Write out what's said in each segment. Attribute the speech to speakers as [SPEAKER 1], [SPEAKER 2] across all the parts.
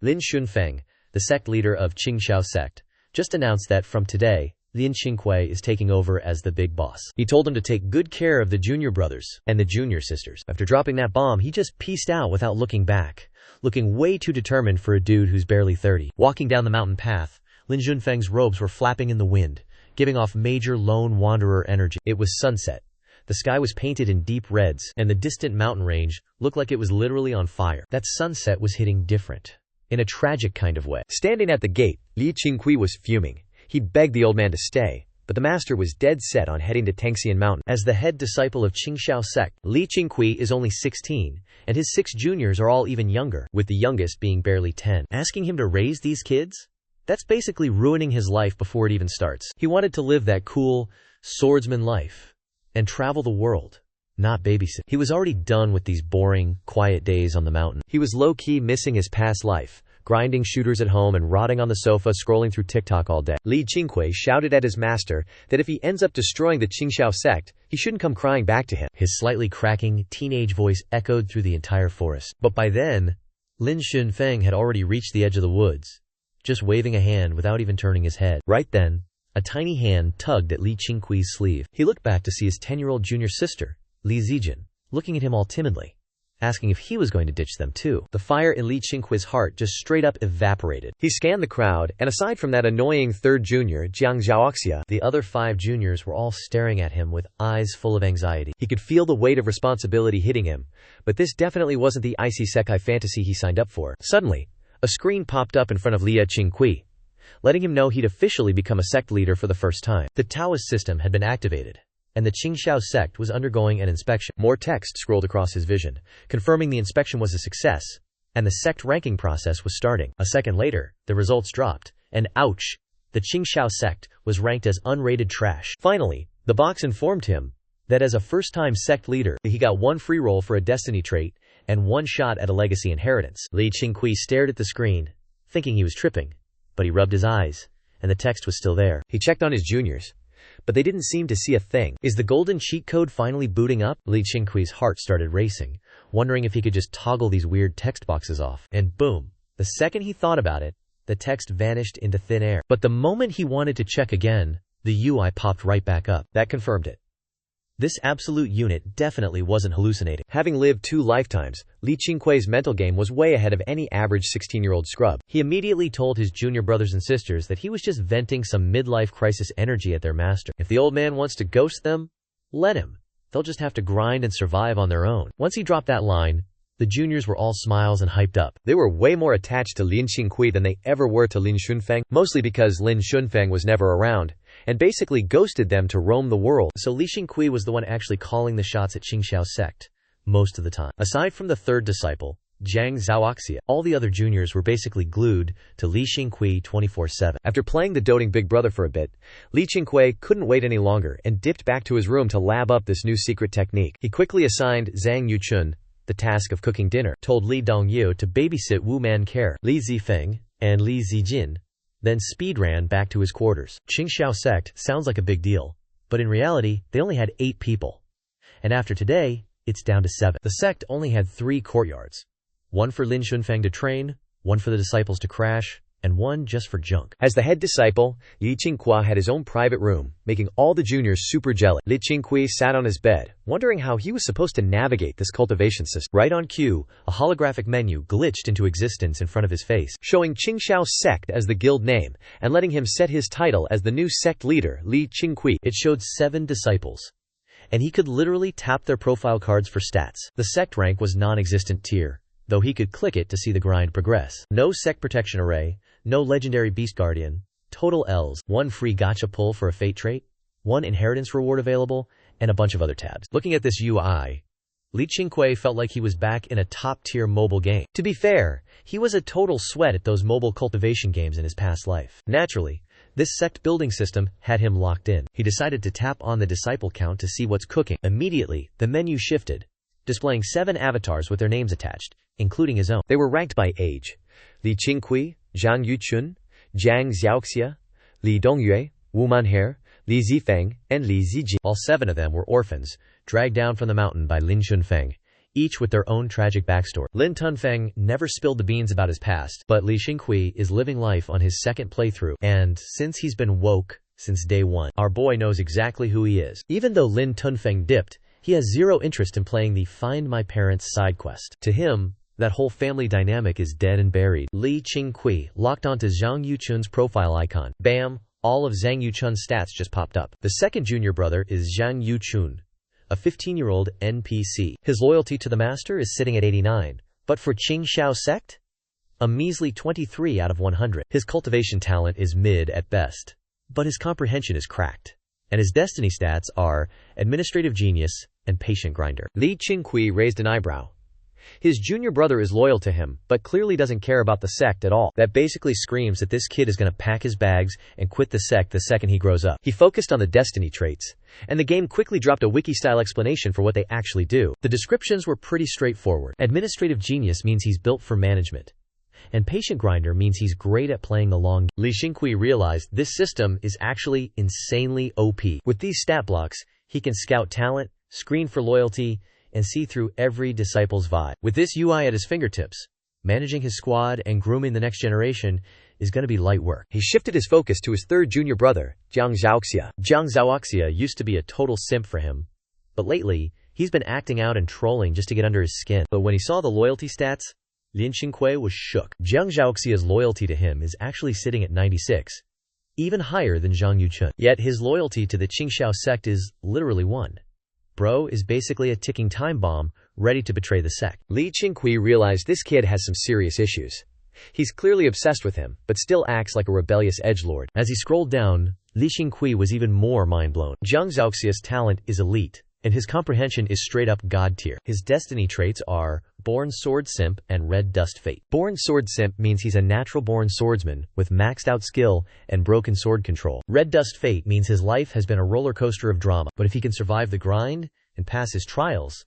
[SPEAKER 1] Lin Shunfeng, the sect leader of Qingqiu sect, just announced that from today, Lin Qingqiu is taking over as the big boss. He told him to take good care of the junior brothers and the junior sisters. After dropping that bomb, he just peaced out without looking back, looking way too determined for a dude who's barely 30. Walking down the mountain path, Lin Shunfeng's robes were flapping in the wind, giving off major lone wanderer energy. It was sunset. The sky was painted in deep reds, and the distant mountain range looked like it was literally on fire. That sunset was hitting different, in a tragic kind of way. Standing at the gate, Li Qingqiu was fuming. He'd begged the old man to stay, but the master was dead set on heading to Tangxian Mountain. As the head disciple of Qingqiu sect, Li Qingqiu is only 16, and his 6 juniors are all even younger, with the youngest being barely 10. Asking him to raise these kids? That's basically ruining his life before it even starts. He wanted to live that cool, swordsman life and travel the world, not babysit. He was already done with these boring, quiet days on the mountain. He was low-key missing his past life, grinding shooters at home and rotting on the sofa scrolling through TikTok all day. Li Qingqiu shouted at his master that if he ends up destroying the Qingqiu sect, he shouldn't come crying back to him. His slightly cracking, teenage voice echoed through the entire forest. But by then, Lin Shunfeng had already reached the edge of the woods, just waving a hand without even turning his head. Right then, a tiny hand tugged at Li Qingqiu's sleeve. He looked back to see his 10-year-old junior sister, Li Zijin, looking at him all timidly, asking if he was going to ditch them too. The fire in Li Qingqiu's heart just straight up evaporated. He scanned the crowd, and aside from that annoying third junior, Jiang Zhaoxia, the other 5 juniors were all staring at him with eyes full of anxiety. He could feel the weight of responsibility hitting him, but this definitely wasn't the icy sekai fantasy he signed up for. Suddenly, a screen popped up in front of Li Qingqiu, letting him know he'd officially become a sect leader for the first time. The Taoist system had been activated, and the Qingqiu sect was undergoing an inspection. More text scrolled across his vision, confirming the inspection was a success, and the sect ranking process was starting. A second later, the results dropped, and ouch, the Qingqiu sect was ranked as unrated trash. Finally, the box informed him that as a first-time sect leader, he got 1 free roll for a destiny trait and 1 shot at a legacy inheritance. Li Qingqiu stared at the screen, thinking he was tripping, but he rubbed his eyes, and the text was still there. He checked on his juniors, but they didn't seem to see a thing. Is the golden cheat code finally booting up? Li Qingqiu's heart started racing, wondering if he could just toggle these weird text boxes off. And boom, the second he thought about it, the text vanished into thin air. But the moment he wanted to check again, the UI popped right back up. That confirmed it. This absolute unit definitely wasn't hallucinating. Having lived 2 lifetimes, Li Qingqiu's mental game was way ahead of any average 16-year-old scrub. He immediately told his junior brothers and sisters that he was just venting some midlife crisis energy at their master. If the old man wants to ghost them, let him. They'll just have to grind and survive on their own. Once he dropped that line, the juniors were all smiles and hyped up. They were way more attached to Lin Qingqiu than they ever were to Lin Shunfeng, mostly because Lin Shunfeng was never around, and basically ghosted them to roam the world. So Li Qingqiu was the one actually calling the shots at Qingqiu sect, most of the time. Aside from the third disciple, Jiang Zhaoxia, all the other juniors were basically glued to Li Qingqiu 24/7. After playing the doting big brother for a bit, Li Qingqiu couldn't wait any longer and dipped back to his room to lab up this new secret technique. He quickly assigned Zhang Yuchun the task of cooking dinner, told Li Dongyu to babysit Wu Manker, Li Zifeng, and Li Zijin, then speed ran back to his quarters. Qingqiu sect sounds like a big deal, but in reality, they only had 8 people. And after today, it's down to 7. The sect only had 3 courtyards. 1 for Lin Shunfeng to train, 1 for the disciples to crash, and 1 just for junk. As the head disciple, Li Qingqiu had his own private room, making all the juniors super jealous. Li Qingqiu sat on his bed, wondering how he was supposed to navigate this cultivation system. Right on cue, a holographic menu glitched into existence in front of his face, showing Qingqiu sect as the guild name, and letting him set his title as the new sect leader, Li Qingqiu. It showed 7 disciples, and he could literally tap their profile cards for stats. The sect rank was non-existent tier, though he could click it to see the grind progress. No sect protection array, no legendary beast guardian, total Ls, 1 free gacha pull for a fate trait, 1 inheritance reward available, and a bunch of other tabs. Looking at this UI, Li Qingqiu felt like he was back in a top-tier mobile game. To be fair, he was a total sweat at those mobile cultivation games in his past life. Naturally, this sect building system had him locked in. He decided to tap on the disciple count to see what's cooking. Immediately, the menu shifted, displaying 7 avatars with their names attached, including his own. They were ranked by age. Li Qingqiu, Zhang Yuchun, Jiang Zhaoxia, Li Dongyue, Wu Manher, Li Zifeng, and Li Zijin. All 7 of them were orphans, dragged down from the mountain by Lin Shunfeng, each with their own tragic backstory. Lin Tunfeng never spilled the beans about his past, but Li Qingqiu is living life on his second playthrough, and since he's been woke since day one, our boy knows exactly who he is. Even though Lin Tunfeng dipped, he has zero interest in playing the Find My Parents side quest. To him, that whole family dynamic is dead and buried. Li Qingqiu locked onto Zhang Yuchun's profile icon. Bam! All of Zhang Yuchun's stats just popped up. The second junior brother is Zhang Yuchun, a 15-year-old NPC. His loyalty to the master is sitting at 89, but for Qingqiu Sect, a measly 23 out of 100. His cultivation talent is mid at best, but his comprehension is cracked, and his destiny stats are administrative genius and patient grinder. Li Qingqiu raised an eyebrow. His junior brother is loyal to him, but clearly doesn't care about the sect at all. That basically screams that this kid is going to pack his bags and quit the sect the second he grows up. He focused on the destiny traits, and the game quickly dropped a wiki-style explanation for what they actually do. The descriptions were pretty straightforward. Administrative genius means he's built for management, and patient grinder means he's great at playing the long game. Li Qingqiu realized this system is actually insanely OP. With these stat blocks, he can scout talent, screen for loyalty, and see through every disciple's vibe. With this UI at his fingertips, managing his squad and grooming the next generation is going to be light work. He shifted his focus to his third junior brother, Jiang Zhaoxia. Jiang Zhaoxia used to be a total simp for him, but lately, he's been acting out and trolling just to get under his skin. But when he saw the loyalty stats, Lin Qingqiu was shook. Jiang Zhaoxia's loyalty to him is actually sitting at 96, even higher than Zhang Yuchun. Yet his loyalty to the Qingqiu sect is literally 1. Bro is basically a ticking time bomb, ready to betray the sect. Li Qingqiu realized this kid has some serious issues. He's clearly obsessed with him, but still acts like a rebellious edgelord. As he scrolled down, Li Qingqiu was even more mind-blown. Jiang Zhaoxia's talent is elite, and his comprehension is straight-up god tier. His destiny traits are Born Sword Simp and Red Dust Fate. Born Sword Simp means he's a natural-born swordsman with maxed-out skill and broken sword control. Red Dust Fate means his life has been a roller coaster of drama, but if he can survive the grind and pass his trials,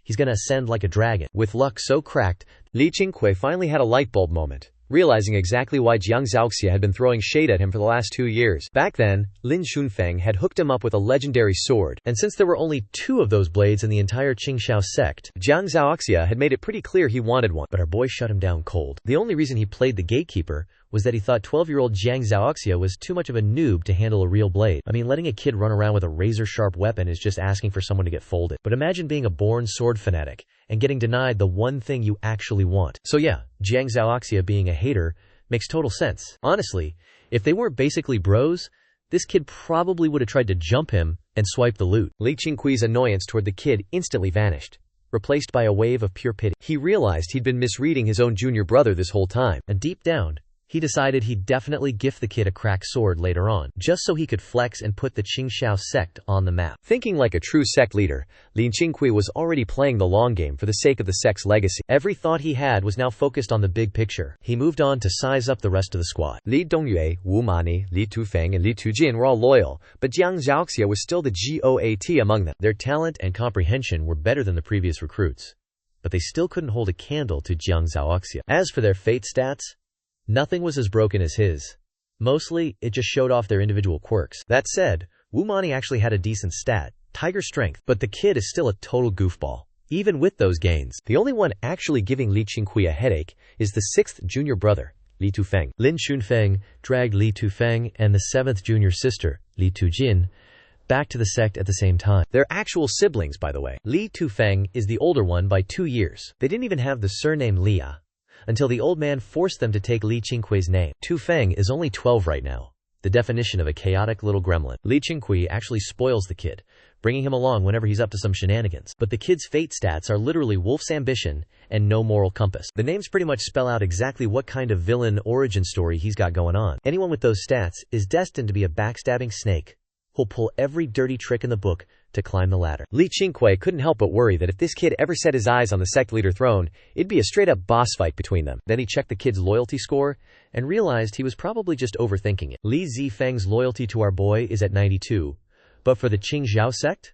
[SPEAKER 1] he's gonna ascend like a dragon. With luck so cracked, Li Qingqiu finally had a light bulb moment, realizing exactly why Jiang Zhaoxia had been throwing shade at him for the last 2 years. Back then, Lin Xunfeng had hooked him up with a legendary sword, and since there were only 2 of those blades in the entire Qingqiu sect, Jiang Zhaoxia had made it pretty clear he wanted one, but our boy shut him down cold. The only reason he played the gatekeeper was that he thought 12-year-old Jiang Zhaoxia was too much of a noob to handle a real blade. I mean, letting a kid run around with a razor-sharp weapon is just asking for someone to get folded. But imagine being a born sword fanatic and getting denied the one thing you actually want. So yeah, Jiang Zhaoxia being a hater makes total sense. Honestly, if they weren't basically bros, this kid probably would have tried to jump him and swipe the loot. Li Qingqiu's annoyance toward the kid instantly vanished, replaced by a wave of pure pity. He realized he'd been misreading his own junior brother this whole time, and deep down, he decided he'd definitely gift the kid a cracked sword later on, just so he could flex and put the Qingqiu sect on the map. Thinking like a true sect leader, Li Qingqiu was already playing the long game for the sake of the sect's legacy. Every thought he had was now focused on the big picture. He moved on to size up the rest of the squad. Li Dongyue, Wu Mani, Li Tufeng, and Li Tujin were all loyal, but Jiang Zhaoxia was still the GOAT among them. Their talent and comprehension were better than the previous recruits, but they still couldn't hold a candle to Jiang Zhaoxia. As for their fate stats, nothing was as broken as his. Mostly, it just showed off their individual quirks. That said, Wu Mani actually had a decent stat, Tiger Strength, but the kid is still a total goofball. Even with those gains, the only one actually giving Li Qingqiu a headache is the 6th junior brother, Li Tufeng. Lin Xunfeng dragged Li Tufeng and the 7th junior sister, Li Tujin, back to the sect at the same time. They're actual siblings, by the way. Li Tufeng is the older one by 2 years. They didn't even have the surname Lia until the old man forced them to take Li Qingqiu's name. Tufeng is only 12 right now, the definition of a chaotic little gremlin. Li Qingqiu actually spoils the kid, bringing him along whenever he's up to some shenanigans. But the kid's fate stats are literally wolf's ambition and no moral compass. The names pretty much spell out exactly what kind of villain origin story he's got going on. Anyone with those stats is destined to be a backstabbing snake who'll pull every dirty trick in the book to climb the ladder. Li Qingqiu couldn't help but worry that if this kid ever set his eyes on the sect leader throne, it'd be a straight-up boss fight between them. Then he checked the kid's loyalty score and realized he was probably just overthinking it. Li Zifeng's loyalty to our boy is at 92, but for the Qingqiu sect,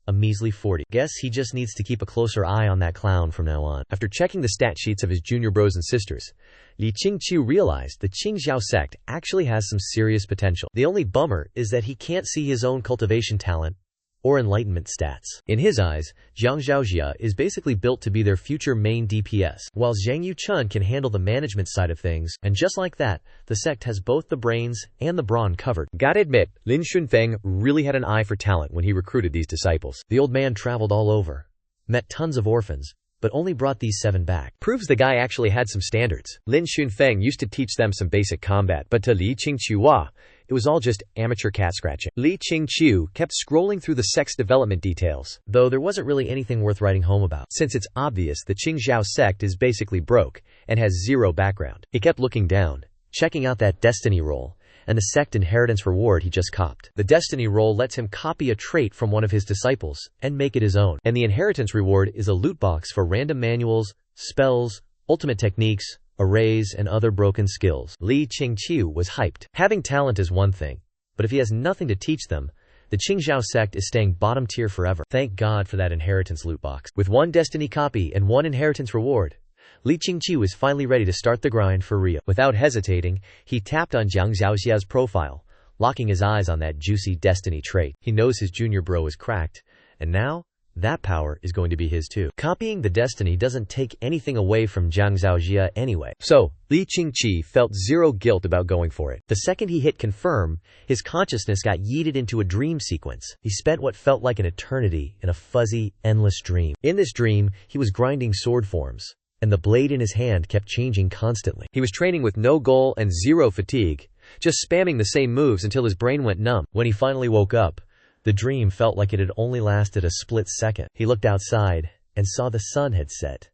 [SPEAKER 1] a measly 40. Guess he just needs to keep a closer eye on that clown from now on. After checking the stat sheets of his junior bros and sisters, Li Qingqiu realized the Qingqiu sect actually has some serious potential. The only bummer is that he can't see his own cultivation talent or enlightenment stats. In his eyes, Zhang Zhaojia is basically built to be their future main DPS, while Zhang Yuchun can handle the management side of things, and just like that, the sect has both the brains and the brawn covered. Gotta admit, Lin Xunfeng really had an eye for talent when he recruited these disciples. The old man traveled all over, met tons of orphans, but only brought these 7 back. Proves the guy actually had some standards. Lin Xunfeng used to teach them some basic combat, but to Li Qingqiu, it was all just amateur cat scratching. Li Qingqiu kept scrolling through the sect's development details, though there wasn't really anything worth writing home about, since it's obvious the Qingqiu sect is basically broke and has zero background. He kept looking down, checking out that destiny roll, and the sect inheritance reward he just copped. The destiny roll lets him copy a trait from one of his disciples and make it his own, and the inheritance reward is a loot box for random manuals, spells, ultimate techniques, arrays, and other broken skills. Li Qingqiu was hyped. Having talent is one thing, but if he has nothing to teach them, the Qingqiu sect is staying bottom tier forever. Thank God for that inheritance loot box. With 1 destiny copy and 1 inheritance reward, Li Qingqiu is finally ready to start the grind for real. Without hesitating, he tapped on Zhang Zhaoxia's profile, locking his eyes on that juicy destiny trait. He knows his junior bro is cracked, and now that power is going to be his too. Copying the destiny doesn't take anything away from Zhang Zhaojia anyway. So, Li Qingqi felt zero guilt about going for it. The second he hit confirm, his consciousness got yeeted into a dream sequence. He spent what felt like an eternity in a fuzzy, endless dream. In this dream, he was grinding sword forms, and the blade in his hand kept changing constantly. He was training with no goal and zero fatigue, just spamming the same moves until his brain went numb. When he finally woke up, the dream felt like it had only lasted a split second. He looked outside and saw the sun had set.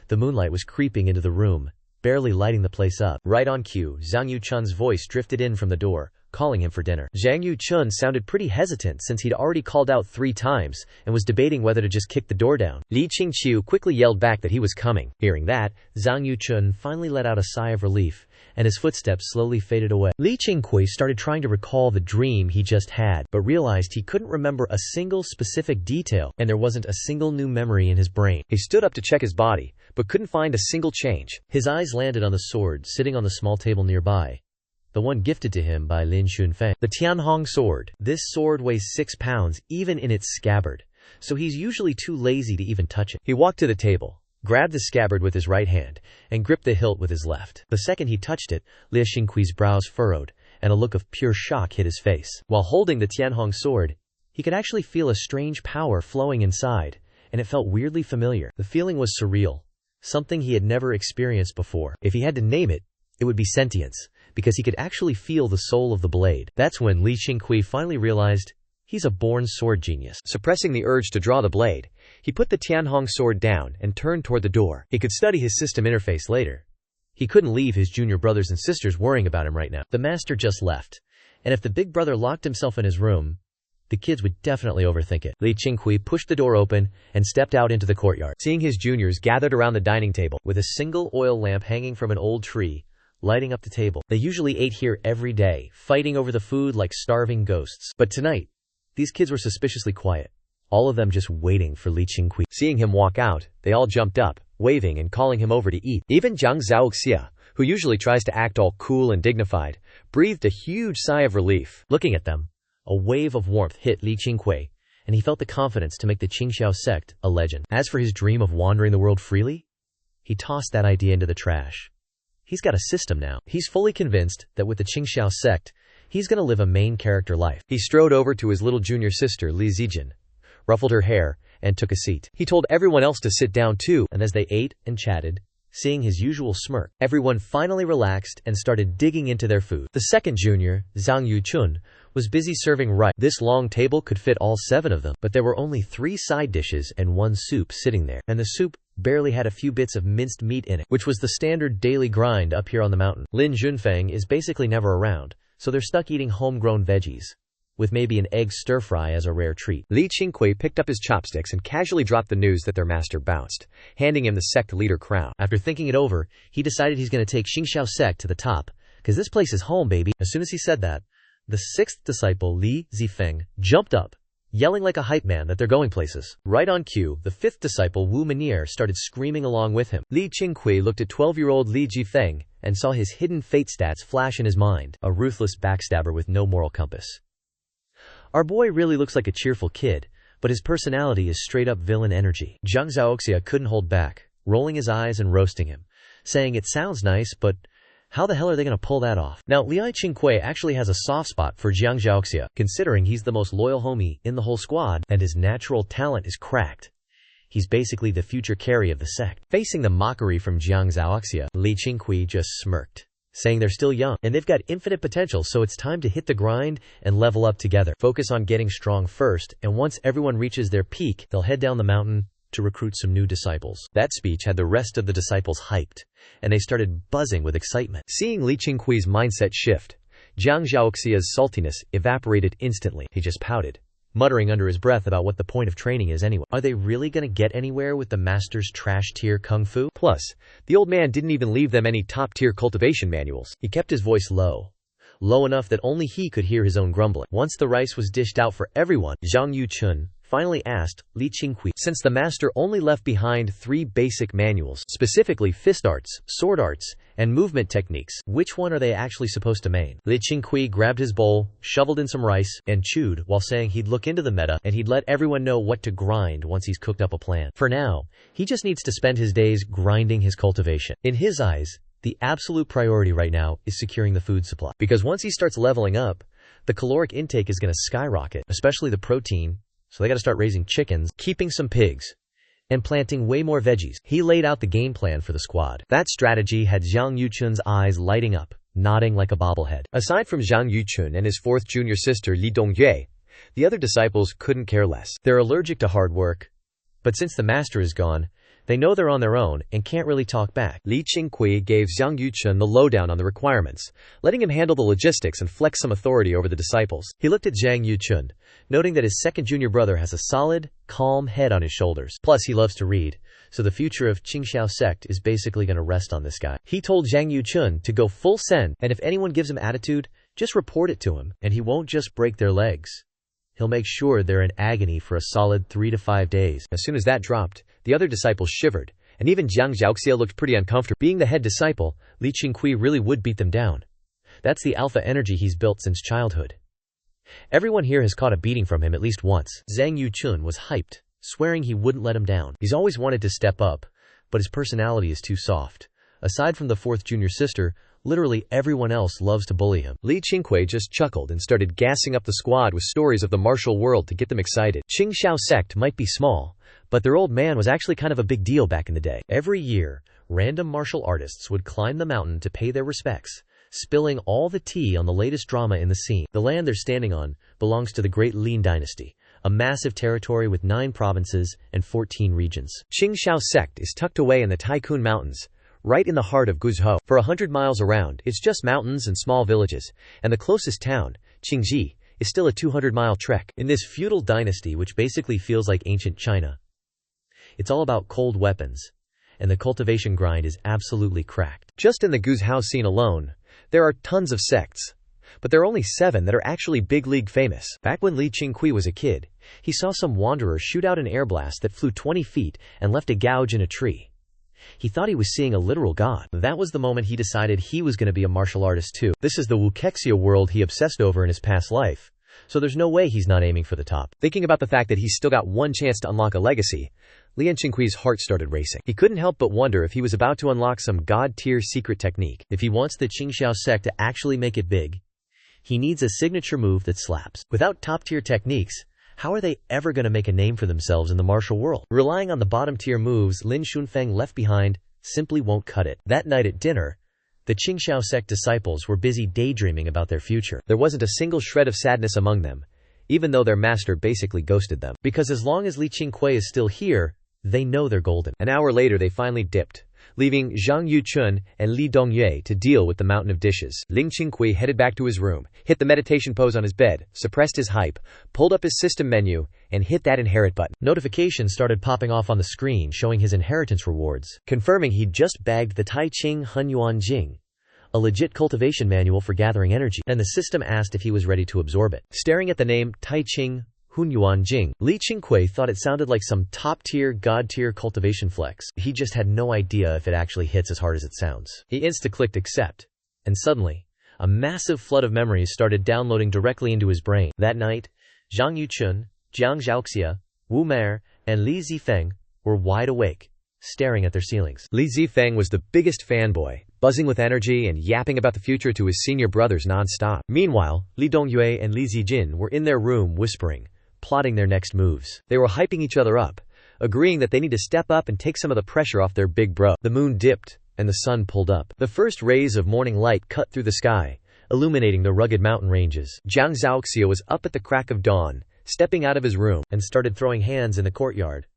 [SPEAKER 1] The moonlight was creeping into the room, barely lighting the place up. Right on cue, Zhang Yuchun's voice drifted in from the door, calling him for dinner. Zhang Yuchun sounded pretty hesitant since he'd already called out 3 times and was debating whether to just kick the door down. Li Qingqiu quickly yelled back that he was coming. Hearing that, Zhang Yuchun finally let out a sigh of relief, and his footsteps slowly faded away. Li Qingqiu started trying to recall the dream he just had, but realized he couldn't remember a single specific detail, and there wasn't a single new memory in his brain. He stood up to check his body, but couldn't find a single change. His eyes landed on the sword sitting on the small table nearby, the one gifted to him by Lin Xunfeng. The Tianhong sword. This sword weighs 6 pounds, even in its scabbard, so he's usually too lazy to even touch it. He walked to the table, grabbed the scabbard with his right hand, and gripped the hilt with his left. The second he touched it, Li Xingqi's brows furrowed, and a look of pure shock hit his face. While holding the Tianhong sword, he could actually feel a strange power flowing inside, and it felt weirdly familiar. The feeling was surreal, something he had never experienced before. If he had to name it, it would be sentience, because he could actually feel the soul of the blade. That's when Li Qingqiu finally realized he's a born sword genius. Suppressing the urge to draw the blade, he put the Tianhong sword down and turned toward the door. He could study his system interface later. He couldn't leave his junior brothers and sisters worrying about him right now. The master just left, and if the big brother locked himself in his room, the kids would definitely overthink it. Li Qingqiu pushed the door open and stepped out into the courtyard. Seeing his juniors gathered around the dining table, with a single oil lamp hanging from an old tree, lighting up the table. They usually ate here every day, fighting over the food like starving ghosts. But tonight, these kids were suspiciously quiet, all of them just waiting for Li Qingqiu. Seeing him walk out, they all jumped up, waving and calling him over to eat. Even Zhang Zhaoxia, who usually tries to act all cool and dignified, breathed a huge sigh of relief. Looking at them, a wave of warmth hit Li Qingqiu, and he felt the confidence to make the Qingqiu sect a legend. As for his dream of wandering the world freely, he tossed that idea into the trash. He's got a system now. He's fully convinced that with the Qingqiu sect, he's going to live a main character life. He strode over to his little junior sister, Li Zijin, ruffled her hair, and took a seat. He told everyone else to sit down too, and as they ate and chatted, seeing his usual smirk, everyone finally relaxed and started digging into their food. The second junior, Zhang Yuchun, was busy serving rice. This long table could fit all 7 of them, but there were only 3 side dishes and 1 soup sitting there, and the soup barely had a few bits of minced meat in it, which was the standard daily grind up here on the mountain. Lin Xunfeng is basically never around, so they're stuck eating homegrown veggies, with maybe an egg stir-fry as a rare treat. Li Qingqiu picked up his chopsticks and casually dropped the news that their master bounced, handing him the sect leader crown. After thinking it over, he decided he's going to take Qingqiu sect to the top, because this place is home, baby. As soon as he said that, the 6th disciple, Li Zifeng, jumped up, yelling like a hype man that they're going places. Right on cue, the 5th disciple, Wu Menier, started screaming along with him. Li Qingqiu looked at 12-year-old Li Jifeng and saw his hidden fate stats flash in his mind, a ruthless backstabber with no moral compass. Our boy really looks like a cheerful kid, but his personality is straight-up villain energy. Zhang Xiaoxia couldn't hold back, rolling his eyes and roasting him, saying it sounds nice, but how the hell are they going to pull that off? Now, Qingqiu actually has a soft spot for Zhang Xiaoxia, considering he's the most loyal homie in the whole squad, and his natural talent is cracked. He's basically the future carry of the sect. Facing the mockery from Zhang Xiaoxia, Qingqiu just smirked, saying they're still young, and they've got infinite potential, so it's time to hit the grind and level up together. Focus on getting strong first, and once everyone reaches their peak, they'll head down the mountain to recruit some new disciples. That speech had the rest of the disciples hyped, and they started buzzing with excitement. Seeing Qingqiu's mindset shift, Zhang Xiaoxia's saltiness evaporated instantly. He just pouted, muttering under his breath about what the point of training is anyway. Are they really gonna get anywhere with the master's trash-tier kung fu? Plus, the old man didn't even leave them any top-tier cultivation manuals. He kept his voice low enough that only he could hear his own grumbling. Once the rice was dished out for everyone, Zhang Yuchun finally asked Qingqiu, since the master only left behind 3 basic manuals, specifically fist arts, sword arts, and movement techniques, which one are they actually supposed to main? Qingqiu grabbed his bowl, shoveled in some rice, and chewed, while saying he'd look into the meta, and he'd let everyone know what to grind once he's cooked up a plan. For now, he just needs to spend his days grinding his cultivation. In his eyes, the absolute priority right now is securing the food supply. Because once he starts leveling up, the caloric intake is going to skyrocket, especially the protein, so they got to start raising chickens, keeping some pigs, and planting way more veggies. He laid out the game plan for the squad. That strategy had Zhang Yuchun's eyes lighting up, nodding like a bobblehead. Aside from Zhang Yuchun and his 4th junior sister Li Dongyue, the other disciples couldn't care less. They're allergic to hard work, but since the master is gone, they know they're on their own and can't really talk back. Qingqiu gave Zhang Yuchun the lowdown on the requirements, letting him handle the logistics and flex some authority over the disciples. He looked at Zhang Yuchun, noting that his 2nd junior brother has a solid, calm head on his shoulders. Plus, he loves to read, so the future of Qingqiu sect is basically going to rest on this guy. He told Zhang Yuchun to go full send, and if anyone gives him attitude, just report it to him, and he won't just break their legs. He'll make sure they're in agony for a solid 3 to 5 days. As soon as that dropped, the other disciples shivered, and even Zhang Xiaoxia looked pretty uncomfortable. Being the head disciple, Qingqiu really would beat them down. That's the alpha energy he's built since childhood. Everyone here has caught a beating from him at least once. Zhang Yuchun was hyped, swearing he wouldn't let him down. He's always wanted to step up, but his personality is too soft. Aside from the 4th junior sister, literally everyone else loves to bully him. Qingqiu just chuckled and started gassing up the squad with stories of the martial world to get them excited. Qingqiu sect might be small, but their old man was actually kind of a big deal back in the day. Every year, random martial artists would climb the mountain to pay their respects, spilling all the tea on the latest drama in the scene. The land they're standing on belongs to the Great Lin Dynasty, a massive territory with 9 provinces and 14 regions. Qingqiu sect is tucked away in the Tycoon Mountains, right in the heart of Guizhou. For 100 miles around, it's just mountains and small villages, and the closest town, Qingji, is still a 200-mile trek. In this feudal dynasty, which basically feels like ancient China, it's all about cold weapons, and the cultivation grind is absolutely cracked. Just in the Guizhou scene alone, there are tons of sects, but there are only 7 that are actually big league famous. Back when Qingqiu was a kid, he saw some wanderer shoot out an air blast that flew 20 feet and left a gouge in a tree. He thought he was seeing a literal god. That was the moment he decided he was going to be a martial artist too. This is the Wuxia world he obsessed over in his past life, so there's no way he's not aiming for the top. Thinking about the fact that he's still got one chance to unlock a legacy, Qingqiu's heart started racing. He couldn't help but wonder if he was about to unlock some god-tier secret technique. If he wants the Qingqiu sect to actually make it big, he needs a signature move that slaps. Without top-tier techniques, how are they ever going to make a name for themselves in the martial world? Relying on the bottom-tier moves Lin Shunfeng left behind simply won't cut it. That night at dinner, the Qingqiu sect disciples were busy daydreaming about their future. There wasn't a single shred of sadness among them, even though their master basically ghosted them. Because as long as Qingqiu is still here, they know they're golden. An hour later they finally dipped, leaving Zhang Yuchun and Li Dongyue to deal with the mountain of dishes. Qingqiu headed back to his room, hit the meditation pose on his bed, suppressed his hype, pulled up his system menu, and hit that inherit button. Notifications started popping off on the screen showing his inheritance rewards, confirming he'd just bagged the Tai Ching Hunyuan Jing, a legit cultivation manual for gathering energy, and the system asked if he was ready to absorb it. Staring at the name Tai Ching Hunyuan Jing, Qingqiu thought it sounded like some top-tier, god-tier cultivation flex. He just had no idea if it actually hits as hard as it sounds. He insta-clicked accept, and suddenly, a massive flood of memories started downloading directly into his brain. That night, Zhang Yuchun, Jiang Zhaoxia, Wu Mer, and Li Zifeng were wide awake, staring at their ceilings. Li Zifeng was the biggest fanboy, buzzing with energy and yapping about the future to his senior brothers non-stop. Meanwhile, Li Dongyue and Li Zijin were in their room whispering, plotting their next moves. They were hyping each other up, agreeing that they need to step up and take some of the pressure off their big bro. The moon dipped, and the sun pulled up. The first rays of morning light cut through the sky, illuminating the rugged mountain ranges. Jiang Zhaoxia was up at the crack of dawn, stepping out of his room, and started throwing hands in the courtyard,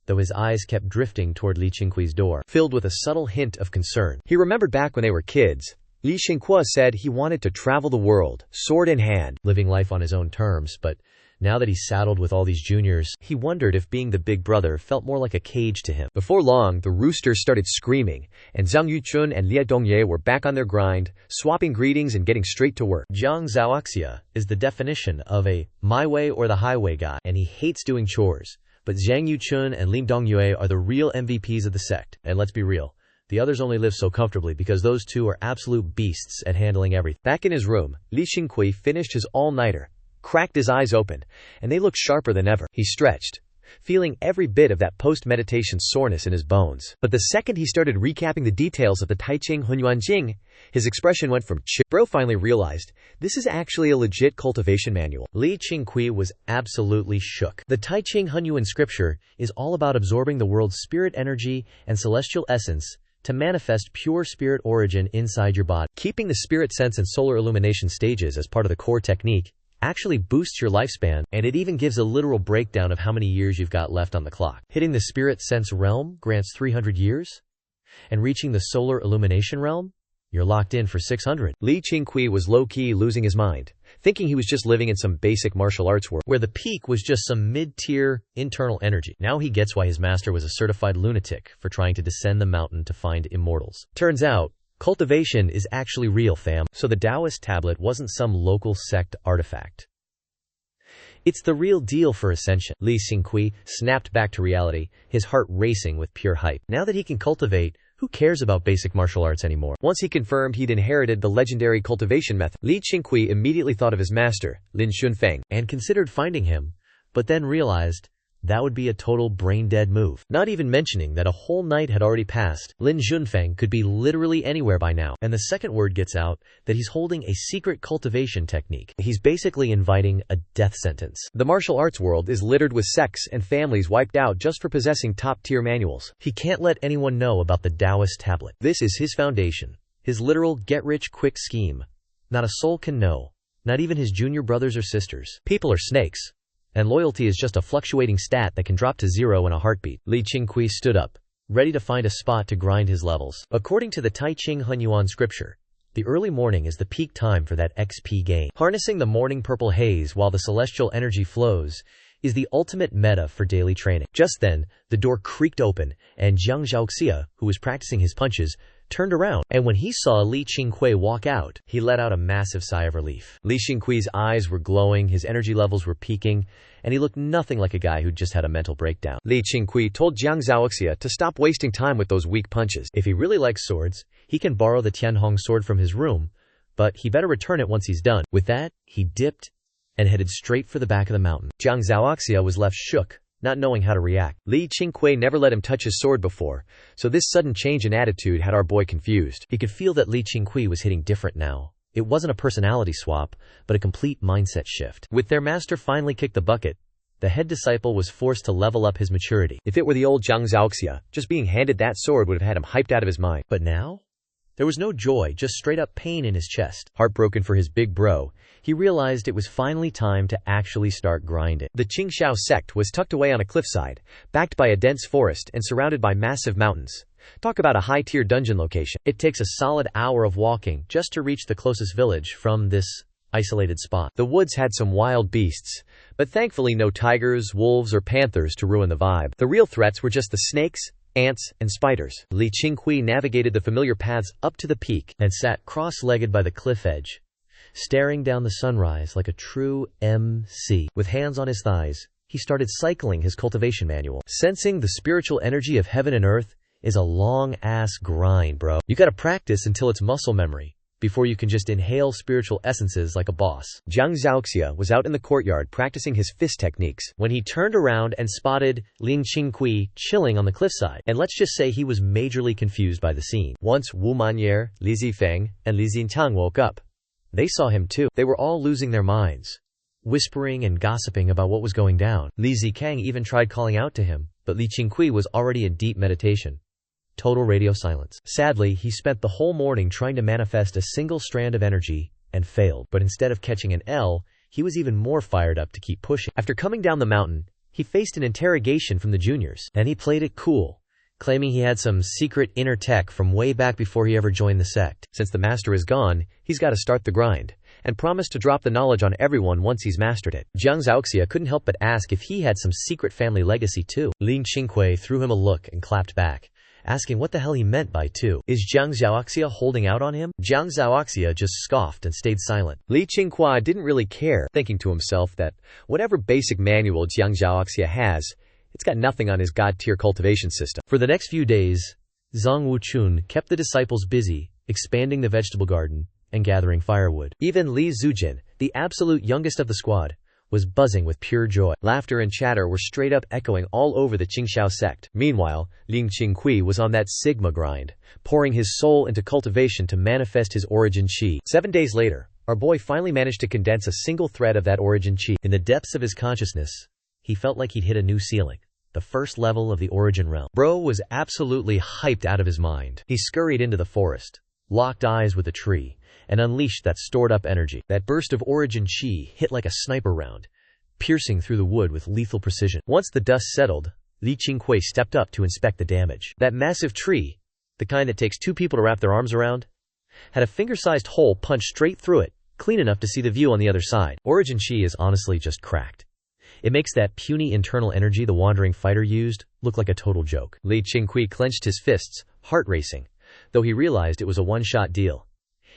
[SPEAKER 1] though his eyes kept drifting toward Li Qingqiu's door, filled with a subtle hint of concern. He remembered back when they were kids. Li Qingqiu said he wanted to travel the world, sword in hand, living life on his own terms, but now that he's saddled with all these juniors, he wondered if being the big brother felt more like a cage to him. Before long, the roosters started screaming, and Zhang Yuchun and Li Dongyue were back on their grind, swapping greetings and getting straight to work. Jiang Zhaoxia is the definition of a my way or the highway guy, and he hates doing chores. But Zhang Yuchun and Li Dongyue are the real MVPs of the sect. And let's be real, the others only live so comfortably because those two are absolute beasts at handling everything. Back in his room, Li Qingqiu finished his all-nighter, cracked his eyes open, and they looked sharper than ever. He stretched, feeling every bit of that post-meditation soreness in his bones. But the second he started recapping the details of the Taiqing Hunyuan Jing, his expression went from chill. Bro finally realized, this is actually a legit cultivation manual. Li Qingqiu was absolutely shook. The Taiqing Hunyuan scripture is all about absorbing the world's spirit energy and celestial essence to manifest pure spirit origin inside your body. Keeping the spirit sense and solar illumination stages as part of the core technique actually boosts your lifespan, and it even gives a literal breakdown of how many years you've got left on the clock. Hitting the spirit sense realm grants 300 years, and reaching the solar illumination realm, you're locked in for 600. Li Qingqiu was low-key losing his mind, thinking he was just living in some basic martial arts world, where the peak was just some mid-tier internal energy. Now he gets why his master was a certified lunatic for trying to descend the mountain to find immortals. Turns out, cultivation is actually real, fam. So the Taoist tablet wasn't some local sect artifact. It's the real deal for ascension. Li Qingqiu snapped back to reality, his heart racing with pure hype. Now that he can cultivate, who cares about basic martial arts anymore? Once he confirmed he'd inherited the legendary cultivation method, Li Qingqiu immediately thought of his master, Lin Shunfeng, and considered finding him, but then realized that would be a total brain-dead move. Not even mentioning that a whole night had already passed. Lin Shunfeng could be literally anywhere by now. And the second word gets out that he's holding a secret cultivation technique. He's basically inviting a death sentence. The martial arts world is littered with sects and families wiped out just for possessing top-tier manuals. He can't let anyone know about the Taoist tablet. This is his foundation, his literal get-rich-quick scheme. Not a soul can know, not even his junior brothers or sisters. People are snakes, and loyalty is just a fluctuating stat that can drop to zero in a heartbeat. Li Qingqiu stood up, ready to find a spot to grind his levels. According to the Taiqing Hunyuan scripture, the early morning is the peak time for that XP gain. Harnessing the morning purple haze while the celestial energy flows is the ultimate meta for daily training. Just then, the door creaked open, and Jiang Zhaoxia, who was practicing his punches, turned around, and when he saw Li Qingqiu walk out, he let out a massive sigh of relief. Li Qingqiu's eyes were glowing, his energy levels were peaking, and he looked nothing like a guy who'd just had a mental breakdown. Li Qingqiu told Jiang Zhaoxia to stop wasting time with those weak punches. If he really likes swords, he can borrow the Tianhong sword from his room, but he better return it once he's done. With that, he dipped and headed straight for the back of the mountain. Jiang Zhaoxia was left shook, not knowing how to react. Li Qingqiu never let him touch his sword before, so this sudden change in attitude had our boy confused. He could feel that Li Qingqiu was hitting different now. It wasn't a personality swap, but a complete mindset shift. With their master finally kicked the bucket, the head disciple was forced to level up his maturity. If it were the old Jiang Zhaoxia, just being handed that sword would have had him hyped out of his mind. But now? There was no joy, just straight-up pain in his chest. Heartbroken for his big bro, he realized it was finally time to actually start grinding. The Qingqiu sect was tucked away on a cliffside, backed by a dense forest and surrounded by massive mountains. Talk about a high-tier dungeon location. It takes a solid hour of walking just to reach the closest village from this isolated spot. The woods had some wild beasts, but thankfully no tigers, wolves, or panthers to ruin the vibe. The real threats were just the snakes, ants, and spiders. Li Qingqiu navigated the familiar paths up to the peak and sat cross-legged by the cliff edge, staring down the sunrise like a true MC. With hands on his thighs, he started cycling his cultivation manual. Sensing the spiritual energy of heaven and earth is a long-ass grind, bro. You gotta practice until it's muscle memory. before you can just inhale spiritual essences like a boss. Jiang Zhaoxia was out in the courtyard practicing his fist techniques when he turned around and spotted Qingqiu chilling on the cliffside. And let's just say he was majorly confused by the scene. Once Wu Manyer, Li Zifeng, and Li Xintang woke up, they saw him too. They were all losing their minds, whispering and gossiping about what was going down. Li Zikang even tried calling out to him, but Li Qingqiu was already in deep meditation. Total radio silence. Sadly, he spent the whole morning trying to manifest a single strand of energy and failed. But instead of catching an L, he was even more fired up to keep pushing. After coming down the mountain, he faced an interrogation from the juniors, and he played it cool, claiming he had some secret inner tech from way back before he ever joined the sect. Since the master is gone, he's got to start the grind, and promised to drop the knowledge on everyone once he's mastered it. Jiang Zhaoxia couldn't help but ask if he had some secret family legacy too. Li Qingqiu threw him a look and clapped back, asking what the hell he meant by two. Is Jiang Zhaoxia holding out on him? Jiang Zhaoxia just scoffed and stayed silent. Li Qingqiu didn't really care, thinking to himself that whatever basic manual Jiang Zhaoxia has, it's got nothing on his god-tier cultivation system. For the next few days, Zhang Wuchun kept the disciples busy, expanding the vegetable garden and gathering firewood. Even Li Zujin, the absolute youngest of the squad, was buzzing with pure joy. Laughter and chatter were straight up echoing all over the Qingqiu sect. Meanwhile, Li Qingqiu was on that Sigma grind, pouring his soul into cultivation to manifest his origin chi. 7 days later, our boy finally managed to condense a single thread of that origin chi. In the depths of his consciousness, he felt like he'd hit a new ceiling, the first level of the origin realm. Bro was absolutely hyped out of his mind. He scurried into the forest, locked eyes with a tree, and unleashed that stored-up energy. That burst of origin chi hit like a sniper round, piercing through the wood with lethal precision. Once the dust settled, Li Qingqiu stepped up to inspect the damage. That massive tree, the kind that takes 2 people to wrap their arms around, had a finger-sized hole punched straight through it, clean enough to see the view on the other side. Origin chi is honestly just cracked. It makes that puny internal energy the wandering fighter used look like a total joke. Li Qingqiu clenched his fists, heart racing, though he realized it was a one-shot deal.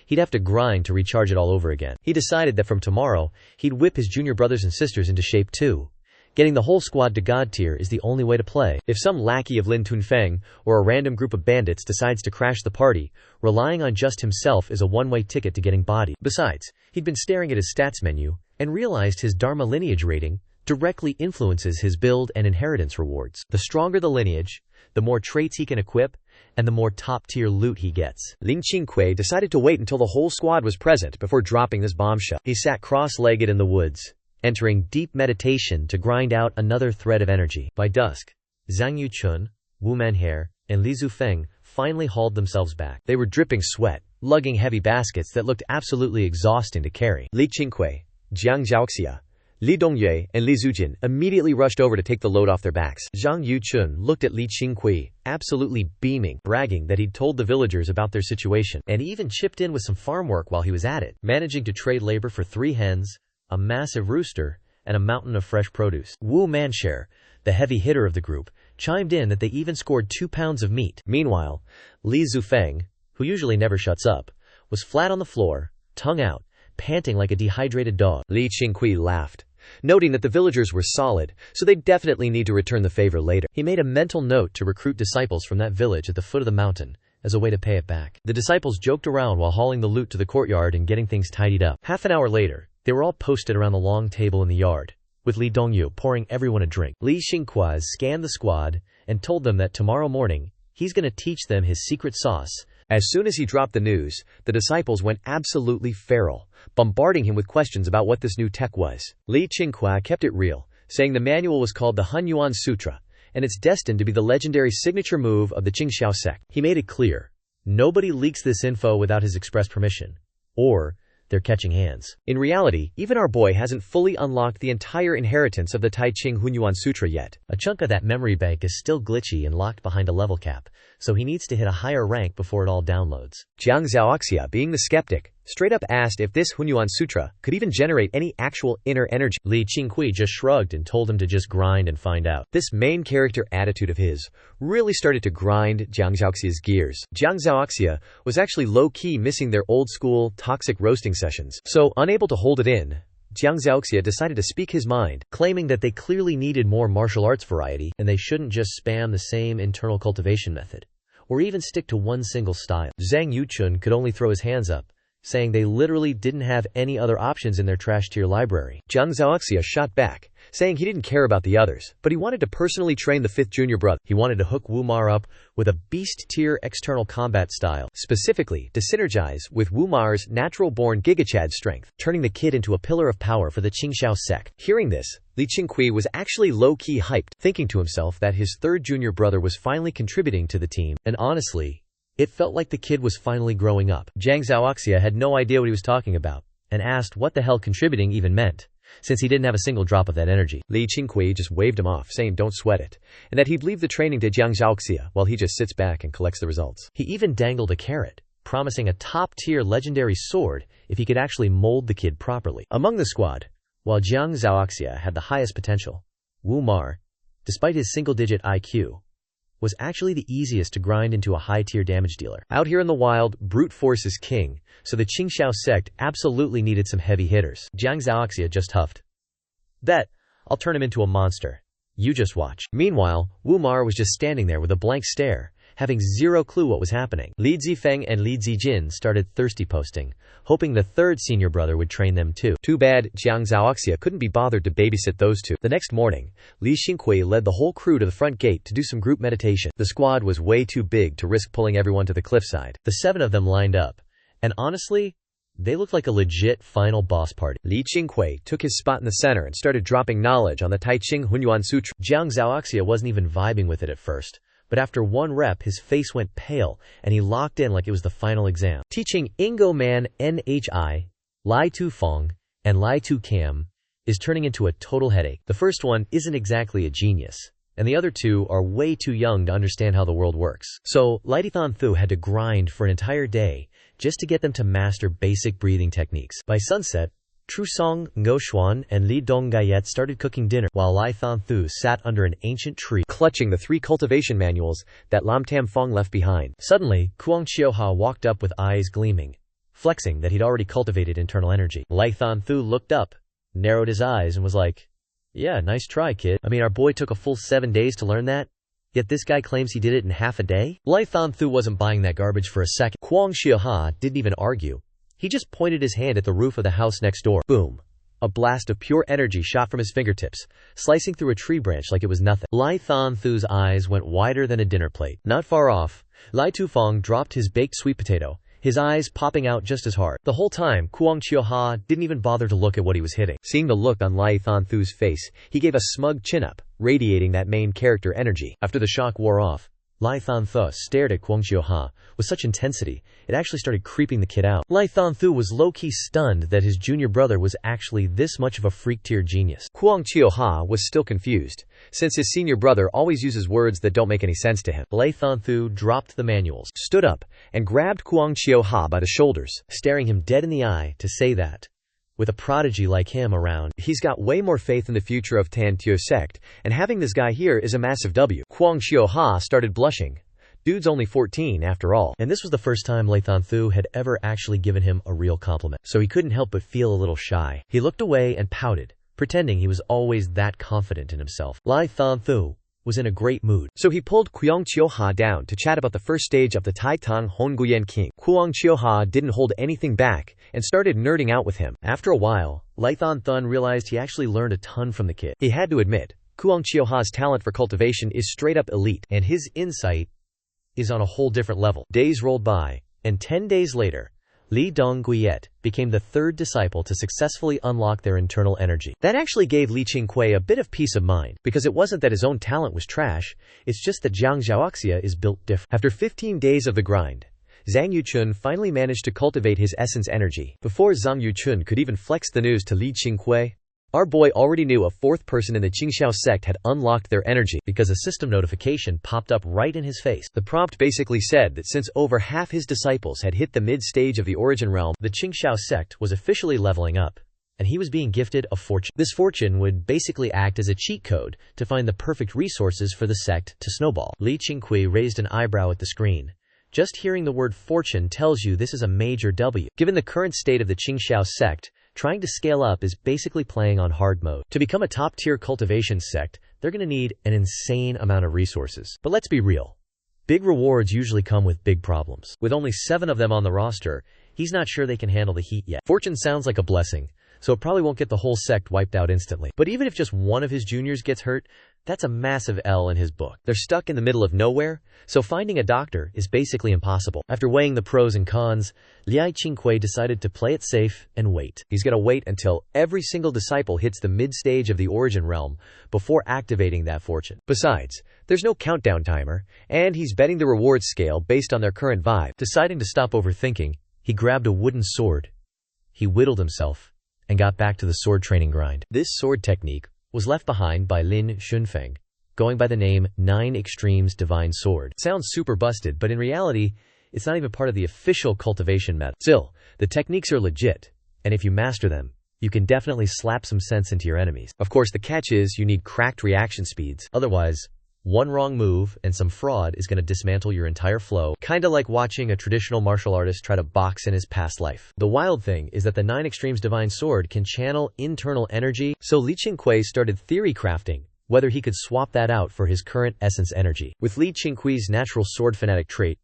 [SPEAKER 1] He'd have to grind to recharge it all over again. He decided that from tomorrow, he'd whip his junior brothers and sisters into shape too. Getting the whole squad to god tier is the only way to play. If some lackey of Lin Tunfeng or a random group of bandits decides to crash the party, relying on just himself is a one-way ticket to getting bodied. Besides, he'd been staring at his stats menu and realized his Dharma lineage rating directly influences his build and inheritance rewards. The stronger the lineage, the more traits he can equip, and the more top-tier loot he gets. Li Qingqiu decided to wait until the whole squad was present before dropping this bombshell. He sat cross-legged in the woods, entering deep meditation to grind out another thread of energy. By dusk, Zhang Yuchun, Wu Manher, and Li Zufeng finally hauled themselves back. They were dripping sweat, lugging heavy baskets that looked absolutely exhausting to carry. Li Qingqiu, Jiang Zhaoxia, Li Dongyue, and Li Zujin immediately rushed over to take the load off their backs. Zhang Yuchun looked at Li Qingqiu, absolutely beaming, bragging that he'd told the villagers about their situation, and he even chipped in with some farm work while he was at it, managing to trade labor for 3 hens, a massive rooster, and a mountain of fresh produce. Wu Manshare, the heavy hitter of the group, chimed in that they even scored 2 pounds of meat. Meanwhile, Li Zufeng, who usually never shuts up, was flat on the floor, tongue out, panting like a dehydrated dog. Li Qingqiu laughed, noting that the villagers were solid, so they'd definitely need to return the favor later. He made a mental note to recruit disciples from that village at the foot of the mountain as a way to pay it back. The disciples joked around while hauling the loot to the courtyard and getting things tidied up. Half an hour later, they were all posted around the long table in the yard, with Li Dongyu pouring everyone a drink. Li Xingqiu scanned the squad and told them that tomorrow morning, he's going to teach them his secret sauce. As soon as he dropped the news, the disciples went absolutely feral, bombarding him with questions about what this new tech was. Li Qingqiu kept it real, saying the manual was called the Hunyuan Sutra, and it's destined to be the legendary signature move of the Qingqiu sect. He made it clear, nobody leaks this info without his express permission, or they're catching hands. In reality, even our boy hasn't fully unlocked the entire inheritance of the Tai Ching Hunyuan Sutra yet. A chunk of that memory bank is still glitchy and locked behind a level cap, so he needs to hit a higher rank before it all downloads. Jiang Zhaoxia, being the skeptic, straight up asked if this Hunyuan Sutra could even generate any actual inner energy. Li Qingqiu just shrugged and told him to just grind and find out. This main character attitude of his really started to grind Jiang Zhaoxia's gears. Jiang Zhaoxia was actually low-key missing their old-school, toxic roasting sessions. So, unable to hold it in, Jiang Zhaoxia decided to speak his mind, claiming that they clearly needed more martial arts variety, and they shouldn't just spam the same internal cultivation method, or even stick to one single style. Zhang Yuchun could only throw his hands up, saying they literally didn't have any other options in their trash tier library. Jiang Zhaoxia shot back, saying he didn't care about the others, but he wanted to personally train the 5th junior brother. He wanted to hook Wumar up with a beast tier external combat style, specifically to synergize with Wumar's natural-born Gigachad strength, turning the kid into a pillar of power for the Qingqiu sect. Hearing this, Li Qingqiu was actually low-key hyped, thinking to himself that his 3rd junior brother was finally contributing to the team, and honestly, it felt like the kid was finally growing up. Jiang Zhaoxia had no idea what he was talking about, and asked what the hell contributing even meant, since he didn't have a single drop of that energy. Li Qingqiu just waved him off, saying don't sweat it, and that he'd leave the training to Jiang Zhaoxia while he just sits back and collects the results. He even dangled a carrot, promising a top-tier legendary sword if he could actually mold the kid properly. Among the squad, while Jiang Zhaoxia had the highest potential, Wumar, despite his single-digit IQ, was actually the easiest to grind into a high-tier damage dealer. Out here in the wild, brute force is king, so the Qingqiu sect absolutely needed some heavy hitters. Jiang Zhaoxia just huffed. Bet, I'll turn him into a monster. You just watch. Meanwhile, Wumar was just standing there with a blank stare, having zero clue what was happening. Li Zifeng and Li Zijin started thirsty posting, hoping the 3rd senior brother would train them too. Too bad Jiang Zhaoxia couldn't be bothered to babysit those two. The next morning, Li Qingqiu led the whole crew to the front gate to do some group meditation. The squad was way too big to risk pulling everyone to the cliffside. The 7 of them lined up, and honestly, they looked like a legit final boss party. Li Qingqiu took his spot in the center and started dropping knowledge on the Tai Ching Hunyuan Sutra. Jiang Zhaoxia wasn't even vibing with it at first, but after one rep his face went pale and he locked in like it was the final exam. Teaching Ingo Man Nhi, Lai Tu Fong, and Lai Tu Cam is turning into a total headache. The first one isn't exactly a genius, and the other 2 are way too young to understand how the world works. So Lai Thon Thu had to grind for an entire day just to get them to master basic breathing techniques. By sunset, Tru Song, Ngo Xuan, and Li Donggayet started cooking dinner, while Lai Thon Thu sat under an ancient tree, clutching the 3 cultivation manuals that Lam Tam Fong left behind. Suddenly, Qingqiu Ha walked up with eyes gleaming, flexing that he'd already cultivated internal energy. Lai Thon Thu looked up, narrowed his eyes, and was like, yeah, nice try, kid. I mean, our boy took a full 7 days to learn that, yet this guy claims he did it in half a day? Lai Thon Thu wasn't buying that garbage for a second. Qingqiu Ha didn't even argue. He just pointed his hand at the roof of the house next door. Boom. A blast of pure energy shot from his fingertips, slicing through a tree branch like it was nothing. Lai Thon Thu's eyes went wider than a dinner plate. Not far off, Lai Tufong dropped his baked sweet potato, his eyes popping out just as hard. The whole time, Qingqiu Ha didn't even bother to look at what he was hitting. Seeing the look on Lai Thon Thu's face, he gave a smug chin-up, radiating that main character energy. After the shock wore off, Lai Thon Thu stared at Qingqiu Ha with such intensity, it actually started creeping the kid out. Lai Thon Thu was low-key stunned that his junior brother was actually this much of a freak-tier genius. Qingqiu Ha was still confused, since his senior brother always uses words that don't make any sense to him. Lai Thon Thu dropped the manuals, stood up, and grabbed Qingqiu Ha by the shoulders, staring him dead in the eye to say that, with a prodigy like him around, he's got way more faith in the future of Qingqiu sect, and having this guy here is a massive W. Qingqiu Ha started blushing. Dude's only 14 after all. And this was the first time Lai Thon Thu had ever actually given him a real compliment, so he couldn't help but feel a little shy. He looked away and pouted, pretending he was always that confident in himself. Lai Thon Thu was in a great mood, so he pulled Qingqiu Ha down to chat about the first stage of the Tai Tang Honguyen King. Qingqiu Ha didn't hold anything back and started nerding out with him. After a while, Lai Thon Thun realized he actually learned a ton from the kid. He had to admit, Qingqiu Ha's talent for cultivation is straight up elite, and his insight is on a whole different level. Days rolled by, and 10 days later, Li Donggayet became the 3rd disciple to successfully unlock their internal energy. That actually gave Li Qingqiu a bit of peace of mind, because it wasn't that his own talent was trash, it's just that Jiang Zhaoxia is built different. After 15 days of the grind, Zhang Yuchun finally managed to cultivate his essence energy. Before Zhang Yuchun could even flex the news to Li Qingqiu, our boy already knew a 4th person in the Qingqiu sect had unlocked their energy, because a system notification popped up right in his face. The prompt basically said that since over half his disciples had hit the mid-stage of the origin realm, the Qingqiu sect was officially leveling up, and he was being gifted a fortune. This fortune would basically act as a cheat code to find the perfect resources for the sect to snowball. Li Qingqiu raised an eyebrow at the screen. Just hearing the word fortune tells you this is a major W. Given the current state of the Qingqiu sect, trying to scale up is basically playing on hard mode. To become a top-tier cultivation sect, they're going to need an insane amount of resources. But let's be real. Big rewards usually come with big problems. With only 7 of them on the roster, he's not sure they can handle the heat yet. Fortune sounds like a blessing, so it probably won't get the whole sect wiped out instantly. But even if just one of his juniors gets hurt, that's a massive L in his book. They're stuck in the middle of nowhere, so finding a doctor is basically impossible. After weighing the pros and cons, Qingqiu decided to play it safe and wait. He's gonna wait until every single disciple hits the mid-stage of the origin realm before activating that fortune. Besides, there's no countdown timer, and he's betting the reward scale based on their current vibe. Deciding to stop overthinking, he grabbed a wooden sword. He whittled himself and got back to the sword training grind. This sword technique was left behind by Lin Shunfeng, going by the name 9 Extremes Divine Sword. Sounds super busted, but in reality, it's not even part of the official cultivation method. Still, the techniques are legit, and if you master them, you can definitely slap some sense into your enemies. Of course, the catch is you need cracked reaction speeds. Otherwise, one wrong move and some fraud is going to dismantle your entire flow, kinda like watching a traditional martial artist try to box in his past life. The wild thing is that the 9 Extremes Divine Sword can channel internal energy, so Qingqiu started theory crafting whether he could swap that out for his current essence energy. With Qingqiu's natural sword fanatic trait,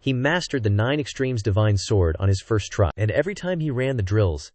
[SPEAKER 1] he mastered the 9 Extremes Divine Sword on his first try, and every time he ran the drills,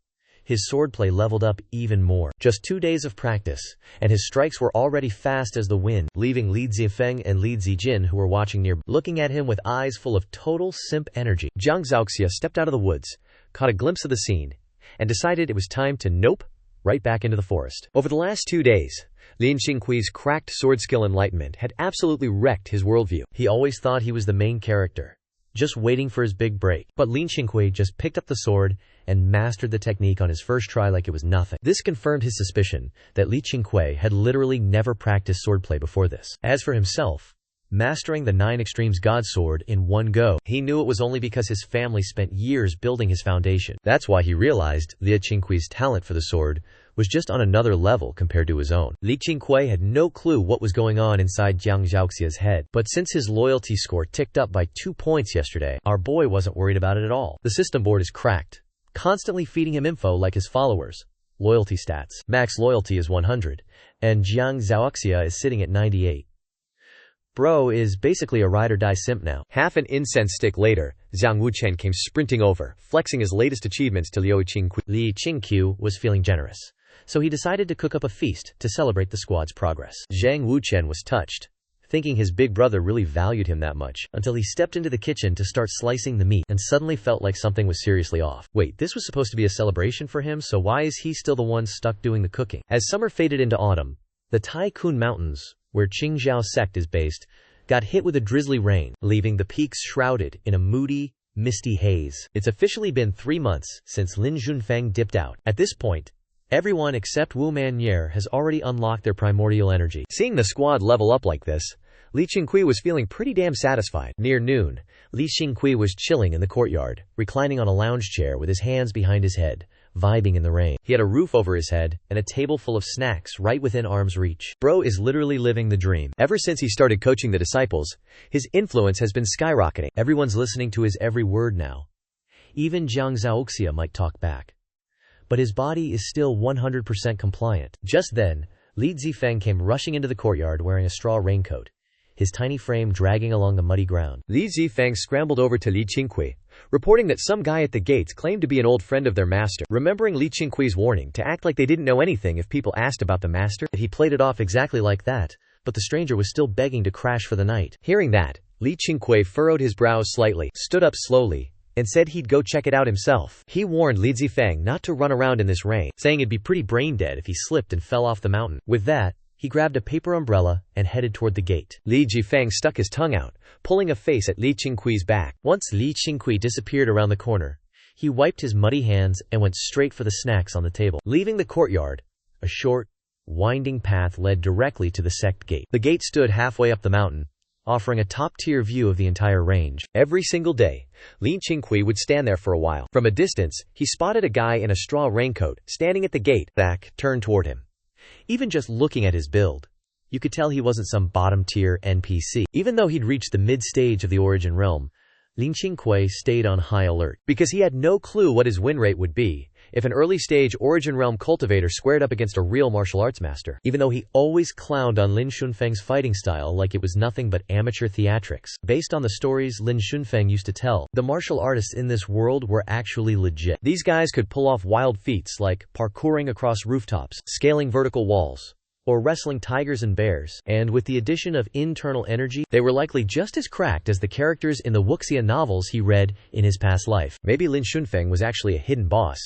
[SPEAKER 1] his swordplay leveled up even more. Just 2 days of practice, and his strikes were already fast as the wind, leaving Li Zifeng and Li Zijin, who were watching near, looking at him with eyes full of total simp energy. Jiang Zhaoxia stepped out of the woods, caught a glimpse of the scene, and decided it was time to nope right back into the forest. Over the last 2 days, Lin Qingqiu's cracked sword skill enlightenment had absolutely wrecked his worldview. He always thought he was the main character, just waiting for his big break. But Lin Qingqiu just picked up the sword and mastered the technique on his first try like it was nothing. This confirmed his suspicion that Qingqiu had literally never practiced swordplay before this. As for himself, mastering the 9 Extremes God Sword in one go, he knew it was only because his family spent years building his foundation. That's why he realized Qingqiu's talent for the sword was just on another level compared to his own. Qingqiu had no clue what was going on inside Jiang Zhaoxia's head, but since his loyalty score ticked up by 2 points yesterday, our boy wasn't worried about it at all. The system board is cracked, constantly feeding him info like his followers. Loyalty stats. Max loyalty is 100, and Jiang Zhaoxia is sitting at 98. Bro is basically a ride-or-die simp now. Half an incense stick later, Zhang Wuchen came sprinting over, flexing his latest achievements to Li Qingqiu was feeling generous, so he decided to cook up a feast to celebrate the squad's progress. Zhang Wuchen was touched, thinking his big brother really valued him that much, until he stepped into the kitchen to start slicing the meat and suddenly felt like something was seriously off. Wait, this was supposed to be a celebration for him, so why is he still the one stuck doing the cooking? As summer faded into autumn, the Taikun Mountains, where Qingqiu Sect is based, got hit with a drizzly rain, leaving the peaks shrouded in a moody, misty haze. It's officially been 3 months since Lin Junfeng dipped out. At this point, everyone except Wu Manyer has already unlocked their primordial energy. Seeing the squad level up like this, Li Qingqiu was feeling pretty damn satisfied. Near noon, Li Qingqiu was chilling in the courtyard, reclining on a lounge chair with his hands behind his head, vibing in the rain. He had a roof over his head and a table full of snacks right within arm's reach. Bro is literally living the dream. Ever since he started coaching the disciples, his influence has been skyrocketing. Everyone's listening to his every word now. Even Jiang Zhaoxia might talk back. But his body is still 100% compliant. Just then, Li Zifeng came rushing into the courtyard wearing a straw raincoat, his tiny frame dragging along the muddy ground. Li Zifeng scrambled over to Li Qingqiu, reporting that some guy at the gates claimed to be an old friend of their master. Remembering Li Qingqiu's warning to act like they didn't know anything if people asked about the master, he played it off exactly like that, but the stranger was still begging to crash for the night. Hearing that, Li Qingqiu furrowed his brows slightly, stood up slowly, and said he'd go check it out himself. He warned Li Zifeng not to run around in this rain, saying it'd be pretty brain dead if he slipped and fell off the mountain. With that, he grabbed a paper umbrella and headed toward the gate. Li Zifeng stuck his tongue out, pulling a face at Li Qingqiu's back. Once Li Qingqiu disappeared around the corner, he wiped his muddy hands and went straight for the snacks on the table. Leaving the courtyard, a short, winding path led directly to the sect gate. The gate stood halfway up the mountain, offering a top-tier view of the entire range. Every single day, Li Qingqiu would stand there for a while. From a distance, he spotted a guy in a straw raincoat, standing at the gate, back, turned toward him. Even just looking at his build, you could tell he wasn't some bottom-tier NPC. Even though he'd reached the mid-stage of the origin realm, Lin Qingqiu stayed on high alert. Because he had no clue what his win rate would be if an early-stage Origin Realm cultivator squared up against a real martial arts master, even though he always clowned on Lin Shunfeng's fighting style like it was nothing but amateur theatrics. Based on the stories Lin Shunfeng used to tell, the martial artists in this world were actually legit. These guys could pull off wild feats like parkouring across rooftops, scaling vertical walls, or wrestling tigers and bears, and with the addition of internal energy, they were likely just as cracked as the characters in the wuxia novels he read in his past life. Maybe Lin Shunfeng was actually a hidden boss.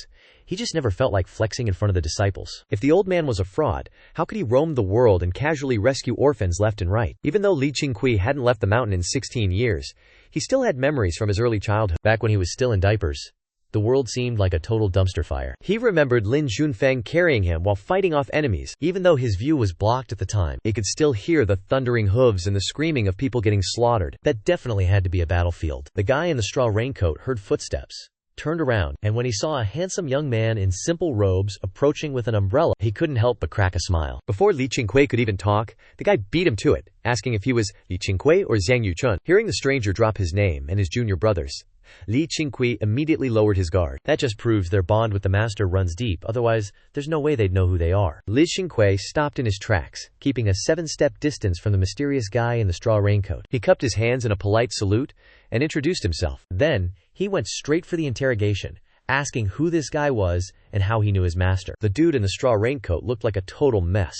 [SPEAKER 1] He just never felt like flexing in front of the disciples. If the old man was a fraud, how could he roam the world and casually rescue orphans left and right? Even though Li Qingqiu hadn't left the mountain in 16 years, he still had memories from his early childhood, back when he was still in diapers. The world seemed like a total dumpster fire. He remembered Lin Shunfeng carrying him while fighting off enemies. Even though his view was blocked at the time, he could still hear the thundering hooves and the screaming of people getting slaughtered. That definitely had to be a battlefield. The guy in the straw raincoat heard footsteps, turned around, and when he saw a handsome young man in simple robes approaching with an umbrella, he couldn't help but crack a smile. Before Li Qingqiu could even talk, the guy beat him to it, asking if he was Li Qingqiu or Zhang Yuchun. Hearing the stranger drop his name and his junior brothers, Li Qingqiu immediately lowered his guard. That just proves their bond with the master runs deep, otherwise there's no way they'd know who they are. Li Qingqiu stopped in his tracks, keeping a 7-step distance from the mysterious guy in the straw raincoat. He cupped his hands in a polite salute and introduced himself. Then, he went straight for the interrogation, asking who this guy was and how he knew his master. The dude in the straw raincoat looked like a total mess,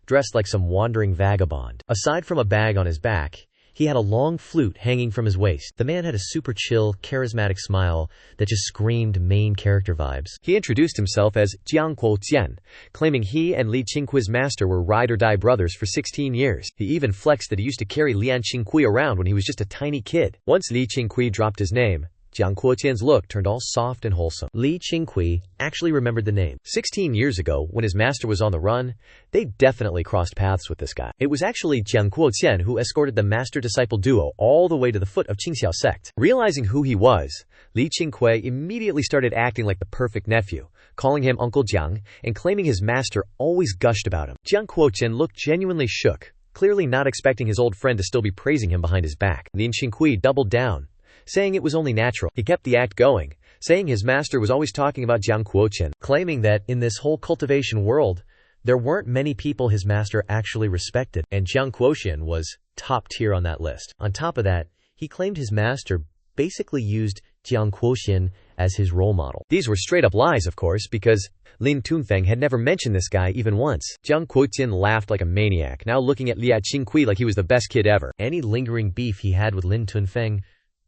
[SPEAKER 1] dressed like some wandering vagabond. Aside from a bag on his back, he had a long flute hanging from his waist. The man had a super chill, charismatic smile that just screamed main character vibes. He introduced himself as Jiangquo Tian, claiming he and Li Qingqiu's master were ride-or-die brothers for 16 years. He even flexed that he used to carry Lian Qingqiu around when he was just a tiny kid. Once Li Qingqiu dropped his name, Jiangquo Tian's look turned all soft and wholesome. Li Qingqiu actually remembered the name. 16 years ago, when his master was on the run, they definitely crossed paths with this guy. It was actually Jiangquo Tian who escorted the master-disciple duo all the way to the foot of Qingqiu Sect. Realizing who he was, Li Qingqiu immediately started acting like the perfect nephew, calling him Uncle Jiang, and claiming his master always gushed about him. Jiangquo Tian looked genuinely shook, clearly not expecting his old friend to still be praising him behind his back. Li Qingqiu doubled down, saying it was only natural. He kept the act going, saying his master was always talking about Jiangquo Tian, claiming that in this whole cultivation world, there weren't many people his master actually respected, and Jiangquo Tian was top tier on that list. On top of that, he claimed his master basically used Jiangquo Tian as his role model. These were straight up lies, of course, because Lin Tunfeng had never mentioned this guy even once. Jiangquo Tian laughed like a maniac, now looking at Li Qingqiu like he was the best kid ever. Any lingering beef he had with Lin Tunfeng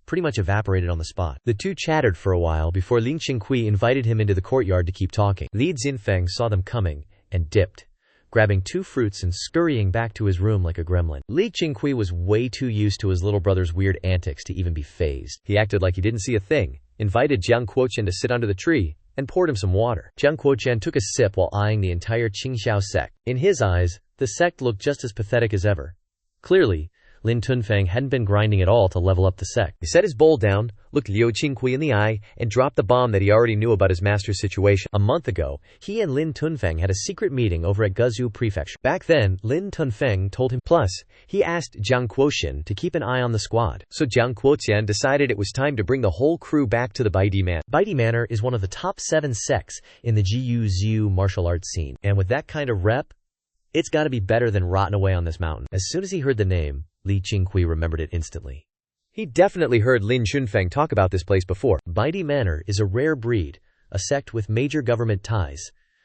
[SPEAKER 1] pretty much evaporated on the spot. The two chattered for a while before Lin Qingqiu invited him into the courtyard to keep talking. Li Xinfeng saw them coming and dipped, grabbing 2 fruits and scurrying back to his room like a gremlin. Li Qingqiu was way too used to his little brother's weird antics to even be fazed. He acted like he didn't see a thing, invited Jiangquo Tian to sit under the tree, and poured him some water. Jiangquo Tian took a sip while eyeing the entire Qingqiu sect. In his eyes, the sect looked just as pathetic as ever. Clearly, Lin Tunfeng hadn't been grinding at all to level up the sect. He set his bowl down, looked Liu Qingqiu in the eye, and dropped the bomb that he already knew about his master's situation. A month ago, he and Lin Tunfeng had a secret meeting over at Guzhou Prefecture. Back then, Lin Tunfeng told him. Plus, he asked Jiangquo Tian to keep an eye on the squad. So Jiangquo Tian decided it was time to bring the whole crew back to the Baidi Manor. Baidi Manor is one of the top 7 sects in the Jiu-Jitsu martial arts scene. And with that kind of rep, it's gotta be better than rotting away on this mountain. As soon as he heard the name, Li Qingqiu remembered it instantly. He definitely heard Lin Shunfeng talk about this place before. Baidi Manor is a rare breed, a sect with major government ties,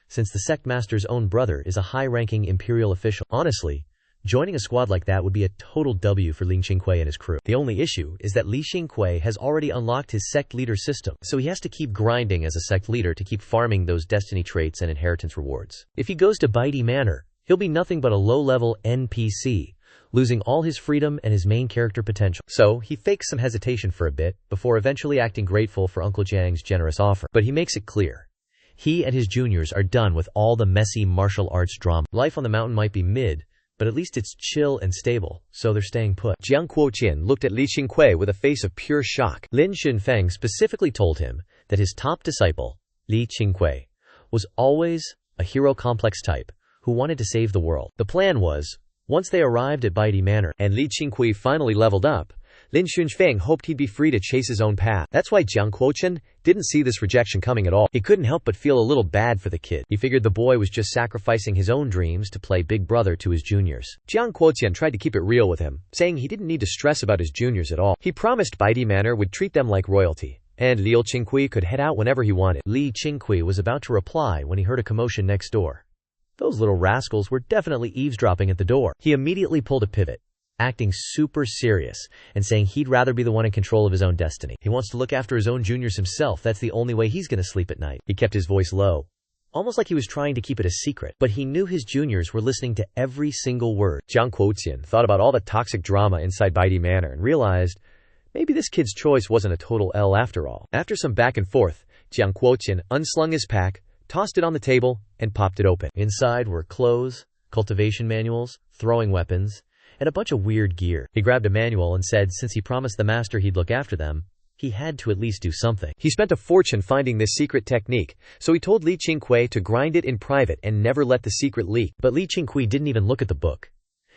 [SPEAKER 1] since the sect master's own brother is a high-ranking imperial official. Honestly, joining a squad like that would be a total W for Lin Qingqiu and his crew. The only issue is that Li Qingqiu has already unlocked his sect leader system, so he has to keep grinding as a sect leader to keep farming those destiny traits and inheritance rewards. If he goes to Baidi Manor, he'll be nothing but a low-level NPC, losing all his freedom and his main character potential. So, he fakes some hesitation for a bit, before eventually acting grateful for Uncle Jiang's generous offer. But he makes it clear, he and his juniors are done with all the messy martial arts drama. Life on the mountain might be mid, but at least it's chill and stable, so they're staying put. Jiangquo Tian looked at Li Qingqiu with a face of pure shock. Lin Shunfeng specifically told him that his top disciple, Li Qingqiu, was always a hero complex type who wanted to save the world. The plan was, once they arrived at Baidi Manor and Li Qingqiu finally leveled up, Lin Xunfeng hoped he'd be free to chase his own path. That's why Jiang Quochen didn't see this rejection coming at all. He couldn't help but feel a little bad for the kid. He figured the boy was just sacrificing his own dreams to play big brother to his juniors. Jiang Quochen tried to keep it real with him, saying he didn't need to stress about his juniors at all. He promised Baidi Manor would treat them like royalty, and Li Qingqiu could head out whenever he wanted. Li Qingqiu was about to reply when he heard a commotion next door. Those little rascals were definitely eavesdropping at the door. He immediately pulled a pivot, acting super serious and saying he'd rather be the one in control of his own destiny. He wants to look after his own juniors himself. That's the only way he's gonna sleep at night. He kept his voice low, almost like he was trying to keep it a secret, but he knew his juniors were listening to every single word. Jiang Quochen thought about all the toxic drama inside Baidi Manor and realized maybe this kid's choice wasn't a total L after all. After some back and forth, Jiang Quochen unslung his pack, tossed it on the table, and popped it open. Inside were clothes, cultivation manuals, throwing weapons, and a bunch of weird gear. He grabbed a manual and said since he promised the master he'd look after them, he had to at least do something. He spent a fortune finding this secret technique, so he told Li Qingqiu to grind it in private and never let the secret leak. But Li Qingqiu didn't even look at the book.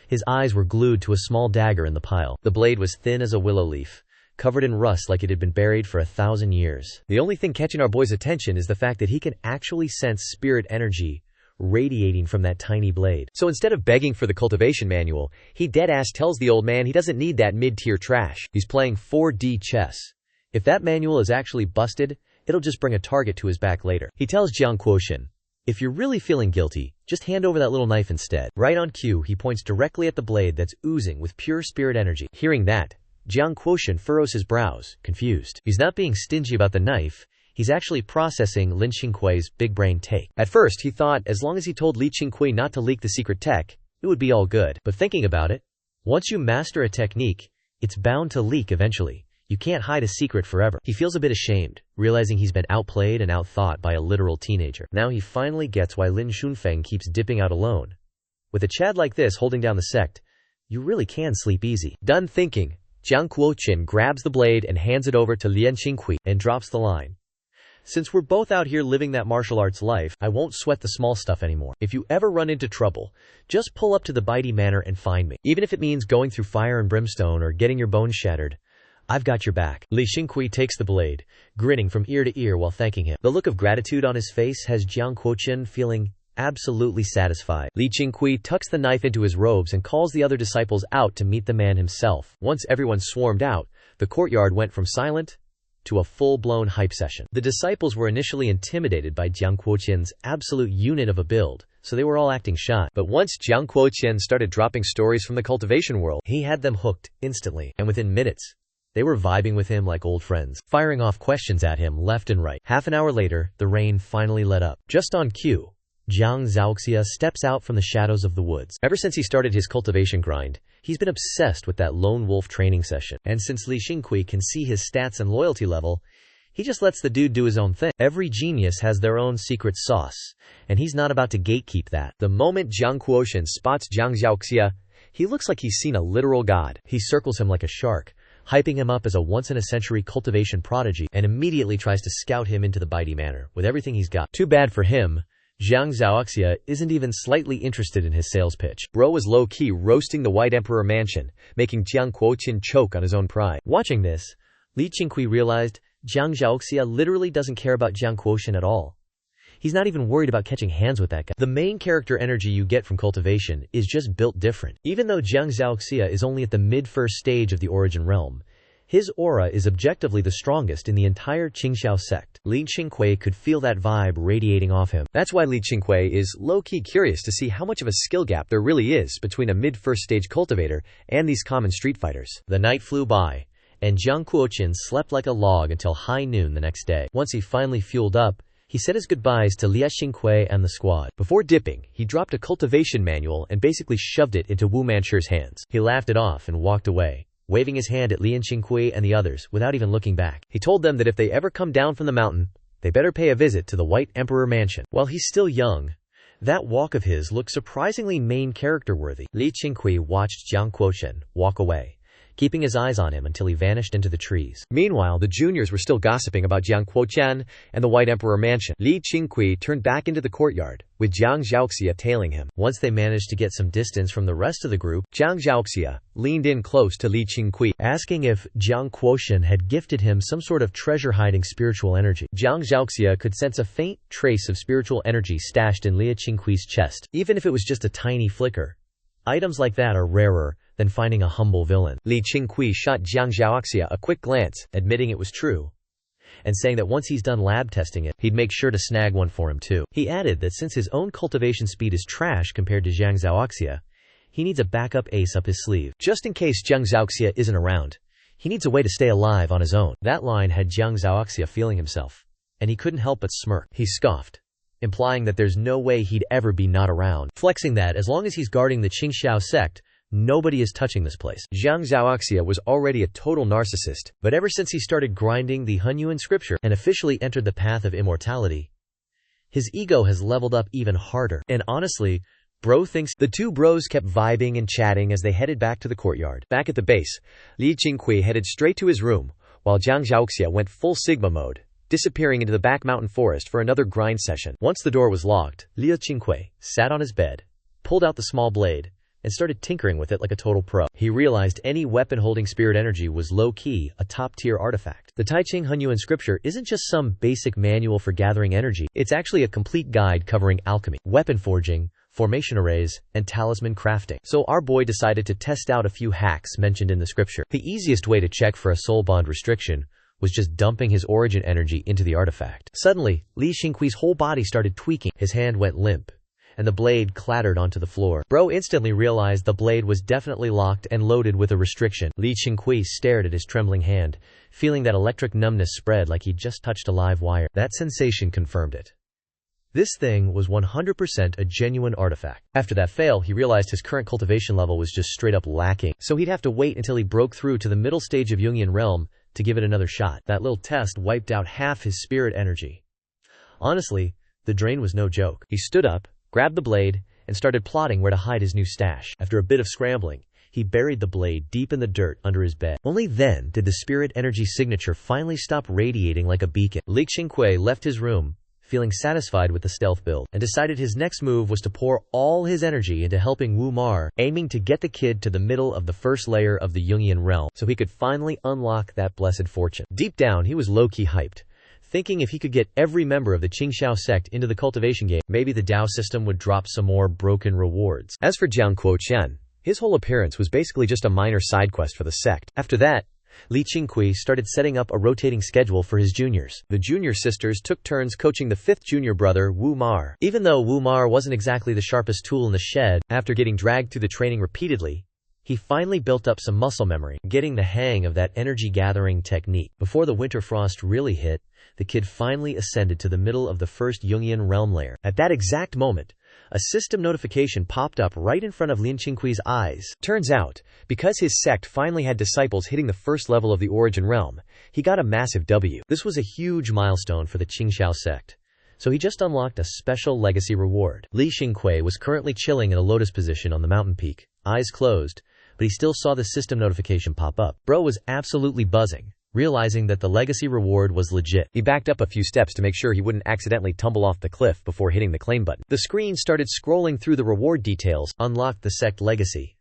[SPEAKER 1] His eyes were glued to a small dagger in the pile. The blade was thin as a willow leaf, covered in rust like it had been buried for 1,000 years. The only thing catching our boy's attention is the fact that he can actually sense spirit energy radiating from that tiny blade. So instead of begging for the cultivation manual, he deadass tells the old man he doesn't need that mid-tier trash. He's playing 4D chess. If that manual is actually busted, it'll just bring a target to his back later. He tells Jiang Quochen, if you're really feeling guilty, just hand over that little knife instead. Right on cue, he points directly at the blade that's oozing with pure spirit energy. Hearing that, Jiang Quochen furrows his brows, confused. He's not being stingy about the knife. He's actually processing Lin Qingqiu's big brain take. At first, he thought as long as he told Li Qingqiu not to leak the secret tech, it would be all good. But thinking about it, once you master a technique, it's bound to leak eventually. You can't hide a secret forever. He feels a bit ashamed, realizing he's been outplayed and outthought by a literal teenager. Now he finally gets why Lin Xunfeng keeps dipping out alone. With a Chad like this holding down the sect, you really can sleep easy. Done thinking, Jiang Quochen grabs the blade and hands it over to Lin Qingqiu and drops the line. Since we're both out here living that martial arts life, I won't sweat the small stuff anymore. If you ever run into trouble, just pull up to the Baidi Manor and find me. Even if it means going through fire and brimstone or getting your bones shattered, I've got your back. Li Qingqiu takes the blade, grinning from ear to ear while thanking him. The look of gratitude on his face has Jiang Quochen feeling absolutely satisfied. Li Qingqiu tucks the knife into his robes and calls the other disciples out to meet the man himself. Once everyone swarmed out, the courtyard went from silent to a full-blown hype session. The disciples were initially intimidated by Jiang Quochen's absolute unit of a build, so they were all acting shy. But once Jiang Quochen started dropping stories from the cultivation world, he had them hooked instantly, and within minutes, they were vibing with him like old friends, firing off questions at him left and right. Half an hour later, the rain finally let up. Just on cue, Jiang Zhaoxia steps out from the shadows of the woods. Ever since he started his cultivation grind, he's been obsessed with that lone wolf training session. And since Li Qingqiu can see his stats and loyalty level, he just lets the dude do his own thing. Every genius has their own secret sauce, and he's not about to gatekeep that. The moment Jiang Quochen spots Jiang Zhaoxia, he looks like he's seen a literal god. He circles him like a shark, hyping him up as a once-in-a-century cultivation prodigy, and immediately tries to scout him into the Baidi Manor with everything he's got. Too bad for him, Jiang Zhaoxia isn't even slightly interested in his sales pitch. Bro was low-key roasting the White Emperor mansion, making Jiang Quochen choke on his own pride. Watching this, Li Qingqiu realized Jiang Zhaoxia literally doesn't care about Jiang Quochen at all. He's not even worried about catching hands with that guy. The main character energy you get from cultivation is just built different. Even though Jiang Zhaoxia is only at the mid-first stage of the origin realm, his aura is objectively the strongest in the entire Qingqiu sect. Li Qingqiu could feel that vibe radiating off him. That's why Li Qingqiu is low-key curious to see how much of a skill gap there really is between a mid-first stage cultivator and these common street fighters. The night flew by, and Jiang Quochen slept like a log until high noon the next day. Once he finally fueled up, he said his goodbyes to Li Qingqiu and the squad. Before dipping, he dropped a cultivation manual and basically shoved it into Wu Manchu's hands. He laughed it off and walked away, waving his hand at Li Qingqiu and the others without even looking back. He told them that if they ever come down from the mountain, they better pay a visit to the White Emperor mansion. While he's still young, that walk of his looked surprisingly main character worthy. Li Qingqiu watched Jiang Quochen walk away, keeping his eyes on him until he vanished into the trees. Meanwhile, the juniors were still gossiping about Jiang Quoqian and the White Emperor mansion. Li Qingqiu turned back into the courtyard, with Jiang Zhaoxia tailing him. Once they managed to get some distance from the rest of the group, Jiang Zhaoxia leaned in close to Li Qingqiu, asking if Jiang Quoqian had gifted him some sort of treasure-hiding spiritual energy. Jiang Zhaoxia could sense a faint trace of spiritual energy stashed in Li Qingqiu's chest, even if it was just a tiny flicker. Items like that are rarer than finding a humble villain. Li Qingqiu shot Jiang Zhaoxia a quick glance, admitting it was true, and saying that once he's done lab testing it, he'd make sure to snag one for him too. He added that since his own cultivation speed is trash compared to Jiang Zhaoxia, he needs a backup ace up his sleeve. Just in case Jiang Zhaoxia isn't around, he needs a way to stay alive on his own. That line had Jiang Zhaoxia feeling himself, and he couldn't help but smirk. He scoffed, implying that there's no way he'd ever be not around, flexing that as long as he's guarding the Qingqiu sect, nobody is touching this place. Jiang Zhaoxia was already a total narcissist, but ever since he started grinding the Hunyuan scripture and officially entered the path of immortality, his ego has leveled up even harder. And honestly, bro thinks. The two bros kept vibing and chatting as they headed back to the courtyard. Back at the base, Li Qingqiu headed straight to his room, while Jiang Zhaoxia went full Sigma mode, disappearing into the back mountain forest for another grind session. Once the door was locked, Li Qingqiu sat on his bed, pulled out the small blade, and started tinkering with it like a total pro. He realized any weapon holding spirit energy was low-key, a top-tier artifact. The Tai Ching Hunyuan scripture isn't just some basic manual for gathering energy, it's actually a complete guide covering alchemy, weapon forging, formation arrays, and talisman crafting. So our boy decided to test out a few hacks mentioned in the scripture. The easiest way to check for a soul bond restriction was just dumping his origin energy into the artifact. Suddenly, Li Qingqiu's whole body started tweaking. His hand went limp, and the blade clattered onto the floor. Bro instantly realized the blade was definitely locked and loaded with a restriction. Li Qingqiu stared at his trembling hand, feeling that electric numbness spread like he'd just touched a live wire. That sensation confirmed it. This thing was 100% a genuine artifact. After that fail, he realized his current cultivation level was just straight up lacking, so he'd have to wait until he broke through to the middle stage of Jungian realm to give it another shot. That little test wiped out half his spirit energy. Honestly, the drain was no joke. He stood up, grabbed the blade, and started plotting where to hide his new stash. After a bit of scrambling, he buried the blade deep in the dirt under his bed. Only then did the spirit energy signature finally stop radiating like a beacon. Li Qingqiu left his room, feeling satisfied with the stealth build, and decided his next move was to pour all his energy into helping Wu Mar, aiming to get the kid to the middle of the first layer of the Jungian realm so he could finally unlock that blessed fortune. Deep down, he was low-key hyped, thinking if he could get every member of the Qingqiu sect into the cultivation game, maybe the Dao system would drop some more broken rewards. As for Jiang Quoqian, his whole appearance was basically just a minor side quest for the sect. After that, Li Qingqiu started setting up a rotating schedule for his juniors. The junior sisters took turns coaching the fifth junior brother, Wu Mar. Even though Wu Mar wasn't exactly the sharpest tool in the shed, after getting dragged through the training repeatedly, he finally built up some muscle memory, getting the hang of that energy-gathering technique. Before the winter frost really hit, the kid finally ascended to the middle of the first Jungian realm layer. At that exact moment, a system notification popped up right in front of Li Qingqiu's eyes. Turns out, because his sect finally had disciples hitting the first level of the origin realm, he got a massive W. This was a huge milestone for the Qingqiu sect, so he just unlocked a special legacy reward. Li Qingqiu was currently chilling in a lotus position on the mountain peak, eyes closed, but he still saw the system notification pop up. Bro was absolutely buzzing, realizing that the legacy reward was legit. He backed up a few steps to make sure he wouldn't accidentally tumble off the cliff before hitting the claim button. The screen started scrolling through the reward details, unlocked the sect legacy,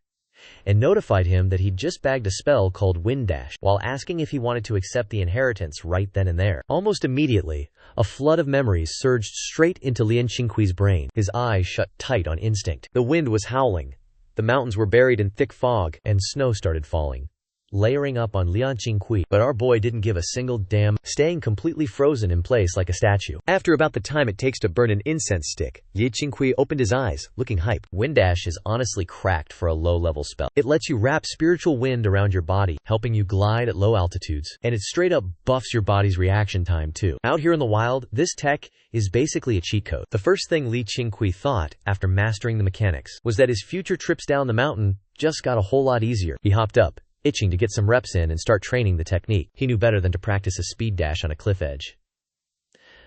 [SPEAKER 1] and notified him that he'd just bagged a spell called Wind Dash, while asking if he wanted to accept the inheritance right then and there. Almost immediately, a flood of memories surged straight into Li Qingqiu's brain. His eyes shut tight on instinct. The wind was howling, the mountains were buried in thick fog, and snow started falling, layering up on Li Qingqiu. But our boy didn't give a single damn, staying completely frozen in place like a statue. After about the time it takes to burn an incense stick, Li Qingqiu opened his eyes, looking hype. Wind Dash is honestly cracked for a low-level spell. It lets you wrap spiritual wind around your body, helping you glide at low altitudes, and it straight up buffs your body's reaction time too. Out here in the wild, this tech is basically a cheat code. The first thing Li Qingqiu thought, after mastering the mechanics, was that his future trips down the mountain just got a whole lot easier. He hopped up, itching to get some reps in and start training the technique. He knew better than to practice a speed dash on a cliff edge.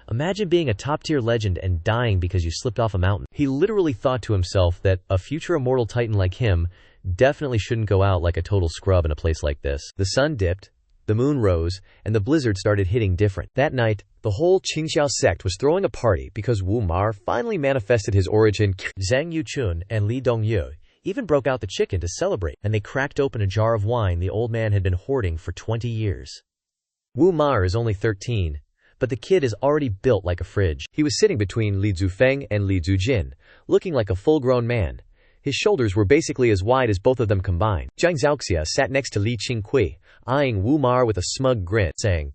[SPEAKER 1] Imagine being a top-tier legend and dying because you slipped off a mountain. He literally thought to himself that a future immortal titan like him definitely shouldn't go out like a total scrub in a place like this. The sun dipped, the moon rose, and the blizzard started hitting different. That night, the whole Qingqiu sect was throwing a party because Wu Ma finally manifested his origin. Zhang Yuchun and Li Dongyu even broke out the chicken to celebrate, and they cracked open a jar of wine the old man had been hoarding for 20 years. Wu Ma is only 13, but the kid is already built like a fridge. He was sitting between Li Zufeng and Li Zujin, looking like a full-grown man. His shoulders were basically as wide as both of them combined. Zhang Zhaoxia sat next to Li Qingqiu, eyeing Wu Ma with a smug grin, saying,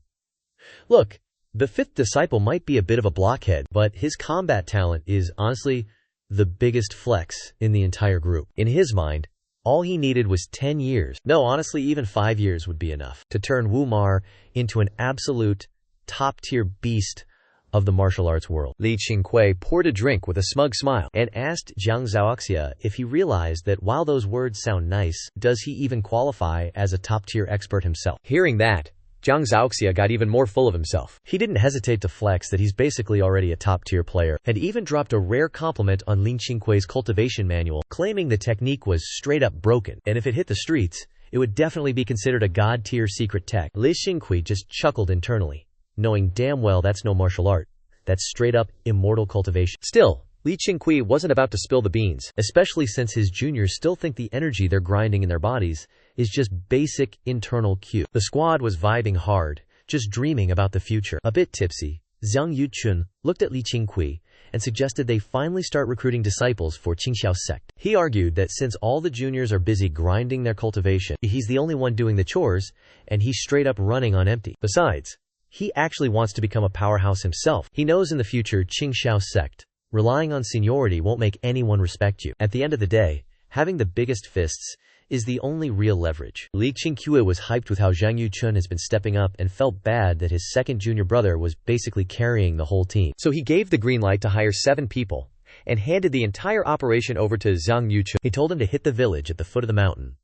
[SPEAKER 1] "Look, the fifth disciple might be a bit of a blockhead, but his combat talent is, honestly, the biggest flex in the entire group." In his mind, all he needed was 10 years. No, honestly, even 5 years would be enough to turn Wu Ma into an absolute top-tier beast of the martial arts world. Li Qingqiu poured a drink with a smug smile and asked Zhang Zhaoxia if he realized that while those words sound nice, does he even qualify as a top-tier expert himself? Hearing that, Zhang Zhaoxia got even more full of himself. He didn't hesitate to flex that he's basically already a top-tier player, and even dropped a rare compliment on Li Qingqiu's cultivation manual, claiming the technique was straight-up broken, and if it hit the streets, it would definitely be considered a god-tier secret tech. Li Qingqiu just chuckled internally, knowing damn well that's no martial art. That's straight-up immortal cultivation. Still, Li Qingqiu wasn't about to spill the beans, especially since his juniors still think the energy they're grinding in their bodies is just basic internal Q. The squad was vibing hard, just dreaming about the future. A bit tipsy, Zhang Yuchun looked at Li Qingqiu and suggested they finally start recruiting disciples for Qingqiu sect. He argued that since all the juniors are busy grinding their cultivation, he's the only one doing the chores, and he's straight up running on empty. Besides, he actually wants to become a powerhouse himself. He knows in the future Qingqiu sect, relying on seniority won't make anyone respect you. At the end of the day, having the biggest fists is the only real leverage. Li Qingqiu was hyped with how Zhang Yuchun has been stepping up and felt bad that his second junior brother was basically carrying the whole team. So he gave the green light to hire 7 people and handed the entire operation over to Zhang Yuchun. He told him to hit the village at the foot of the mountain.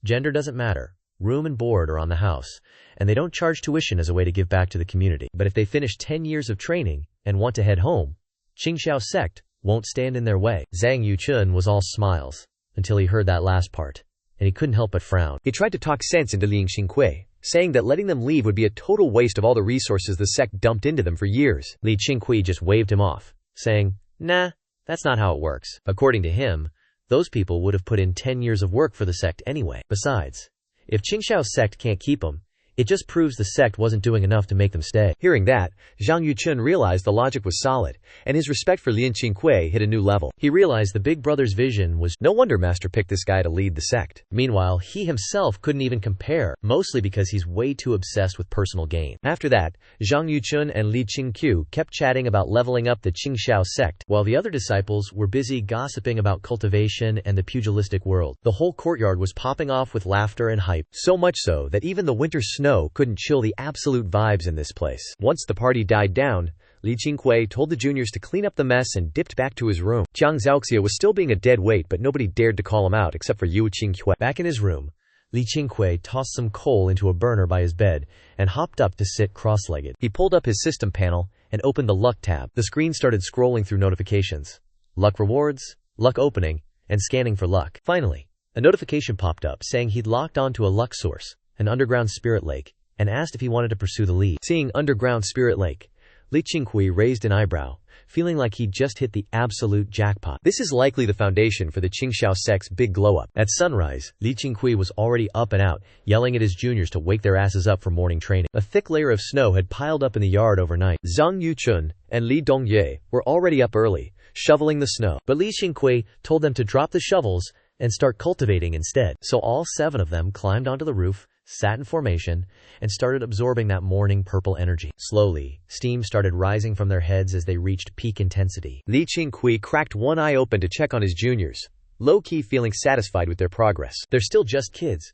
[SPEAKER 1] Gender doesn't matter. Room and board are on the house, and they don't charge tuition as a way to give back to the community. But if they finish 10 years of training and want to head home, Qingqiu sect won't stand in their way. Zhang Yuchun was all smiles until he heard that last part, and he couldn't help but frown. He tried to talk sense into Li Qingqiu, saying that letting them leave would be a total waste of all the resources the sect dumped into them for years. Li Qingqiu just waved him off, saying, "Nah, that's not how it works." According to him, those people would have put in 10 years of work for the sect anyway. Besides, if Qingqiu sect can't keep them, it just proves the sect wasn't doing enough to make them stay. Hearing that, Zhang Yuchun realized the logic was solid, and his respect for Li Qingqiu hit a new level. He realized the big brother's vision was no wonder Master picked this guy to lead the sect. Meanwhile, he himself couldn't even compare, mostly because he's way too obsessed with personal gain. After that, Zhang Yuchun and Li Qingqiu kept chatting about leveling up the Qingqiu sect, while the other disciples were busy gossiping about cultivation and the pugilistic world. The whole courtyard was popping off with laughter and hype, so much so that even the winter snow couldn't chill the absolute vibes in this place. Once the party died down, Li Qingqiu told the juniors to clean up the mess and dipped back to his room. Zhang Zhaoxia was still being a dead weight, but nobody dared to call him out except for Yu Qingqiu. Back in his room, Li Qingqiu tossed some coal into a burner by his bed and hopped up to sit cross-legged. He pulled up his system panel and opened the luck tab. The screen started scrolling through notifications. Luck rewards, luck opening, and scanning for luck. Finally, a notification popped up saying he'd locked onto a luck source, an underground spirit lake, and asked if he wanted to pursue the lead. Seeing underground spirit lake, Li Qingqiu raised an eyebrow, feeling like he'd just hit the absolute jackpot. This is likely the foundation for the Qingqiu sect's big glow-up. At sunrise, Li Qingqiu was already up and out, yelling at his juniors to wake their asses up for morning training. A thick layer of snow had piled up in the yard overnight. Zhang Yuchun and Li Dongyu were already up early, shoveling the snow, but Li Qingqiu told them to drop the shovels and start cultivating instead. So all 7 of them climbed onto the roof, sat in formation, and started absorbing that morning purple energy. Slowly, steam started rising from their heads as they reached peak intensity. Li Qingqiu cracked one eye open to check on his juniors, low-key feeling satisfied with their progress. They're still just kids,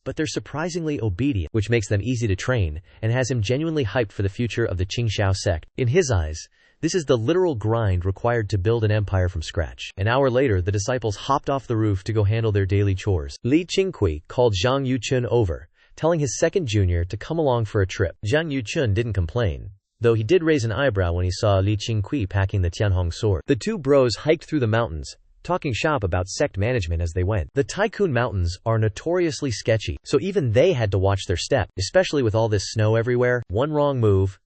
[SPEAKER 1] but they're surprisingly obedient, which makes them easy to train, and has him genuinely hyped for the future of the Qingqiu sect. In his eyes, this is the literal grind required to build an empire from scratch. An hour later, the disciples hopped off the roof to go handle their daily chores. Li Qingqiu called Zhang Yuchun over, telling his second junior to come along for a trip. Zhang Yuchun didn't complain, though he did raise an eyebrow when he saw Li Qingqiu packing the Tianhong sword. The two bros hiked through the mountains, talking shop about sect management as they went. The Tycoon Mountains are notoriously sketchy, so even they had to watch their step, especially with all this snow everywhere. One wrong move,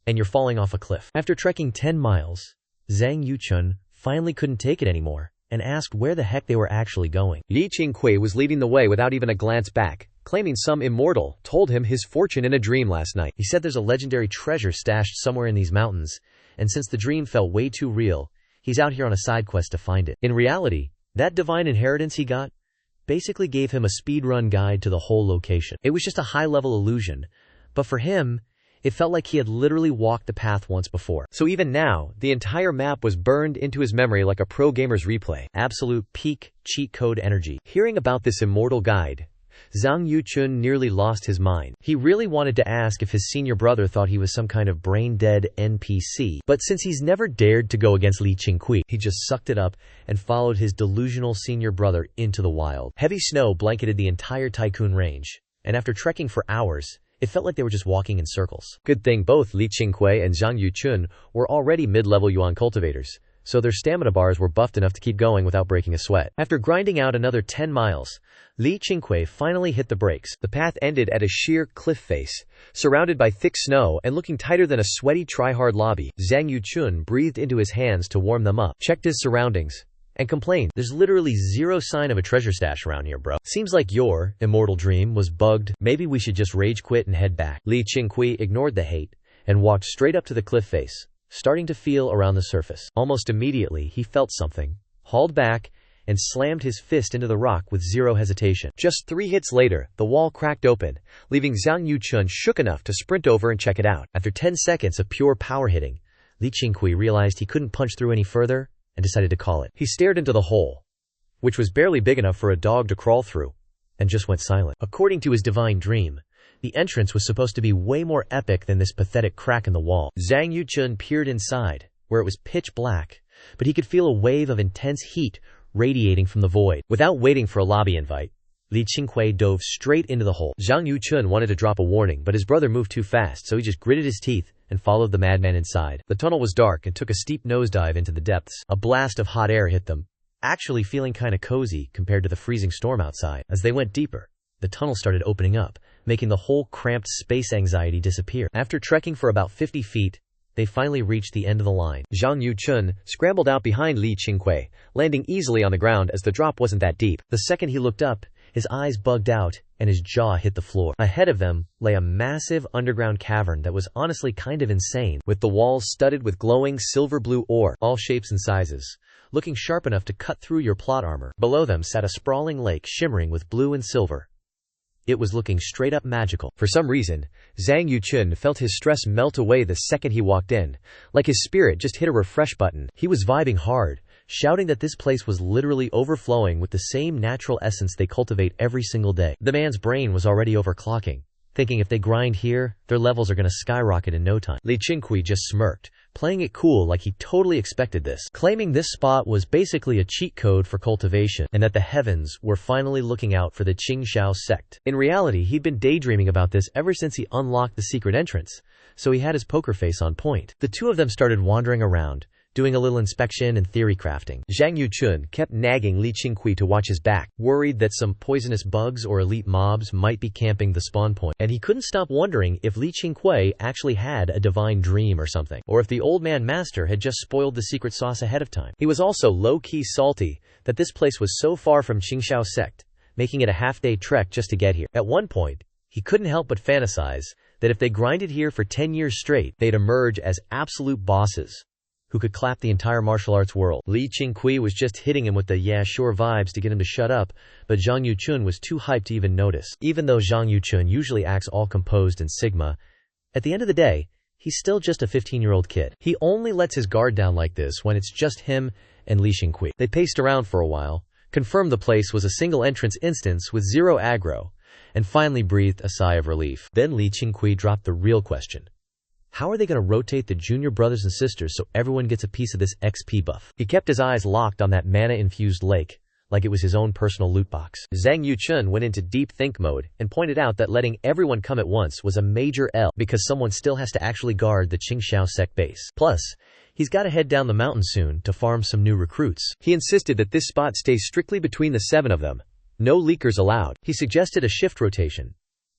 [SPEAKER 1] and you're falling off a cliff. After trekking 10 miles, Zhang Yuchun finally couldn't take it anymore and asked where the heck they were actually going. Li Qingqiu was leading the way without even a glance back, claiming some immortal told him his fortune in a dream last night. He said there's a legendary treasure stashed somewhere in these mountains, and since the dream felt way too real, he's out here on a side quest to find it. In reality, that divine inheritance he got basically gave him a speedrun guide to the whole location. It was just a high-level illusion, but for him, it felt like he had literally walked the path once before. So even now, the entire map was burned into his memory like a pro gamer's replay. Absolute peak cheat code energy. Hearing about this immortal guide, Zhang Yuchun nearly lost his mind. He really wanted to ask if his senior brother thought he was some kind of brain-dead NPC, but since he's never dared to go against Li Qingqiu, he just sucked it up and followed his delusional senior brother into the wild. Heavy snow blanketed the entire Tycoon range, and after trekking for hours, it felt like they were just walking in circles. Good thing both Li Qingqiu and Zhang Yuchun were already mid-level yuan cultivators, so their stamina bars were buffed enough to keep going without breaking a sweat. After grinding out another 10 miles, Li Qingqiu finally hit the brakes. The path ended at a sheer cliff face, surrounded by thick snow and looking tighter than a sweaty try-hard lobby. Zhang Yuchun breathed into his hands to warm them up, checked his surroundings, and complained, "There's literally zero sign of a treasure stash around here, bro. Seems like your immortal dream was bugged. Maybe we should just rage quit and head back." Li Qingqiu ignored the hate and walked straight up to the cliff face, starting to feel around the surface. Almost immediately, he felt something, hauled back, and slammed his fist into the rock with zero hesitation. Just 3 hits later, the wall cracked open, leaving Zhang Yuchun shook enough to sprint over and check it out. After 10 seconds of pure power hitting, Li Qingqiu realized he couldn't punch through any further and decided to call it. He stared into the hole, which was barely big enough for a dog to crawl through, and just went silent. According to his divine dream, the entrance was supposed to be way more epic than this pathetic crack in the wall. Zhang Yuchun peered inside, where it was pitch black, but he could feel a wave of intense heat radiating from the void. Without waiting for a lobby invite, Li Qingqiu dove straight into the hole. Zhang Yuchun wanted to drop a warning, but his brother moved too fast, so he just gritted his teeth and followed the madman inside. The tunnel was dark and took a steep nosedive into the depths. A blast of hot air hit them, actually feeling kinda cozy compared to the freezing storm outside. As they went deeper, the tunnel started opening up, making the whole cramped space anxiety disappear. After trekking for about 50 feet, they finally reached the end of the line. Zhang Yuchun scrambled out behind Li Qingqiu, landing easily on the ground as the drop wasn't that deep. The second he looked up, his eyes bugged out and his jaw hit the floor. Ahead of them lay a massive underground cavern that was honestly kind of insane, with the walls studded with glowing silver-blue ore, all shapes and sizes, looking sharp enough to cut through your plot armor. Below them sat a sprawling lake shimmering with blue and silver. It was looking straight up magical. For some reason, Zhang Yuchun felt his stress melt away the second he walked in, like his spirit just hit a refresh button. He was vibing hard, shouting that this place was literally overflowing with the same natural essence they cultivate every single day. The man's brain was already overclocking, thinking if they grind here, their levels are going to skyrocket in no time. Li Qingqiu just smirked, playing it cool like he totally expected this, claiming this spot was basically a cheat code for cultivation and that the heavens were finally looking out for the Qingqiu sect. In reality, he'd been daydreaming about this ever since he unlocked the secret entrance, so he had his poker face on point. The two of them started wandering around, doing a little inspection and theory crafting. Zhang Yuchun kept nagging Li Qingqiu to watch his back, worried that some poisonous bugs or elite mobs might be camping the spawn point, and he couldn't stop wondering if Li Qingqiu actually had a divine dream or something, or if the old man master had just spoiled the secret sauce ahead of time. He was also low-key salty that this place was so far from Qingqiu sect, making it a half-day trek just to get here. At one point, he couldn't help but fantasize that if they grinded here for 10 years straight, they'd emerge as absolute bosses who could clap the entire martial arts world. Li Qingqiu was just hitting him with the "yeah, sure" vibes to get him to shut up, but Zhang Yuchun was too hyped to even notice. Even though Zhang Yuchun usually acts all composed and sigma, at the end of the day, he's still just a 15-year-old kid. He only lets his guard down like this when it's just him and Li Qingqiu. They paced around for a while, confirmed the place was a single entrance instance with zero aggro, and finally breathed a sigh of relief. Then Li Qingqiu dropped the real question. How are they going to rotate the junior brothers and sisters so everyone gets a piece of this XP buff? He kept his eyes locked on that mana-infused lake, like it was his own personal loot box. Zhang Yuchun went into deep think mode and pointed out that letting everyone come at once was a major L because someone still has to actually guard the Qingqiu sect base. Plus, He's gotta head down the mountain soon to farm some new recruits. He insisted that this spot stays strictly between the 7 of them. No leakers allowed. He suggested a shift rotation.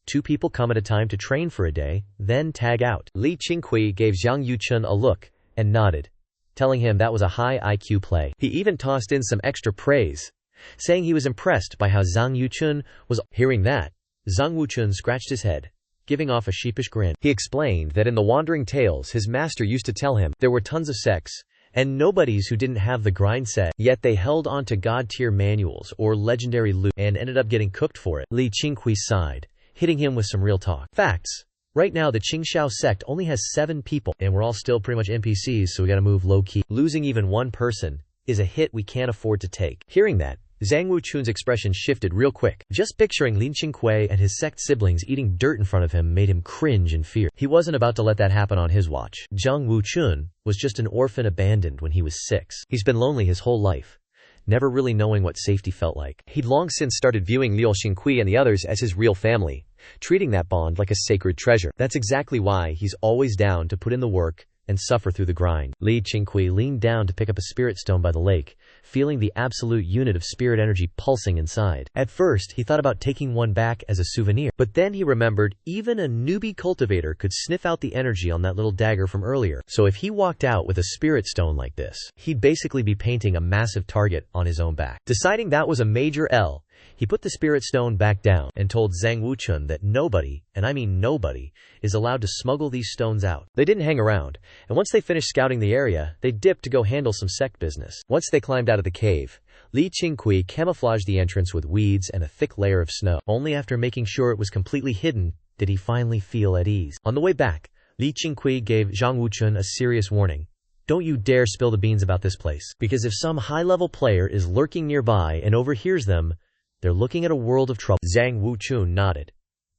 [SPEAKER 1] 2 people come at a time to train for a day, then tag out. Li Qingqiu gave Zhang Yuchun a look and nodded, telling him that was a high IQ play. He even tossed in some extra praise, saying he was impressed by how Zhang Yuchun was. Hearing that, Zhang Wuchun scratched his head, giving off a sheepish grin. He explained that in the Wandering Tales his master used to tell him there were tons of sects and nobodies who didn't have the grind set, yet they held on to god-tier manuals or legendary loot and ended up getting cooked for it. Li Qingqiu sighed, hitting him with some real talk. Facts. Right now the Qingqiu sect only has 7 people, and we're all still pretty much NPCs, so we gotta move low-key. Losing even 1 person is a hit we can't afford to take. Hearing that, Zhang Wuchun's expression shifted real quick. Just picturing Lin Qingqiu and his sect siblings eating dirt in front of him made him cringe in fear. He wasn't about to let that happen on his watch. Zhang Wuchun was just an orphan abandoned when he was 6. He's been lonely his whole life, never really knowing what safety felt like. He'd long since started viewing Liu Qingqiu and the others as his real family, treating that bond like a sacred treasure. That's exactly why he's always down to put in the work and suffer through the grind. Li Qingqiu leaned down to pick up a spirit stone by the lake, feeling the absolute unit of spirit energy pulsing inside. At first, he thought about taking one back as a souvenir, but then he remembered even a newbie cultivator could sniff out the energy on that little dagger from earlier. So if he walked out with a spirit stone like this, he'd basically be painting a massive target on his own back. Deciding that was a major L, he put the spirit stone back down and told Zhang Wuchun that nobody, and I mean nobody, is allowed to smuggle these stones out. They didn't hang around, and once they finished scouting the area, they dipped to go handle some sect business. Once they climbed out of the cave, Li Qingqiu camouflaged the entrance with weeds and a thick layer of snow. Only after making sure it was completely hidden did he finally feel at ease. On the way back, Li Qingqiu gave Zhang Wuchun a serious warning. Don't you dare spill the beans about this place, because if some high-level player is lurking nearby and overhears them, they're looking at a world of trouble. Zhang Wuchun nodded,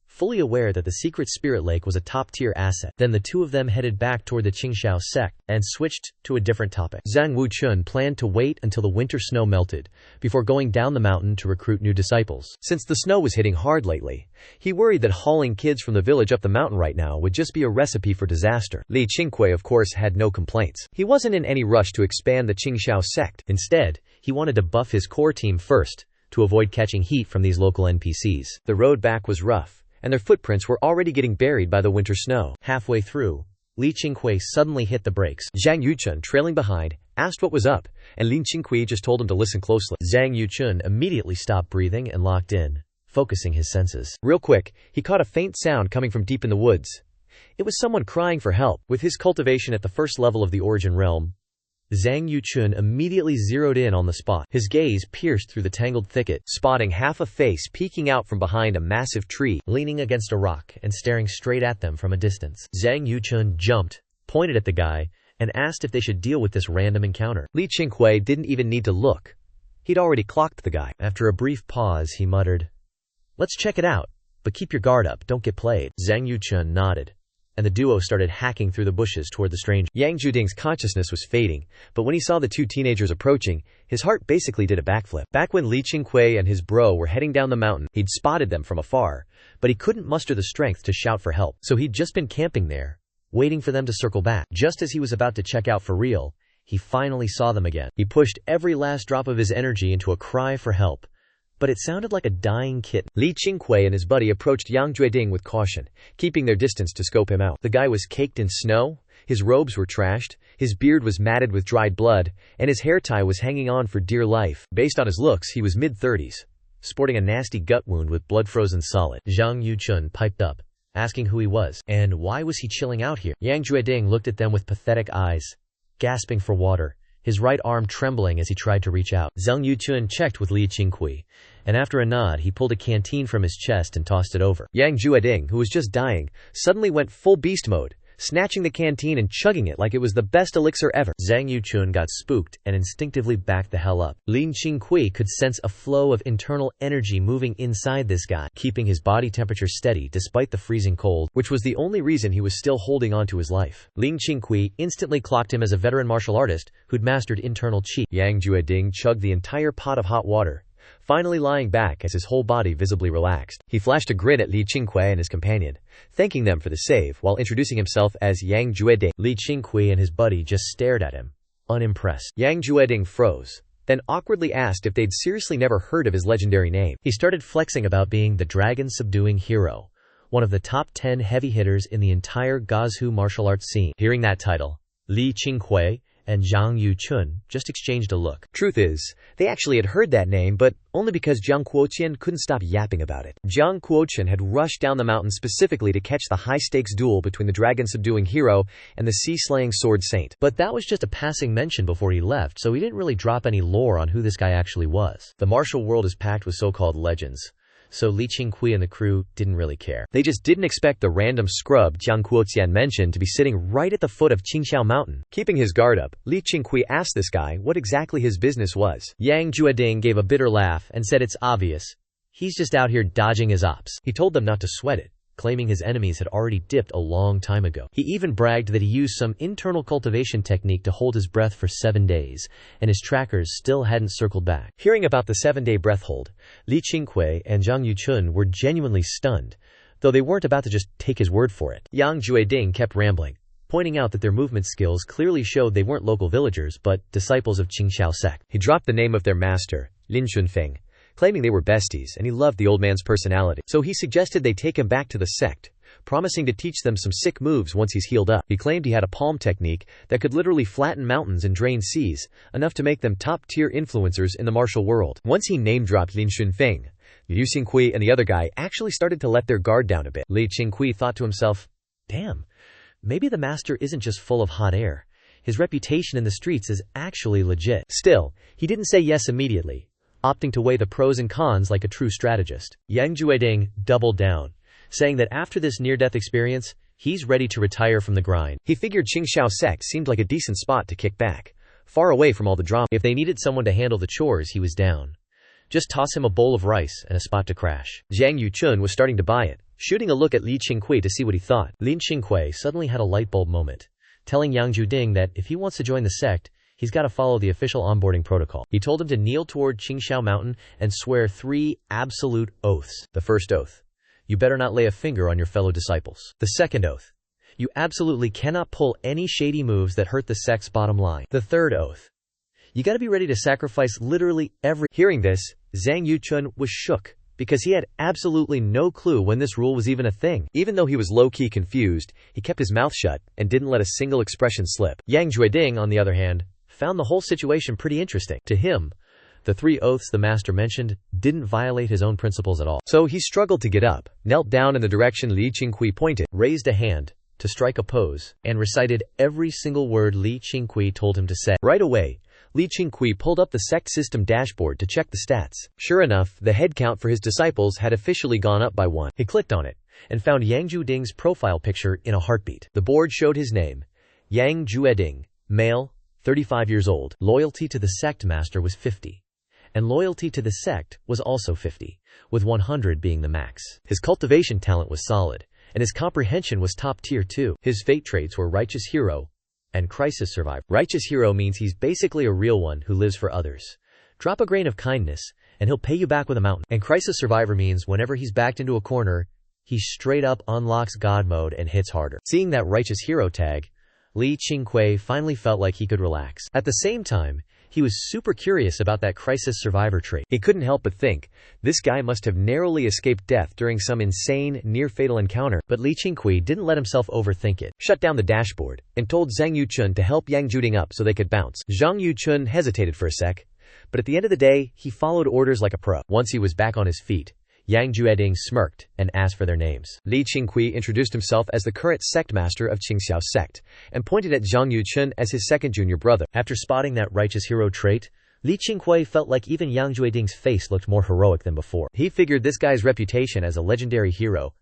[SPEAKER 1] fully aware that the secret spirit lake was a top-tier asset. Then the 2 of them headed back toward the Qingqiu sect and switched to a different topic. Zhang Wuchun planned to wait until the winter snow melted before going down the mountain to recruit new disciples. Since the snow was hitting hard lately, he worried that hauling kids from the village up the mountain right now would just be a recipe for disaster. Li Qingqiu, of course, had no complaints. He wasn't in any rush to expand the Qingqiu sect. Instead, he wanted to buff his core team first, to avoid catching heat from these local NPCs. The road back was rough, and their footprints were already getting buried by the winter snow. Halfway through, Li Qingqiu suddenly hit the brakes. Zhang Yuchun, trailing behind, asked what was up, and Li Qingqiu just told him to listen closely. Zhang Yuchun immediately stopped breathing and locked in, focusing his senses. Real quick, he caught a faint sound coming from deep in the woods. It was someone crying for help. With his cultivation at the first level of the origin realm, Zhang Yuchun immediately zeroed in on the spot. His gaze pierced through the tangled thicket, spotting half a face peeking out from behind a massive tree, leaning against a rock and staring straight at them from a distance. Zhang Yuchun jumped, pointed at the guy, and asked if they should deal with this random encounter. Li Qingqiu didn't even need to look. He'd already clocked the guy. After a brief pause, he muttered, "Let's check it out, but keep your guard up, don't get played." Zhang Yuchun nodded, and the duo started hacking through the bushes toward the stranger. Yang Zhuding's consciousness was fading, but when he saw the 2 teenagers approaching, his heart basically did a backflip. Back when Li Qingqiu and his bro were heading down the mountain, he'd spotted them from afar, but he couldn't muster the strength to shout for help. So he'd just been camping there, waiting for them to circle back. Just as he was about to check out for real, he finally saw them again. He pushed every last drop of his energy into a cry for help, but it sounded like a dying kitten. Li Qingqiu and his buddy approached Yang Zhuding with caution, keeping their distance to scope him out. The guy was caked in snow, his robes were trashed, his beard was matted with dried blood, and his hair tie was hanging on for dear life. Based on his looks, he was mid-30s, sporting a nasty gut wound with blood frozen solid. Zhang Yuchun piped up, asking who he was, and why was he chilling out here. Yang Zhuding looked at them with pathetic eyes, gasping for water, his right arm trembling as he tried to reach out. Zhang Yuchun checked with Li Qingqiu, and after a nod he pulled a canteen from his chest and tossed it over. Yang Zhuding, who was just dying, suddenly went full beast mode, snatching the canteen and chugging it like it was the best elixir ever. Zhang Yuchun got spooked and instinctively backed the hell up. Li Qingqiu could sense a flow of internal energy moving inside this guy, keeping his body temperature steady despite the freezing cold, which was the only reason he was still holding on to his life. Li Qingqiu instantly clocked him as a veteran martial artist who'd mastered internal qi. Yang Zhuding chugged the entire pot of hot water, finally lying back as his whole body visibly relaxed. He flashed a grin at Li Qingqiu and his companion, thanking them for the save while introducing himself as Yang Jueding. Li Qingqiu and his buddy just stared at him, unimpressed. Yang Jueding froze, then awkwardly asked if they'd seriously never heard of his legendary name. He started flexing about being the dragon-subduing hero, one of the top 10 heavy hitters in the entire Gaozu martial arts scene. Hearing that title, Li Qingqiu and Zhang Yuchun just exchanged a look. Truth is, they actually had heard that name, but only because Jiang Quoqian couldn't stop yapping about it. Jiang Quoqian had rushed down the mountain specifically to catch the high-stakes duel between the dragon-subduing hero and the sea-slaying sword saint. But that was just a passing mention before he left, so he didn't really drop any lore on who this guy actually was. The martial world is packed with so-called legends, so Li Qingqiu and the crew didn't really care. They just didn't expect the random scrub Jiang Quoqian mentioned to be sitting right at the foot of Qingqiu Mountain. Keeping his guard up, Li Qingqiu asked this guy what exactly his business was. Yang Jueding gave a bitter laugh and said it's obvious. He's just out here dodging his ops. He told them not to sweat it, claiming his enemies had already dipped a long time ago. He even bragged that he used some internal cultivation technique to hold his breath for 7 days, and his trackers still hadn't circled back. Hearing about the 7-day breath hold, Li Qingqiu and Zhang Yuchun were genuinely stunned, though they weren't about to just take his word for it. Yang Jueding kept rambling, pointing out that their movement skills clearly showed they weren't local villagers but disciples of Qingqiu Sect. He dropped the name of their master, Lin Shunfeng, claiming they were besties and he loved the old man's personality. So he suggested they take him back to the sect, promising to teach them some sick moves once he's healed up. He claimed he had a palm technique that could literally flatten mountains and drain seas, enough to make them top-tier influencers in the martial world. Once he name-dropped Lin Shunfeng, Liu Xingqi and the other guy actually started to let their guard down a bit. Li Qingqi thought to himself, damn, maybe the master isn't just full of hot air. His reputation in the streets is actually legit. Still, he didn't say yes immediately, opting to weigh the pros and cons like a true strategist. Yang Jueding doubled down, saying that after this near-death experience, he's ready to retire from the grind. He figured Qingqiu Sect seemed like a decent spot to kick back, far away from all the drama. If they needed someone to handle the chores, he was down. Just toss him a bowl of rice and a spot to crash. Zhang Yuchun was starting to buy it, shooting a look at Li Qingqiu to see what he thought. Lin Qingqiu suddenly had a light bulb moment, telling Yang Jueding that if he wants to join the sect, he's got to follow the official onboarding protocol. He told him to kneel toward Qingqiu Mountain and swear 3 absolute oaths. The first oath: you better not lay a finger on your fellow disciples. The second oath: you absolutely cannot pull any shady moves that hurt the sect's bottom line. The third oath: you gotta be ready to sacrifice literally every. Hearing this, Zhang Yuchun was shook, because he had absolutely no clue when this rule was even a thing. Even though he was low-key confused, he kept his mouth shut and didn't let a single expression slip. Yang Jueding, on the other hand, found the whole situation pretty interesting. To him, the 3 oaths the master mentioned didn't violate his own principles at all. So he struggled to get up, knelt down in the direction Li Qingqiu pointed, raised a hand to strike a pose, and recited every single word Li Qingqiu told him to say. Right away, Li Qingqiu pulled up the sect system dashboard to check the stats. Sure enough, the head count for his disciples had officially gone up by 1. He clicked on it and found Yang Jueding's profile picture in a heartbeat. The board showed his name, Yang Jueding, male, 35 years old. Loyalty to the sect master was 50. And loyalty to the sect was also 50, with 100 being the max. His cultivation talent was solid, and his comprehension was top tier too. His fate traits were righteous hero and crisis survivor. Righteous hero means he's basically a real one who lives for others. Drop a grain of kindness, and he'll pay you back with a mountain. And crisis survivor means whenever he's backed into a corner, he straight up unlocks God mode and hits harder. Seeing that righteous hero tag, Li Qingqiu finally felt like he could relax. At the same time, he was super curious about that crisis survivor trait. He couldn't help but think, this guy must have narrowly escaped death during some insane, near-fatal encounter. But Li Qingqiu didn't let himself overthink it. Shut down the dashboard and told Zhang Yuchun to help Yang Jueding up so they could bounce. Zhang Yuchun hesitated for a sec, but at the end of the day, he followed orders like a pro. Once he was back on his feet, Yang Jueding smirked and asked for their names. Li Qingqiu introduced himself as the current sect master of Qingqiu Sect and pointed at Zhang Yuchun as his second junior brother. After spotting that righteous hero trait, Li Qingqiu felt like even Yang Jueding's face looked more heroic than before. He figured this guy's reputation as a legendary hero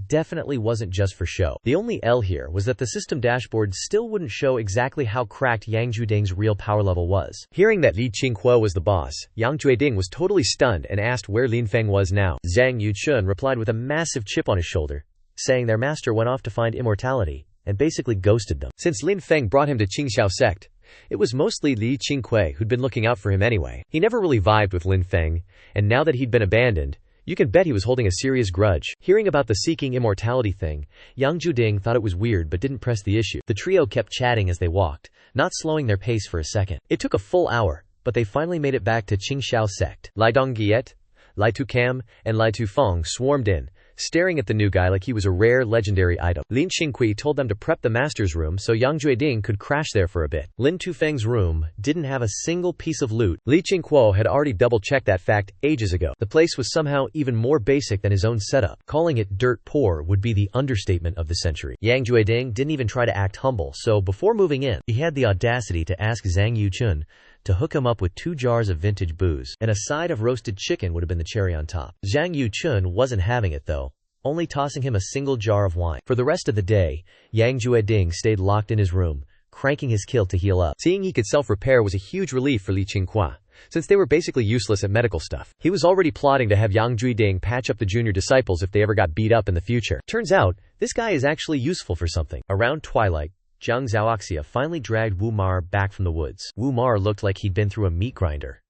[SPEAKER 1] definitely wasn't just for show. The only L here was that the system dashboard still wouldn't show exactly how cracked Yang Jueding's real power level was. Hearing that Li Qingqiu was the boss, Yang Jueding was totally stunned and asked where Lin Feng was now. Zhang Yuchun replied with a massive chip on his shoulder, saying their master went off to find immortality and basically ghosted them. Since Lin Feng brought him to Qingqiu Sect, It was mostly Li Qingqiu who'd been looking out for him anyway. He never really vibed with Lin Feng, and now that he'd been abandoned, you can bet he was holding a serious grudge. Hearing about the seeking immortality thing, Yang Juding thought it was weird but didn't press the issue. The trio kept chatting as they walked, not slowing their pace for a second. It took a full hour, but they finally made it back to Qingqiu Sect. Lai Dongyiet, Lai Tucam, and Lai Tufeng swarmed in, staring at the new guy like he was a rare legendary item. Lin Qingqiu told them to prep the master's room so Yang Jueding could crash there for a bit. Lin Tufeng's room didn't have a single piece of loot. Li Qingqiu had already double-checked that fact ages ago. The place was somehow even more basic than his own setup. Calling it dirt poor would be the understatement of the century. Yang Jueding didn't even try to act humble, so before moving in, he had the audacity to ask Zhang Yuchun to hook him up with 2 jars of vintage booze, and a side of roasted chicken would have been the cherry on top. Zhang Yuchun wasn't having it though, only tossing him a single jar of wine. For the rest of the day, Yang Jueding stayed locked in his room, cranking his kill to heal up. Seeing he could self-repair was a huge relief for Li Qingqiu, since they were basically useless at medical stuff. He was already plotting to have Yang Jueding patch up the junior disciples if they ever got beat up in the future. Turns out, this guy is actually useful for something. Around twilight, Zhang Zhaoxia finally dragged Wu Mar back from the woods. Wu Mar looked like he'd been through a meat grinder.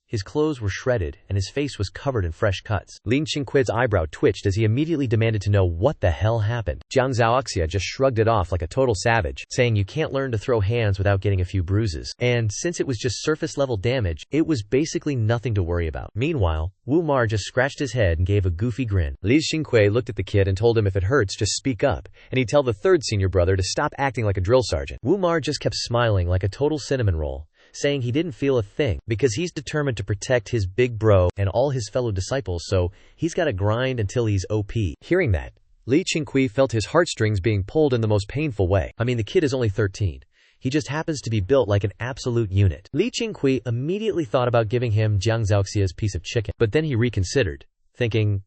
[SPEAKER 1] His clothes were shredded, and his face was covered in fresh cuts. Lin Qingqiu's eyebrow twitched as he immediately demanded to know what the hell happened. Zhang Zhaoxia just shrugged it off like a total savage, saying you can't learn to throw hands without getting a few bruises. And since it was just surface-level damage, it was basically nothing to worry about. Meanwhile, Wu Mar just scratched his head and gave a goofy grin. Li Qingqiu looked at the kid and told him if it hurts, just speak up, and he'd tell the third senior brother to stop acting like a drill sergeant. Wu Mar just kept smiling like a total cinnamon roll, saying he didn't feel a thing, because he's determined to protect his big bro and all his fellow disciples, so he's gotta grind until he's OP. Hearing that, Li Qingqiu felt his heartstrings being pulled in the most painful way. I mean, the kid is only 13. He just happens to be built like an absolute unit. Li Qingqiu immediately thought about giving him Zhang Zhaoxia's piece of chicken, but then he reconsidered, thinking,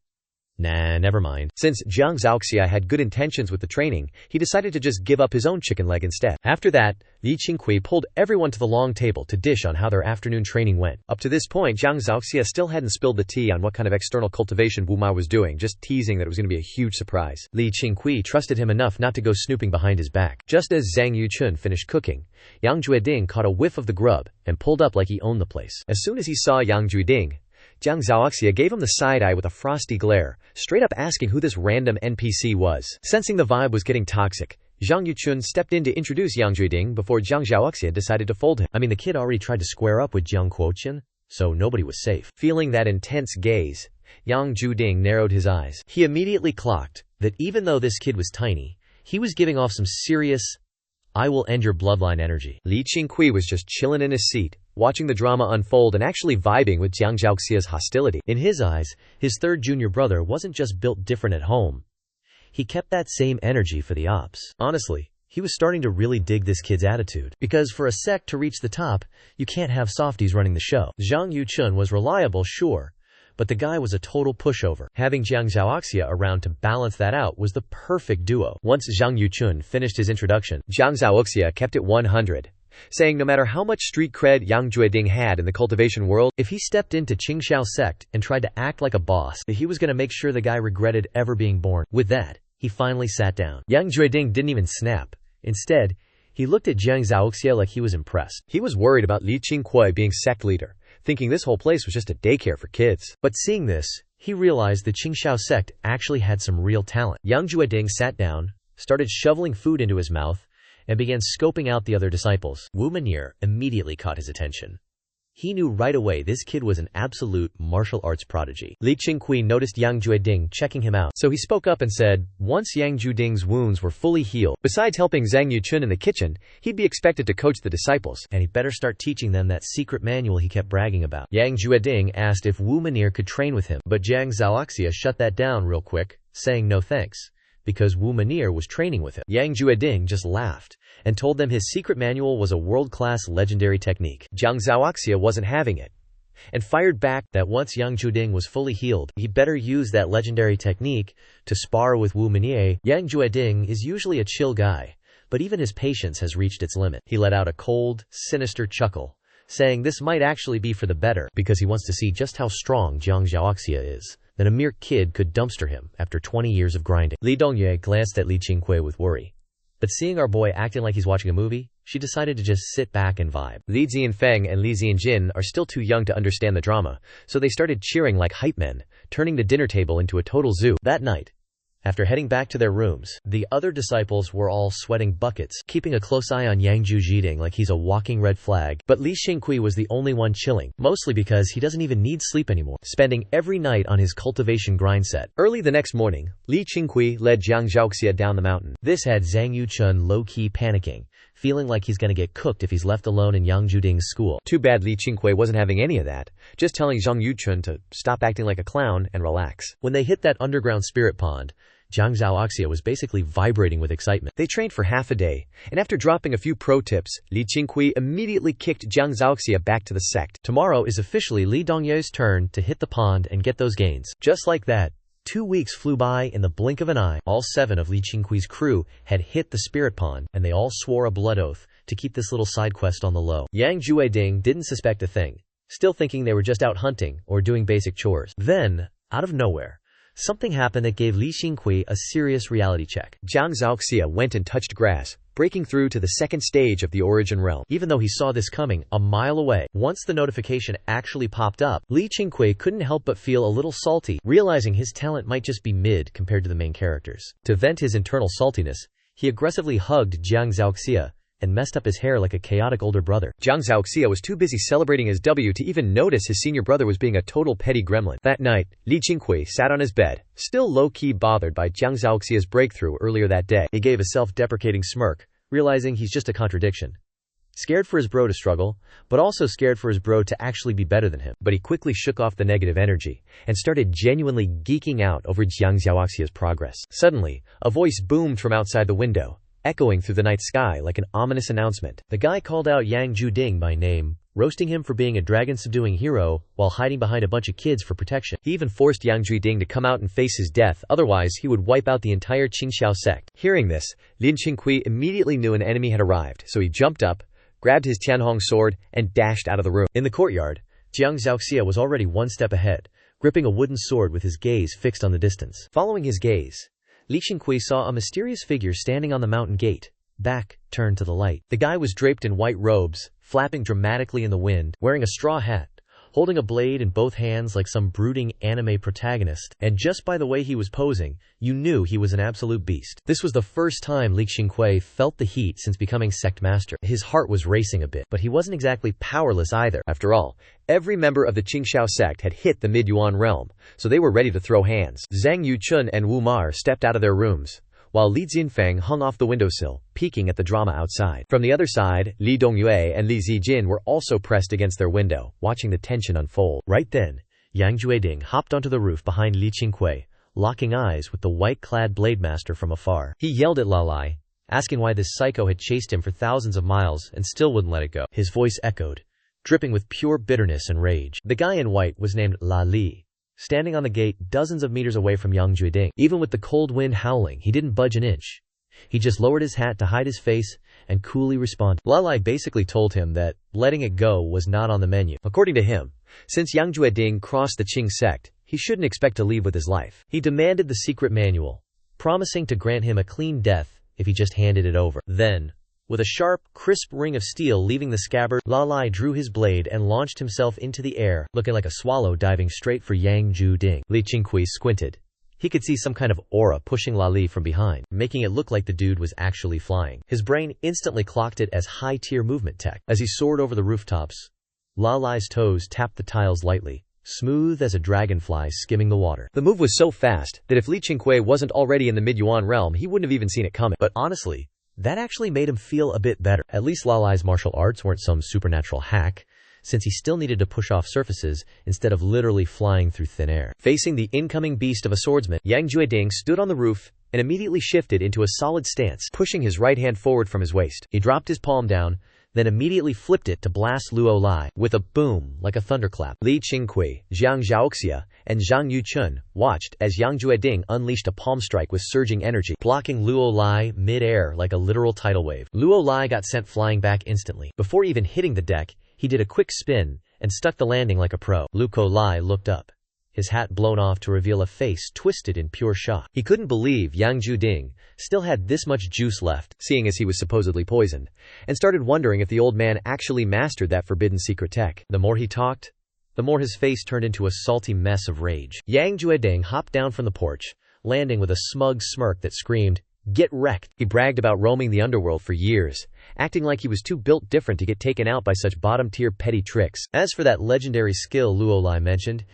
[SPEAKER 1] nah, never mind. Since Zhang Zhaoxia had good intentions with the training, he decided to just give up his own chicken leg instead. After that, Li Qingqiu pulled everyone to the long table to dish on how their afternoon training went. Up to this point, Zhang Zhaoxia still hadn't spilled the tea on what kind of external cultivation Wu Ma was doing, just teasing that it was going to be a huge surprise. Li Qingqiu trusted him enough not to go snooping behind his back. Just as Zhang Yuchun finished cooking, Yang Jueding caught a whiff of the grub and pulled up like he owned the place. As soon as he saw Yang Jueding, Zhang Zhaoxia gave him the side-eye with a frosty glare, straight up asking who this random NPC was. Sensing the vibe was getting toxic, Zhang Yuchun stepped in to introduce Yang Jueding before Zhang Zhaoxia decided to fold him. I mean, the kid already tried to square up with Jiang Quoqian, so nobody was safe. Feeling that intense gaze, Yang Jueding narrowed his eyes. He immediately clocked that even though this kid was tiny, he was giving off some serious I will end your bloodline energy. Li Qingqiu was just chilling in his seat, watching the drama unfold and actually vibing with Zhang Zhaoxia's hostility. In his eyes, his third junior brother wasn't just built different at home. He kept that same energy for the ops. Honestly, he was starting to really dig this kid's attitude. Because for a sect to reach the top, you can't have softies running the show. Zhang Yuchun was reliable, sure, but the guy was a total pushover. Having Zhang Zhaoxia around to balance that out was the perfect duo. Once Zhang Yuchun finished his introduction, Zhang Zhaoxia kept it 100, saying no matter how much street cred Yang Jueding had in the cultivation world, if he stepped into Qingqiu Sect and tried to act like a boss, he was going to make sure the guy regretted ever being born. With that, he finally sat down. Yang Jueding didn't even snap. Instead, he looked at Zhang Zhaoxia like he was impressed. He was worried about Li Qingqiu being sect leader, thinking this whole place was just a daycare for kids. But seeing this, he realized the Qingqiu Sect actually had some real talent. Yang Jueding sat down, started shoveling food into his mouth, and began scoping out the other disciples. Wu Man'er immediately caught his attention. He knew right away this kid was an absolute martial arts prodigy. Li Qingqiu noticed Yang Jueding checking him out, so he spoke up and said, once Yang Jueding's wounds were fully healed, besides helping Zhang Yuchun in the kitchen, he'd be expected to coach the disciples, and he'd better start teaching them that secret manual he kept bragging about. Yang Jueding asked if Wu Man'er could train with him, but Zhang Zhaoxia shut that down real quick, saying no thanks, because Wu Man'er was training with him. Yang Jueding just laughed and told them his secret manual was a world-class legendary technique. Zhang Zhaoxia wasn't having it, and fired back that once Yang Jueding was fully healed, he better use that legendary technique to spar with Wu Man'er. Yang Jueding is usually a chill guy, but even his patience has reached its limit. He let out a cold, sinister chuckle, saying this might actually be for the better, because he wants to see just how strong Zhang Zhaoxia is. That a mere kid could dumpster him after 20 years of grinding. Li Dongyue glanced at Li Qingqiu with worry. But seeing our boy acting like he's watching a movie, she decided to just sit back and vibe. Li Zianfeng and Li Zianjin are still too young to understand the drama, so they started cheering like hype men, turning the dinner table into a total zoo. That night, after heading back to their rooms, the other disciples were all sweating buckets, keeping a close eye on Yang Zhiding like he's a walking red flag. But Li Qingqiu was the only one chilling, mostly because he doesn't even need sleep anymore, spending every night on his cultivation grind set. Early the next morning, Li Qingqiu led Jiang Zhaoxia down the mountain. This had Zhang Yuchun low-key panicking, feeling like he's gonna get cooked if he's left alone in Yang Zhiding's school. Too bad Li Qingqiu wasn't having any of that, just telling Zhang Yuchun to stop acting like a clown and relax. When they hit that underground spirit pond, Jiang Zhaoxia was basically vibrating with excitement. They trained for half a day, and after dropping a few pro tips, Li Qingqiu immediately kicked Jiang Zhaoxia back to the sect. Tomorrow is officially Li Dongye's turn to hit the pond and get those gains. Just like that, 2 weeks flew by in the blink of an eye. All 7 of Li Qingqiu's crew had hit the spirit pond, and they all swore a blood oath to keep this little side quest on the low. Yang Zhuiding didn't suspect a thing, still thinking they were just out hunting or doing basic chores. Then, out of nowhere, something happened that gave Li Qingqiu a serious reality check. Jiang Zhaoxia went and touched grass, breaking through to the second stage of the origin realm. Even though he saw this coming a mile away, once the notification actually popped up, Li Qingqiu couldn't help but feel a little salty, realizing his talent might just be mid compared to the main characters. To vent his internal saltiness, he aggressively hugged Jiang Zhaoxia and messed up his hair like a chaotic older brother. Jiang Zhaoxia was too busy celebrating his W to even notice his senior brother was being a total petty gremlin. That night, Li Qingqiu sat on his bed, still low-key bothered by Jiang Zhaoxia's breakthrough earlier that day. He gave a self-deprecating smirk, realizing he's just a contradiction. Scared for his bro to struggle, but also scared for his bro to actually be better than him. But he quickly shook off the negative energy and started genuinely geeking out over Jiang Zhaoxia's progress. Suddenly, a voice boomed from outside the window, echoing through the night sky like an ominous announcement. The guy called out Yang Zhiding by name, roasting him for being a dragon-subduing hero while hiding behind a bunch of kids for protection. He even forced Yang Zhiding to come out and face his death, otherwise he would wipe out the entire Qingqiu sect. Hearing this, Li Qingqiu immediately knew an enemy had arrived, so he jumped up, grabbed his Tianhong sword, and dashed out of the room. In the courtyard, Jiang Zhaoxia was already one step ahead, gripping a wooden sword with his gaze fixed on the distance. Following his gaze, Li Qingqiu saw a mysterious figure standing on the mountain gate, back turned to the light. The guy was draped in white robes, flapping dramatically in the wind, wearing a straw hat, holding a blade in both hands like some brooding anime protagonist, and just by the way he was posing, you knew he was an absolute beast. This was the first time Li Qingqiu felt the heat since becoming sect master. His heart was racing a bit, but he wasn't exactly powerless either. After all, every member of the Qingqiu sect had hit the mid-yuan realm, so they were ready to throw hands. Zhang Yuchun and Wu Mar stepped out of their rooms, while Li Zianfeng hung off the windowsill, peeking at the drama outside. From the other side, Li Dongyue and Li Zijin were also pressed against their window, watching the tension unfold. Right then, Yang Zhuiding hopped onto the roof behind Li Qingqiu, locking eyes with the white-clad blade master from afar. He yelled at Lalai, asking why this psycho had chased him for thousands of miles and still wouldn't let it go. His voice echoed, dripping with pure bitterness and rage. The guy in white was named La Li, standing on the gate dozens of meters away from Yang Zhuiding. Even with the cold wind howling, he didn't budge an inch. He just lowered his hat to hide his face and coolly responded. Lalai basically told him that letting it go was not on the menu. According to him, since Yang Zhuiding crossed the Qing sect, he shouldn't expect to leave with his life. He demanded the secret manual, promising to grant him a clean death if he just handed it over. Then, with a sharp, crisp ring of steel leaving the scabbard, Lalai drew his blade and launched himself into the air, looking like a swallow diving straight for Yang Zhuiding. Li Qingqiu squinted. He could see some kind of aura pushing Lali from behind, making it look like the dude was actually flying. His brain instantly clocked it as high-tier movement tech. As he soared over the rooftops, Lalai's toes tapped the tiles lightly, smooth as a dragonfly skimming the water. The move was so fast that if Li Qingqiu wasn't already in the mid-yuan realm, he wouldn't have even seen it coming. But honestly, that actually made him feel a bit better. At least Lalai's martial arts weren't some supernatural hack, since he still needed to push off surfaces instead of literally flying through thin air. Facing the incoming beast of a swordsman, Yang Zhuiding stood on the roof and immediately shifted into a solid stance, pushing his right hand forward from his waist. He dropped his palm down, then immediately flipped it to blast Luo Lai. With a boom, like a thunderclap, Li Qingqiu, Jiang Zhaoxia, and Zhang Yuchun watched as Yang Zhuiding unleashed a palm strike with surging energy, blocking Luo Lai mid-air like a literal tidal wave. Luo Lai got sent flying back instantly. Before even hitting the deck, he did a quick spin and stuck the landing like a pro. Luo Lai looked up, his hat blown off to reveal a face twisted in pure shock. He couldn't believe Yang Juding still had this much juice left, seeing as he was supposedly poisoned, and started wondering if the old man actually mastered that forbidden secret tech. The more he talked, the more his face turned into a salty mess of rage. Yang Juding hopped down from the porch, landing with a smug smirk that screamed, "Get wrecked." He bragged about roaming the underworld for years, acting like he was too built different to get taken out by such bottom-tier petty tricks. As for that legendary skill Luo Lai mentioned,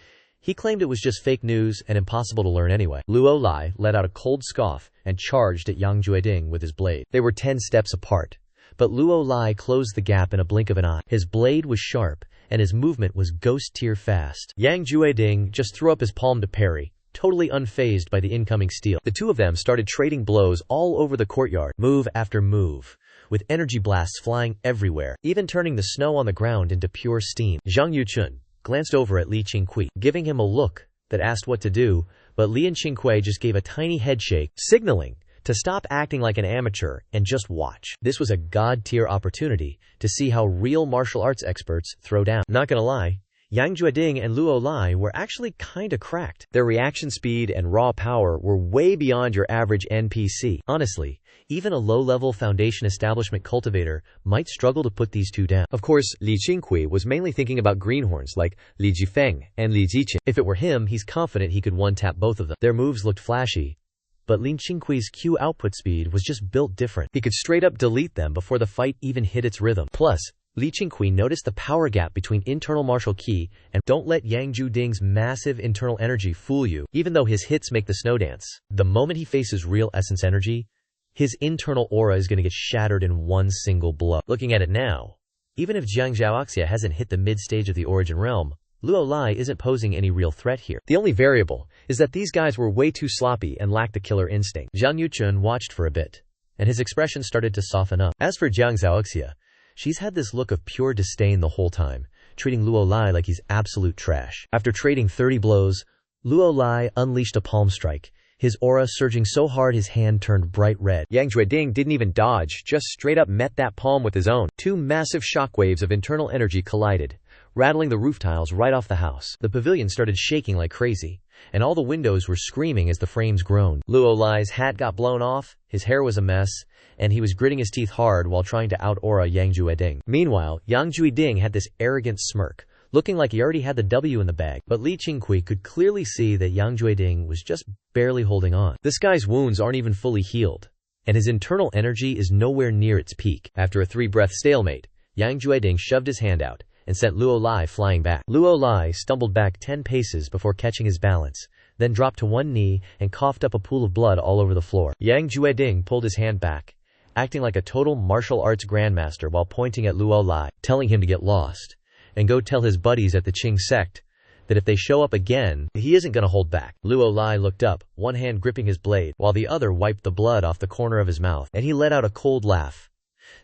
[SPEAKER 1] he claimed it was just fake news and impossible to learn anyway. Luo Lai let out a cold scoff and charged at Yang Juding with his blade. They were 10 steps apart, but Luo Lai closed the gap in a blink of an eye. His blade was sharp, and his movement was ghost-tier fast. Yang Juding just threw up his palm to parry, totally unfazed by the incoming steel. The two of them started trading blows all over the courtyard, move after move, with energy blasts flying everywhere, even turning the snow on the ground into pure steam. Zhang Yuchun glanced over at Li Qingqiu, giving him a look that asked what to do, but Li Qingqiu just gave a tiny headshake, signaling to stop acting like an amateur and just watch. This was a god-tier opportunity to see how real martial arts experts throw down. Not gonna lie, Yang Juding and Luo Lai were actually kinda cracked. Their reaction speed and raw power were way beyond your average NPC. Honestly, even a low-level foundation establishment cultivator might struggle to put these two down. Of course, Li Qingqiu was mainly thinking about greenhorns like Li Jifeng and Li Ziqin. If it were him, he's confident he could one-tap both of them. Their moves looked flashy, but Li Qingqiu's Q output speed was just built different. He could straight up delete them before the fight even hit its rhythm. Plus, Li Qingqiu noticed the power gap between internal martial ki and don't let Yang Juding's massive internal energy fool you, even though his hits make the snow dance. The moment he faces real essence energy, his internal aura is going to get shattered in one single blow. Looking at it now, even if Jiang Zhaoxia hasn't hit the mid-stage of the origin realm, Luo Lai isn't posing any real threat here. The only variable is that these guys were way too sloppy and lacked the killer instinct. Zhang Yuchun watched for a bit, and his expression started to soften up. As for Jiang Zhaoxia, she's had this look of pure disdain the whole time, treating Luo Lai like he's absolute trash. After trading 30 blows, Luo Lai unleashed a palm strike, his aura surging so hard his hand turned bright red. Yang Juding didn't even dodge, just straight up met that palm with his own. Two massive shockwaves of internal energy collided, rattling the roof tiles right off the house. The pavilion started shaking like crazy, and all the windows were screaming as the frames groaned. Luo Lai's hat got blown off, his hair was a mess, and he was gritting his teeth hard while trying to out-aura Yang Juding. Meanwhile, Yang Juding had this arrogant smirk, looking like he already had the W in the bag, but Li Qingqiu could clearly see that Yang Juding was just barely holding on. This guy's wounds aren't even fully healed, and his internal energy is nowhere near its peak. After a 3-breath stalemate, Yang Juding shoved his hand out and sent Luo Lai flying back. Luo Lai stumbled back 10 paces before catching his balance, then dropped to one knee and coughed up a pool of blood all over the floor. Yang Juding pulled his hand back, acting like a total martial arts grandmaster while pointing at Luo Lai, telling him to get lost and go tell his buddies at the Qing Sect that if they show up again, he isn't going to hold back. Luo Lai looked up, one hand gripping his blade, while the other wiped the blood off the corner of his mouth, and he let out a cold laugh,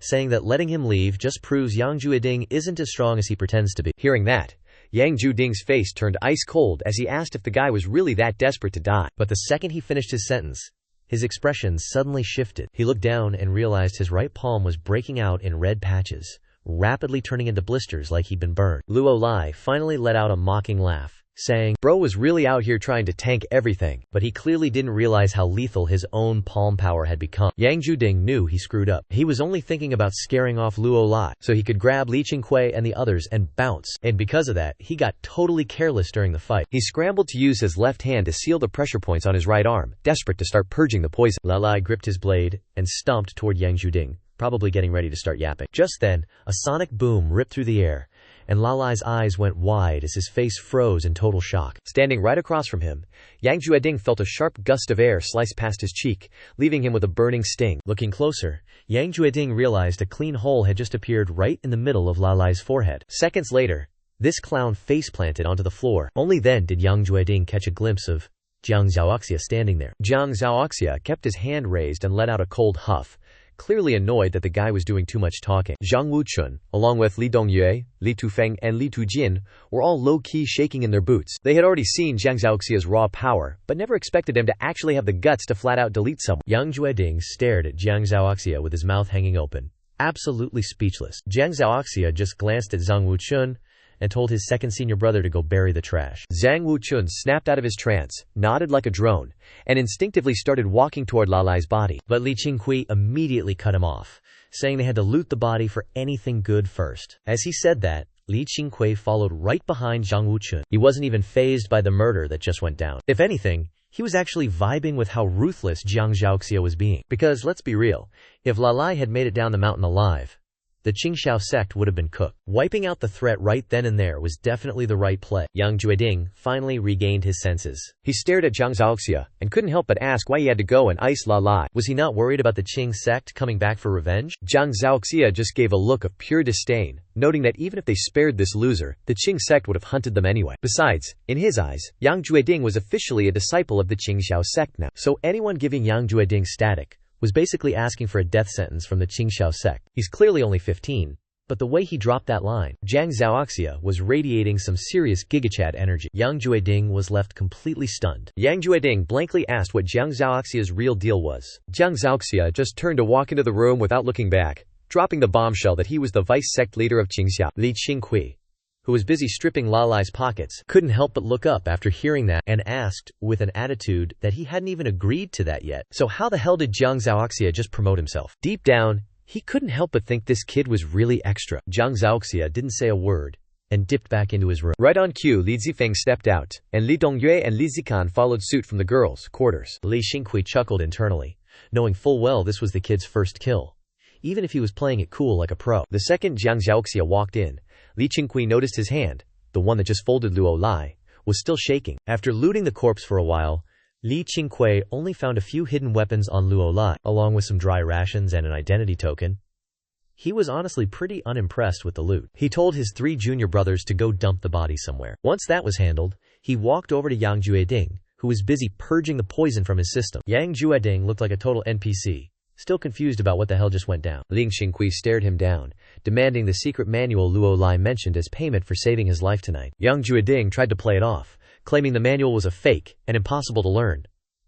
[SPEAKER 1] saying that letting him leave just proves Yang Juding isn't as strong as he pretends to be. Hearing that, Yang Juding's face turned ice cold as he asked if the guy was really that desperate to die. But the second he finished his sentence, his expression suddenly shifted. He looked down and realized his right palm was breaking out in red patches, rapidly turning into blisters like he'd been burned. Luo Lai finally let out a mocking laugh, saying, "Bro was really out here trying to tank everything," but he clearly didn't realize how lethal his own palm power had become. Yang Juding knew he screwed up. He was only thinking about scaring off Luo Lai so he could grab Li Qingqiu and the others and bounce, and because of that, he got totally careless during the fight. He scrambled to use his left hand to seal the pressure points on his right arm, desperate to start purging the poison. Luo Lai gripped his blade and stomped toward Yang Juding, probably getting ready to start yapping. Just then, a sonic boom ripped through the air, and Lalai's eyes went wide as his face froze in total shock. Standing right across from him, Yang Juding felt a sharp gust of air slice past his cheek, leaving him with a burning sting. Looking closer, Yang Juding realized a clean hole had just appeared right in the middle of Lalai's forehead. Seconds later, this clown face-planted onto the floor. Only then did Yang Juding catch a glimpse of Jiang Zhaoxia standing there. Jiang Zhaoxia kept his hand raised and let out a cold huff, clearly annoyed that the guy was doing too much talking. Zhang Wuchun, along with Li Dongyue, Li Tufeng, and Li Tujin, were all low-key shaking in their boots. They had already seen Jiang Zhaoxia's raw power, but never expected him to actually have the guts to flat-out delete someone. Yang Juding stared at Jiang Zhaoxia with his mouth hanging open, absolutely speechless. Jiang Zhaoxia just glanced at Zhang Wuchun and told his second senior brother to go bury the trash.
[SPEAKER 2] Zhang Wuchun snapped out of his trance, nodded like a drone, and instinctively started walking toward Lalai's body.
[SPEAKER 1] But Li Qingqiu immediately cut him off, saying they had to loot the body for anything good first. As he said that, Li Qingqiu followed right behind Zhang Wuchun. He wasn't even fazed by the murder that just went down. If anything, he was actually vibing with how ruthless Jiang Zhaoxia was being. Because, let's be real, if Lalai had made it down the mountain alive, the Qingqiu sect would have been cooked. Wiping out the threat right then and there was definitely the right play. Yang Jueding finally regained his senses.
[SPEAKER 2] He stared at Jiang Zhaoxia and couldn't help but ask why he had to go and ice Lalai.
[SPEAKER 1] Was he not worried about the Qing sect coming back for revenge?
[SPEAKER 2] Jiang Zhaoxia just gave a look of pure disdain, noting that even if they spared this loser, the Qing sect would have hunted them anyway. Besides, in his eyes, Yang Jueding was officially a disciple of the Qingqiu sect now. So anyone giving Yang Jueding static was basically asking for a death sentence from the Qingqiu sect. He's clearly only 15, but the way he dropped that line, Jiang Zhaoxia was radiating some serious gigachad energy. Yang Jueding was left completely stunned. Yang Jueding blankly asked what Jiang Zhaoxia's real deal was. Jiang Zhaoxia just turned to walk into the room without looking back, dropping the bombshell that he was the vice sect leader of Qingqiu.
[SPEAKER 1] Li Qingqiu, who was busy stripping Lalai's pockets, couldn't help but look up after hearing that and asked, with an attitude, that he hadn't even agreed to that yet. So how the hell did Jiang Zhaoxia just promote himself? Deep down, he couldn't help but think this kid was really extra. Jiang Zhaoxia didn't say a word and dipped back into his room.
[SPEAKER 2] Right on cue, Li Zifeng stepped out, and Li Dongyue and Li Zikan followed suit from the girls' quarters.
[SPEAKER 1] Li Qingqiu chuckled internally, knowing full well this was the kid's first kill, even if he was playing it cool like a pro.
[SPEAKER 2] The second Jiang Zhaoxia walked in, Li Qingqiu noticed his hand, the one that just folded Luo Lai, was still shaking.
[SPEAKER 1] After looting the corpse for a while, Li Qingqiu only found a few hidden weapons on Luo Lai, along with some dry rations and an identity token. He was honestly pretty unimpressed with the loot. He told his 3 junior brothers to go dump the body somewhere. Once that was handled, he walked over to Yang Jueding, who was busy purging the poison from his system. Yang Jueding looked like a total NPC, still confused about what the hell just went down.
[SPEAKER 2] Li Qingqiu stared him down, demanding the secret manual Luo Lai mentioned as payment for saving his life tonight.
[SPEAKER 1] Yang Jueding tried to play it off, claiming the manual was a fake and impossible to learn.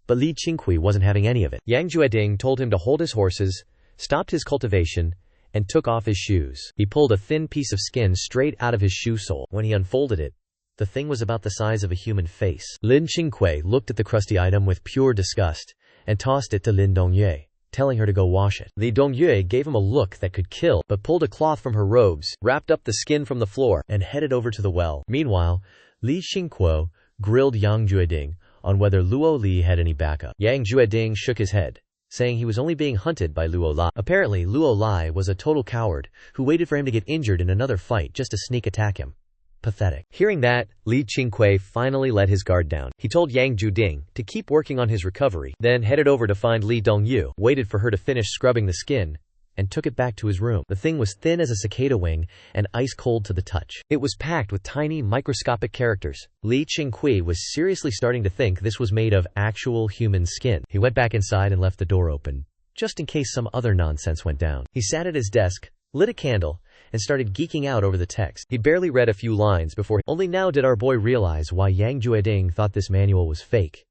[SPEAKER 1] But Li Qingqiu wasn't having any of it.
[SPEAKER 2] Yang Jueding told him to hold his horses, stopped his cultivation, and took off his shoes.
[SPEAKER 1] He pulled a thin piece of skin straight out of his shoe sole. When he unfolded it, the thing was about the size of a human face. Lin Qingqiu looked at the crusty item with pure disgust and tossed it to Lin Dongyue, telling her to go wash it. Li Dongyue gave him a look that could kill, but pulled a cloth from her robes, wrapped up the skin from the floor, and headed over to the well. Meanwhile, Li Qingqiu grilled Yang Jueding on whether Luo Li had any backup. Yang Jueding shook his head, saying he was only being hunted by Luo Lai. Apparently, Luo Lai was a total coward who waited for him to get injured in another fight just to sneak attack him. Pathetic. Hearing that, Li Qingqiu finally let his guard down. He told Yang Jueding to keep working on his recovery, then headed over to find Li Dongyu, waited for her to finish scrubbing the skin, and took it back to his room. The thing was thin as a cicada wing and ice cold to the touch. It was packed with tiny, microscopic characters. Li Qingqiu was seriously starting to think this was made of actual human skin. He went back inside and left the door open, just in case some other nonsense went down. He sat at his desk, lit a candle, and started geeking out over the text. He barely read a few lines before only now did our boy realize why Yang Jueding thought this manual was fake.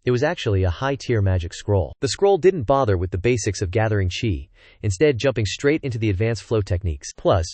[SPEAKER 1] It was actually a high-tier magic scroll. The scroll didn't bother with the basics of gathering qi, instead jumping straight into the advanced flow techniques. Plus,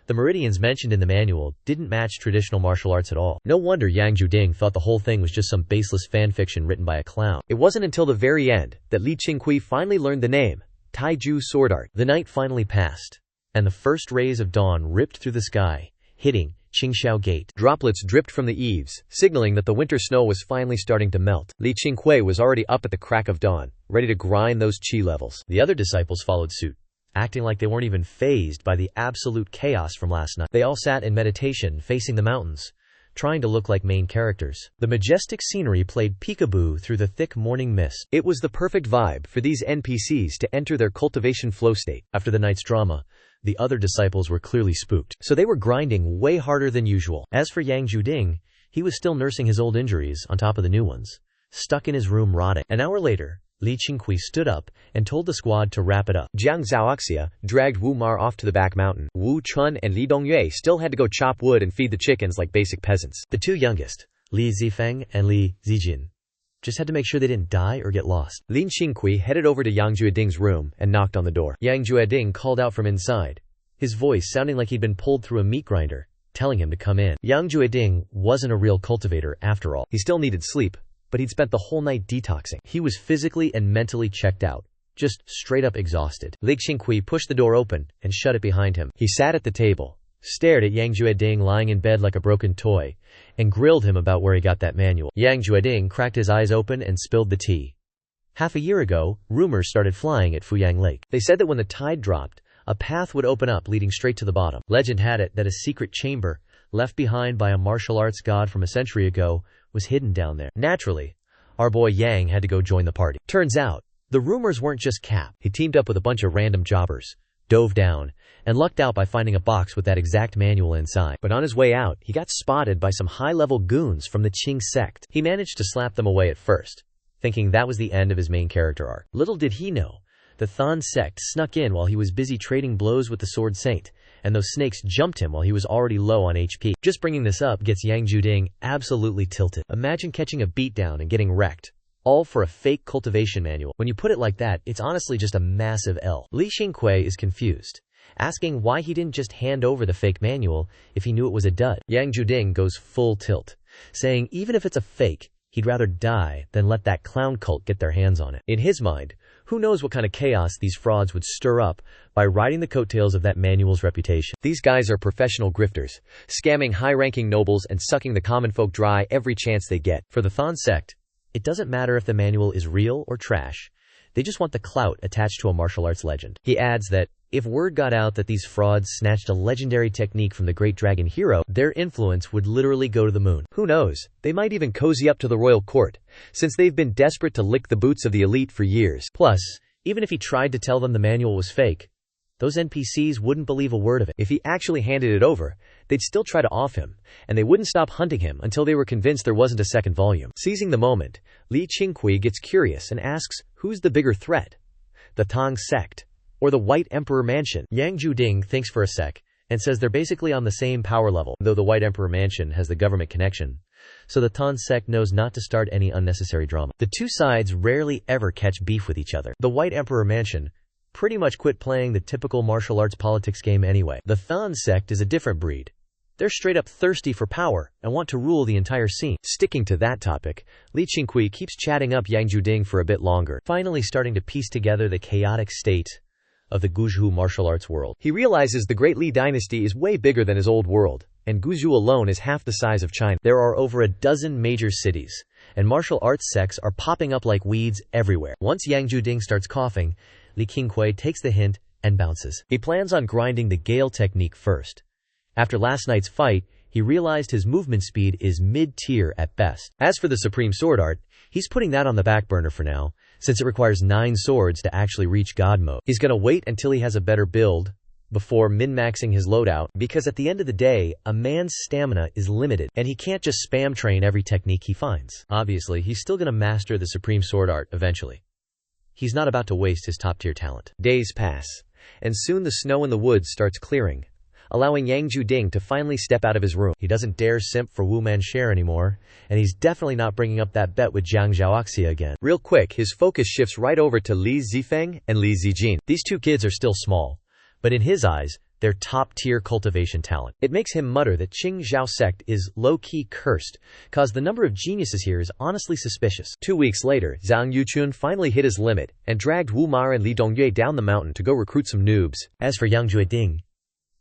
[SPEAKER 1] the meridians mentioned in the manual didn't match traditional martial arts at all. No wonder Yang Jueding thought the whole thing was just some baseless fanfiction written by a clown. It wasn't until the very end that Li Qingqiu finally learned the name, Taiju Sword Art. The night finally passed, and the first rays of dawn ripped through the sky, hitting Qingqiu Gate. Droplets dripped from the eaves, signaling that the winter snow was finally starting to melt. Li Qingqiu was already up at the crack of dawn, ready to grind those qi levels. The other disciples followed suit, acting like they weren't even fazed by the absolute chaos from last night. They all sat in meditation facing the mountains, trying to look like main characters. The majestic scenery played peekaboo through the thick morning mist. It was the perfect vibe for these NPCs to enter their cultivation flow state. After the night's drama, the other disciples were clearly spooked, so they were grinding way harder than usual. As for Yang Jueding, he was still nursing his old injuries on top of the new ones, stuck in his room rotting. An hour later, Li Qingqiu stood up and told the squad to wrap it up.
[SPEAKER 2] Jiang Zhaoxia dragged Wu Mar off to the back mountain. Wu Chun and Li Dongyue still had to go chop wood and feed the chickens like basic peasants.
[SPEAKER 1] The 2 youngest, Li Zifeng and Li Zijin, just had to make sure they didn't die or get lost.
[SPEAKER 2] Lin Qingqiu headed over to Yang Jueding's room and knocked on the door.
[SPEAKER 1] Yang Jueding called out from inside, his voice sounding like he'd been pulled through a meat grinder. telling him to come in. Yang Jueding wasn't a real cultivator after all.
[SPEAKER 2] He still needed sleep, but he'd spent the whole night detoxing.
[SPEAKER 1] He was physically and mentally checked out, just straight up exhausted. Li Qingqiu pushed the door open and shut it behind him. He sat at the table, stared at Yang Jueding lying in bed like a broken toy, and grilled him about where he got that manual. Yang Jueding cracked his eyes open and spilled the tea. Half a year ago, rumors started flying at Fuyang Lake. They said that when the tide dropped, a path would open up leading straight to the bottom. Legend had it that a secret chamber, left behind by a martial arts god from a century ago, was hidden down there. Naturally, our boy Yang had to go join the party. Turns out, the rumors weren't just cap. He teamed up with a bunch of random jobbers, dove down, and lucked out by finding a box with that exact manual inside. But on his way out, he got spotted by some high-level goons from the Qing sect. He managed to slap them away at first, thinking that was the end of his main character arc. Little did he know, the Than sect snuck in while he was busy trading blows with the sword saint, and those snakes jumped him while he was already low on HP. Just bringing this up gets Yang Jueding absolutely tilted. Imagine catching a beatdown and getting wrecked, all for a fake cultivation manual. When you put it like that, it's honestly just a massive L. Li Qingqiu is confused, asking why he didn't just hand over the fake manual if he knew it was a dud. Yang Jueding goes full tilt, saying even if it's a fake, he'd rather die than let that clown cult get their hands on it. In his mind, who knows what kind of chaos these frauds would stir up by riding the coattails of that manual's reputation.
[SPEAKER 2] These guys are professional grifters, scamming high-ranking nobles and sucking the common folk dry every chance they get.
[SPEAKER 1] For the Than sect, it doesn't matter if the manual is real or trash. They just want the clout attached to a martial arts legend. He adds that if word got out that these frauds snatched a legendary technique from the great dragon hero, their influence would literally go to the moon.
[SPEAKER 2] Who knows, they might even cozy up to the royal court, since they've been desperate to lick the boots of the elite for years.
[SPEAKER 1] Plus, even if he tried to tell them the manual was fake, those NPCs wouldn't believe a word of it.
[SPEAKER 2] If he actually handed it over, they'd still try to off him, and they wouldn't stop hunting him until they were convinced there wasn't a second volume. Seizing the moment, Li Qingqiu gets curious and asks, who's the bigger threat? The Tang sect, or the White Emperor Mansion?
[SPEAKER 1] Yang Jueding thinks for a sec, and says they're basically on the same power level, though the White Emperor Mansion has the government connection, so the Tang sect knows not to start any unnecessary drama. The two sides rarely ever catch beef with each other. The White Emperor Mansion pretty much quit playing the typical martial arts politics game anyway. The Than sect is a different breed. They're straight up thirsty for power and want to rule the entire scene.
[SPEAKER 2] Sticking to that topic, Li Qingqiu keeps chatting up Yang Jueding for a bit longer,
[SPEAKER 1] finally starting to piece together the chaotic state of the Guzhou martial arts world.
[SPEAKER 2] He realizes the Great Li dynasty is way bigger than his old world, and Guzhou alone is half the size of China.
[SPEAKER 1] There are over a dozen major cities, and martial arts sects are popping up like weeds everywhere. Once Yang Jueding starts coughing, Li Qingqiu takes the hint and bounces. He plans on grinding the Gale technique first. After last night's fight, he realized his movement speed is mid-tier at best. As for the Supreme Sword Art, he's putting that on the back burner for now, since it requires 9 swords to actually reach God mode. He's gonna wait until he has a better build before min-maxing his loadout, because at the end of the day, a man's stamina is limited, and he can't just spam train every technique he finds. Obviously, he's still gonna master the Supreme Sword Art eventually. He's not about to waste his top-tier talent.
[SPEAKER 2] Days pass, and soon the snow in the woods starts clearing, allowing Yang Jueding to finally step out of his room.
[SPEAKER 1] He doesn't dare simp for Wu Manshare anymore, and he's definitely not bringing up that bet with Jiang Zhaoxia again.
[SPEAKER 2] Real quick, his focus shifts right over to Li Zifeng and Li Zijin.
[SPEAKER 1] These two kids are still small, but in his eyes, they're top-tier cultivation talent. It makes him mutter that Qingqiu sect is low-key cursed, cause the number of geniuses here is honestly suspicious.
[SPEAKER 2] 2 weeks later, Zhang Yuchun finally hit his limit and dragged Wu Ma and Li Dongyue down the mountain to go recruit some noobs.
[SPEAKER 1] As for Yang Jueding,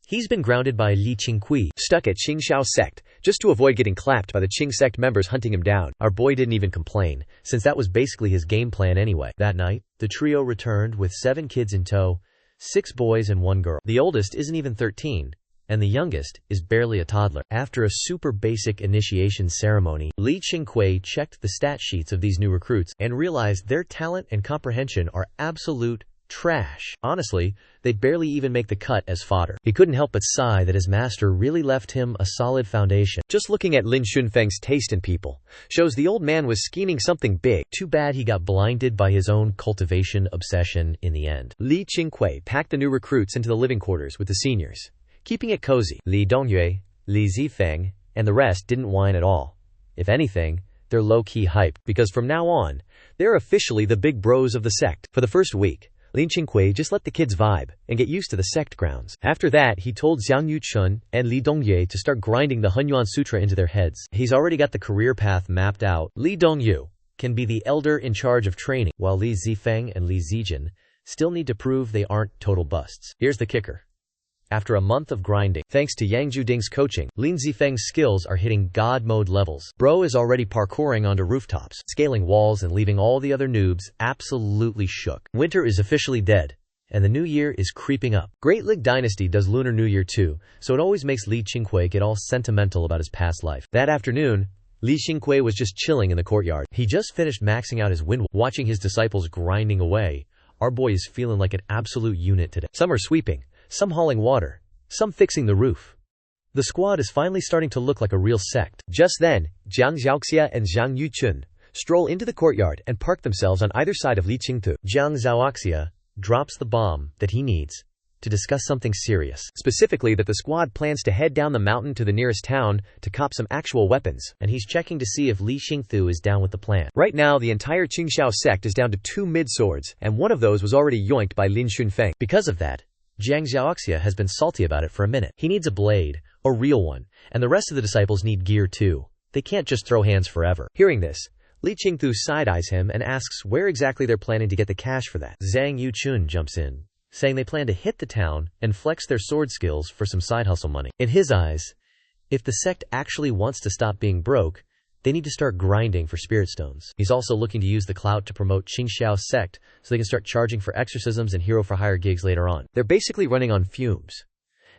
[SPEAKER 1] he's been grounded by Li Qingqiu,
[SPEAKER 2] stuck at Qingqiu sect, just to avoid getting clapped by the Qing sect members hunting him down.
[SPEAKER 1] Our boy didn't even complain, since that was basically his game plan anyway. That night, the trio returned with 7 kids in tow, 6 boys and 1 girl. The oldest isn't even 13, and the youngest is barely a toddler. After a super basic initiation ceremony, Li Qingqiu checked the stat sheets of these new recruits and realized their talent and comprehension are absolute trash. Honestly, they'd barely even make the cut as fodder. He couldn't help but sigh that his master really left him a solid foundation.
[SPEAKER 2] Just looking at Lin Shunfeng's taste in people shows the old man was scheming something big.
[SPEAKER 1] Too bad he got blinded by his own cultivation obsession in the end.
[SPEAKER 2] Li Qingqiu packed the new recruits into the living quarters with the seniors, keeping it cozy. Li Dongyue, Li Zifeng, and the rest didn't whine at all. If anything, they're low-key hype, because from now on, they're officially the big bros of the sect. For the first week, Lin Qingqiu just let the kids vibe and get used to the sect grounds. After that, he told Zhang Yuchun and Li Dongye to start grinding the Hunyuan Sutra into their heads. He's already got the career path mapped out. Li Dongyu can be the elder in charge of training, while Li Zifeng and Li Zijin still need to prove they aren't total busts. Here's the kicker. After a month of grinding, thanks to Yang Juding's coaching, Lin Zifeng's skills are hitting god mode levels. Bro is already parkouring onto rooftops, scaling walls and leaving all the other noobs absolutely shook. Winter is officially dead, and the new year is creeping up. Great Lig Dynasty does Lunar New Year too, so it always makes Li Qingqiu get all sentimental about his past life. That afternoon, Li Qingqiu was just chilling in the courtyard. He just finished maxing out his wind, watching his disciples grinding away. Our boy is feeling like an absolute unit today. Some are sweeping, some hauling water, some fixing the roof. The squad is finally starting to look like a real sect. Just then, Jiang Zhaoxia and Zhang Yuchun stroll into the courtyard and park themselves on either side of Li Qingqiu. Jiang Zhaoxia drops the bomb that he needs to discuss something serious. Specifically that the squad plans to head down the mountain to the nearest town to cop some actual weapons, and he's checking to see if Li Qingqiu is down with the plan. Right now, the entire Qingqiu sect is down to 2 mid-swords, and one of those was already yoinked by Lin Xunfeng. Because of that, Jiang Zhaoxia has been salty about it for a minute. He needs a blade, a real one, and the rest of the disciples need gear too. They can't just throw hands forever. Hearing this, Li Qingqiu side-eyes him and asks where exactly they're planning to get the cash for that. Zhang Yuchun jumps in, saying they plan to hit the town and flex their sword skills for some side hustle money. In his eyes, if the sect actually wants to stop being broke, they need to start grinding for spirit stones. He's also looking to use the clout to promote Qingqiu Sect so they can start charging for exorcisms and hero-for-hire gigs later on. They're basically running on fumes.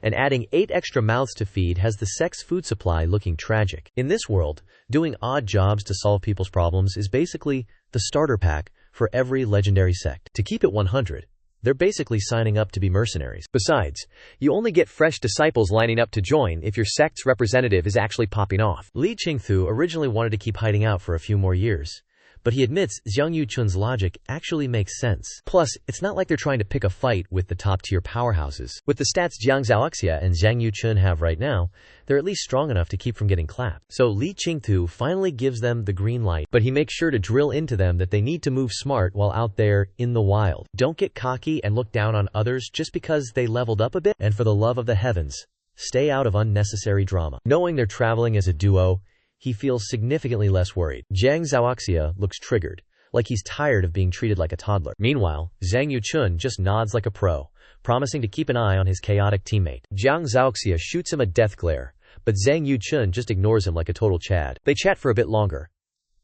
[SPEAKER 2] And adding 8 extra mouths to feed has the sect's food supply looking tragic. In this world, doing odd jobs to solve people's problems is basically the starter pack for every legendary sect. To keep it 100, they're basically signing up to be mercenaries. Besides, you only get fresh disciples lining up to join if your sect's representative is actually popping off. Li Qingqiu originally wanted to keep hiding out for a few more years, but he admits Zhang Yuchun's logic actually makes sense. Plus, it's not like they're trying to pick a fight with the top-tier powerhouses. With the stats Jiang Zhaoxia and Zhang Yuchun have right now, they're at least strong enough to keep from getting clapped. So Li Qingqiu finally gives them the green light, but he makes sure to drill into them that they need to move smart while out there in the wild. Don't get cocky and look down on others just because they leveled up a bit, and for the love of the heavens, stay out of unnecessary drama. Knowing they're traveling as a duo, he feels significantly less worried. Jiang Zhaoxia looks triggered, like he's tired of being treated like a toddler. Meanwhile, Zhang Yuchun just nods like a pro, promising to keep an eye on his chaotic teammate. Jiang Zhaoxia shoots him a death glare, but Zhang Yuchun just ignores him like a total Chad. They chat for a bit longer,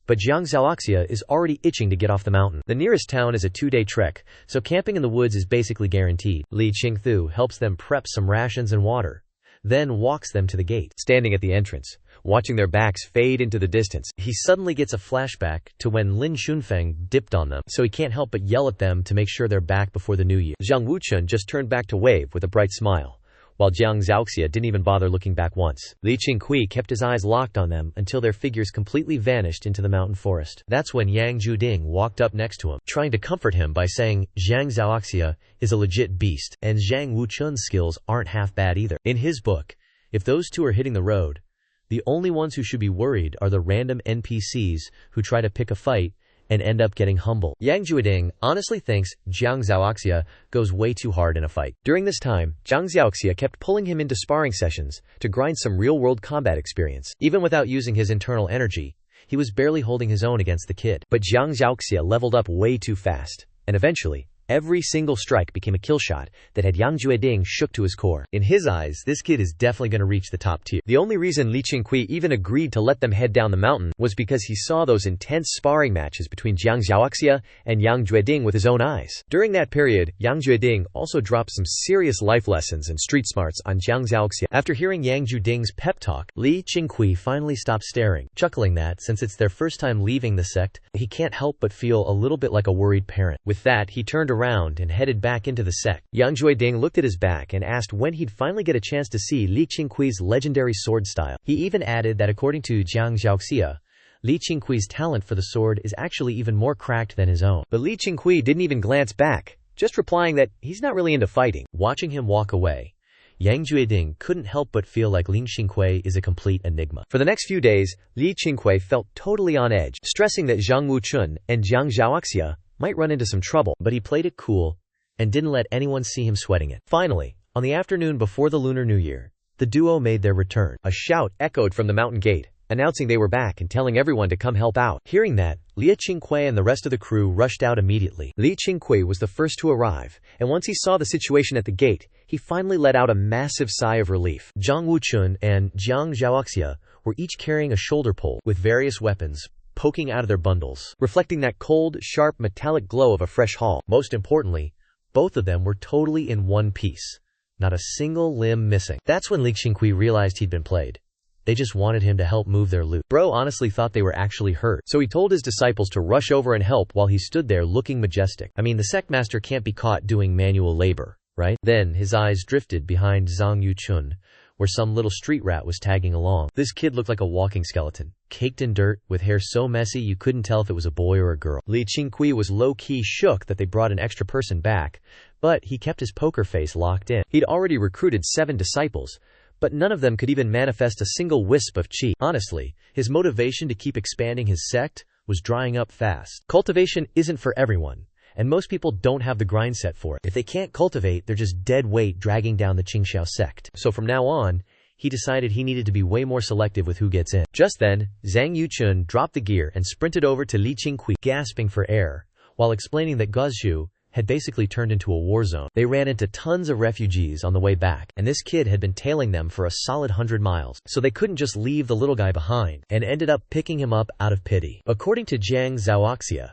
[SPEAKER 2] but Jiang Zhaoxia is already itching to get off the mountain. The nearest town is a 2-day trek, so camping in the woods is basically guaranteed. Li Qingqiu helps them prep some rations and water, then walks them to the gate. Standing at the entrance, watching their backs fade into the distance, he suddenly gets a flashback to when Lin Xunfeng dipped on them, so he can't help but yell at them to make sure they're back before the new year. Zhang Wuchun just turned back to wave with a bright smile, while Jiang Zhaoxia didn't even bother looking back once. Li Qingqiu kept his eyes locked on them until their figures completely vanished into the mountain forest. That's when Yang Juding walked up next to him, trying to comfort him by saying Jiang Zhaoxia is a legit beast, and Zhang Wuchun's skills aren't half bad either. In his book, if those two are hitting the road, the only ones who should be worried are the random NPCs who try to pick a fight and end up getting humble. Yang Juding honestly thinks Jiang Zhaoxia goes way too hard in a fight. During this time, Jiang Zhaoxia kept pulling him into sparring sessions to grind some real-world combat experience. Even without using his internal energy, he was barely holding his own against the kid. But Jiang Zhaoxia leveled up way too fast, and eventually, every single strike became a kill shot that had Yang Juding shook to his core. In his eyes, this kid is definitely going to reach the top tier. The only reason Li Qingqiu even agreed to let them head down the mountain was because he saw those intense sparring matches between Jiang Zhaoxia and Yang Juding with his own eyes. During that period, Yang Juding also dropped some serious life lessons and street smarts on Jiang Zhaoxia. After hearing Yang Juding's pep talk, Li Qingqiu finally stopped staring, chuckling that since it's their first time leaving the sect, he can't help but feel a little bit like a worried parent. With that, he turned around and headed back into the sect. Yang Juding looked at his back and asked when he'd finally get a chance to see Li Qingqiu's legendary sword style. He even added that according to Jiang Zhaoxia, Li Qingqiu's talent for the sword is actually even more cracked than his own. But Li Qingqiu didn't even glance back, just replying that he's not really into fighting. Watching him walk away, Yang Juding couldn't help but feel like Li Qingqiu is a complete enigma. For the next few days, Li Qingqiu felt totally on edge, stressing that Zhang Wuchun and Jiang Zhaoxia might run into some trouble, but he played it cool,
[SPEAKER 1] and didn't let anyone see him sweating it. Finally, on the afternoon before the Lunar New Year, the duo made their return.
[SPEAKER 2] A shout echoed from the mountain gate, announcing they were back and telling everyone to come help out.
[SPEAKER 1] Hearing that, Qingqiu and the rest of the crew rushed out immediately.
[SPEAKER 2] Qingqiu was the first to arrive, and once he saw the situation at the gate, he finally let out a massive sigh of relief.
[SPEAKER 1] Zhang Wuchun and Jiang Zhaoxia were each carrying a shoulder pole with various weapons poking out of their bundles,
[SPEAKER 2] reflecting that cold, sharp, metallic glow of a fresh haul.
[SPEAKER 1] Most importantly, both of them were totally in one piece. Not a single limb missing. That's when Qingqiu realized he'd been played. They just wanted him to help move their loot. Bro honestly thought they were actually hurt, so he told his disciples to rush over and help while he stood there looking majestic. I mean, the sect master can't be caught doing manual labor, right? Then his eyes drifted behind Zhang Yuchun, where some little street rat was tagging along. This kid looked like a walking skeleton, caked in dirt, with hair so messy you couldn't tell if it was a boy or a girl.
[SPEAKER 2] Qingqiu was low-key shook that they brought an extra person back,
[SPEAKER 1] but he kept his poker face locked in.
[SPEAKER 2] He'd already recruited 7 disciples, but none of them could even manifest a single wisp of chi.
[SPEAKER 1] Honestly, his motivation to keep expanding his sect was drying up fast. Cultivation isn't for everyone, and most people don't have the grind set for it. If they can't cultivate, they're just dead weight dragging down the Qingqiu sect. So from now on, he decided he needed to be way more selective with who gets in. Just then, Zhang Yuchun dropped the gear and sprinted over to Qingqiu, gasping for air, while explaining that Guizhou had basically turned into a war zone. They ran into tons of refugees on the way back, and this kid had been tailing them for a solid 100 miles, so they couldn't just leave the little guy behind, and ended up picking him up out of pity. According to Jiang Zhaoxia,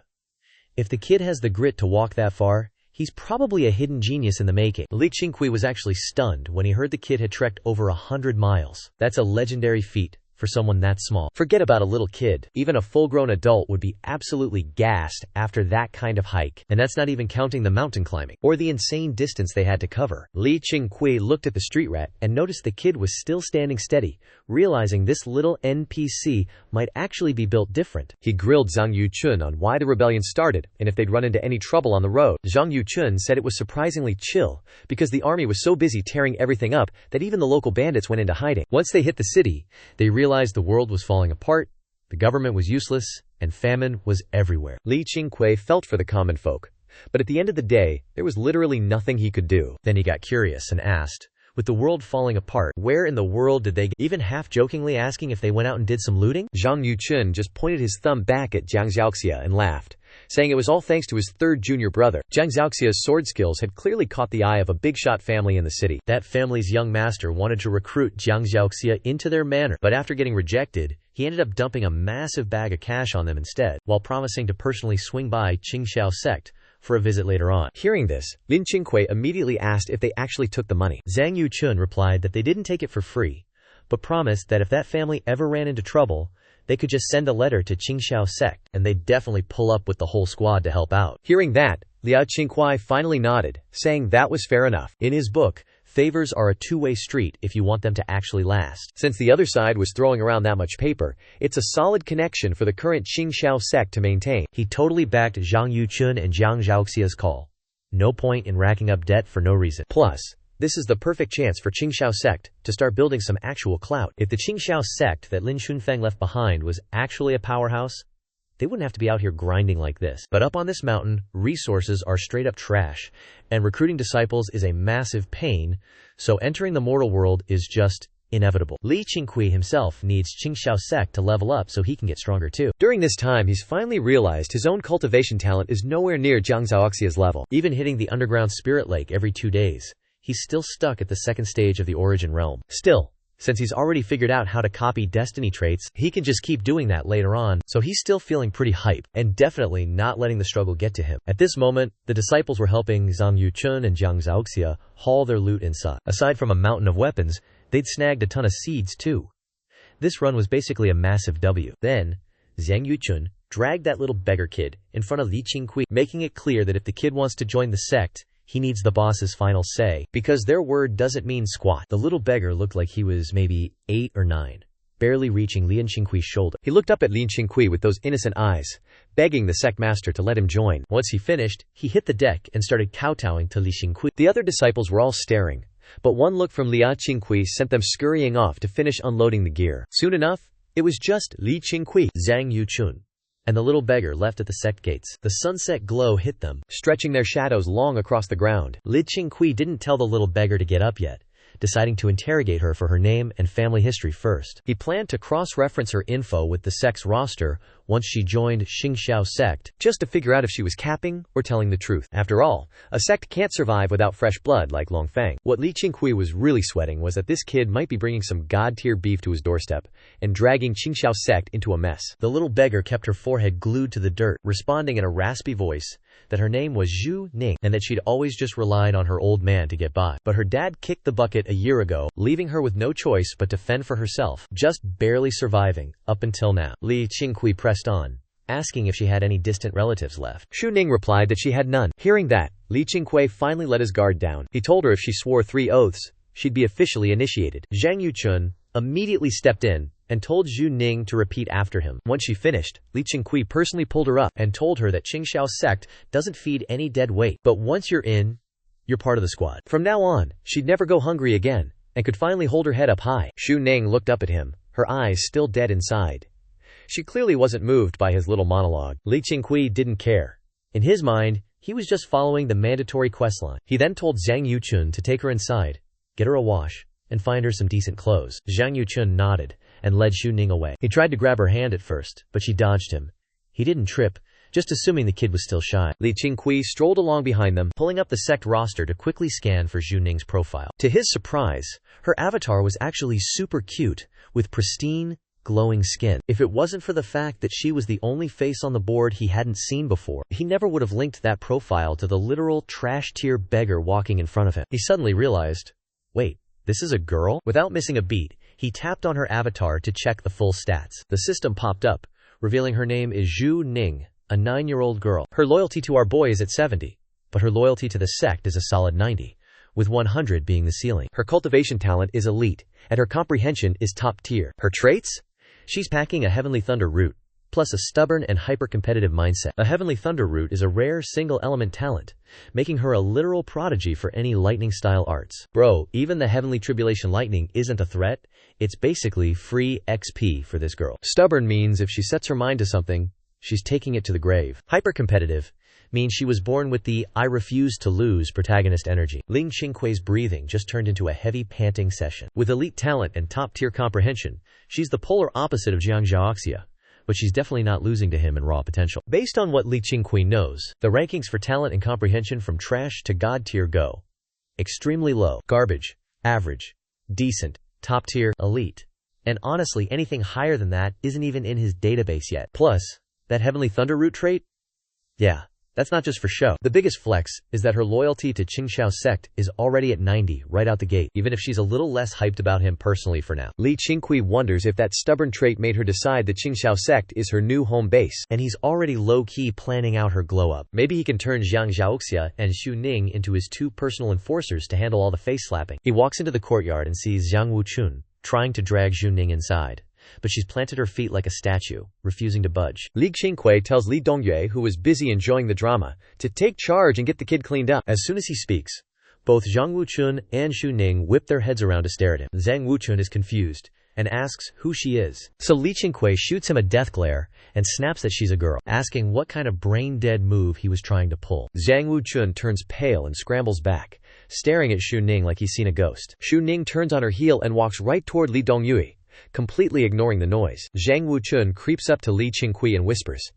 [SPEAKER 1] if the kid has the grit to walk that far, he's probably a hidden genius in the making. Qingqiu was actually stunned when he heard the kid had trekked over 100 miles. That's a legendary feat for someone that small. Forget about a little kid. Even a full-grown adult would be absolutely gassed after that kind of hike. And that's not even counting the mountain climbing, or the insane distance they had to cover. Qingqiu looked at the street rat and noticed the kid was still standing steady, realizing this little NPC might actually be built different.
[SPEAKER 2] He grilled Zhang Yuchun on why the rebellion started, and if they'd run into any trouble on the road. Zhang Yuchun said it was surprisingly chill, because the army was so busy tearing everything up that even the local bandits went into hiding. Once they hit the city, they realized the world was falling apart, the government was useless, and famine was everywhere.
[SPEAKER 1] Qingqiu felt for the common folk, but at the end of the day, there was literally nothing he could do. Then he got curious and asked, with the world falling apart, where in the world did they go? Even half-jokingly asking if they went out and did some looting?
[SPEAKER 2] Zhang Yuchun just pointed his thumb back at Jiang Zhaoxia and laughed, saying it was all thanks to his 3rd junior brother. Jiang Zhaoxia's sword skills had clearly caught the eye of a big-shot family in the city.
[SPEAKER 1] That family's young master wanted to recruit Jiang Zhaoxia into their manor, but after getting rejected, he ended up dumping a massive bag of cash on them instead, while promising to personally swing by Qingqiu sect for a visit later on.
[SPEAKER 2] Hearing this, Qingqiu immediately asked if they actually took the money.
[SPEAKER 1] Zhang Yuchun replied that they didn't take it for free, but promised that if that family ever ran into trouble, they could just send a letter to Qingqiu sect, and they'd definitely pull up with the whole squad to help out.
[SPEAKER 2] Hearing that, Qingqiu finally nodded, saying that was fair enough.
[SPEAKER 1] In his book, favors are a two-way street if you want them to actually last.
[SPEAKER 2] Since the other side was throwing around that much paper, it's a solid connection for the current Qingqiu sect to maintain.
[SPEAKER 1] He totally backed Zhang Yuchun and Jiang Zhaoxia's call. No point in racking up debt for no reason. Plus, this is the perfect chance for Qingqiu sect to start building some actual clout. If the Qingqiu sect that Lin Shunfeng left behind was actually a powerhouse, they wouldn't have to be out here grinding like this. But up on this mountain, resources are straight up trash, and recruiting disciples is a massive pain, so entering the mortal world is just inevitable. Qingqiu himself needs Qingqiu sect to level up so he can get stronger too.
[SPEAKER 2] During this time, he's finally realized his own cultivation talent is nowhere near Jiang Zhaoxia's level.
[SPEAKER 1] Even hitting the underground spirit lake every 2 days, he's still stuck at the 2nd stage of the origin realm. Still, since he's already figured out how to copy destiny traits, he can just keep doing that later on, so he's still feeling pretty hype, and definitely not letting the struggle get to him. At this moment, the disciples were helping Zhang Yuchun and Jiang Zhaoxia haul their loot inside. Aside from a mountain of weapons, they'd snagged a ton of seeds too. This run was basically a massive W. Then, Zhang Yuchun dragged that little beggar kid in front of Qingqiu, making it clear that if the kid wants to join the sect, he needs the boss's final say, because their word doesn't mean squat. The little beggar looked like he was maybe 8 or 9, barely reaching Qingqiu's shoulder.
[SPEAKER 2] He looked up at Qingqiu with those innocent eyes, begging the sect master to let him join.
[SPEAKER 1] Once he finished, he hit the deck and started kowtowing to Qingqiu.
[SPEAKER 2] The other disciples were all staring, but one look from Qingqiu sent them scurrying off to finish unloading the gear. Soon enough, it was just Qingqiu,
[SPEAKER 1] Zhang Yuchun, and the little beggar left at the sect gates. The sunset glow hit them,
[SPEAKER 2] stretching their shadows long across the ground.
[SPEAKER 1] Li Qingqiu didn't tell the little beggar to get up yet, deciding to interrogate her for her name and family history first. He planned to cross-reference her info with the sect's roster once she joined Qingqiu sect,
[SPEAKER 2] just to figure out if she was capping or telling the truth. After all, a sect can't survive without fresh blood like Long Fang. What Li Qingqiu was really sweating was that this kid might be bringing some god-tier beef to his doorstep and dragging Qingqiu sect into a mess.
[SPEAKER 1] The little beggar kept her forehead glued to the dirt, responding in a raspy voice that her name was Zhu Ning and that she'd always just relied on her old man to get by. But her dad kicked the bucket a year ago, leaving her with no choice but to fend for herself, just barely surviving up until now. Li Qingqiu pressed on, asking if she had any distant relatives left.
[SPEAKER 2] Zhu Ning replied that she had none. Hearing that, Li Qingqiu finally let his guard down. He told her if she swore 3 oaths, she'd be officially initiated.
[SPEAKER 1] Zhang Yuchun immediately stepped in and told Zhu Ning to repeat after him. Once she finished, Li Qingqiu personally pulled her up and told her that Qingqiu sect doesn't feed any dead weight, but once you're in, you're part of the squad.
[SPEAKER 2] From now on, she'd never go hungry again, and could finally hold her head up high. Zhu Ning looked up at him, her eyes still dead inside. She clearly wasn't moved by his little monologue.
[SPEAKER 1] Li Qingqiu didn't care. In his mind, he was just following the mandatory questline. He then told Zhang Yuchun to take her inside, get her a wash, and find her some decent clothes. Zhang Yuchun nodded and led Zhu Ning away. He tried to grab her hand at first, but she dodged him. He didn't trip, just assuming the kid was still shy.
[SPEAKER 2] Li Qingqiu strolled along behind them,
[SPEAKER 1] pulling up the sect roster to quickly scan for Zhu Ning's profile. To his surprise, her avatar was actually super cute, with pristine, glowing skin. If it wasn't for the fact that she was the only face on the board he hadn't seen before, he never would have linked that profile to the literal trash-tier beggar walking in front of him. He suddenly realized, wait, this is a girl? Without missing a beat, he tapped on her avatar to check the full stats. The system popped up, revealing her name is Zhu Ning, a 9-year-old girl. Her loyalty to our boy is at 70, but her loyalty to the sect is a solid 90, with 100 being the ceiling.
[SPEAKER 2] Her cultivation talent is elite, and her comprehension is top tier. Her traits?
[SPEAKER 1] She's packing a Heavenly Thunder root, plus a stubborn and hyper-competitive mindset. A Heavenly Thunder root is a rare single-element talent, making her a literal prodigy for any lightning-style arts. Bro, even the Heavenly Tribulation Lightning isn't a threat. It's basically free XP for this girl.
[SPEAKER 2] Stubborn means if she sets her mind to something, she's taking it to the grave.
[SPEAKER 1] Hyper-competitive means she was born with the I refuse to lose protagonist energy. Li Qingqiu's breathing just turned into a heavy panting session. With elite talent and top-tier comprehension, she's the polar opposite of Jiang Zhaoxia, but she's definitely not losing to him in raw potential. Based on what Li Qingqiu knows, the rankings for talent and comprehension from trash to god tier go extremely low, garbage, average, decent, top tier, elite, and honestly anything higher than that isn't even in his database yet. Plus, that Heavenly Thunder root trait? Yeah, that's not just for show. The biggest flex is that her loyalty to Qingqiu sect is already at 90 right out the gate, even if she's a little less hyped about him personally for now.
[SPEAKER 2] Li Qingqiu wonders if that stubborn trait made her decide that Qingqiu sect is her new home base.
[SPEAKER 1] And he's already low-key planning out her glow-up. Maybe he can turn Jiang Zhaoxia and Zhu Ning into his 2 personal enforcers to handle all the face-slapping. He walks into the courtyard and sees Zhang Wuchun trying to drag Zhu Ning inside, but she's planted her feet like a statue, refusing to budge.
[SPEAKER 2] Li Qingqiu tells Li Dongyue, who was busy enjoying the drama, to take charge and get the kid cleaned up.
[SPEAKER 1] As soon as he speaks, both Zhang Wuchun and Zhu Ning whip their heads around to stare at him. Zhang Wuchun is confused and asks who she is. So Li Qingqiu shoots him a death glare and snaps that she's a girl, asking what kind of brain-dead move he was trying to pull.
[SPEAKER 2] Zhang Wuchun turns pale and scrambles back, staring at Zhu Ning like he's seen a ghost. Zhu Ning turns on her heel and walks right toward Li Dongyue, completely ignoring the noise. Zhang Wuchun creeps up to Li Qingqiu and whispers,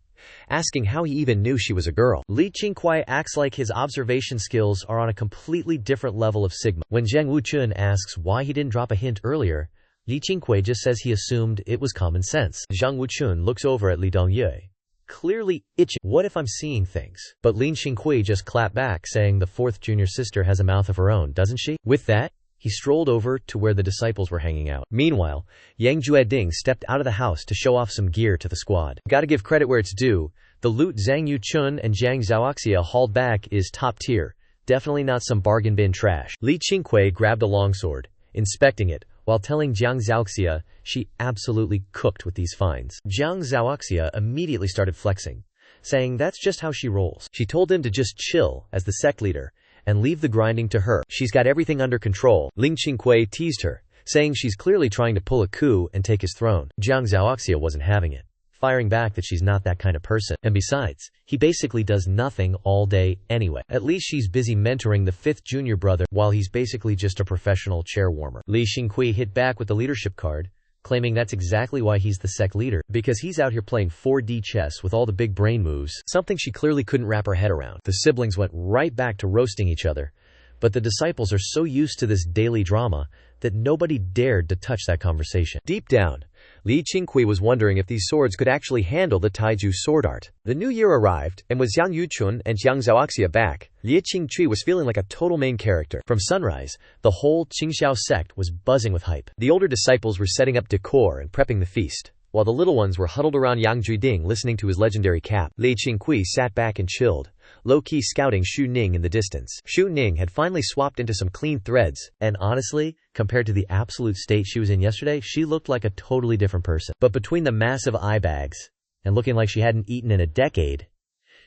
[SPEAKER 2] asking how he even knew she was a girl.
[SPEAKER 1] Li Qingqiu acts like his observation skills are on a completely different level of sigma. When Zhang Wuchun asks why he didn't drop a hint earlier, Li Qingqiu just says he assumed it was common sense. Zhang Wuchun looks over at Li Dongyue, clearly itching. What if I'm seeing things? But Li Qingqiu just clapped back, saying the 4th junior sister has a mouth of her own, doesn't she? With that, he strolled over to where the disciples were hanging out. Meanwhile, Yang Jueding stepped out of the house to show off some gear to the squad. Gotta give credit where it's due. The loot Zhang Yuchun and Jiang Zhaoxia hauled back is top tier. Definitely not some bargain bin trash. Li Qingqiu grabbed a longsword, inspecting it, while telling Jiang Zhaoxia she absolutely cooked with these finds. Jiang Zhaoxia immediately started flexing, saying that's just how she rolls. She told him to just chill as the sect leader and leave the grinding to her. She's got everything under control. Li Qingqiu teased her, saying she's clearly trying to pull a coup and take his throne. Jiang Zhaoxia wasn't having it. firing back that she's not that kind of person. And besides, he basically does nothing all day anyway. At least she's busy mentoring the 5th junior brother while he's basically just a professional chair warmer. Li Qingqiu hit back with the leadership card, claiming that's exactly why he's the sect leader, because he's out here playing 4D chess with all the big brain moves, something she clearly couldn't wrap her head around. The siblings went right back to roasting each other, but the disciples are so used to this daily drama that nobody dared to touch that conversation. Deep down, Li Qingqiu was wondering if these swords could actually handle the taiju sword art. The new year arrived, and with Jiang Yuchun and Jiang Zhaoxia back, Li Qingqiu was feeling like a total main character. From sunrise, the whole Qingqiu sect was buzzing with hype. The older disciples were setting up decor and prepping the feast, while the little ones were huddled around Yang Juiding listening to his legendary cap. Li Qingqiu sat back and chilled, low-key scouting Xu Ning in the distance. Xu Ning had finally swapped into some clean threads, and honestly, compared to the absolute state she was in yesterday, she looked like a totally different person. But between the massive eye bags and looking like she hadn't eaten in a decade,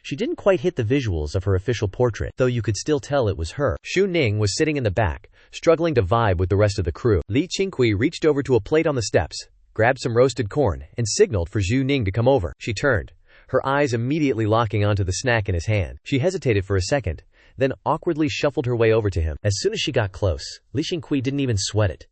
[SPEAKER 1] she didn't quite hit the visuals of her official portrait, though you could still tell it was her. Xu Ning was sitting in the back, struggling to vibe with the rest of the crew. Li Qingqiu reached over to a plate on the steps, grabbed some roasted corn, and signaled for Xu Ning to come over. She turned, her eyes immediately locking onto the snack in his hand. She hesitated for a second, then awkwardly shuffled her way over to him. As soon as she got close, Li Qingqiu didn't even sweat it.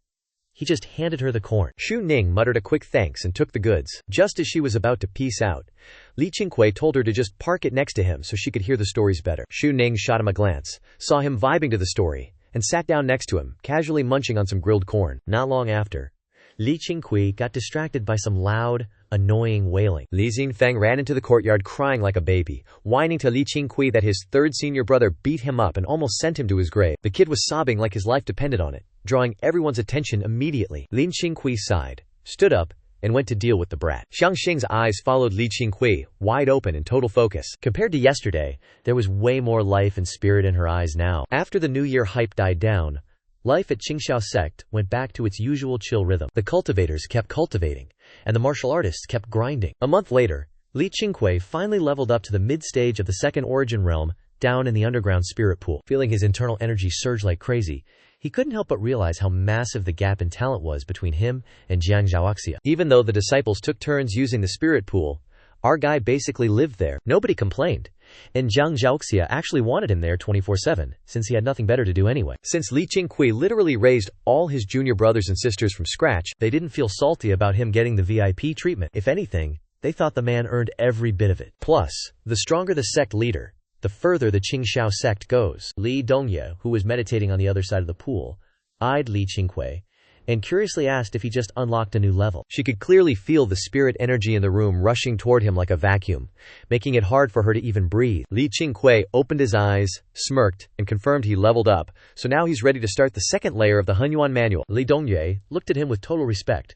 [SPEAKER 1] He just handed her the corn. Xu Ning muttered a quick thanks and took the goods. Just as she was about to peace out, Li Qingqiu told her to just park it next to him so she could hear the stories better. Xu Ning shot him a glance, saw him vibing to the story, and sat down next to him, casually munching on some grilled corn. Not long after, Li Qingqiu got distracted by some loud, annoying wailing. Li Xingfeng ran into the courtyard crying like a baby, whining to Li Qingqiu that his 3rd senior brother beat him up and almost sent him to his grave. The kid was sobbing like his life depended on it, drawing everyone's attention immediately. Li Qingqiu sighed, stood up, and went to deal with the brat. Xiang Xing's eyes followed Li Qingqiu, wide open in total focus. Compared to yesterday, there was way more life and spirit in her eyes now. After the New Year hype died down, life at Qingqiu sect went back to its usual chill rhythm. The cultivators kept cultivating, and the martial artists kept grinding. A month later, Li Qingqiu finally leveled up to the mid-stage of the 2nd origin realm, down in the underground spirit pool. Feeling his internal energy surge like crazy, he couldn't help but realize how massive the gap in talent was between him and Jiang Zhaoxia. Even though the disciples took turns using the spirit pool, our guy basically lived there. Nobody complained, and Jiang Zhaoxia actually wanted him there 24/7, since he had nothing better to do anyway. Since Li Qingqiu literally raised all his junior brothers and sisters from scratch, they didn't feel salty about him getting the VIP treatment. If anything, they thought the man earned every bit of it. Plus, the stronger the sect leader, the further the Qingqiu sect goes. Li Dongye, who was meditating on the other side of the pool, eyed Li Qingqiu and curiously asked if he just unlocked a new level. She could clearly feel the spirit energy in the room rushing toward him like a vacuum, making it hard for her to even breathe. Li Qingqiu opened his eyes, smirked, and confirmed he leveled up, so now he's ready to start the 2nd layer of the Hunyuan manual. Li Dongye looked at him with total respect,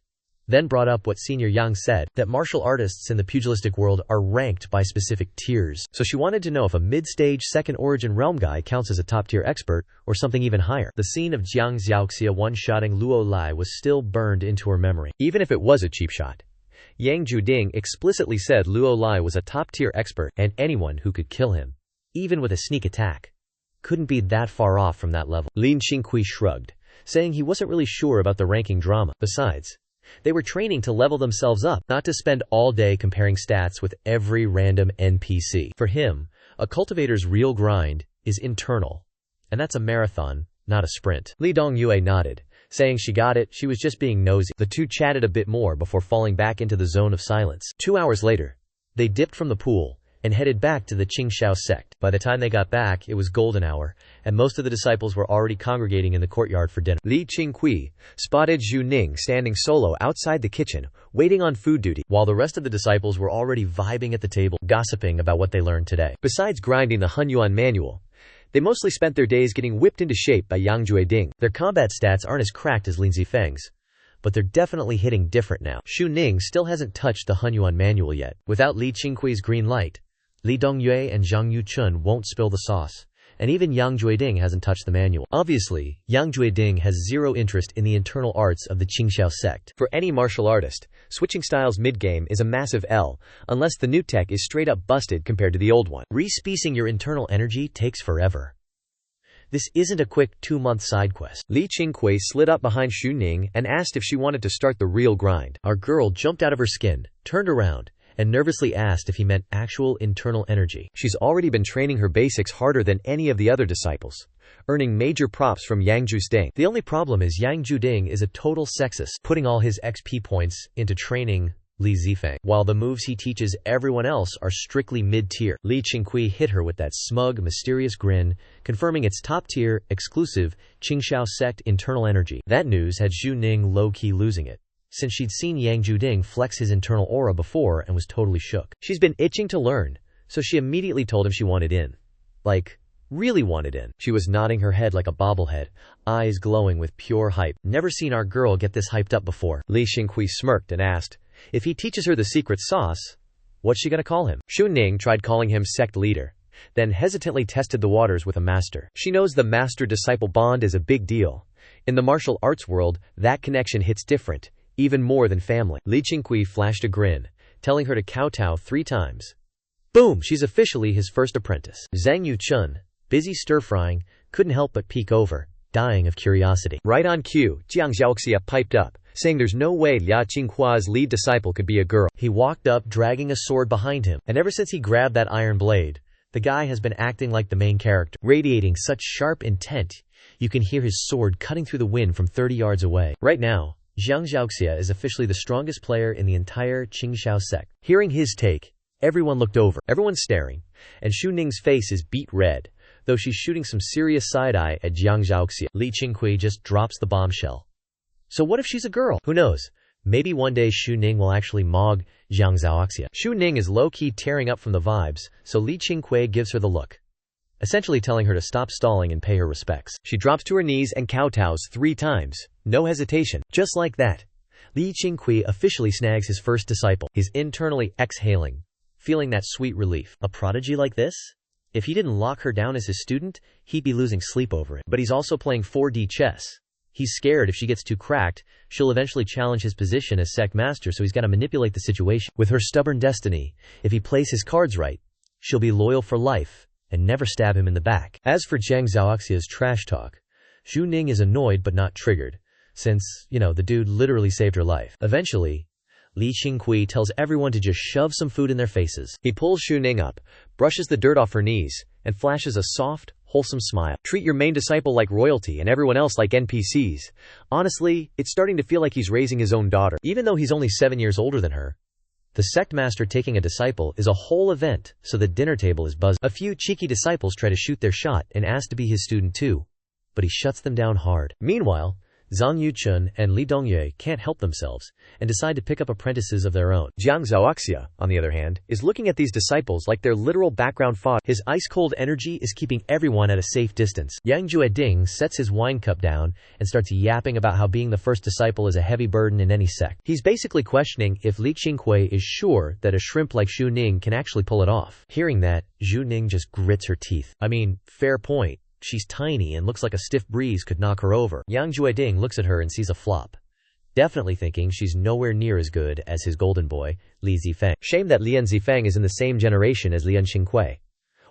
[SPEAKER 1] then brought up what Senior Yang said, that martial artists in the pugilistic world are ranked by specific tiers. So she wanted to know if a mid-stage 2nd origin realm guy counts as a top-tier expert, or something even higher. The scene of Jiang Zhaoxia one-shotting Luo Lai was still burned into her memory. Even if it was a cheap shot, Yang Juding explicitly said Luo Lai was a top-tier expert, and anyone who could kill him, even with a sneak attack, couldn't be that far off from that level. Lin Qingqiu shrugged, saying he wasn't really sure about the ranking drama. Besides, they were training to level themselves up, not to spend all day comparing stats with every random NPC. For him, a cultivator's real grind is internal, and that's a marathon, not a sprint. Li Dongyue nodded, saying she got it, she was just being nosy. The two chatted a bit more before falling back into the zone of silence. 2 hours later, they dipped from the pool and headed back to the Qingqiu sect. By the time they got back, it was golden hour, and most of the disciples were already congregating in the courtyard for dinner. Li Qingqiu spotted Xu Ning standing solo outside the kitchen, waiting on food duty, while the rest of the disciples were already vibing at the table, gossiping about what they learned today. Besides grinding the Hunyuan manual, they mostly spent their days getting whipped into shape by Yang Juiding. Their combat stats aren't as cracked as Lin Zifeng's, but they're definitely hitting different now. Xu Ning still hasn't touched the Hunyuan manual yet. Without Li Qingqiu's green light, Li Dongyue and Zhang Yuchun won't spill the sauce, and even Yang Juiding hasn't touched the manual. Obviously, Yang Juiding has zero interest in the internal arts of the Qingqiu sect. For any martial artist, switching styles mid-game is a massive L, unless the new tech is straight up busted compared to the old one. Re-specing your internal energy takes forever. This isn't a quick 2-month side quest. Li Qingqiu slid up behind Xu Ning and asked if she wanted to start the real grind. Our girl jumped out of her skin, turned around, and nervously asked if he meant actual internal energy.
[SPEAKER 2] She's already been training her basics harder than any of the other disciples, earning major props from Yang Zhuding.
[SPEAKER 1] The only problem is Yang Zhuding is a total sexist, putting all his XP points into training Li Zifeng, while the moves he teaches everyone else are strictly mid-tier. Li Qingqiu hit her with that smug, mysterious grin, confirming its top-tier, exclusive, Qingqiu Sect internal energy. That news had Zhu Ning low-key losing it, since she'd seen Yang Zhuding flex his internal aura before and was totally shook. She's been itching to learn, so she immediately told him she wanted in. Like, really wanted in. She was nodding her head like a bobblehead, eyes glowing with pure hype. Never seen our girl get this hyped up before.
[SPEAKER 2] Li Qingqiu smirked and asked, if he teaches her the secret sauce, what's she gonna call him? Zhu Ning tried calling him sect leader, then hesitantly tested the waters with a master. She knows the master-disciple bond is a big deal. In the martial arts world, that connection hits different, even more than family. Li Qingqiu flashed a grin, telling her to kowtow 3 times. Boom! She's officially his first apprentice. Zhang Yuchun, busy stir-frying, couldn't help but peek over, dying of curiosity. Right on cue, Jiang Zhaoxia piped up, saying there's no way Lia Qinghua's lead disciple could be a girl.
[SPEAKER 1] He walked up dragging a sword behind him, and ever since he grabbed that iron blade, the guy has been acting like the main character, radiating such sharp intent you can hear his sword cutting through the wind from 30 yards away. Right now, Jiang Zhaoxia is officially the strongest player in the entire Qingqiu sect. Hearing his take, everyone looked over, everyone's staring, and Zhu Ning's face is beet red, though she's shooting some serious side-eye at Jiang Zhaoxia. Li Qingqiu just drops the bombshell. So what if she's a girl? Who knows? Maybe one day Zhu Ning will actually mog Jiang Zhaoxia. Zhu Ning is low-key tearing up from the vibes, so Li Qingqiu gives her the look, essentially telling her to stop stalling and pay her respects. She drops to her knees and kowtows 3 times, no hesitation. Just like that, Li Qingqiu officially snags his first disciple. He's internally exhaling, feeling that sweet relief. A prodigy like this? If he didn't lock her down as his student, he'd be losing sleep over it. But he's also playing 4D chess. He's scared if she gets too cracked, she'll eventually challenge his position as sect master, so he's got to manipulate the situation. With her stubborn destiny, if he plays his cards right, she'll be loyal for life and never stab him in the back. As for Jiang Zhaoxia's trash talk, Zhu Ning is annoyed but not triggered, since, the dude literally saved her life. Eventually, Li Qingqiu tells everyone to just shove some food in their faces. He pulls Zhu Ning up, brushes the dirt off her knees, and flashes a soft, wholesome smile. Treat your main disciple like royalty and everyone else like NPCs. Honestly, it's starting to feel like he's raising his own daughter. Even though he's only 7 years older than her, the sect master taking a disciple is a whole event, so the dinner table is buzzing. A few cheeky disciples try to shoot their shot and ask to be his student too, but he shuts them down hard. Meanwhile, Zhang Yuchun and Li Dongyue can't help themselves and decide to pick up apprentices of their own. Jiang Zhaoxia, on the other hand, is looking at these disciples like they're literal background fodder. His ice-cold energy is keeping everyone at a safe distance. Yang Zhueding sets his wine cup down and starts yapping about how being the first disciple is a heavy burden in any sect. He's basically questioning if Li Qingqiu is sure that a shrimp like Zhu Ning can actually pull it off. Hearing that, Zhu Ning just grits her teeth. I mean, fair point. She's tiny and looks like a stiff breeze could knock her over. Yang Zhueding looks at her and sees a flop, definitely thinking she's nowhere near as good as his golden boy, Li Zifeng. Shame that Lian Zifeng is in the same generation as Lian Qingqiu,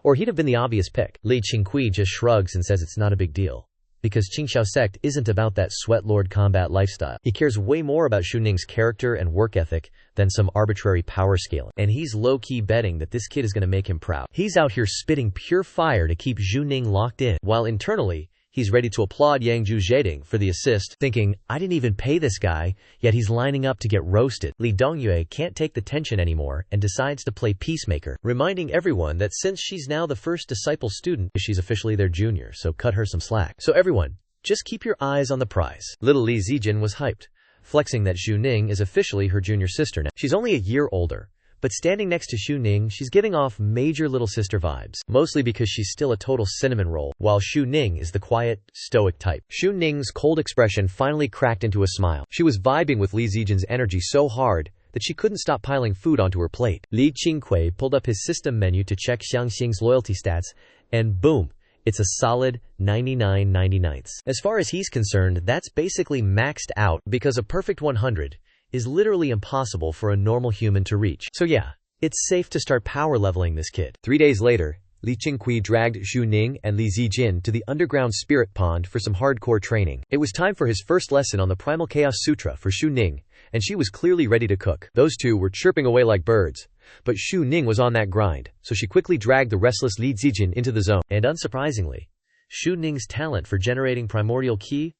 [SPEAKER 1] or he'd have been the obvious pick. Li Qingqiu just shrugs and says it's not a big deal, because Qingqiu Sect isn't about that sweatlord combat lifestyle. He cares way more about Zhu Ning's character and work ethic than some arbitrary power scaling. And he's low-key betting that this kid is going to make him proud. He's out here spitting pure fire to keep Zhu Ning locked in, while internally, he's ready to applaud Yang Zhueding for the assist, thinking, I didn't even pay this guy, yet he's lining up to get roasted. Li Dongyue can't take the tension anymore and decides to play peacemaker, reminding everyone that since she's now the first disciple student, she's officially their junior, so cut her some slack. So everyone, just keep your eyes on the prize. Little Li Zijin was hyped, flexing that Zhu Ning is officially her junior sister now. She's only a year older, but standing next to Zhu Ning, she's giving off major little sister vibes, mostly because she's still a total cinnamon roll, while Zhu Ning is the quiet, stoic type. Zhu Ning's cold expression finally cracked into a smile. She was vibing with Li Zijin's energy so hard that she couldn't stop piling food onto her plate. Li Qingqiu pulled up his system menu to check Xiang Xing's loyalty stats, and boom, it's a solid 99.99. As far as he's concerned, that's basically maxed out because a perfect 100 is literally impossible for a normal human to reach. So yeah, it's safe to start power leveling this kid. 3 days later, Li Qingqiu dragged Zhu Ning and Li Zijin to the underground spirit pond for some hardcore training. It was time for his first lesson on the Primal Chaos Sutra for Zhu Ning, and she was clearly ready to cook. Those two were chirping away like birds,
[SPEAKER 2] But Xu Ning was on that grind, so she quickly dragged the restless Li Zijin into the zone.
[SPEAKER 1] And unsurprisingly, Xu Ning's talent for generating primordial qi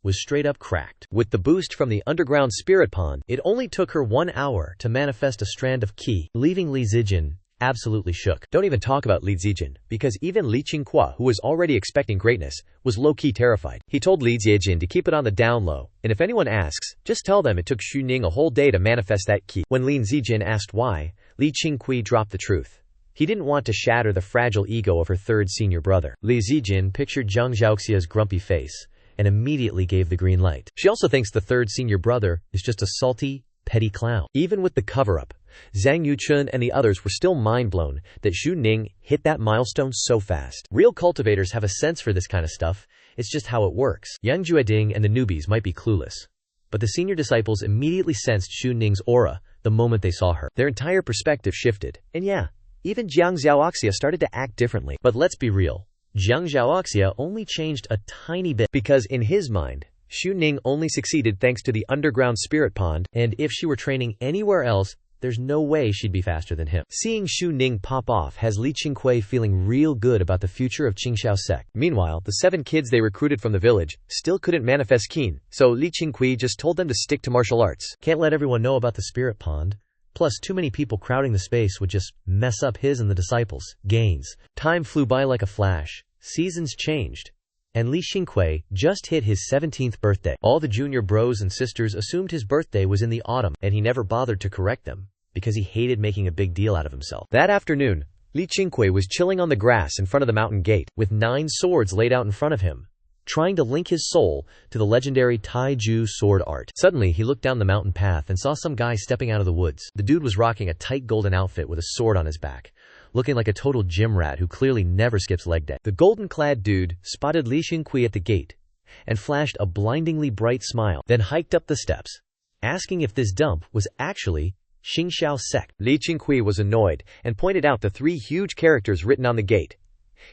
[SPEAKER 1] was straight up cracked.
[SPEAKER 2] With the boost from the underground spirit pond,
[SPEAKER 1] it only took her 1 hour to manifest a strand of qi, leaving Li Zijin absolutely shook.
[SPEAKER 2] Don't even talk about Li Zijin, because even Li Qingqiu, who was already expecting greatness, was low-key terrified. He told Li Zijin to keep it on the down low, and if anyone asks, just tell them it took Xu Ning a whole day to manifest that qi. When Li Zijin asked why, Li Qingqiu dropped the truth. He didn't want to shatter the fragile ego of her third senior brother.
[SPEAKER 1] Li Zijin pictured Zhang Zhaoxia's grumpy face and immediately gave the green light.
[SPEAKER 2] She also thinks the third senior brother is just a salty, petty clown. Even with the cover-up, Zhang Yuchun and the others were still mind-blown that Xu Ning hit that milestone so fast.
[SPEAKER 1] Real cultivators have a sense for this kind of stuff, it's just how it works. Yang Jueding and the newbies might be clueless, but the senior disciples immediately sensed Xu Ning's aura the moment they saw her.
[SPEAKER 2] Their entire perspective shifted, and yeah, even Jiang Zhaoxia started to act differently.
[SPEAKER 1] But let's be real, Jiang Zhaoxia only changed a tiny bit,
[SPEAKER 2] because in his mind, Xu Ning only succeeded thanks to the underground spirit pond,
[SPEAKER 1] and if she were training anywhere else, there's no way she'd be faster than him.
[SPEAKER 2] Seeing Xu Ning pop off has Li Qingqiu feeling real good about the future of Qingqiu Sect. Meanwhile, the 7 kids they recruited from the village still couldn't manifest qin, so Li Qingqiu just told them to stick to martial arts.
[SPEAKER 1] Can't let everyone know about the spirit pond. Plus, too many people crowding the space would just mess up his and the disciples' gains. Time flew by like a flash. Seasons changed. And Li Qingqiu just hit his 17th birthday. All the junior bros and sisters assumed his birthday was in the autumn, and he never bothered to correct them, because he hated making a big deal out of himself.
[SPEAKER 2] That afternoon, Li Qingqiu was chilling on the grass in front of the mountain gate,
[SPEAKER 1] with 9 swords laid out in front of him, trying to link his soul to the legendary Taiju sword art. Suddenly, he looked down the mountain path and saw some guy stepping out of the woods. The dude was rocking a tight golden outfit with a sword on his back, looking like a total gym rat who clearly never skips leg day. The golden-clad dude spotted Li Qingqiu at the gate and flashed a blindingly bright smile, then hiked up the steps, asking if this dump was actually Qingqiu Sect.
[SPEAKER 2] Li Qingqiu was annoyed and pointed out the 3 huge characters written on the gate.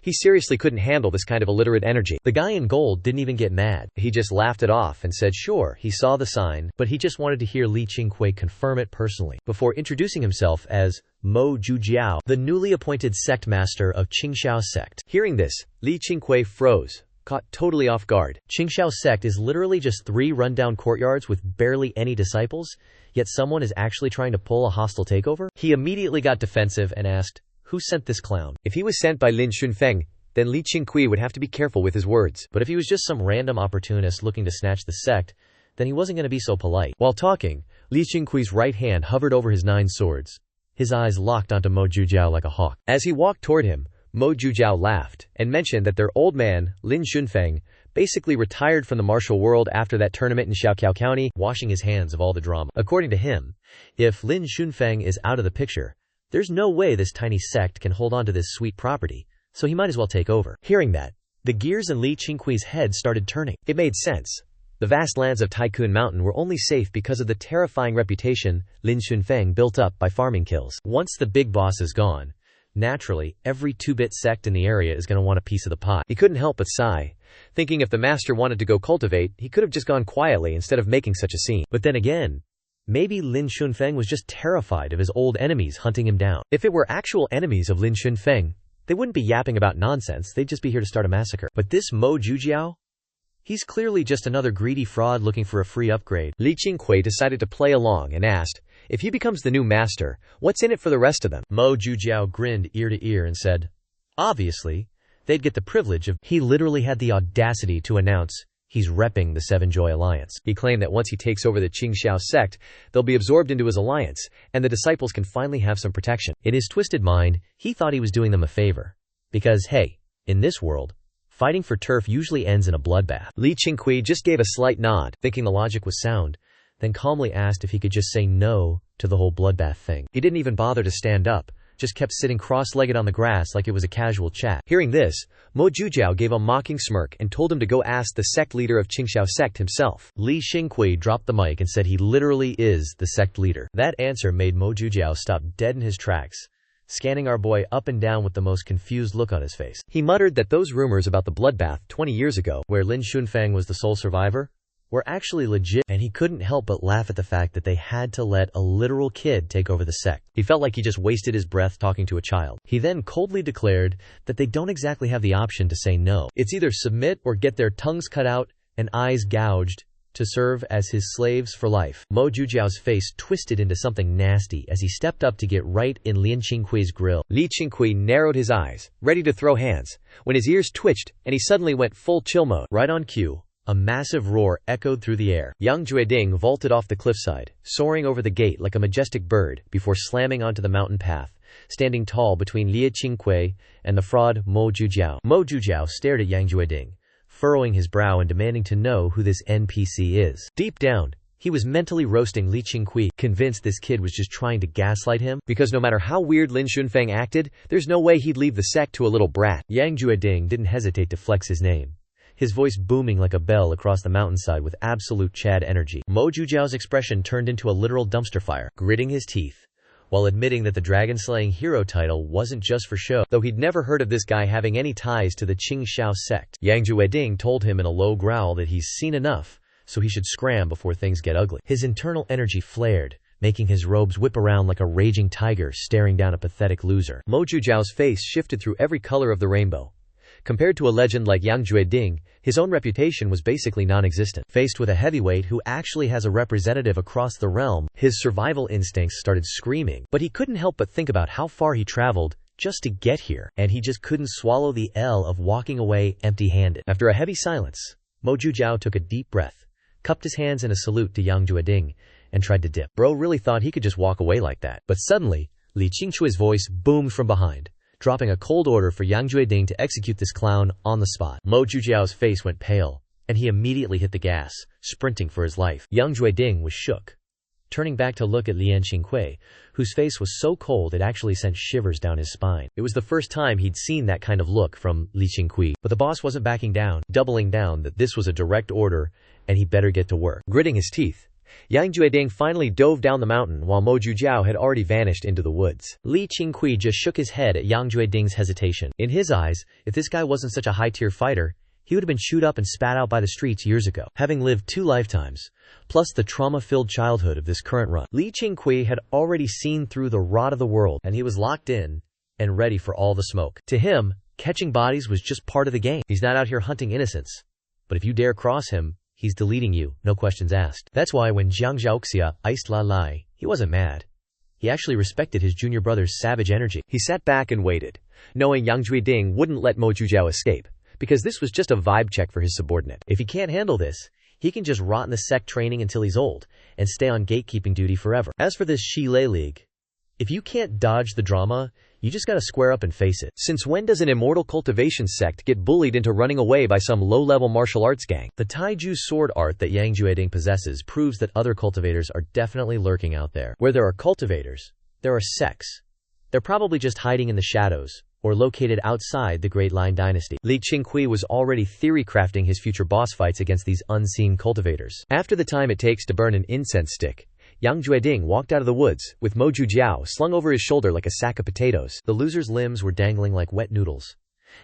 [SPEAKER 2] He seriously couldn't handle this kind of illiterate energy.
[SPEAKER 1] The guy in gold didn't even get mad.
[SPEAKER 2] He just laughed it off and said sure,
[SPEAKER 1] he saw the sign, but he just wanted to hear Li Qingqiu confirm it personally, before introducing himself as Mo Zhujiao, the newly appointed sect master of Qingqiu Sect.
[SPEAKER 2] Hearing this, Li Qingqiu froze, caught totally off guard.
[SPEAKER 1] Qingqiu Sect is literally just 3 rundown courtyards with barely any disciples, yet someone is actually trying to pull a hostile takeover? He immediately got defensive and asked, who sent this clown?
[SPEAKER 2] If he was sent by Lin Shunfeng, then Li Qingqiu would have to be careful with his words.
[SPEAKER 1] But if he was just some random opportunist looking to snatch the sect, then he wasn't going to be so polite.
[SPEAKER 2] While talking, Li Qingqiu's right hand hovered over his 9 swords.
[SPEAKER 1] His eyes locked onto Mo Zhujiao like a hawk.
[SPEAKER 2] As he walked toward him, Mo Zhujiao laughed and mentioned that their old man, Lin Shunfeng, basically retired from the martial world after that tournament in Xiaoqiao County,
[SPEAKER 1] washing his hands of all the drama. According to him, if Lin Shunfeng is out of the picture, there's no way this tiny sect can hold on to this sweet property, so he might as well take over.
[SPEAKER 2] Hearing that,
[SPEAKER 1] the gears in Li Qingqiu's head started turning.
[SPEAKER 2] It made sense. The vast lands of Tycoon Mountain were only safe because of the terrifying reputation Lin Shunfeng built up by farming kills.
[SPEAKER 1] Once the big boss is gone, naturally, every 2-bit sect in the area is going to want a piece of the pie.
[SPEAKER 2] He couldn't help but sigh, thinking if the master wanted to go cultivate, he could have just gone quietly instead of making such a scene.
[SPEAKER 1] But then again, maybe Lin Shunfeng was just terrified of his old enemies hunting him down. If it were actual enemies of Lin Shunfeng, they wouldn't be yapping about nonsense, they'd just be here to start a massacre. But this Mo Zhujiao? He's clearly just another greedy fraud looking for a free upgrade.
[SPEAKER 2] Li Qingqiu decided to play along and asked, if he becomes the new master, what's in it for the rest of them?
[SPEAKER 1] Mo Zhujiao grinned ear to ear and said, obviously, they'd get the privilege of... He literally had the audacity to announce he's repping the Seven Joy Alliance.
[SPEAKER 2] He claimed that once he takes over the Qingqiu Sect, they'll be absorbed into his alliance, and the disciples can finally have some protection.
[SPEAKER 1] In his twisted mind, he thought he was doing them a favor. Because, hey, in this world, fighting for turf usually ends in a bloodbath.
[SPEAKER 2] Li Qingqiu just gave a slight nod,
[SPEAKER 1] thinking the logic was sound, then calmly asked if he could just say no to the whole bloodbath thing. He didn't even bother to stand up, just kept sitting cross-legged on the grass like it was a casual chat.
[SPEAKER 2] Hearing this, Mo Zhujiao gave a mocking smirk and told him to go ask the sect leader of Qingqiu Sect himself.
[SPEAKER 1] Li Qingqiu dropped the mic and said he literally is the sect leader. That answer made Mo Zhujiao stop dead in his tracks, scanning our boy up and down with the most confused look on his face.
[SPEAKER 2] He muttered that those rumors about the bloodbath 20 years ago,
[SPEAKER 1] where Lin Shunfeng was the sole survivor, were actually legit, and he couldn't help but laugh at the fact that they had to let a literal kid take over the sect. He felt like he just wasted his breath talking to a child. He then coldly declared that they don't exactly have the option to say no. It's either submit or get their tongues cut out and eyes gouged to serve as his slaves for life. Mo Jujiao's face twisted into something nasty as he stepped up to get right in Lian Qingqiu's grill.
[SPEAKER 2] Li Qingqiu narrowed his eyes, ready to throw hands, when his ears twitched and he suddenly went full chill mode.
[SPEAKER 1] Right on cue, a massive roar echoed through the air.
[SPEAKER 2] Yang Jueding vaulted off the cliffside, soaring over the gate like a majestic bird before slamming onto the mountain path, standing tall between Li Qingqiu and the fraud Mo Jujiao.
[SPEAKER 1] Mo Jujiao stared at Yang Jueding, furrowing his brow and demanding to know who this NPC is. Deep down, he was mentally roasting Li Qingqiu, convinced this kid was just trying to gaslight him,
[SPEAKER 2] because no matter how weird Lin Shunfeng acted, there's no way he'd leave the sect to a little brat.
[SPEAKER 1] Yang Jueding didn't hesitate to flex his name, his voice booming like a bell across the mountainside with absolute Chad energy. Mo Jujiao's expression turned into a literal dumpster fire, gritting his teeth, while admitting that the dragon-slaying hero title wasn't just for show,
[SPEAKER 2] though he'd never heard of this guy having any ties to the Qingqiu sect.
[SPEAKER 1] Yang Jueding told him in a low growl that he's seen enough, so he should scram before things get ugly. His internal energy flared, making his robes whip around like a raging tiger staring down a pathetic loser.
[SPEAKER 2] Mo Jujiao's face shifted through every color of the rainbow. Compared to a legend like Yang Jueding, his own reputation was basically non-existent.
[SPEAKER 1] Faced with a heavyweight who actually has a representative across the realm, his survival instincts started screaming. But he couldn't help but think about how far he traveled just to get here, and he just couldn't swallow the L of walking away empty-handed. After a heavy silence, Mo Jujiao took a deep breath, cupped his hands in a salute to Yang Jueding, and tried to dip. Bro really thought he could just walk away like that. But suddenly, Li Qingqiu's voice boomed from behind, dropping a cold order for Yang Jueding to execute this clown on the spot. Mo Jujiao's face went pale, and he immediately hit the gas, sprinting for his life. Yang Jueding was shook, turning back to look at Lian Qingqiu, whose face was so cold it actually sent shivers down his spine. It was the first time he'd seen that kind of look from Li Qingqiu, but the boss wasn't backing down, doubling down that this was a direct order and he better get to work.
[SPEAKER 2] Gritting his teeth, Yang Jueding finally dove down the mountain while Mo Jujiao had already vanished into the woods.
[SPEAKER 1] Li Qingqiu just shook his head at Yang Jueding's hesitation. In his eyes, if this guy wasn't such a high-tier fighter, he would have been chewed up and spat out by the streets years ago. Having lived 2 lifetimes, plus the trauma-filled childhood of this current run, Li Qingqiu had already seen through the rot of the world, and he was locked in and ready for all the smoke. To him, catching bodies was just part of the game. He's not out here hunting innocents, but if you dare cross him, he's deleting you, no questions asked. That's why when Jiang Zhaoxia iced Lai Lai, he wasn't mad. He actually respected his junior brother's savage energy.
[SPEAKER 2] He sat back and waited, knowing Yang Jueding wouldn't let Mo Jujiao escape, because this was just a vibe check for his subordinate.
[SPEAKER 1] If he can't handle this, he can just rot in the sect training until he's old, and stay on gatekeeping duty forever. As for this Shilei League, if you can't dodge the drama, you just gotta square up and face it.
[SPEAKER 2] Since when does an immortal cultivation sect get bullied into running away by some low-level martial arts gang?
[SPEAKER 1] The Taiju sword art that Yang Jueding possesses proves that other cultivators are definitely lurking out there. Where there are cultivators, there are sects. They're probably just hiding in the shadows, or located outside the Great Line Dynasty.
[SPEAKER 2] Li Qingqiu was already theory-crafting his future boss fights against these unseen cultivators. After the time it takes to burn an incense stick, Yang Jueding walked out of the woods, with Mo Jujiao slung over his shoulder like a sack of potatoes.
[SPEAKER 1] The loser's limbs were dangling like wet noodles,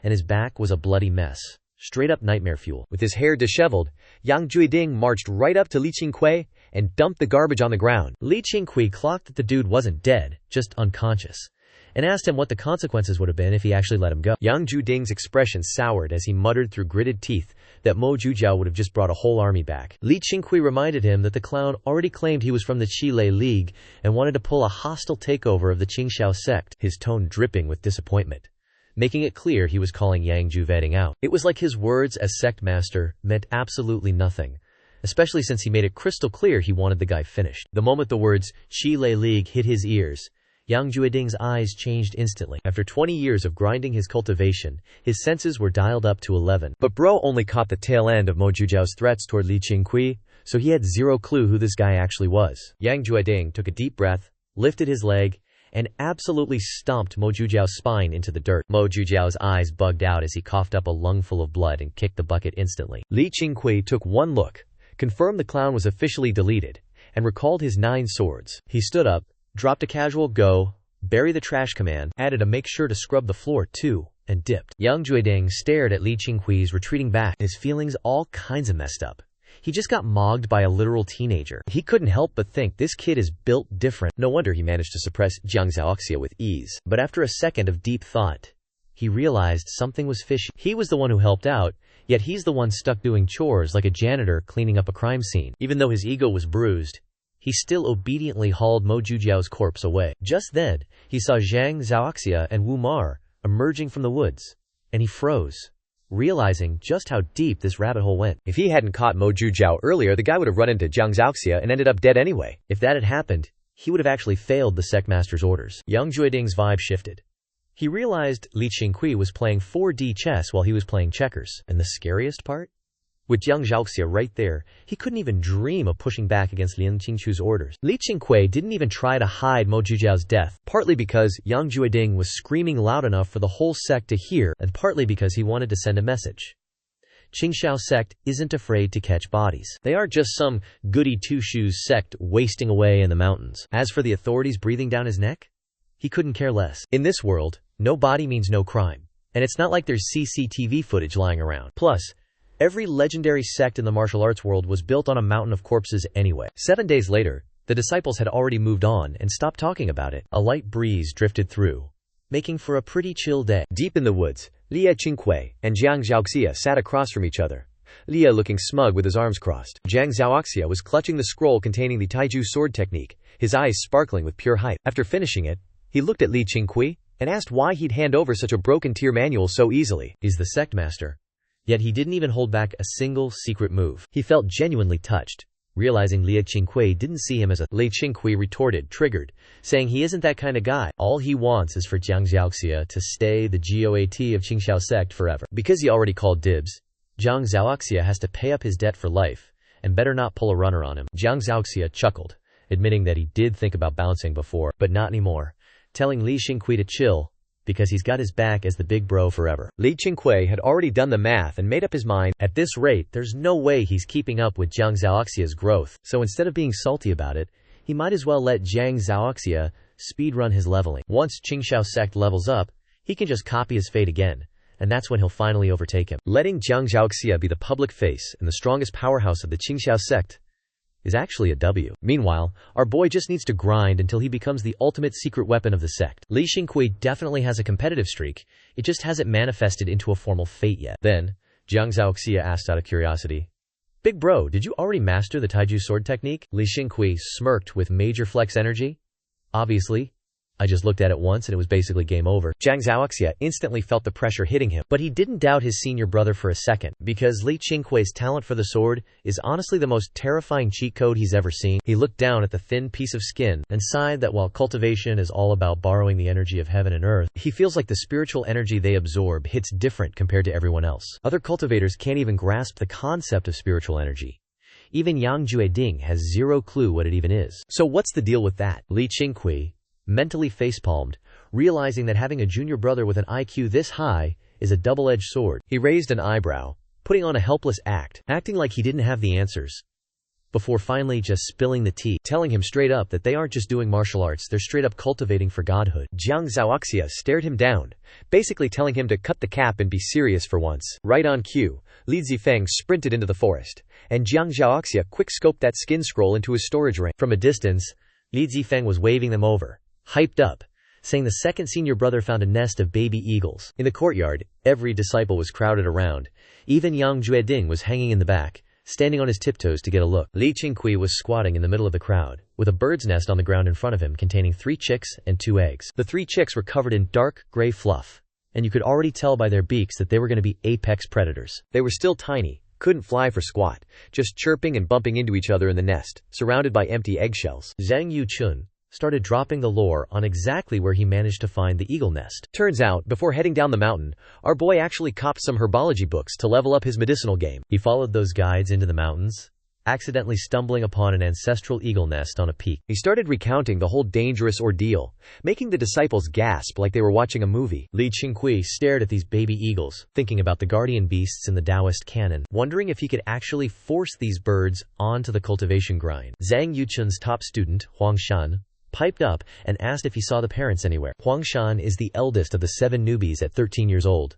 [SPEAKER 1] and his back was a bloody mess. Straight up nightmare fuel.
[SPEAKER 2] With his hair disheveled, Yang Jueding marched right up to Li Qingqiu and dumped the garbage on the ground.
[SPEAKER 1] Li Qingqiu clocked that the dude wasn't dead, just unconscious, and asked him what the consequences would have been if he actually let him go.
[SPEAKER 2] Yang Jueding's expression soured as he muttered through gritted teeth that Mo Jujiao would have just brought a whole army back.
[SPEAKER 1] Li Qingqiu reminded him that the clown already claimed he was from the Shilei League and wanted to pull a hostile takeover of the Qingqiu sect, his tone dripping with disappointment, making it clear he was calling Yang Jueding out. It was like his words as sect master meant absolutely nothing, especially since he made it crystal clear he wanted the guy finished. The moment the words Shilei League hit his ears, Yang Jueding's eyes changed instantly. After 20 years of grinding his cultivation, his senses were dialed up to 11.
[SPEAKER 2] But bro only caught the tail end of Mo Jujiao's threats toward Li Qingqiu,
[SPEAKER 1] so he had zero clue who this guy actually was.
[SPEAKER 2] Yang Jueding took a deep breath, lifted his leg, and absolutely stomped Mo Jujiao's spine into the dirt.
[SPEAKER 1] Mo Jujiao's eyes bugged out as he coughed up a lungful of blood and kicked the bucket instantly.
[SPEAKER 2] Li Qingqiu took one look, confirmed the clown was officially deleted, and recalled his 9 swords.
[SPEAKER 1] He stood up, dropped a casual go, bury the trash command, added a make sure to scrub the floor too, and dipped. Yang Jueding stared at Li Qingqiu's retreating back, his feelings all kinds of messed up. He just got mogged by a literal teenager. He couldn't help but think this kid is built different. No wonder he managed to suppress Jiang Zhaoxia with ease. But after a second of deep thought, he realized something was fishy. He was the one who helped out, yet he's the one stuck doing chores like a janitor cleaning up a crime scene. Even though his ego was bruised, he still obediently hauled Mo Jujiao's corpse away. Just then, he saw Jiang Zhaoxia and Wu Mar emerging from the woods, and he froze, realizing just how deep this rabbit hole went.
[SPEAKER 2] If he hadn't caught Mo Jujiao earlier, the guy would have run into Jiang Zhaoxia and ended up dead anyway.
[SPEAKER 1] If that had happened, he would have actually failed the sect master's orders. Yang Jueding's vibe shifted. He realized Li Qingqiu was playing 4D chess while he was playing checkers. And the scariest part? With Jiang Zhaoxia right there, he couldn't even dream of pushing back against Lin Qingqiu's orders. Li Qingqiu didn't even try to hide Mo Jujiao's death, partly because Yang Jueding was screaming loud enough for the whole sect to hear, and partly because he wanted to send a message. Qingqiu sect isn't afraid to catch bodies. They aren't just some goody two-shoes sect wasting away in the mountains. As for the authorities breathing down his neck, he couldn't care less. In this world, no body means no crime. And it's not like there's CCTV footage lying around. Plus, every legendary sect in the martial arts world was built on a mountain of corpses anyway. 7 days later, the disciples had already moved on and stopped talking about it. A light breeze drifted through, making for a pretty chill day.
[SPEAKER 2] Deep in the woods, Li Qingqiu and Jiang Zhaoxia sat across from each other, Li looking smug with his arms crossed. Jiang Zhaoxia was clutching the scroll containing the taiju sword technique, his eyes sparkling with pure hype. After finishing it, he looked at Li Qingqiu and asked why he'd hand over such a broken tier manual so easily.
[SPEAKER 1] He's the sect master. Yet he didn't even hold back a single secret move. He felt genuinely touched, realizing Li Qingqiu didn't see him as a— Li Qingqiu retorted, triggered, saying he isn't that kind of guy. All he wants is for Jiang Zhaoxia to stay the GOAT of Qingqiu sect forever. Because he already called dibs, Jiang Zhaoxia has to pay up his debt for life, and better not pull a runner on him. Jiang Zhaoxia chuckled, admitting that he did think about bouncing before, but not anymore, telling Li Qingqiu to chill, because he's got his back as the big bro forever.
[SPEAKER 2] Li Qingqiu had already done the math and made up his mind.
[SPEAKER 1] At this rate, there's no way he's keeping up with Jiang Zhaoxia's growth, so instead of being salty about it, he might as well let Jiang Zhaoxia speedrun his leveling. Once Qingqiu sect levels up, he can just copy his fate again, and that's when he'll finally overtake him.
[SPEAKER 2] Letting Jiang Zhaoxia be the public face and the strongest powerhouse of the Qingqiu sect is actually a W.
[SPEAKER 1] Meanwhile, our boy just needs to grind until he becomes the ultimate secret weapon of the sect. Li Qingqiu definitely has a competitive streak, it just hasn't manifested into a formal fate yet. Then, Jiang Zhaoxia asked out of curiosity, "Big bro, did you already master the taiju sword technique?" Li Qingqiu smirked with major flex energy. "Obviously. I just looked at it once and it was basically game over."
[SPEAKER 2] Jiang Zhaoxia instantly felt the pressure hitting him.
[SPEAKER 1] But he didn't doubt his senior brother for a second, because Li Qingqiu's talent for the sword is honestly the most terrifying cheat code he's ever seen. He looked down at the thin piece of skin and sighed that while cultivation is all about borrowing the energy of heaven and earth, he feels like the spiritual energy they absorb hits different compared to everyone else. Other cultivators can't even grasp the concept of spiritual energy. Even Yang Jueding has zero clue what it even is. So what's the deal with that? Li Qingqiu mentally facepalmed, realizing that having a junior brother with an IQ this high is a double-edged sword. He raised an eyebrow, putting on a helpless act, acting like he didn't have the answers, before finally just spilling the tea, telling him straight up that they aren't just doing martial arts, they're straight up cultivating for godhood.
[SPEAKER 2] Jiang Zhaoxia stared him down, basically telling him to cut the cap and be serious for once. Right on cue, Li Zifeng sprinted into the forest, and Jiang Zhaoxia quick-scoped that skin scroll into his storage ring.
[SPEAKER 1] From a distance, Li Zifeng was waving them over, hyped up, saying the second senior brother found a nest of baby eagles. In the courtyard, every disciple was crowded around. Even Yang Jueding was hanging in the back, standing on his tiptoes to get a look. Li Qingqiu was squatting in the middle of the crowd, with a bird's nest on the ground in front of him containing 3 chicks and 2 eggs. The 3 chicks were covered in dark, gray fluff, and you could already tell by their beaks that they were going to be apex predators.
[SPEAKER 2] They were still tiny, couldn't fly for squat, just chirping and bumping into each other in the nest, surrounded by empty eggshells.
[SPEAKER 1] Zhang Yuchun started dropping the lore on exactly where he managed to find the eagle nest.
[SPEAKER 2] Turns out, before heading down the mountain, our boy actually copped some herbology books to level up his medicinal game.
[SPEAKER 1] He followed those guides into the mountains, accidentally stumbling upon an ancestral eagle nest on a peak.
[SPEAKER 2] He started recounting the whole dangerous ordeal, making the disciples gasp like they were watching a movie.
[SPEAKER 1] Li Qingqiu stared at these baby eagles, thinking about the guardian beasts in the Taoist canon, wondering if he could actually force these birds onto the cultivation grind. Zhang Yuchun's top student, Huang Shan, piped up and asked if he saw the parents anywhere. Huang Shan is the eldest of the 7 newbies at 13 years old,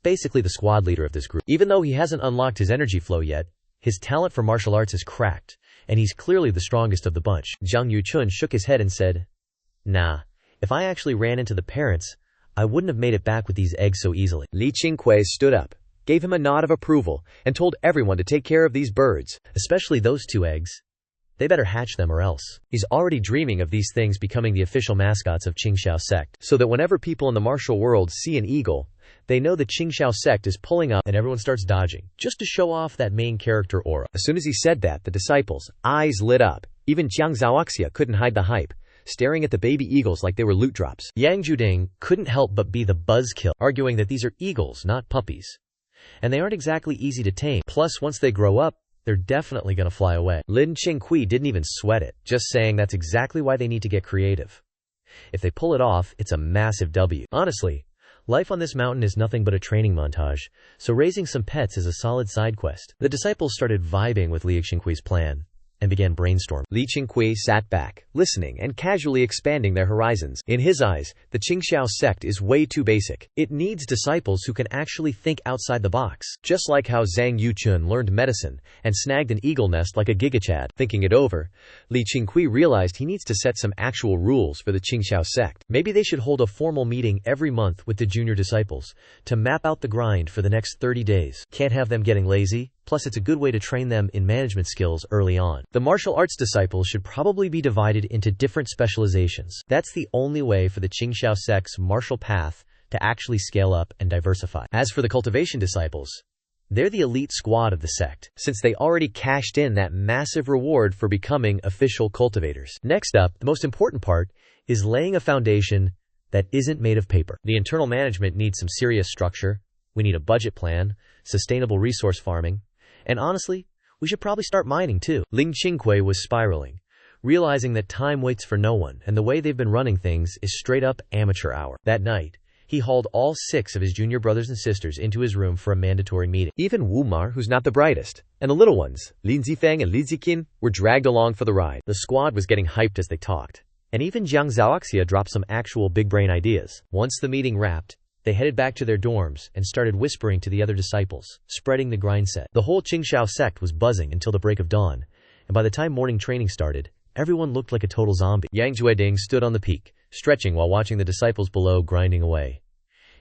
[SPEAKER 1] basically the squad leader of this group. Even though he hasn't unlocked his energy flow yet, His talent for martial arts is cracked, and he's clearly the strongest of the bunch. Zhang Yuchun shook his head and said, "Nah, if I actually ran into the parents, I wouldn't have made it back with these eggs so easily."
[SPEAKER 2] Li Qingqiu stood up, gave him a nod of approval, and told everyone to take care of these birds.
[SPEAKER 1] Especially those 2 eggs. They better hatch them or else. He's already dreaming of these things becoming the official mascots of Qingqiu sect, so that whenever people in the martial world see an eagle, they know the Qingqiu sect is pulling up and everyone starts dodging, just to show off that main character aura.
[SPEAKER 2] As soon as he said that, the disciples' eyes lit up. Even Jiang Zhaoxia couldn't hide the hype, staring at the baby eagles like they were loot drops.
[SPEAKER 1] Yang Juding couldn't help but be the buzzkill, arguing that these are eagles, not puppies. And they aren't exactly easy to tame. Plus, once they grow up, they're definitely gonna fly away.
[SPEAKER 2] Lin Qingqiu didn't even sweat it,
[SPEAKER 1] just saying that's exactly why they need to get creative. If they pull it off, it's a massive W. Honestly, life on this mountain is nothing but a training montage, so raising some pets is a solid side quest. The disciples started vibing with Li Qingqiu's plan and began brainstorming.
[SPEAKER 2] Li Qingqiu sat back, listening and casually expanding their horizons. In his eyes, the Qingqiu sect is way too basic. It needs disciples who can actually think outside the box. Just like how Zhang Yuchun learned medicine and snagged an eagle nest like a gigachad. Thinking it over, Li Qingqiu realized he needs to set some actual rules for the Qingqiu sect. Maybe they should hold a formal meeting every month with the junior disciples to map out the grind for the next 30 days. Can't have them getting lazy. Plus, it's a good way to train them in management skills early on. The martial arts disciples should probably be divided into different specializations. That's the only way for the Qingqiu sect's martial path to actually scale up and diversify. As for the cultivation disciples, they're the elite squad of the sect, since they already cashed in that massive reward for becoming official cultivators. Next up, the most important part is laying a foundation that isn't made of paper. The internal management needs some serious structure. We need a budget plan, sustainable resource farming, and honestly, we should probably start mining too. Li Qingqiu was spiraling, realizing that time waits for no one, and the way they've been running things is straight up amateur hour. That night, he hauled all 6 of his junior brothers and sisters into his room for a mandatory meeting. Even Wu Mar, who's not the brightest, and the little ones, Lin Zifeng and Li Ziqin, were dragged along for the ride. The squad was getting hyped as they talked, and even Jiang Zhaoxia dropped some actual big brain ideas. Once the meeting wrapped, they headed back to their dorms and started whispering to the other disciples, spreading the grind set. The whole Qingqiu sect was buzzing until the break of dawn, and by the time morning training started, everyone looked like a total zombie. Yang Jueding stood on the peak, stretching while watching the disciples below grinding away.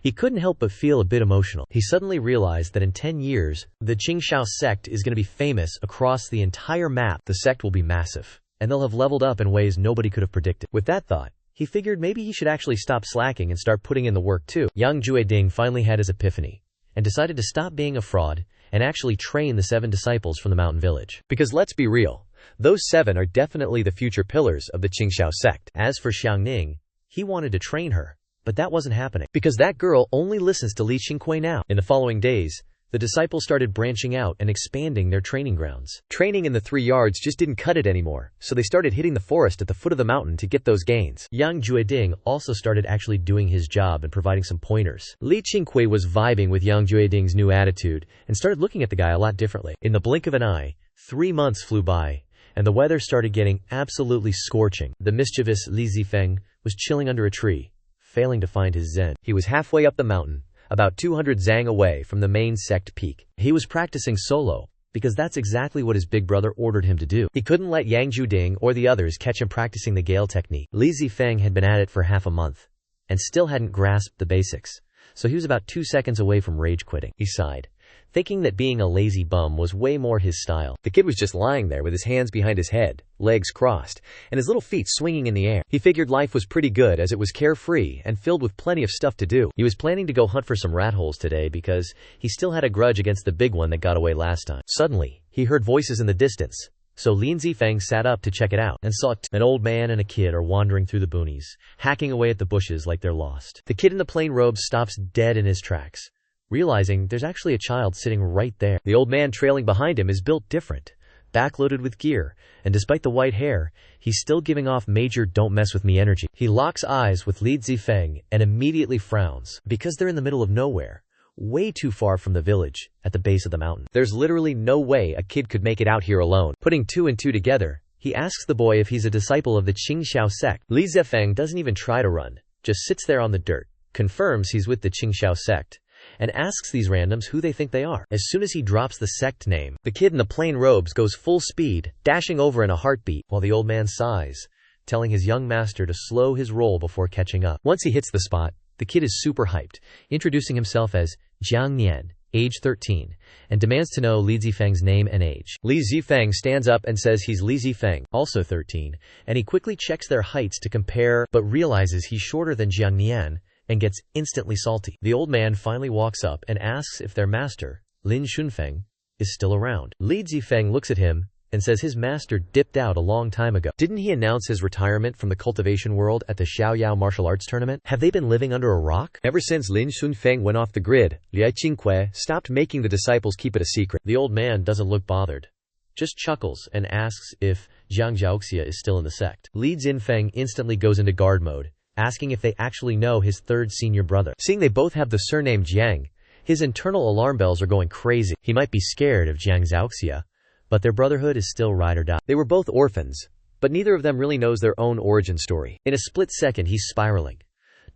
[SPEAKER 2] He couldn't help but feel a bit emotional. He suddenly realized that in 10 years, the Qingqiu sect is going to be famous across the entire map. The sect will be massive, and they'll have leveled up in ways nobody could have predicted. With that thought, he figured maybe he should actually stop slacking and start putting in the work too. Yang Jueding finally had his epiphany and decided to stop being a fraud and actually train the 7 disciples from the mountain village. Because let's be real, those 7 are definitely the future pillars of the Qingqiu sect. As for Xiangning, he wanted to train her, but that wasn't happening because that girl only listens to Li Qingqiu now. In the following days, the disciples started branching out and expanding their training grounds. Training in the 3 yards just didn't cut it anymore, so they started hitting the forest at the foot of the mountain to get those gains. Yang Jueding also started actually doing his job and providing some pointers. Li Qingqiu was vibing with Yang Jueding's new attitude and started looking at the guy a lot differently. In the blink of an eye, 3 months flew by, and the weather started getting absolutely scorching. The mischievous Li Zifeng was chilling under a tree, failing to find his zen. He was halfway up the mountain, about 200 zang away from the main sect peak. He was practicing solo, because that's exactly what his big brother ordered him to do. He couldn't let Yang Juding or the others catch him practicing the Gale technique. Li Zifeng had been at it for half a month, and still hadn't grasped the basics, so he was about 2 seconds away from rage quitting. He sighed, thinking that being a lazy bum was way more his style. The kid was just lying there with his hands behind his head, legs crossed, and his little feet swinging in the air. He figured life was pretty good as it was carefree and filled with plenty of stuff to do. He was planning to go hunt for some rat holes today because he still had a grudge against the big one that got away last time. Suddenly, he heard voices in the distance, so Lin Zifeng sat up to check it out and saw an old man and a kid are wandering through the boonies, hacking away at the bushes like they're lost. The kid in the plain robe stops dead in his tracks, realizing there's actually a child sitting right there. The old man trailing behind him is built different, backloaded with gear, and despite the white hair, he's still giving off major don't mess with me energy. He locks eyes with Li Zifeng and immediately frowns, because they're in the middle of nowhere, way too far from the village, at the base of the mountain. There's literally no way a kid could make it out here alone. Putting 2 and 2 together, he asks the boy if he's a disciple of the Qingqiu sect. Li Zifeng doesn't even try to run, just sits there on the dirt, confirms he's with the Qingqiu sect,
[SPEAKER 1] and asks these randoms who they think they are. As soon as he drops the sect name, the kid in the plain robes goes full speed, dashing over in a heartbeat, while the old man sighs, telling his young master to slow his roll before catching up. Once he hits the spot, the kid is super hyped, introducing himself as Jiang Nian, age 13, and demands to know Li Zifeng's name and age. Li Zifeng stands up and says he's Li Zifeng, also 13, and he quickly checks their heights to compare but realizes he's shorter than Jiang Nian and gets instantly salty. The old man finally walks up and asks if their master, Lin Shunfeng, is still around. Li Zifeng looks at him and says his master dipped out a long time ago. Didn't he announce his retirement from the cultivation world at the Xiaoyao martial arts tournament? Have they been living under a rock? Ever since Lin Shunfeng went off the grid, Liu Qingqiu stopped making the disciples keep it a secret. The old man doesn't look bothered, just chuckles and asks if Zhang Zhaoxia is still in the sect. Li Zifeng instantly goes into guard mode, asking if they actually know his third senior brother. Seeing they both have the surname Jiang, his internal alarm bells are going crazy. He might be scared of Zhang Zhaoxia, but their brotherhood is still ride or die. They were both orphans, but neither of them really knows their own origin story. In a split second, he's spiraling.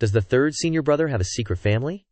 [SPEAKER 1] Does the third senior brother have a secret family?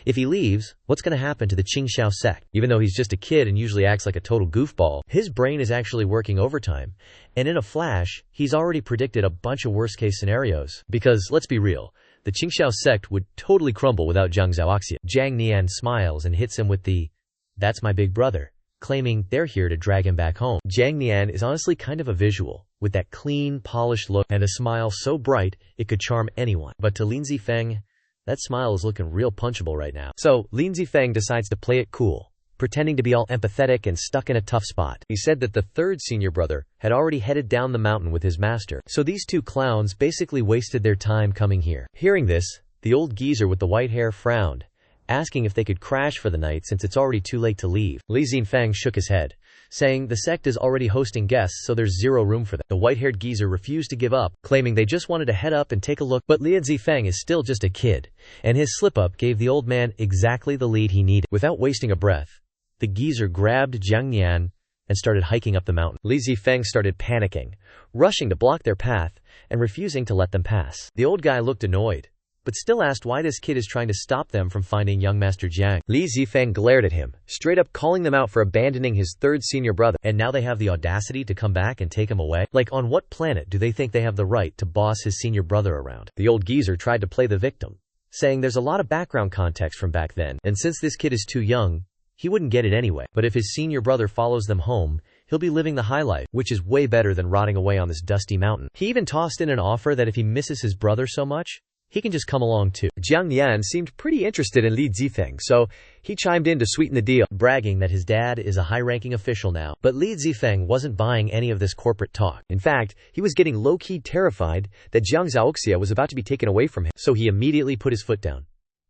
[SPEAKER 1] If he leaves, what's going to happen to the Qingqiu sect? Even though he's just a kid and usually acts like a total goofball, his brain is actually working overtime, and in a flash, he's already predicted a bunch of worst-case scenarios. Because, let's be real, the Qingqiu sect would totally crumble without Zhang Zhaoxia. Jiang Nian smiles and hits him with the, "That's my big brother," claiming they're here to drag him back home. Jiang Nian is honestly kind of a visual, with that clean, polished look and a smile so bright it could charm anyone. But to Lin Zifeng, that smile is looking real punchable right now. So, Lin Zifeng decides to play it cool, pretending to be all empathetic and stuck in a tough spot. He said that the third senior brother had already headed down the mountain with his master, so these two clowns basically wasted their time coming here. Hearing this, the old geezer with the white hair frowned, asking if they could crash for the night since it's already too late to leave. Li Zifeng shook his head, saying the sect is already hosting guests so there's zero room for them. The white-haired geezer refused to give up, claiming they just wanted to head up and take a look, but Li Zifeng is still just a kid, and his slip-up gave the old man exactly the lead he needed. Without wasting a breath, the geezer grabbed Jiang Nian and started hiking up the mountain. Li Zifeng started panicking, rushing to block their path and refusing to let them pass. The old guy looked annoyed, but still asked why this kid is trying to stop them from finding young Master Jiang. Li Zifeng glared at him, straight up calling them out for abandoning his third senior brother. And now they have the audacity to come back and take him away? Like, on what planet do they think they have the right to boss his senior brother around? The old geezer tried to play the victim, saying there's a lot of background context from back then, and since this kid is too young, he wouldn't get it anyway. But if his senior brother follows them home, he'll be living the high life, which is way better than rotting away on this dusty mountain. He even tossed in an offer that if he misses his brother so much, he can just come along too. Jiang Nian seemed pretty interested in Li Zifeng, so he chimed in to sweeten the deal, bragging that his dad is a high-ranking official now. But Li Zifeng wasn't buying any of this corporate talk. In fact, he was getting low-key terrified that Zhang Zhaoxia was about to be taken away from him, so he immediately put his foot down.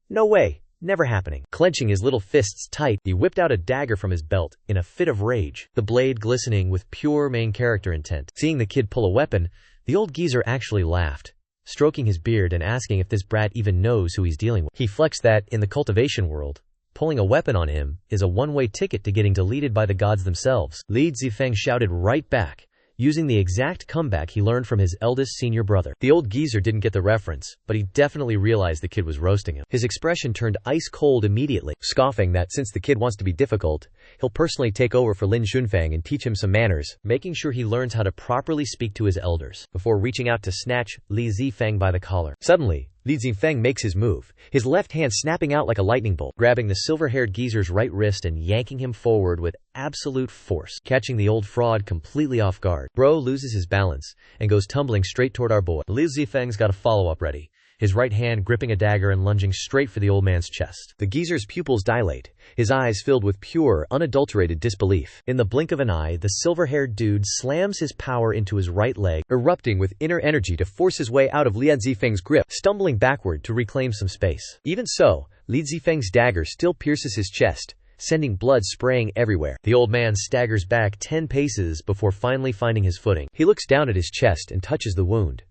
[SPEAKER 1] No way. Never happening. Clenching his little fists tight, he whipped out a dagger from his belt, in a fit of rage, the blade glistening with pure main character intent. Seeing the kid pull a weapon, the old geezer actually laughed, stroking his beard and asking if this brat even knows who he's dealing with. He flexed that, in the cultivation world, pulling a weapon on him is a one-way ticket to getting deleted by the gods themselves. Li Zifeng shouted right back, using the exact comeback he learned from his eldest senior brother. The old geezer didn't get the reference, but he definitely realized the kid was roasting him. His expression turned ice cold immediately, scoffing that since the kid wants to be difficult, he'll personally take over for Lin Shunfeng and teach him some manners, making sure he learns how to properly speak to his elders, before reaching out to snatch Li Zifeng by the collar. Suddenly, Li Zifeng makes his move, his left hand snapping out like a lightning bolt, grabbing the silver-haired geezer's right wrist and yanking him forward with absolute force, catching the old fraud completely off guard. Bro loses his balance and goes tumbling straight toward our boy. Li Zifeng's got a follow-up ready, his right hand gripping a dagger and lunging straight for the old man's chest. The geezer's pupils dilate, his eyes filled with pure, unadulterated disbelief. In the blink of an eye, the silver-haired dude slams his power into his right leg, erupting with inner energy to force his way out of Li Zifeng's grip, stumbling backward to reclaim some space. Even so, Li Zifeng's dagger still pierces his chest, sending blood spraying everywhere. The old man staggers back 10 paces before finally finding his footing. He looks down at his chest and touches the wound,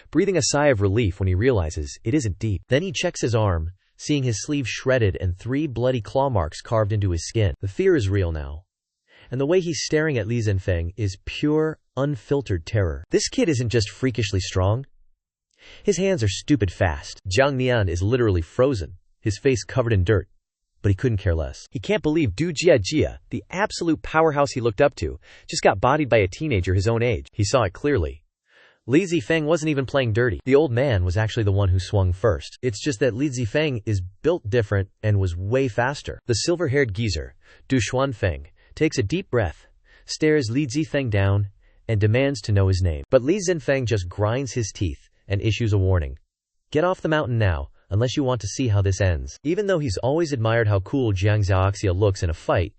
[SPEAKER 1] breathing a sigh of relief when he realizes it isn't deep. Then he checks his arm, seeing his sleeve shredded and 3 bloody claw marks carved into his skin. The fear is real now, and the way he's staring at Li Zifeng is pure, unfiltered terror. This kid isn't just freakishly strong. His hands are stupid fast. Jiang Nian is literally frozen, his face covered in dirt, but he couldn't care less.
[SPEAKER 2] He can't believe Du Jia, the absolute powerhouse he looked up to, just got bodied by a teenager his own age.
[SPEAKER 1] He saw it clearly. Li Zifeng wasn't even playing dirty. The old man was actually the one who swung first. It's just that Li Zifeng is built different and was way faster. The silver-haired geezer, Du Xuanfeng, takes a deep breath, stares Li Zifeng down, and demands to know his name. But Li Zifeng just grinds his teeth and issues a warning. Get off the mountain now, unless you want to see how this ends. Even though he's always admired how cool Jiang Zhaoxia looks in a fight,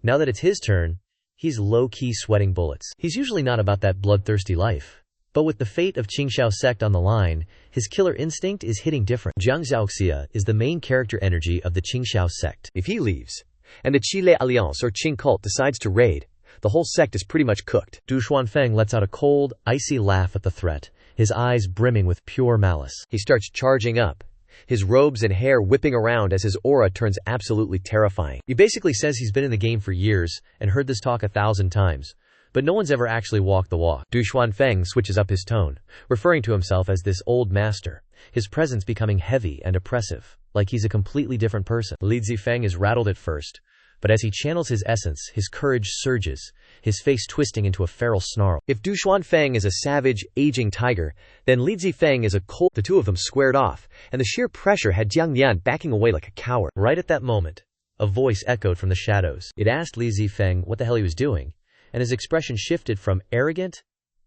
[SPEAKER 1] now that it's his turn, he's low-key sweating bullets. He's usually not about that bloodthirsty life. But with the fate of Qingqiu sect on the line, his killer instinct is hitting different. Jiang Zhaoxia is the main character energy of the Qingqiu sect.
[SPEAKER 2] If he leaves, and the Qile Alliance or Qing cult decides to raid, the whole sect is pretty much cooked.
[SPEAKER 1] Du Xuanfeng lets out a cold, icy laugh at the threat, his eyes brimming with pure malice.
[SPEAKER 2] He starts charging up, his robes and hair whipping around as his aura turns absolutely terrifying.
[SPEAKER 1] He basically says he's been in the game for years and heard this talk 1,000 times. But no one's ever actually walked the walk.
[SPEAKER 2] Du Xuanfeng switches up his tone,
[SPEAKER 1] referring to himself as this old master, his presence becoming heavy and oppressive, like he's a completely different person. Li Zifeng is rattled at first, but as he channels his essence, his courage surges, his face twisting into a feral snarl.
[SPEAKER 2] If Du Xuanfeng is a savage, aging tiger, then Li Zifeng is a cold. The two of them squared off, and the sheer pressure had Jiang Nian backing away like a coward.
[SPEAKER 1] Right at that moment, a voice echoed from the shadows. It asked Li Zifeng what the hell he was doing, and his expression shifted from arrogant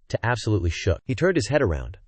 [SPEAKER 1] to absolutely shook.
[SPEAKER 2] He turned his head around,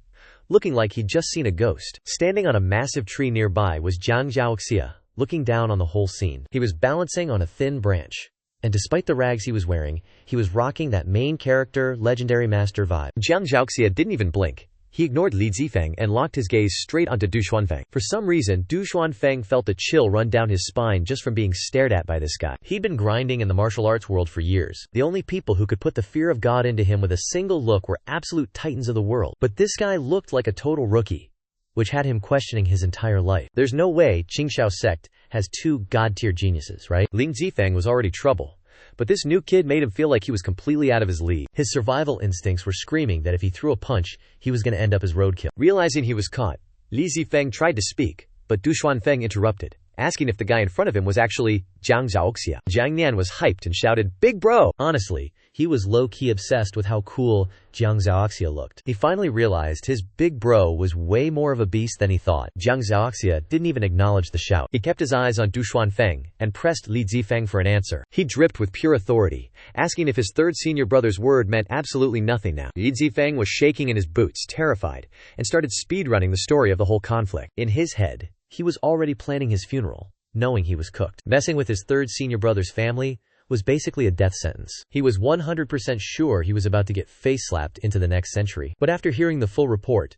[SPEAKER 2] looking like he'd just seen a ghost. Standing on a massive tree nearby was Jiang Zhaoxia, looking down on the whole scene.
[SPEAKER 1] He was balancing on a thin branch, and despite the rags he was wearing, he was rocking that main character, legendary master vibe.
[SPEAKER 2] Jiang Zhaoxia didn't even blink. He ignored Li Zifeng and locked his gaze straight onto Du Xuanfeng. For some reason, Du Xuanfeng felt a chill run down his spine just from being stared at by this guy.
[SPEAKER 1] He'd been grinding in the martial arts world for years. The only people who could put the fear of God into him with a single look were absolute titans of the world. But this guy looked like a total rookie, which had him questioning his entire life. There's no way Qingqiu sect has two god-tier geniuses, right?
[SPEAKER 2] Li Zifeng was already trouble, but this new kid made him feel like he was completely out of his league.
[SPEAKER 1] His survival instincts were screaming that if he threw a punch, he was going to end up as roadkill.
[SPEAKER 2] Realizing he was caught, Li Zifeng tried to speak, but Du Xuanfeng interrupted, asking if the guy in front of him was actually Jiang Zhaoxia. Jiang Nian was hyped and shouted, "Big bro!"
[SPEAKER 1] Honestly, he was low-key obsessed with how cool Jiang Zhaoxia looked. He finally realized his big bro was way more of a beast than he thought. Jiang Zhaoxia didn't even acknowledge the shout.
[SPEAKER 2] He kept his eyes on Du Xuanfeng and pressed Li Zifeng for an answer. He dripped with pure authority, asking if his third senior brother's word meant absolutely nothing now. Li Zifeng was shaking in his boots, terrified, and started speedrunning the story of the whole conflict.
[SPEAKER 1] In his head, he was already planning his funeral, knowing he was cooked. Messing with his third senior brother's family was basically a death sentence. He was 100% sure he was about to get face-slapped into the next century. But after hearing the full report,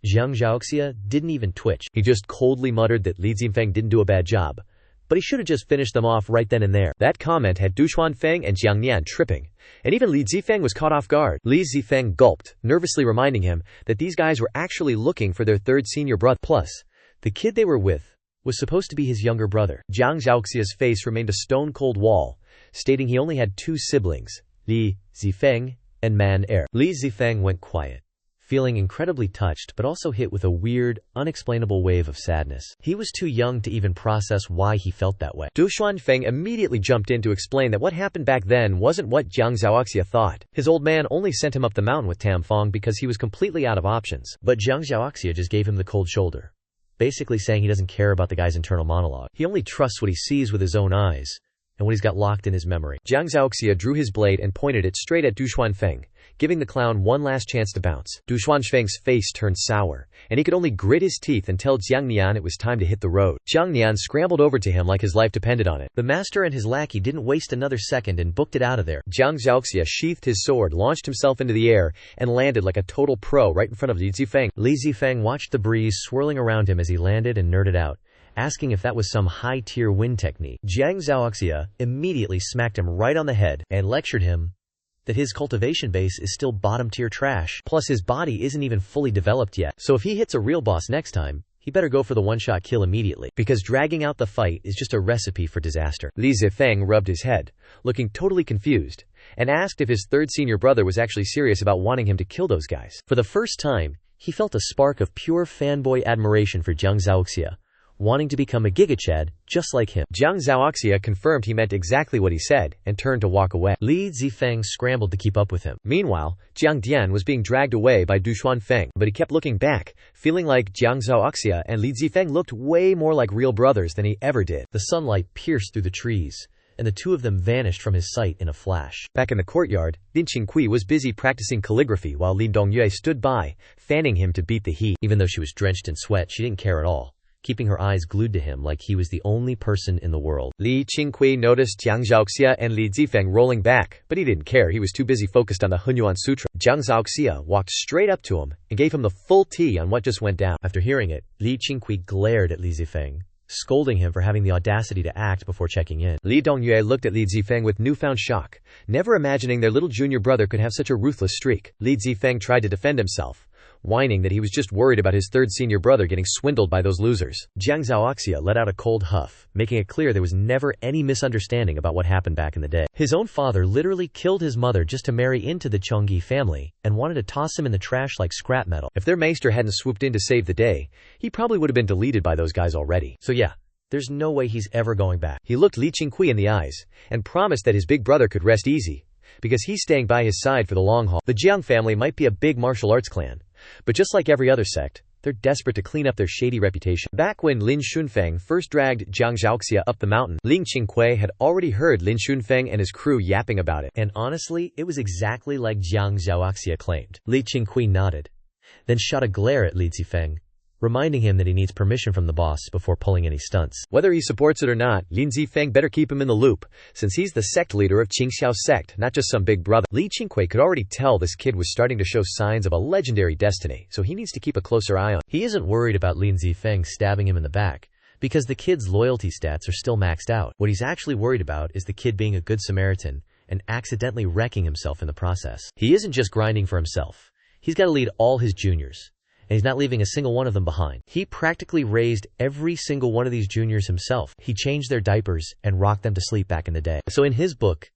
[SPEAKER 1] Jiang Zhaoxia didn't even twitch.
[SPEAKER 2] He just coldly muttered that Li Zifeng didn't do a bad job, but he should have just finished them off right then and there. That comment had Du Xuanfeng and Jiang Nian tripping, and even Li Zifeng was caught off guard. Li Zifeng gulped, nervously reminding him that these guys were actually looking for their third senior brother. Plus, the kid they were with was supposed to be his younger brother. Jiang Zhaoxia's face remained a stone-cold wall, stating he only had two siblings, Li Zifeng and Man Er.
[SPEAKER 1] Li Zifeng went quiet, feeling incredibly touched but also hit with a weird, unexplainable wave of sadness. He was too young to even process why he felt that way.
[SPEAKER 2] Du Xuanfeng immediately jumped in to explain that what happened back then wasn't what Jiang Zhaoxia thought. His old man only sent him up the mountain with Tam Fong because he was completely out of options.
[SPEAKER 1] But Jiang Zhaoxia just gave him the cold shoulder, basically saying he doesn't care about the guy's internal monologue. He only trusts what he sees with his own eyes and what he's got locked in his memory.
[SPEAKER 2] Jiang Zhaoxia drew his blade and pointed it straight at Du Xuanfeng, giving the clown one last chance to bounce. Du Xuanfeng's face turned sour, and he could only grit his teeth and tell Jiang Nian it was time to hit the road. Jiang Nian scrambled over to him like his life depended on it.
[SPEAKER 1] The master and his lackey didn't waste another second and booked it out of there.
[SPEAKER 2] Jiang Zhaoxia sheathed his sword, launched himself into the air, and landed like a total pro right in front of Li Zifeng.
[SPEAKER 1] Li Zifeng watched the breeze swirling around him as he landed and nerded out, asking if that was some high-tier wind technique. Jiang Zhaoxia immediately smacked him right on the head and lectured him that his cultivation base is still bottom-tier trash. Plus his body isn't even fully developed yet. So if he hits a real boss next time, he better go for the one-shot kill immediately, because dragging out the fight is just a recipe for disaster.
[SPEAKER 2] Li Zifeng rubbed his head, looking totally confused, and asked if his third senior brother was actually serious about wanting him to kill those guys.
[SPEAKER 1] For the first time, he felt a spark of pure fanboy admiration for Jiang Zhaoxia, wanting to become a gigachad just like him.
[SPEAKER 2] Jiang Zhaoxia confirmed he meant exactly what he said and turned to walk away.
[SPEAKER 1] Li Zifeng scrambled to keep up with him.
[SPEAKER 2] Meanwhile, Jiang Dian was being dragged away by Du Xuanfeng, but he kept looking back, feeling like Jiang Zhaoxia and Li Zifeng looked way more like real brothers than he ever did.
[SPEAKER 1] The sunlight pierced through the trees, and the two of them vanished from his sight in a flash.
[SPEAKER 2] Back in the courtyard, Lin Qingqiu was busy practicing calligraphy while Li Dongyue stood by, fanning him to beat the heat.
[SPEAKER 1] Even though she was drenched in sweat, she didn't care at all, keeping her eyes glued to him like he was the only person in the world.
[SPEAKER 2] Li Qingqiu noticed Jiang Zhaoxia and Li Zifeng rolling back, but he didn't care. He was too busy focused on the Hunyuan Sutra. Jiang Zhaoxia walked straight up to him and gave him the full tea on what just went down.
[SPEAKER 1] After hearing it, Li Qingqiu glared at Li Zifeng, scolding him for having the audacity to act before checking in.
[SPEAKER 2] Li Dongyue looked at Li Zifeng with newfound shock, never imagining their little junior brother could have such a ruthless streak. Li Zifeng tried to defend himself, whining that he was just worried about his third senior brother getting swindled by those losers.
[SPEAKER 1] Jiang Zhaoxia let out a cold huff, making it clear there was never any misunderstanding about what happened back in the day. His own father literally killed his mother just to marry into the Qingqiu family, and wanted to toss him in the trash like scrap metal.
[SPEAKER 2] If their maester hadn't swooped in to save the day, he probably would have been deleted by those guys already.
[SPEAKER 1] So yeah, there's no way he's ever going back.
[SPEAKER 2] He looked Li Qingqiu in the eyes, and promised that his big brother could rest easy, because he's staying by his side for the long haul. The Jiang family might be a big martial arts clan, but just like every other sect, they're desperate to clean up their shady reputation. Back when Lin Shunfeng first dragged Jiang Zhaoxia up the mountain, Li Qingqiu had already heard Lin Shunfeng and his crew yapping about it.
[SPEAKER 1] And honestly, it was exactly like Jiang Zhaoxia claimed. Li Qingqiu nodded, then shot a glare at Li Zifeng, reminding him that he needs permission from the boss before pulling any stunts.
[SPEAKER 2] Whether he supports it or not, Lin Zifeng better keep him in the loop, since he's the sect leader of Qingqiu Sect, not just some big brother. Li Qingqiu could already tell this kid was starting to show signs of a legendary destiny, so he needs to keep a closer eye on.
[SPEAKER 1] He isn't worried about Lin Zifeng stabbing him in the back, because the kid's loyalty stats are still maxed out. What he's actually worried about is the kid being a good Samaritan and accidentally wrecking himself in the process. He isn't just grinding for himself. He's got to lead all his juniors, and he's not leaving a single one of them behind. He practically raised every single one of these juniors himself. He changed their diapers and rocked them to sleep back in the day. So in his book,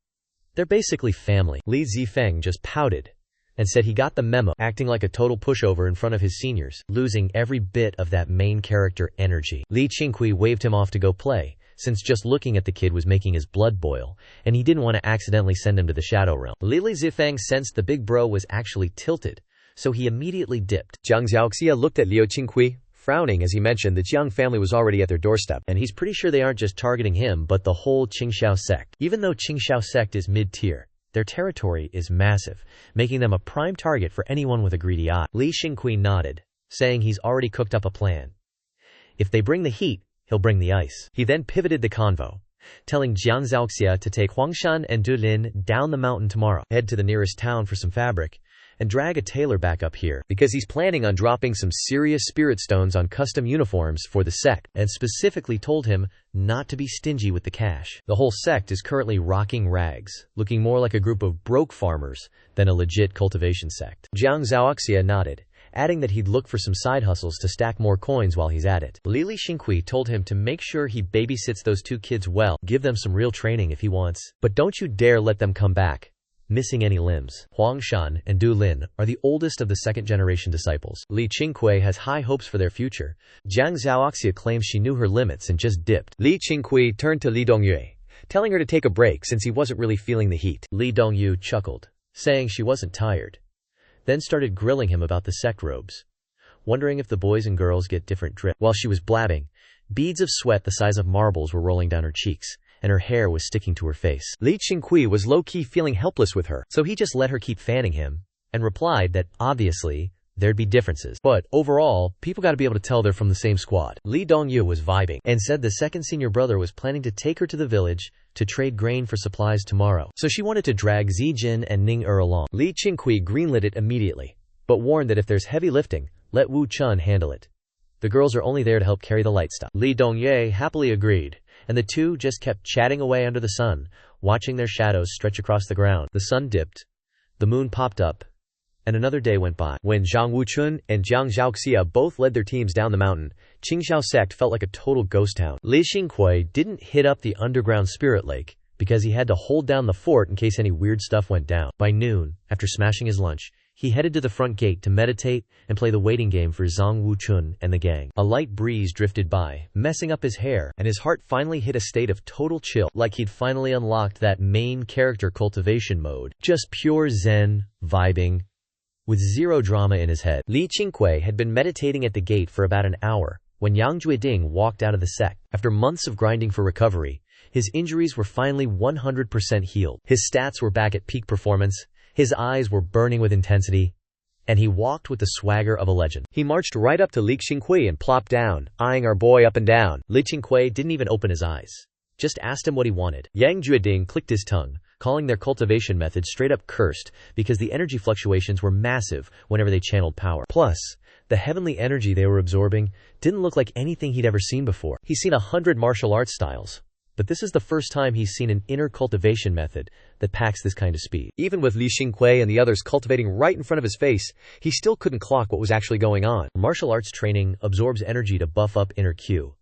[SPEAKER 1] they're basically family. Li Zifeng just pouted and said he got the memo, acting like a total pushover in front of his seniors, losing every bit of that main character energy. Li Qingqiu waved him off to go play, since just looking at the kid was making his blood boil, and he didn't want to accidentally send him to the Shadow Realm. Li Zifeng sensed the big bro was actually tilted, so he immediately dipped.
[SPEAKER 2] Jiang Zhaoxia looked at Liu Qingqiu, frowning as he mentioned the Jiang family was already at their doorstep.
[SPEAKER 1] And he's pretty sure they aren't just targeting him but the whole Qingqiu Sect. Even though Qingqiu Sect is mid-tier, their territory is massive, making them a prime target for anyone with a greedy eye. Li Qingqiu nodded, saying he's already cooked up a plan. If they bring the heat, he'll bring the ice. He then pivoted the convo, telling Jiang Zhaoxia to take Huangshan and Du Lin down the mountain tomorrow, head to the nearest town for some fabric, and drag a tailor back up here, because he's planning on dropping some serious spirit stones on custom uniforms for the sect, and specifically told him not to be stingy with the cash. The whole sect is currently rocking rags, looking more like a group of broke farmers than a legit cultivation sect.
[SPEAKER 2] Jiang Zhaoxia nodded, adding that he'd look for some side hustles to stack more coins while he's at it.
[SPEAKER 1] Li Qingqiu told him to make sure he babysits those two kids well, give them some real training if he wants, but don't you dare let them come back missing any limbs. Huangshan and Du Lin are the oldest of the second-generation disciples. Li Qingqiu has high hopes for their future. Jiang Zhaoxia claims she knew her limits and just dipped.
[SPEAKER 2] Li Qingqiu turned to Li Dongyue, telling her to take a break since he wasn't really feeling the heat.
[SPEAKER 1] Li Dongyue chuckled, saying she wasn't tired, then started grilling him about the sect robes, wondering if the boys and girls get different drip. While she was blabbing, beads of sweat the size of marbles were rolling down her cheeks, and her hair was sticking to her face.
[SPEAKER 2] Li Qingqiu was low-key feeling helpless with her,
[SPEAKER 1] so he just let her keep fanning him, and replied that, obviously, there'd be differences, but overall, people gotta be able to tell they're from the same squad. Li Dongyue was vibing, and said the second senior brother was planning to take her to the village to trade grain for supplies tomorrow, so she wanted to drag Zijin and Ning along.
[SPEAKER 2] Li Qingqiu greenlit it immediately, but warned that if there's heavy lifting, let Wu Chun handle it.
[SPEAKER 1] The girls are only there to help carry the light stuff. Li Dongyue happily agreed, and the two just kept chatting away under the sun, watching their shadows stretch across the ground. The sun dipped, the moon popped up, and another day went by.
[SPEAKER 2] When Zhang Wuchun and Jiang Zhaoxia both led their teams down the mountain, Qingqiu Sect felt like a total ghost town.
[SPEAKER 1] Li Qingqiu didn't hit up the underground spirit lake, because he had to hold down the fort in case any weird stuff went down. By noon, after smashing his lunch, he headed to the front gate to meditate and play the waiting game for Zhang Wuchun and the gang. A light breeze drifted by, messing up his hair, and his heart finally hit a state of total chill, like he'd finally unlocked that main character cultivation mode. Just pure zen, vibing, with zero drama in his head. Li Qingqiu had been meditating at the gate for about an hour when Yang Jueding walked out of the sect. After months of grinding for recovery, his injuries were finally 100% healed. His stats were back at peak performance, his eyes were burning with intensity, and he walked with the swagger of a legend. He marched right up to Li Qingqiu and plopped down, eyeing our boy up and down. Li Qingqiu didn't even open his eyes, just asked him what he wanted. Yang Jueding clicked his tongue, calling their cultivation method straight up cursed because the energy fluctuations were massive whenever they channeled power. Plus, the heavenly energy they were absorbing didn't look like anything he'd ever seen before. He's seen 100 martial arts styles, but this is the first time he's seen an inner cultivation method that packs this kind of speed. Even with Li Qingqiu and the others cultivating right in front of his face, he still couldn't clock what was actually going on. Martial arts training absorbs energy to buff up inner Q,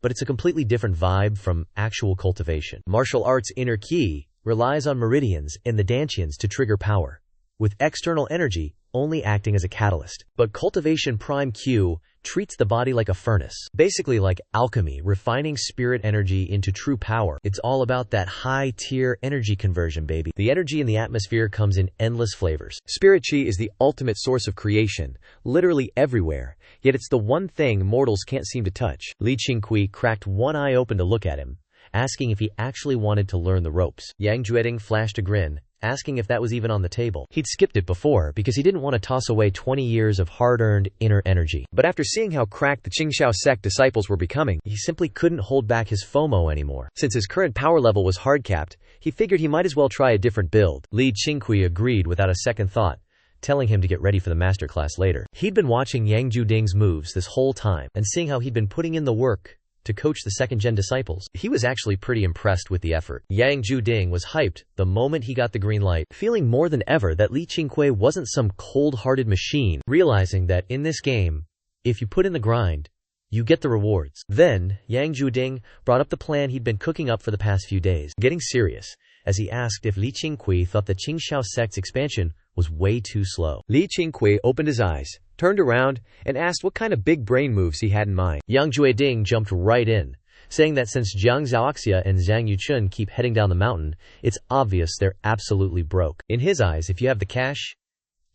[SPEAKER 1] but it's a completely different vibe from actual cultivation. Martial arts inner Qi relies on meridians and the dantians to trigger power, with external energy only acting as a catalyst. But cultivation prime Q treats the body like a furnace, basically like alchemy, refining spirit energy into true power. It's all about that high-tier energy conversion, baby. The energy in the atmosphere comes in endless flavors. Spirit Qi is the ultimate source of creation, literally everywhere, yet it's the one thing mortals can't seem to touch. Li Qingqiu cracked one eye open to look at him, asking if he actually wanted to learn the ropes. Yang Jueding flashed a grin, asking if that was even on the table. He'd skipped it before because he didn't want to toss away 20 years of hard-earned inner energy. But after seeing how cracked the Qingqiu sect disciples were becoming, he simply couldn't hold back his FOMO anymore. Since his current power level was hard-capped, he figured he might as well try a different build. Li Qingqiu agreed without a second thought, telling him to get ready for the masterclass later. He'd been watching Yang Jueding's moves this whole time, and seeing how he'd been putting in the work to coach the second-gen disciples, he was actually pretty impressed with the effort. Yang Jueding was hyped the moment he got the green light, feeling more than ever that Li Qingqiu wasn't some cold-hearted machine, realizing that in this game, if you put in the grind, you get the rewards. Then, Yang Jueding brought up the plan he'd been cooking up for the past few days, getting serious, as he asked if Li Qingqiu thought the Qingqiu sect's expansion was way too slow. Li Qingqiu opened his eyes, turned around, and asked what kind of big brain moves he had in mind. Yang Jueding jumped right in, saying that since Jiang Zhaoxia and Zhang Yuchun keep heading down the mountain, it's obvious they're absolutely broke. In his eyes, if you have the cash,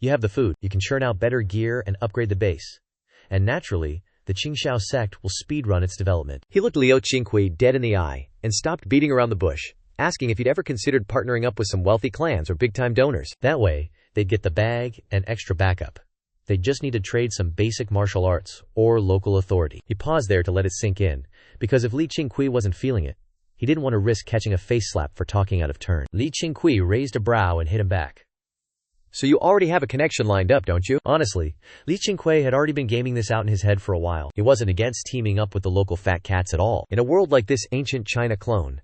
[SPEAKER 1] you have the food, you can churn out better gear and upgrade the base. And naturally, the Qingqiu sect will speedrun its development. He looked Li Qingqiu dead in the eye, and stopped beating around the bush, asking if he'd ever considered partnering up with some wealthy clans or big-time donors. That way, they'd get the bag and extra backup. They just need to trade some basic martial arts or local authority. He paused there to let it sink in, because if Li Qingqiu wasn't feeling it, he didn't want to risk catching a face slap for talking out of turn. Li Qingqiu raised a brow and hit him back. So you already have a connection lined up, don't you? Honestly, Li Qingqiu had already been gaming this out in his head for a while. He wasn't against teaming up with the local fat cats at all. In a world like this ancient China clone,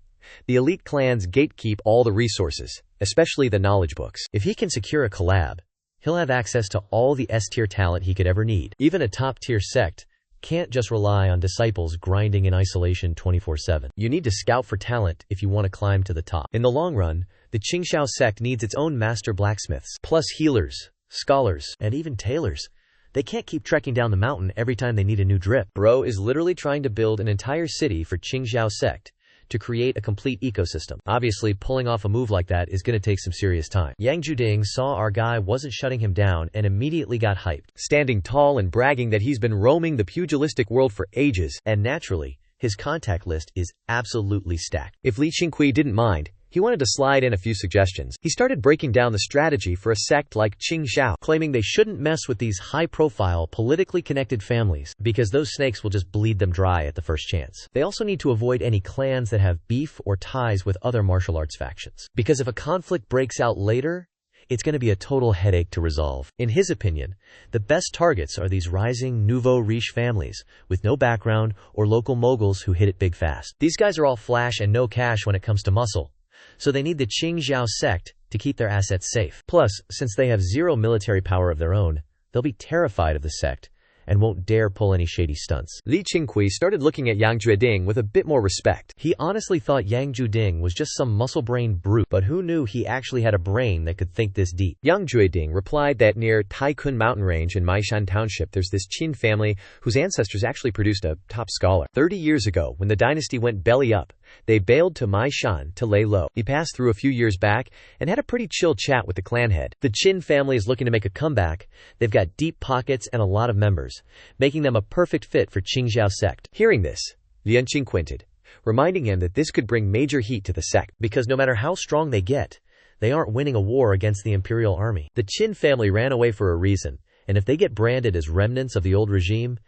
[SPEAKER 1] the elite clans gatekeep all the resources, especially the knowledge books. If he can secure a collab, he'll have access to all the S-tier talent he could ever need. Even a top-tier sect can't just rely on disciples grinding in isolation 24/7. You need to scout for talent if you want to climb to the top. In the long run, the Qingqiu sect needs its own master blacksmiths, plus healers, scholars, and even tailors. They can't keep trekking down the mountain every time they need a new drip. Bro is literally trying to build an entire city for Qingqiu sect to create a complete ecosystem. Obviously, pulling off a move like that is going to take some serious time. Yang Jueding saw our guy wasn't shutting him down and immediately got hyped, standing tall and bragging that he's been roaming the pugilistic world for ages, and naturally, his contact list is absolutely stacked. If Li Qingqiu didn't mind, he wanted to slide in a few suggestions. He started breaking down the strategy for a sect like Qingqiu, claiming they shouldn't mess with these high-profile, politically connected families, because those snakes will just bleed them dry at the first chance. They also need to avoid any clans that have beef or ties with other martial arts factions, because if a conflict breaks out later, it's going to be a total headache to resolve. In his opinion, the best targets are these rising nouveau riche families, with no background or local moguls who hit it big fast. These guys are all flash and no cash when it comes to muscle, so they need the Qingqiu sect to keep their assets safe. Plus, since they have zero military power of their own, they'll be terrified of the sect, and won't dare pull any shady stunts.
[SPEAKER 2] Li Qingqiu started looking at Yang Jueding with a bit more respect.
[SPEAKER 1] He honestly thought Yang Jueding was just some muscle-brained brute, but who knew he actually had a brain that could think this deep.
[SPEAKER 2] Yang Jueding replied that near Taikun mountain range in Maishan township there's this Qin family whose ancestors actually produced a top scholar. 30 years ago, when the dynasty went belly up, they bailed to Maishan to lay low. He passed through a few years back and had a pretty chill chat with the clan head. The Qin family is looking to make a comeback. They've got deep pockets and a lot of members, making them a perfect fit for Qingqiu sect. Hearing this, Lian Qing quinted, reminding him that this could bring major heat to the sect,
[SPEAKER 1] because no matter how strong they get, they aren't winning a war against the imperial army. The Qin family ran away for a reason, and if they get branded as remnants of the old regime,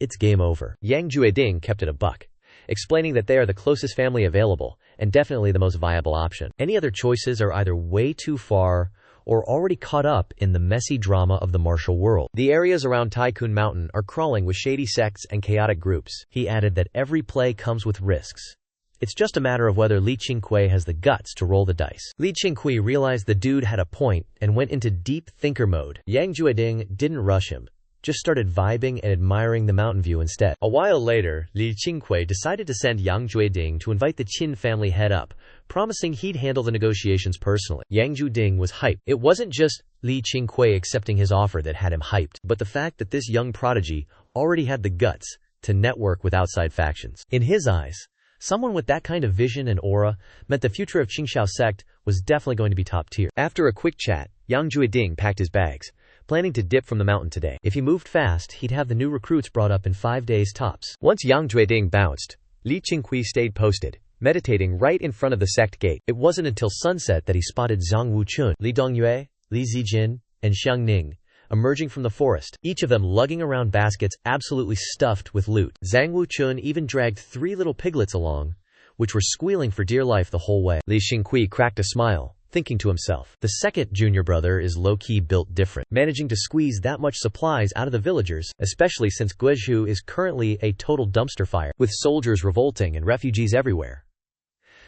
[SPEAKER 1] it's game over.
[SPEAKER 2] Yang Jueding kept it a buck, explaining that they are the closest family available and definitely the most viable option.
[SPEAKER 1] Any other choices are either way too far or already caught up in the messy drama of the martial world.
[SPEAKER 2] The areas around Taikun Mountain are crawling with shady sects and chaotic groups.
[SPEAKER 1] He added that every play comes with risks. It's just a matter of whether Li Qingqiu has the guts to roll the dice. Li Qingqiu realized the dude had a point and went into deep thinker mode. Yang Jueding didn't rush him, just started vibing and admiring the mountain view instead.
[SPEAKER 2] A while later, Li Qingqiu decided to send Yang Jueding to invite the Qin family head up, promising he'd handle the negotiations personally. Yang Jueding was hyped. It wasn't just Li Qingqiu accepting his offer that had him hyped, but the fact that this young prodigy already had the guts to network with outside factions. In his eyes, someone with that kind of vision and aura meant the future of Qingqiu sect was definitely going to be top tier. After a quick chat, Yang Jueding packed his bags, planning to dip from the mountain today.
[SPEAKER 1] If he moved fast, he'd have the new recruits brought up in 5 days tops.
[SPEAKER 2] Once Yang Jueding bounced, Li Qingqiu stayed posted, meditating right in front of the sect gate.
[SPEAKER 1] It wasn't until sunset that he spotted Zhang Wuchun, Li Dongyue, Li Zijin, and Xiang Ning emerging from the forest, each of them lugging around baskets absolutely stuffed with loot. Zhang Wuchun even dragged 3 little piglets along, which were squealing for dear life the whole way.
[SPEAKER 2] Li Qingqiu cracked a smile, thinking to himself,
[SPEAKER 1] the second junior brother is low-key built different, managing to squeeze that much supplies out of the villagers, especially since Guizhou is currently a total dumpster fire, with soldiers revolting and refugees everywhere.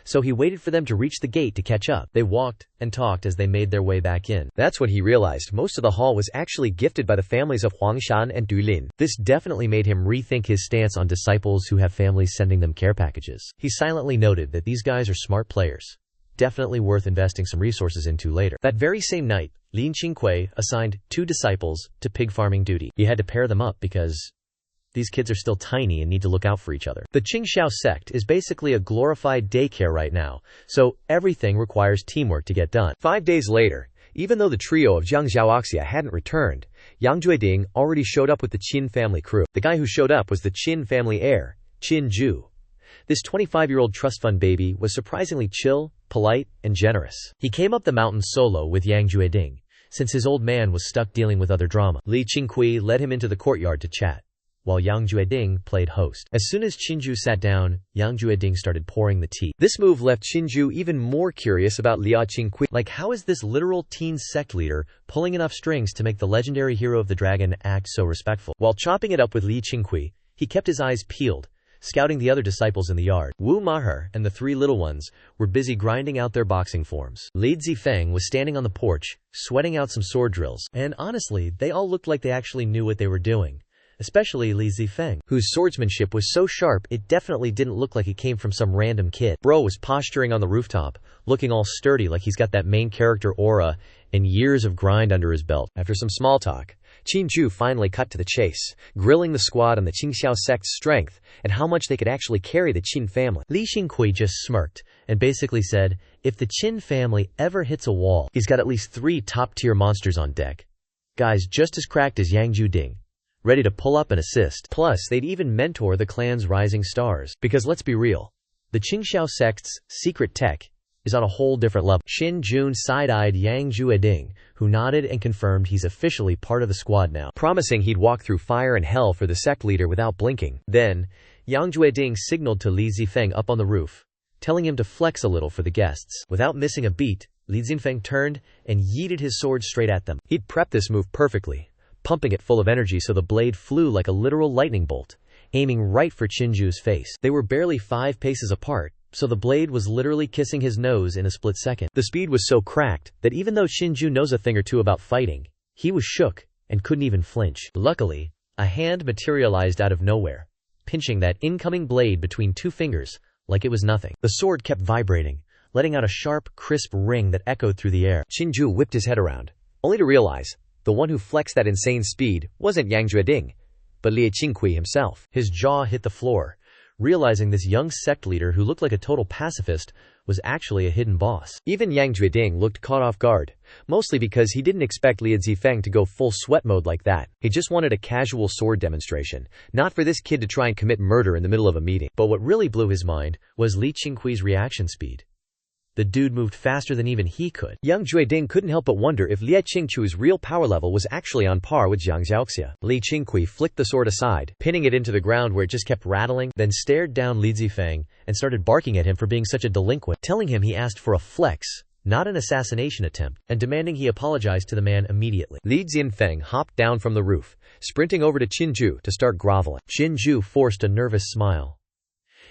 [SPEAKER 1] So he waited for them to reach the gate to catch up. They walked and talked as they made their way back in.
[SPEAKER 2] That's when he realized most of the haul was actually gifted by the families of Huangshan and Dulin.
[SPEAKER 1] This definitely made him rethink his stance on disciples who have families sending them care packages. He silently noted that these guys are smart players, definitely worth investing some resources into later. That very same night, Li Qingqiu assigned 2 disciples to pig farming duty. He had to pair them up because these kids are still tiny and need to look out for each other. The Qingqiu sect is basically a glorified daycare right now, so everything requires teamwork to get done.
[SPEAKER 2] 5 days later, even though the trio of Jiang Zhaoxia hadn't returned, Yang Jueding already showed up with the Qin family crew. The guy who showed up was the Qin family heir, Qingqiu. This 25-year-old trust fund baby was surprisingly chill, polite, and generous. He came up the mountain solo with Yang Jueding, since his old man was stuck dealing with other drama. Li Qingqiu led him into the courtyard to chat, while Yang Jueding played host. As soon as Qingqiu sat down, Yang Jueding started pouring the tea. This move left Qingqiu even more curious about Li Qingqiu.
[SPEAKER 1] Like, how is this literal teen sect leader pulling enough strings to make the legendary hero of the dragon act so respectful? While chopping it up with Li Qingqiu, he kept his eyes peeled, scouting the other disciples in the yard. Wu Maher and the 3 little ones were busy grinding out their boxing forms. Li Zifeng was standing on the porch, sweating out some sword drills, and honestly, they all looked like they actually knew what they were doing. Especially Li Zifeng, whose swordsmanship was so sharp it definitely didn't look like it came from some random kid. Bro was posturing on the rooftop, looking all sturdy like he's got that main character aura and years of grind under his belt.
[SPEAKER 2] After some small talk, Qingqiu finally cut to the chase, grilling the squad on the Qingqiu sect's strength and how much they could actually carry the Qin family.
[SPEAKER 1] Li Qingqiu just smirked and basically said, if the Qin family ever hits a wall, he's got at least 3 top-tier monsters on deck. Guys just as cracked as Yang Jueding, ready to pull up and assist. Plus, they'd even mentor the clan's rising stars. Because let's be real, the Qingqiu sect's secret tech is on a whole different level. Xin Jun side-eyed Yang Jueding, who nodded and confirmed he's officially part of the squad now,
[SPEAKER 2] promising he'd walk through fire and hell for the sect leader without blinking.
[SPEAKER 1] Then, Yang Jueding signaled to Li Zifeng up on the roof, telling him to flex a little for the guests. Without missing a beat, Li Zifeng turned and yeeted his sword straight at them.
[SPEAKER 2] He'd prepped this move perfectly, pumping it full of energy so the blade flew like a literal lightning bolt,
[SPEAKER 1] aiming right for Qingqiu's face. They were barely 5 paces apart, so the blade was literally kissing his nose in a split second. The speed was so cracked that even though Qingqiu knows a thing or two about fighting, he was shook and couldn't even flinch. Luckily, A hand materialized out of nowhere, pinching that incoming blade between two fingers like it was nothing. The sword kept vibrating, letting out a sharp, crisp ring that echoed through the air.
[SPEAKER 2] Qingqiu whipped his head around, only to realize the one who flexed that insane speed wasn't Yang Jueding, but Li Qingqiu himself.
[SPEAKER 1] His jaw hit the floor, realizing this young sect leader who looked like a total pacifist was actually a hidden boss.
[SPEAKER 2] Even Yang Jueding looked caught off guard, mostly because he didn't expect Li Zifeng to go full sweat mode like that. He just wanted a casual sword demonstration, not for this kid to try and commit murder in the middle of a meeting.
[SPEAKER 1] But what really blew his mind was Li Qingqiu's reaction speed. The dude moved faster than even he could.
[SPEAKER 2] Yang Jueding couldn't help but wonder if Li Qingqiu's real power level was actually on par with Zhang Xiaoxia.
[SPEAKER 1] Li Qingqiu flicked the sword aside, pinning it into the ground where it just kept rattling, then stared down Li Zifeng and started barking at him for being such a delinquent, telling him he asked for a flex, not an assassination attempt, and demanding he apologize to the man immediately.
[SPEAKER 2] Li Zifeng hopped down from the roof, sprinting over to Qingqiu to start groveling.
[SPEAKER 1] Qingqiu forced a nervous smile.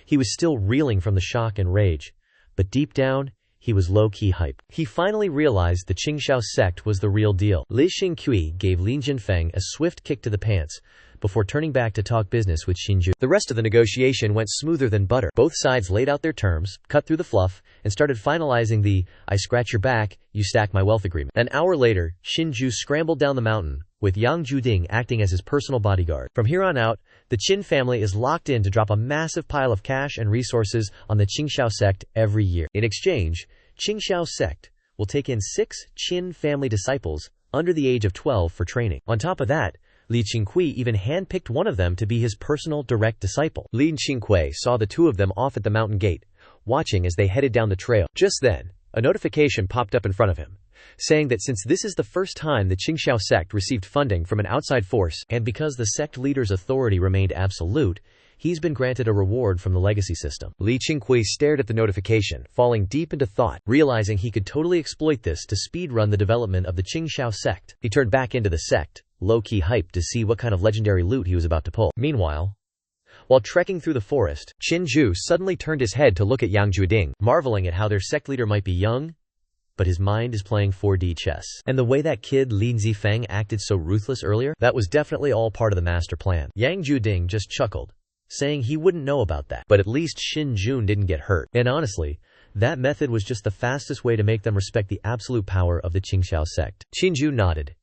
[SPEAKER 1] He was still reeling from the shock and rage, but deep down, he was low-key hype. He finally realized the Qingqiu sect was the real deal. Li Qingqiu gave Lin Jinfeng a swift kick to the pants before turning back to talk business with Qingqiu.
[SPEAKER 2] The rest of the negotiation went smoother than butter.
[SPEAKER 1] Both sides laid out their terms, cut through the fluff, and started finalizing the "I scratch your back, you stack my wealth" agreement. An hour later, Qingqiu scrambled down the mountain, with Yang Jueding acting as his personal bodyguard. From here on out, the Qin family is locked in to drop a massive pile of cash and resources on the Qingqiu sect every year. In exchange, Qingqiu sect will take in 6 Qin family disciples under the age of 12 for training. On top of that, Li Qingqiu even handpicked one of them to be his personal direct disciple.
[SPEAKER 2] Li Qingqiu saw the two of them off at the mountain gate, watching as they headed down the trail. Just then, a notification popped up in front of him, saying that since this is the first time the Qingqiu sect received funding from an outside force,
[SPEAKER 1] and because the sect leader's authority remained absolute, he's been granted a reward from the legacy system.
[SPEAKER 2] Li Qingqiu stared at the notification, falling deep into thought.
[SPEAKER 1] Realizing he could totally exploit this to speedrun the development of the Qingqiu sect, he turned back into the sect, low-key hyped to see what kind of legendary loot he was about to pull. Meanwhile, while trekking through the forest,
[SPEAKER 2] Qingqiu suddenly turned his head to look at Yang Jueding,
[SPEAKER 1] marveling at how their sect leader might be young, but his mind is playing 4D chess. And the way that kid Lin Zifeng acted so ruthless earlier, that was definitely all part of the master plan. Yang Jueding just chuckled, saying he wouldn't know about that, but at least Xin Jun didn't get hurt. And honestly, that method was just the fastest way to make them respect the absolute power of the Qingqiu sect.
[SPEAKER 2] Qingqiu nodded.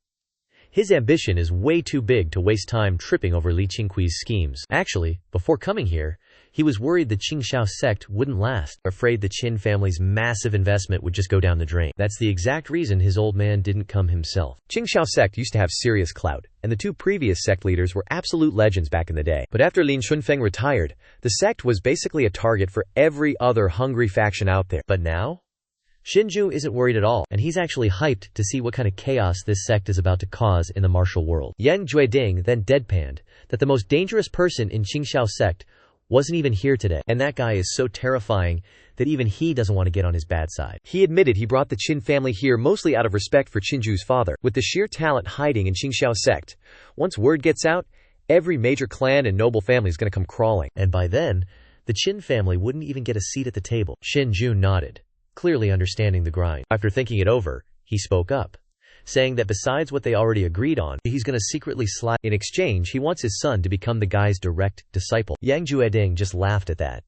[SPEAKER 1] His ambition is way too big to waste time tripping over Li Qingqiu's schemes. Actually, before coming here, he was worried the Qingqiu sect wouldn't last, afraid the Qin family's massive investment would just go down the drain. That's the exact reason his old man didn't come himself.
[SPEAKER 2] Qingqiu sect used to have serious clout, and the two previous sect leaders were absolute legends back in the day. But after Lin Chunfeng retired, the sect was basically a target for every other hungry faction out there.
[SPEAKER 1] But now, Xinju isn't worried at all, and he's actually hyped to see what kind of chaos this sect is about to cause in the martial world. Yang Jueding then deadpanned that the most dangerous person in Qingqiu sect wasn't even here today, and that guy is so terrifying that even he doesn't want to get on his bad side.
[SPEAKER 2] He admitted he brought the Qin family here mostly out of respect for Qinju's father, with the sheer talent hiding in Qingqiu sect. Once word gets out, every major clan and noble family is going to come crawling.
[SPEAKER 1] And by then, the Qin family wouldn't even get a seat at the table. Xinju nodded, clearly understanding the grind. After thinking it over, he spoke up, saying that besides what they already agreed on, he's going to secretly slide. In exchange, he wants his son to become the guy's direct disciple. Yang Jueding just laughed at that,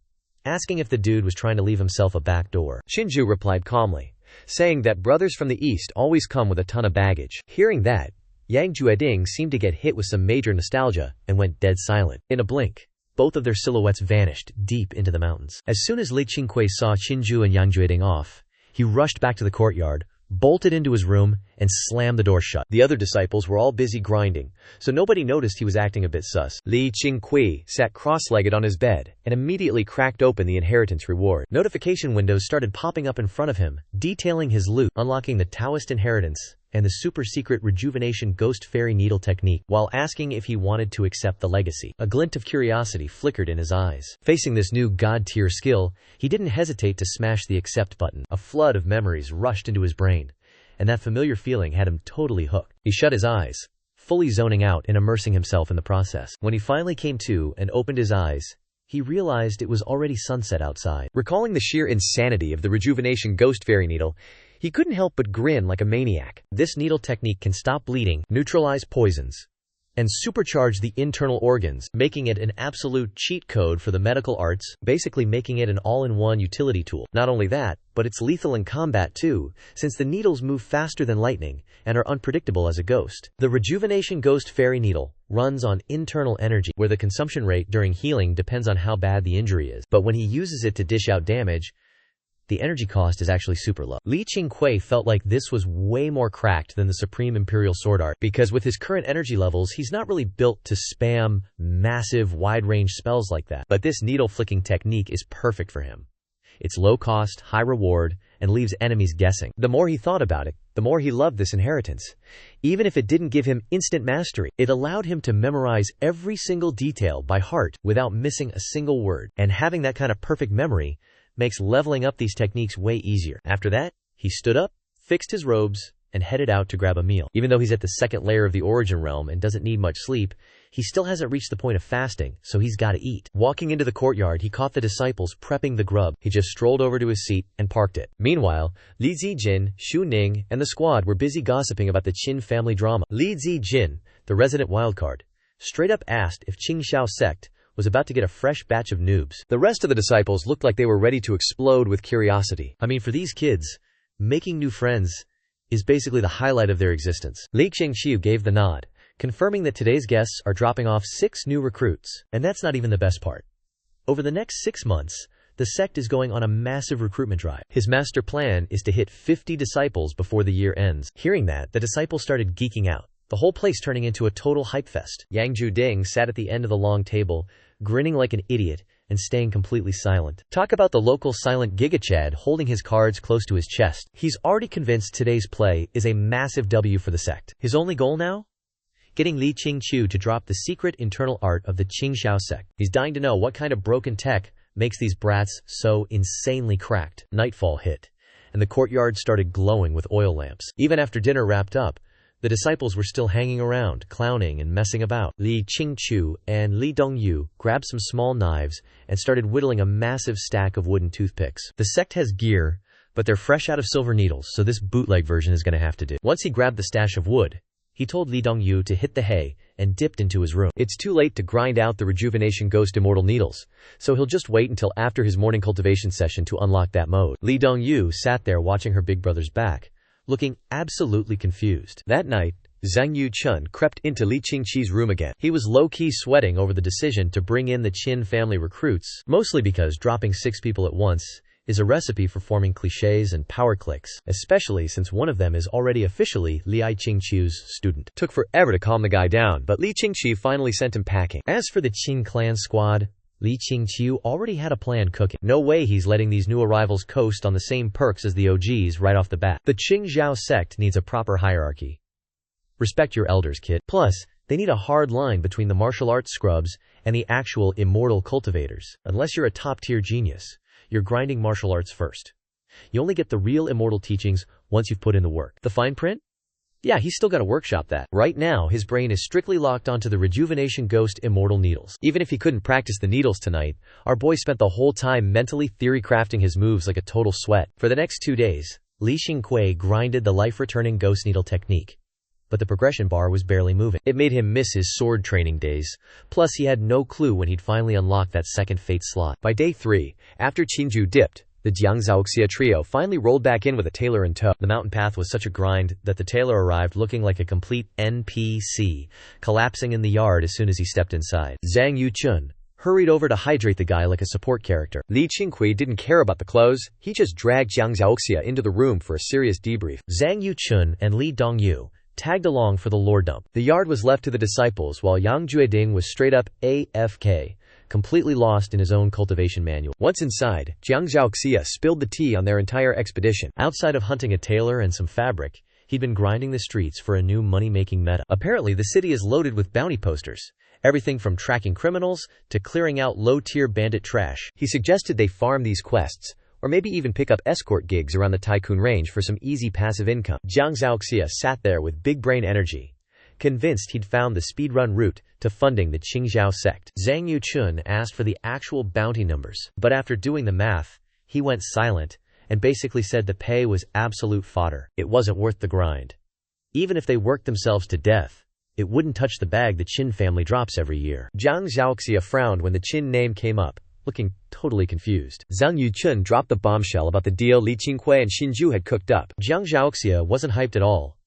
[SPEAKER 1] asking if the dude was trying to leave himself a back door.
[SPEAKER 2] Xinju replied calmly, saying that brothers from the east always come with a ton of baggage. Hearing that, Yang Jueding seemed to get hit with some major nostalgia and went dead silent. In a blink, both of their silhouettes vanished deep into the mountains. As soon as Li Qingqiu saw Qinju and Yang Jueding off, he rushed back to the courtyard, bolted into his room, and slammed the door shut. The other disciples were all busy grinding, so nobody noticed he was acting a bit sus. Li Qingqiu sat cross-legged on his bed and immediately cracked open the inheritance reward.
[SPEAKER 1] Notification windows started popping up in front of him, detailing his loot, unlocking the Taoist inheritance and the super-secret rejuvenation ghost fairy needle technique, while asking if he wanted to accept the legacy. A glint of curiosity flickered in his eyes. Facing this new god-tier skill, he didn't hesitate to smash the accept button. A flood of memories rushed into his brain, and that familiar feeling had him totally hooked. He shut his eyes, fully zoning out and immersing himself in the process. When he finally came to and opened his eyes, he realized it was already sunset outside.
[SPEAKER 2] Recalling the sheer insanity of the rejuvenation ghost fairy needle, he couldn't help but grin like a maniac.
[SPEAKER 1] This needle technique can stop bleeding, neutralize poisons, and supercharge the internal organs, making it an absolute cheat code for the medical arts, basically making it an all-in-one utility tool. Not only that, but it's lethal in combat too, since the needles move faster than lightning and are unpredictable as a ghost. The Rejuvenation Ghost Fairy Needle runs on internal energy, where the consumption rate during healing depends on how bad the injury is. But when he uses it to dish out damage, the energy cost is actually super low. Li Qingqiu felt like this was way more cracked than the Supreme Imperial Sword Art, because with his current energy levels, he's not really built to spam massive, wide-range spells like that. But this needle-flicking technique is perfect for him. It's low cost, high reward, and leaves enemies guessing. The more he thought about it, the more he loved this inheritance. Even if it didn't give him instant mastery, it allowed him to memorize every single detail by heart without missing a single word. And having that kind of perfect memory makes leveling up these techniques way easier. After that, he stood up, fixed his robes, and headed out to grab a meal. Even though he's at the second layer of the origin realm and doesn't need much sleep, he still hasn't reached the point of fasting, so he's gotta eat. Walking into the courtyard, he caught the disciples prepping the grub. He just strolled over to his seat and parked it. Meanwhile, Li Zijin, Xu Ning, and the squad were busy gossiping about the Qin family drama. Li Zijin, the resident wildcard, straight up asked if Qingqiu Sect was about to get a fresh batch of noobs. The rest of the disciples looked like they were ready to explode with curiosity. I mean, for these kids, making new friends is basically the highlight of their existence. Li Qingqiu gave the nod, confirming that today's guests are dropping off 6 new recruits. And that's not even the best part. Over the next 6 months, the sect is going on a massive recruitment drive. His master plan is to hit 50 disciples before the year ends. Hearing that, the disciples started geeking out, the whole place turning into a total hype fest. Yang Juding sat at the end of the long table, grinning like an idiot and staying completely silent. Talk about the local silent gigachad holding his cards close to his chest. He's already convinced today's play is a massive W for the sect. His only goal now? Getting Li Qingqiu to drop the secret internal art of the Qingqiu sect. He's dying to know what kind of broken tech makes these brats so insanely cracked. Nightfall hit, and the courtyard started glowing with oil lamps. Even after dinner wrapped up, the disciples were still hanging around, clowning and messing about. Li Qingqiu and Li Dongyu grabbed some small knives and started whittling a massive stack of wooden toothpicks. The sect has gear, but they're fresh out of silver needles, so this bootleg version is going to have to do. Once he grabbed the stash of wood, he told Li Dongyu to hit the hay and dipped into his room. It's too late to grind out the Rejuvenation Ghost Immortal Needles, so he'll just wait until after his morning cultivation session to unlock that mode. Li Dongyu sat there watching her big brother's back, looking absolutely confused. That night, Zhang Yuchun crept into Li Qingqi's room again. He was low-key sweating over the decision to bring in the Qin family recruits, mostly because dropping 6 people at once is a recipe for forming clichés and power cliques, especially since one of them is already officially Li Qingqiu's student. Took forever to calm the guy down, but Li Qingqi finally sent him packing. As for the Qin clan squad, Li Qingqiu already had a plan cooking. No way he's letting these new arrivals coast on the same perks as the OGs right off the bat. The Qingqiu sect needs a proper hierarchy. Respect your elders, kid. Plus, they need a hard line between the martial arts scrubs and the actual immortal cultivators. Unless you're a top-tier genius, you're grinding martial arts first. You only get the real immortal teachings once you've put in the work. The fine print? Yeah, he's still got to workshop that. Right now, his brain is strictly locked onto the Rejuvenation Ghost Immortal Needles. Even if he couldn't practice the needles tonight, our boy spent the whole time mentally theory crafting his moves like a total sweat. For the next 2 days, Li Qingqiu grinded the life-returning ghost needle technique, but the progression bar was barely moving. It made him miss his sword training days. Plus, he had no clue when he'd finally unlock that second fate slot. By day 3, after Qingqiu dipped, the Jiangzhaoxia trio finally rolled back in with a tailor in tow. The mountain path was such a grind that the tailor arrived looking like a complete NPC, collapsing in the yard as soon as he stepped inside. Zhang Yuchun hurried over to hydrate the guy like a support character. Li Qingqiu didn't care about the clothes, he just dragged Jiangzhaoxia into the room for a serious debrief. Zhang Yuchun and Li Dongyu tagged along for the lore dump. The yard was left to the disciples while Yang Jueding was straight up AFK, completely lost in his own cultivation manual. Once inside, Jiang Zhaoxia spilled the tea on their entire expedition. Outside of hunting a tailor and some fabric, he'd been grinding the streets for a new money-making meta. Apparently, the city is loaded with bounty posters. Everything from tracking criminals to clearing out low-tier bandit trash. He suggested they farm these quests, or maybe even pick up escort gigs around the tycoon range for some easy passive income. Jiang Zhaoxia sat there with big brain energy, convinced he'd found the speedrun route to funding the Qingqiu sect. Zhang Yuchun asked for the actual bounty numbers, but after doing the math, he went silent and basically said the pay was absolute fodder. It wasn't worth the grind. Even if they worked themselves to death, it wouldn't touch the bag the Qin family drops every year.
[SPEAKER 2] Jiang Zhaoxia frowned when the Qin name came up, looking totally confused. Zhang Yuchun dropped the bombshell about the deal Li Qingqiu and Qingqiu had cooked up.
[SPEAKER 1] Jiang Zhaoxia wasn't hyped at all.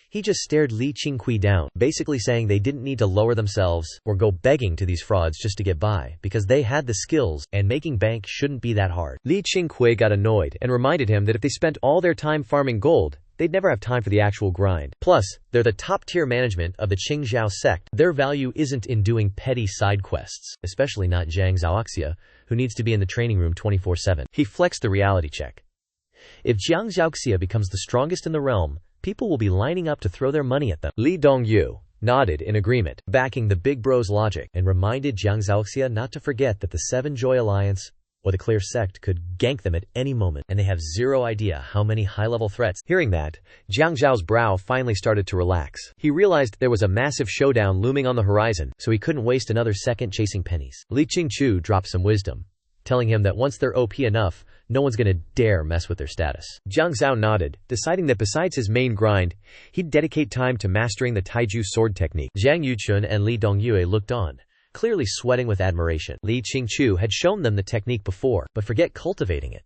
[SPEAKER 1] He just stared Li Qingqiu down, basically saying they didn't need to lower themselves or go begging to these frauds just to get by, because they had the skills, and making bank shouldn't be that hard.
[SPEAKER 2] Li Qingqiu got annoyed and reminded him that if they spent all their time farming gold, they'd never have time for the actual grind.
[SPEAKER 1] Plus, they're the top-tier management of the Qingqiu sect. Their value isn't in doing petty side quests, especially not Jiang Zhaoxia, who needs to be in the training room 24/7.
[SPEAKER 2] He flexed the reality check.
[SPEAKER 1] If Jiang Zhaoxia becomes the strongest in the realm, people will be lining up to throw their money at them.
[SPEAKER 2] Li Dongyu nodded in agreement,
[SPEAKER 1] backing the big bro's logic, and reminded Jiang Zhaoxia not to forget that the Seven Joy Alliance or the Clear Sect could gank them at any moment, and they have zero idea how many high-level threats.
[SPEAKER 2] Hearing that, Jiang Zhao's brow finally started to relax. He realized there was a massive showdown looming on the horizon,
[SPEAKER 1] so he couldn't waste another second chasing pennies.
[SPEAKER 2] Li Qingqiu dropped some wisdom,
[SPEAKER 1] telling him that once they're OP enough, no one's gonna dare mess with their status.
[SPEAKER 2] Jiang Zhao nodded, deciding that besides his main grind, he'd dedicate time to mastering the taiju sword technique.
[SPEAKER 1] Jiang Yuchun and Li Dongyue looked on, clearly sweating with admiration.
[SPEAKER 2] Li Qingqiu had shown them the technique before,
[SPEAKER 1] but forget cultivating it.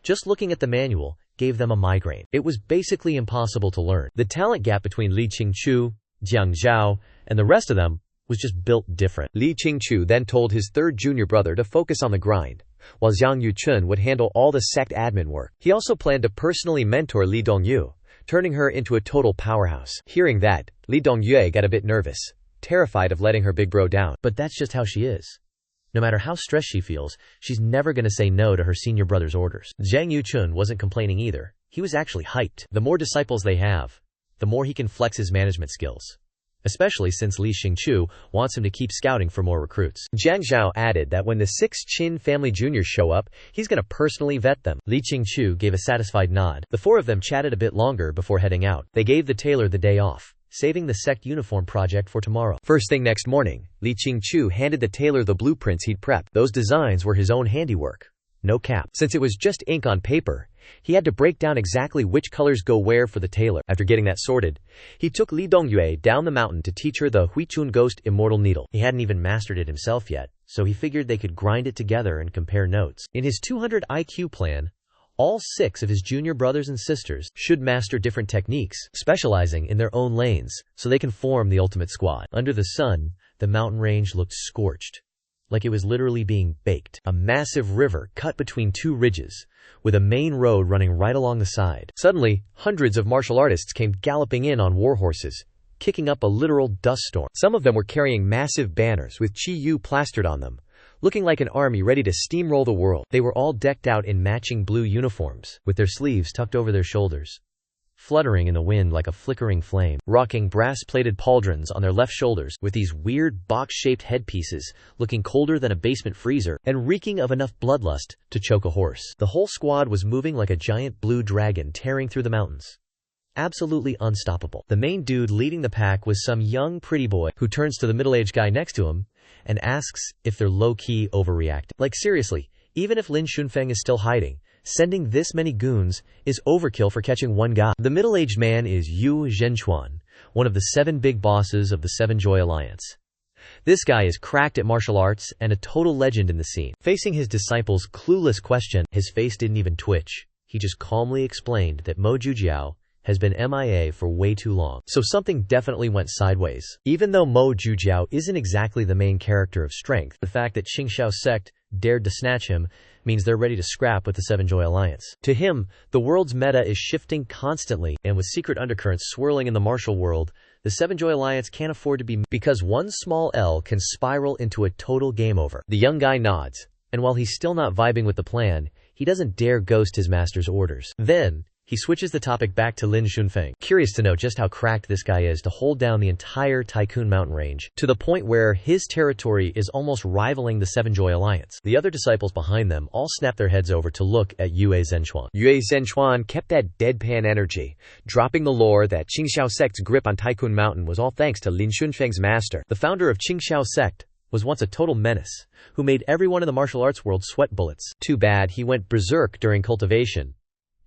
[SPEAKER 1] Just looking at the manual gave them a migraine. It was basically impossible to learn. The talent gap between Li Qingqiu, Jiang Zhao, and the rest of them was just built different.
[SPEAKER 2] Li Qingqiu then told his third junior brother to focus on the grind, while Zhang Yuchun would handle all the sect admin work. He also planned to personally mentor Li Dongyu, turning her into a total powerhouse. Hearing that, Li Dongyue got a bit nervous, terrified of letting her big bro down.
[SPEAKER 1] But that's just how she is. No matter how stressed she feels, she's never gonna say no to her senior brother's orders. Zhang Yuchun wasn't complaining either. He was actually hyped. The more disciples they have, the more he can flex his management skills. Especially since Li Qingqiu wants him to keep scouting for more recruits.
[SPEAKER 2] Jiang Zhao added that when the 6 Qin family juniors show up, he's gonna personally vet them.
[SPEAKER 1] Li Qingqiu gave a satisfied nod. The four of them chatted a bit longer before heading out. They gave the tailor the day off, saving the sect uniform project for tomorrow.
[SPEAKER 2] First thing next morning, Li Qingqiu handed the tailor the blueprints he'd prepped. Those designs were his own handiwork. No cap. Since it was just ink on paper, he had to break down exactly which colors go where for the tailor. After getting that sorted, he took Li Dongyue down the mountain to teach her the Huichun Ghost Immortal Needle. He hadn't even mastered it himself yet, so he figured they could grind it together and compare notes. In his 200 IQ plan, all 6 of his junior brothers and sisters should master different techniques, specializing in their own lanes, so they can form the ultimate squad. Under the sun, the mountain range looked scorched, like it was literally being baked. A massive river cut between 2 ridges, with a main road running right along the side. Suddenly, hundreds of martial artists came galloping in on warhorses, kicking up a literal dust storm. Some of them were carrying massive banners with Qingqiu plastered on them, looking like an army ready to steamroll the world. They were all decked out in matching blue uniforms, with their sleeves tucked over their shoulders, fluttering in the wind like a flickering flame, rocking brass-plated pauldrons on their left shoulders, with these weird box-shaped headpieces, looking colder than a basement freezer, and reeking of enough bloodlust to choke a horse. The whole squad was moving like a giant blue dragon tearing through the mountains. Absolutely unstoppable. The main dude leading the pack was some young pretty boy who turns to the middle-aged guy next to him and asks if they're low-key overreacting. Like seriously, even if Lin Shunfeng is still hiding, sending this many goons is overkill for catching one guy. The middle-aged man is Yu Zhenchuan, one of the 7 big bosses of the Seven Joy Alliance. This guy is cracked at martial arts and a total legend in the scene. Facing his disciples' clueless question, his face didn't even twitch. He just calmly explained that Mo Jujiao has been MIA for way too long. So something definitely went sideways. Even though Mo Jujiao isn't exactly the main character of strength, the fact that Qingqiu sect dared to snatch him means they're ready to scrap with the Seven Joy Alliance. To him, the world's meta is shifting constantly, and with secret undercurrents swirling in the martial world, the Seven Joy Alliance can't afford to be, because one small L can spiral into a total game over. The young guy nods, and while he's still not vibing with the plan, he doesn't dare ghost his master's orders. Then, he switches the topic back to Lin Shunfeng, curious to know just how cracked this guy is to hold down the entire Tycoon Mountain range, to the point where his territory is almost rivaling the Seven Joy Alliance. The other disciples behind them all snap their heads over to look at Yue Zhenchuan. Yue Zhenchuan kept that deadpan energy, dropping the lore that Qingqiu sect's grip on Tycoon Mountain was all thanks to Lin Shunfeng's master. The founder of Qingqiu sect was once a total menace, who made everyone in the martial arts world sweat bullets. Too bad he went berserk during cultivation,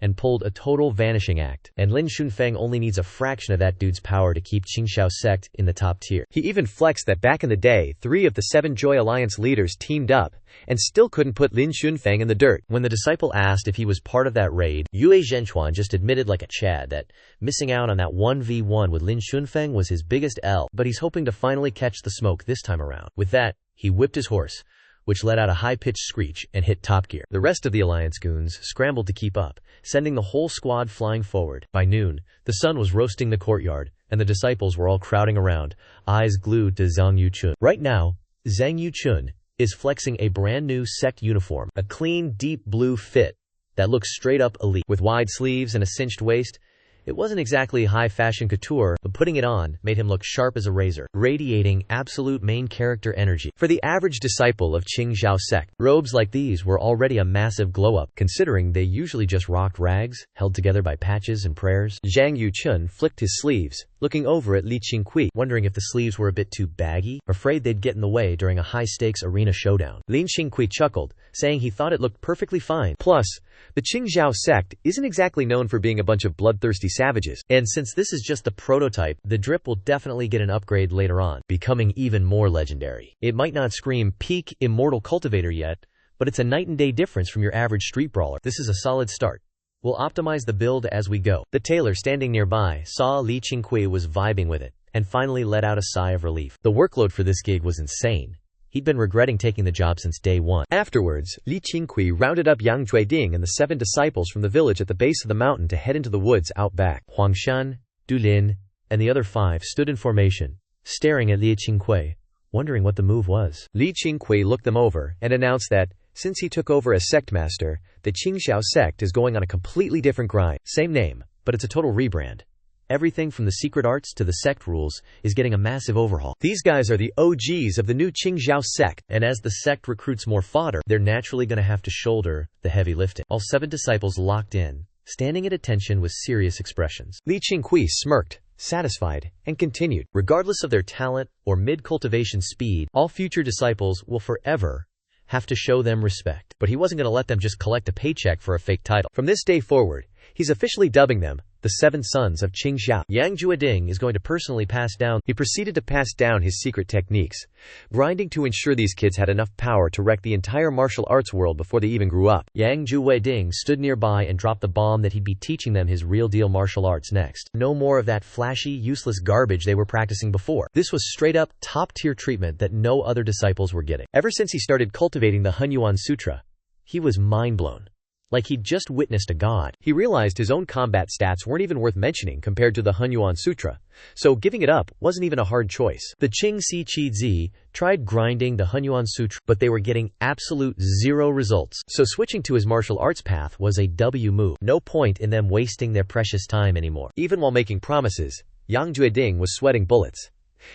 [SPEAKER 1] and pulled a total vanishing act. And Lin Shunfeng only needs a fraction of that dude's power to keep Qingqiu sect in the top tier.
[SPEAKER 2] He even flexed that back in the day, 3 of the 7 Joy Alliance leaders teamed up and still couldn't put Lin Shunfeng in the dirt.
[SPEAKER 1] When the disciple asked if he was part of that raid, Yue Zhenchuan just admitted like a Chad that missing out on that 1v1 with Lin Shunfeng was his biggest L, but he's hoping to finally catch the smoke this time around. With that, he whipped his horse, which let out a high-pitched screech and hit top gear. The rest of the Alliance goons scrambled to keep up, sending the whole squad flying forward. By noon, the sun was roasting the courtyard, and the disciples were all crowding around, eyes glued to Zhang Yuchun. Right now, Zhang Yuchun is flexing a brand new sect uniform, a clean, deep blue fit that looks straight up elite. With wide sleeves and a cinched waist, it wasn't exactly high fashion couture, but putting it on made him look sharp as a razor, radiating absolute main character energy. For the average disciple of Qingqiu sect, robes like these were already a massive glow-up, considering they usually just rocked rags, held together by patches and prayers. Zhang Yuchun flicked his sleeves, looking over at Li Qingqiu, wondering if the sleeves were a bit too baggy, afraid they'd get in the way during a high-stakes arena showdown. Li Qingqiu chuckled, saying he thought it looked perfectly fine.
[SPEAKER 2] Plus, the Qingqiu sect isn't exactly known for being a bunch of bloodthirsty savages.
[SPEAKER 1] And since this is just the prototype, the drip will definitely get an upgrade later on, becoming even more legendary. It might not scream peak immortal cultivator yet, but it's a night and day difference from your average street brawler. This is a solid start. We'll optimize the build as we go. The tailor standing nearby saw Li Qingqiu was vibing with it, and finally let out a sigh of relief. The workload for this gig was insane. He'd been regretting taking the job since day one.
[SPEAKER 2] Afterwards, Li Qingqiu rounded up Yang Jueding and the 7 disciples from the village at the base of the mountain to head into the woods out back.
[SPEAKER 1] Huangshan, Du Lin, and the other 5 stood in formation, staring at Li Qingqiu, wondering what the move was.
[SPEAKER 2] Li Qingqiu looked them over and announced that, since he took over as sect master, the Qingqiu sect is going on a completely different grind.
[SPEAKER 1] Same name, but it's a total rebrand. Everything from the secret arts to the sect rules is getting a massive overhaul.
[SPEAKER 2] These guys are the OGs of the new Qingqiu sect,
[SPEAKER 1] and as the sect recruits more fodder, they're naturally going to have to shoulder the heavy lifting. All 7 disciples locked in, standing at attention with serious expressions.
[SPEAKER 2] Li Qingqiu smirked, satisfied, and continued.
[SPEAKER 1] Regardless of their talent or mid-cultivation speed, all future disciples will forever have to show them respect. But he wasn't going to let them just collect a paycheck for a fake title.
[SPEAKER 2] From this day forward, he's officially dubbing them the 7 sons of Qingqiu.
[SPEAKER 1] Yang Jueding is going to personally pass down.
[SPEAKER 2] He proceeded to pass down his secret techniques, grinding to ensure these kids had enough power to wreck the entire martial arts world before they even grew up.
[SPEAKER 1] Yang Jueding stood nearby and dropped the bomb that he'd be teaching them his real-deal martial arts next. No more of that flashy, useless garbage they were practicing before. This was straight-up, top-tier treatment that no other disciples were getting. Ever since he started cultivating the Hunyuan Sutra, he was mind-blown. Like he'd just witnessed a god.
[SPEAKER 2] He realized his own combat stats weren't even worth mentioning compared to the Hunyuan Sutra, so giving it up wasn't even a hard choice.
[SPEAKER 1] The Qingxi Zi tried grinding the Hunyuan Sutra, but they were getting absolute 0 results. So switching to his martial arts path was a W move. No point in them wasting their precious time anymore.
[SPEAKER 2] Even while making promises, Yang Jueding was sweating bullets.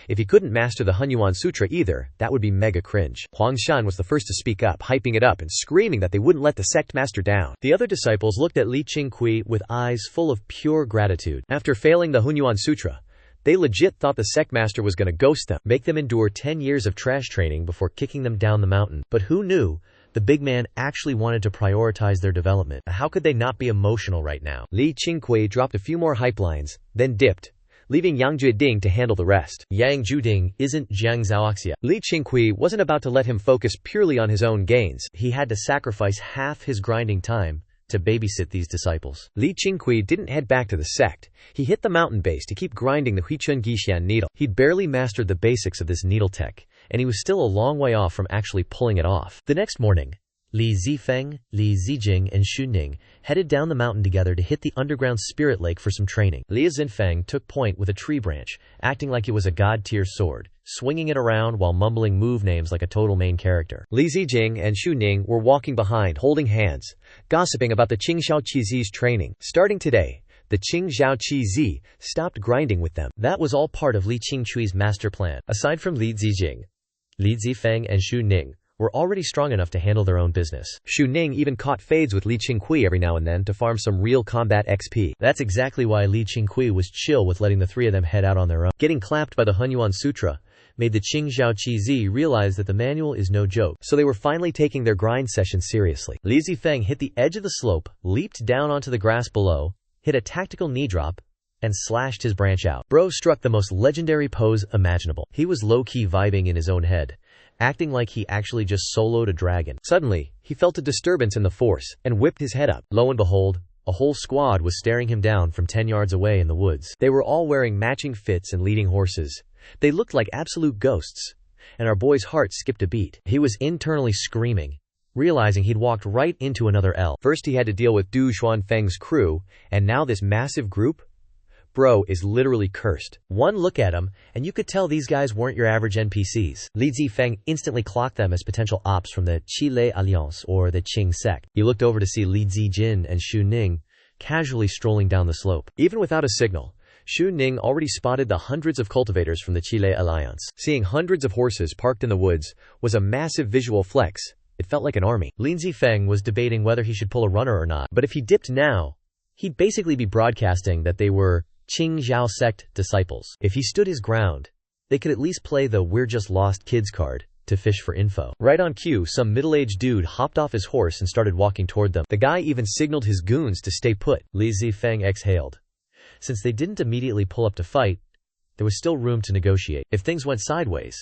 [SPEAKER 2] If he couldn't master the Hunyuan Sutra either, that would be mega cringe. Huangshan was the first to speak up, hyping it up and screaming that they wouldn't let the sect master down.
[SPEAKER 1] The other disciples looked at Li Qingqiu with eyes full of pure gratitude.
[SPEAKER 2] After failing the Hunyuan Sutra, they legit thought the sect master was going to ghost them,
[SPEAKER 1] make them endure 10 years of trash training before kicking them down the mountain. But who knew? The big man actually wanted to prioritize their development. How could they not be emotional right now?
[SPEAKER 2] Li Qingqiu dropped a few more hype lines, then dipped, leaving Yang Jueding to handle the rest.
[SPEAKER 1] Yang Jueding isn't Jiang Zhaoxia.
[SPEAKER 2] Li Qingqiu wasn't about to let him focus purely on his own gains.
[SPEAKER 1] He had to sacrifice half his grinding time to babysit these disciples.
[SPEAKER 2] Li Qingqiu didn't head back to the sect. He hit the mountain base to keep grinding the Huichun Gixian needle.
[SPEAKER 1] He'd barely mastered the basics of this needle tech, and he was still a long way off from actually pulling it off. The next morning, Li Zifeng, Li Zijing, and Xu Ning headed down the mountain together to hit the underground spirit lake for some training. Li Zinfeng took point with a tree branch, acting like it was a god-tier sword, swinging it around while mumbling move names like a total main character.
[SPEAKER 2] Li Zijing and Xu Ning were walking behind, holding hands, gossiping about the Qingqiu Qizi's training. Starting today, the Qingqiu Qizi stopped grinding with them.
[SPEAKER 1] That was all part of Li Qingqiu's master plan. Aside from Li Zijing, Li Zifeng and Xu Ning were already strong enough to handle their own business.
[SPEAKER 2] Xu Ning even caught fades with Li Qingqiu every now and then to farm some real combat XP.
[SPEAKER 1] That's exactly why Li Qingqiu was chill with letting the three of them head out on their own. Getting clapped by the Hunyuan Sutra made the Qingqiu Qizi realize that the manual is no joke,
[SPEAKER 2] so they were finally taking their grind session seriously.
[SPEAKER 1] Li Zifeng hit the edge of the slope, leaped down onto the grass below, hit a tactical knee drop, and slashed his branch out. Bro struck the most legendary pose imaginable. He was low-key vibing in his own head, acting like he actually just soloed a dragon.
[SPEAKER 2] Suddenly, he felt a disturbance in the force, and whipped his head up.
[SPEAKER 1] Lo and behold, a whole squad was staring him down from 10 yards away in the woods.
[SPEAKER 2] They were all wearing matching fits and leading horses. They looked like absolute ghosts, and our boy's heart skipped a beat.
[SPEAKER 1] He was internally screaming, realizing he'd walked right into another L.
[SPEAKER 2] First he had to deal with Du Xuanfeng's crew, and now this massive group? Bro is literally cursed.
[SPEAKER 1] One look at him, and you could tell these guys weren't your average NPCs. Li Zifeng instantly clocked them as potential ops from the Qile Alliance or the Qing Sect. He looked over to see Li Zijin and Xu Ning casually strolling down the slope.
[SPEAKER 2] Even without a signal, Xu Ning already spotted the hundreds of cultivators from the Qile Alliance. Seeing hundreds of horses parked in the woods was a massive visual flex. It felt like an army.
[SPEAKER 1] Lin Zifeng was debating whether he should pull a runner or not, but if he dipped now, he'd basically be broadcasting that they were Qingqiu Sect disciples. If he stood his ground, they could at least play the "we're just lost kids" card to fish for info. Right on cue, some middle-aged dude hopped off his horse and started walking toward them.
[SPEAKER 2] The guy even signaled his goons to stay put.
[SPEAKER 1] Li Zifeng exhaled. Since they didn't immediately pull up to fight, there was still room to negotiate. If things went sideways,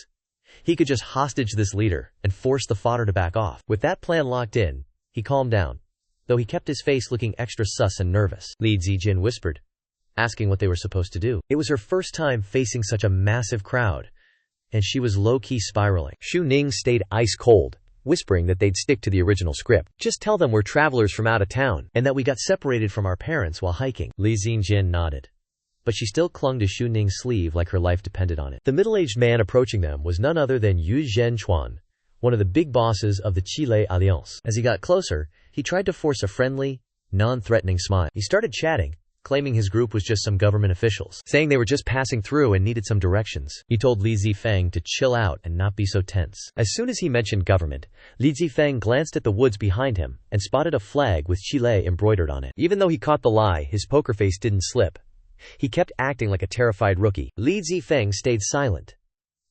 [SPEAKER 1] he could just hostage this leader and force the fodder to back off. With that plan locked in, he calmed down, though he kept his face looking extra sus and nervous. Li Zijin whispered, asking what they were supposed to do. It was her first time facing such a massive crowd, and she was low-key spiraling.
[SPEAKER 2] Xu Ning stayed ice cold, whispering that they'd stick to the original script. Just tell them we're travelers from out of town,
[SPEAKER 1] and that we got separated from our parents while hiking. Li Zijin nodded, but she still clung to Xu Ning's sleeve like her life depended on it. The middle-aged man approaching them was none other than Yu Zhenchuan, one of the big bosses of the Qile Alliance. As he got closer, he tried to force a friendly, non-threatening smile. He started chatting, claiming his group was just some government officials,
[SPEAKER 2] saying they were just passing through and needed some directions.
[SPEAKER 1] He told Li Zifeng to chill out and not be so tense.
[SPEAKER 2] As soon as he mentioned government, Li Zifeng glanced at the woods behind him and spotted a flag with Chile embroidered on it. Even though he caught the lie, his poker face didn't slip. He kept acting like a terrified rookie. Li Zifeng stayed silent,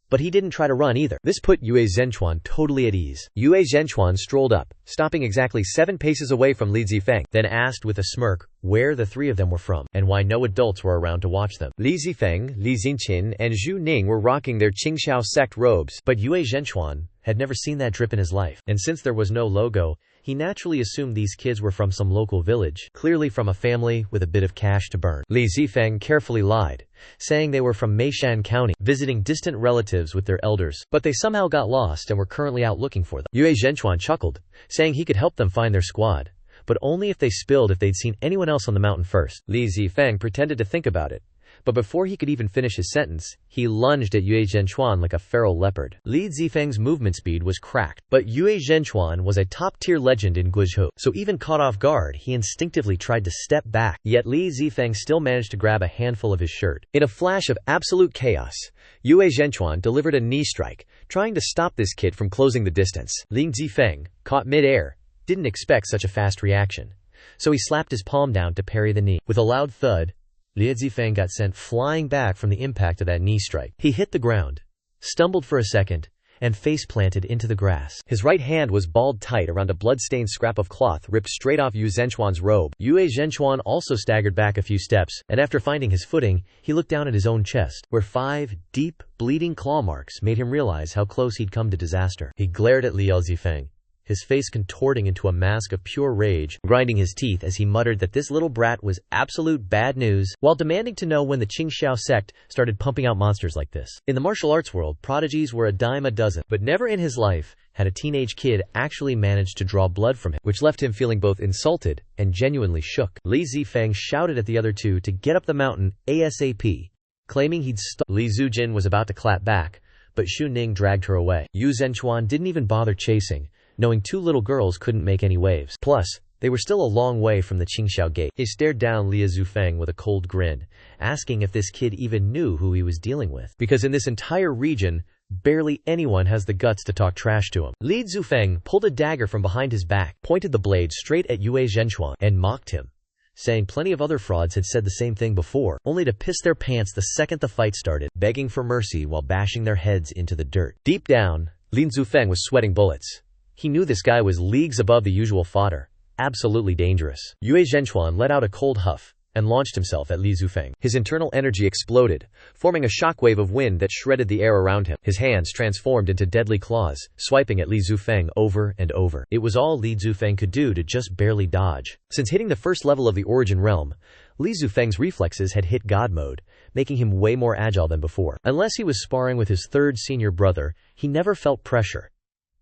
[SPEAKER 2] but he didn't try to run either. This put Yue Zhenchuan totally at ease. Yue Zhenchuan strolled up, stopping exactly 7 paces away from Li Zifeng,
[SPEAKER 1] then asked with a smirk where the three of them were from, and why no adults were around to watch them.
[SPEAKER 2] Li Zifeng, Li Xinqin, and Xu Ning were rocking their Qingqiu Sect robes,
[SPEAKER 1] but Yue Zhenchuan had never seen that drip in his life, and since there was no logo, he naturally assumed these kids were from some local village, clearly from a family with a bit of cash to burn.
[SPEAKER 2] Li Zifeng carefully lied,
[SPEAKER 1] saying they were from Meishan County, visiting distant relatives with their elders, but they somehow got lost and were currently out looking for them.
[SPEAKER 2] Yue Zhenchuan chuckled, saying he could help them find their squad,
[SPEAKER 1] but only if they spilled if they'd seen anyone else on the mountain first.
[SPEAKER 2] Li Zifeng pretended to think about it, but before he could even finish his sentence, he lunged at Yue Zhenchuan like a feral leopard.
[SPEAKER 1] Li Zifeng's movement speed was cracked, but Yue Zhenchuan was a top-tier legend in Guizhou, so even caught off guard, he instinctively tried to step back, yet Li Zifeng still managed to grab a handful of his shirt.
[SPEAKER 2] In a flash of absolute chaos, Yue Zhenchuan delivered a knee strike, trying to stop this kid from closing the distance.
[SPEAKER 1] Li Zifeng, caught mid-air, didn't expect such a fast reaction, so he slapped his palm down to parry the knee. With a loud thud, Li Zifeng got sent flying back from the impact of that knee strike. He hit the ground, stumbled for a second, and face-planted into the grass.
[SPEAKER 2] His right hand was balled tight around a blood-stained scrap of cloth ripped straight off Yue Zhenchuan's robe.
[SPEAKER 1] Yue Zhenchuan also staggered back a few steps, and after finding his footing, he looked down at his own chest, where 5 deep, bleeding claw marks made him realize how close he'd come to disaster. He glared at Li Zifeng, his face contorting into a mask of pure rage, grinding his teeth as he muttered that this little brat was absolute bad news, while demanding to know when the Qingqiu Sect started pumping out monsters like this. In the martial arts world, prodigies were a dime a dozen, but never in his life had a teenage kid actually managed to draw blood from him, which left him feeling both insulted and genuinely shook. Li Zifeng shouted at the other two to get up the mountain ASAP, claiming he'd stop. Li Zijin was about to clap back, but Xu Ning dragged her away. Yue Zhenchuan didn't even bother chasing, knowing 2 little girls couldn't make any waves. Plus, they were still a long way from the Qingqiu gate. He stared down Li Zifeng with a cold grin, asking if this kid even knew who he was dealing with. Because in this entire region, Barely anyone has the guts to talk trash to him. Li Zufeng pulled a dagger from behind his back, pointed the blade straight at Yue Zhenchuan, and mocked him, saying plenty of other frauds had said the same thing before, only to piss their pants the second the fight started, begging for mercy while bashing their heads into the dirt. Deep down, Lin Zufeng was sweating bullets. He knew this guy was leagues above the usual fodder, absolutely dangerous. Yue Zhenchuan let out a cold huff and launched himself at Li Zufeng. His internal energy exploded, forming a shockwave of wind that shredded the air around him. His hands transformed into deadly claws, swiping at Li Zufeng over and over. It was all Li Zufeng could do to just barely dodge. Since hitting the first level of the Origin Realm, Li Zufeng's reflexes had hit God mode, making him way more agile than before. Unless he was sparring with his third senior brother, he never felt pressure.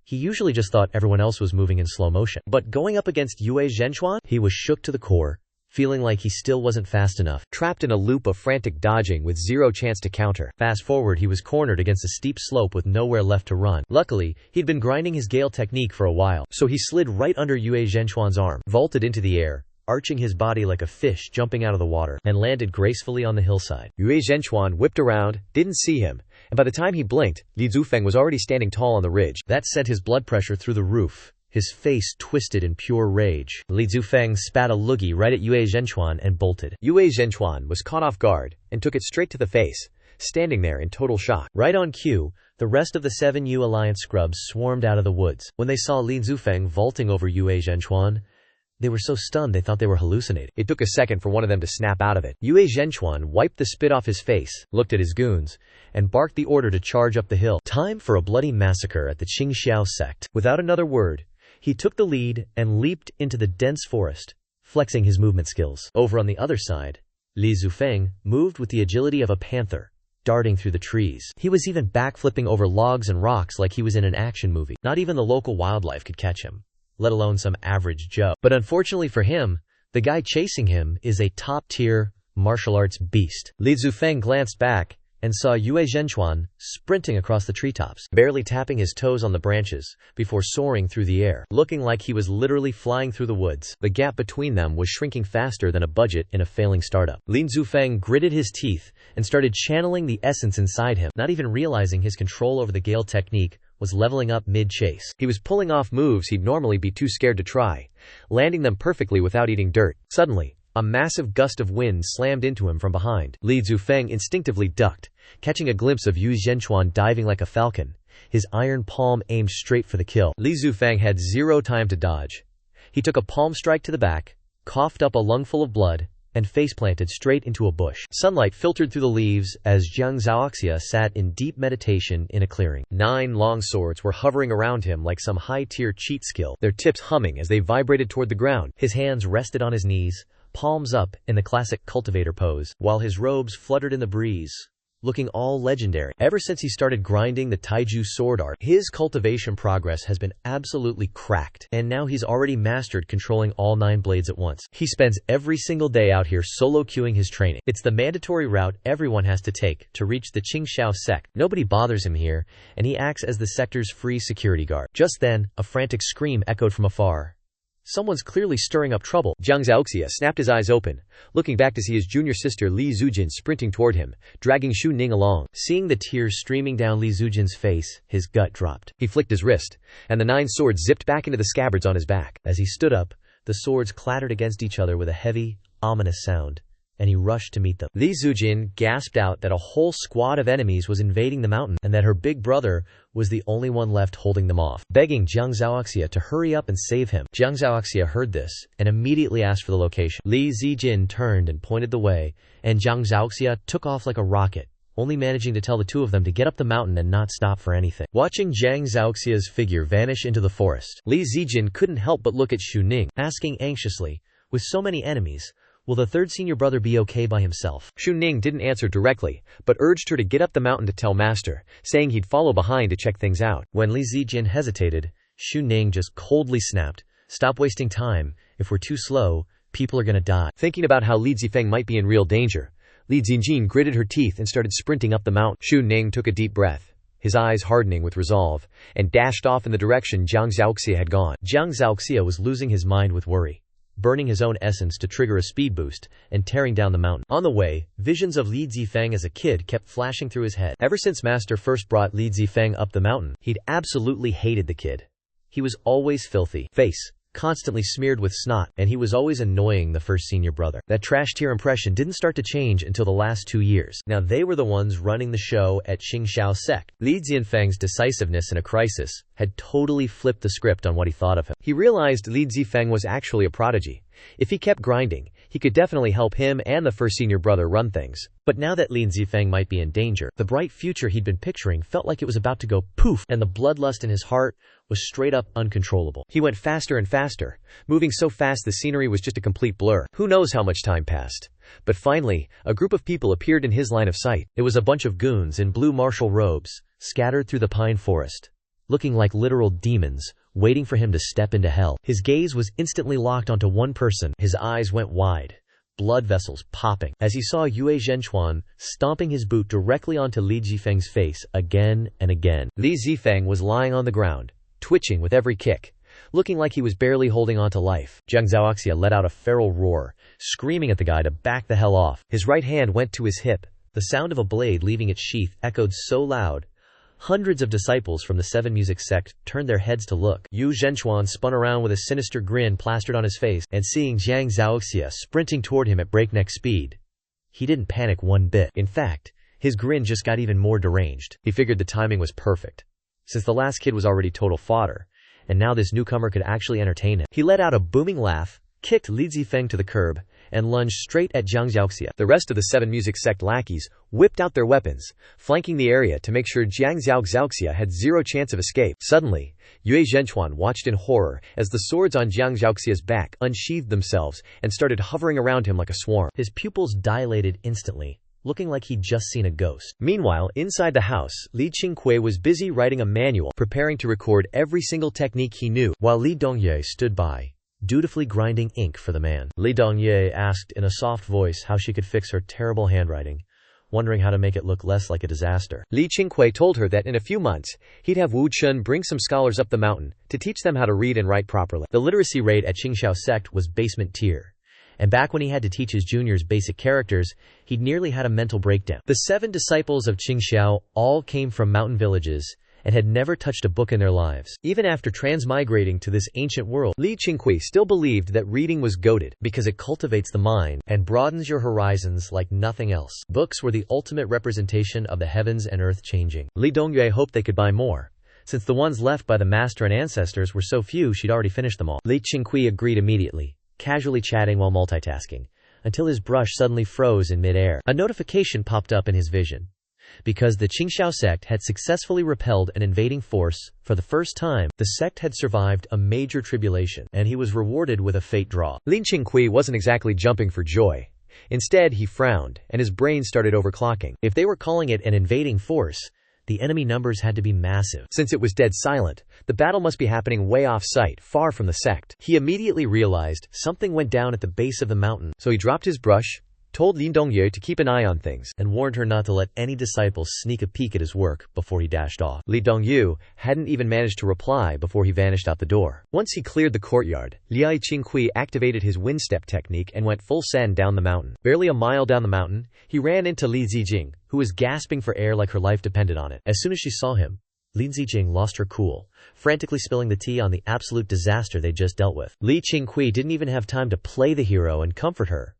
[SPEAKER 1] He usually just thought everyone else was moving in slow motion. But going up against Yue Zhenchuan, he was shook to the core, feeling like he still wasn't fast enough, trapped in a loop of frantic dodging with zero chance to counter. Fast forward, he was cornered against a steep slope with nowhere left to run. Luckily, he'd been grinding his Gale technique for a while, so he slid right under Yue Zhenchuan's arm, vaulted into the air, arching his body like a fish jumping out of the water, and landed gracefully on the hillside. Yue Zhenchuan whipped around, didn't see him, and by the time he blinked, Li Zufeng was already standing tall on the ridge. That sent his blood pressure through the roof, his face twisted in pure rage. Li Zufeng spat a loogie right at Yue Zhenchuan and bolted. Yue Zhenchuan was caught off guard and took it straight to the face, standing there in total shock. Right on cue, the rest of the 7U Alliance scrubs swarmed out of the woods. When they saw Li Zufeng vaulting over Yue Zhenchuan, they were so stunned they thought they were hallucinating. It took a second for one of them to snap out of it. Yue Zhenchuan wiped the spit off his face, looked at his goons, and barked the order to charge up the hill. Time for a bloody massacre at the Qingqiu sect. Without another word, he took the lead and leaped into the dense forest, flexing his movement skills. Over on the other side, Li Zufeng moved with the agility of a panther, darting through the trees. He was even backflipping over logs and rocks like he was in an action movie. Not even the local wildlife could catch him, let alone some average Joe. But unfortunately for him, the guy chasing him is a top-tier martial arts beast. Li Zufeng glanced back and saw Yue Zhenchuan sprinting across the treetops, barely tapping his toes on the branches, before soaring through the air, looking like he was literally flying through the woods. The gap between them was shrinking faster than a budget in a failing startup. Lin Zufeng gritted his teeth and started channeling the essence inside him, not even realizing his control over the Gale technique was leveling up mid-chase. He was pulling off moves he'd normally be too scared to try, landing them perfectly without eating dirt. Suddenly, a massive gust of wind slammed into him from behind. Li Zufeng instinctively ducked, catching a glimpse of Yue Zhenchuan diving like a falcon, his iron palm aimed straight for the kill. Li Zufeng had zero time to dodge. He took a palm strike to the back, coughed up a lungful of blood, and face-planted straight into a bush. Sunlight filtered through the leaves as Jiang Zhaoxia sat in deep meditation in a clearing. 9 long swords were hovering around him like some high-tier cheat skill, their tips humming as they vibrated toward the ground. His hands rested on his knees, palms up in the classic cultivator pose, while his robes fluttered in the breeze, looking all legendary. Ever since he started grinding the Taiju sword art, his cultivation progress has been absolutely cracked, and now he's already mastered controlling all 9 blades at once. He spends every single day out here solo queuing his training. It's the mandatory route everyone has to take to reach the Qingqiu sect. Nobody bothers him here, and he acts as the sector's free security guard. Just then, a frantic scream echoed from afar. Someone's clearly stirring up trouble. Jiang Zhaoxia snapped his eyes open, looking back to see his junior sister Li Zujin sprinting toward him, dragging Xu Ning along. Seeing the tears streaming down Li Zujin's face, his gut dropped. He flicked his wrist, and the 9 swords zipped back into the scabbards on his back. As he stood up, the swords clattered against each other with a heavy, ominous sound, and he rushed to meet them. Li Zujin gasped out that a whole squad of enemies was invading the mountain, and that her big brother was the only one left holding them off, begging Jiang Zhaoxia to hurry up and save him. Jiang Zhaoxia heard this, and immediately asked for the location. Li Zijin turned and pointed the way, and Jiang Zhaoxia took off like a rocket, only managing to tell the two of them to get up the mountain and not stop for anything. Watching Jiang Zhaoxia's figure vanish into the forest, Li Zijin couldn't help but look at Xu Ning, asking anxiously, with so many enemies, will the third senior brother be okay by himself? Xu Ning didn't answer directly, but urged her to get up the mountain to tell Master, saying he'd follow behind to check things out. When Li Zijin hesitated, Xu Ning just coldly snapped, "Stop wasting time. If we're too slow, people are gonna die." Thinking about how Li Zifeng might be in real danger, Li Zijin gritted her teeth and started sprinting up the mountain. Xu Ning took a deep breath, his eyes hardening with resolve, and dashed off in the direction Jiang Zhaoxia had gone. Jiang Zhaoxia was losing his mind with worry. burning his own essence to trigger a speed boost, and tearing down the mountain. On the way, visions of Li Zifeng as a kid kept flashing through his head. Ever since Master first brought Li Zifeng up the mountain, he'd absolutely hated the kid. He was always filthy, face constantly smeared with snot, and he was always annoying the first senior brother. That trash-tier impression didn't start to change until the last 2 years. Now they were the ones running the show at Qingqiu Sect. Li Zifeng's decisiveness in a crisis had totally flipped the script on what he thought of him. He realized Li Zifeng was actually a prodigy. If he kept grinding, he could definitely help him and the first senior brother run things. But now that Li Zifeng might be in danger, the bright future he'd been picturing felt like it was about to go poof, and the bloodlust in his heart was straight up uncontrollable. He went faster and faster, moving so fast the scenery was just a complete blur. Who knows how much time passed? But finally, a group of people appeared in his line of sight. It was a bunch of goons in blue martial robes, scattered through the pine forest, looking like literal demons, waiting for him to step into hell. His gaze was instantly locked onto one person. His eyes went wide, blood vessels popping, as he saw Yue Zhenchuan stomping his boot directly onto Li Zifeng's face again and again. Li Zifeng was lying on the ground, twitching with every kick, looking like he was barely holding on to life. Jiang Zhaoxia let out a feral roar, screaming at the guy to back the hell off. His right hand went to his hip. The sound of a blade leaving its sheath echoed so loud, hundreds of disciples from the Seven Music Sect turned their heads to look. Yu Zhenchuan spun around with a sinister grin plastered on his face, and seeing Jiang Zhaoxia sprinting toward him at breakneck speed, he didn't panic one bit. In fact, his grin just got even more deranged. He figured the timing was perfect, since the last kid was already total fodder, and now this newcomer could actually entertain him. He let out a booming laugh, kicked Li Zifeng to the curb, and lunged straight at Jiang Zhaoxia. The rest of the Seven Music Sect lackeys whipped out their weapons, flanking the area to make sure Jiang Zhaoxia had zero chance of escape. Suddenly, Yue Zhenchuan watched in horror as the swords on Jiang Zhaoxia's back unsheathed themselves and started hovering around him like a swarm. His pupils dilated instantly, looking like he'd just seen a ghost. Meanwhile, inside the house, Li Qingqiu was busy writing a manual, preparing to record every single technique he knew, while Li Dongye stood by, dutifully grinding ink for the man. Li Dongye asked in a soft voice how she could fix her terrible handwriting, wondering how to make it look less like a disaster. Li Qingqiu told her that in a few months, he'd have Wu Chun bring some scholars up the mountain to teach them how to read and write properly. The literacy rate at Qingqiu Sect was basement tier, and back when he had to teach his juniors basic characters, he'd nearly had a mental breakdown. The 7 disciples of Qingqiu all came from mountain villages and had never touched a book in their lives. Even after transmigrating to this ancient world, Li Qingqiu still believed that reading was goated because it cultivates the mind and broadens your horizons like nothing else. Books were the ultimate representation of the heavens and earth changing. Li Dongyue hoped they could buy more, since the ones left by the master and ancestors were so few she'd already finished them all. Li Qingqiu agreed immediately, casually chatting while multitasking, until his brush suddenly froze in mid-air. A notification popped up in his vision. Because the Qingqiu sect had successfully repelled an invading force for the first time, the sect had survived a major tribulation, and he was rewarded with a fate draw. Li Qingqiu wasn't exactly jumping for joy. Instead, he frowned, and his brain started overclocking. If they were calling it an invading force, the enemy numbers had to be massive. Since it was dead silent, the battle must be happening way off-site, far from the sect. He immediately realized something went down at the base of the mountain, so he dropped his brush, told Lin Dongye to keep an eye on things, and warned her not to let any disciples sneak a peek at his work before he dashed off. Li Dongyu hadn't even managed to reply before he vanished out the door. Once he cleared the courtyard, Li Qingqiu activated his wind-step technique and went full send down the mountain. Barely a mile down the mountain, he ran into Li Zijing, who was gasping for air like her life depended on it. As soon as she saw him, Li Zijing lost her cool, frantically spilling the tea on the absolute disaster they just dealt with. Li Qingqiu didn't even have time to play the hero and comfort her.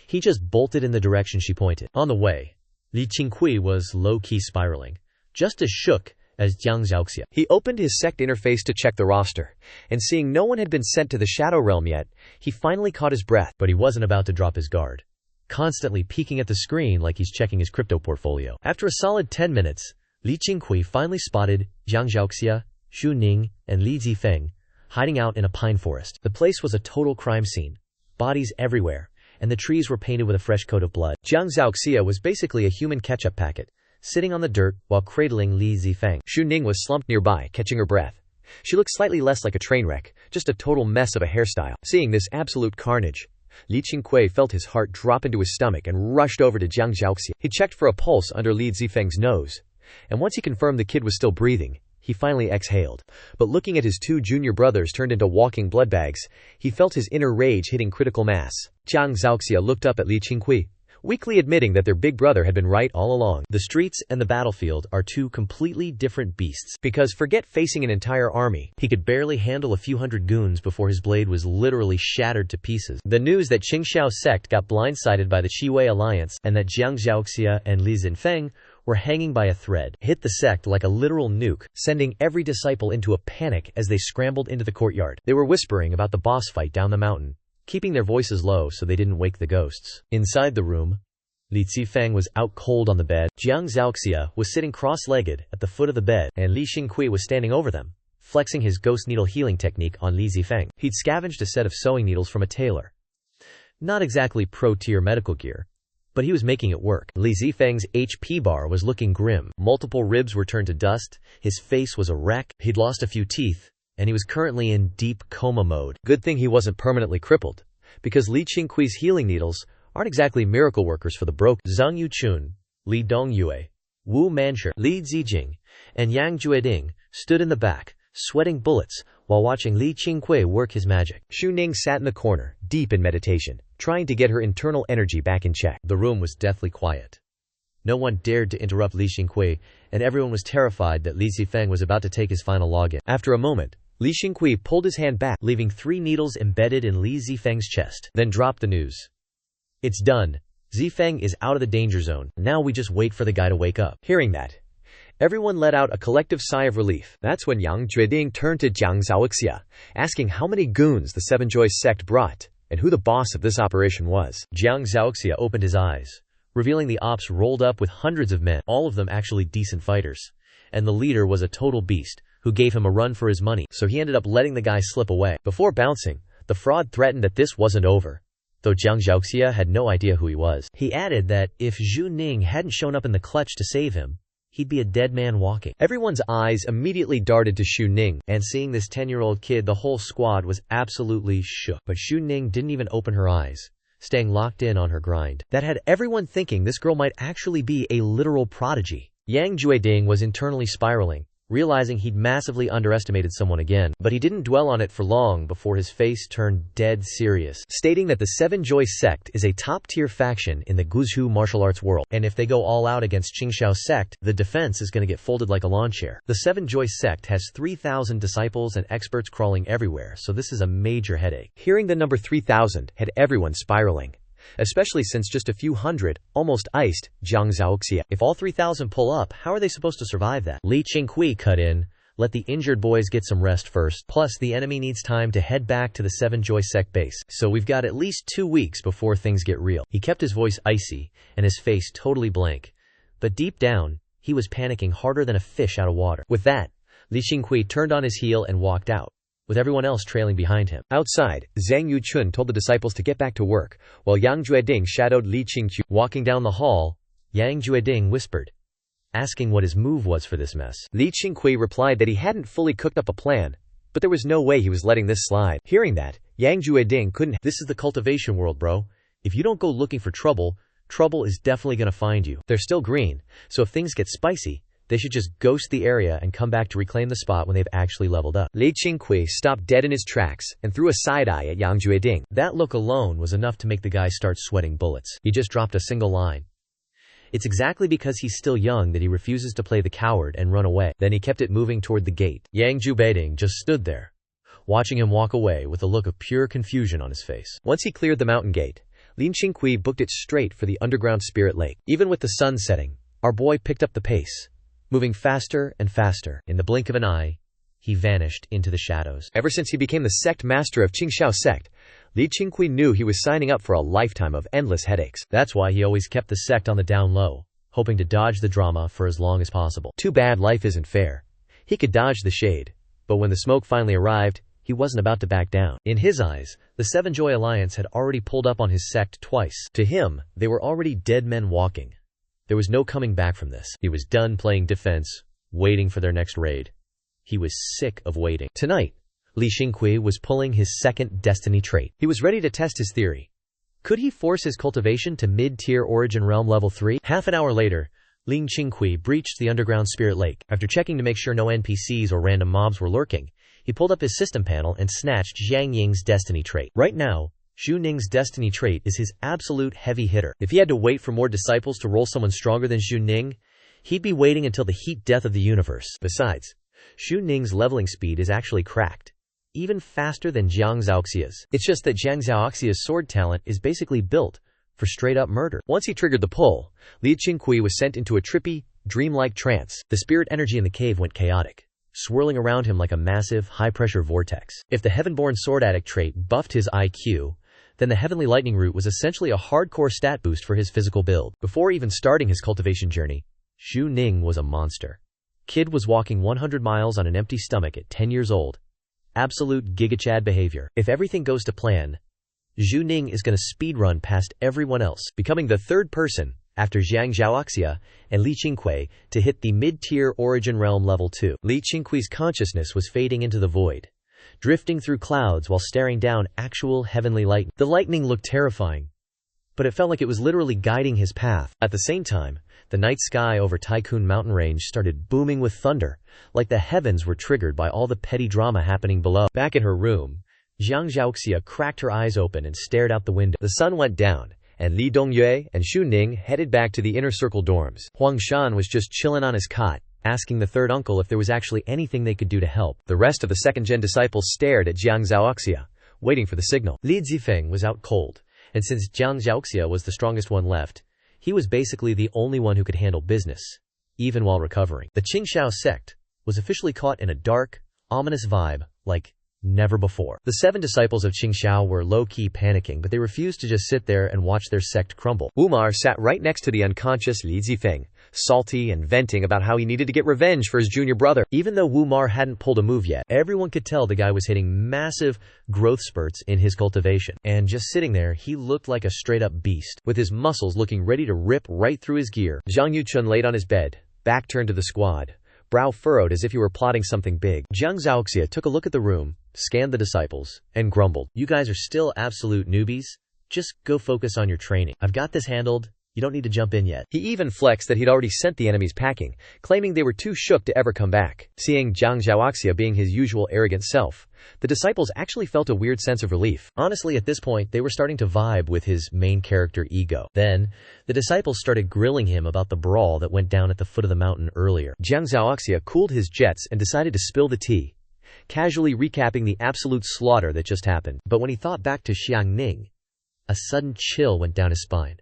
[SPEAKER 1] He just bolted in the direction she pointed. On the way, Li Qingqiu was low-key spiraling, just as shook as Jiang Zhaoxia. He opened his sect interface to check the roster, and seeing no one had been sent to the Shadow Realm yet, he finally caught his breath. But he wasn't about to drop his guard, constantly peeking at the screen like he's checking his crypto portfolio. After a solid 10 minutes, Li Qingqiu finally spotted Jiang Zhaoxia, Xu Ning, and Li Zifeng hiding out in a pine forest. The place was a total crime scene, bodies everywhere, and the trees were painted with a fresh coat of blood. Jiang Zhaoxia was basically a human ketchup packet, sitting on the dirt while cradling Li Zifeng. Xu Ning was slumped nearby, catching her breath. She looked slightly less like a train wreck, just a total mess of a hairstyle. Seeing this absolute carnage, Li Qingqiu felt his heart drop into his stomach and rushed over to Jiang Zhaoxia. He checked for a pulse under Li Zifeng's nose, and once he confirmed the kid was still breathing, he
[SPEAKER 2] he finally exhaled. But looking at his two junior brothers turned into walking bloodbags, he felt his inner rage hitting critical mass. Jiang Zhaoxia looked up at Li Qingqiu, weakly admitting that their big brother had been right all along.
[SPEAKER 1] The streets and the battlefield are two completely different beasts.
[SPEAKER 2] Because forget facing an entire army,
[SPEAKER 1] he could barely handle a few hundred goons before his blade was literally shattered to pieces. The news that Qingqiu sect got blindsided by the Qi alliance and that Jiang Zhaoxia and Li Xinfeng were hanging by a thread hit the sect like a literal nuke, sending every disciple into a panic as they scrambled into the courtyard. They were whispering about the boss fight down the mountain, keeping their voices low so they didn't wake the ghosts. Inside the room, Li Zifeng was out cold on the bed, Jiang Zhaoxia was sitting cross-legged at the foot of the bed, and Li Qingqiu was standing over them, flexing his ghost needle healing technique on Li Zifeng. He'd scavenged a set of sewing needles from a tailor. Not exactly pro-tier medical gear, but he was making it work. Li Zifeng's HP bar was looking grim. Multiple ribs were turned to dust, his face was a wreck, he'd lost a few teeth, and he was currently in deep coma mode. Good thing he wasn't permanently crippled, because Li Qingqiu's healing needles aren't exactly miracle workers for the broken. Zhang Yuchun, Li Dongyue, Wu Manshi, Li Zijing, and Yang Jueding stood in the back, sweating bullets, while watching Li Qingqiu work his magic. Xu Ning sat in the corner, deep in meditation, trying to get her internal energy back in check. The room was deathly quiet. No one dared to interrupt Li Qingqiu, and everyone was terrified that Li Zifeng was about to take his final login. After a moment, Li Qingqiu pulled his hand back, leaving 3 needles embedded in Li Zifeng's chest, then dropped the news. It's done. Zifeng is out of the danger zone. Now we just wait for the guy to wake up. Hearing that, everyone let out a collective sigh of relief. That's when Yang Jueding turned to Jiang Zhaoxia, asking how many goons the Seven Joys sect brought, and who the boss of this operation was. Jiang Zhaoxia opened his eyes, revealing the ops rolled up with hundreds of men, all of them actually decent fighters. And the leader was a total beast, who gave him a run for his money, so he ended up letting the guy slip away. Before bouncing, the fraud threatened that this wasn't over, though Jiang Zhaoxia had no idea who he was. He added that if Zhu Ning hadn't shown up in the clutch to save him, he'd be a dead man walking. Everyone's eyes immediately darted to Xu Ning, and seeing this 10-year-old kid, the whole squad was absolutely shook. But Xu Ning didn't even open her eyes, staying locked in on her grind. That had everyone thinking this girl might actually be a literal prodigy. Yang Jueding was internally spiraling, realizing he'd massively underestimated someone again, but he didn't dwell on it for long before his face turned dead serious, stating that the Seven Joys sect is a top-tier faction in the Guzhu martial arts world, and if they go all out against Qingqiu sect, the defense is going to get folded like a lawn chair. The Seven Joys sect has 3,000 disciples and experts crawling everywhere, so this is a major headache. Hearing the number 3,000 had everyone spiraling, especially since just a few hundred almost iced Jiang Zhaoxia. If all 3,000 pull up, how are they supposed to survive that? Li Qingqiu cut in, let the injured boys get some rest first, plus the enemy needs time to head back to the Seven Joy sect base, so we've got at least 2 weeks before things get real. He kept his voice icy, and his face totally blank, but deep down, he was panicking harder than a fish out of water. With that, Li Qingqiu turned on his heel and walked out, with everyone else trailing behind him. Outside, Zhang Yuchun told the disciples to get back to work, while Yang Jueding shadowed Li Qingqiu. Walking down the hall, Yang Jueding whispered, asking what his move was for this mess. Li Qingqiu replied that he hadn't fully cooked up a plan, but there was no way he was letting this slide. Hearing that, Yang Jueding couldn't. This is the cultivation world, bro. If you don't go looking for trouble, trouble is definitely gonna find you. They're still green, so if things get spicy, they should just ghost the area and come back to reclaim the spot when they've actually leveled up. Li Qingqiu stopped dead in his tracks and threw a side-eye at Yang Jueding. That look alone was enough to make the guy start sweating bullets. He just dropped a single line. It's exactly because he's still young that he refuses to play the coward and run away. Then he kept it moving toward the gate. Yang Jueding just stood there, watching him walk away with a look of pure confusion on his face. Once he cleared the mountain gate, Li Qingqiu booked it straight for the underground spirit lake. Even with the sun setting, our boy picked up the pace, moving faster and faster. In the blink of an eye, he vanished into the shadows. Ever since he became the sect master of Qingqiu sect, Li Qingqiu knew he was signing up for a lifetime of endless headaches. That's why he always kept the sect on the down low, hoping to dodge the drama for as long as possible. Too bad life isn't fair. He could dodge the shade, but when the smoke finally arrived, he wasn't about to back down. In his eyes, the Seven Joy Alliance had already pulled up on his sect twice. To him, they were already dead men walking. There was no coming back from this. He was done playing defense, waiting for their next raid. He was sick of waiting. Tonight, Li Qingqiu was pulling his second destiny trait. He was ready to test his theory. Could he force his cultivation to mid-tier origin realm level 3? Half an hour later, Ling Qingqiu breached the underground spirit lake. After checking to make sure no NPCs or random mobs were lurking, he pulled up his system panel and snatched Zhang Ying's destiny trait. Right now, Zhu Ning's destiny trait is his absolute heavy hitter. If he had to wait for more disciples to roll someone stronger than Zhu Ning, he'd be waiting until the heat death of the universe. Besides, Zhu Ning's leveling speed is actually cracked, even faster than Jiang Zhaoxia's. It's just that Jiang Zhaoxia's sword talent is basically built for straight-up murder. Once he triggered the pull, Li Qingqiu was sent into a trippy, dreamlike trance. The spirit energy in the cave went chaotic, swirling around him like a massive, high-pressure vortex. If the Heaven-born sword addict trait buffed his IQ, then the Heavenly Lightning route was essentially a hardcore stat boost for his physical build. Before even starting his cultivation journey, Zhu Ning was a monster. Kid was walking 100 miles on an empty stomach at 10 years old. Absolute gigachad behavior. If everything goes to plan, Zhu Ning is going to speedrun past everyone else, becoming the third person, after Jiang Zhaoxia and Li Qingqiu, to hit the mid-tier Origin Realm level 2. Li Qingqiu's consciousness was fading into the void, drifting through clouds while staring down actual heavenly lightning. The lightning looked terrifying, but it felt like it was literally guiding his path. At the same time, the night sky over Tycoon Mountain Range started booming with thunder, like the heavens were triggered by all the petty drama happening below. Back in her room, Jiang Zhaoxia cracked her eyes open and stared out the window. The sun went down, and Li Dongyue and Xu Ning headed back to the inner circle dorms. Huang Shan was just chilling on his cot, asking the third uncle if there was actually anything they could do to help. The rest of the second-gen disciples stared at Jiang Zhaoxia, waiting for the signal. Li Zifeng was out cold, and since Jiang Zhaoxia was the strongest one left, he was basically the only one who could handle business, even while recovering. The Qingqiu sect was officially caught in a dark, ominous vibe, like never before. The 7 disciples of Qingqiu were low-key panicking, but they refused to just sit there and watch their sect crumble. Umar sat right next to the unconscious Li Zifeng, salty and venting about how he needed to get revenge for his junior brother. Even though Umar hadn't pulled a move yet, everyone could tell the guy was hitting massive growth spurts in his cultivation. And just sitting there, he looked like a straight-up beast, with his muscles looking ready to rip right through his gear. Zhang Yuchun laid on his bed, back turned to the squad, brow furrowed as if he were plotting something big. Jiang Zhaoxia took a look at the room, scanned the disciples, and grumbled. "You guys are still absolute newbies. Just go focus on your training. I've got this handled. You don't need to jump in yet." He even flexed that he'd already sent the enemies packing, claiming they were too shook to ever come back. Seeing Jiang Zhaoxia being his usual arrogant self, the disciples actually felt a weird sense of relief. Honestly, at this point, they were starting to vibe with his main character ego. Then, the disciples started grilling him about the brawl that went down at the foot of the mountain earlier. Jiang Zhaoxia cooled his jets and decided to spill the tea, casually recapping the absolute slaughter that just happened. But when he thought back to Xiang Ning, a sudden chill went down his spine.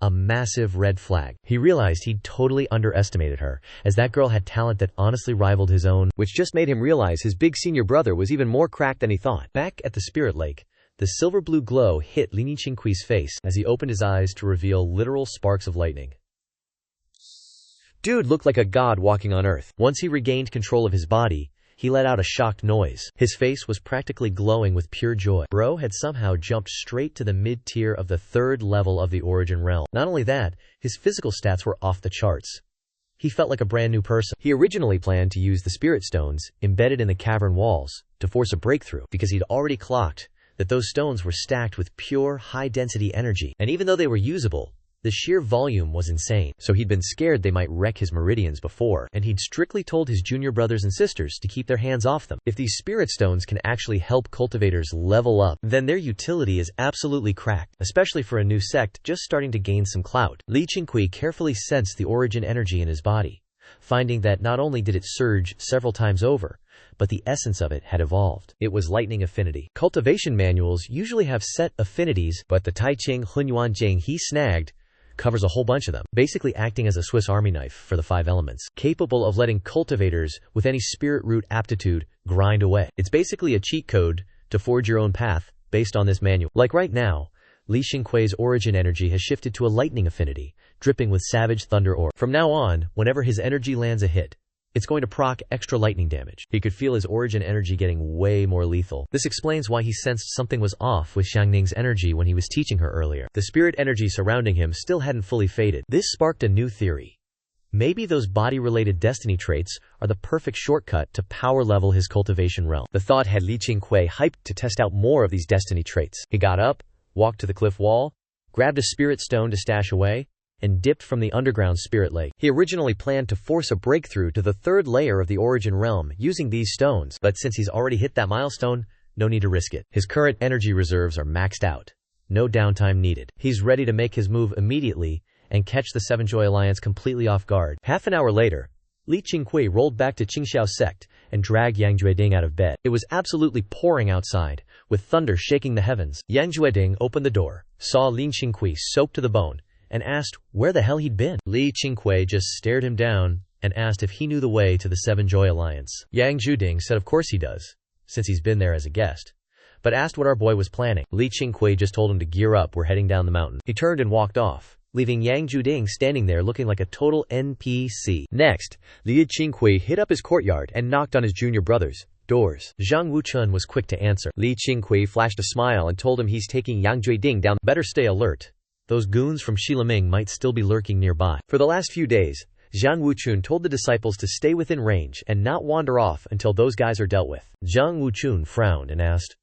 [SPEAKER 1] A massive red flag. He realized he'd totally underestimated her, as that girl had talent that honestly rivaled his own, which just made him realize his big senior brother was even more cracked than he thought. Back at the Spirit Lake, the silver-blue glow hit Li Qingqiu's face as he opened his eyes to reveal literal sparks of lightning. Dude looked like a god walking on earth. Once he regained control of his body, he let out a shocked noise. His face was practically glowing with pure joy. Bro had somehow jumped straight to the mid-tier of the 3rd level of the Origin Realm. Not only that, his physical stats were off the charts. He felt like a brand new person. He originally planned to use the spirit stones, embedded in the cavern walls, to force a breakthrough, because he'd already clocked that those stones were stacked with pure, high-density energy. And even though they were usable, the sheer volume was insane, so he'd been scared they might wreck his meridians before, and he'd strictly told his junior brothers and sisters to keep their hands off them. If these spirit stones can actually help cultivators level up, then their utility is absolutely cracked, especially for a new sect just starting to gain some clout. Li Qingqiu carefully sensed the origin energy in his body, finding that not only did it surge several times over, but the essence of it had evolved. It was lightning affinity. Cultivation manuals usually have set affinities, but the Taiqing Hunyuan Jing he snagged covers a whole bunch of them, basically acting as a Swiss Army knife for the 5 elements, capable of letting cultivators with any spirit root aptitude grind away. It's basically a cheat code to forge your own path based on this manual. Like right now, Li Qingqiu's origin energy has shifted to a lightning affinity, dripping with savage thunder ore. From now on, whenever his energy lands a hit, it's going to proc extra lightning damage. He could feel his origin energy getting way more lethal. This explains why he sensed something was off with Xiang Ning's energy when he was teaching her earlier. The spirit energy surrounding him still hadn't fully faded. This sparked a new theory. Maybe those body-related destiny traits are the perfect shortcut to power level his cultivation realm. The thought had Li Qingqiu hyped to test out more of these destiny traits. He got up, walked to the cliff wall, grabbed a spirit stone to stash away, and dipped from the underground spirit lake. He originally planned to force a breakthrough to the third layer of the origin realm using these stones, but since he's already hit that milestone, no need to risk it. His current energy reserves are maxed out. No downtime needed. He's ready to make his move immediately and catch the Seven Joy Alliance completely off guard. Half an hour later, Li Qingqiu rolled back to Qingqiu Sect and dragged Yang Jueding out of bed. It was absolutely pouring outside, with thunder shaking the heavens. Yang Jueding opened the door, saw Li Qingqiu soaked to the bone, and asked where the hell he'd been. Li Qingqiu just stared him down and asked if he knew the way to the Seven Joy Alliance. Yang Jueding said of course he does, since he's been there as a guest, but asked what our boy was planning. Li Qingqiu just told him to gear up, we're heading down the mountain. He turned and walked off, leaving Yang Jueding standing there looking like a total NPC. Next, Li Qingqiu hit up his courtyard and knocked on his junior brother's doors. Zhang Wuchun was quick to answer. Li Qingqiu flashed a smile and told him he's taking Yang Jueding down. Better stay alert. Those goons from Shilaming might still be lurking nearby. For the last few days, Zhang Wuchun told the disciples to stay within range and not wander off until those guys are dealt with. Zhang Wuchun frowned and asked,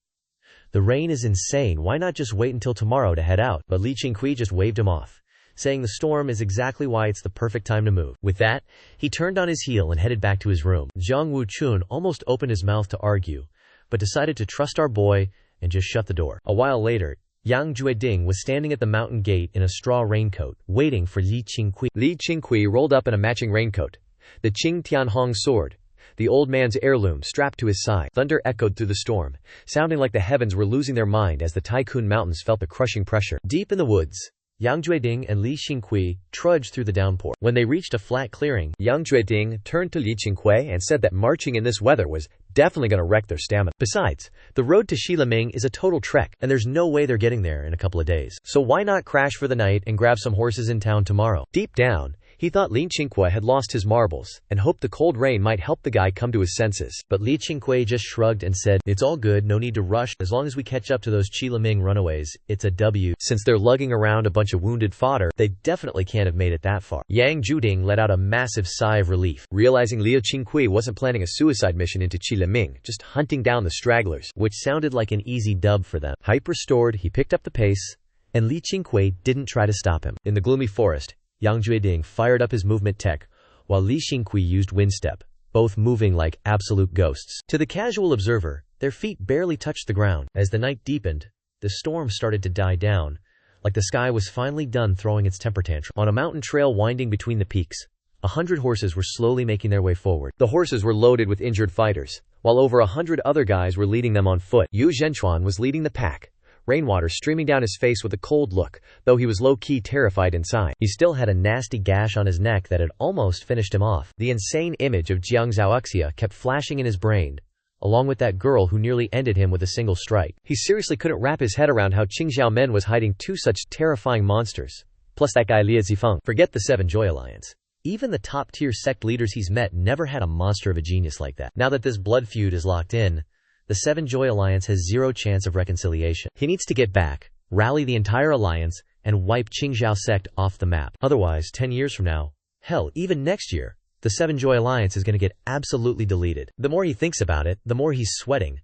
[SPEAKER 1] "The rain is insane, why not just wait until tomorrow to head out?" But Li Qingqiu just waved him off, saying the storm is exactly why it's the perfect time to move. With that, he turned on his heel and headed back to his room. Zhang Wuchun almost opened his mouth to argue, but decided to trust our boy and just shut the door. A while later, Yang Jueding was standing at the mountain gate in a straw raincoat, waiting for Li Qingqiu. Li Qingqiu rolled up in a matching raincoat, the Qing Tianhong sword, the old man's heirloom, strapped to his side. Thunder echoed through the storm, sounding like the heavens were losing their mind as the Tycoon Mountains felt the crushing pressure. Deep in the woods, Yang Jueding and Li Qingqiu trudged through the downpour. When they reached a flat clearing, Yang Jueding turned to Li Qingqiu and said that marching in this weather was definitely going to wreck their stamina. Besides, the road to Shilaming is a total trek, and there's no way they're getting there in a couple of days. So why not crash for the night and grab some horses in town tomorrow? Deep down, he thought Li Qingqiu had lost his marbles, and hoped the cold rain might help the guy come to his senses. But Li Qingqiu just shrugged and said, "It's all good, no need to rush, as long as we catch up to those Shilaming runaways, it's a W. Since they're lugging around a bunch of wounded fodder, they definitely can't have made it that far." Yang Jueding let out a massive sigh of relief, realizing Li Qingqiu wasn't planning a suicide mission into Shilaming, just hunting down the stragglers, which sounded like an easy dub for them. Hype restored, he picked up the pace, and Li Qingqiu didn't try to stop him. In the gloomy forest, Yang Jueding fired up his movement tech, while Li Qingqiu used windstep, both moving like absolute ghosts. To the casual observer, their feet barely touched the ground. As the night deepened, the storm started to die down, like the sky was finally done throwing its temper tantrum. On a mountain trail winding between the peaks, 100 horses were slowly making their way forward. The horses were loaded with injured fighters, while over 100 other guys were leading them on foot. Yu Zhenchuan was leading the pack, rainwater streaming down his face with a cold look, though he was low-key terrified inside. He still had a nasty gash on his neck that had almost finished him off. The insane image of Jiang Zhaoxia kept flashing in his brain, along with that girl who nearly ended him with a single strike. He seriously couldn't wrap his head around how Qingqiu Men was hiding two such terrifying monsters, plus that guy Lia Zifeng. Forget the Seven Joy Alliance. Even the top-tier sect leaders he's met never had a monster of a genius like that. Now that this blood feud is locked in, the Seven Joy Alliance has zero chance of reconciliation. He needs to get back, rally the entire alliance, and wipe Qingqiu Sect off the map. Otherwise, 10 years from now, hell, even next year, the Seven Joy Alliance is going to get absolutely deleted. The more he thinks about it, the more he's sweating,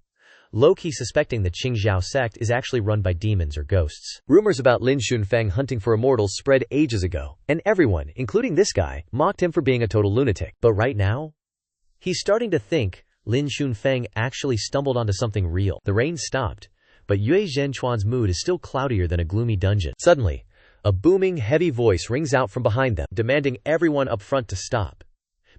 [SPEAKER 1] low-key suspecting the Qingqiu Sect is actually run by demons or ghosts. Rumors about Lin Xunfeng hunting for immortals spread ages ago, and everyone, including this guy, mocked him for being a total lunatic. But right now, he's starting to think Lin Xunfeng actually stumbled onto something real. The rain stopped, but Yue Zhenchuan's mood is still cloudier than a gloomy dungeon. Suddenly, a booming, heavy voice rings out from behind them, demanding everyone up front to stop,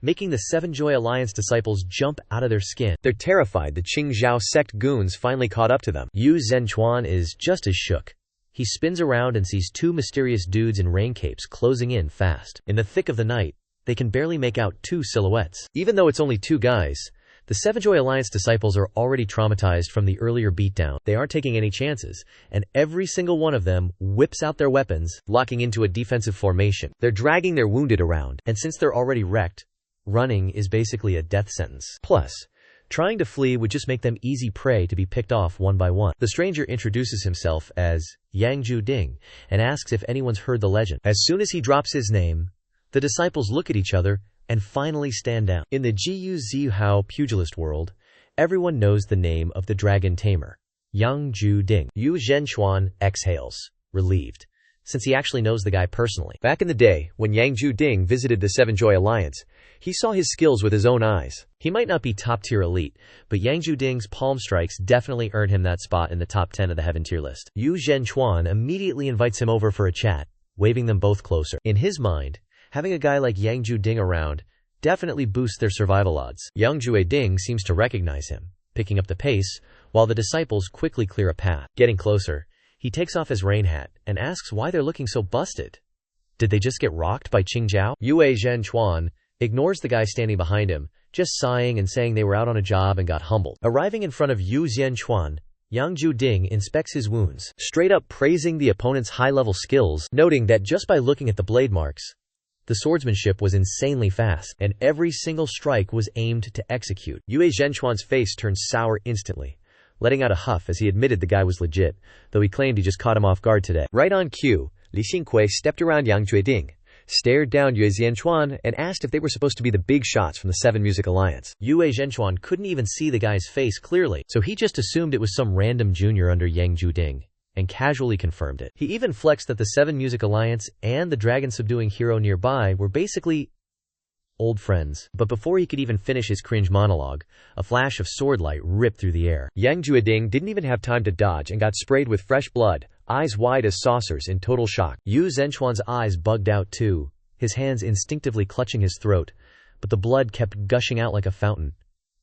[SPEAKER 1] making the Seven Joy Alliance disciples jump out of their skin. They're terrified the Qingqiu Sect goons finally caught up to them. Yu Zhenchuan is just as shook. He spins around and sees two mysterious dudes in rain capes closing in fast. In the thick of the night, they can barely make out two silhouettes. Even though it's only two guys, the Seven Joy Alliance disciples are already traumatized from the earlier beatdown. They aren't taking any chances, and every single one of them whips out their weapons, locking into a defensive formation. They're dragging their wounded around, and since they're already wrecked, running is basically a death sentence. Plus, trying to flee would just make them easy prey to be picked off one by one. The stranger introduces himself as Yang Jueding and asks if anyone's heard the legend. As soon as he drops his name, the disciples look at each other and finally stand down. In the Jiu Zihao pugilist world, everyone knows the name of the dragon tamer, Yang Jueding. Yu Zhenchuan exhales, relieved, since he actually knows the guy personally.
[SPEAKER 2] Back in the day, when Yang Ju-ding visited the Seven Joy Alliance, he saw his skills with his own eyes.
[SPEAKER 1] He might not be top-tier elite, but Yang Ju-ding's palm strikes definitely earned him that spot in the top 10 of the heaven tier list. Yu Zhenchuan immediately invites him over for a chat, waving them both closer. In his mind, having a guy like Yang Ju-ding around definitely boosts their survival odds. Yang Jue-ding seems to recognize him, picking up the pace, while the disciples quickly clear a path. Getting closer, he takes off his rain hat and asks why they're looking so busted. Did they just get rocked by Qingqiu? Yue Zhenchuan ignores the guy standing behind him, just sighing and saying they were out on a job and got humbled. Arriving in front of Yu Zhenchuan, Yang Ju-ding inspects his wounds, straight up praising the opponent's high-level skills, noting that just by looking at the blade marks, the swordsmanship was insanely fast, and every single strike was aimed to execute. Yue Zhenchuan's face turned sour instantly, letting out a huff as he admitted the guy was legit, though he claimed he just caught him off guard today. Right on cue, Li Qingqiu stepped around Yang Jue-ding, stared down Yue Zhenchuan, and asked if they were supposed to be the big shots from the Seven Music Alliance. Yue Zhenchuan couldn't even see the guy's face clearly, so he just assumed it was some random junior under Yang Ju-ding, and casually confirmed it. He even flexed that the Seven Music Alliance and the dragon-subduing hero nearby were basically old friends. But before he could even finish his cringe monologue, a flash of sword light ripped through the air. Yang Jue-ding didn't even have time to dodge and got sprayed with fresh blood, eyes wide as saucers in total shock. Yu Zhenchuan's eyes bugged out too, his hands instinctively clutching his throat, but the blood kept gushing out like a fountain.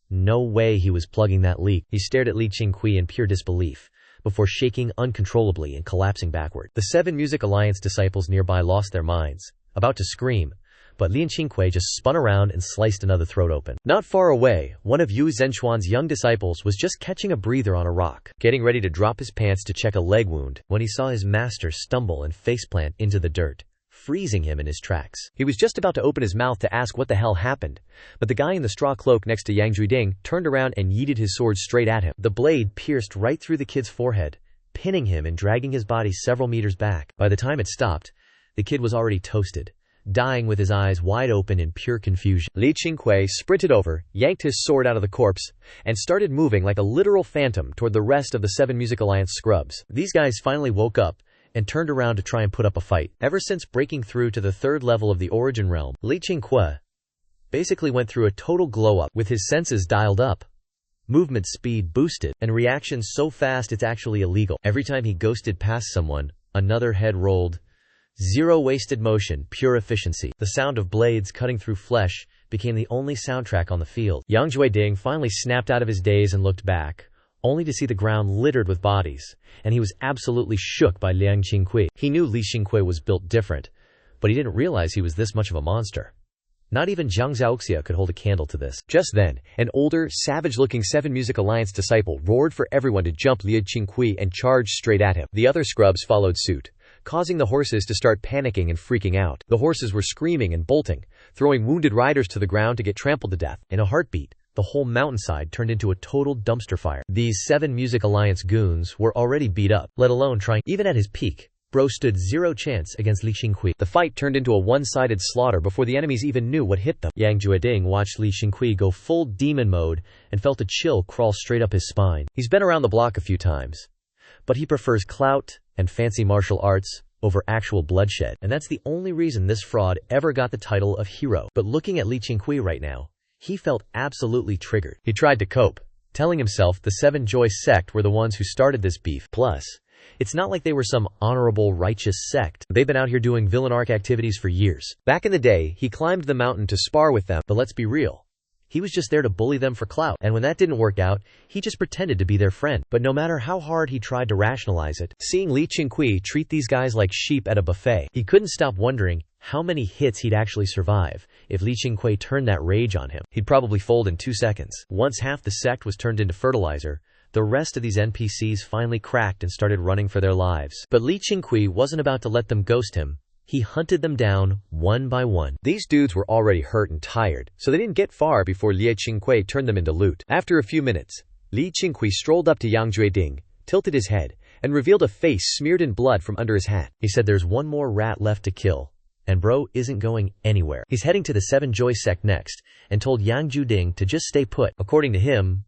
[SPEAKER 1] No way he was plugging that leak. He stared at Li Qingqiu in pure disbelief, before shaking uncontrollably and collapsing backward. The Seven Music Alliance disciples nearby lost their minds, about to scream, but Li Qingqiu just spun around and sliced another throat open. Not far away, one of Yu Zhenchuan's young disciples was just catching a breather on a rock, getting ready to drop his pants to check a leg wound, when he saw his master stumble and faceplant into the dirt, freezing him in his tracks. He was just about to open his mouth to ask what the hell happened, but the guy in the straw cloak next to Yang Ju-ding turned around and yeeted his sword straight at him. The blade pierced right through the kid's forehead, pinning him and dragging his body several meters back. By the time it stopped, the kid was already toasted, dying with his eyes wide open in pure confusion. Li Qingqiu sprinted over, yanked his sword out of the corpse, and started moving like a literal phantom toward the rest of the Seven Music Alliance scrubs. These guys finally woke up and turned around to try and put up a fight. Ever since breaking through to the third level of the origin realm, Li Qingqiu basically went through a total glow-up, with his senses dialed up, movement speed boosted, and reactions so fast it's actually illegal. Every time he ghosted past someone, another head rolled. Zero wasted motion, pure efficiency. The sound of blades cutting through flesh became the only soundtrack on the field. Yang Jue-ding finally snapped out of his daze and looked back, only to see the ground littered with bodies, and he was absolutely shook by Liang Qingqiu. He knew Li Qingqiu was built different, but he didn't realize he was this much of a monster. Not even Zhang Xiaoxia could hold a candle to this. Just then, an older, savage-looking Seven Music Alliance disciple roared for everyone to jump Li Qingqiu and charge straight at him. The other scrubs followed suit, causing the horses to start panicking and freaking out. The horses were screaming and bolting, throwing wounded riders to the ground to get trampled to death. In a heartbeat, the whole mountainside turned into a total dumpster fire. These Seven Music Alliance goons were already beat up, let alone trying. Even at his peak, bro stood zero chance against Li Qingqiu. The fight turned into a one-sided slaughter before the enemies even knew what hit them. Yang Jue-ding watched Li Qingqiu go full demon mode and felt a chill crawl straight up his spine. He's been around the block a few times, but he prefers clout and fancy martial arts over actual bloodshed, and that's the only reason this fraud ever got the title of hero. But looking at Li Qingqiu right now, he felt absolutely triggered. He tried to cope, telling himself the Seven Joy Sect were the ones who started this beef. Plus, it's not like they were some honorable, righteous sect. They've been out here doing villain arc activities for years. Back in the day, he climbed the mountain to spar with them, but let's be real, he was just there to bully them for clout, and when that didn't work out, he just pretended to be their friend. But no matter how hard he tried to rationalize it, seeing Li Qingqiu treat these guys like sheep at a buffet, he couldn't stop wondering how many hits he'd actually survive. If Li Qingqiu turned that rage on him, he'd probably fold in 2 seconds. Once half the sect was turned into fertilizer, the rest of these NPCs finally cracked and started running for their lives. But Li Qingqiu wasn't about to let them ghost him. He hunted them down, one by one. These dudes were already hurt and tired, so they didn't get far before Li Qingqiu turned them into loot. After a few minutes, Li Qingqiu strolled up to Yang Jue-ding, tilted his head, and revealed a face smeared in blood from under his hat. He said there's one more rat left to kill, and bro isn't going anywhere. He's heading to the Seven Joy Sect next, and told Yang Ju-ding to just stay put. According to him,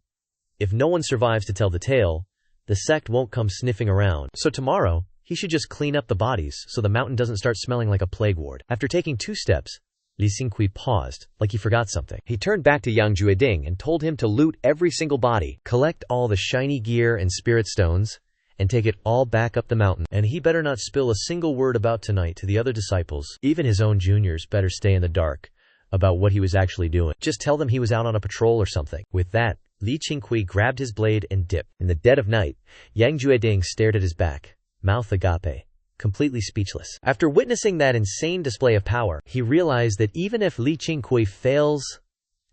[SPEAKER 1] if no one survives to tell the tale, the sect won't come sniffing around. So tomorrow, he should just clean up the bodies so the mountain doesn't start smelling like a plague ward. After taking 2 steps, Li Qingqiu paused, like he forgot something.
[SPEAKER 2] He turned back to Yang Jueding and told him to loot every single body,
[SPEAKER 1] collect all the shiny gear and spirit stones, and take it all back up the mountain. And he better not spill a single word about tonight to the other disciples. Even his own juniors better stay in the dark about what he was actually doing. Just tell them he was out on a patrol or something. With that, Li Qingqiu grabbed his blade and dipped. In the dead of night, Yang Jueding stared at his back, mouth agape, completely speechless. After witnessing that insane display of power, he realized that even if Li Qingqiu fails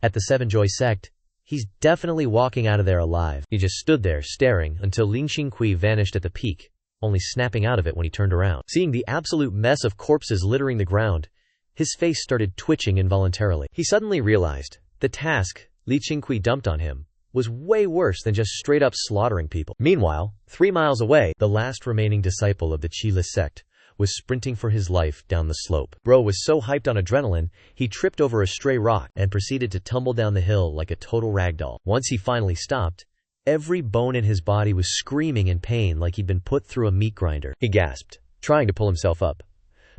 [SPEAKER 1] at the Seven Joy Sect, he's definitely walking out of there alive. He just stood there staring until Li Qingqiu vanished at the peak, only snapping out of it when he turned around. Seeing the absolute mess of corpses littering the ground, his face started twitching involuntarily. He suddenly realized the task Li Qingqiu dumped on him was way worse than just straight up slaughtering people. Meanwhile, 3 miles away, the last remaining disciple of the Qingqiu sect was sprinting for his life down the slope. Bro was so hyped on adrenaline, he tripped over a stray rock and proceeded to tumble down the hill like a total ragdoll. Once he finally stopped, every bone in his body was screaming in pain like he'd been put through a meat grinder. He gasped, trying to pull himself up.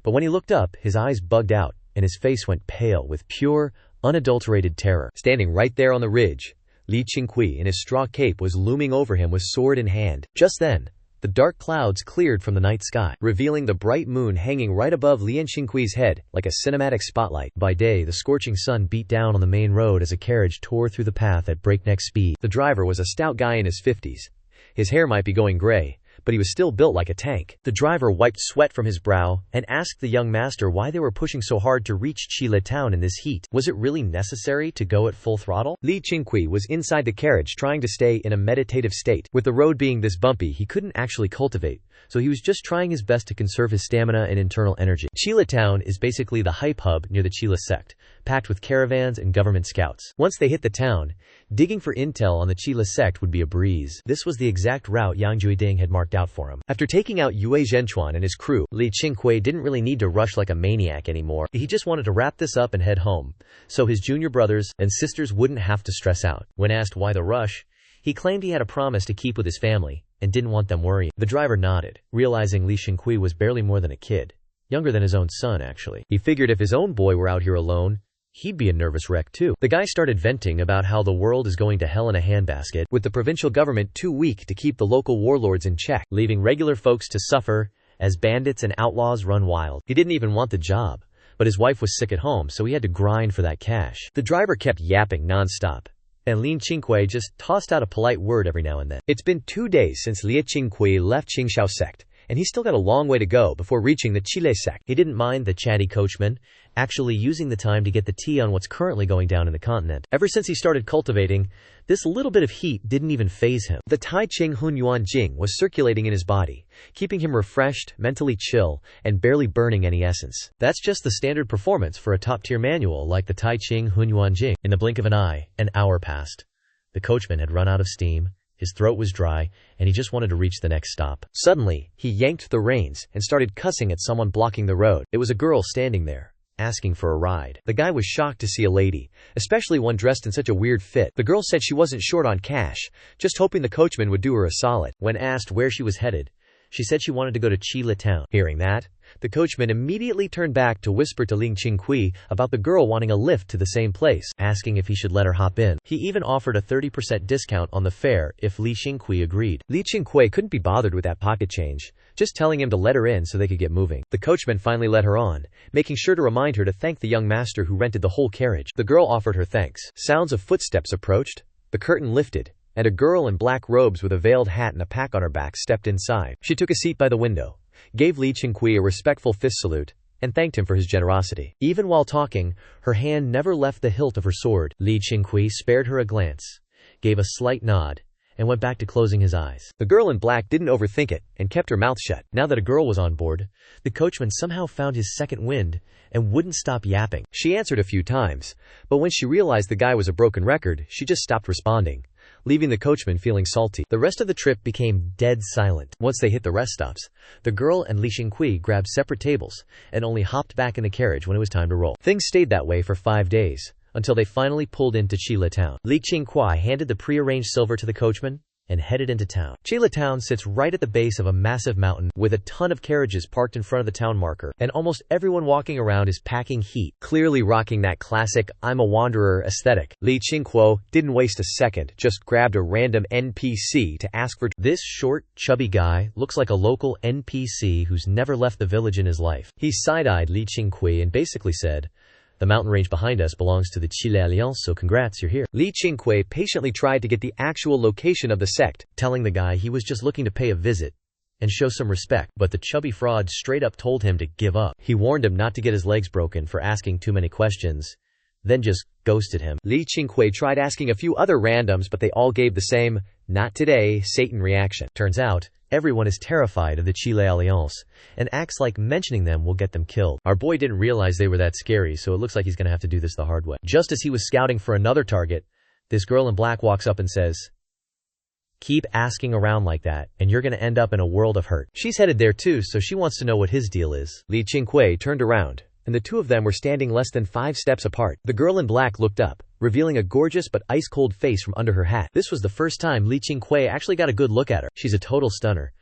[SPEAKER 1] But when he looked up, his eyes bugged out and his face went pale with pure, unadulterated terror. Standing right there on the ridge, Li Qingqiu in his straw cape was looming over him with sword in hand. Just then, the dark clouds cleared from the night sky, revealing the bright moon hanging right above Li Qingqiu's head like a cinematic spotlight. By day, the scorching sun beat down on the main road as a carriage tore through the path at breakneck speed. The driver was a stout guy in his 50s. His hair might be going gray, but he was still built like a tank. The driver wiped sweat from his brow and asked the young master why they were pushing so hard to reach Qingqiu town in this heat. Was it really necessary to go at full throttle? Li Qingqiu was inside the carriage trying to stay in a meditative state. With the road being this bumpy, he couldn't actually cultivate, so he was just trying his best to conserve his stamina and internal energy. Qingqiu town is basically the hype hub near the Qingqiu sect, packed with caravans and government scouts. Once they hit the town, digging for intel on the Qingqiu sect would be a breeze. This was the exact route Yang Jueding had marked out for him. After taking out Yue Zhenchuan and his crew, Li Qingqiu didn't really need to rush like a maniac anymore. He just wanted to wrap this up and head home, so his junior brothers and sisters wouldn't have to stress out. When asked why the rush, he claimed he had a promise to keep with his family and didn't want them worrying. The driver nodded, realizing Li Qingqiu was barely more than a kid, younger than his own son actually. He figured if his own boy were out here alone, he'd be a nervous wreck too. The guy started venting about how the world is going to hell in a handbasket, with the provincial government too weak to keep the local warlords in check, leaving regular folks to suffer as bandits and outlaws run wild. He didn't even want the job, but his wife was sick at home, so he had to grind for that cash. The driver kept yapping nonstop, and Li Qingqiu just tossed out a polite word every now and then. It's been 2 days since Li Qingqiu left Qingqiu sect, and he's still got a long way to go before reaching the Qingqiu sect. He didn't mind the chatty coachman actually using the time to get the tea on what's currently going down in the continent. Ever since he started cultivating, this little bit of heat didn't even faze him. The Tai Ching Hun Yuan Jing was circulating in his body, keeping him refreshed, mentally chill, and barely burning any essence. That's just the standard performance for a top-tier manual like the Tai Ching Hun Yuan Jing. In the blink of an eye, an hour passed. The coachman had run out of steam, his throat was dry, and he just wanted to reach the next stop. Suddenly, he yanked the reins and started cussing at someone blocking the road. It was a girl standing there, asking for a ride. The guy was shocked to see a lady, especially one dressed in such a weird fit. The girl said she wasn't short on cash, just hoping the coachman would do her a solid. When asked where she was headed, she said she wanted to go to Qingqiu town. Hearing that, the coachman immediately turned back to whisper to Li Qingqiu about the girl wanting a lift to the same place, asking if he should let her hop in. He even offered a 30% discount on the fare if Li Qingqiu agreed. Li Qingqiu couldn't be bothered with that pocket change, just telling him to let her in so they could get moving. The coachman finally let her on, making sure to remind her to thank the young master who rented the whole carriage. The girl offered her thanks. Sounds of footsteps approached, the curtain lifted, and a girl in black robes with a veiled hat and a pack on her back stepped inside. She took a seat by the window, gave Li Qingqiu a respectful fist salute, and thanked him for his generosity. Even while talking, her hand never left the hilt of her sword. Li Qingqiu spared her a glance, gave a slight nod, and went back to closing his eyes. The girl in black didn't overthink it and kept her mouth shut. Now that a girl was on board, the coachman somehow found his second wind and wouldn't stop yapping. She answered a few times, but when she realized the guy was a broken record, she just stopped responding, leaving the coachman feeling salty. The rest of the trip became dead silent. Once they hit the rest stops, the girl and Li Qingqiu grabbed separate tables and only hopped back in the carriage when it was time to roll. Things stayed that way for 5 days, until they finally pulled into Qingqiu town. Li Qingqiu handed the prearranged silver to the coachman, and headed into town. Qingqiu town sits right at the base of a massive mountain with a ton of carriages parked in front of the town marker, and almost everyone walking around is packing heat, clearly rocking that classic "I'm a wanderer" aesthetic. Qingqiu didn't waste a second, just grabbed a random NPC to ask for. This short, chubby guy looks like a local NPC who's never left the village in his life. He side-eyed Qingqiu and basically said, "The mountain range behind us belongs to the Qile Alliance, so congrats, you're here." Qingqiu patiently tried to get the actual location of the sect, telling the guy he was just looking to pay a visit and show some respect, but the chubby fraud straight up told him to give up. He warned him not to get his legs broken for asking too many questions, then just ghosted him. Qingqiu tried asking a few other randoms, but they all gave the same, "Not today, Satan" reaction. Turns out, everyone is terrified of the Qile Alliance and acts like mentioning them will get them killed. Our boy didn't realize they were that scary, so it looks like he's gonna have to do this the hard way. Just as he was scouting for another target, this girl in black walks up and says, "Keep asking around like that, and you're gonna end up in a world of hurt." She's headed there too, so she wants to know what his deal is. Qingqiu turned around, and the two of them were standing less than 5 steps apart. The girl in black looked up, revealing a gorgeous but ice-cold face from under her hat. This was the first time Qingqiu actually got a good look at her. She's a total stunner,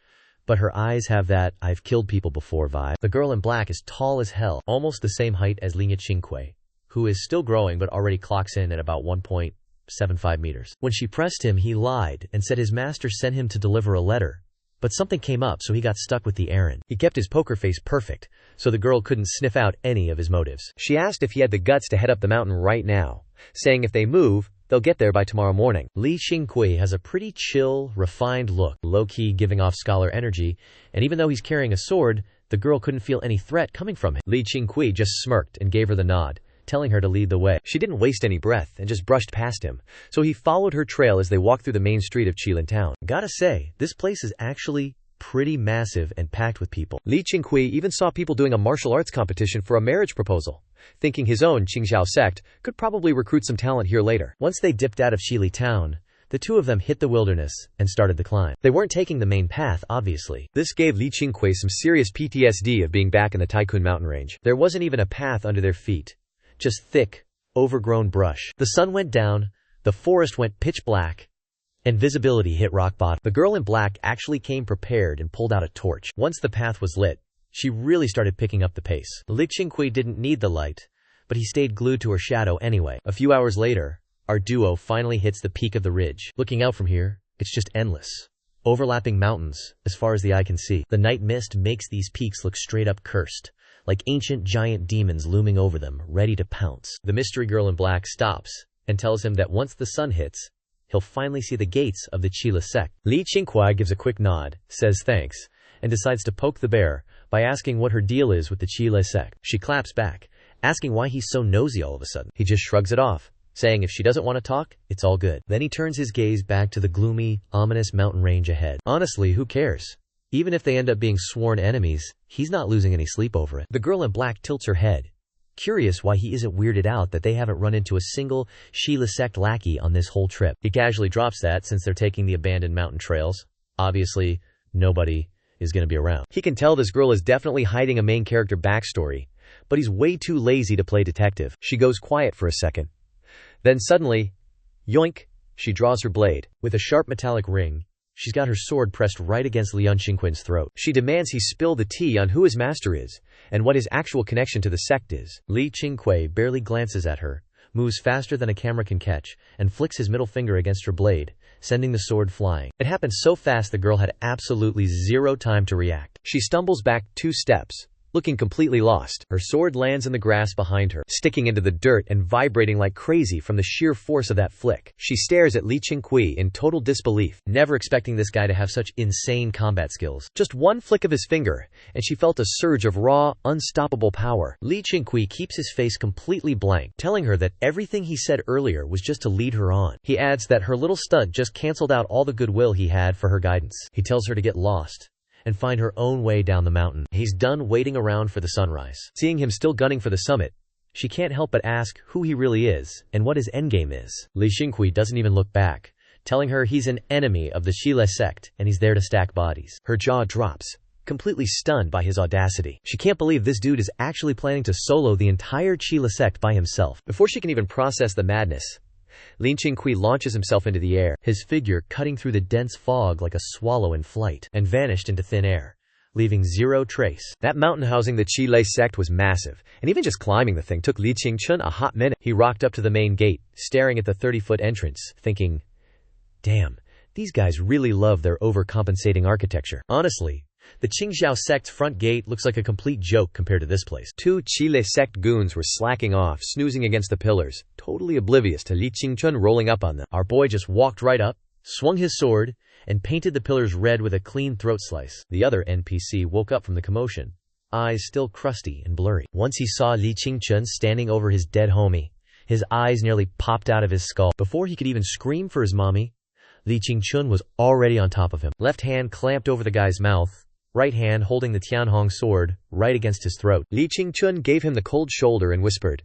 [SPEAKER 1] but her eyes have that "I've killed people before" vibe. The girl in black is tall as hell, almost the same height as Qingqiu, who is still growing but already clocks in at about 1.75 meters. When she pressed him, he lied and said his master sent him to deliver a letter, but something came up, so he got stuck with the errand. He kept his poker face perfect, so the girl couldn't sniff out any of his motives. She asked if he had the guts to head up the mountain right now, saying if they move, they'll get there by tomorrow morning. Qingqiu has a pretty chill, refined look, low-key giving off scholar energy, and even though he's carrying a sword, the girl couldn't feel any threat coming from him. Qingqiu just smirked and gave her the nod, telling her to lead the way. She didn't waste any breath and just brushed past him, so he followed her trail as they walked through the main street of Qilin town. Gotta say, this place is actually pretty massive and packed with people. Qingqiu even saw people doing a martial arts competition for a marriage proposal, thinking his own Qingqiu sect could probably recruit some talent here later. Once they dipped out of Qili town, the two of them hit the wilderness and started the climb. They weren't taking the main path, obviously. This gave Qingqiu some serious PTSD of being back in the Tycoon mountain range. There wasn't even a path under their feet, just thick, overgrown brush. The sun went down, the forest went pitch black, and visibility hit rock bottom. The girl in black actually came prepared and pulled out a torch. Once the path was lit, she really started picking up the pace. Qingqiu didn't need the light, but he stayed glued to her shadow anyway. A few hours later, our duo finally hits the peak of the ridge. Looking out from here, it's just endless, overlapping mountains as far as the eye can see. The night mist makes these peaks look straight up cursed, like ancient giant demons looming over them, ready to pounce. The mystery girl in black stops and tells him that once the sun hits, he'll finally see the gates of the Qile sect. Qingqiu gives a quick nod, says thanks, and decides to poke the bear by asking what her deal is with the Qile sect. She claps back, asking why he's so nosy all of a sudden. He just shrugs it off, saying if she doesn't want to talk, it's all good. Then he turns his gaze back to the gloomy, ominous mountain range ahead. Honestly, who cares? Even if they end up being sworn enemies, he's not losing any sleep over it. The girl in black tilts her head, curious why he isn't weirded out that they haven't run into a single Qile sect lackey on this whole trip. He casually drops that since they're taking the abandoned mountain trails. Obviously, nobody is going to be around. He can tell this girl is definitely hiding a main character backstory, but he's way too lazy to play detective. She goes quiet for a second. Then suddenly, yoink, she draws her blade. With a sharp metallic ring, she's got her sword pressed right against Qingqiu's throat. She demands he spill the tea on who his master is, and what his actual connection to the sect is. Qingqiu barely glances at her, moves faster than a camera can catch, and flicks his middle finger against her blade, sending the sword flying. It happened so fast the girl had absolutely zero time to react. She stumbles back 2 steps, looking completely lost. Her sword lands in the grass behind her, sticking into the dirt and vibrating like crazy from the sheer force of that flick. She stares at Qingqiu in total disbelief, never expecting this guy to have such insane combat skills. Just one flick of his finger, and she felt a surge of raw, unstoppable power. Qingqiu keeps his face completely blank, telling her that everything he said earlier was just to lead her on. He adds that her little stunt just canceled out all the goodwill he had for her guidance. He tells her to get lost and find her own way down the mountain. He's done waiting around for the sunrise. Seeing him still gunning for the summit, she can't help but ask who he really is and what his endgame is. Qingqiu doesn't even look back, telling her he's an enemy of the Qile sect and he's there to stack bodies. Her jaw drops, completely stunned by his audacity. She can't believe this dude is actually planning to solo the entire Qile sect by himself. Before she can even process the madness,
[SPEAKER 2] Lin Qingqiu launches himself into the air,
[SPEAKER 1] his figure cutting through the dense fog like a swallow in flight, and vanished into thin air, leaving zero trace.
[SPEAKER 2] That mountain housing the Qile sect was massive, and even just climbing the thing took Li Qingchun a hot minute. He rocked up to the main gate, staring at the 30-foot entrance, thinking, damn, these guys really love their overcompensating architecture.
[SPEAKER 1] Honestly, the Qingqiu sect's front gate looks like a complete joke compared to this place.
[SPEAKER 2] 2 Qile sect goons were slacking off, snoozing against the pillars, totally oblivious to Li Qingchun rolling up on them.
[SPEAKER 1] Our boy just walked right up, swung his sword, and painted the pillars red with a clean throat slice. The other NPC woke up from the commotion, eyes still crusty and blurry. Once he saw Li Qingchun standing over his dead homie, his eyes nearly popped out of his skull. Before he could even scream for his mommy, Li Qingchun was already on top of him. Left hand clamped over the guy's mouth, right hand holding the Tianhong sword right against his throat.
[SPEAKER 2] Li Qingchun gave him the cold shoulder and whispered,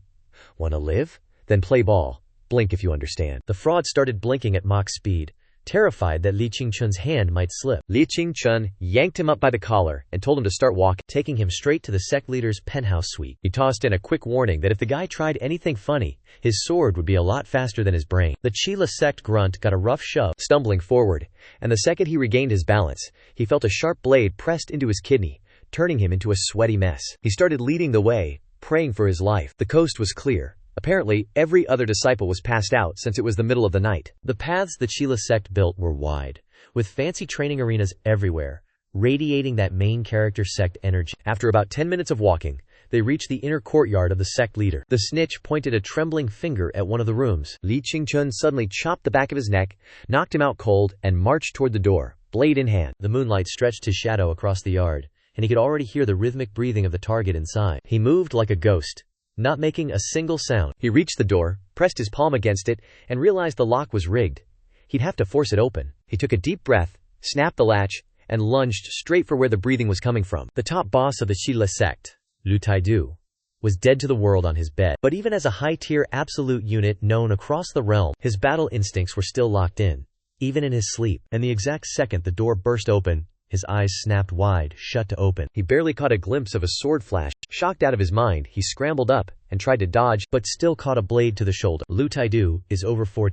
[SPEAKER 2] "Wanna live? Then play ball. Blink if you understand."
[SPEAKER 1] The fraud started blinking at Mach speed, terrified that Li Qingchun's hand might slip.
[SPEAKER 2] Li Qingchun yanked him up by the collar and told him to start walking,
[SPEAKER 1] taking him straight to the sect leader's penthouse suite.
[SPEAKER 2] He tossed in a quick warning that if the guy tried anything funny, his sword would be a lot faster than his brain.
[SPEAKER 1] The Qile sect grunt got a rough shove,
[SPEAKER 2] stumbling forward, and the second he regained his balance, he felt a sharp blade pressed into his kidney, turning him into a sweaty mess. He started leading the way, praying for his life. The coast was clear. Apparently, every other disciple was passed out since it was the middle of the night.
[SPEAKER 1] The paths the Qile sect built were wide, with fancy training arenas everywhere, radiating that main character sect energy.
[SPEAKER 2] After about 10 minutes of walking,
[SPEAKER 1] they reached the inner courtyard of the sect leader. The snitch pointed a trembling finger at one of the rooms.
[SPEAKER 2] Li Qingchun suddenly chopped the back of his neck, knocked him out cold, and marched toward the door, blade in hand.
[SPEAKER 1] The moonlight stretched his shadow across the yard, and he could already hear the rhythmic breathing of the target inside. He moved like a ghost, not making a single sound.
[SPEAKER 2] He reached the door, pressed his palm against it, and realized the lock was rigged. He'd have to force it open. He took a deep breath, snapped the latch, and lunged straight for where the breathing was coming from.
[SPEAKER 1] The top boss of the Qile sect, Lu Taidu, was dead to the world on his bed. But even as a high-tier absolute unit known across the realm, his battle instincts were still locked in, even in his sleep. And the exact second the door burst open, his eyes snapped wide, shut to open.
[SPEAKER 2] He barely caught a glimpse of a sword flash. Shocked out of his mind, he scrambled up and tried to dodge,
[SPEAKER 1] but still caught a blade to the shoulder. Lu Taidu is over 4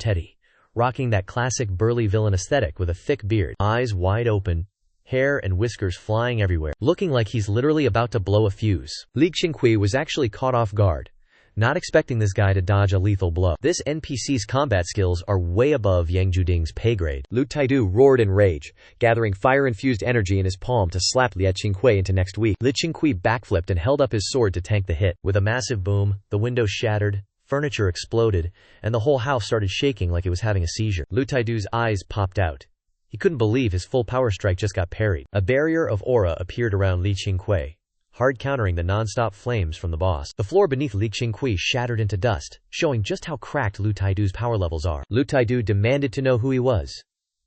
[SPEAKER 1] rocking that classic burly villain aesthetic with a thick beard, eyes wide open, hair and whiskers flying everywhere, looking like he's literally about to blow a fuse.
[SPEAKER 2] Li Qingqiu was actually caught off guard,
[SPEAKER 1] not expecting this guy to dodge a lethal blow. This NPC's combat skills are way above Yang Juding's pay grade.
[SPEAKER 2] Lu Taidu roared in rage, gathering fire-infused energy in his palm to slap Li Qingqiu into next week.
[SPEAKER 1] Li Qingqiu backflipped and held up his sword to tank the hit. With a massive boom, the windows shattered, furniture exploded, and the whole house started shaking like it was having a seizure. Lu Taidu's eyes popped out. He couldn't believe his full power strike just got parried. A barrier of aura appeared around Li Qingqiu, hard countering the non-stop flames from the boss. The floor beneath Li Qingqiu shattered into dust, showing just how cracked Lu Taidu's power levels are. Lu Taidu demanded to know who he was,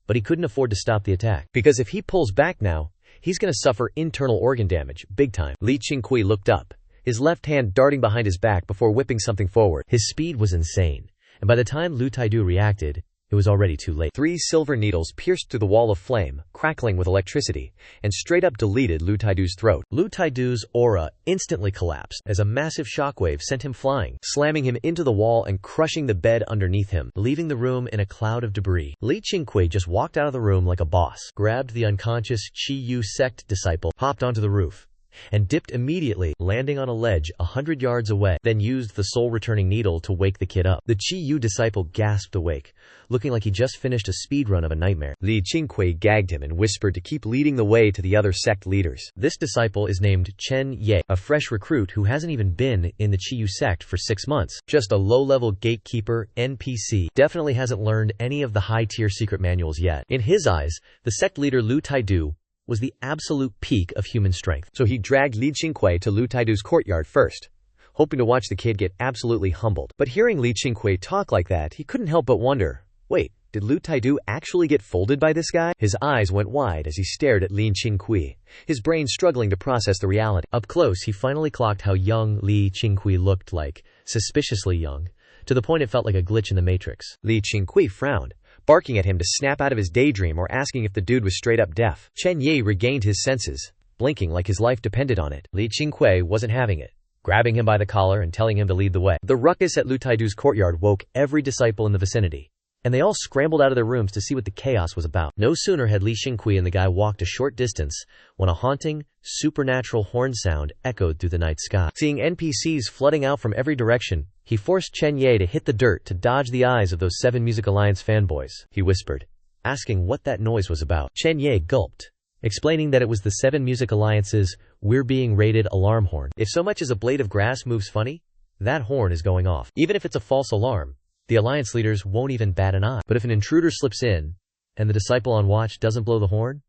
[SPEAKER 1] but he couldn't afford to stop the attack,
[SPEAKER 2] because if he pulls back now, he's gonna suffer internal organ damage, big time. Li Qingqiu looked up, his left hand darting behind his back before whipping something forward.
[SPEAKER 1] His speed was insane, and by the time Lu Taidu reacted, it was already too late.
[SPEAKER 2] 3 silver needles pierced through the wall of flame, crackling with electricity, and straight up deleted Lu Taidu's throat.
[SPEAKER 1] Lu Taidu's aura instantly collapsed as a massive shockwave sent him flying,
[SPEAKER 2] slamming him into the wall and crushing the bed underneath him,
[SPEAKER 1] leaving the room in a cloud of debris. Li Qingqiu just walked out of the room like a boss, grabbed the unconscious Qingqiu sect disciple, hopped onto the roof, and dipped immediately, landing on a ledge 100 yards away, then used the soul-returning needle to wake the kid up. The Qingqiu disciple gasped awake, looking like he just finished a speedrun of a nightmare.
[SPEAKER 2] Li Qingqiu gagged him and whispered to keep leading the way to the other sect leaders.
[SPEAKER 1] This disciple is named Chen Ye, a fresh recruit who hasn't even been in the Qingqiu sect for 6 months. Just a low-level gatekeeper NPC, definitely hasn't learned any of the high-tier secret manuals yet. In his eyes, the sect leader Lu Taidu was the absolute peak of human strength.
[SPEAKER 2] So he dragged Li Qingqiu to Lu Taidu's courtyard first, hoping to watch the kid get absolutely humbled. But hearing Li Qingqiu talk like that, he couldn't help but wonder, wait, did Lu Taidu actually get folded by this guy? His eyes went wide as he stared at Li Qingqiu, his brain struggling to process the reality.
[SPEAKER 1] Up close, he finally clocked how young Li Qingqiu looked, like suspiciously young, to the point it felt like a glitch in the Matrix.
[SPEAKER 2] Li Qingqiu frowned, barking at him to snap out of his daydream or asking if the dude was straight up deaf. Chen Yi regained his senses, blinking like his life depended on it.
[SPEAKER 1] Li Qingqiu wasn't having it. grabbing him by the collar and telling him to lead the way. The ruckus at Lu Taidu's courtyard woke every disciple in the vicinity, and they all scrambled out of their rooms to see what the chaos was about. No sooner had Li Qingqiu and the guy walked a short distance when a haunting, supernatural horn sound echoed through the night sky. Seeing NPCs flooding out from every direction, he forced Chen Ye to hit the dirt to dodge the eyes of those 7 Music Alliance fanboys. He whispered, asking what that noise was about. Chen Ye gulped, explaining that it was the 7 Music Alliance's "We're Being Rated" alarm horn. If so much as a blade of grass moves funny, that horn is going off. Even if it's a false alarm, the alliance leaders won't even bat an eye. But if an intruder slips in, and the disciple on watch doesn't blow the horn,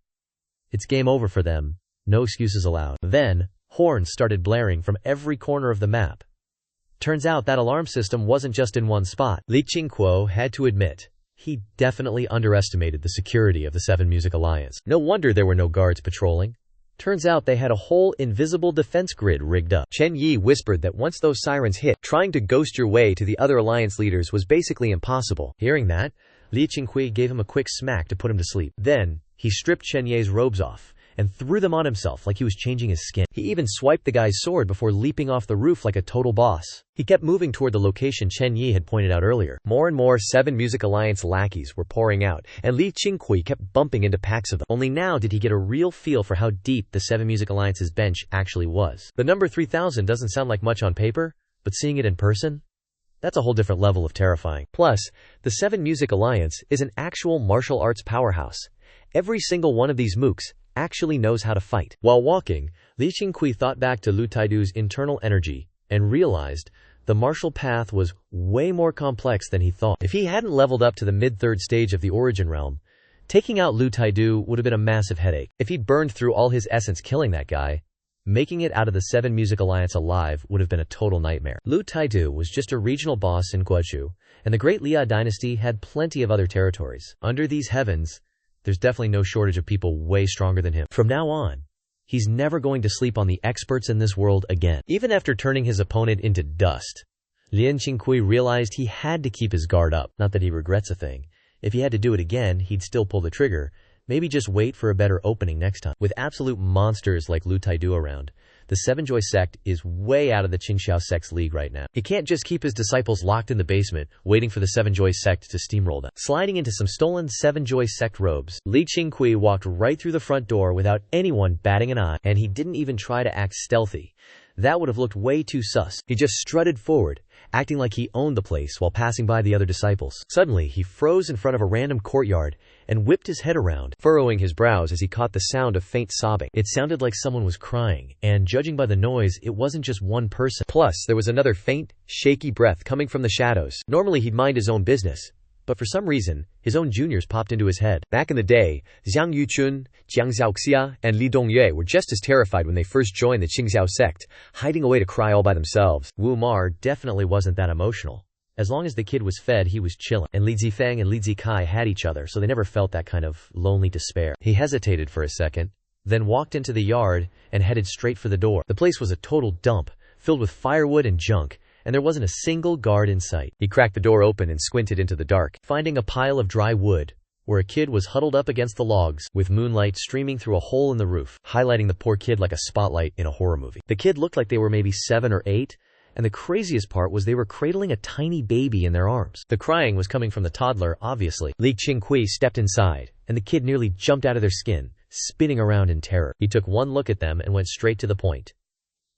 [SPEAKER 1] it's game over for them, no excuses allowed. Then, horns started blaring from every corner of the map. Turns out that alarm system wasn't just in one spot. Li Qingqiu had to admit, he definitely underestimated the security of the 7 Music Alliance. No wonder there were no guards patrolling. Turns out they had a whole invisible defense grid rigged up. Chen Yi whispered that once those sirens hit, trying to ghost your way to the other alliance leaders was basically impossible. Hearing that, Li Qingqiu gave him a quick smack to put him to sleep. Then, he stripped Chen Ye's robes off and threw them on himself like he was changing his skin. He even swiped the guy's sword before leaping off the roof like a total boss. He kept moving toward the location Chen Yi had pointed out earlier. More and more 7 Music Alliance lackeys were pouring out, and Li Qingqiu kept bumping into packs of them. Only now did he get a real feel for how deep the 7 Music Alliance's bench actually was. The number 3000 doesn't sound like much on paper, but seeing it in person? That's a whole different level of terrifying. Plus, the 7 Music Alliance is an actual martial arts powerhouse. Every single one of these mooks actually knows how to fight. While walking, Li Qingqiu thought back to Lu Taidu's internal energy and realized the martial path was way more complex than he thought. If he hadn't leveled up to the mid-3rd stage of the Origin Realm, taking out Lu Taidu would have been a massive headache. If he'd burned through all his essence killing that guy, making it out of the 7 Music Alliance alive would have been a total nightmare. Lu Taidu was just a regional boss in Qingqiu, and the Great Liao dynasty had plenty of other territories. Under these heavens, there's definitely no shortage of people way stronger than him. From now on, he's never going to sleep on the experts in this world again. Even after turning his opponent into dust, Li Qingqiu realized he had to keep his guard up. Not that he regrets a thing. If he had to do it again, he'd still pull the trigger. Maybe just wait for a better opening next time. With absolute monsters like Lu Taidu around, the Seven Joy Sect is way out of the Qingqiu Sect's league right now. He can't just keep his disciples locked in the basement, waiting for the Seven Joy Sect to steamroll them. Sliding into some stolen Seven Joy Sect robes, Li Qingqiu walked right through the front door without anyone batting an eye, and he didn't even try to act stealthy. That would have looked way too sus. He just strutted forward, acting like he owned the place while passing by the other disciples. Suddenly, he froze in front of a random courtyard and whipped his head around, furrowing his brows as he caught the sound of faint sobbing. It sounded like someone was crying, and judging by the noise, it wasn't just one person. Plus, there was another faint, shaky breath coming from the shadows. Normally, he'd mind his own business, but for some reason, his own juniors popped into his head. Back in the day, Zhang Yuchun, Jiang Xiaoxia, and Li Dongyue were just as terrified when they first joined the Qingqiu sect, hiding away to cry all by themselves. Wu Mar definitely wasn't that emotional. As long as the kid was fed, he was chilling. And Li Zifeng and Li Zikai had each other, so they never felt that kind of lonely despair. He hesitated for a second, then walked into the yard and headed straight for the door. The place was a total dump, filled with firewood and junk, and there wasn't a single guard in sight. He cracked the door open and squinted into the dark, finding a pile of dry wood, where a kid was huddled up against the logs, with moonlight streaming through a hole in the roof, highlighting the poor kid like a spotlight in a horror movie. The kid looked like they were maybe 7 or 8, and the craziest part was they were cradling a tiny baby in their arms. The crying was coming from the toddler, obviously. Li Qingqiu stepped inside, and the kid nearly jumped out of their skin, spinning around in terror. He took one look at them and went straight to the point.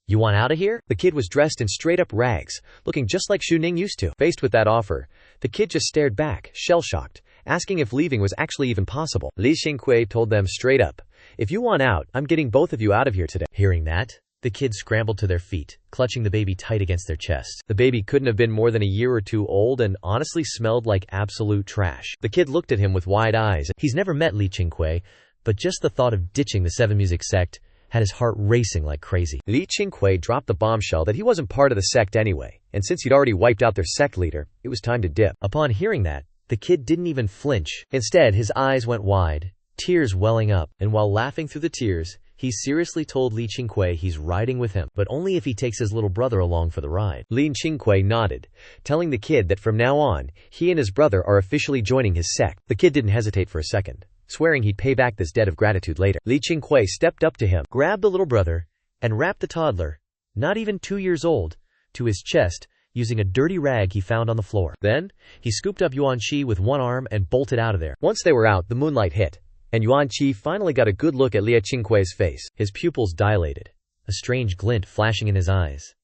[SPEAKER 1] "You want out of here?" The kid was dressed in straight-up rags, looking just like Xu Ning used to. Faced with that offer, the kid just stared back, shell-shocked, asking if leaving was actually even possible. Li Qingqiu told them straight up, "If you want out, I'm getting both of you out of here today." Hearing that, the kids scrambled to their feet, clutching the baby tight against their chests. The baby couldn't have been more than a year or two old and honestly smelled like absolute trash. The kid looked at him with wide eyes. He's never met Li Qingqiu, but just the thought of ditching the Seven Music Sect had his heart racing like crazy. Li Qingqiu dropped the bombshell that he wasn't part of the sect anyway, and since he'd already wiped out their sect leader, it was time to dip. Upon hearing that, the kid didn't even flinch. Instead, his eyes went wide, tears welling up, and while laughing through the tears, he seriously told Li Qingqiu he's riding with him, but only if he takes his little brother along for the ride. Li Qingqiu nodded, telling the kid that from now on, he and his brother are officially joining his sect. The kid didn't hesitate for a second, swearing he'd pay back this debt of gratitude later. Li Qingqiu stepped up to him, grabbed the little brother, and wrapped the toddler not even 2 years old, to his chest, using a dirty rag he found on the floor. Then, he scooped up Yuan Qi with one arm and bolted out of there.
[SPEAKER 2] Once they were out, the moonlight hit, and Yuan Qi finally got a good look at Li Qingqiu's face.
[SPEAKER 1] His pupils dilated, a strange glint flashing in his eyes.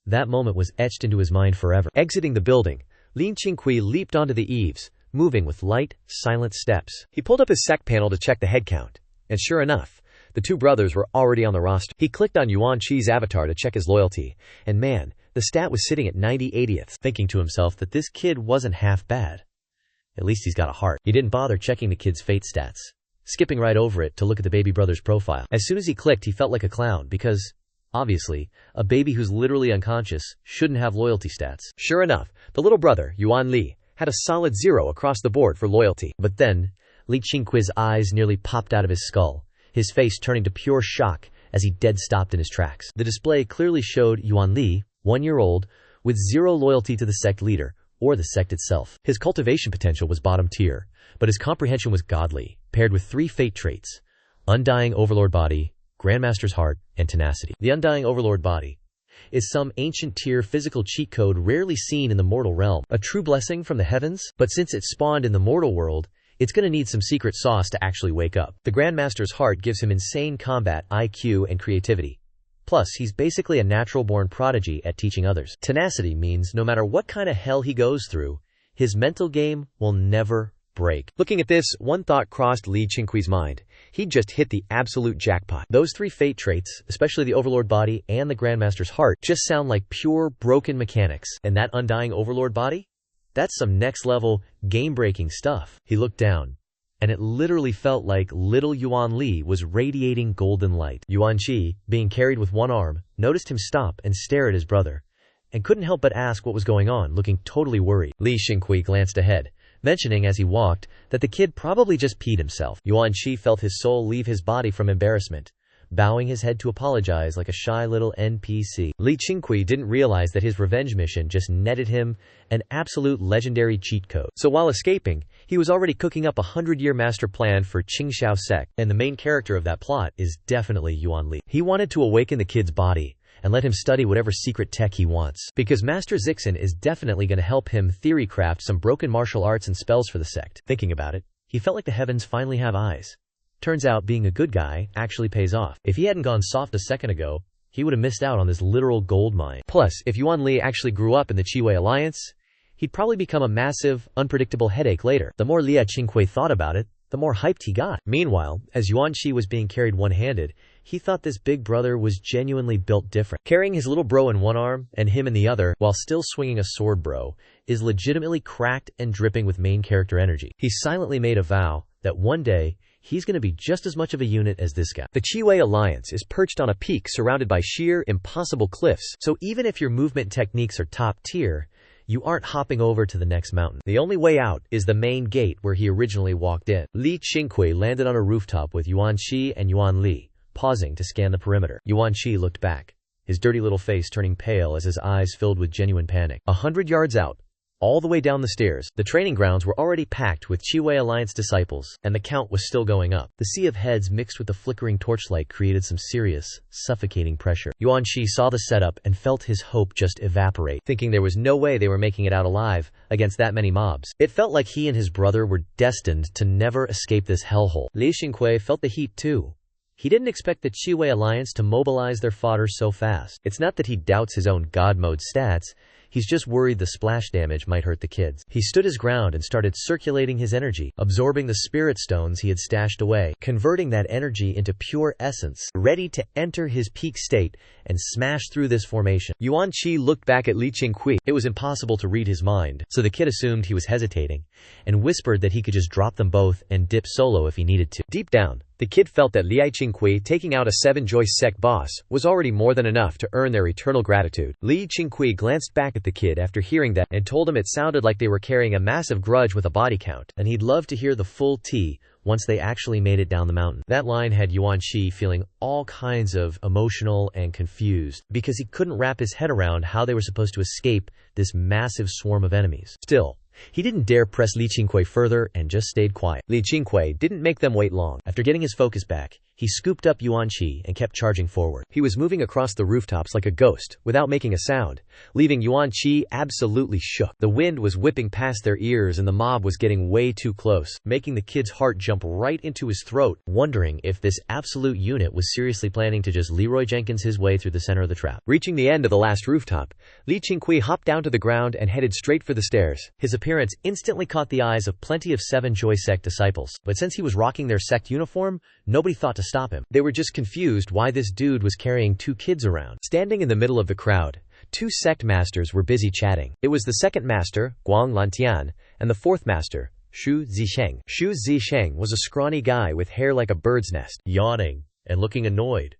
[SPEAKER 1] That moment was etched into his mind forever.
[SPEAKER 2] Exiting the building, Li Qingqiu leaped onto the eaves, moving with light, silent steps. He pulled up his sect panel to check the head count, and sure enough, the two brothers were already on the roster. He clicked on Yuan Qi's avatar to check his loyalty, and man, the stat was sitting at 90/80th.
[SPEAKER 1] Thinking to himself that this kid wasn't half bad. At least he's got a heart. He didn't bother checking the kid's fate stats, skipping right over it to look at the baby brother's profile. As soon as he clicked, he felt like a clown because, obviously, a baby who's literally unconscious shouldn't have loyalty stats.
[SPEAKER 2] Sure enough, the little brother, Yuan Li, had a solid 0 across the board for loyalty.
[SPEAKER 1] But then, Li Qingqiu's eyes nearly popped out of his skull, his face turning to pure shock as he dead stopped in his tracks. The display clearly showed Yuan Li, 1 year old, with 0 loyalty to the sect leader, or the sect itself. His cultivation potential was bottom tier, but his comprehension was godly, paired with 3 fate traits: Undying Overlord Body, Grandmaster's Heart, and Tenacity. The Undying Overlord Body is some ancient tier physical cheat code rarely seen in the mortal realm, a true blessing from the heavens, but since it spawned in the mortal world, it's gonna need some secret sauce to actually wake up. The Grandmaster's Heart gives him insane combat IQ and creativity. Plus, he's basically a natural-born prodigy at teaching others. Tenacity means no matter what kind of hell he goes through, his mental game will never break.
[SPEAKER 2] Looking at this, one thought crossed Li Qingqiu's mind. He'd just hit the absolute jackpot.
[SPEAKER 1] Those 3 fate traits, especially the Overlord Body and the Grandmaster's Heart, just sound like pure broken mechanics. And that Undying Overlord Body? That's some next-level, game-breaking stuff. He looked down, and it literally felt like little Yuan Li was radiating golden light. Yuan Qi, being carried with one arm, noticed him stop and stare at his brother, and couldn't help but ask what was going on, looking totally worried. Li Qingqiu glanced ahead, mentioning as he walked that the kid probably just peed himself. Yuan Qi felt his soul leave his body from embarrassment, bowing his head to apologize like a shy little NPC. Li Qingqiu didn't realize that his revenge mission just netted him an absolute legendary cheat code. So while escaping, he was already cooking up a 100-year master plan for Qingqiu Sect, and the main character of that plot is definitely Yuan Li. He wanted to awaken the kid's body and let him study whatever secret tech he wants, because Master Zixin is definitely going to help him theory craft some broken martial arts and spells for the sect. Thinking about it, he felt like the heavens finally have eyes. Turns out being a good guy actually pays off. If he hadn't gone soft a second ago, he would have missed out on this literal gold mine. Plus, if Yuan Li actually grew up in the Qingqiu Alliance, he'd probably become a massive, unpredictable headache later. The more Li Qingqiu thought about it, the more hyped he got. Meanwhile, as Yuan Qi was being carried one-handed, he thought this big brother was genuinely built different. Carrying his little bro in one arm and him in the other, while still swinging a sword, bro is legitimately cracked and dripping with main character energy. He silently made a vow that one day, he's going to be just as much of a unit as this guy. The Qingqiu Alliance is perched on a peak surrounded by sheer, impossible cliffs, so even if your movement techniques are top tier, you aren't hopping over to the next mountain. The only way out is the main gate where he originally walked in. Li Qingqiu landed on a rooftop with Yuan Qi and Yuan Li, pausing to scan the perimeter. Yuan Qi looked back, his dirty little face turning pale as his eyes filled with genuine panic. 100 yards out, all the way down the stairs, the training grounds were already packed with Qingqiu Alliance disciples, and the count was still going up. The sea of heads mixed with the flickering torchlight created some serious, suffocating pressure. Yuan Qi saw the setup and felt his hope just evaporate, thinking there was no way they were making it out alive against that many mobs. It felt like he and his brother were destined to never escape this hellhole. Li Qingqiu felt the heat too. He didn't expect the Qingqiu Alliance to mobilize their fodder so fast. It's not that he doubts his own god mode stats, he's just worried the splash damage might hurt the kids. He stood his ground and started circulating his energy, absorbing the spirit stones he had stashed away, converting that energy into pure essence, ready to enter his peak state and smash through this formation. Yuan Qi looked back at Li Qingqiu. It was impossible to read his mind, so the kid assumed he was hesitating, and whispered that he could just drop them both and dip solo if he needed to. Deep down, the kid felt that Li Qingqiu taking out a 7-Joyce sect boss was already more than enough to earn their eternal gratitude. Li Qingqiu glanced back at the kid after hearing that and told him it sounded like they were carrying a massive grudge with a body count, and he'd love to hear the full tea once they actually made it down the mountain. That line had Yuan Qi feeling all kinds of emotional and confused, because he couldn't wrap his head around how they were supposed to escape this massive swarm of enemies. Still, he didn't dare press Li Qingqiu further and just stayed quiet. Li Qingqiu didn't make them wait long. After getting his focus back, he scooped up Yuan Qi and kept charging forward.
[SPEAKER 2] He was moving across the rooftops like a ghost, without making a sound, leaving Yuan Qi absolutely shook. The wind was whipping past their ears and the mob was getting way too close, making the kid's heart jump right into his throat, wondering if this absolute unit was seriously planning to just Leroy Jenkins his way through the center of the trap. Reaching the end of the last rooftop, Qingqiu hopped down to the ground and headed straight for the stairs.
[SPEAKER 1] His appearance instantly caught the eyes of plenty of Seven Joy Sect disciples, but since he was rocking their sect uniform, nobody thought to stop him.
[SPEAKER 2] They were just confused why this dude was carrying 2 kids around. Standing in the middle of the crowd, 2 sect masters were busy chatting. It was the second master, Guang Lantian, and the fourth master, Shu Zisheng. Shu Zisheng was a scrawny guy with hair like a bird's nest,
[SPEAKER 1] yawning and looking annoyed,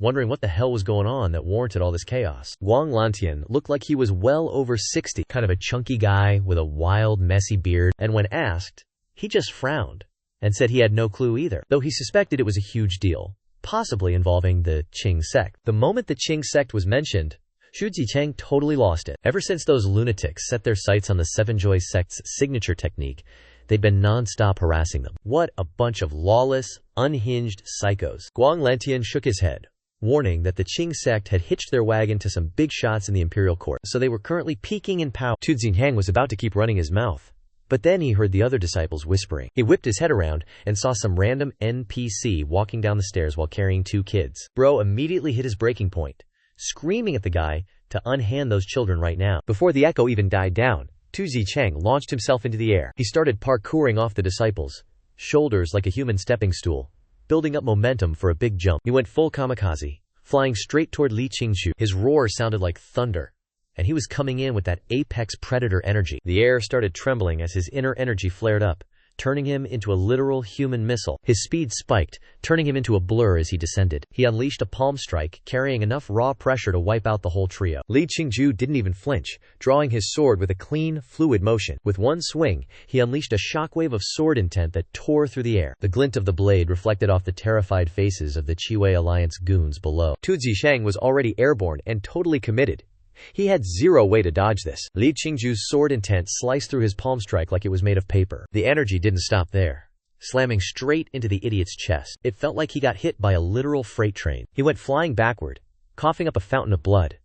[SPEAKER 1] wondering what the hell was going on that warranted all this chaos.
[SPEAKER 2] Guang Lantian looked like he was well over 60,
[SPEAKER 1] kind of a chunky guy with a wild, messy beard, and when asked, he just frowned and said he had no clue either, though he suspected it was a huge deal, possibly involving the Qing sect. The moment the Qing sect was mentioned, Shu Zicheng totally lost it. Ever since those lunatics set their sights on the Seven Joy Sect's signature technique, they'd been non-stop harassing them. What a bunch of lawless, unhinged psychos. Guang Lantian shook his head, warning that the Qing sect had hitched their wagon to some big shots in the imperial court, so they were currently peaking in power.
[SPEAKER 2] Tu Xinhang was about to keep running his mouth, but then he heard the other disciples whispering. He whipped his head around and saw some random NPC walking down the stairs while carrying 2 kids. Bro immediately hit his breaking point, screaming at the guy to unhand those children right now. Before the echo even died down, Tu Zicheng launched himself into the air. He started parkouring off the disciples, shoulders like a human stepping stool, building up momentum for a big jump. He went full kamikaze, flying straight toward Qingqiu. His roar sounded like thunder, and he was coming in with that apex predator energy. The air started trembling as his inner energy flared up, turning him into a literal human missile. His speed spiked, turning him into a blur as he descended. He unleashed a palm strike, carrying enough raw pressure to wipe out the whole trio. Qingqiu didn't even flinch, drawing his sword with a clean, fluid motion. With one swing, he unleashed a shockwave of sword intent that tore through the air. The glint of the blade reflected off the terrified faces of the Qingqiu Alliance goons below. Tu Zisheng was already airborne and totally committed. He had zero way to dodge this. Qingqiu's sword intent sliced through his palm strike like it was made of paper. The energy didn't stop there, slamming straight into the idiot's chest. It felt like he got hit by a literal freight train. He went flying backward, coughing up a fountain of blood,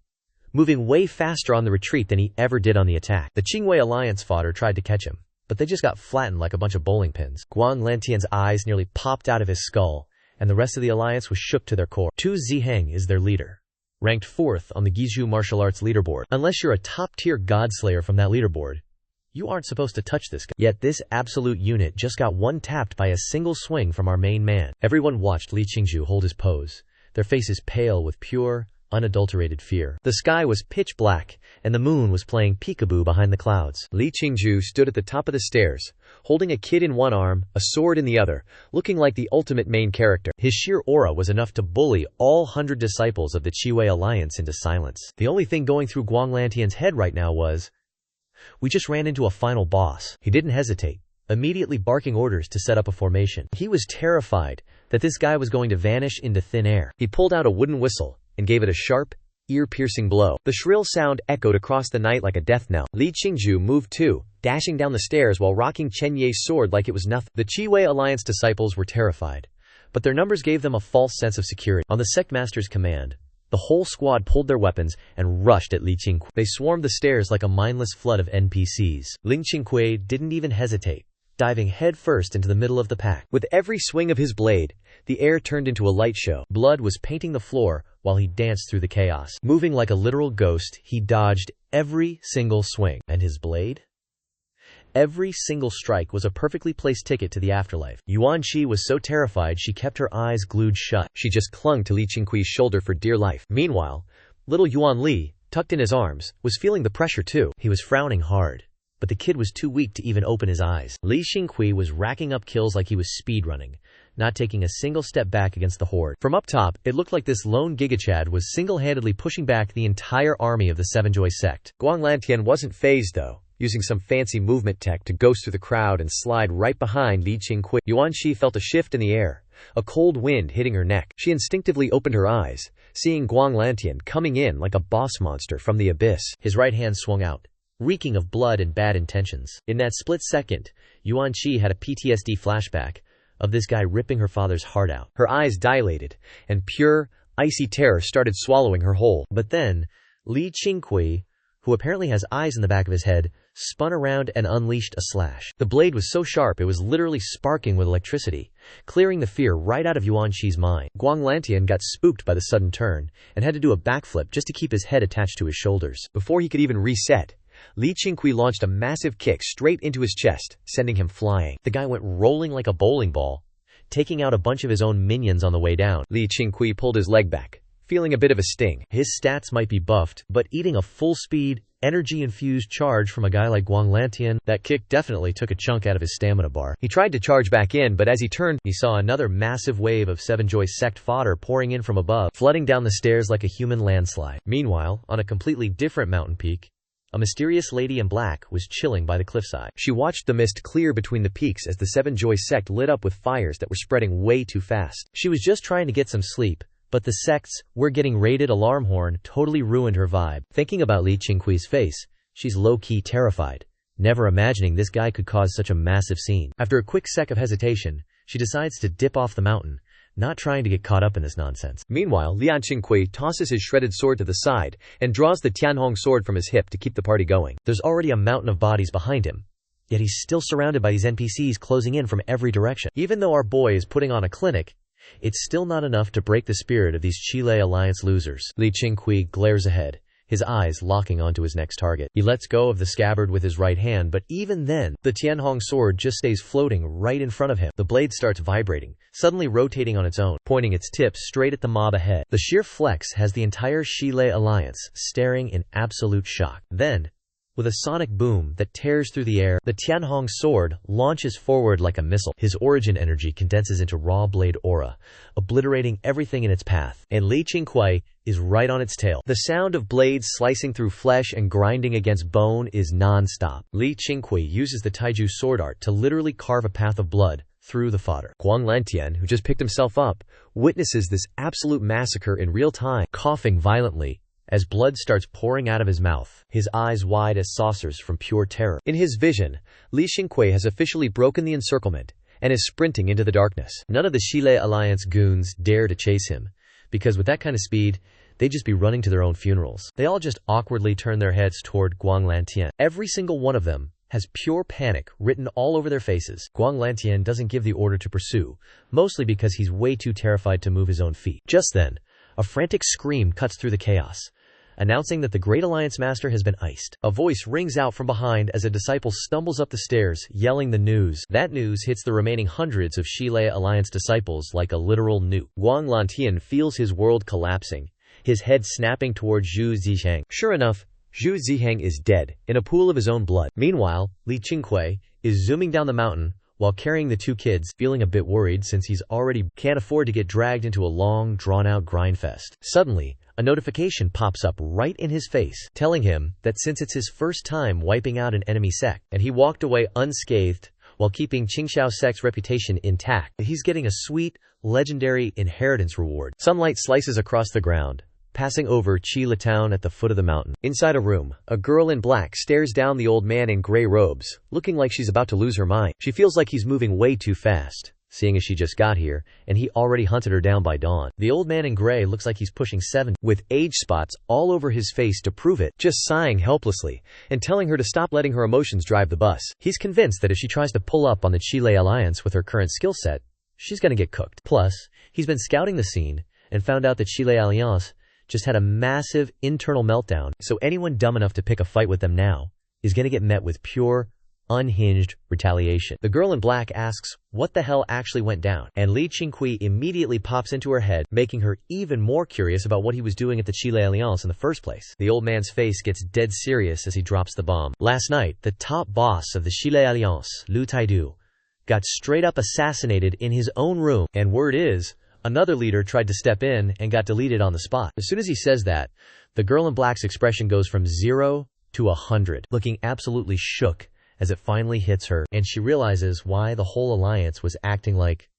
[SPEAKER 2] moving way faster on the retreat than he ever did on the attack. The Qingqiu Alliance fodder tried to catch him, but they just got flattened like a bunch of bowling pins. Guang Lantian's eyes nearly popped out of his skull, and the rest of the alliance was shook to their core. Tu Ziheng is their leader, ranked 4th on the Guizhou martial arts leaderboard. Unless you're a top-tier godslayer from that leaderboard, you aren't supposed to touch this guy. Yet this absolute unit just got one-tapped by a single swing from our main man. Everyone watched Qingqiu hold his pose, their faces pale with pure, unadulterated fear. The sky was pitch black, and the moon was playing peekaboo behind the clouds. Qingqiu stood at the top of the stairs, holding a kid in one arm, a sword in the other, looking like the ultimate main character. His sheer aura was enough to bully all 100 disciples of the Qingqiu Alliance into silence. The only thing going through Guang Lantian's head right now was, we just ran into a final boss. He didn't hesitate, immediately barking orders to set up a formation. He was terrified that this guy was going to vanish into thin air. He pulled out a wooden whistle and gave it a sharp, ear-piercing blow. The shrill sound echoed across the night like a death knell. Qingqiu moved too, dashing down the stairs while rocking Chen Ye's sword like it was nothing. The Qingqiu Alliance disciples were terrified, but their numbers gave them a false sense of security. On the sect master's command, the whole squad pulled their weapons and rushed at Qingqiu. They swarmed the stairs like a mindless flood of NPCs. Qingqiu didn't even hesitate, diving headfirst into the middle of the pack. With every swing of his blade, the air turned into a light show. Blood was painting the floor while he danced through the chaos. Moving like a literal ghost, he dodged every single swing. And his blade? Every single strike was a perfectly placed ticket to the afterlife. Yuan Qi was so terrified she kept her eyes glued shut. She just clung to Qingqiu's shoulder for dear life. Meanwhile, little Yuan Li, tucked in his arms, was feeling the pressure too. He was frowning hard, but the kid was too weak to even open his eyes. Qingqiu was racking up kills like he was speedrunning, not taking a single step back against the horde. From up top, it looked like this lone gigachad was single-handedly pushing back the entire army of the Seven Joy Sect. Guang Lantian wasn't phased though, using some fancy movement tech to ghost through the crowd and slide right behind Qingqiu. Yuan Qi felt a shift in the air, a cold wind hitting her neck. She instinctively opened her eyes, seeing Guang Lantian coming in like a boss monster from the abyss. His right hand swung out, reeking of blood and bad intentions. In that split second, Yuan Qi had a PTSD flashback
[SPEAKER 1] of this guy ripping her father's heart out.
[SPEAKER 2] Her eyes dilated, and pure, icy terror started swallowing her whole.
[SPEAKER 1] But then, Qingqiu, who apparently has eyes in the back of his head, spun around and unleashed a slash. The blade was so sharp it was literally sparking with electricity, clearing the fear right out of Yuan Shi's mind.
[SPEAKER 2] Guanglantian got spooked by the sudden turn, and had to do a backflip just to keep his head attached to his shoulders. Before he could even reset, Qingqiu launched a massive kick straight into his chest, sending him flying.
[SPEAKER 1] The guy went rolling like a bowling ball, taking out a bunch of his own minions on the way down.
[SPEAKER 2] Qingqiu pulled his leg back, feeling a bit of a sting.
[SPEAKER 1] His stats might be buffed, but eating a full-speed, energy-infused charge from a guy like Guanglantian, that kick definitely took a chunk out of his stamina bar.
[SPEAKER 2] He tried to charge back in, but as he turned,
[SPEAKER 1] he saw another massive wave of Seven Joy's sect fodder pouring in from above, flooding down the stairs like a human landslide. Meanwhile, on a completely different mountain peak, a mysterious lady in black was chilling by the cliffside.
[SPEAKER 2] She watched the mist clear between the peaks as the Seven Joy sect lit up with fires that were spreading way too fast.
[SPEAKER 1] She was just trying to get some sleep, but the sect's "we're getting raided" alarm horn totally ruined her vibe. Thinking about Qingqiu's face, she's low-key terrified, never imagining this guy could cause such a massive scene. After a quick sec of hesitation, she decides to dip off the mountain, not trying to get caught up in this nonsense.
[SPEAKER 2] Meanwhile, Qingqiu tosses his shredded sword to the side and draws the Tianhong sword from his hip to keep the party going.
[SPEAKER 1] There's already a mountain of bodies behind him, yet he's still surrounded by these NPCs closing in from every direction. Even though our boy is putting on a clinic, it's still not enough to break the spirit of these Qilei Alliance losers.
[SPEAKER 2] Qingqiu glares ahead, his eyes locking onto his next target.
[SPEAKER 1] He lets go of the scabbard with his right hand, but even then, the Tianhong sword just stays floating right in front of him. The blade starts vibrating, suddenly rotating on its own, pointing its tip straight at the mob ahead. The sheer flex has the entire Qilei Alliance staring in absolute shock. Then, with a sonic boom that tears through the air, the Tianhong sword launches forward like a missile. His origin energy condenses into raw blade aura, obliterating everything in its path. And Qingqiu is right on its tail. The sound of blades slicing through flesh and grinding against bone is non-stop. Qingqiu uses the taiju sword art to literally carve a path of blood through the fodder.
[SPEAKER 2] Guanglantian, who just picked himself up, witnesses this absolute massacre in real time,
[SPEAKER 1] coughing violently as blood starts pouring out of his mouth, his eyes wide as saucers from pure terror.
[SPEAKER 2] In his vision, Qingqiu has officially broken the encirclement and is sprinting into the darkness.
[SPEAKER 1] None of the Qilei Alliance goons dare to chase him, because with that kind of speed, they'd just be running to their own funerals. They all just awkwardly turn their heads toward Guanglantian. Every single one of them has pure panic written all over their faces. Guanglantian doesn't give the order to pursue, mostly because he's way too terrified to move his own feet. Just then, a frantic scream cuts through the chaos, announcing that the Great Alliance Master has been iced. A voice rings out from behind as a disciple stumbles up the stairs, yelling the news. That news hits the remaining hundreds of Qilei Alliance disciples like a literal nuke. Guanglantian feels his world collapsing, his head snapping toward Zhu Zihang.
[SPEAKER 2] Sure enough, Zhu Zihang is dead, in a pool of his own blood.
[SPEAKER 1] Meanwhile, Qingqiu is zooming down the mountain, while carrying the two kids, feeling a bit worried since he's already can't afford to get dragged into a long, drawn-out grindfest. Suddenly, a notification pops up right in his face, telling him that since it's his first time wiping out an enemy sect, and he walked away unscathed while keeping Qingqiu Sect's reputation intact, he's getting a sweet, legendary inheritance reward. Sunlight slices across the ground, passing over Qilei Town at the foot of the mountain.
[SPEAKER 2] Inside a room, a girl in black stares down the old man in gray robes, looking like she's about to lose her mind. She feels like he's moving way too fast, seeing as she just got here, and he already hunted her down by dawn.
[SPEAKER 1] The old man in gray looks like he's pushing 70,
[SPEAKER 2] with age spots all over his face to prove it, just sighing helplessly, and telling her to stop letting her emotions drive the bus.
[SPEAKER 1] He's convinced that if she tries to pull up on the Qilei Alliance with her current skill set, she's gonna get cooked. Plus, he's been scouting the scene, and found out that Qilei Alliance just had a massive internal meltdown, so anyone dumb enough to pick a fight with them now is gonna get met with pure, unhinged retaliation. The girl in black asks what the hell actually went down, and Qingqiu immediately pops into her head, making her even more curious about what he was doing at the Qilei Alliance in the first place. The old man's face gets dead serious as he drops the bomb. Last night, the top boss of the Qilei Alliance, Lu Taidu, got straight up assassinated in his own room, and word is, another leader tried to step in and got deleted on the spot. As soon as he says that, the girl in black's expression goes from 0 to 100, looking absolutely shook as it finally hits her, and she realizes why the whole alliance was acting like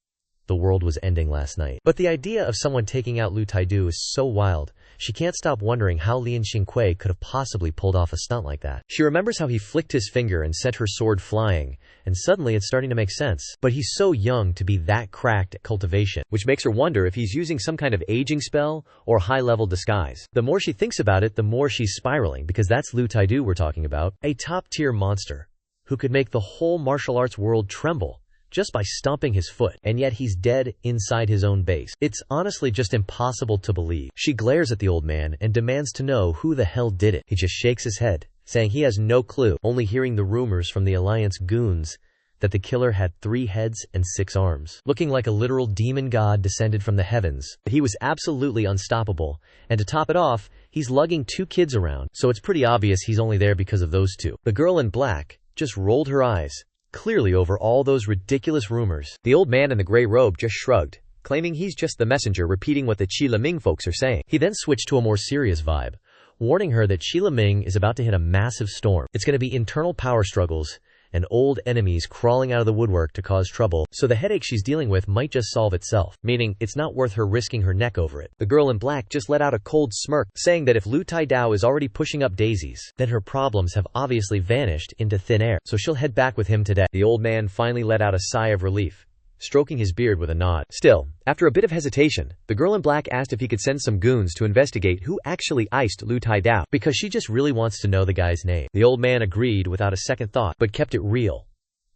[SPEAKER 1] the world was ending last night. But the idea of someone taking out Lu Taidu is so wild She can't stop wondering how Lin Qingqiu could have possibly pulled off a stunt like that. She remembers how he flicked his finger and sent her sword flying, and suddenly it's starting to make sense. But he's so young to be that cracked at cultivation, which makes her wonder if he's using some kind of aging spell or high-level disguise. The more she thinks about it, the more she's spiraling, because that's Lu Taidu we're talking about, a top-tier monster who could make the whole martial arts world tremble just by stomping his foot, and yet he's dead inside his own base. It's honestly just impossible to believe. She glares at the old man and demands to know who the hell did it. He just shakes his head, saying he has no clue, only hearing the rumors from the Alliance goons that the killer had 3 heads and 6 arms, looking like a literal demon god descended from the heavens. He was absolutely unstoppable, and to top it off, he's lugging 2 kids around, so it's pretty obvious he's only there because of those 2. The girl in black just rolled her eyes, clearly over all those ridiculous rumors. The old man in the gray robe just shrugged, claiming he's just the messenger repeating what the Qi Liming folks are saying. He then switched to a more serious vibe, warning her that Qi Liming is about to hit a massive storm. It's going to be internal power struggles and old enemies crawling out of the woodwork to cause trouble, so the headache she's dealing with might just solve itself, meaning it's not worth her risking her neck over it. The girl in black just let out a cold smirk, saying that if Lu Taidao is already pushing up daisies, then her problems have obviously vanished into thin air, so she'll head back with him today. The old man finally let out a sigh of relief, stroking his beard with a nod. Still, after a bit of hesitation, the girl in black asked if he could send some goons to investigate who actually iced Lu Taidao, because she just really wants to know the guy's name. The old man agreed without a second thought, but kept it real,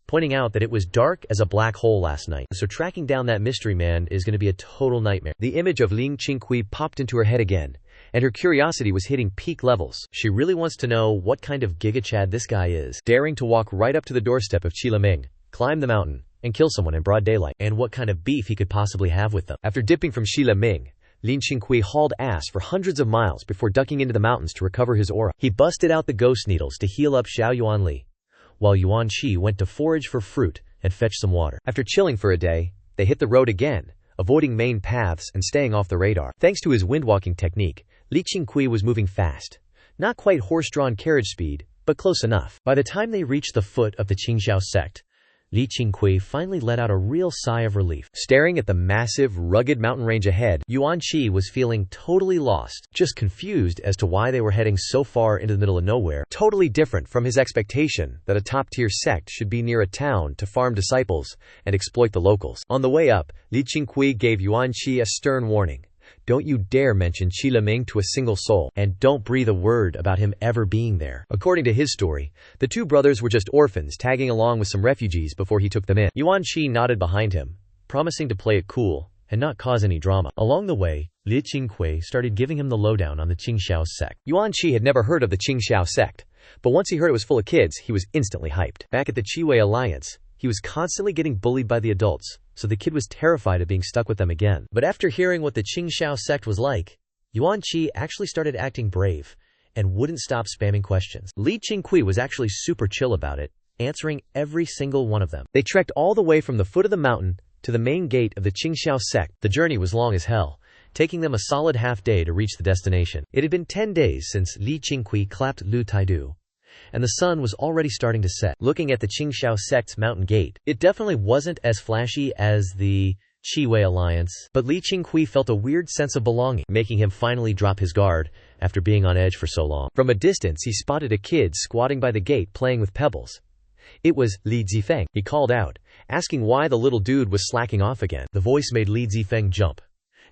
[SPEAKER 1] pointing out that it was dark as a black hole last night, so tracking down that mystery man is going to be a total nightmare. The image of Lin Qingqiu popped into her head again, and her curiosity was hitting peak levels. She really wants to know what kind of gigachad this guy is, daring to walk right up to the doorstep of Qi Liming, climb the mountain, and kill someone in broad daylight, and what kind of beef he could possibly have with them. After dipping from Qi Liming, Lin Qingqiu hauled ass for hundreds of miles before ducking into the mountains to recover his aura. He busted out the ghost needles to heal up Xiao Yuanli, while Yuan Qi went to forage for fruit and fetch some water. After chilling for a day, they hit the road again, avoiding main paths and staying off the radar. Thanks to his windwalking technique, Li Qingqiu was moving fast. Not quite horse-drawn carriage speed, but close enough. By the time they reached the foot of the Qingqiu sect, Li Qingqiu finally let out a real sigh of relief. Staring at the massive, rugged mountain range ahead, Yuan Qi was feeling totally lost, just confused as to why they were heading so far into the middle of nowhere, totally different from his expectation that a top-tier sect should be near a town to farm disciples and exploit the locals. On the way up, Li Qingqiu gave Yuan Qi a stern warning. Don't you dare mention Qi Liming to a single soul, and don't breathe a word about him ever being there. According to his story, the 2 brothers were just orphans tagging along with some refugees before he took them in. Yuan Qi nodded behind him, promising to play it cool and not cause any drama. Along the way, Li Qingqiu started giving him the lowdown on the Qingqiu sect. Yuan Qi had never heard of the Qingqiu sect, but once he heard it was full of kids, he was instantly hyped. Back at the Qiwei Alliance, he was constantly getting bullied by the adults, so the kid was terrified of being stuck with them again. But after hearing what the Qingqiu sect was like, Yuan Qi actually started acting brave and wouldn't stop spamming questions. Li Qingqiu was actually super chill about it, answering every single one of them. They trekked all the way from the foot of the mountain to the main gate of the Qingqiu sect. The journey was long as hell, taking them a solid half day to reach the destination. It had been 10 days since Li Qingqiu clapped Lu Taidu, and the sun was already starting to set. Looking at the Qingqiu sect's mountain gate, it definitely wasn't as flashy as the Qiwei Alliance, but Li Qingqiu felt a weird sense of belonging, making him finally drop his guard after being on edge for so long. From a distance, he spotted a kid squatting by the gate playing with pebbles. It was Li Zifeng. He called out, asking why the little dude was slacking off again. The voice made Li Zifeng jump,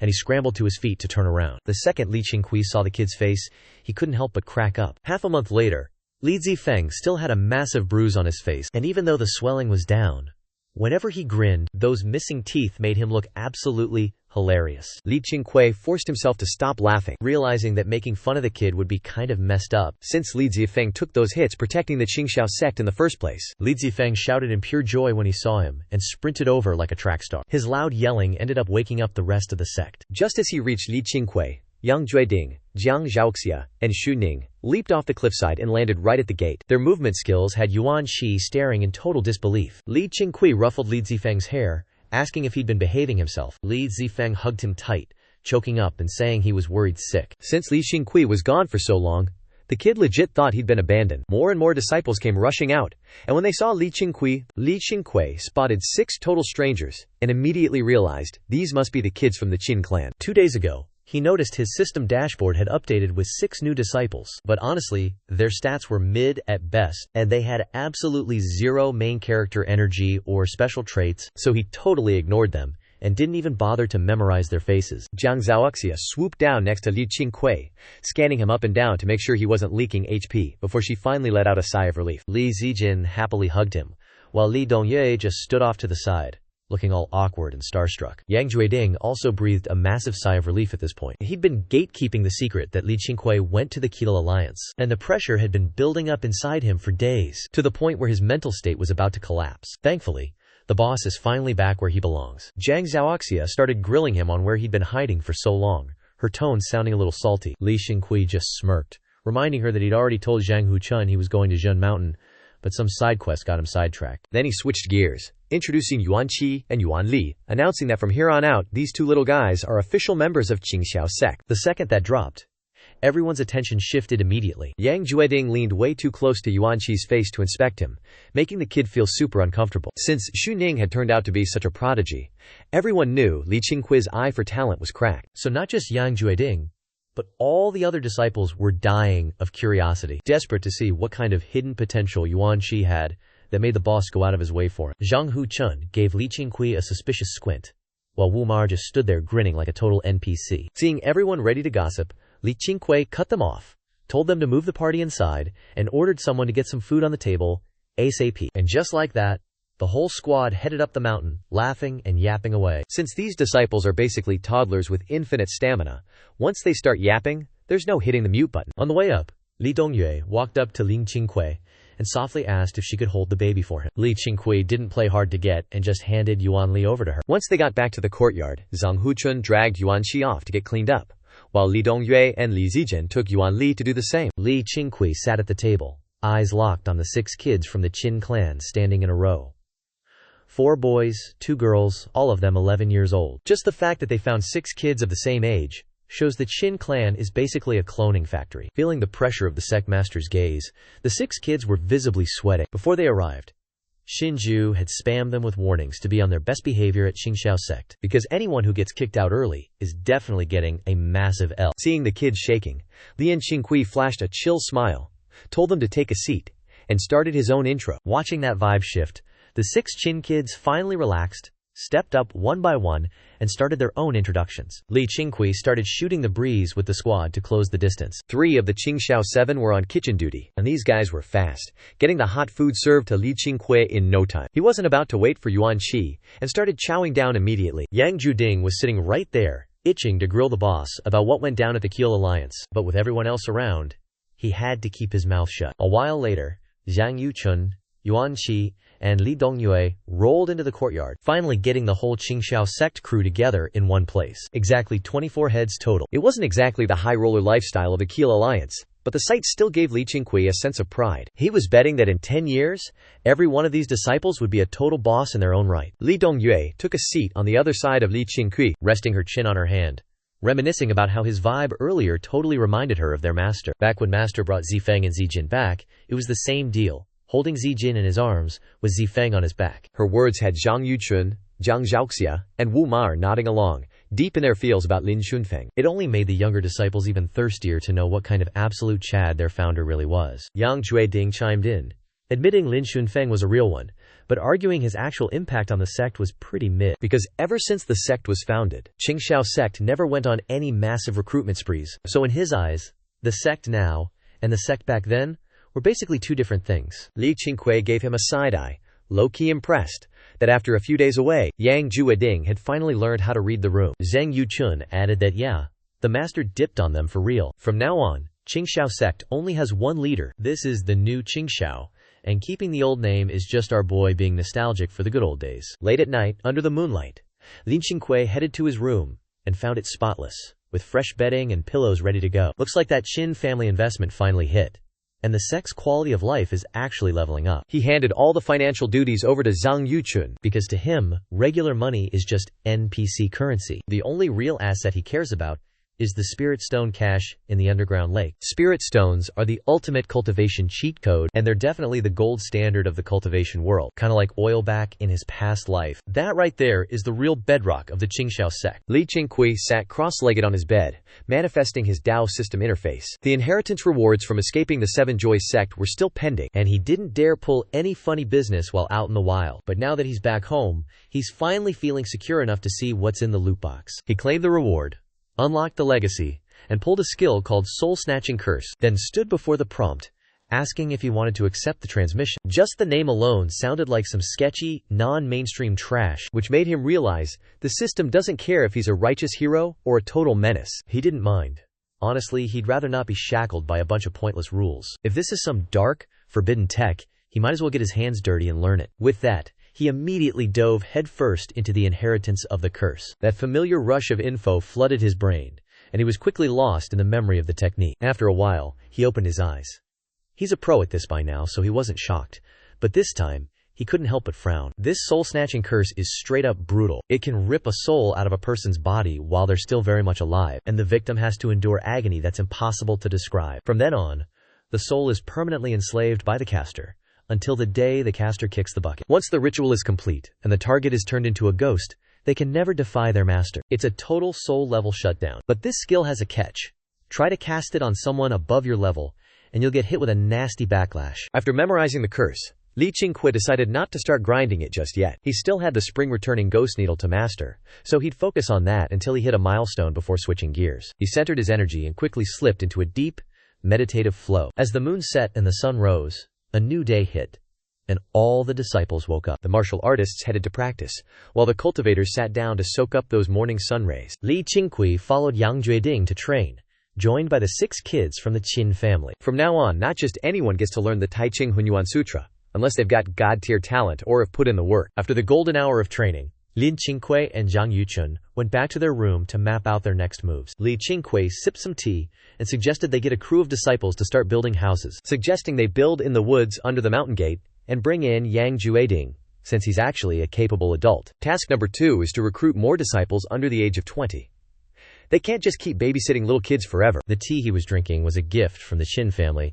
[SPEAKER 1] and he scrambled to his feet to turn around. The second Li Qingqiu saw the kid's face, he couldn't help but crack up. Half a month later, Li Zifeng still had a massive bruise on his face, and even though the swelling was down, whenever he grinned, those missing teeth made him look absolutely hilarious. Li Qingqiu forced himself to stop laughing, realizing that making fun of the kid would be kind of messed up, since Li Zifeng took those hits protecting the Qingqiu sect in the first place. Li Zifeng shouted in pure joy when he saw him, and sprinted over like a track star. His loud yelling ended up waking up the rest of the sect. Just as he reached Li Qingqiu, Yang Jueding, Jiang Zhaoxia, and Xu Ning leaped off the cliffside and landed right at the gate. Their movement skills had Yuan Qi staring in total disbelief. Li Qingqiu ruffled Li Zifeng's hair, asking if he'd been behaving himself. Li Zifeng hugged him tight, choking up and saying he was worried sick. Since Li Qingqiu was gone for so long, the kid legit thought he'd been abandoned. More and more disciples came rushing out, and when they saw Li Qingqiu spotted 6 total strangers and immediately realized these must be the kids from the Qin clan. 2 days ago, he noticed his system dashboard had updated with 6 new disciples. But honestly, their stats were mid at best, and they had absolutely zero main character energy or special traits, so he totally ignored them and didn't even bother to memorize their faces.
[SPEAKER 2] Zhang Zhaoxia swooped down next to Li Qingqiu, scanning him up and down to make sure he wasn't leaking HP, before she finally let out a sigh of relief.
[SPEAKER 1] Li Zijin happily hugged him, while Li Dongyue just stood off to the side, looking all awkward and starstruck. Yang Jueding also breathed a massive sigh of relief at this point. He'd been gatekeeping the secret that Li Qingqiu went to the Qingqiu Alliance, and the pressure had been building up inside him for days, to the point where his mental state was about to collapse. Thankfully, the boss is finally back where he belongs. Zhang Zhaoxia started grilling him on where he'd been hiding for so long, her tone sounding a little salty. Li Qingqiu just smirked, reminding her that he'd already told Zhang Huchun he was going to Zhen Mountain, but some side quest got him sidetracked.
[SPEAKER 2] Then he switched gears, introducing Yuan Qi and Yuan Li, announcing that from here on out, these two little guys are official members of Qingqiu Sect.
[SPEAKER 1] The second that dropped, everyone's attention shifted immediately.
[SPEAKER 2] Yang Jueding leaned way too close to Yuan Qi's face to inspect him, making the kid feel super uncomfortable. Since Xu Ning had turned out to be such a prodigy, everyone knew Li Qingqiu's eye for talent was cracked.
[SPEAKER 1] So not just Yang Jueding, but all the other disciples were dying of curiosity, desperate to see what kind of hidden potential Yuan Qi had that made the boss go out of his way for him. Zhang Huchun gave Li Qingqiu a suspicious squint, while Wu Mar just stood there grinning like a total NPC. Seeing everyone ready to gossip, Li Qingqiu cut them off, told them to move the party inside, and ordered someone to get some food on the table, ASAP. And just like that, the whole squad headed up the mountain, laughing and yapping away.
[SPEAKER 2] Since these disciples are basically toddlers with infinite stamina, once they start yapping, there's no hitting the mute button.
[SPEAKER 1] On the way up, Li Dongyue walked up to Li Qingqiu and softly asked if she could hold the baby for him. Li Qingqiu didn't play hard to get and just handed Yuan Li over to her.
[SPEAKER 2] Once they got back to the courtyard, Zhang Huchun dragged Yuan Qi off to get cleaned up, while Li Dongyue and Li Zijin took Yuan Li to do the same.
[SPEAKER 1] Li Qingqiu sat at the table, eyes locked on the 6 kids from the Qin clan standing in a row. 4 boys, 2 girls, all of them 11 years old. Just the fact that they found 6 kids of the same age shows the Qin clan is basically a cloning factory. Feeling the pressure of the sect master's gaze, the 6 kids were visibly sweating. Before they arrived, Qingqiu had spammed them with warnings to be on their best behavior at Qingqiu Sect, because anyone who gets kicked out early is definitely getting a massive L.
[SPEAKER 2] Seeing the kids shaking, Li Qingqiu flashed a chill smile, told them to take a seat, and started his own intro.
[SPEAKER 1] Watching that vibe shift, the 6 Qin kids finally relaxed, stepped up one by one, and started their own introductions. Li Qingqiu started shooting the breeze with the squad to close the distance.
[SPEAKER 2] 3 of the Qingqiu 7 were on kitchen duty, and these guys were fast, getting the hot food served to Li Qingqiu in no time. He wasn't about to wait for Yuan Qi, and started chowing down immediately.
[SPEAKER 1] Yang Jueding was sitting right there, itching to grill the boss about what went down at the Qingqiu Alliance, but with everyone else around, he had to keep his mouth shut. A while later, Zhang Yuchun, Yuan Qi, and Li Dongyue rolled into the courtyard, finally getting the whole Qingqiu sect crew together in one place. Exactly 24 heads total.
[SPEAKER 2] It wasn't exactly the high-roller lifestyle of the Qingqiu Alliance, but the sight still gave Li Qingqiu a sense of pride. He was betting that in 10 years, every one of these disciples would be a total boss in their own right. Li Dongyue took a seat on the other side of Li Qingqiu,
[SPEAKER 1] resting her chin on her hand, reminiscing about how his vibe earlier totally reminded her of their master. Back when master brought Zifeng and Zijin back, it was the same deal. Holding Zijin in his arms, with Zifeng on his back.
[SPEAKER 2] Her words had Zhang Yuchun, Zhang Zhaoxia, and Wu Mar nodding along, deep in their feels about Lin Xunfeng.
[SPEAKER 1] It only made the younger disciples even thirstier to know what kind of absolute Chad their founder really was. Yang Jueding chimed in, admitting Lin Xunfeng was a real one, but arguing his actual impact on the sect was pretty mid.
[SPEAKER 2] Because ever since the sect was founded,
[SPEAKER 1] Qingqiu Sect never went on any massive recruitment sprees. So in his eyes, the sect now, and the sect back then, were basically 2 different things.
[SPEAKER 2] Li Qingqiu gave him a side-eye, low-key impressed that after a few days away, Yang Jueding had finally learned how to read the room.
[SPEAKER 1] Zhang Yuchun added that the master dipped on them for real. From now on, Qingqiu Sect only has 1 leader. This is the new Qingqiu, and keeping the old name is just our boy being nostalgic for the good old days. Late at night, under the moonlight, Li Qingqiu headed to his room and found it spotless, with fresh bedding and pillows ready to go. Looks like that Qin family investment finally hit, and the sect's quality of life is actually leveling up.
[SPEAKER 2] He handed all the financial duties over to Zhang Yuchun,
[SPEAKER 1] because to him, regular money is just NPC currency. The only real asset he cares about is the spirit stone cache in the underground lake. Spirit stones are the ultimate cultivation cheat code, and they're definitely the gold standard of the cultivation world, kind of like oil back in his past life. That right there is the real bedrock of the Qingqiu sect.
[SPEAKER 2] Li Qingqiu sat cross-legged on his bed, manifesting his Tao system interface. The inheritance rewards from escaping the Seven Joys sect were still pending,
[SPEAKER 1] and he didn't dare pull any funny business while out in the wild. But now that he's back home, he's finally feeling secure enough to see what's in the loot box. He claimed the reward, unlocked the legacy, and pulled a skill called Soul-Snatching Curse, then stood before the prompt, asking if he wanted to accept the transmission. Just the name alone sounded like some sketchy, non-mainstream trash, which made him realize the system doesn't care if he's a righteous hero or a total menace. He didn't mind. Honestly, he'd rather not be shackled by a bunch of pointless rules. If this is some dark, forbidden tech, he might as well get his hands dirty and learn it. With that, he immediately dove headfirst into the inheritance of the curse. That familiar rush of info flooded his brain, and he was quickly lost in the memory of the technique. After a while, he opened his eyes. He's a pro at this by now, so he wasn't shocked. But this time, he couldn't help but frown. This soul-snatching curse is straight up brutal. It can rip a soul out of a person's body while they're still very much alive, and the victim has to endure agony that's impossible to describe. From then on, the soul is permanently enslaved by the caster, until the day the caster kicks the bucket. Once the ritual is complete, and the target is turned into a ghost, they can never defy their master. It's a total soul-level shutdown. But this skill has a catch. Try to cast it on someone above your level, and you'll get hit with a nasty backlash. After memorizing the curse, Li Qingqiu decided not to start grinding it just yet. He still had the spring-returning ghost needle to master, so he'd focus on that until he hit a milestone before switching gears. He centered his energy and quickly slipped into a deep, meditative flow. As the moon set and the sun rose, a new day hit, and all the disciples woke up. The martial artists headed to practice, while the cultivators sat down to soak up those morning sun rays. Li Qingqiu followed Yang Jueding to train, joined by the 6 kids from the Qin family. From now on, not just anyone gets to learn the Tai Ching Hunyuan Sutra, unless they've got god-tier talent or have put in the work. After the golden hour of training, Li Qingqiu and Zhang Yuchun went back to their room to map out their next moves. Li Qingqiu sipped some tea and suggested they get a crew of disciples to start building houses, suggesting they build in the woods under the mountain gate and bring in Yang Jueding, since he's actually a capable adult. Task number 2 is to recruit more disciples under the age of 20. They can't just keep babysitting little kids forever. The tea he was drinking was a gift from the Qin family,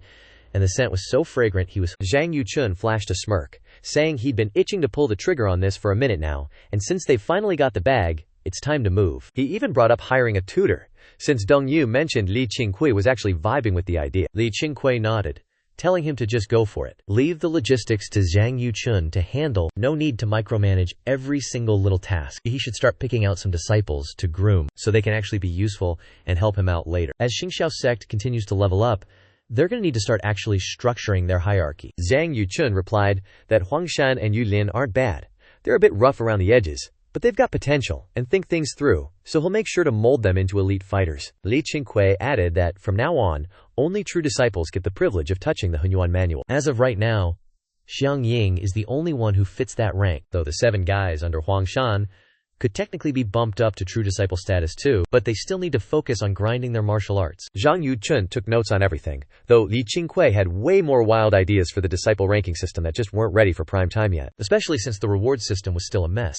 [SPEAKER 1] and the scent was so fragrant he was... Zhang Yuchun flashed a smirk, saying he'd been itching to pull the trigger on this for a minute now, and since they finally got the bag, it's time to move. He even brought up hiring a tutor, since Deng Yu mentioned Li Qingqiu was actually vibing with the idea. Li Qingqiu nodded, telling him to just go for it. Leave the logistics to Zhang Yuchun to handle. No need to micromanage every single little task. He should start picking out some disciples to groom so they can actually be useful and help him out later. As Qingqiu sect continues to level up, they're going to need to start actually structuring their hierarchy. Zhang Yuchun replied that Huangshan and Yulin aren't bad. They're a bit rough around the edges, but they've got potential and think things through, so he'll make sure to mold them into elite fighters. Li Qingqiu added that from now on, only true disciples get the privilege of touching the Hunyuan manual. As of right now, Xiang Ying is the only one who fits that rank, though the 7 guys under Huangshan could technically be bumped up to true disciple status too, but they still need to focus on grinding their martial arts. Zhang Yuchun took notes on everything, though Li Qingqiu had way more wild ideas for the disciple ranking system that just weren't ready for prime time yet, especially since the reward system was still a mess.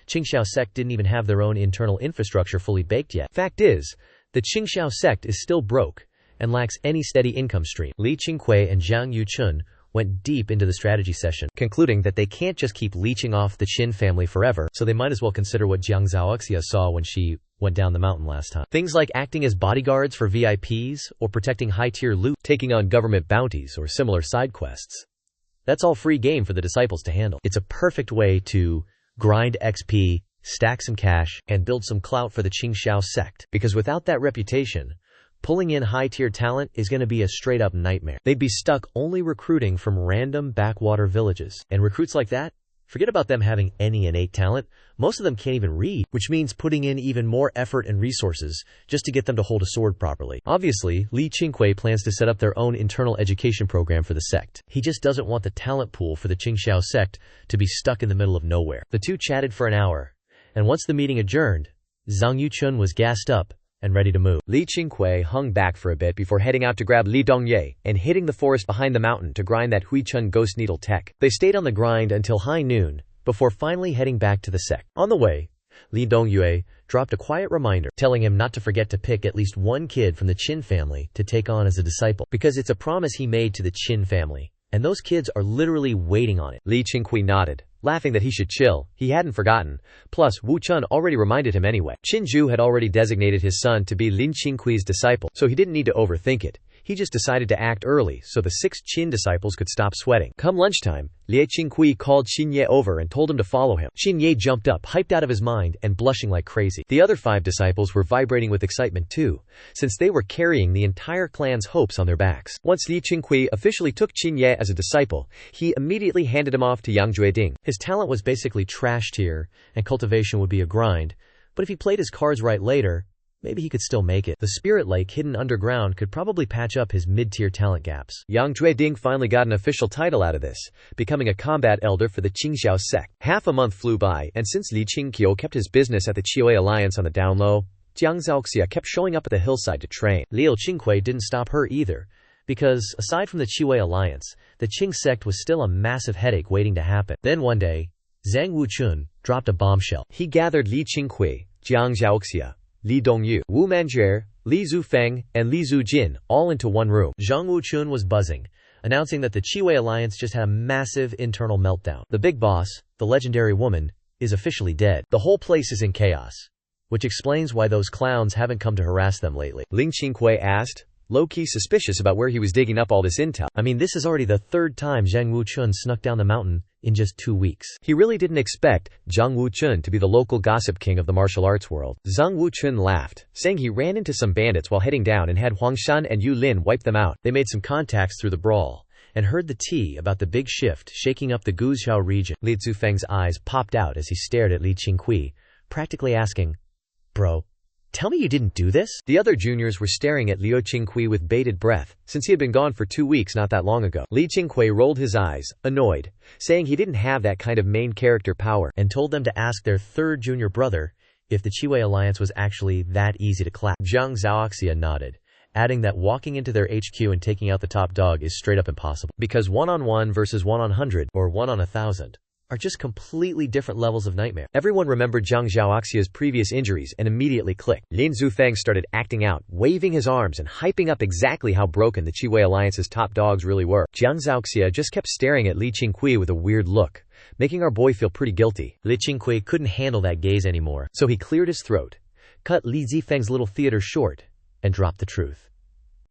[SPEAKER 1] Qingqiu sect didn't even have their own internal infrastructure fully baked yet. Fact is, the Qingqiu sect is still broke and lacks any steady income stream. Li Qingqiu and Zhang Yuchun went deep into the strategy session, concluding that they can't just keep leeching off the Qin family forever, so they might as well consider what Jiang Zhaoxia saw when she went down the mountain last time. Things like acting as bodyguards for VIPs or protecting high-tier loot, taking on government bounties or similar side quests. That's all free game for the disciples to handle. It's a perfect way to grind XP, stack some cash, and build some clout for the Qingqiu sect, because without that reputation, pulling in high-tier talent is going to be a straight-up nightmare. They'd be stuck only recruiting from random backwater villages. And recruits like that? Forget about them having any innate talent. Most of them can't even read, which means putting in even more effort and resources just to get them to hold a sword properly. Obviously, Li Qingqiu plans to set up their own internal education program for the sect. He just doesn't want the talent pool for the Qingqiu sect to be stuck in the middle of nowhere. The two chatted for an hour, and once the meeting adjourned, Zhang Yuchun was gassed up and ready to move. Li Qingqiu hung back for a bit before heading out to grab Li Dongye and hitting the forest behind the mountain to grind that Huichun ghost needle tech. They stayed on the grind until high noon, before finally heading back to the sect. On the way, Li Dongyue, dropped a quiet reminder, telling him not to forget to pick at least one kid from the Qin family to take on as a disciple, because it's a promise he made to the Qin family, and those kids are literally waiting on it.
[SPEAKER 2] Li Qingqiu nodded, laughing that he should chill. He hadn't forgotten. Plus, Wu Chun already reminded him anyway. Qingqiu had already designated his son to be Lin Qingqiu's disciple, so he didn't need to overthink it. He just decided to act early so the 6 Qin disciples could stop sweating. Come lunchtime, Li Qingqiu called Xinye over and told him to follow him. Xinye jumped up, hyped out of his mind, and blushing like crazy. The other 5 disciples were vibrating with excitement too, since they were carrying the entire clan's hopes on their backs. Once Li Qingqiu officially took Xinye as a disciple, he immediately handed him off to Yang Jueding.
[SPEAKER 1] His talent was basically trash tier, and cultivation would be a grind, but if he played his cards right later, maybe he could still make it. The spirit lake hidden underground could probably patch up his mid-tier talent gaps.
[SPEAKER 2] Yang Jueding finally got an official title out of this, becoming a combat elder for the Qingqiu sect. Half a month flew by, and since Li Qingqiu kept his business at the Qiyue Alliance on the down low, Jiang Zhaoxia kept showing up at the hillside to train.
[SPEAKER 1] Liu Qingqiu didn't stop her either, because aside from the Qiyue Alliance, the Qing sect was still a massive headache waiting to happen. Then one day, Zhang Wuchun dropped a bombshell.
[SPEAKER 2] He gathered Li Qingqiu, Jiang Zhaoxia, Li Dongyu, Wu Manjie, Li Zufeng, and Li Zujin, all into one room.
[SPEAKER 1] Zhang Wuchun was buzzing, announcing that the Qiyue Alliance just had a massive internal meltdown. The big boss, the legendary woman, is officially dead. The whole place is in chaos, which explains why those clowns haven't come to harass them lately.
[SPEAKER 2] Ling Qingqiu asked, low-key suspicious about where he was digging up all this intel.
[SPEAKER 1] I mean, this is already the 3rd time Zhang Wuchun snuck down the mountain in just 2 weeks.
[SPEAKER 2] He really didn't expect Zhang Wuchun to be the local gossip king of the martial arts world. Zhang Wuchun laughed, saying he ran into some bandits while heading down and had Huangshan and Yu Lin wipe them out.
[SPEAKER 1] They made some contacts through the brawl, and heard the tea about the big shift shaking up the Guizhou region.
[SPEAKER 2] Li Zufeng's eyes popped out as he stared at Li Qingqiu,
[SPEAKER 1] practically asking, "Bro, tell me you didn't do this?"
[SPEAKER 2] The other juniors were staring at Liu Qingqiu with bated breath, since he had been gone for 2 weeks not that long ago. Li Qingqiu rolled his eyes, annoyed, saying he didn't have that kind of main character power,
[SPEAKER 1] and told them to ask their 3rd junior brother if the Qiyue Alliance was actually that easy to clap. Jiang Zhaoxia nodded, adding that walking into their HQ and taking out the top dog is straight up impossible, because 1-on-1 versus 1-on-100 or 1-on-1,000 are just completely different levels of nightmare. Everyone remembered Jiang Zhaoxia's previous injuries and immediately clicked. Lin Zufeng started acting out, waving his arms and hyping up exactly how broken the Qiyue Alliance's top dogs really were. Jiang Zhaoxia just kept staring at Li Qingqiu with a weird look, making our boy feel pretty guilty. Li Qingqiu couldn't handle that gaze anymore, so he cleared his throat, cut Li Zifeng's little theater short, and dropped the truth.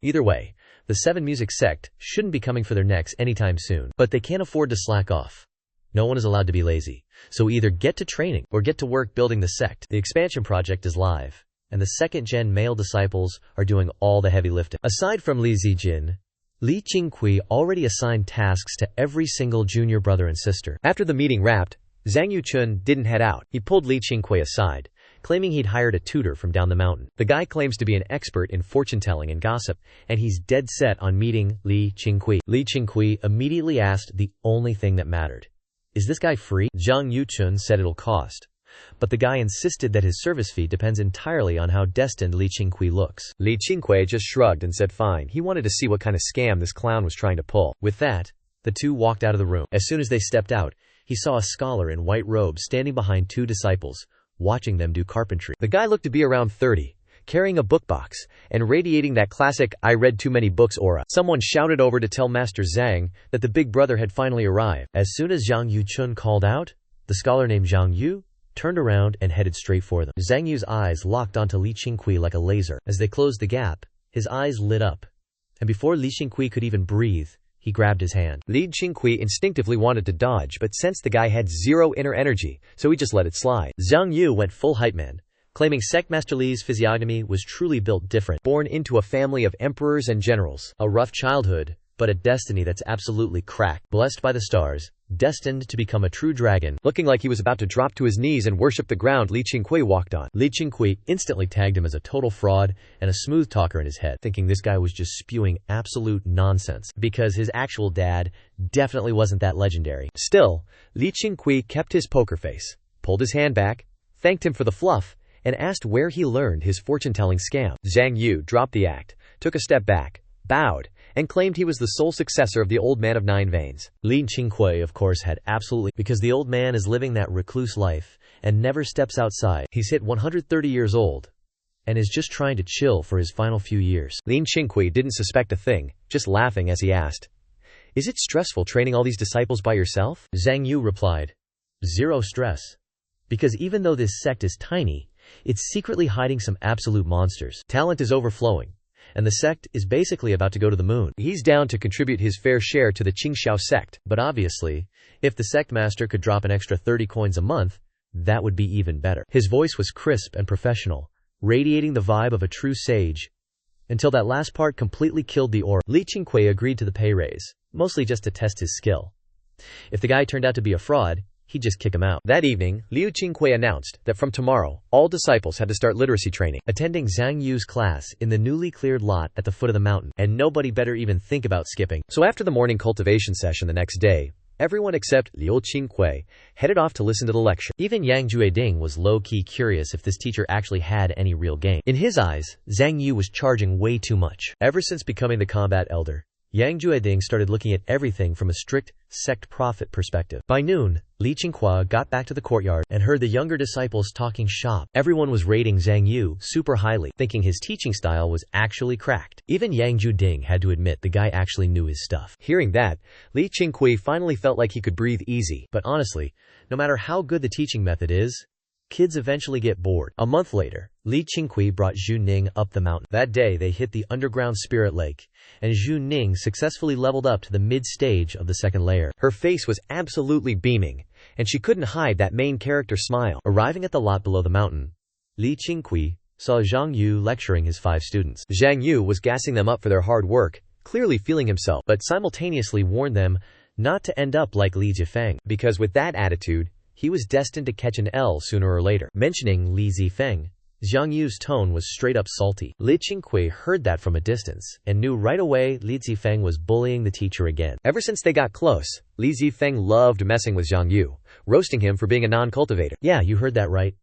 [SPEAKER 1] Either way, the 7 Music sect shouldn't be coming for their necks anytime soon, but they can't afford to slack off. No one is allowed to be lazy, so either get to training or get to work building the sect. The expansion project is live, and the 2nd-gen male disciples are doing all the heavy lifting. Aside from Li Zijin, Li Qingqiu already assigned tasks to every single junior brother and sister.
[SPEAKER 2] After the meeting wrapped, Zhang Yuchun didn't head out. He pulled Li Qingqiu aside, claiming he'd hired a tutor from down the mountain. The guy claims to be an expert in fortune-telling and gossip, and he's dead set on meeting Li Qingqiu. Li Qingqiu immediately asked the only thing that mattered. "Is this guy free?" Zhang Yuchun said it'll cost, but the guy insisted that his service fee depends entirely on how destined Li Qingqiu looks. Li Qingqiu just shrugged and said fine. He wanted to see what kind of scam this clown was trying to pull.
[SPEAKER 1] With that, the two walked out of the room. As soon as they stepped out, he saw a scholar in white robes standing behind 2 disciples, watching them do carpentry. The guy looked to be around 30, carrying a book box, and radiating that classic "I read too many books" aura. Someone shouted over to tell Master Zhang that the big brother had finally arrived. As soon as Zhang Yuchun called out, the scholar named Zhang Yu turned around and headed straight for them. Zhang Yu's eyes locked onto Li Qingqiu like a laser. As they closed the gap, his eyes lit up, and before Li Qingqiu could even breathe, he grabbed his hand.
[SPEAKER 2] Li Qingqiu instinctively wanted to dodge, but sensed the guy had 0 inner energy, so he just let it slide.
[SPEAKER 1] Zhang Yu went full hype man, claiming Sect Master Li's physiognomy was truly built different.
[SPEAKER 2] Born into a family of emperors and generals.
[SPEAKER 1] A rough childhood, but a destiny that's absolutely cracked. Blessed by the stars, destined to become a true dragon.
[SPEAKER 2] Looking like he was about to drop to his knees and worship the ground Li Qingqiu walked on.
[SPEAKER 1] Li Qingqiu instantly tagged him as a total fraud and a smooth talker in his head, thinking this guy was just spewing absolute nonsense, because his actual dad definitely wasn't that legendary.
[SPEAKER 2] Still, Li Qingqiu kept his poker face, pulled his hand back, thanked him for the fluff, and asked where he learned his fortune-telling scam. Zhang Yu dropped the act, took a step back, bowed, and claimed he was the sole successor of the old man of 9 veins.
[SPEAKER 1] Li Qingqiu, of course, had absolutely, because the old man is living that recluse life and never steps outside. He's hit 130 years old and is just trying to chill for his final few years.
[SPEAKER 2] Lin Qingqiu didn't suspect a thing, just laughing as he asked, "Is it stressful training all these disciples by yourself?"
[SPEAKER 1] Zhang Yu replied, "Zero stress. Because even though this sect is tiny, it's secretly hiding some absolute monsters. Talent is overflowing, and the sect is basically about to go to the moon.
[SPEAKER 2] He's down to contribute his fair share to the Qingqiu sect.
[SPEAKER 1] But obviously, if the sect master could drop an extra 30 coins a month, that would be even better." His voice was crisp and professional, radiating the vibe of a true sage, until that last part completely killed the aura. Li Qingqiu agreed to the pay raise, mostly just to test his skill. If the guy turned out to be a fraud, he'd just kick him out.
[SPEAKER 2] That evening, Liu Qingqiu announced that from tomorrow, all disciples had to start literacy training,
[SPEAKER 1] attending Zhang Yu's class in the newly cleared lot at the foot of the mountain, and nobody better even think about skipping.
[SPEAKER 2] So after the morning cultivation session the next day, everyone except Liu Qingqiu headed off to listen to the lecture.
[SPEAKER 1] Even Yang Jueding was low-key curious if this teacher actually had any real game. In his eyes, Zhang Yu was charging way too much. Ever since becoming the combat elder, Yang Jueding started looking at everything from a strict sect profit perspective. By noon, Li Qingqiu got back to the courtyard and heard the younger disciples talking shop. Everyone was rating Zhang Yu super highly, thinking his teaching style was actually cracked. Even Yang Jueding had to admit the guy actually knew his stuff.
[SPEAKER 2] Hearing that, Li Qingqiu finally felt like he could breathe easy.
[SPEAKER 1] But honestly, no matter how good the teaching method is, kids eventually get bored. A month later, Li Qingqiu brought Zhu Ning up the mountain. That day they hit the underground spirit lake, and Zhu Ning successfully leveled up to the mid-stage of the second layer.
[SPEAKER 2] Her face was absolutely beaming, and she couldn't hide that main character smile.
[SPEAKER 1] Arriving at the lot below the mountain, Li Qingqiu saw Zhang Yu lecturing his 5 students.
[SPEAKER 2] Zhang Yu was gassing them up for their hard work, clearly feeling himself,
[SPEAKER 1] but simultaneously warned them not to end up like Li Zifeng,
[SPEAKER 2] because with that attitude, he was destined to catch an L sooner or later.
[SPEAKER 1] Mentioning Li Zifeng, Zhang Yu's tone was straight up salty. Li Qingqiu heard that from a distance, and knew right away Li Zifeng was bullying the teacher again.
[SPEAKER 2] Ever since they got close, Li Zifeng loved messing with Zhang Yu, roasting him for being a non-cultivator.
[SPEAKER 1] Yeah, you heard that right.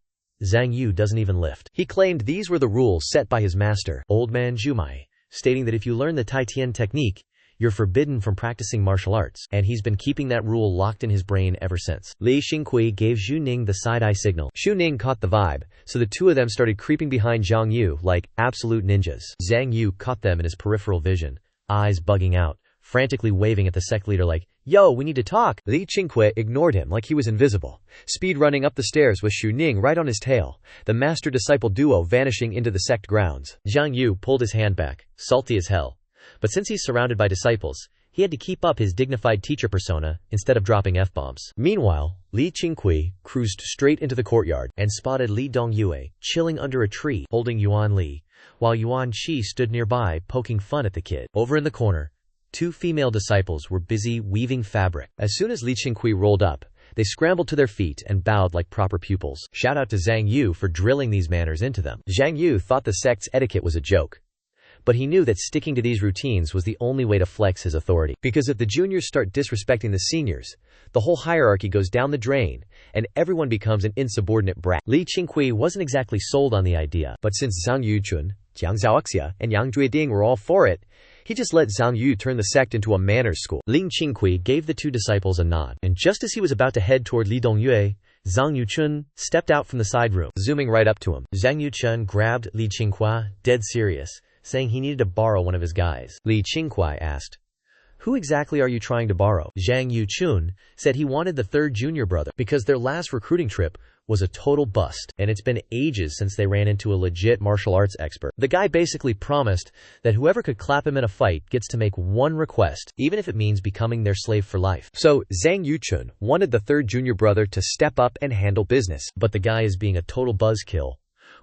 [SPEAKER 1] Zhang Yu doesn't even lift.
[SPEAKER 2] He claimed these were the rules set by his master,
[SPEAKER 1] Old Man Zhumai, stating that if you learn the Tai Tian technique, you're forbidden from practicing martial arts, and he's been keeping that rule locked in his brain ever since. Li Qingqiu gave Zhu Ning the side-eye signal.
[SPEAKER 2] Zhu Ning caught the vibe, so the two of them started creeping behind Zhang Yu like absolute ninjas.
[SPEAKER 1] Zhang Yu caught them in his peripheral vision, eyes bugging out, frantically waving at the sect leader like, "Yo, we need to talk."
[SPEAKER 2] Li Qingqiu ignored him like he was invisible, speed running up the stairs with Zhu Ning right on his tail, the master-disciple duo vanishing into the sect grounds.
[SPEAKER 1] Zhang Yu pulled his hand back, salty as hell. But since he's surrounded by disciples, he had to keep up his dignified teacher persona instead of dropping F-bombs. Meanwhile, Li Qingqiu cruised straight into the courtyard and spotted Li Dongyue chilling under a tree holding Yuan Li, while Yuan Qi stood nearby poking fun at the kid. Over in the corner, 2 female disciples were busy weaving fabric.
[SPEAKER 2] As soon as Li Qingqiu rolled up, they scrambled to their feet and bowed like proper pupils.
[SPEAKER 1] Shout out to Zhang Yu for drilling these manners into them.
[SPEAKER 2] Zhang Yu thought the sect's etiquette was a joke, but he knew that sticking to these routines was the only way to flex his authority. Because if the juniors start disrespecting the seniors, the whole hierarchy goes down the drain, and everyone becomes an insubordinate brat.
[SPEAKER 1] Li Qingqiu wasn't exactly sold on the idea,
[SPEAKER 2] but since Zhang Yuchun, Jiang Zhaoxia, and Yang Jueding were all for it, he just let Zhang Yu turn the sect into a manners school.
[SPEAKER 1] Li Qingqiu gave the 2 disciples a nod, and just as he was about to head toward Li Dongyue, Zhang Yuchun stepped out from the side room,
[SPEAKER 2] zooming right up to him.
[SPEAKER 1] Zhang Yuchun grabbed Li Qingqiu, dead serious, saying he needed to borrow one of his guys.
[SPEAKER 2] Li Qingqiu asked,
[SPEAKER 1] "Who exactly are you trying to borrow?" Zhang Yuchun said he wanted the 3rd junior brother, because their last recruiting trip was a total bust, and it's been ages since they ran into a legit martial arts expert. The guy basically promised that whoever could clap him in a fight gets to make one request, even if it means becoming their slave for life.
[SPEAKER 2] So, Zhang Yuchun wanted the 3rd junior brother to step up and handle business.
[SPEAKER 1] But the guy is being a total buzzkill,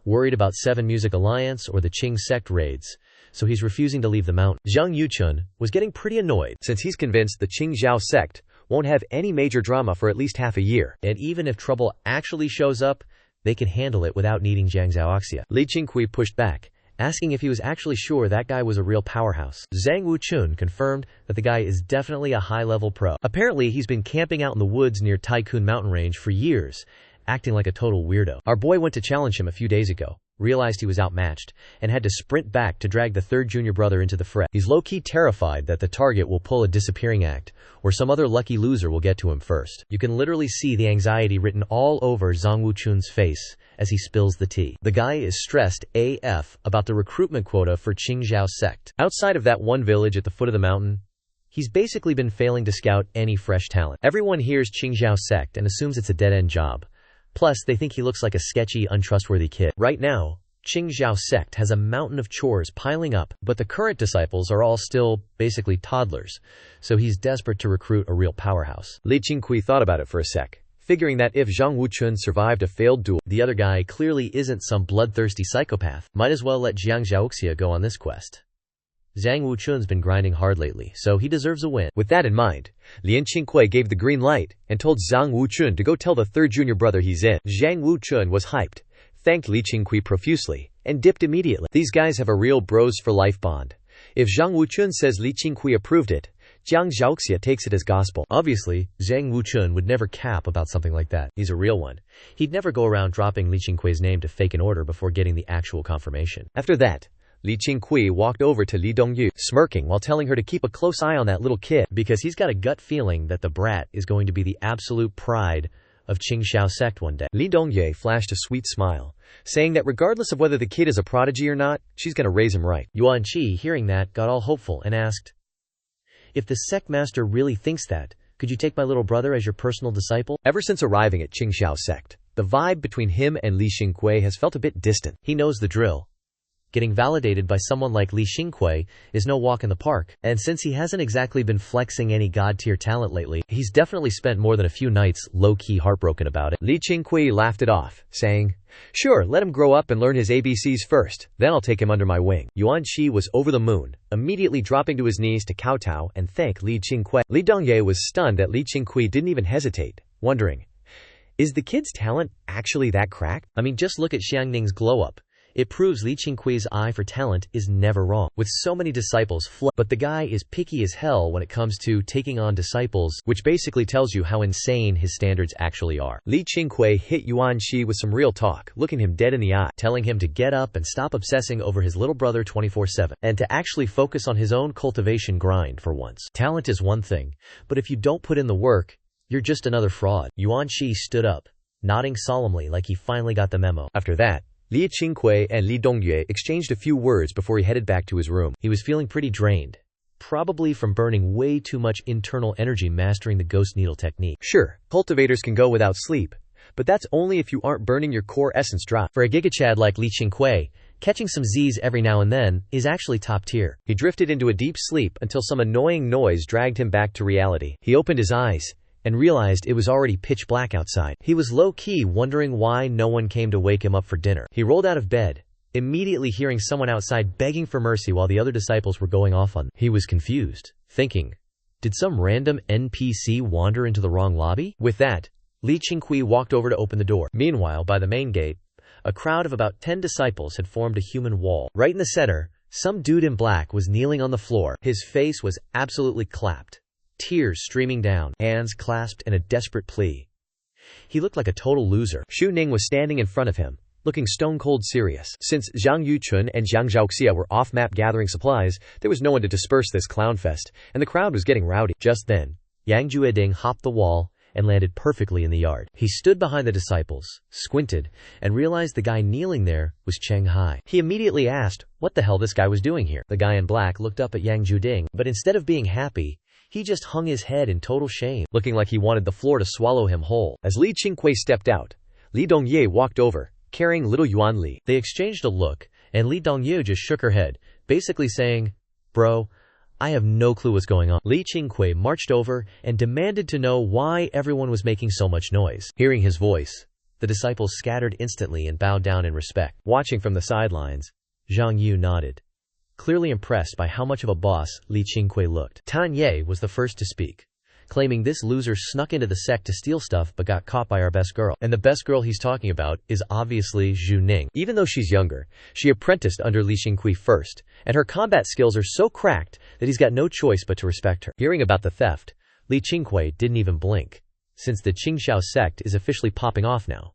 [SPEAKER 1] worried about 7 Music Alliance or the Qing sect raids, so he's refusing to leave the mountain. Zhang Yuchun was getting pretty annoyed,
[SPEAKER 2] since he's convinced the Qingqiu sect won't have any major drama for at least half a year.
[SPEAKER 1] And even if trouble actually shows up, they can handle it without needing Jiang Zhaoxia.
[SPEAKER 2] Li Qingqiu pushed back,
[SPEAKER 1] asking if he was actually sure that guy was a real powerhouse. Zhang Wuchun confirmed that the guy is definitely a high-level pro. Apparently, he's been camping out in the woods near Taikun mountain range for years, acting like a total weirdo. Our boy went to challenge him a few days ago, realized he was outmatched, and had to sprint back to drag the third junior brother into the fray. He's low-key terrified that the target will pull a disappearing act, or some other lucky loser will get to him first. You can literally see the anxiety written all over Zhang Wuchun's face as he spills the tea. The guy is stressed AF about the recruitment quota for Qingqiu sect. Outside of that one village at the foot of the mountain, he's basically been failing to scout any fresh talent. Everyone hears Qingqiu sect and assumes it's a dead-end job. Plus, they think he looks like a sketchy, untrustworthy kid. Right now, Qingqiu sect has a mountain of chores piling up, but the current disciples are all still basically toddlers, so he's desperate to recruit a real powerhouse.
[SPEAKER 2] Li Qingqiu thought about it for a sec, figuring that if Zhang Wuchun survived a failed duel,
[SPEAKER 1] the other guy clearly isn't some bloodthirsty psychopath. Might as well let Jiang Zhaoxia go on this quest. Zhang Wuchun's been grinding hard lately, so he deserves a win.
[SPEAKER 2] With that in mind, Li Qingqiu gave the green light and told Zhang Wuchun to go tell the third junior brother he's in. Zhang Wuchun was hyped, thanked Li Qingqiu profusely, and dipped immediately. These guys have a real bros-for-life bond. If Zhang Wuchun says Li Qingqiu approved it, Jiang Zhaoxia takes it as gospel.
[SPEAKER 1] Obviously, Zhang Wuchun would never cap about something like that. He's a real one. He'd never go around dropping Li Qingqiu's name to fake an order before getting the actual confirmation.
[SPEAKER 2] After that, Li Qingqiu walked over to Li Dongyu, smirking while telling her to keep a close eye on that little kid,
[SPEAKER 1] because he's got a gut feeling that the brat is going to be the absolute pride of Qingqiu sect one day.
[SPEAKER 2] Li Dongyu flashed a sweet smile, saying that regardless of whether the kid is a prodigy or not, she's going to raise him right.
[SPEAKER 1] Yuan Qi, hearing that, got all hopeful and asked, "If the sect master really thinks that, could you take my little brother as your personal disciple?"
[SPEAKER 2] Ever since arriving at Qingqiu sect, the vibe between him and Li Qingqiu has felt a bit distant.
[SPEAKER 1] He knows the drill. Getting validated by someone like Li Qingqiu is no walk in the park, and since he hasn't exactly been flexing any god-tier talent lately, he's definitely spent more than a few nights low-key heartbroken about it.
[SPEAKER 2] Li Qingqiu laughed it off, saying, "Sure, let him grow up and learn his ABCs first, then I'll take him under my wing." Yuan Qi was over the moon, immediately dropping to his knees to kowtow and thank Li Qingqiu. Li Dongye was stunned that Li Qingqiu didn't even hesitate, wondering, is the kid's talent actually that cracked?
[SPEAKER 1] I mean, just look at Xiangning's glow-up. It proves Li Qingqiu's eye for talent is never wrong. With so many disciples but the guy is picky as hell when it comes to taking on disciples, which basically tells you how insane his standards actually are.
[SPEAKER 2] Li Qingqiu hit Yuan Qi with some real talk, looking him dead in the eye,
[SPEAKER 1] telling him to get up and stop obsessing over his little brother 24/7, and to actually focus on his own cultivation grind for once. Talent is one thing, but if you don't put in the work, you're just another fraud. Yuan Qi stood up, nodding solemnly like he finally got the memo.
[SPEAKER 2] After that, Li Qingqiu and Li Dongyue exchanged a few words before he headed back to his room.
[SPEAKER 1] He was feeling pretty drained, probably from burning way too much internal energy mastering the ghost needle technique.
[SPEAKER 2] Sure, cultivators can go without sleep, but that's only if you aren't burning your core essence dry.
[SPEAKER 1] For a gigachad like Li Qingqiu, catching some Z's every now and then is actually top tier.
[SPEAKER 2] He drifted into a deep sleep until some annoying noise dragged him back to reality. He opened his eyes and realized it was already pitch black outside. He was low-key wondering why no one came to wake him up for dinner. He rolled out of bed, immediately hearing someone outside begging for mercy while the other disciples were going off on them.
[SPEAKER 1] He was confused, thinking, did some random NPC wander into the wrong lobby? With that, Li Qingqiu walked over to open the door. Meanwhile, by the main gate, a crowd of about 10 disciples had formed a human wall. Right in the center, some dude in black was kneeling on the floor. His face was absolutely clapped, tears streaming down, hands clasped in a desperate plea. He looked like a total loser.
[SPEAKER 2] Xu Ning was standing in front of him, looking stone-cold serious. Since Zhang Yuchun and Jiang Zhaoxia were off-map gathering supplies, there was no one to disperse this clown fest, and the crowd was getting rowdy. Just then, Yang Jueding hopped the wall and landed perfectly in the yard. He stood behind the disciples, squinted, and realized the guy kneeling there was Cheng Hai. He immediately asked what the hell this guy was doing here. The guy in black looked up at Yang Jueding, but instead of being happy, he just hung his head in total shame, looking like he wanted the floor to swallow him whole. As Li Qingqiu stepped out, Li Dongye walked over, carrying little Yuan Li.
[SPEAKER 1] They exchanged a look, and Li Dongye just shook her head, basically saying, "Bro, I have no clue what's going on." Li Qingqiu marched over and demanded to know why everyone was making so much noise. Hearing his voice, the disciples scattered instantly and bowed down in respect. Watching from the sidelines, Zhang Yu nodded, clearly impressed by how much of a boss Li Qingqiu looked. Tan Ye was the first to speak, claiming this loser snuck into the sect to steal stuff but got caught by our best girl. And the best girl he's talking about is obviously Xu Ning. Even though she's younger, she apprenticed under Li Qingqiu first, and her combat skills are so cracked that he's got no choice but to respect her. Hearing about the theft, Li Qingqiu didn't even blink. Since the Qingqiu sect is officially popping off now,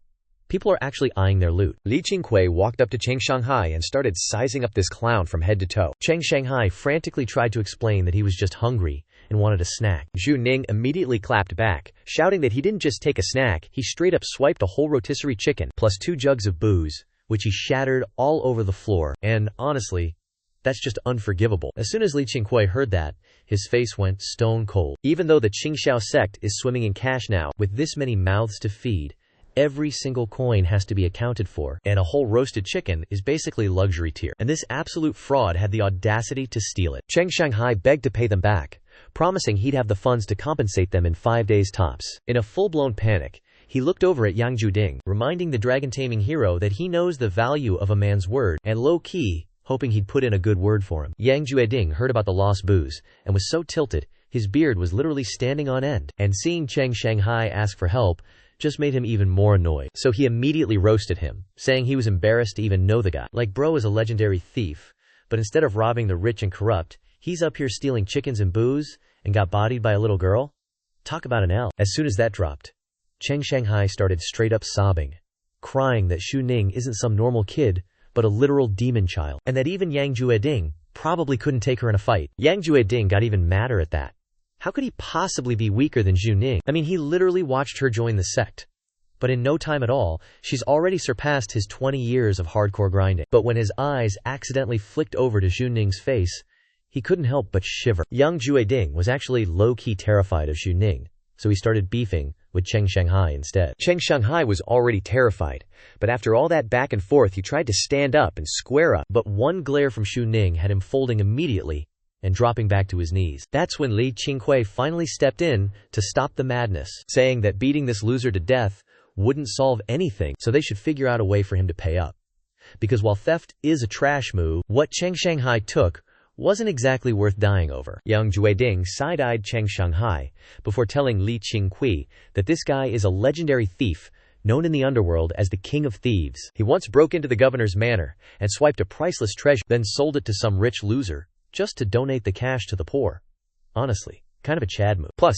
[SPEAKER 1] People are actually eyeing their loot.
[SPEAKER 2] Li Qingqiu walked up to Cheng Shanghai and started sizing up this clown from head to toe.
[SPEAKER 1] Cheng Shanghai frantically tried to explain that he was just hungry and wanted a snack.
[SPEAKER 2] Zhu Ning immediately clapped back, shouting that he didn't just take a snack, he straight up swiped a whole rotisserie chicken,
[SPEAKER 1] plus 2 jugs of booze, which he shattered all over the floor, and honestly, that's just unforgivable. As soon as Li Qingqiu heard that, his face went stone cold. Even though the Qingqiu sect is swimming in cash now, with this many mouths to feed, every single coin has to be accounted for, and a whole roasted chicken is basically luxury tier. And this absolute fraud had the audacity to steal it.
[SPEAKER 2] Cheng Shanghai begged to pay them back, promising he'd have the funds to compensate them in 5 days tops.
[SPEAKER 1] In a full-blown panic, he looked over at Yang Juding, reminding the dragon-taming hero that he knows the value of a man's word, and low-key, hoping he'd put in a good word for him. Yang Juding heard about the lost booze, and was so tilted, his beard was literally standing on end. And seeing Cheng Shanghai ask for help just made him even more annoyed. So he immediately roasted him, saying he was embarrassed to even know the guy. Like, bro is a legendary thief, but instead of robbing the rich and corrupt, he's up here stealing chickens and booze, and got bodied by a little girl? Talk about an L. As soon as that dropped, Cheng Shanghai started straight up sobbing, crying that Xu Ning isn't some normal kid, but a literal demon child, and that even Yang Juding probably couldn't take her in a fight. Yang Juding got even madder at that. How could he possibly be weaker than Xu Ning? I mean, he literally watched her join the sect. But in no time at all, she's already surpassed his 20 years of hardcore grinding. But when his eyes accidentally flicked over to Xu Ning's face, he couldn't help but shiver. Yang Juding was actually low-key terrified of Xu Ning, so he started beefing with Cheng Shanghai instead.
[SPEAKER 2] Cheng Shanghai was already terrified, but after all that back and forth he tried to stand up and square up.
[SPEAKER 1] But one glare from Xu Ning had him folding immediately and dropping back to his knees. That's when Li Qingqiu finally stepped in to stop the madness, saying that beating this loser to death wouldn't solve anything, so they should figure out a way for him to pay up. Because while theft is a trash move, what Cheng Shanghai took wasn't exactly worth dying over.
[SPEAKER 2] Yang Juding side-eyed Cheng Shanghai before telling Li Qingqiu that this guy is a legendary thief known in the underworld as the King of Thieves. He once broke into the governor's manor and swiped a priceless treasure, then sold it to some rich loser just to donate the cash to the poor. Honestly, kind of a Chad move. Plus,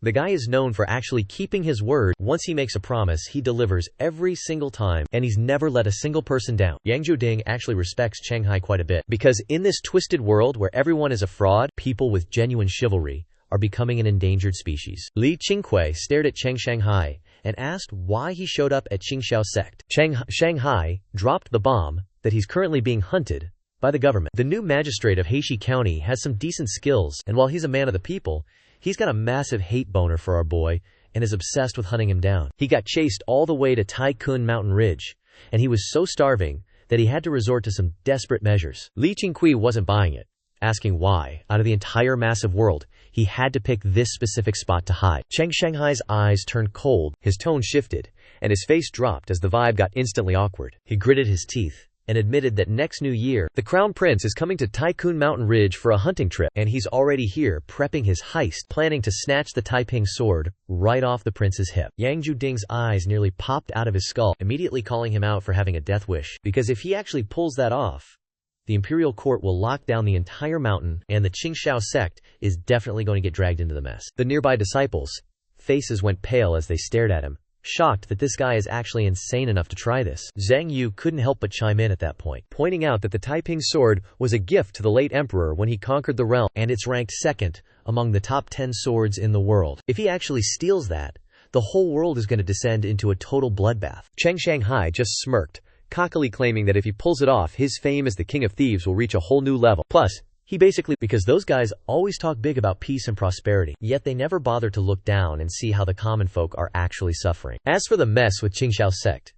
[SPEAKER 2] the guy is known for actually keeping his word. Once he makes a promise, he delivers every single time, and he's never let a single person down. Yang Juding actually respects Shanghai quite a bit, because in this twisted world where everyone is a fraud, people with genuine chivalry are becoming an endangered species. Li Qingqiu stared at Cheng Shanghai and asked why he showed up at Qingqiu sect. Shanghai dropped the bomb that he's currently being hunted by the government. The new magistrate of Heishi County has some decent skills, and while he's a man of the people, he's got a massive hate boner for our boy and is obsessed with hunting him down. He got chased all the way to Tycoon Mountain Ridge, and he was so starving that he had to resort to some desperate measures. Li Qingqiu wasn't buying it, asking why, out of the entire massive world, he had to pick this specific spot to hide. Cheng Shanghai's eyes turned cold, his tone shifted, and his face dropped as the vibe got instantly awkward. He gritted his teeth and admitted that next New Year, the Crown Prince is coming to Tycoon Mountain Ridge for a hunting trip, and he's already here prepping his heist, planning to snatch the Taiping sword right off the prince's hip. Yang Juding's eyes nearly popped out of his skull, immediately calling him out for having a death wish, because if he actually pulls that off, the imperial court will lock down the entire mountain, and the Qingqiu sect is definitely going to get dragged into the mess. The nearby disciples' faces went pale as they stared at him, shocked that this guy is actually insane enough to try this. Zhang Yu couldn't help but chime in at that point, pointing out that the Taiping sword was a gift to the late emperor when he conquered the realm, and it's ranked second among the top 10 swords in the world. If he actually steals that, the whole world is going to descend into a total bloodbath. Cheng Shanghai just smirked, cockily claiming that if he pulls it off, his fame as the King of Thieves will reach a whole new level. Plus, he basically, because those guys always talk big about peace and prosperity, yet they never bother to look down and see how the common folk are actually suffering. As for the mess with Qingqiu sect,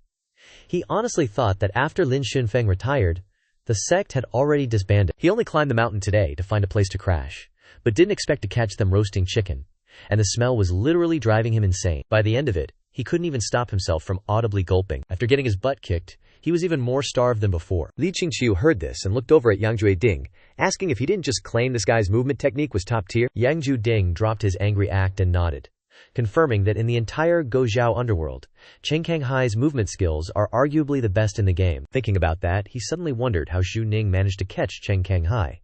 [SPEAKER 2] he honestly thought that after Lin Xunfeng retired, the sect had already disbanded. He only climbed the mountain today to find a place to crash, but didn't expect to catch them roasting chicken, and the smell was literally driving him insane. By the end of it, he couldn't even stop himself from audibly gulping. After getting his butt kicked, he was even more starved than before. Li Qingqiu heard this and looked over at Yang Juding, asking if he didn't just claim this guy's movement technique was top tier.
[SPEAKER 1] Yang Juding dropped his angry act and nodded, confirming that in the entire Gozhou underworld, Cheng Shanghai's movement skills are arguably the best in the game. Thinking about that, he suddenly wondered how Xu Ning managed to catch Cheng Shanghai,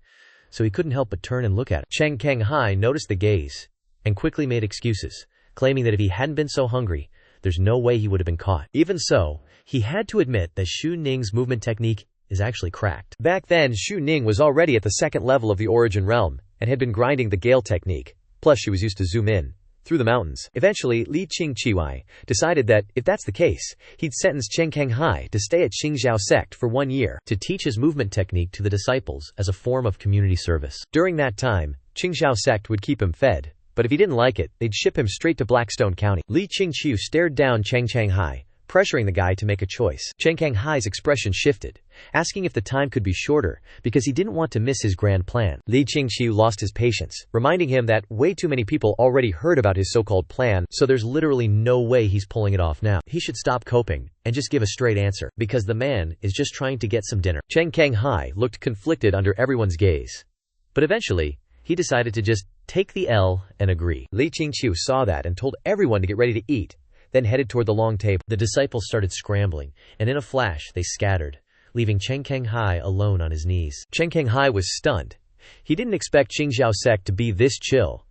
[SPEAKER 1] so he couldn't help but turn and look at it. Cheng Shanghai noticed the gaze and quickly made excuses, claiming that if he hadn't been so hungry, there's no way he would have been caught. Even so, He had to admit that Xu Ning's movement technique is actually cracked.
[SPEAKER 2] Back then, Xu Ning was already at the second level of the origin realm, and had been grinding the Gale technique, plus she was used to zoom in through the mountains. Eventually, Li Qingqiu decided that, if that's the case, he'd sentence Qingqiu to stay at Qingqiu Sect for 1 year,
[SPEAKER 1] to teach his movement technique to the disciples as a form of community service.
[SPEAKER 2] During that time, Qingqiu Sect would keep him fed, but if he didn't like it, they'd ship him straight to Blackstone County. Li Qingqiu stared down Qingqiu, pressuring the guy to make a choice. Qingqiu's expression shifted, asking if the time could be shorter, because he didn't want to miss his grand plan. Li Qingqiu lost his patience, reminding him that way too many people already heard about his so-called plan,
[SPEAKER 1] so there's literally no way he's pulling it off now. He should stop coping and just give a straight answer, because the man is just trying to get some dinner.
[SPEAKER 2] Qingqiu looked conflicted under everyone's gaze,
[SPEAKER 1] but eventually, he decided to just take the L and agree.
[SPEAKER 2] Li Qingqiu saw that and told everyone to get ready to eat, then headed toward the long table.
[SPEAKER 1] The disciples started scrambling, and in a flash they scattered, leaving Qingqiu alone on his knees.
[SPEAKER 2] Qingqiu was stunned. He didn't expect Qingqiu Sect to be this chill,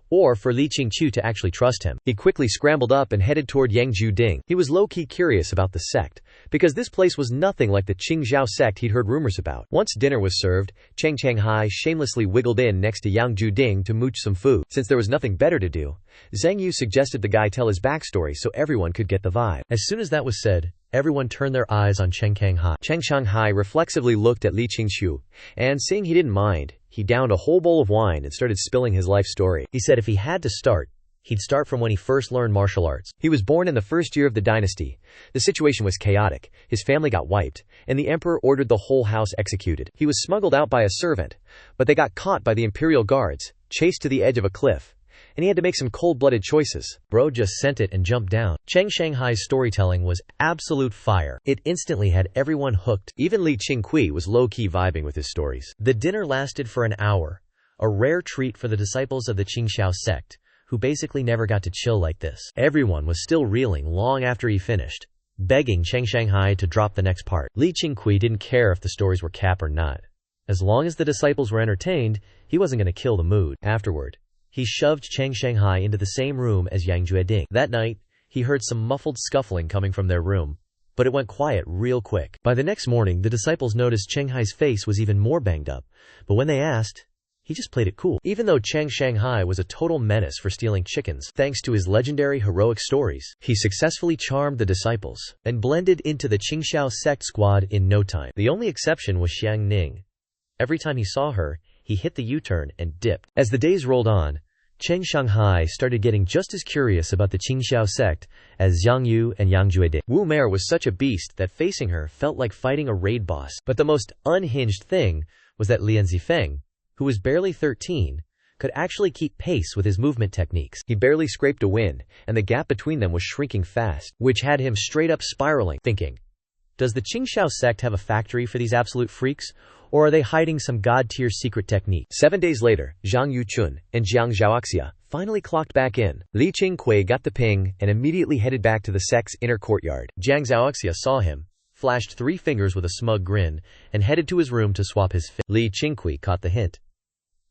[SPEAKER 2] or for Li Qingqiu to actually trust him. He quickly scrambled up and headed toward Yangzhou Ding. He was low-key curious about the sect, because this place was nothing like the Qingqiu Sect he'd heard rumors about. Once dinner was served, Qingqiu shamelessly wiggled in next to Yangzhou Ding to mooch some food. Since there was nothing better to do, Zhang Yu suggested the guy tell his backstory so everyone could get the vibe.
[SPEAKER 1] As soon as that was said, everyone turned their eyes on Qingqiu.
[SPEAKER 2] Qingqiu reflexively looked at Li Qingqiu, and seeing he didn't mind, he downed a whole bowl of wine and started spilling his life story.
[SPEAKER 1] He said if he had to start, he'd start from when he first learned martial arts.
[SPEAKER 2] He was born in the first year of the dynasty. The situation was chaotic. His family got wiped, and the emperor ordered the whole house executed. He was smuggled out by a servant, but they got caught by the imperial guards, chased to the edge of a cliff, and he had to make some cold-blooded choices.
[SPEAKER 1] Bro just sent it and jumped down. Qingqiu's storytelling was absolute fire. It instantly had everyone hooked.
[SPEAKER 2] Even Li Qingqiu was low-key vibing with his stories.
[SPEAKER 1] The dinner lasted for an hour, a rare treat for the disciples of the Qingqiu sect, who basically never got to chill like this. Everyone was still reeling long after he finished, begging Qingqiu to drop the next part. Li Qingqiu didn't care if the stories were cap or not. As long as the disciples were entertained, he wasn't going to kill the mood. Afterward, he shoved Qingqiu into the same room as Yangzhou Ding. That night, he heard some muffled scuffling coming from their room, but it went quiet real quick. By the next morning, the disciples noticed Qingqiu's face was even more banged up, but when they asked, he just played it cool. Even though Qingqiu was a total menace for stealing chickens, thanks to his legendary heroic stories, he successfully charmed the disciples and blended into the Qingqiu sect squad in no time. The only exception was Xiang Ning. Every time he saw her, he hit the U-turn and dipped. As the days rolled on, Qingqiu started getting just as curious about the Qingqiu sect as Zhang Yu and Yangzhou Ding. Wu Mei was such a beast that facing her felt like fighting a raid boss. But the most unhinged thing was that Lian Zifeng, who was barely 13, could actually keep pace with his movement techniques. He barely scraped a win, and the gap between them was shrinking fast, which had him straight up spiraling, thinking, does the Qingqiu sect have a factory for these absolute freaks? Or are they hiding some god-tier secret technique? 7 days later, Zhang Yuchun and Jiang Zhaoxia finally clocked back in. Li Qingqiu got the ping and immediately headed back to the sect's inner courtyard. Jiang Zhaoxia saw him, flashed 3 fingers with a smug grin, and headed to his room to swap his fit. Li Qingqiu caught the hint.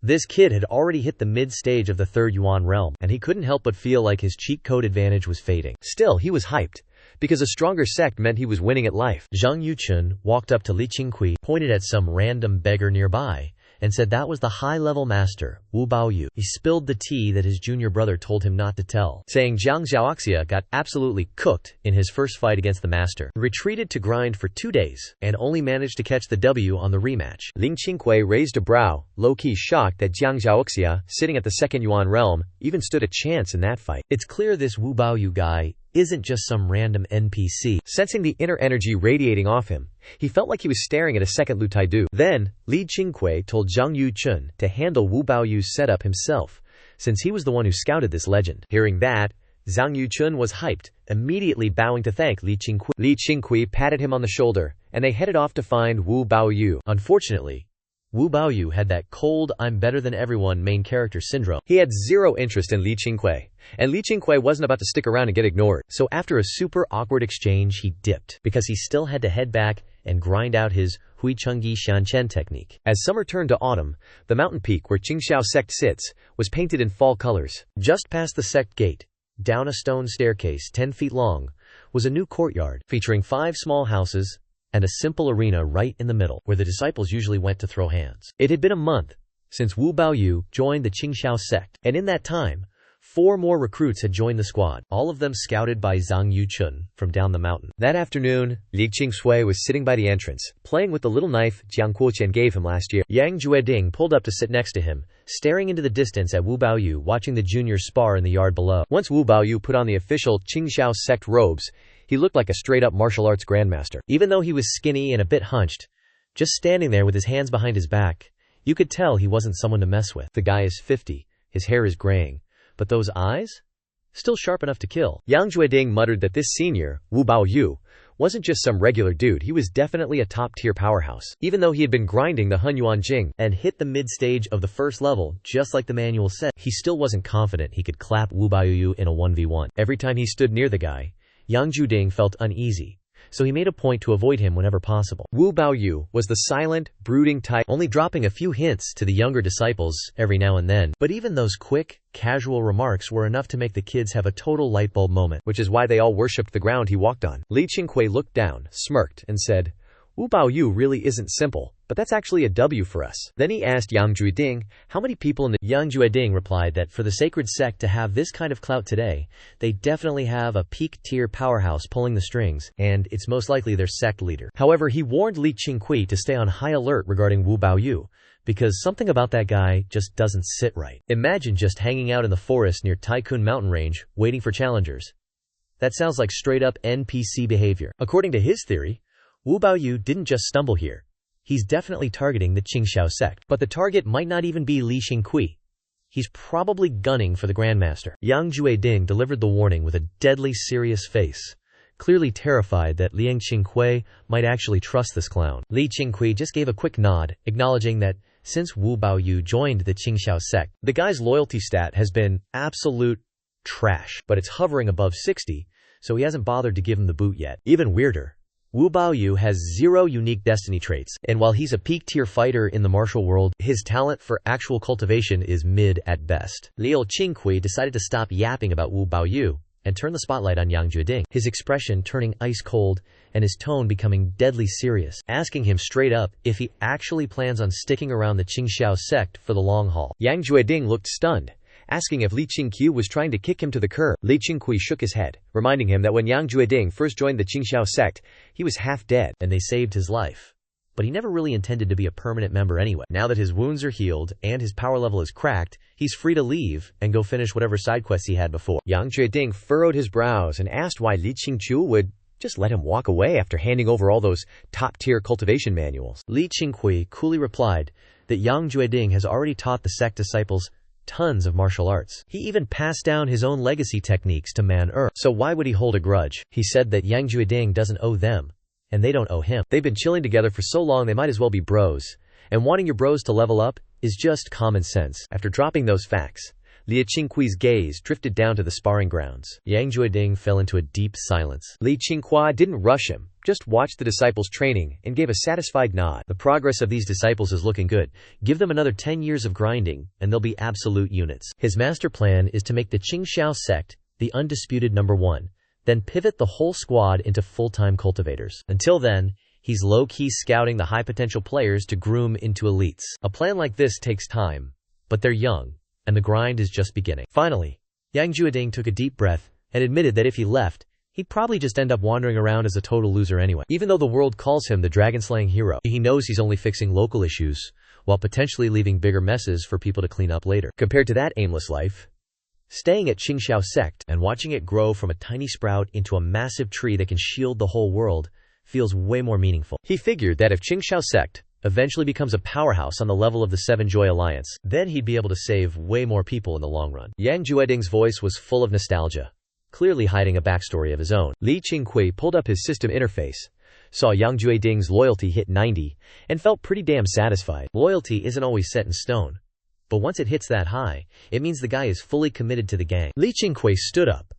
[SPEAKER 1] This kid had already hit the mid-stage of the third Yuan realm, and he couldn't help but feel like his cheat code advantage was fading. Still, he was hyped, because a stronger sect meant he was winning at life. Zhang Yuchun walked up to Li Qingqiu, pointed at some random beggar nearby, and said that was the high-level master, Wu Baoyu. He spilled the tea that his junior brother told him not to tell, saying Jiang Zhaoxia got absolutely cooked in his first fight against the master, retreated to grind for 2 days, and only managed to catch the W on the rematch.
[SPEAKER 2] Li Qingqiu raised a brow, low-key shocked that Jiang Zhaoxia, sitting at the second Yuan realm, even stood a chance in that fight.
[SPEAKER 1] It's clear this Wu Baoyu guy isn't just some random NPC.
[SPEAKER 2] Sensing the inner energy radiating off him, he felt like he was staring at a second Lu Taidu. Then, Li Qingqiu told Zhang Yuchun to handle Wu Baoyu's setup himself, since he was the one who scouted this legend. Hearing that, Zhang Yuchun was hyped, immediately bowing to thank Li Qingqiu. Li Qingqiu patted him on the shoulder, and they headed off to find Wu Baoyu.
[SPEAKER 1] Unfortunately, Wu Baoyu had that cold, I'm better than everyone main character syndrome.
[SPEAKER 2] He had zero interest in Li Qingqiu, and Li Qingqiu wasn't about to stick around and get ignored.
[SPEAKER 1] So after a super awkward exchange, he dipped, because he still had to head back and grind out his Hui Chengyi Xianchen technique.
[SPEAKER 2] As summer turned to autumn, the mountain peak where Qingqiu sect sits was painted in fall colors.
[SPEAKER 1] Just past the sect gate, down a stone staircase 10 feet long, was a new courtyard, featuring 5 small houses and a simple arena right in the middle, where the disciples usually went to throw hands. It had been a month since Wu Baoyu joined the Qingqiu sect, and in that time, 4 more recruits had joined the squad, all of them scouted by Zhang Yuchun from down the mountain. That afternoon, Li Qingshui was sitting by the entrance, playing with the little knife Jiang Quoqian gave him last year. Yang Jueding pulled up to sit next to him, staring into the distance at Wu Baoyu watching the juniors spar in the yard below. Once Wu Baoyu put on the official Qingqiu sect robes, he looked like a straight-up martial arts grandmaster. Even though he was skinny and a bit hunched, just standing there with his hands behind his back, you could tell he wasn't someone to mess with. The guy is 50, his hair is graying, but those eyes? Still sharp enough to kill. Yang Jueding muttered that this senior, Wu Baoyu, wasn't just some regular dude, he was definitely a top-tier powerhouse. Even though he had been grinding the Hunyuan Jing and hit the mid-stage of the first level, just like the manual said, he still wasn't confident he could clap Wu Baoyu in a 1v1. Every time he stood near the guy, Yang Jueding felt uneasy, so he made a point to avoid him whenever possible. Wu Baoyu was the silent, brooding type, only dropping a few hints to the younger disciples every now and then, but even those quick, casual remarks were enough to make the kids have a total lightbulb moment, which is why they all worshipped the ground he walked on. Li Qingqiu looked down, smirked, and said, "Wu Baoyu really isn't simple, but that's actually a W for us." Then he asked Yang Jueding how many people in the Yang Jueding replied that for the sacred sect to have this kind of clout today, they definitely have a peak-tier powerhouse pulling the strings, and it's most likely their sect leader. However, he warned Li Qingqiu to stay on high alert regarding Wu Baoyu, because something about that guy just doesn't sit right. Imagine just hanging out in the forest near Tycoon Mountain Range, waiting for challengers. That sounds like straight-up NPC behavior. According to his theory, Wu Baoyu didn't just stumble here. He's definitely targeting the Qingqiu sect. But the target might not even be Li Qingqiu. He's probably gunning for the Grandmaster. Yang Jueding delivered the warning with a deadly serious face, clearly terrified that Liang Qingqiu might actually trust this clown. Li Qingqiu just gave a quick nod, acknowledging that since Wu Baoyu joined the Qingqiu sect, the guy's loyalty stat has been absolute trash, but it's hovering above 60, so he hasn't bothered to give him the boot yet. Even weirder, Wu Baoyu has 0 unique destiny traits, and while he's a peak-tier fighter in the martial world, his talent for actual cultivation is mid at best. Liu Qingqiu decided to stop yapping about Wu Baoyu and turn the spotlight on Yang Jueding, his expression turning ice-cold and his tone becoming deadly serious, asking him straight up if he actually plans on sticking around the Qingqiu sect for the long haul. Yang Jueding looked stunned, asking if Li Qingqiu was trying to kick him to the curb. Li Qingqiu shook his head, reminding him that when Yang Jueding first joined the Qingqiu sect, he was half dead, and they saved his life. But he never really intended to be a permanent member anyway. Now that his wounds are healed and his power level is cracked, he's free to leave and go finish whatever side quests he had before. Yang Jueding furrowed his brows and asked why Li Qingqiu would just let him walk away after handing over all those top-tier cultivation manuals. Li Qingqiu coolly replied that Yang Jueding has already taught the sect disciples tons of martial arts. He even passed down his own legacy techniques to Man-Er. So why would he hold a grudge? He said that Yang Jueding doesn't owe them, and they don't owe him. They've been chilling together for so long they might as well be bros, and wanting your bros to level up is just common sense. After dropping those facts, Li Qingqiu's gaze drifted down to the sparring grounds. Yang Jueding fell into a deep silence. Li Qingqiu didn't rush him, just watched the disciples training and gave a satisfied nod. The progress of these disciples is looking good. Give them another 10 years of grinding, and they'll be absolute units. His master plan is to make the Qingqiu sect the undisputed #1, then pivot the whole squad into full-time cultivators. Until then, he's low-key scouting the high-potential players to groom into elites. A plan like this takes time, but they're young, and the grind is just beginning. Finally, Yang Jueding took a deep breath and admitted that if he left, he'd probably just end up wandering around as a total loser anyway. Even though the world calls him the dragon-slaying hero, he knows he's only fixing local issues, while potentially leaving bigger messes for people to clean up later. Compared to that aimless life, staying at Qingqiu sect and watching it grow from a tiny sprout into a massive tree that can shield the whole world feels way more meaningful. He figured that if Qingqiu sect eventually becomes a powerhouse on the level of the Seven Joy Alliance, then he'd be able to save way more people in the long run. Yang Jueding's voice was full of nostalgia, clearly hiding a backstory of his own. Li Qingqiu pulled up his system interface, saw Yang Jueding's loyalty hit 90, and felt pretty damn satisfied. Loyalty isn't always set in stone, but once it hits that high, it means the guy is fully committed to the gang. Li Qingqiu stood up,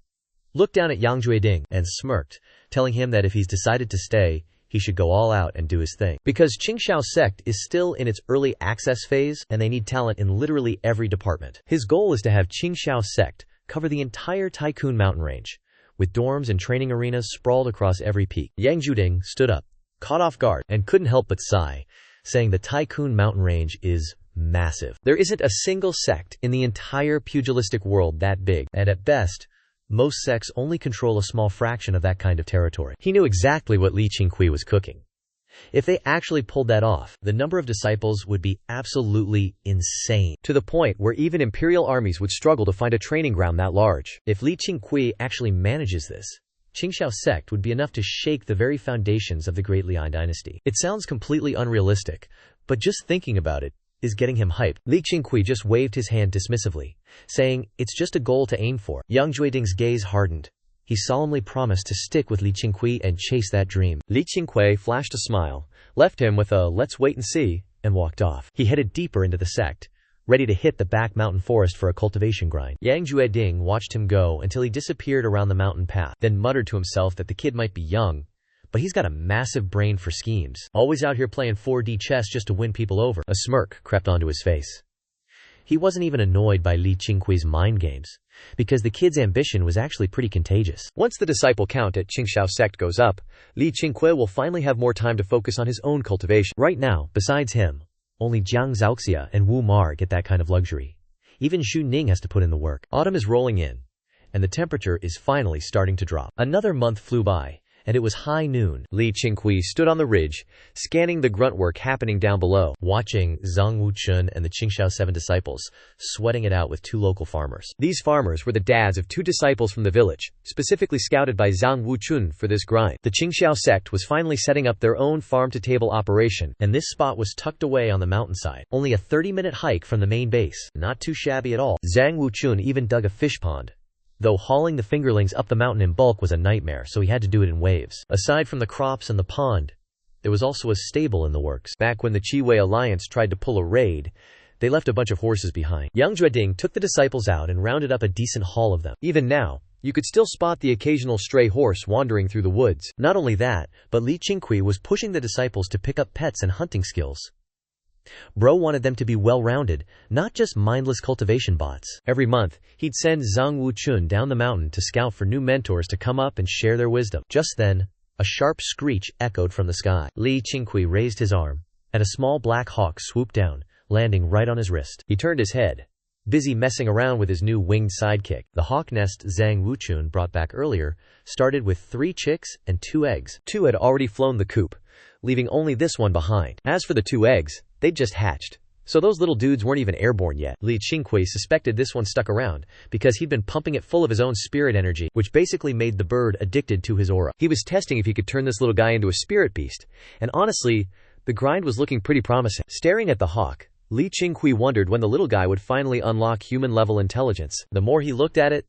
[SPEAKER 1] looked down at Yang Jueding, and smirked, telling him that if he's decided to stay, he should go all out and do his thing. Because Qingqiu sect is still in its early access phase, and they need talent in literally every department. His goal is to have Qingqiu sect cover the entire Tycoon Mountain Range, with dorms and training arenas sprawled across every peak. Yang Zhuding stood up, caught off guard, and couldn't help but sigh, saying the Tycoon mountain range is massive. There isn't a single sect in the entire pugilistic world that big, and at best, most sects only control a small fraction of that kind of territory. He knew exactly what Li Qingqiu was cooking. If they actually pulled that off, the number of disciples would be absolutely insane, to the point where even imperial armies would struggle to find a training ground that large. If Li Qingqiu actually manages this, Qingqiu sect would be enough to shake the very foundations of the Great Lian dynasty. It sounds completely unrealistic, but just thinking about it is getting him hyped. Li Qingqiu just waved his hand dismissively, saying, "It's just a goal to aim for." Yang Zhueding's gaze hardened. He solemnly promised to stick with Li Qingqiu and chase that dream. Li Qingqiu flashed a smile, left him with a "let's wait and see," and walked off. He headed deeper into the sect, ready to hit the back mountain forest for a cultivation grind. Yang Zhueding watched him go until he disappeared around the mountain path, then muttered to himself that the kid might be young, but he's got a massive brain for schemes. Always out here playing 4D chess just to win people over. A smirk crept onto his face. He wasn't even annoyed by Li Qingqiu's mind games, because the kid's ambition was actually pretty contagious. Once the disciple count at Qingqiu sect goes up, Li Qingqiu will finally have more time to focus on his own cultivation. Right now, besides him, only Jiang Zhaoxia and Wu Mar get that kind of luxury. Even Xu Ning has to put in the work. Autumn is rolling in, and the temperature is finally starting to drop. Another month flew by, and it was high noon. Li Qingqiu stood on the ridge, scanning the grunt work happening down below, watching Zhang Wuchun and the Qingqiu 7 disciples sweating it out with 2 local farmers. These farmers were the dads of 2 disciples from the village, specifically scouted by Zhang Wuchun for this grind. The Qingqiu sect was finally setting up their own farm-to-table operation, and this spot was tucked away on the mountainside, only a 30-minute hike from the main base. Not too shabby at all. Zhang Wuchun even dug a fish pond, though hauling the fingerlings up the mountain in bulk was a nightmare, so he had to do it in waves. Aside from the crops and the pond, there was also a stable in the works. Back when the Qi-Wei alliance tried to pull a raid, they left a bunch of horses behind. Yang Zhueding took the disciples out and rounded up a decent haul of them. Even now, you could still spot the occasional stray horse wandering through the woods. Not only that, but Li Qingqiu was pushing the disciples to pick up pets and hunting skills. Bro wanted them to be well-rounded, not just mindless cultivation bots. Every month, he'd send Zhang Wuchun down the mountain to scout for new mentors to come up and share their wisdom. Just then, a sharp screech echoed from the sky. Li Qingqiu raised his arm, and a small black hawk swooped down, landing right on his wrist. He turned his head, busy messing around with his new winged sidekick. The hawk nest Zhang Wuchun brought back earlier started with 3 chicks and 2 eggs. 2 had already flown the coop, leaving only this one behind. As for the 2 eggs, they'd just hatched, so those little dudes weren't even airborne yet. Li Qingqiu suspected this one stuck around because he'd been pumping it full of his own spirit energy, which basically made the bird addicted to his aura. He was testing if he could turn this little guy into a spirit beast, and honestly, the grind was looking pretty promising. Staring at the hawk, Li Qingqiu wondered when the little guy would finally unlock human-level intelligence. The more he looked at it,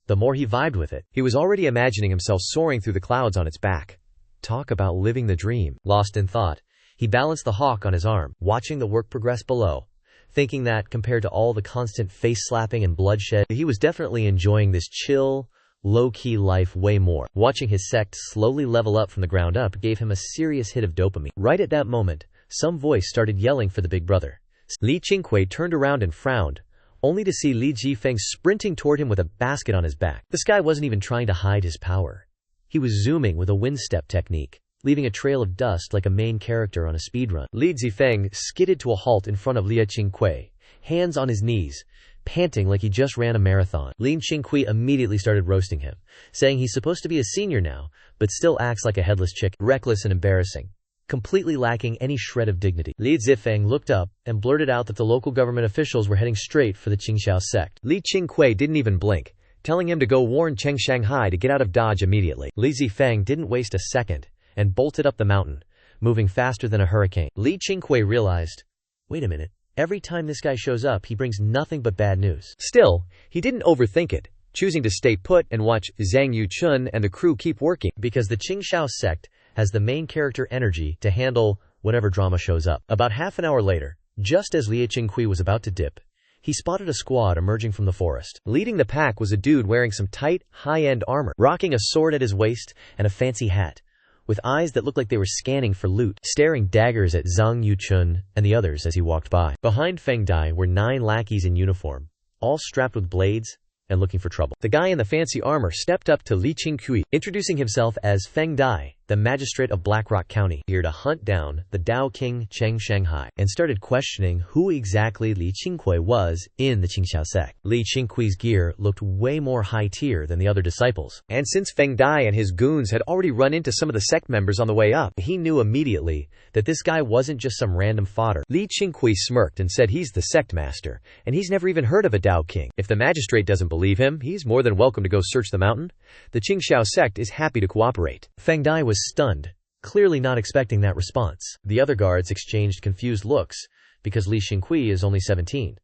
[SPEAKER 1] the more he vibed with it. He was already imagining himself soaring through the clouds on its back. Talk about living the dream. Lost in thought, he balanced the hawk on his arm, watching the work progress below, thinking that, compared to all the constant face-slapping and bloodshed, he was definitely enjoying this chill, low-key life way more. Watching his sect slowly level up from the ground up gave him a serious hit of dopamine. Right at that moment, some voice started yelling for the big brother. Li Qingqiu turned around and frowned, only to see Li Jifeng sprinting toward him with a basket on his back. This guy wasn't even trying to hide his power. He was zooming with a wind-step technique, leaving a trail of dust like a main character on a speedrun. Li Jifeng skidded to a halt in front of Li Qingqiu, hands on his knees, panting like he just ran a marathon. Li Qingqiu immediately started roasting him, saying he's supposed to be a senior now, but still acts like a headless chick, reckless and embarrassing, completely lacking any shred of dignity. Li Zifeng looked up and blurted out that the local government officials were heading straight for the Qingqiu sect. Li Qingqiu didn't even blink, telling him to go warn Cheng Shanghai to get out of Dodge immediately. Li Zifeng didn't waste a second and bolted up the mountain, moving faster than a hurricane. Li Qingqiu realized, wait a minute, every time this guy shows up he brings nothing but bad news. Still, he didn't overthink it, choosing to stay put and watch Zhang Yuchun and the crew keep working, because the Qingqiu sect has the main character energy to handle whatever drama shows up. About half an hour later, just as Li Qingqiu was about to dip, he spotted a squad emerging from the forest. Leading the pack was a dude wearing some tight, high-end armor, rocking a sword at his waist and a fancy hat, with eyes that looked like they were scanning for loot, staring daggers at Zhang Yuchun and the others as he walked by. Behind Feng Dai were 9 lackeys in uniform, all strapped with blades and looking for trouble. The guy in the fancy armor stepped up to Li Qingqiu, introducing himself as Feng Dai, the magistrate of Blackrock County, here to hunt down the Dao King Cheng Shanghai, and started questioning who exactly Li Qingqiu was in the Qingqiu sect. Li Qingqiu's gear looked way more high tier than the other disciples, and since Feng Dai and his goons had already run into some of the sect members on the way up, he knew immediately that this guy wasn't just some random fodder. Li Qingqiu smirked and said he's the sect master, and he's never even heard of a Dao King. If the magistrate doesn't believe him, he's more than welcome to go search the mountain. The Qingqiu sect is happy to cooperate. Feng Dai was stunned, clearly not expecting that response. The other guards exchanged confused looks, because Li Qingqiu is only 17.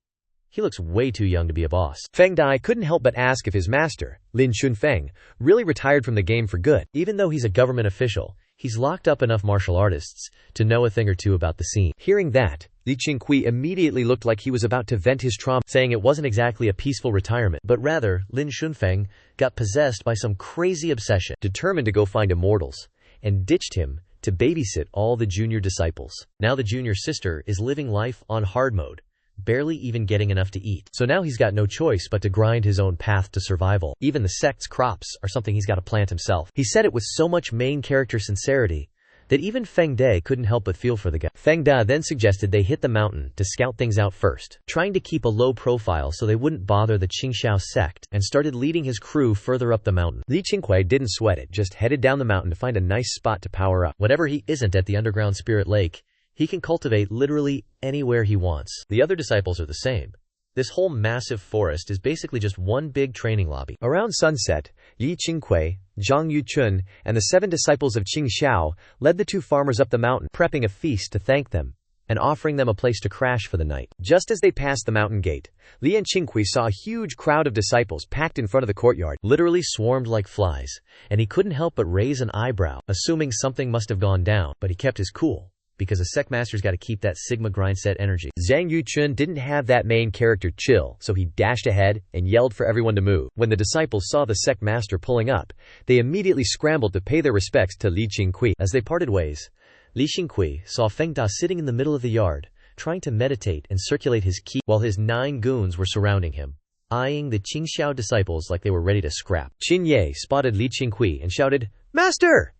[SPEAKER 1] He looks way too young to be a boss. Feng Dai couldn't help but ask if his master, Lin Chunfeng, really retired from the game for good. Even though he's a government official, he's locked up enough martial artists to know a thing or two about the scene. Hearing that, Li Qingqiu immediately looked like he was about to vent his trauma, saying it wasn't exactly a peaceful retirement, but rather, Lin Chunfeng got possessed by some crazy obsession, determined to go find immortals, and ditched him to babysit all the junior disciples. Now the junior sister is living life on hard mode, barely even getting enough to eat. So now he's got no choice but to grind his own path to survival. Even the sect's crops are something he's got to plant himself. He said it with so much main character sincerity that even Feng Dai couldn't help but feel for the guy. Feng Dai then suggested they hit the mountain to scout things out first, trying to keep a low profile so they wouldn't bother the Qingqiu sect, and started leading his crew further up the mountain. Li Qingqiu didn't sweat it, just headed down the mountain to find a nice spot to power up. Whatever he isn't at the underground spirit lake, he can cultivate literally anywhere he wants. The other disciples are the same. This whole massive forest is basically just one big training lobby. Around sunset, Yi Qingqiu, Zhang Yuchun, and the 7 disciples of Qingqiu led the 2 farmers up the mountain, prepping a feast to thank them, and offering them a place to crash for the night. Just as they passed the mountain gate, Li and Qingqiu saw a huge crowd of disciples packed in front of the courtyard, literally swarmed like flies, and he couldn't help but raise an eyebrow, assuming something must have gone down, but he kept his cool, because a sect master's got to keep that Sigma grindset energy. Zhang Yuchun didn't have that main character chill, so he dashed ahead and yelled for everyone to move. When the disciples saw the sect master pulling up, they immediately scrambled to pay their respects to Li Qingqiu. As they parted ways, Li Qingqiu saw Feng Dai sitting in the middle of the yard, trying to meditate and circulate his ki, while his 9 goons were surrounding him, eyeing the Qingqiu disciples like they were ready to scrap. Qin Ye spotted Li Qingqiu and shouted, "Master!"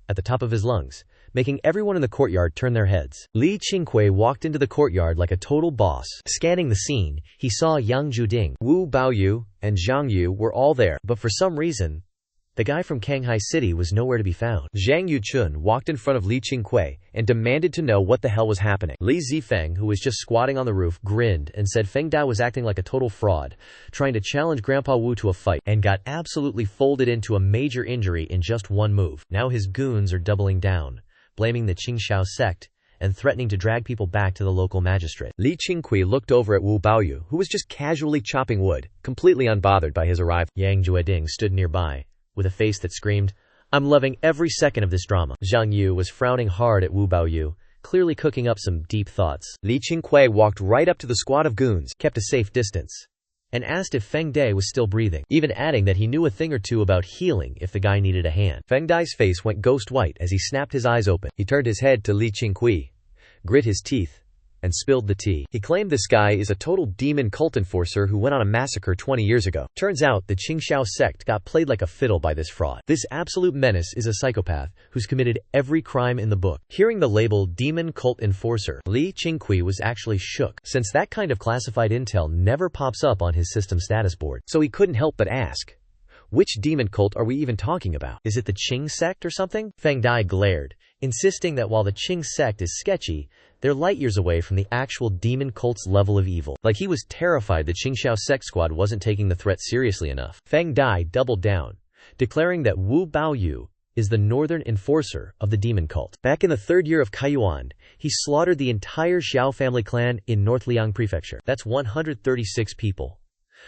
[SPEAKER 1] at the top of his lungs, making everyone in the courtyard turn their heads. Li Qingqiu walked into the courtyard like a total boss. Scanning the scene, he saw Yang Juding, Wu Baoyu, and Zhang Yu were all there, but for some reason, the guy from Shanghai City was nowhere to be found. Zhang Yuchun walked in front of Li Qingqiu and demanded to know what the hell was happening. Li Zifeng, who was just squatting on the roof, grinned and said Feng Dai was acting like a total fraud, trying to challenge Grandpa Wu to a fight, and got absolutely folded into a major injury in just one move. Now his goons are doubling down, blaming the Qingqiu sect, and threatening to drag people back to the local magistrate. Li Qingqiu looked over at Wu Baoyu, who was just casually chopping wood, completely unbothered by his arrival. Yang Jueding stood nearby, with a face that screamed, "I'm loving every second of this drama." Zhang Yu was frowning hard at Wu Baoyu, clearly cooking up some deep thoughts. Li Qingqiu walked right up to the squad of goons, kept a safe distance, and asked if Feng Dai was still breathing, even adding that he knew a thing or two about healing if the guy needed a hand. Feng Dai's face went ghost white as he snapped his eyes open. He turned his head to Li Qingqiu, grit his teeth, and spilled the tea. He claimed this guy is a total demon cult enforcer who went on a massacre 20 years ago. Turns out the Qingqiu sect got played like a fiddle by this fraud. This absolute menace is a psychopath who's committed every crime in the book. Hearing the label demon cult enforcer, Li Qingqiu was actually shook, since that kind of classified intel never pops up on his system status board. So he couldn't help but ask, which demon cult are we even talking about? Is it the Qing sect or something? Feng Dai glared, insisting that while the Qing sect is sketchy, they're light years away from the actual demon cult's level of evil. Like he was terrified the Qingqiu sect squad wasn't taking the threat seriously enough. Feng Dai doubled down, declaring that Wu Baoyu is the northern enforcer of the demon cult. Back in the 3rd year of Kaiyuan, he slaughtered the entire Xiao family clan in North Liang Prefecture. That's 136 people,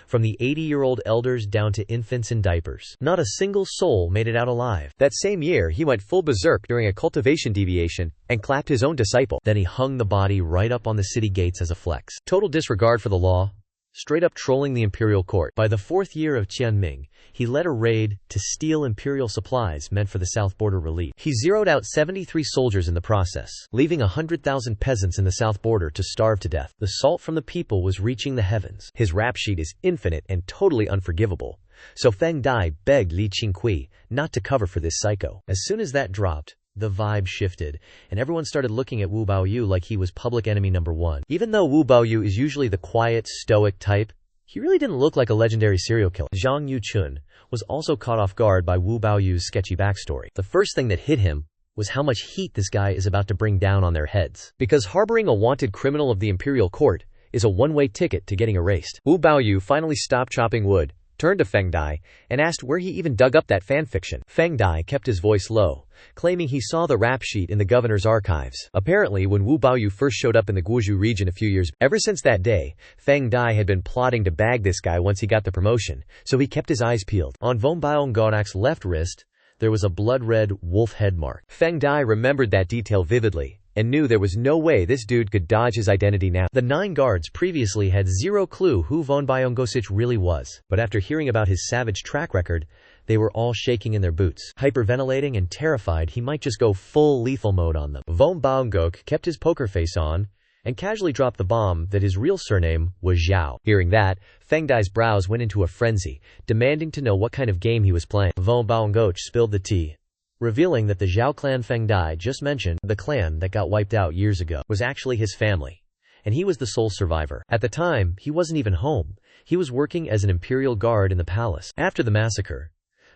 [SPEAKER 1] from the 80-year-old elders down to infants in diapers. Not a single soul made it out alive. That same year, he went full berserk during a cultivation deviation and clapped his own disciple. Then he hung the body right up on the city gates as a flex. Total disregard for the law, straight up trolling the imperial court. By the 4th year of Qianming, he led a raid to steal imperial supplies meant for the south border relief. He zeroed out 73 soldiers in the process, leaving 100,000 peasants in the south border to starve to death. The salt from the people was reaching the heavens. His rap sheet is infinite and totally unforgivable, so Feng Dai begged Li Qingqiu not to cover for this psycho. As soon as that dropped, the vibe shifted, and everyone started looking at Wu Baoyu like he was public enemy number 1. Even though Wu Baoyu is usually the quiet, stoic type, he really didn't look like a legendary serial killer. Zhang Yuchun was also caught off guard by Wu Baoyu's sketchy backstory. The first thing that hit him was how much heat this guy is about to bring down on their heads. Because harboring a wanted criminal of the imperial court is a one-way ticket to getting erased. Wu Baoyu finally stopped chopping wood, turned to Feng Dai, and asked where he even dug up that fanfiction. Feng Dai kept his voice low, claiming he saw the rap sheet in the governor's archives. Apparently, when Wu Baoyu first showed up in the Guozhou region a few years ever since that day, Feng Dai had been plotting to bag this guy once he got the promotion, so he kept his eyes peeled. On Von Bao'ng'anak's left wrist, there was a blood-red wolf head mark. Feng Dai remembered that detail vividly, and knew there was no way this dude could dodge his identity now. The 9 guards previously had zero clue who Von Bao'ng'anak really was, but after hearing about his savage track record, they were all shaking in their boots, hyperventilating and terrified he might just go full lethal mode on them. Von Bao'ng'anak kept his poker face on, and casually dropped the bomb that his real surname was Zhao. Hearing that, Feng Dai's brows went into a frenzy, demanding to know what kind of game he was playing. Von Bao'ng'anak spilled the tea, revealing that the Zhao clan Feng Dai just mentioned, the clan that got wiped out years ago, was actually his family, and he was the sole survivor. At the time, he wasn't even home. He was working as an imperial guard in the palace. After the massacre,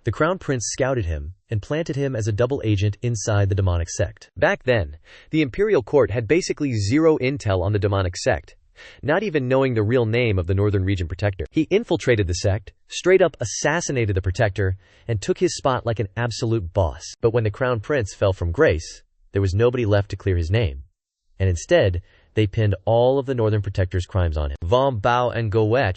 [SPEAKER 1] the crown prince scouted him and planted him as a double agent inside the demonic sect. Back then, the imperial court had basically zero intel on the demonic sect, not even knowing the real name of the northern region protector. He infiltrated the sect, straight up assassinated the protector, and took his spot like an absolute boss. But when the crown prince fell from grace, there was nobody left to clear his name, and instead, they pinned all of the northern protector's crimes on him. Von Bao'ng'anak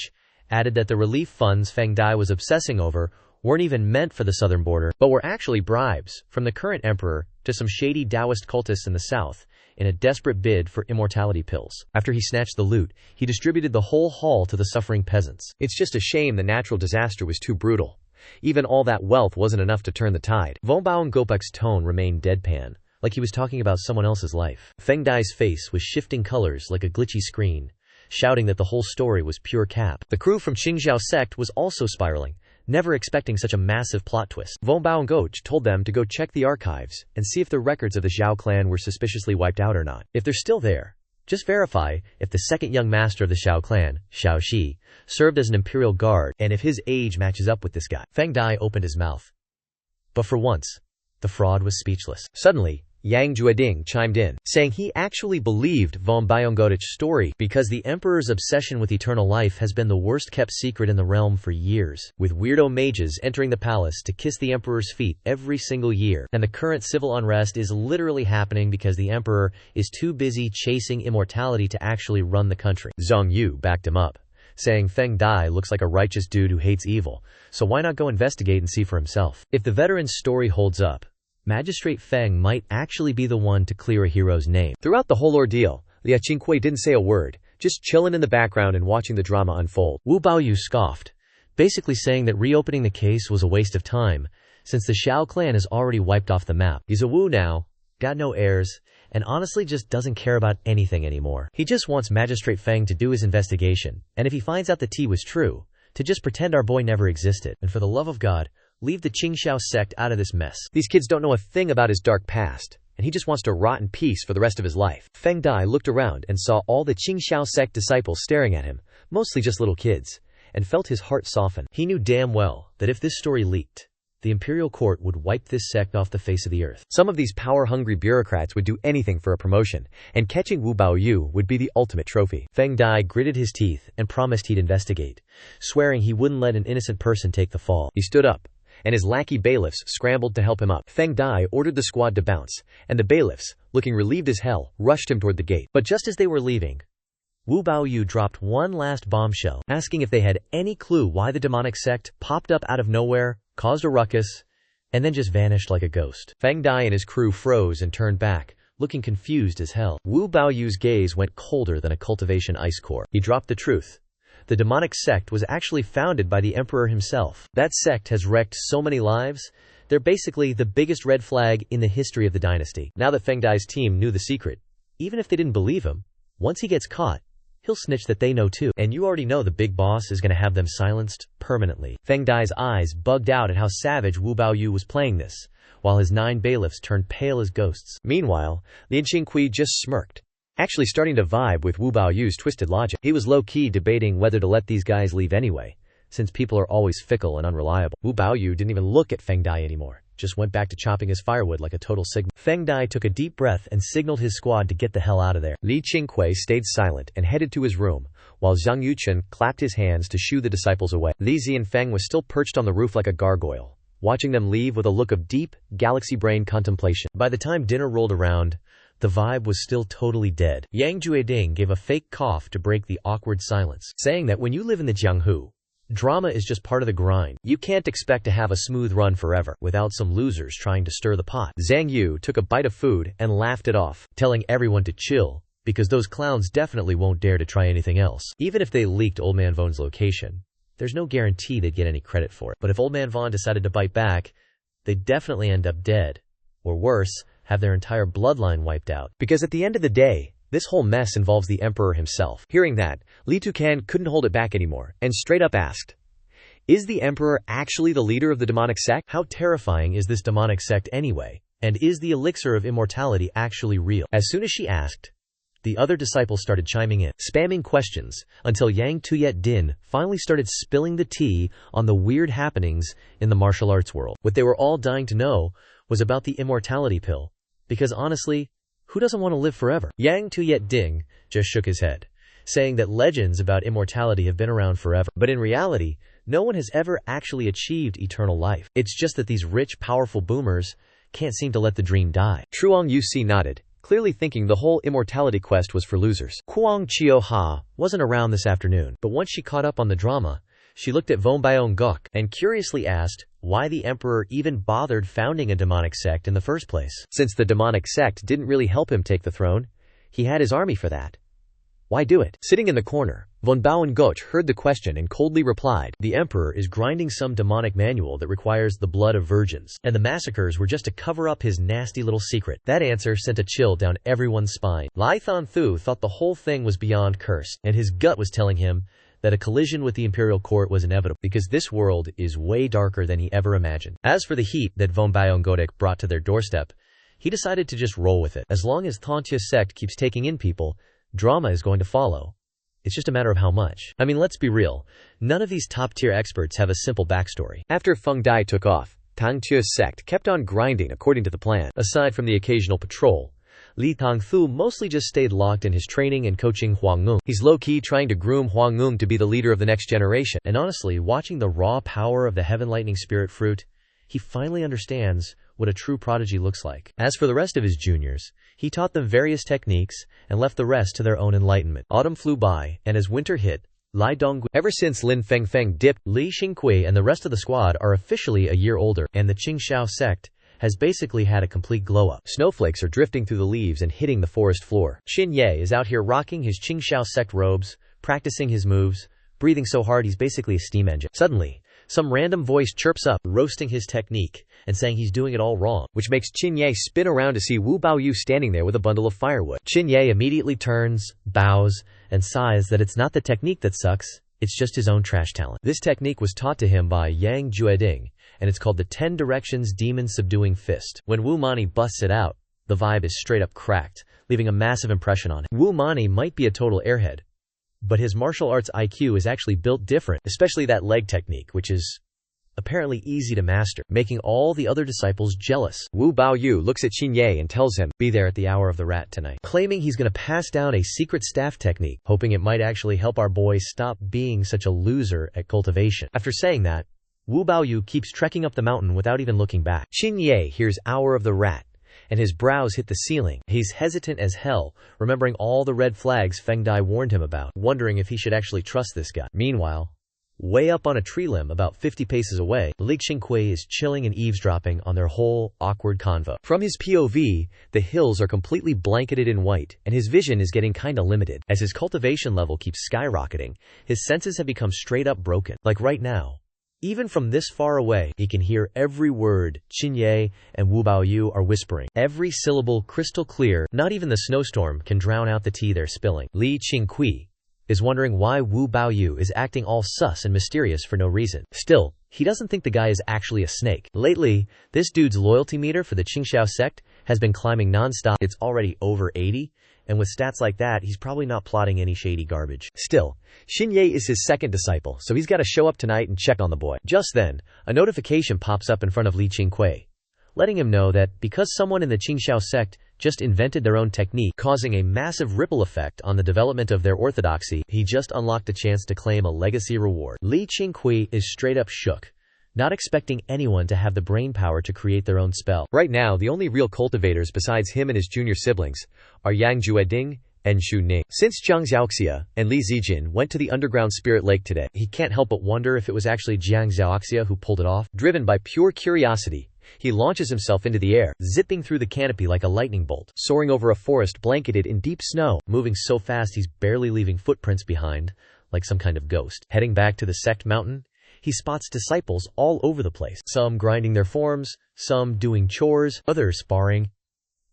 [SPEAKER 1] added that the relief funds Feng Dai was obsessing over weren't even meant for the southern border, but were actually bribes from the current emperor to some shady Taoist cultists in the south, in a desperate bid for immortality pills. After he snatched the loot, he distributed the whole haul to the suffering peasants. It's just a shame the natural disaster was too brutal. Even all that wealth wasn't enough to turn the tide. Von Bao'ng'anak's tone remained deadpan, like he was talking about someone else's life. Feng Dai's face was shifting colors like a glitchy screen, shouting that the whole story was pure cap. The crew from Qingqiu sect was also spiraling, never expecting such a massive plot twist. Von Bao'ng'anak told them to go check the archives and see if the records of the Zhao clan were suspiciously wiped out or not. If they're still there, just verify if the second young master of the Zhao clan, Xiao Shi, served as an imperial guard and if his age matches up with this guy. Feng Dai opened his mouth, but for once, the fraud was speechless. Suddenly, Yang Jueding chimed in, saying he actually believed Von Bao'ng'anak's story because the emperor's obsession with eternal life has been the worst kept secret in the realm for years, with weirdo mages entering the palace to kiss the emperor's feet every single year. And the current civil unrest is literally happening because the emperor is too busy chasing immortality to actually run the country. Zhang Yu backed him up, saying Feng Dai looks like a righteous dude who hates evil, so why not go investigate and see for himself? If the veteran's story holds up, Magistrate Feng might actually be the one to clear a hero's name. Throughout the whole ordeal, Li Qingqiu didn't say a word, just chilling in the background and watching the drama unfold. Wu Baoyu scoffed, basically saying that reopening the case was a waste of time, since the Xiao clan is already wiped off the map. He's a Wu now, got no heirs, and honestly just doesn't care about anything anymore. He just wants Magistrate Feng to do his investigation, and if he finds out the tea was true, to just pretend our boy never existed. And for the love of God, leave the Qingqiu sect out of this mess. These kids don't know a thing about his dark past, and he just wants to rot in peace for the rest of his life. Feng Dai looked around and saw all the Qingqiu sect disciples staring at him, mostly just little kids, and felt his heart soften. He knew damn well that if this story leaked, the imperial court would wipe this sect off the face of the earth. Some of these power-hungry bureaucrats would do anything for a promotion, and catching Wu Baoyu would be the ultimate trophy. Feng Dai gritted his teeth and promised he'd investigate, swearing he wouldn't let an innocent person take the fall. He stood up, and his lackey bailiffs scrambled to help him up. Feng Dai ordered the squad to bounce, and the bailiffs, looking relieved as hell, rushed him toward the gate. But just as they were leaving, Wu Baoyu dropped one last bombshell, asking if they had any clue why the demonic sect popped up out of nowhere, caused a ruckus, and then just vanished like a ghost. Feng Dai and his crew froze and turned back, looking confused as hell. Wu Baoyu's gaze went colder than a cultivation ice core. He dropped the truth. the demonic sect was actually founded by the emperor himself. That sect has wrecked so many lives. They're basically the biggest red flag in the history of the dynasty. Now that Feng Dai's team knew the secret, even if they didn't believe him, once he gets caught, he'll snitch that they know too. And you already know the big boss is going to have them silenced permanently. Feng Dai's eyes bugged out at how savage Wu Baoyu was playing this, while his 9 bailiffs turned pale as ghosts. Meanwhile, Lin Qingqiu just smirked, actually starting to vibe with Wu Baoyu's twisted logic. He was low-key debating whether to let these guys leave anyway, since people are always fickle and unreliable. Wu Baoyu didn't even look at Feng Dai anymore, just went back to chopping his firewood like a total sigma. Feng Dai took a deep breath and signaled his squad to get the hell out of there. Li Qingqiu stayed silent and headed to his room, while Zhang Yuchen clapped his hands to shoo the disciples away. Li Xianfeng was still perched on the roof like a gargoyle, watching them leave with a look of deep, galaxy-brain contemplation. By the time dinner rolled around, the vibe was still totally dead. Yang Jueding gave a fake cough to break the awkward silence, saying that when you live in the Jianghu, drama is just part of the grind. You can't expect to have a smooth run forever without some losers trying to stir the pot. Zhang Yu took a bite of food and laughed it off, telling everyone to chill, because those clowns definitely won't dare to try anything else. Even if they leaked Old Man Von's location, there's no guarantee they'd get any credit for it. But if Old Man Von decided to bite back, they'd definitely end up dead. Or worse, have their entire bloodline wiped out. Because at the end of the day, this whole mess involves the emperor himself. Hearing that, Li Tucan couldn't hold it back anymore, and straight up asked, "Is the emperor actually the leader of the demonic sect? How terrifying is this demonic sect anyway? And is the elixir of immortality actually real?" As soon as she asked, the other disciples started chiming in, spamming questions, until Yang Tuyet Din finally started spilling the tea on the weird happenings in the martial arts world. What they were all dying to know was about the immortality pill, because honestly, who doesn't want to live forever? Yang Tuyet Ding just shook his head, saying that legends about immortality have been around forever. But in reality, no one has ever actually achieved eternal life. It's just that these rich, powerful boomers can't seem to let the dream die. Truong Yuci nodded, clearly thinking the whole immortality quest was for losers. Kuang Chio-ha wasn't around this afternoon, but once she caught up on the drama, she looked at Von Byong Gok and curiously asked why the emperor even bothered founding a demonic sect in the first place. Since the demonic sect didn't really help him take the throne, he had his army for that. Why do it? Sitting in the corner, Von Bauen Goch heard the question and coldly replied, "The emperor is grinding some demonic manual that requires the blood of virgins, and the massacres were just to cover up his nasty little secret." That answer sent a chill down everyone's spine. Lai Than Thu thought the whole thing was beyond cursed, and his gut was telling him that a collision with the imperial court was inevitable, because this world is way darker than he ever imagined. As for the heat that Von Byong Godek brought to their doorstep, he decided to just roll with it. As long as Tantia sect keeps taking in people, drama is going to follow. It's just a matter of how much. I mean, let's be real. None of these top-tier experts have a simple backstory. After Feng Dai took off, Tangqiu's sect kept on grinding according to the plan. Aside from the occasional patrol, Li Tangfu mostly just stayed locked in his training and coaching Huangung. He's low-key trying to groom Huangung to be the leader of the next generation. And honestly, watching the raw power of the Heaven Lightning Spirit Fruit, he finally understands what a true prodigy looks like. As for the rest of his juniors, he taught them various techniques and left the rest to their own enlightenment. Autumn flew by, and as winter hit, ever since Lin Fengfeng dipped, Li Xingqui and the rest of the squad are officially a year older, and the Qingqiu sect has basically had a complete glow-up. Snowflakes are drifting through the leaves and hitting the forest floor. Qin Ye is out here rocking his Qingqiu sect robes, practicing his moves, breathing so hard he's basically a steam engine. Suddenly, some random voice chirps up, roasting his technique, and saying he's doing it all wrong, which makes Qin Ye spin around to see Wu Baoyu standing there with a bundle of firewood. Qin Ye immediately turns, bows, and sighs that it's not the technique that sucks, it's just his own trash talent. This technique was taught to him by Yang Jueding, and it's called the 10 Directions Demon Subduing Fist. When Wu Mani busts it out, the vibe is straight up cracked, leaving a massive impression on him. Wu Mani might be a total airhead, but his martial arts IQ is actually built different, especially that leg technique, which is apparently easy to master, making all the other disciples jealous. Wu Baoyu looks at Qin Ye and tells him, "Be there at the hour of the rat tonight," claiming he's going to pass down a secret staff technique, hoping it might actually help our boy stop being such a loser at cultivation. After saying that, Wu Baoyu keeps trekking up the mountain without even looking back. Qin Ye hears hour of the rat, and his brows hit the ceiling. He's hesitant as hell, remembering all the red flags Feng Dai warned him about, wondering if he should actually trust this guy. Meanwhile, Way up on a tree limb about 50 paces away, Li Qingqiu is chilling and eavesdropping on their whole, awkward convo. From his POV, the hills are completely blanketed in white, and his vision is getting kinda limited. As his cultivation level keeps skyrocketing, his senses have become straight up broken. Like right now. Even from this far away, he can hear every word Qinye and Wu Baoyu are whispering. Every syllable crystal clear, not even the snowstorm can drown out the tea they're spilling. Li Qingqiu is wondering why Wu Baoyu is acting all sus and mysterious for no reason. Still, he doesn't think the guy is actually a snake. Lately, this dude's loyalty meter for the Qingqiu sect has been climbing non-stop. It's already over 80, and with stats like that, he's probably not plotting any shady garbage. Still, Xinye is his second disciple, so he's got to show up tonight and check on the boy. Just then, a notification pops up in front of Li Qingqiu, letting him know that because someone in the Qingqiu sect just invented their own technique, causing a massive ripple effect on the development of their orthodoxy, he just unlocked a chance to claim a legacy reward. Li Qingqiu is straight up shook, not expecting anyone to have the brain power to create their own spell. Right now, the only real cultivators besides him and his junior siblings are Yang Jueding and Xu Ning. Since Zhang Xiaoxia and Li Zijin went to the underground spirit lake today, he can't help but wonder if it was actually Zhang Xiaoxia who pulled it off. Driven by pure curiosity, he launches himself into the air, zipping through the canopy like a lightning bolt, soaring over a forest blanketed in deep snow, moving so fast he's barely leaving footprints behind, like some kind of ghost. Heading back to the Sect mountain, he spots disciples all over the place, some grinding their forms, some doing chores, others sparring.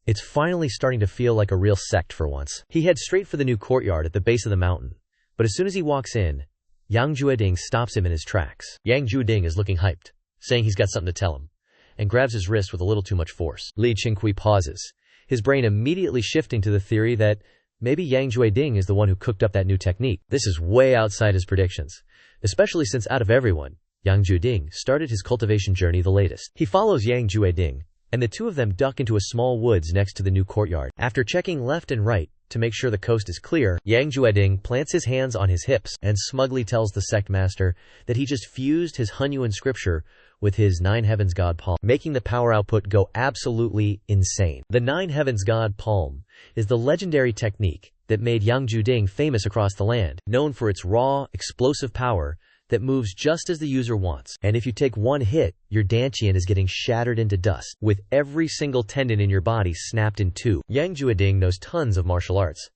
[SPEAKER 1] It's finally starting to feel like a real sect for once. He heads straight for the new courtyard at the base of the mountain, but as soon as he walks in, Yang Jueding stops him in his tracks. Yang Jueding is looking hyped, saying he's got something to tell him, and grabs his wrist with a little too much force. Li Qingqiu pauses, his brain immediately shifting to the theory that maybe Yang Jueding is the one who cooked up that new technique. This is way outside his predictions, especially since out of everyone, Yang Jueding started his cultivation journey the latest. He follows Yang Jueding, and the two of them duck into a small woods next to the new courtyard. After checking left and right to make sure the coast is clear, Yang Jueding plants his hands on his hips and smugly tells the sect master that he just fused his Hunyuan scripture with his Nine Heavens God Palm, making the power output go absolutely insane. The Nine Heavens God Palm is the legendary technique that made Yang Jueding famous across the land, known for its raw, explosive power that moves just as the user wants. And if you take one hit, your Dantian is getting shattered into dust, with every single tendon in your body snapped in two. Yang Jueding knows tons of martial arts,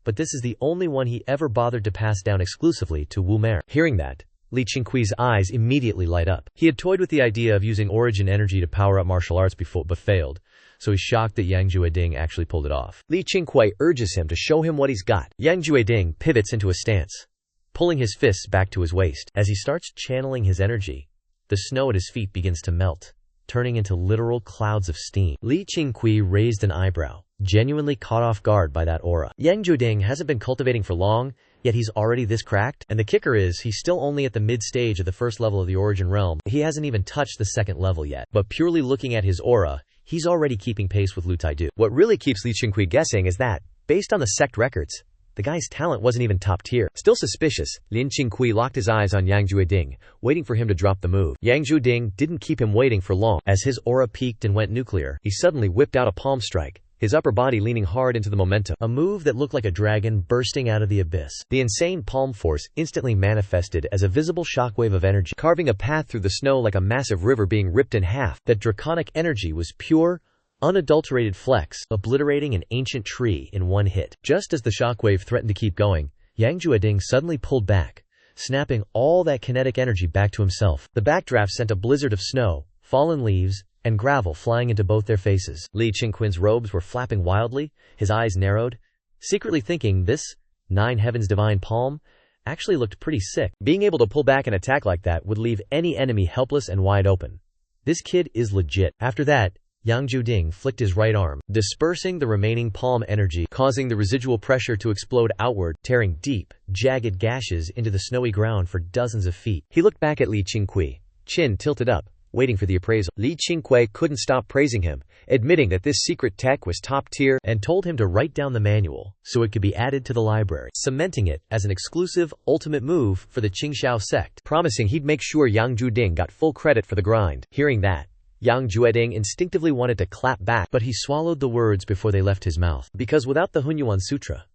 [SPEAKER 1] but this is the only one he ever bothered to pass down exclusively to Wu Mer. Hearing that, Li Qingqiu's eyes immediately light up. He had toyed with the idea of using origin energy to power up martial arts before, but failed, so he's shocked that Yang Jueding actually pulled it off. Li Qingqiu urges him to show him what he's got. Yang Jueding pivots into a stance, pulling his fists back to his waist. As he starts channeling his energy, the snow at his feet begins to melt, turning into literal clouds of steam. Li Qingqiu raised an eyebrow, genuinely caught off guard by that aura. Yang Jueding hasn't been cultivating for long, yet he's already this cracked? And the kicker is, he's still only at the mid-stage of the first level of the origin realm. He hasn't even touched the second level yet. But purely looking at his aura, he's already keeping pace with Lu Taidu. What really keeps Li Qingqiu guessing is that, based on the sect records, the guy's talent wasn't even top tier. Still suspicious, Li Qingqiu locked his eyes on Yang Jueding, waiting for him to drop the move. Yang Jueding didn't keep him waiting for long. As his aura peaked and went nuclear, he suddenly whipped out a palm strike, his upper body leaning hard into the momentum, a move that looked like a dragon bursting out of the abyss. The insane palm force instantly manifested as a visible shockwave of energy, carving a path through the snow like a massive river being ripped in half. That draconic energy was pure, unadulterated flex, obliterating an ancient tree in one hit. Just as the shockwave threatened to keep going, Yang Jueding suddenly pulled back, snapping all that kinetic energy back to himself. The backdraft sent a blizzard of snow, fallen leaves, and gravel flying into both their faces. Li Qingqiu's robes were flapping wildly, his eyes narrowed, secretly thinking this Nine Heavens Divine Palm actually looked pretty sick. Being able to pull back an attack like that would leave any enemy helpless and wide open. This kid is legit. After that, Yang Jueding flicked his right arm, dispersing the remaining palm energy, causing the residual pressure to explode outward, tearing deep, jagged gashes into the snowy ground for dozens of feet. He looked back at Li Qingqiu, chin tilted up, waiting for the appraisal. Li Qingqiu couldn't stop praising him, admitting that this secret tech was top tier, and told him to write down the manual so it could be added to the library, cementing it as an exclusive, ultimate move for the Qingqiu sect, promising he'd make sure Yang Jueding got full credit for the grind. Hearing that, Yang Jueding instinctively wanted to clap back, but he swallowed the words before they left his mouth, because without the Hunyuan Sutra,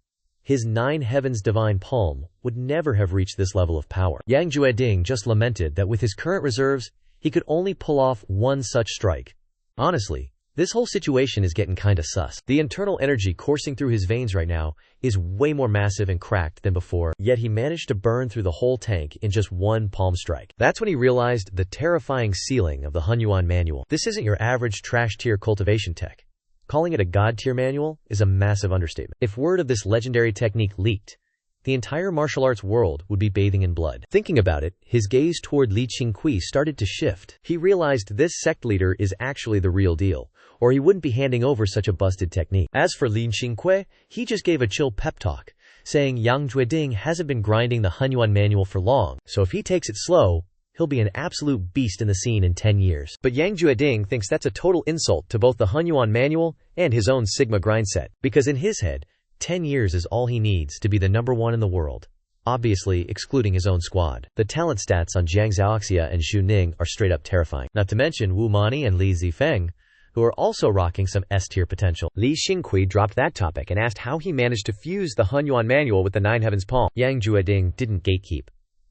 [SPEAKER 1] his 9 heavens divine palm would never have reached this level of power. Yang Jueding just lamented that with his current reserves, he could only pull off one such strike. Honestly, this whole situation is getting kinda sus. The internal energy coursing through his veins right now is way more massive and cracked than before, yet he managed to burn through the whole tank in just one palm strike. That's when he realized the terrifying ceiling of the Hunyuan manual. This isn't your average trash tier cultivation tech. Calling it a god tier manual is a massive understatement. If word of this legendary technique leaked, the entire martial arts world would be bathing in blood. Thinking about it, his gaze toward Li Qingqiu started to shift. He realized this sect leader is actually the real deal, or he wouldn't be handing over such a busted technique. As for Li Qingqiu, he just gave a chill pep talk, saying Yang Jueding hasn't been grinding the Hunyuan manual for long, so if he takes it slow, he'll be an absolute beast in the scene in 10 years. But Yang Jueding thinks that's a total insult to both the Hunyuan manual and his own Sigma grind set, because in his head, 10 years is all he needs to be the #1 in the world, obviously excluding his own squad. The talent stats on Jiang Zhaoxia and Xu Ning are straight up terrifying, not to mention Wu Mani and Li Zifeng, who are also rocking some S-tier potential. Li Qingqiu dropped that topic and asked how he managed to fuse the Hunyuan manual with the 9 heavens palm. Yang Jueding didn't gatekeep,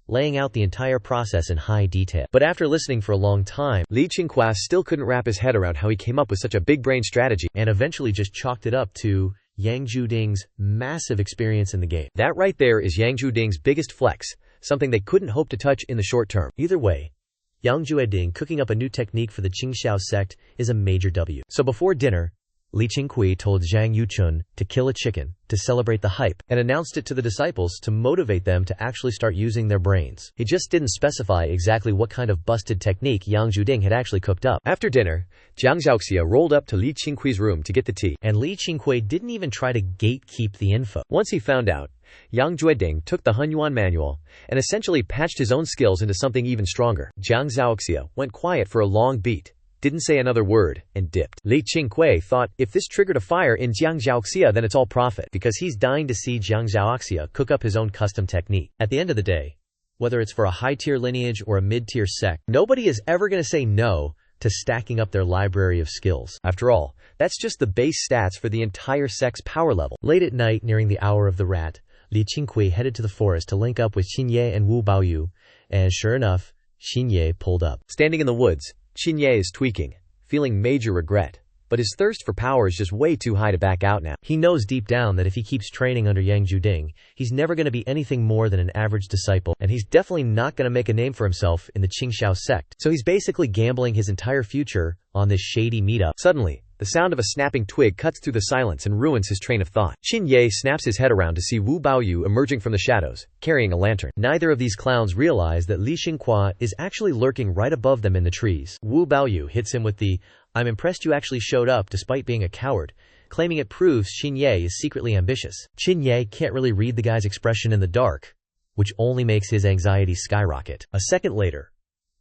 [SPEAKER 1] laying out the entire process in high detail. But after listening for a long time, Li Qingqiu still couldn't wrap his head around how he came up with such a big brain strategy, and eventually just chalked it up to Yang Jueding's massive experience in the game. That right there is Yang Jueding's biggest flex, something they couldn't hope to touch in the short term. Either way, Yang Jueding cooking up a new technique for the Qingqiu sect is a major W. So before dinner, Li Qingqiu told Zhang Yuchun to kill a chicken to celebrate the hype and announced it to the disciples to motivate them to actually start using their brains. He just didn't specify exactly what kind of busted technique Yang Jueding had actually cooked up. After dinner, Jiang Zhaoxia rolled up to Li Qingqiu's room to get the tea, and Li Qingqiu didn't even try to gatekeep the info. Once he found out, Yang Jueding took the Hunyuan manual and essentially patched his own skills into something even stronger. Jiang Zhaoxia went quiet for a long beat, didn't say another word, and dipped. Li Qingqiu thought if this triggered a fire in Jiang Zhaoxia, then it's all profit, because he's dying to see Jiang Zhaoxia cook up his own custom technique. At the end of the day, whether it's for a high-tier lineage or a mid-tier sect, nobody is ever going to say no to stacking up their library of skills. After all, that's just the base stats for the entire sect's power level. Late at night, nearing the hour of the rat, Li Qingqiu headed to the forest to link up with Xinye and Wu Baoyu, and sure enough, Xinye pulled up. Standing in the woods, Xinye is tweaking, feeling major regret, but his thirst for power is just way too high to back out now. He knows deep down that if he keeps training under Yang Jueding, he's never going to be anything more than an average disciple, and he's definitely not going to make a name for himself in the Qingqiu sect. So he's basically gambling his entire future on this shady meetup. Suddenly, the sound of a snapping twig cuts through the silence and ruins his train of thought. Xinye snaps his head around to see Wu Baoyu emerging from the shadows, carrying a lantern. Neither of these clowns realize that Li Qingqiu is actually lurking right above them in the trees. Wu Baoyu hits him with the, "I'm impressed you actually showed up despite being a coward," claiming it proves Xinye is secretly ambitious. Xinye can't really read the guy's expression in the dark, which only makes his anxiety skyrocket. A second later,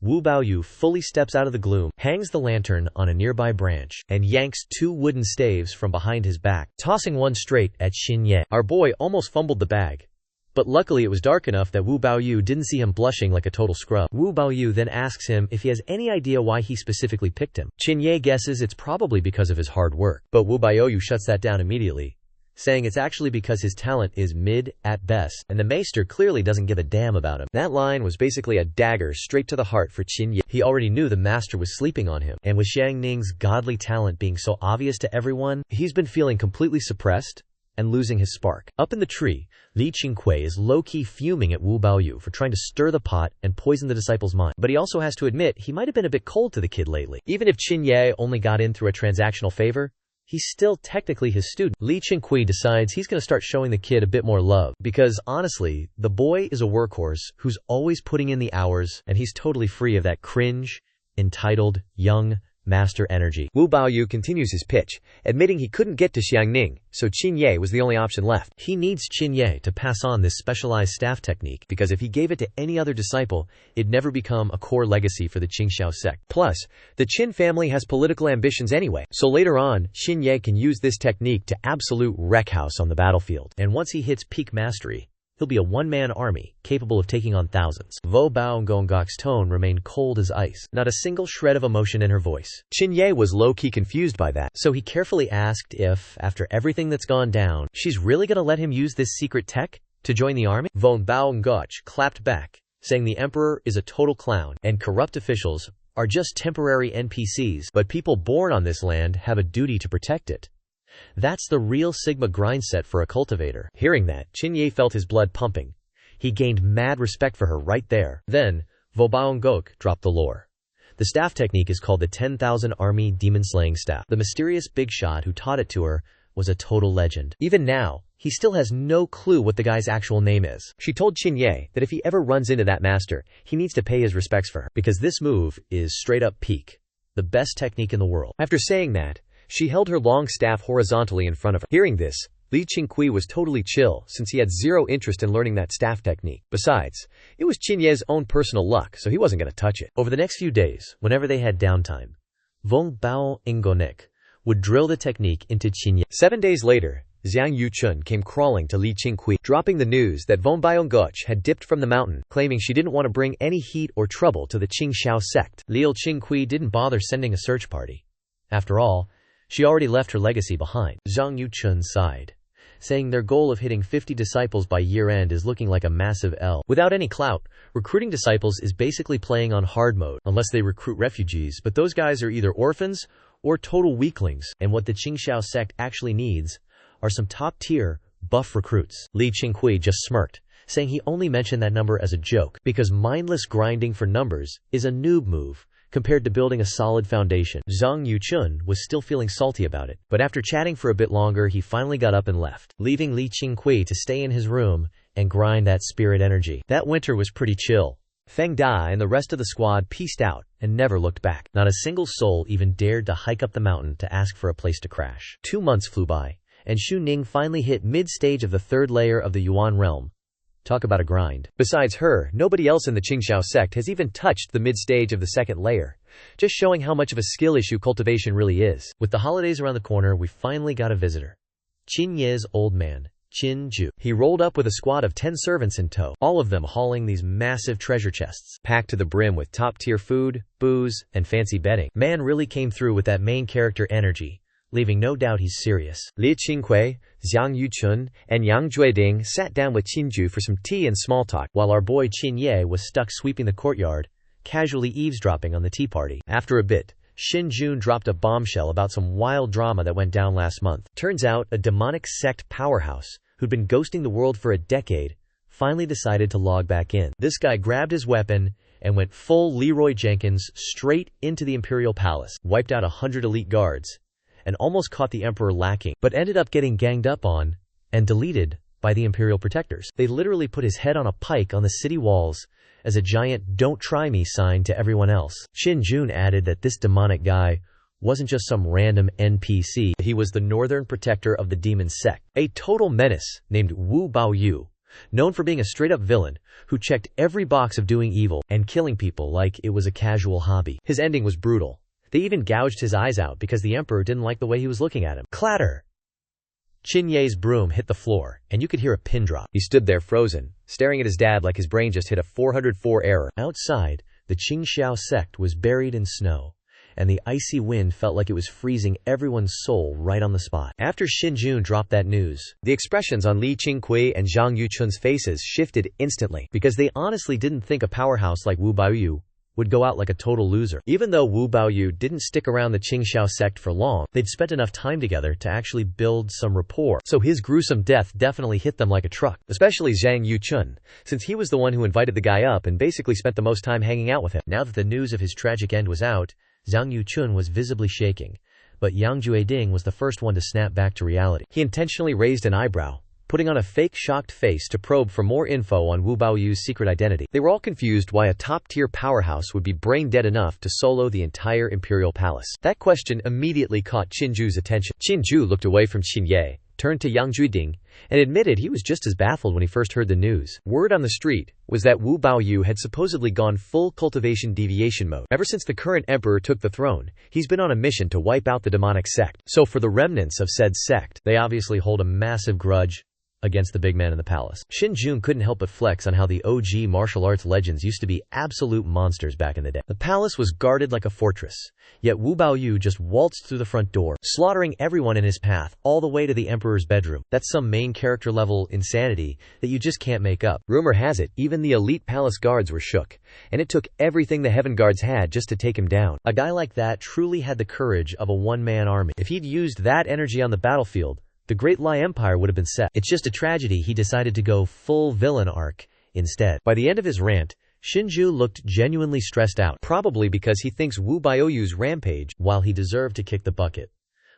[SPEAKER 1] Wu Baoyu fully steps out of the gloom, hangs the lantern on a nearby branch, and yanks 2 wooden staves from behind his back, tossing one straight at Xinye. Our boy almost fumbled the bag, but luckily it was dark enough that Wu Baoyu didn't see him blushing like a total scrub. Wu Baoyu then asks him if he has any idea why he specifically picked him. Xinye guesses it's probably because of his hard work, but Wu Baoyu shuts that down immediately, saying it's actually because his talent is mid at best, and the maester clearly doesn't give a damn about him. That line was basically a dagger straight to the heart for Qinye. He already knew the master was sleeping on him, and with Xiang Ning's godly talent being so obvious to everyone, he's been feeling completely suppressed and losing his spark. Up in the tree, Li Qingqiu is low-key fuming at Wu Baoyu for trying to stir the pot and poison the disciple's mind, but he also has to admit he might have been a bit cold to the kid lately. Even if Xinye only got in through a transactional favor, he's still technically his student. Li Qingqiu decides he's going to start showing the kid a bit more love, because honestly, the boy is a workhorse who's always putting in the hours, and he's totally free of that cringe, entitled, young master energy. Wu Baoyu continues his pitch, admitting he couldn't get to Xiang Ning, so Xinye was the only option left. He needs Xinye to pass on this specialized staff technique, because if he gave it to any other disciple, it'd never become a core legacy for the Qingqiu sect. Plus, the Qin family has political ambitions anyway, so later on, Xinye can use this technique to absolute wreck house on the battlefield. And once he hits peak mastery, he'll be a one-man army, capable of taking on thousands. Vo Baonggong's tone remained cold as ice, not a single shred of emotion in her voice.
[SPEAKER 2] Qingye was low-key confused by that,
[SPEAKER 1] so he carefully asked if, after everything that's gone down, she's really gonna let him use this secret tech to join the army? Von Baonggong clapped back, saying the emperor is a total clown, and corrupt officials are just temporary NPCs, but people born on this land have a duty to protect it. That's the real Sigma grind set for a cultivator. Hearing that, Qingye felt his blood pumping. He gained mad respect for her right there. Then, Vo Baonggong dropped the lore. The staff technique is called the 10,000 Army Demon-Slaying Staff. The mysterious big shot who taught it to her was a total legend. Even now, he still has no clue what the guy's actual name is. She told Qingye that if he ever runs into that master, he needs to pay his respects for her, because this move is straight up peak. The best technique in the world. After saying that, she held her long staff horizontally in front of her. Hearing this, Qingqiu was totally chill, since he had zero interest in learning that staff technique. Besides, it was Qingye's own personal luck, so he wasn't going to touch it. Over the next few days, whenever they had downtime, Von Baonggong would drill the technique into Qingye. 7 days later, Zhang Yuchun came crawling to Qingqiu, dropping the news that Von Baonggong had dipped from the mountain, claiming she didn't want to bring any heat or trouble to the Qingqiu sect. Qingqiu didn't bother sending a search party. After all, she already left her legacy behind. Zhang Yuchun sighed, saying their goal of hitting 50 disciples by year-end is looking like a massive L. Without any clout, recruiting disciples is basically playing on hard mode, unless they recruit refugees, but those guys are either orphans or total weaklings, and what the Qingqiu sect actually needs are some top-tier, buff recruits. Qingqiu just smirked, saying he only mentioned that number as a joke, because mindless grinding for numbers is a noob move compared to building a solid foundation. Zhang Yuchun was still feeling salty about it, but after chatting for a bit longer he finally got up and left, leaving Qingqiu to stay in his room and grind that spirit energy. That winter was pretty chill. Feng Da and the rest of the squad pieced out and never looked back. Not a single soul even dared to hike up the mountain to ask for a place to crash. 2 months flew by, and Xu Ning finally hit mid-stage of the 3rd layer of the Yuan realm. Talk about a grind. Besides her, nobody else in the Qingqiu sect has even touched the mid-stage of the 2nd layer, just showing how much of a skill issue cultivation really is. With the holidays around the corner, we finally got a visitor. Qingye's old man, Qingqiu. He rolled up with a squad of 10 servants in tow, all of them hauling these massive treasure chests, packed to the brim with top-tier food, booze, and fancy bedding. Man really came through with that main character energy, leaving no doubt he's serious. Qingqiu, Zhang Yuchun, and Yang Jueding sat down with Qingqiu for some tea and small talk, while our boy Qingye was stuck sweeping the courtyard, casually eavesdropping on the tea party. After a bit, Xin Jun dropped a bombshell about some wild drama that went down last month. Turns out, a demonic sect powerhouse, who'd been ghosting the world for a decade, finally decided to log back in. This guy grabbed his weapon and went full Leroy Jenkins straight into the Imperial Palace, wiped out 100 elite guards, and almost caught the Emperor lacking, but ended up getting ganged up on and deleted by the Imperial protectors. They literally put his head on a pike on the city walls as a giant "Don't Try Me" sign to everyone else. Xin Jun added that this demonic guy wasn't just some random NPC, he was the northern protector of the demon sect, a total menace named Wu Baoyu, known for being a straight-up villain who checked every box of doing evil and killing people like it was a casual hobby. His ending was brutal. They even gouged his eyes out because the emperor didn't like the way he was looking at him. Clatter! Qingye's broom hit the floor, and you could hear a pin drop. He stood there frozen, staring at his dad like his brain just hit a 404 error. Outside, the Qingqiu sect was buried in snow, and the icy wind felt like it was freezing everyone's soul right on the spot. After Xin Jun dropped that news, the expressions on Qingqiu and Zhang Yuchun's faces shifted instantly, because they honestly didn't think a powerhouse like Wu Baoyu would go out like a total loser. Even though Wu Baoyu didn't stick around the Qingqiu sect for long, they'd spent enough time together to actually build some rapport, so his gruesome death definitely hit them like a truck. Especially Zhang Yuchun, since he was the one who invited the guy up and basically spent the most time hanging out with him. Now that the news of his tragic end was out, Zhang Yuchun was visibly shaking, but Yang Jueding was the first one to snap back to reality. He intentionally raised an eyebrow, putting on a fake shocked face to probe for more info on Wu Baoyu's secret identity. They were all confused why a top-tier powerhouse would be brain-dead enough to solo the entire imperial palace. That question immediately caught Qingju's attention. Qingju looked away from Qingye, turned to Yang Jueding, and admitted he was just as baffled when he first heard the news. Word on the street was that Wu Baoyu had supposedly gone full cultivation deviation mode. Ever since the current emperor took the throne, he's been on a mission to wipe out the demonic sect. So for the remnants of said sect, they obviously hold a massive grudge against the big man in the palace. Qingqiu couldn't help but flex on how the OG martial arts legends used to be absolute monsters back in the day. The palace was guarded like a fortress, yet Wu Baoyu just waltzed through the front door, slaughtering everyone in his path, all the way to the emperor's bedroom. That's some main character level insanity that you just can't make up. Rumor has it, even the elite palace guards were shook, and it took everything the heaven guards had just to take him down. A guy like that truly had the courage of a one-man army. If he'd used that energy on the battlefield, the Great Lai Empire would have been set. It's just a tragedy he decided to go full villain arc instead. By the end of his rant, Qingqiu looked genuinely stressed out, probably because he thinks Wu Baoyu's rampage, while he deserved to kick the bucket,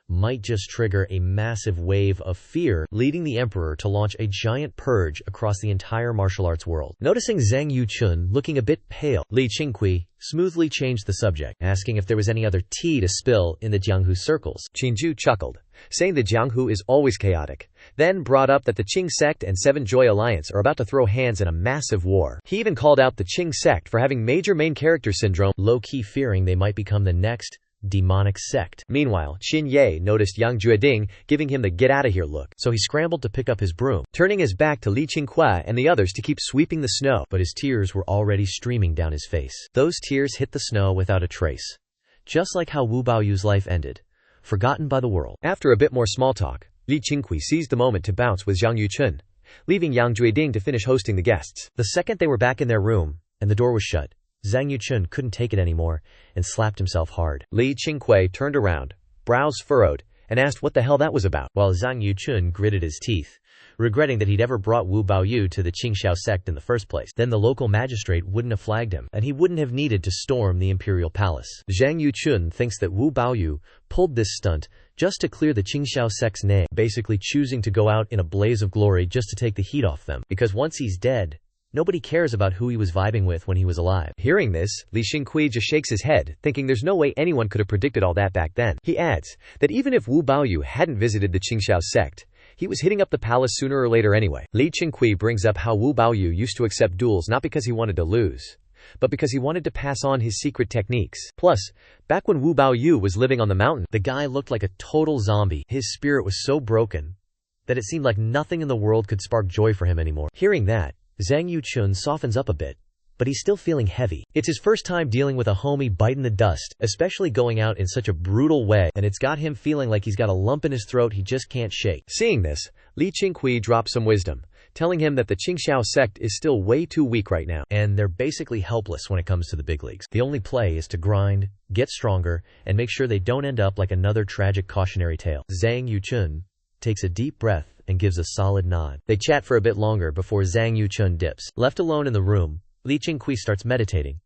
[SPEAKER 1] might just trigger a massive wave of fear, leading the emperor to launch a giant purge across the entire martial arts world. Noticing Zhang Yuchun looking a bit pale, Li Qingqiu smoothly changed the subject, asking if there was any other tea to spill in the Jianghu circles.
[SPEAKER 2] Qingqiu chuckled, saying the Jianghu is always chaotic, then brought up that the Qing Sect and Seven Joy Alliance are about to throw hands in a massive war. He even called out the Qing Sect for having major main character syndrome, low-key fearing they might become the next demonic sect. Meanwhile, Qin Ye noticed Yang Jueding giving him the get-out-of-here look, so he scrambled to pick up his broom, turning his back to Li Qingqiu and the others to keep sweeping the snow, but his tears were already streaming down his face. Those tears hit the snow without a trace, just like how Wu Baoyu's life ended, forgotten by the world. After a bit more small talk, Li Qingqiu seized the moment to bounce with Zhang Yuchun, leaving Yang Jueding to finish hosting the guests. The second they were back in their room, and the door was shut, Zhang Yuchun couldn't take it anymore and slapped himself hard. Li Qingqiu turned around, brows furrowed, and asked what the hell that was about, while Zhang Yuchun gritted his teeth, regretting that he'd ever brought Wu Baoyu to the Qingqiu sect in the first place. Then the local magistrate wouldn't have flagged him, and he wouldn't have needed to storm the imperial palace. Zhang Yuchun thinks that Wu Baoyu pulled this stunt just to clear the Qingqiu sect's name, basically choosing to go out in a blaze of glory just to take the heat off them, because once he's dead, nobody cares about who he was vibing with when he was alive. Hearing this, Li Qingqiu just shakes his head, thinking there's no way anyone could have predicted all that back then. He adds that even if Wu Baoyu hadn't visited the Qingqiu sect, he was hitting up the palace sooner or later anyway. Li Qingqiu brings up how Wu Baoyu used to accept duels not because he wanted to lose, but because he wanted to pass on his secret techniques. Plus, back when Wu Baoyu was living on the mountain, the guy looked like a total zombie. His spirit was so broken that it seemed like nothing in the world could spark joy for him anymore. Hearing that, Zhang Yuchun softens up a bit, but he's still feeling heavy. It's his first time dealing with a homie biting the dust, especially going out in such a brutal way, and it's got him feeling like he's got a lump in his throat he just can't shake. Seeing this, Li Qingqiu dropped some wisdom, telling him that the Qingqiu sect is still way too weak right now, and they're basically helpless when it comes to the big leagues. The only play is to grind, get stronger, and make sure they don't end up like another tragic cautionary tale. Zhang Yuchun takes a deep breath and gives a solid nod. They chat for a bit longer before Zhang Yuchun dips. Left alone in the room, Li Qingqiu starts meditating,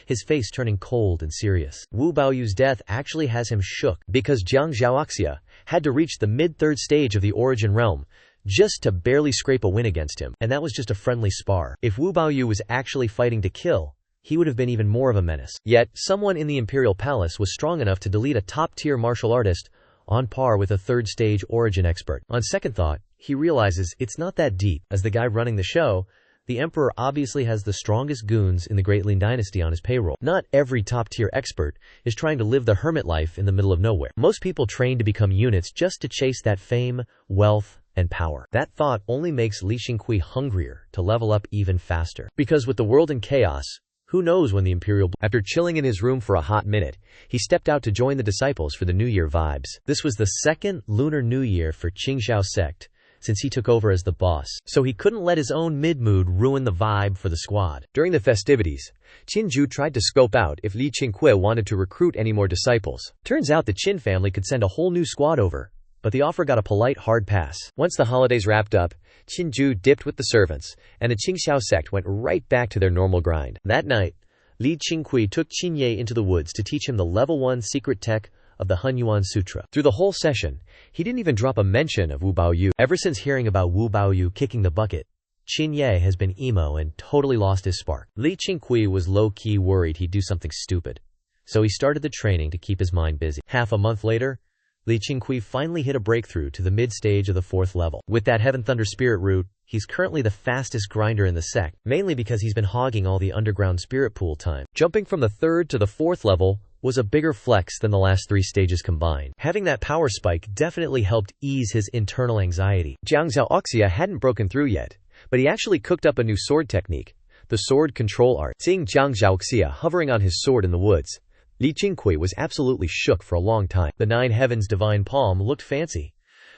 [SPEAKER 2] his face turning cold and serious. Wu Baoyu's death actually has him shook, because Jiang Zhaoxia had to reach the mid-third stage of the Origin Realm just to barely scrape a win against him, and that was just a friendly spar. If Wu Baoyu was actually fighting to kill, he would have been even more of a menace. Yet, someone in the Imperial Palace was strong enough to delete a top-tier martial artist on par with a third-stage Origin expert. On second thought, he realizes it's not that deep. As the guy running the show, the emperor obviously has the strongest goons in the Great Lin dynasty on his payroll. Not every top-tier expert is trying to live the hermit life in the middle of nowhere. Most people train to become units just to chase that fame, wealth, and power. That thought only makes Li Qingqiu hungrier to level up even faster. Because with the world in chaos, who knows when the Imperial... After chilling in his room for a hot minute, he stepped out to join the disciples for the New Year vibes. This was the second Lunar New Year for Qingqiu sect since he took over as the boss, so he couldn't let his own mid-mood ruin the vibe for the squad. During the festivities, Qingqiu tried to scope out if Li Qingqiu wanted to recruit any more disciples. Turns out the Qin family could send a whole new squad over, but the offer got a polite hard pass. Once the holidays wrapped up, Qingqiu dipped with the servants, and the Qingqiu sect went right back to their normal grind. That night, Li Qingqiu took Qin Ye into the woods to teach him the level 1 secret tech of the Hunyuan Sutra. Through the whole session, he didn't even drop a mention of Wu Baoyu. Ever since hearing about Wu Baoyu kicking the bucket, Qin Ye has been emo and totally lost his spark. Li Qingqiu was low-key worried he'd do something stupid, so he started the training to keep his mind busy. Half a month later,
[SPEAKER 1] Li Qingqiu finally hit a breakthrough to the mid-stage of the 4th level. With that Heaven Thunder Spirit root, he's currently the fastest grinder in the sect, mainly because he's been hogging all the underground spirit pool time. Jumping from the 3rd to the 4th level was a bigger flex than the last 3 stages combined. Having that power spike definitely helped ease his internal anxiety. Jiang Zhaoxia hadn't broken through yet, but he actually cooked up a new sword technique, the sword control art. Seeing Jiang Zhaoxia hovering on his sword in the woods, Li Qingqiu was absolutely shook for a long time. The 9 Heavens Divine Palm looked fancy,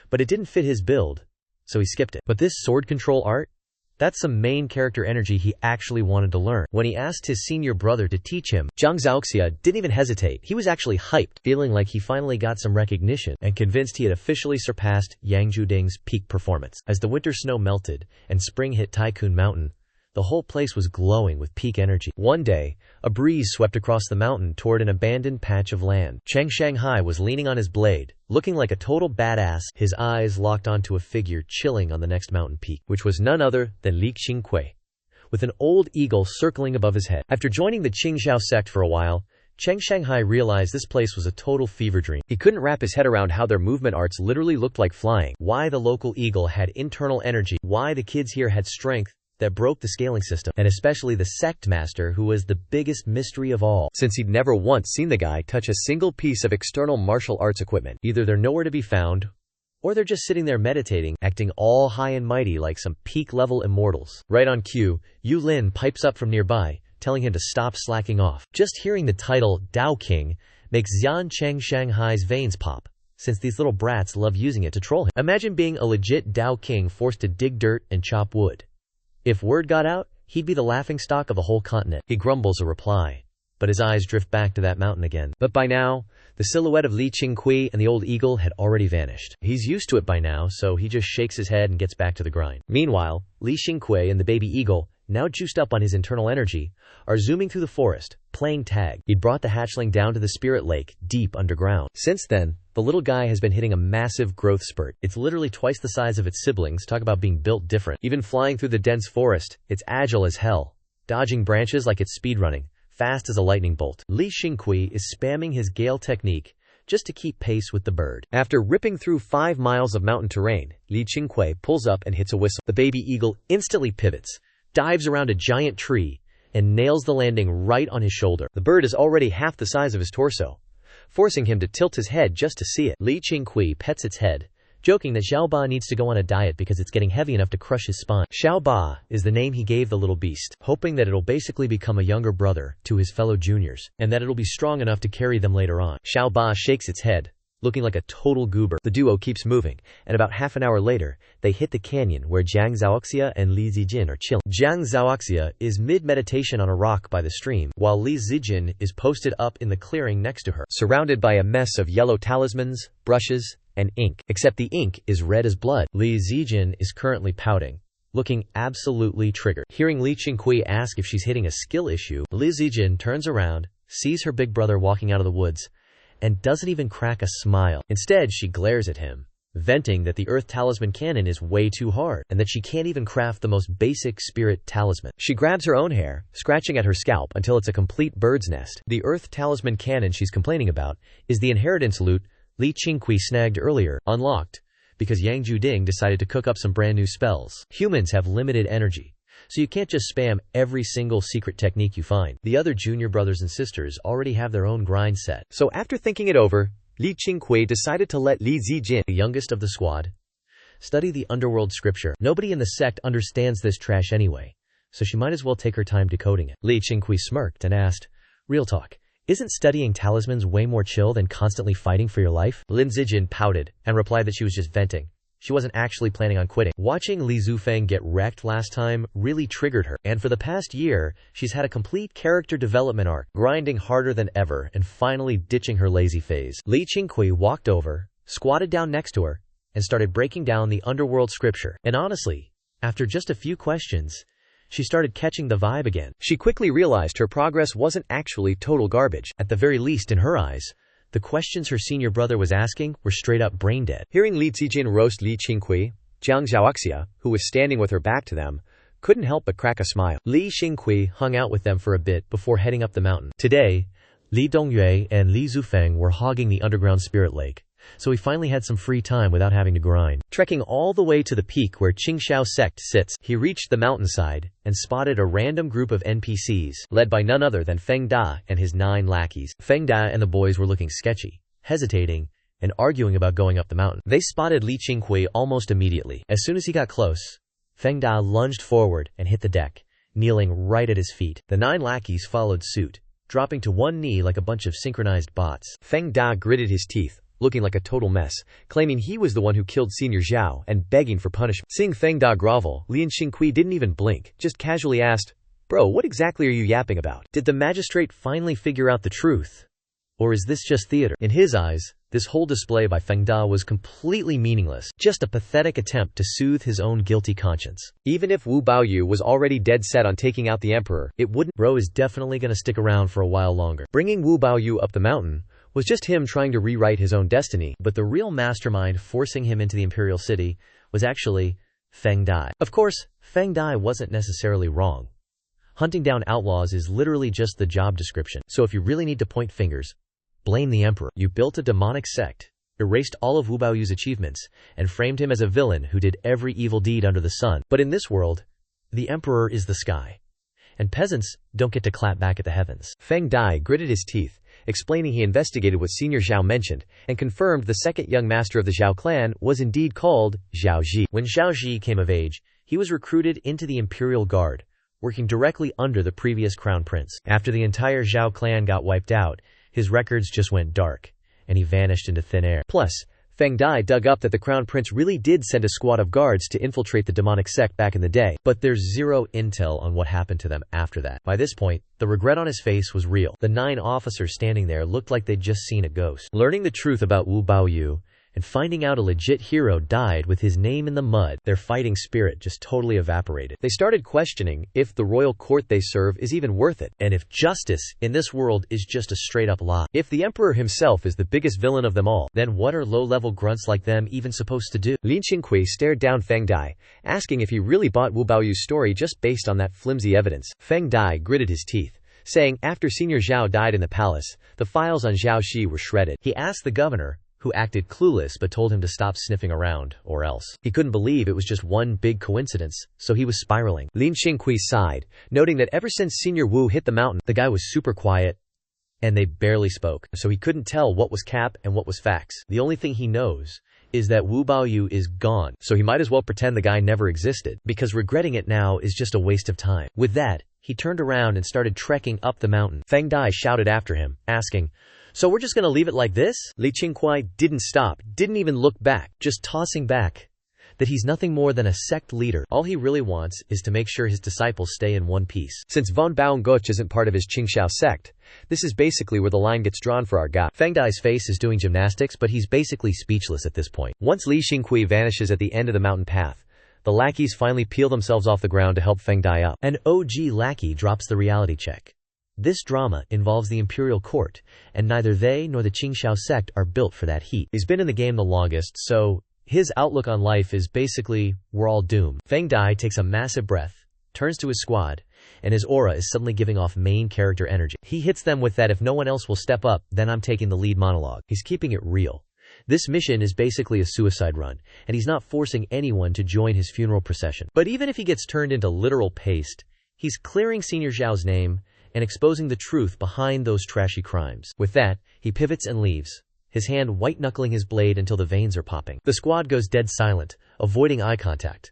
[SPEAKER 1] but it didn't fit his build, so he skipped it. But this sword control art? That's some main character energy he actually wanted to learn. When he asked his senior brother to teach him, Jiang Zhaoxia didn't even hesitate. He was actually hyped, feeling like he finally got some recognition and convinced he had officially surpassed Yang Zhuding's peak performance. As the winter snow melted and spring hit Tycoon Mountain, the whole place was glowing with peak energy. One day, a breeze swept across the mountain toward an abandoned patch of land. Cheng Shanghai was leaning on his blade, looking like a total badass, his eyes locked onto a figure chilling on the next mountain peak, which was none other than Li Qingqiu, with an old eagle circling above his head. After joining the Qingqiu sect for a while, Cheng Shanghai realized this place was a total fever dream. He couldn't wrap his head around how their movement arts literally looked like flying, why the local eagle had internal energy, why the kids here had strength that broke the scaling system, and especially the sect master, who was the biggest mystery of all, since he'd never once seen the guy touch a single piece of external martial arts equipment. Either they're nowhere to be found, or they're just sitting there meditating, acting all high and mighty like some peak-level immortals. Right on cue, Yu Lin pipes up from nearby, telling him to stop slacking off. Just hearing the title, Dao King, makes Xian Cheng Shanghai's veins pop, since these little brats love using it to troll him. Imagine being a legit Dao King forced to dig dirt and chop wood. If word got out, he'd be the laughingstock of a whole continent. He grumbles a reply, but his eyes drift back to that mountain again. But by now, the silhouette of Li Qingqiu and the old eagle had already vanished. He's used to it by now, so he just shakes his head and gets back to the grind. Meanwhile, Li Qingqiu and the baby eagle, now juiced up on his internal energy, are zooming through the forest, playing tag. He'd brought the hatchling down to the spirit lake, deep underground. Since then, the little guy has been hitting a massive growth spurt. It's literally twice the size of its siblings. Talk about being built different. Even flying through the dense forest, it's agile as hell, dodging branches like it's speedrunning, fast as a lightning bolt. Li Qingqiu is spamming his gale technique just to keep pace with the bird. After ripping through 5 miles of mountain terrain, Li Qingqiu pulls up and hits a whistle. The baby eagle instantly pivots, dives around a giant tree, and nails the landing right on his shoulder. The bird is already half the size of his torso, forcing him to tilt his head just to see it. Li Qingqiu pets its head, joking that Xiaoba needs to go on a diet because it's getting heavy enough to crush his spine. Xiaoba is the name he gave the little beast, hoping that it'll basically become a younger brother to his fellow juniors, and that it'll be strong enough to carry them later on. Xiaoba shakes its head, looking like a total goober. The duo keeps moving, and about half an hour later, they hit the canyon where Jiang Zhaoxia and Li Zijin are chilling. Jiang Zhaoxia is mid-meditation on a rock by the stream, while Li Zijin is posted up in the clearing next to her, surrounded by a mess of yellow talismans, brushes, and ink. Except the ink is red as blood. Li Zijin is currently pouting, looking absolutely triggered. Hearing Li Qingqiu ask if she's hitting a skill issue, Li Zijin turns around, sees her big brother walking out of the woods, and doesn't even crack a smile. Instead, she glares at him, venting that the Earth Talisman Cannon is way too hard, and that she can't even craft the most basic spirit talisman. She grabs her own hair, scratching at her scalp until it's a complete bird's nest. The Earth Talisman Cannon she's complaining about is the inheritance loot Li Qingqiu snagged earlier, unlocked, because Yang Zhuding decided to cook up some brand new spells. Humans have limited energy, so you can't just spam every single secret technique you find. The other junior brothers and sisters already have their own grind set. So after thinking it over, Li Qingqiu decided to let Li Zijin, the youngest of the squad, study the underworld scripture. Nobody in the sect understands this trash anyway, so she might as well take her time decoding it. Li Qingqiu smirked and asked, "Real talk, isn't studying talismans way more chill than constantly fighting for your life?" Lin Zijin pouted and replied that she was just venting. She wasn't actually planning on quitting. Watching Li Zufeng get wrecked last time really triggered her, and for the past year, she's had a complete character development arc, grinding harder than ever and finally ditching her lazy phase. Li Qingqiu walked over, squatted down next to her, and started breaking down the underworld scripture. And honestly, after just a few questions, she started catching the vibe again. She quickly realized her progress wasn't actually total garbage. At the very least in her eyes, the questions her senior brother was asking were straight up brain dead. Hearing Li Zijin roast Li Qingqiu, Jiang Zhaoxia, who was standing with her back to them, couldn't help but crack a smile. Li Qingqiu hung out with them for a bit before heading up the mountain. Today, Li Dongyue and Li Zufeng were hogging the underground spirit lake, so he finally had some free time without having to grind. Trekking all the way to the peak where Qingqiu sect sits, he reached the mountainside and spotted a random group of NPCs, led by none other than Feng Da and his 9 lackeys. Feng Da and the boys were looking sketchy, hesitating, and arguing about going up the mountain. They spotted Li Qingqiu almost immediately. As soon as he got close, Feng Da lunged forward and hit the deck, kneeling right at his feet. The 9 lackeys followed suit, dropping to one knee like a bunch of synchronized bots. Feng Da gritted his teeth, looking like a total mess, claiming he was the one who killed Senior Zhao and begging for punishment. Seeing Feng Da grovel, Li Qingqiu didn't even blink, just casually asked, "Bro, what exactly are you yapping about? Did the magistrate finally figure out the truth? Or is this just theater?" In his eyes, this whole display by Feng Da was completely meaningless, just a pathetic attempt to soothe his own guilty conscience. Even if Wu Baoyu was already dead set on taking out the emperor, it wouldn't. Bro is definitely gonna stick around for a while longer. Bringing Wu Baoyu up the mountain was just him trying to rewrite his own destiny, but the real mastermind forcing him into the imperial city was actually Feng Da. Of course, Feng Da wasn't necessarily wrong. Hunting down outlaws is literally just the job description, so if you really need to point fingers, blame the emperor. You built a demonic sect, erased all of Wu Baoyu's achievements, and framed him as a villain who did every evil deed under the sun. But in this world, the emperor is the sky, and peasants don't get to clap back at the heavens. Feng Da gritted his teeth, explaining he investigated what Senior Zhao mentioned, and confirmed the second young master of the Zhao clan was indeed called Zhao Ji. When Zhao Ji came of age, he was recruited into the imperial guard, working directly under the previous crown prince. After the entire Zhao clan got wiped out, his records just went dark, and he vanished into thin air. Plus, Feng Da dug up that the crown prince really did send a squad of guards to infiltrate the demonic sect back in the day, but there's zero intel on what happened to them after that. By this point, the regret on his face was real. The 9 officers standing there looked like they'd just seen a ghost. Learning the truth about Wu Baoyu and finding out a legit hero died with his name in the mud, their fighting spirit just totally evaporated. They started questioning if the royal court they serve is even worth it, and if justice in this world is just a straight-up lie. If the emperor himself is the biggest villain of them all, then what are low-level grunts like them even supposed to do? Li Qingqiu stared down Feng Da, asking if he really bought Wu Baoyu's story just based on that flimsy evidence. Feng Da gritted his teeth, saying after Senior Zhao died in the palace, the files on Zhao Shi were shredded. He asked the governor, who acted clueless but told him to stop sniffing around, or else. He couldn't believe it was just one big coincidence, so he was spiraling. Li Qingqiu sighed, noting that ever since Senior Wu hit the mountain, the guy was super quiet, and they barely spoke, so he couldn't tell what was cap and what was facts. The only thing he knows is that Wu Baoyu is gone, so he might as well pretend the guy never existed, because regretting it now is just a waste of time. With that, he turned around and started trekking up the mountain. Feng Da shouted after him, asking, "So we're just gonna leave it like this?" Li Qingqiu didn't stop, didn't even look back, just tossing back that he's nothing more than a sect leader. All he really wants is to make sure his disciples stay in one piece. Since von Baonguch isn't part of his Qingqiu sect, this is basically where the line gets drawn for our guy. Feng Dai's face is doing gymnastics, but he's basically speechless at this point. Once Li Qingqiu vanishes at the end of the mountain path, the lackeys finally peel themselves off the ground to help Feng Dai up. An OG lackey drops the reality check. This drama involves the imperial court, and neither they nor the Qingqiu sect are built for that heat. He's been in the game the longest, so his outlook on life is basically, we're all doomed. Feng Dai takes a massive breath, turns to his squad, and his aura is suddenly giving off main character energy. He hits them with that if no one else will step up, then I'm taking the lead monologue. He's keeping it real. This mission is basically a suicide run, and he's not forcing anyone to join his funeral procession. But even if he gets turned into literal paste, he's clearing Senior Zhao's name and exposing the truth behind those trashy crimes. With that, he pivots and leaves, his hand white-knuckling his blade until the veins are popping. The squad goes dead silent, avoiding eye contact.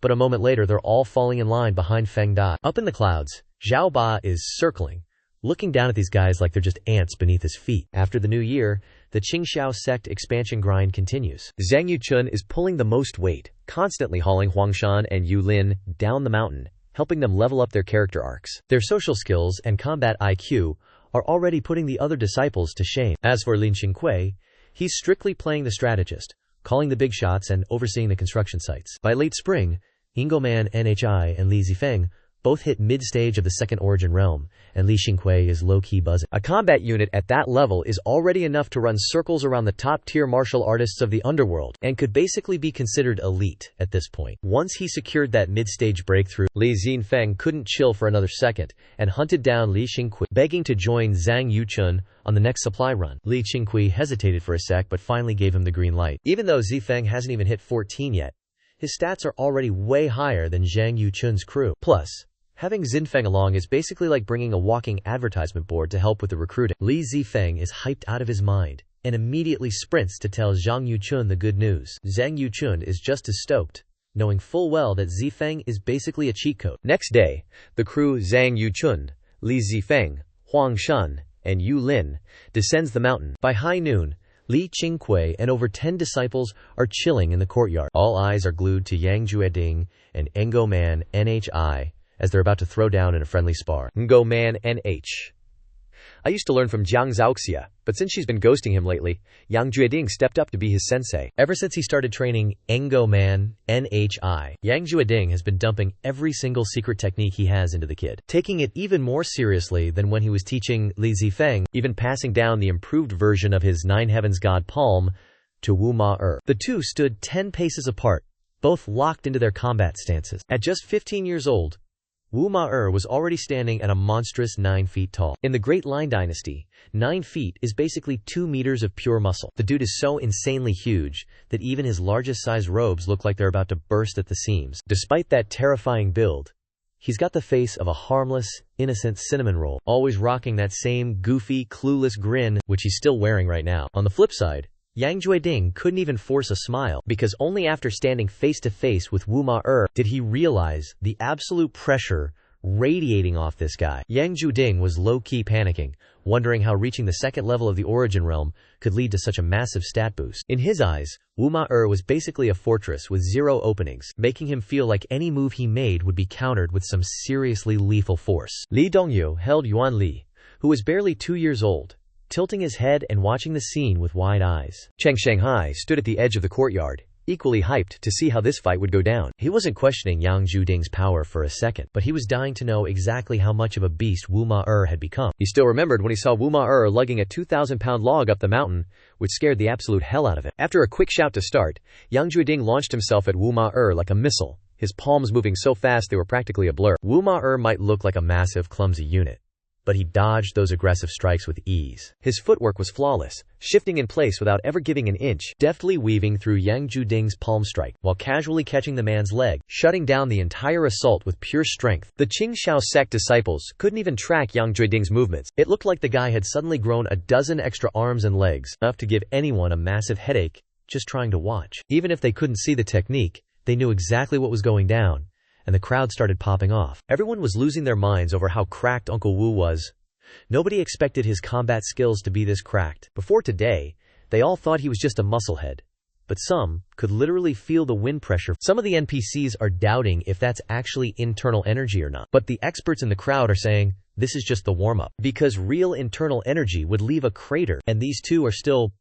[SPEAKER 1] But a moment later, they're all falling in line behind Feng Da. Up in the clouds, Zhao Ba is circling, looking down at these guys like they're just ants beneath his feet. After the new year, the Qingqiu sect expansion grind continues. Zhang Yuchun is pulling the most weight, constantly hauling Huangshan and Yu Lin down the mountain, helping them level up their character arcs. Their social skills and combat IQ are already putting the other disciples to shame. As for Li Qingqiu, he's strictly playing the strategist, calling the big shots and overseeing the construction sites. By late spring, Ingoman NHI and Li Zifeng Both hit mid-stage of the second origin realm, and Li Qingqiu is low-key buzzing. A combat unit at that level is already enough to run circles around the top-tier martial artists of the underworld, and could basically be considered elite at this point. Once he secured that mid-stage breakthrough, Li Xinfeng couldn't chill for another second, and hunted down Li Qingqiu, begging to join Zhang Yuchun on the next supply run. Li Qingqiu hesitated for a sec but finally gave him the green light. Even though Zifeng hasn't even hit 14 yet, his stats are already way higher than Zhang Yuchun's crew. Plus, having Xinfeng along is basically like bringing a walking advertisement board to help with the recruiting. Li Zifeng is hyped out of his mind, and immediately sprints to tell Zhang Yuchun the good news. Zhang Yuchun is just as stoked, knowing full well that Zifeng is basically a cheat code. Next day, the crew Zhang Yuchun, Li Zifeng, Huang Shun, and Yu Lin descends the mountain. By high noon, Li Qingqiu and over 10 disciples are chilling in the courtyard. All eyes are glued to Yang Jueding and Ngo Man NHI as they're about to throw down in a friendly spar. Ngo Man NH. I used to learn from Jiang Zhaoxia, but since she's been ghosting him lately, Yang Jueding stepped up to be his sensei. Ever since he started training Ngo Man NHI, Yang Jueding has been dumping every single secret technique he has into the kid, taking it even more seriously than when he was teaching Li Zifeng, even passing down the improved version of his Nine Heavens God palm to Wu Ma-er. The two stood 10 paces apart, both locked into their combat stances. At just 15 years old, Wu Ma-er was already standing at a monstrous 9 feet tall. In the Great Line Dynasty, 9 feet is basically 2 meters of pure muscle. The dude is so insanely huge that even his largest size robes look like they're about to burst at the seams. Despite that terrifying build, he's got the face of a harmless, innocent cinnamon roll, always rocking that same goofy, clueless grin, which he's still wearing right now. On the flip side, Yang Jueding couldn't even force a smile, because only after standing face to face with Wu Ma-er did he realize the absolute pressure radiating off this guy. Yang Jueding was low-key panicking, wondering how reaching the second level of the origin realm could lead to such a massive stat boost. In his eyes, Wu Ma-er was basically a fortress with 0 openings, making him feel like any move he made would be countered with some seriously lethal force. Li Dongyu held Yuan Li, who was barely 2 years old, tilting his head and watching the scene with wide eyes. Cheng Shanghai stood at the edge of the courtyard, equally hyped to see how this fight would go down. He wasn't questioning Yang Jueding's power for a second, but he was dying to know exactly how much of a beast Wu Ma-er had become. He still remembered when he saw Wu Ma-er lugging a 2,000-pound log up the mountain, which scared the absolute hell out of him. After a quick shout to start, Yang Jueding launched himself at Wu Ma-er like a missile, his palms moving so fast they were practically a blur. Wu Ma-er might look like a massive, clumsy unit, but he dodged those aggressive strikes with ease. His footwork was flawless, shifting in place without ever giving an inch, deftly weaving through Yang Jueding's palm strike, while casually catching the man's leg, shutting down the entire assault with pure strength. The Qingqiu sect disciples couldn't even track Yang Jueding's movements. It looked like the guy had suddenly grown a dozen extra arms and legs, enough to give anyone a massive headache just trying to watch. Even if they couldn't see the technique, they knew exactly what was going down, and the crowd started popping off. Everyone was losing their minds over how cracked Uncle Wu was. Nobody expected his combat skills to be this cracked. Before today, they all thought he was just a musclehead, but some could literally feel the wind pressure. Some of the NPCs are doubting if that's actually internal energy or not, but the experts in the crowd are saying this is just the warm-up, because real internal energy would leave a crater, and these two are still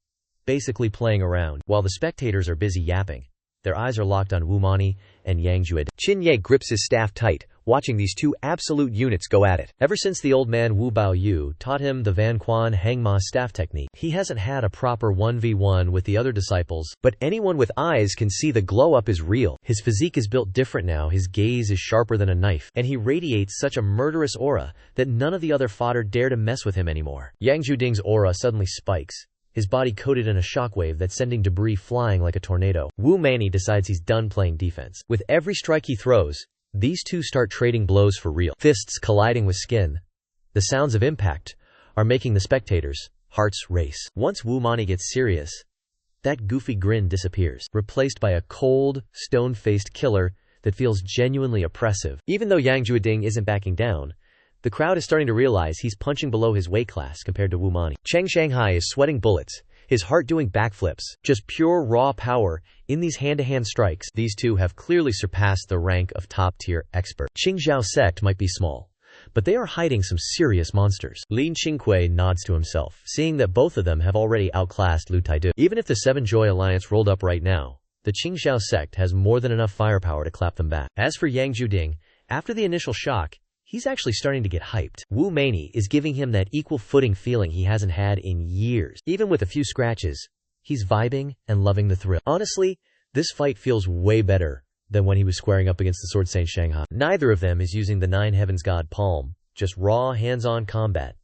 [SPEAKER 1] basically playing around, while the spectators are busy yapping. Their eyes are locked on Wu Mani and Yang Jueding. Qin Ye grips his staff tight, watching these two absolute units go at it. Ever since the old man Wu Baoyu taught him the Van Quan Hangma staff technique, he hasn't had a proper 1v1 with the other disciples, but anyone with eyes can see the glow-up is real. His physique is built different now, his gaze is sharper than a knife, and he radiates such a murderous aura that none of the other fodder dare to mess with him anymore. Yang Jueding's aura suddenly spikes, his body coated in a shockwave that's sending debris flying like a tornado. Wu Mani decides he's done playing defense. With every strike he throws, these two start trading blows for real, fists colliding with skin. The sounds of impact are making the spectators' hearts race. Once Wu Mani gets serious, that goofy grin disappears, replaced by a cold, stone-faced killer that feels genuinely oppressive. Even though Yang Jueding isn't backing down, the crowd is starting to realize he's punching below his weight class compared to Wu Mani. Cheng Shanghai is sweating bullets, his heart doing backflips, just pure raw power in these hand-to-hand strikes. These two have clearly surpassed the rank of top-tier expert. Qingqiu sect might be small, but they are hiding some serious monsters. Lin Qingqiu nods to himself, seeing that both of them have already outclassed Lu Taidu. Even if the Seven Joy Alliance rolled up right now, the Qingqiu sect has more than enough firepower to clap them back. As for Yang Jueding, After the initial shock, he's actually starting to get hyped. Wu Mani is giving him that equal footing feeling he hasn't had in years. Even with a few scratches, he's vibing and loving the thrill. Honestly, this fight feels way better than when he was squaring up against the Sword Saint Shanghai. Neither of them is using the Nine Heavens God palm, just raw, hands-on combat,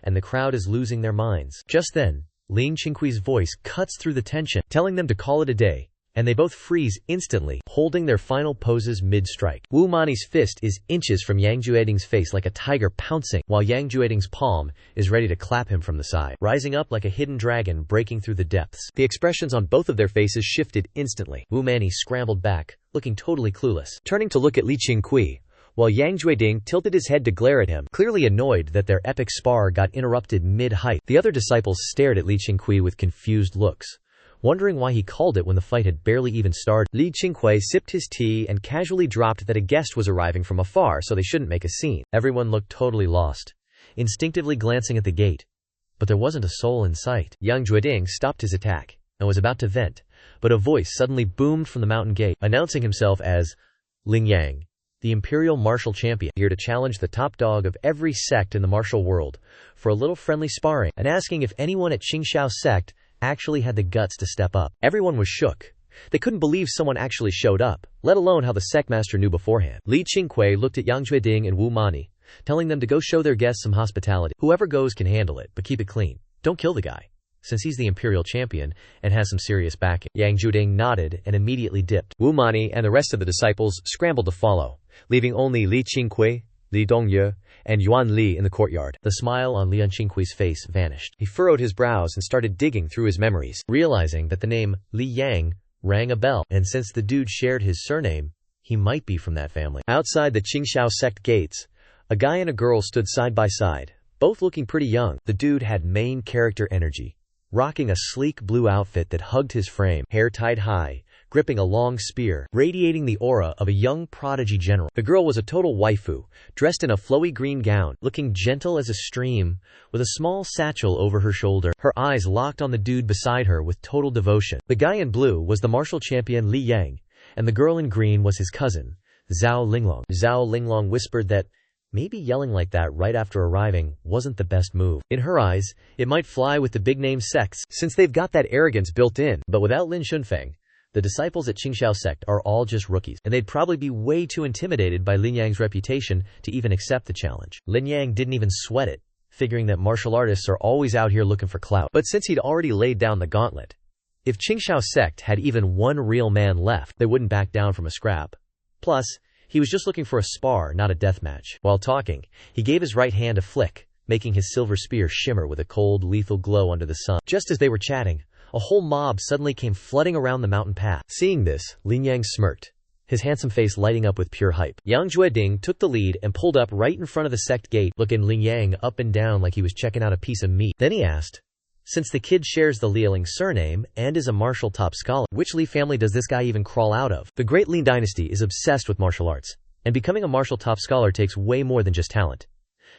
[SPEAKER 1] and the crowd is losing their minds. Just then, Lin Qingqiu's voice cuts through the tension, telling them to call it a day, and they both freeze instantly, holding their final poses mid-strike. Wu Mani's fist is inches from Yang Jueding's face like a tiger pouncing, while Yang Jueding's palm is ready to clap him from the side, rising up like a hidden dragon breaking through the depths. The expressions on both of their faces shifted instantly. Wu Mani scrambled back, looking totally clueless, turning to look at Li Qingqiu, while Yang Jueding tilted his head to glare at him, clearly annoyed that their epic spar got interrupted mid-hype. The other disciples stared at Li Qingqiu with confused looks, wondering why he called it when the fight had barely even started. Li Qingqiu sipped his tea and casually dropped that a guest was arriving from afar so they shouldn't make a scene. Everyone looked totally lost, instinctively glancing at the gate, but there wasn't a soul in sight. Yang Jueding stopped his attack and was about to vent, but a voice suddenly boomed from the mountain gate, announcing himself as Ling Yang, the Imperial Martial Champion, here to challenge the top dog of every sect in the martial world for a little friendly sparring, and asking if anyone at Qingqiu Sect actually had the guts to step up. Everyone was shook. They couldn't believe someone actually showed up, let alone how the sect master knew beforehand. Li Qingqiu looked at Yang Jueding and Wu Mani, telling them to go show their guests some hospitality. Whoever goes can handle it, but keep it clean. Don't kill the guy, since he's the Imperial Champion and has some serious backing. Yang Jueding nodded and immediately dipped. Wu Mani and the rest of the disciples scrambled to follow, leaving only Li Qingqiu, Li Dongye, and Yuan Li in the courtyard. The smile on Lian Qingqiu's face vanished. He furrowed his brows and started digging through his memories, realizing that the name Li Yang rang a bell, and since the dude shared his surname, he might be from that family. Outside the Qingqiu Sect gates, a guy and a girl stood side by side, both looking pretty young. The dude had main character energy, rocking a sleek blue outfit that hugged his frame, hair tied high, gripping a long spear, radiating the aura of a young prodigy general. The girl was a total waifu, dressed in a flowy green gown, looking gentle as a stream, with a small satchel over her shoulder, her eyes locked on the dude beside her with total devotion. The guy in blue was the martial champion Li Yang, and the girl in green was his cousin, Zhao Linglong. Zhao Linglong whispered that maybe yelling like that right after arriving wasn't the best move. In her eyes, it might fly with the big-name sects, since they've got that arrogance built in, but without Lin Shunfeng, the disciples at Qingqiu Sect are all just rookies, and they'd probably be way too intimidated by Lin Yang's reputation to even accept the challenge. Lin Yang didn't even sweat it, figuring that martial artists are always out here looking for clout. But since he'd already laid down the gauntlet, if Qingqiu Sect had even one real man left, they wouldn't back down from a scrap. Plus, he was just looking for a spar, not a deathmatch. While talking, he gave his right hand a flick, making his silver spear shimmer with a cold, lethal glow under the sun. Just as they were chatting, a whole mob suddenly came flooding around the mountain path. Seeing this, Lin Yang smirked, his handsome face lighting up with pure hype. Yang Jueding took the lead and pulled up right in front of the sect gate, looking Lin Yang up and down like he was checking out a piece of meat. Then he asked, since the kid shares the Lialing surname and is a martial top scholar, which Li family does this guy even crawl out of? The Great Lin dynasty is obsessed with martial arts, and becoming a martial top scholar takes way more than just talent.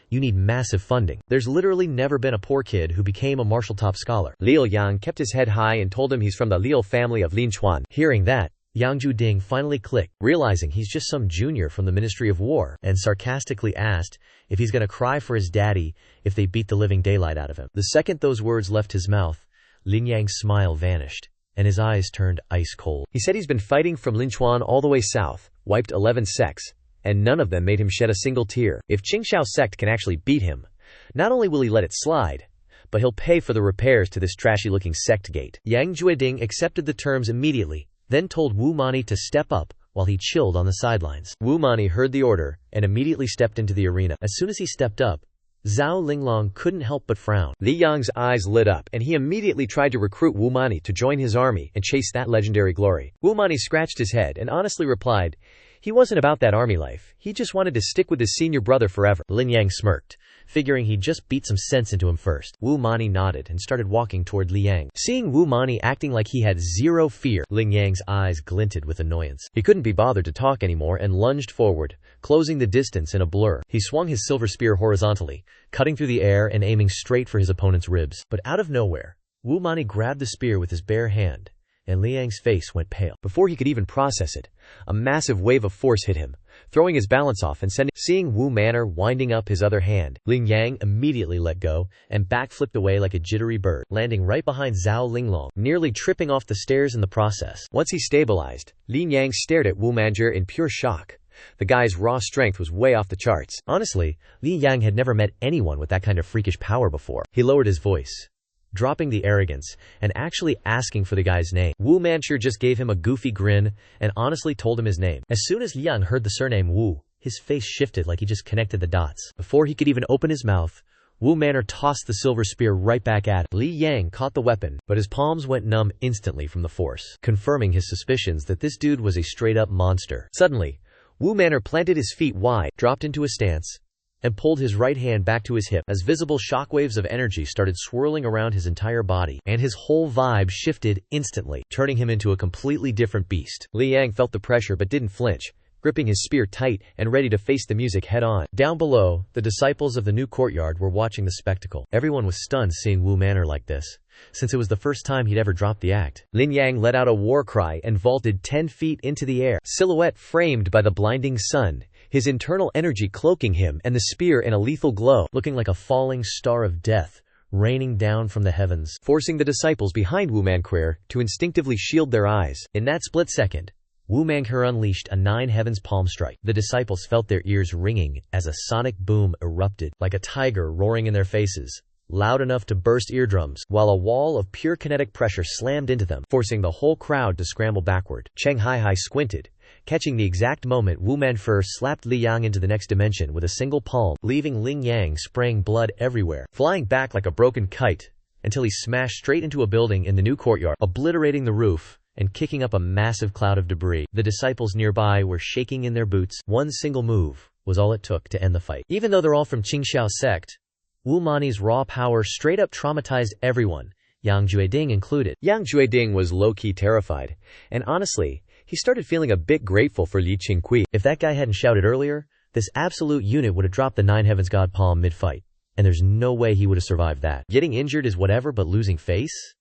[SPEAKER 1] You need massive funding. There's literally never been a poor kid who became a martial top scholar. Liu Yang kept his head high and told him he's from the Liu family of Lin Chuan. Hearing that, Yang Jueding finally clicked, realizing he's just some junior from the Ministry of War, and sarcastically asked if he's gonna cry for his daddy if they beat the living daylight out of him. The second those words left his mouth, Lin Yang's smile vanished, and his eyes turned ice cold. He said he's been fighting from Lin Chuan all the way south, wiped 11 sects, and none of them made him shed a single tear. If Qingqiu Sect can actually beat him, not only will he let it slide, but he'll pay for the repairs to this trashy-looking sect gate. Yang Jueding accepted the terms immediately, then told Wu Mani to step up while he chilled on the sidelines. Wu Mani heard the order and immediately stepped into the arena. As soon as he stepped up, Zhao Linglong couldn't help but frown. Li Yang's eyes lit up, and he immediately tried to recruit Wu Mani to join his army and chase that legendary glory. Wu Mani scratched his head and honestly replied, he wasn't about that army life, he just wanted to stick with his senior brother forever. Lin Yang smirked, figuring he'd just beat some sense into him first. Wu Mani nodded and started walking toward Li Yang. Seeing Wu Mani acting like he had zero fear, Lin Yang's eyes glinted with annoyance. He couldn't be bothered to talk anymore and lunged forward, closing the distance in a blur. He swung his silver spear horizontally, cutting through the air and aiming straight for his opponent's ribs. But out of nowhere, Wu Mani grabbed the spear with his bare hand and Li Yang's face went pale.
[SPEAKER 2] Before he could even process it, a massive wave of force hit him, throwing his balance off and seeing Wu Manor winding up his other hand.
[SPEAKER 1] Li Yang immediately let go and backflipped away like a jittery bird, landing right behind Zhao Linglong, nearly tripping off the stairs in the process.
[SPEAKER 2] Once he stabilized, Li Yang stared at Wu Manjie in pure shock. The guy's raw strength was way off the charts.
[SPEAKER 1] Honestly, Li Yang had never met anyone with that kind of freakish power before. He lowered his voice, dropping the arrogance, and actually asking for the guy's name. Wu Manchu just gave him a goofy grin and honestly told him his name. As soon as Yang heard the surname Wu, his face shifted like he just connected the dots. Before he could even open his mouth, Wu Manor tossed the silver spear right back at him. Li Yang caught the weapon, but his palms went numb instantly from the force, confirming his suspicions that this dude was a straight-up monster. Suddenly, Wu Manor planted his feet wide, dropped into a stance, and pulled his right hand back to his hip as visible shockwaves of energy started swirling around his entire body, and his whole vibe shifted instantly, turning him into a completely different beast. Li Yang felt the pressure but didn't flinch, gripping his spear tight and ready to face the music head-on. Down below, the disciples of the new courtyard were watching the spectacle. Everyone was stunned seeing Wu Manor like this, since it was the first time he'd ever dropped the act. Lin Yang let out a war cry and vaulted 10 feet into the air, silhouette framed by the blinding sun, his internal energy cloaking him and the spear in a lethal glow, looking like a falling star of death, raining down from the heavens, forcing the disciples behind Wu Manquer to instinctively shield their eyes. In that split second, Wu Manquer unleashed a 9 heavens palm strike. The disciples felt their ears ringing as a sonic boom erupted, like a tiger roaring in their faces, loud enough to burst eardrums, while a wall of pure kinetic pressure slammed into them, forcing the whole crowd to scramble backward. Cheng Hai squinted, catching the exact moment Wu Manfer slapped Li Yang into the next dimension with a single palm, leaving Ling Yang spraying blood everywhere, flying back like a broken kite, until he smashed straight into a building in the new courtyard, obliterating the roof and kicking up a massive cloud of debris. The disciples nearby were shaking in their boots. One single move was all it took to end the fight. Even though they're all from Qingqiu Sect, Wu Mani's raw power straight up traumatized everyone, Yang Jueding included.
[SPEAKER 2] Yang Jueding was low-key terrified, and honestly, he started feeling a bit grateful for Li Qingqiu.
[SPEAKER 1] If that guy hadn't shouted earlier, this absolute unit would have dropped the 9 heavens god palm mid-fight, and there's no way he would have survived that. Getting injured is whatever, but losing face?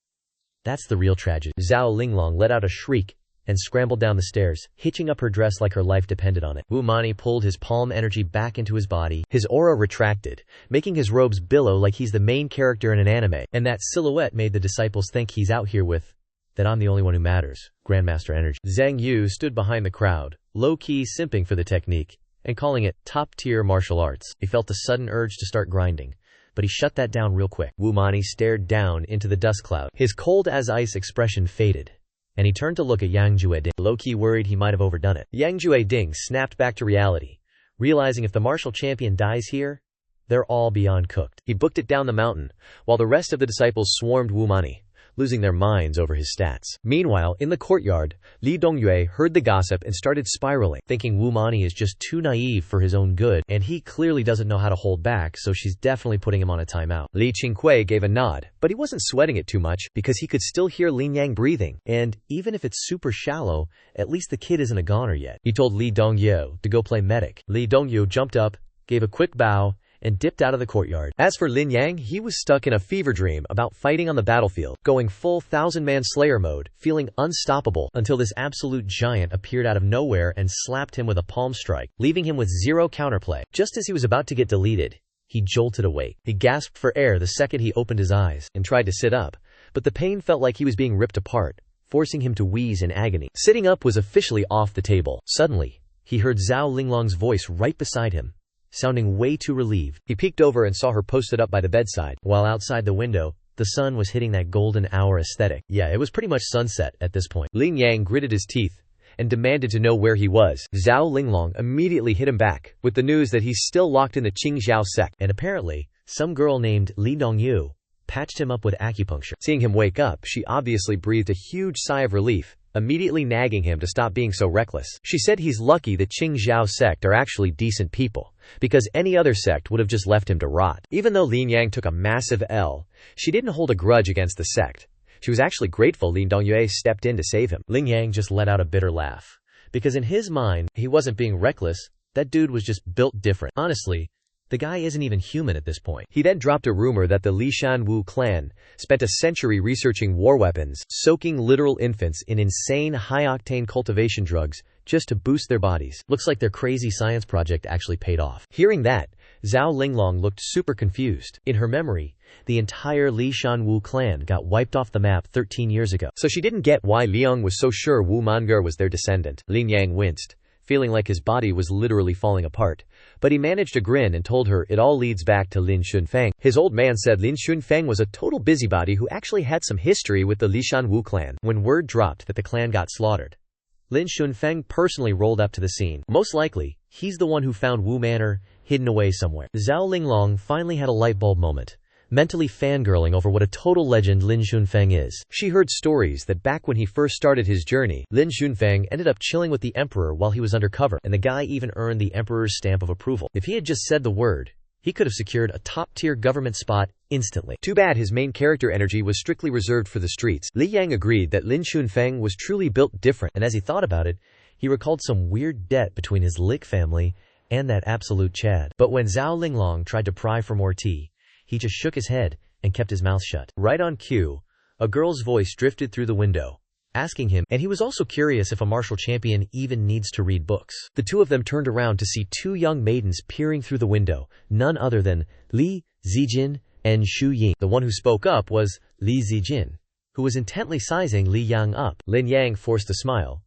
[SPEAKER 1] That's the real tragedy. Zhao Linglong let out a shriek and scrambled down the stairs, hitching up her dress like her life depended on it. Wu Mani pulled his palm energy back into his body, his aura retracted, making his robes billow like he's the main character in an anime, and that silhouette made the disciples think he's out here with that I'm the only one who matters, Grandmaster Energy. Zhang Yu stood behind the crowd, low-key simping for the technique, and calling it top-tier martial arts. He felt a sudden urge to start grinding, but he shut that down real quick. Wu Mani stared down into the dust cloud. His cold-as-ice expression faded, and he turned to look at Yang Jueding, low-key worried he might have overdone it. Yang Jueding snapped back to reality, realizing if the martial champion dies here, they're all beyond cooked. He booked it down the mountain, while the rest of the disciples swarmed Wu Mani, losing their minds over his stats. Meanwhile, in the courtyard, Li Dongyue heard the gossip and started spiraling, thinking Wu Mani is just too naive for his own good, and he clearly doesn't know how to hold back, so she's definitely putting him on a timeout. Li Qingqiu gave a nod, but he wasn't sweating it too much, because he could still hear Lin Yang breathing, and even if it's super shallow, at least the kid isn't a goner yet. He told Li Dongyue to go play medic. Li Dongyue jumped up, gave a quick bow, and dipped out of the courtyard. As for Lin Yang, he was stuck in a fever dream about fighting on the battlefield, going full 1,000-man slayer mode, feeling unstoppable, until this absolute giant appeared out of nowhere and slapped him with a palm strike, leaving him with 0 counterplay. Just as he was about to get deleted, he jolted awake. He gasped for air the second he opened his eyes, and tried to sit up, but the pain felt like he was being ripped apart, forcing him to wheeze in agony. Sitting up was officially off the table. Suddenly, he heard Zhao Linglong's voice right beside him, sounding way too relieved. He peeked over and saw her posted up by the bedside, while outside the window, the sun was hitting that golden hour aesthetic. Yeah, it was pretty much sunset at this point. Lin Yang gritted his teeth and demanded to know where he was. Zhao Linglong immediately hit him back with the news that he's still locked in the Qingqiu Sect, and apparently, some girl named Li Dongyu patched him up with acupuncture. Seeing him wake up, she obviously breathed a huge sigh of relief, immediately nagging him to stop being so reckless. She said he's lucky the Qingqiu Sect are actually decent people, because any other sect would have just left him to rot. Even though Lin Yang took a massive L, she didn't hold a grudge against the sect. She was actually grateful Lin Dongyue stepped in to save him. Lin Yang just let out a bitter laugh, because in his mind, he wasn't being reckless, that dude was just built different. Honestly, The guy isn't even human at this point.
[SPEAKER 2] He then dropped a rumor that the Li Shanwu clan spent a century researching war weapons, soaking literal infants in insane high-octane cultivation drugs just to boost their bodies.
[SPEAKER 1] Looks like their crazy science project actually paid off.
[SPEAKER 2] Hearing that, Zhao Linglong looked super confused.
[SPEAKER 1] In her memory, the entire Li Shanwu clan got wiped off the map 13 years ago.
[SPEAKER 2] So she didn't get why Liang was so sure Wu Mange was their descendant. Lin Yang winced, feeling like his body was literally falling apart. But he managed to grin and told her it all leads back to Lin Xunfeng. His old man said Lin Xunfeng was a total busybody who actually had some history with the Li Shanwu clan.
[SPEAKER 1] When word dropped that the clan got slaughtered, Lin Xunfeng personally rolled up to the scene. Most likely, he's the one who found Wu Manor hidden away somewhere. Zhao Linglong finally had a light bulb moment, mentally fangirling over what a total legend Lin Xunfeng is.
[SPEAKER 2] She heard stories that back when he first started his journey, Lin Xunfeng ended up chilling with the emperor while he was undercover, and the guy even earned the emperor's stamp of approval. If he had just said the word, he could have secured a top-tier government spot instantly. Too bad his main character energy was strictly reserved for the streets. Li Yang agreed that Lin Xunfeng was truly built different,
[SPEAKER 1] and as he thought about it, he recalled some weird debt between his Lick family and that absolute Chad. But when Zhao Linglong tried to pry for more tea, he just shook his head and kept his mouth shut. Right on cue, a girl's voice drifted through the window, asking him, and he was also curious if a martial champion even needs to read books. The two of them turned around to see two young maidens peering through the window, none other than Li Zijin and Xu Ying. The one who spoke up was Li Zijin, who was intently sizing Li Yang up. Lin Yang forced a smile,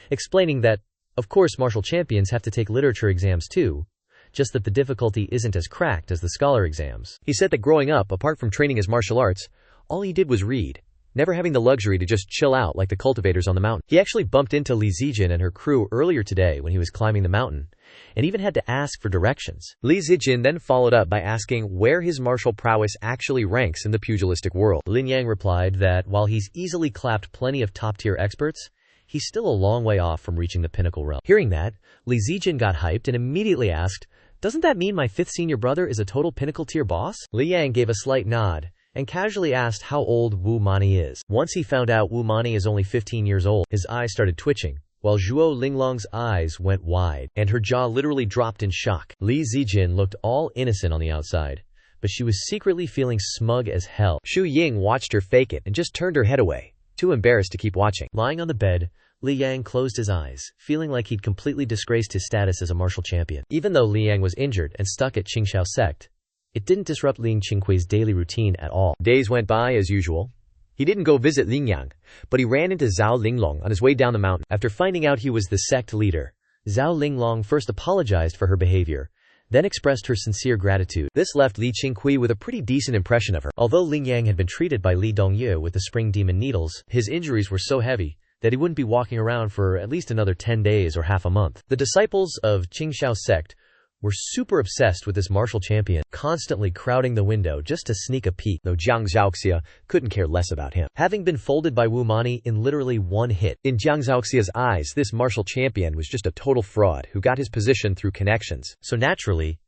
[SPEAKER 1] explaining that, of course, martial champions have to take literature exams too, just that the difficulty isn't as cracked as the scholar exams.
[SPEAKER 2] He said that growing up, apart from training his martial arts, all he did was read, never having the luxury to just chill out like the cultivators on the mountain. He actually bumped into Li Zijin and her crew earlier today when he was climbing the mountain, and even had to ask for directions. Li Zijin then followed up by asking where his martial prowess actually ranks in the pugilistic world.
[SPEAKER 1] Lin Yang replied that while he's easily clapped plenty of top-tier experts, he's still a long way off from reaching the pinnacle realm. Hearing that, Li Zijin got hyped and immediately asked, "Doesn't that mean my fifth senior brother is a total pinnacle tier boss?" Li Yang gave a slight nod and casually asked how old Wu Mani is. Once he found out Wu Mani is only 15 years old, his eyes started twitching, while Zhuo Linglong's eyes went wide, and her jaw literally dropped in shock. Li Zijin looked all innocent on the outside, but she was secretly feeling smug as hell.
[SPEAKER 2] Xu Ying watched her fake it and just turned her head away, too embarrassed to keep watching.
[SPEAKER 1] Lying on the bed, Li Yang closed his eyes, feeling like he'd completely disgraced his status as a martial champion. Even though Li Yang was injured and stuck at Qingqiu Sect, it didn't disrupt Ling Qingqiu's daily routine at all.
[SPEAKER 2] Days went by as usual. He didn't go visit Lingyang, but he ran into Zhao Linglong on his way down the mountain.
[SPEAKER 1] After finding out he was the sect leader, Zhao Linglong first apologized for her behavior, then expressed her sincere gratitude.
[SPEAKER 2] This left Li Qingqiu with a pretty decent impression of her.
[SPEAKER 1] Although Ling Yang had been treated by Li Dongyu with the spring demon needles, his injuries were so heavy that he wouldn't be walking around for at least another 10 days or half a month. The disciples of Qingqiu Sect were super obsessed with this martial champion, constantly crowding the window just to sneak a peek,
[SPEAKER 2] though Jiang Zhaoxia couldn't care less about him.
[SPEAKER 1] Having been folded by Wu Mani in literally one hit.
[SPEAKER 2] In Jiang Zhaoxia's eyes, this martial champion was just a total fraud who got his position through connections.
[SPEAKER 1] So naturally,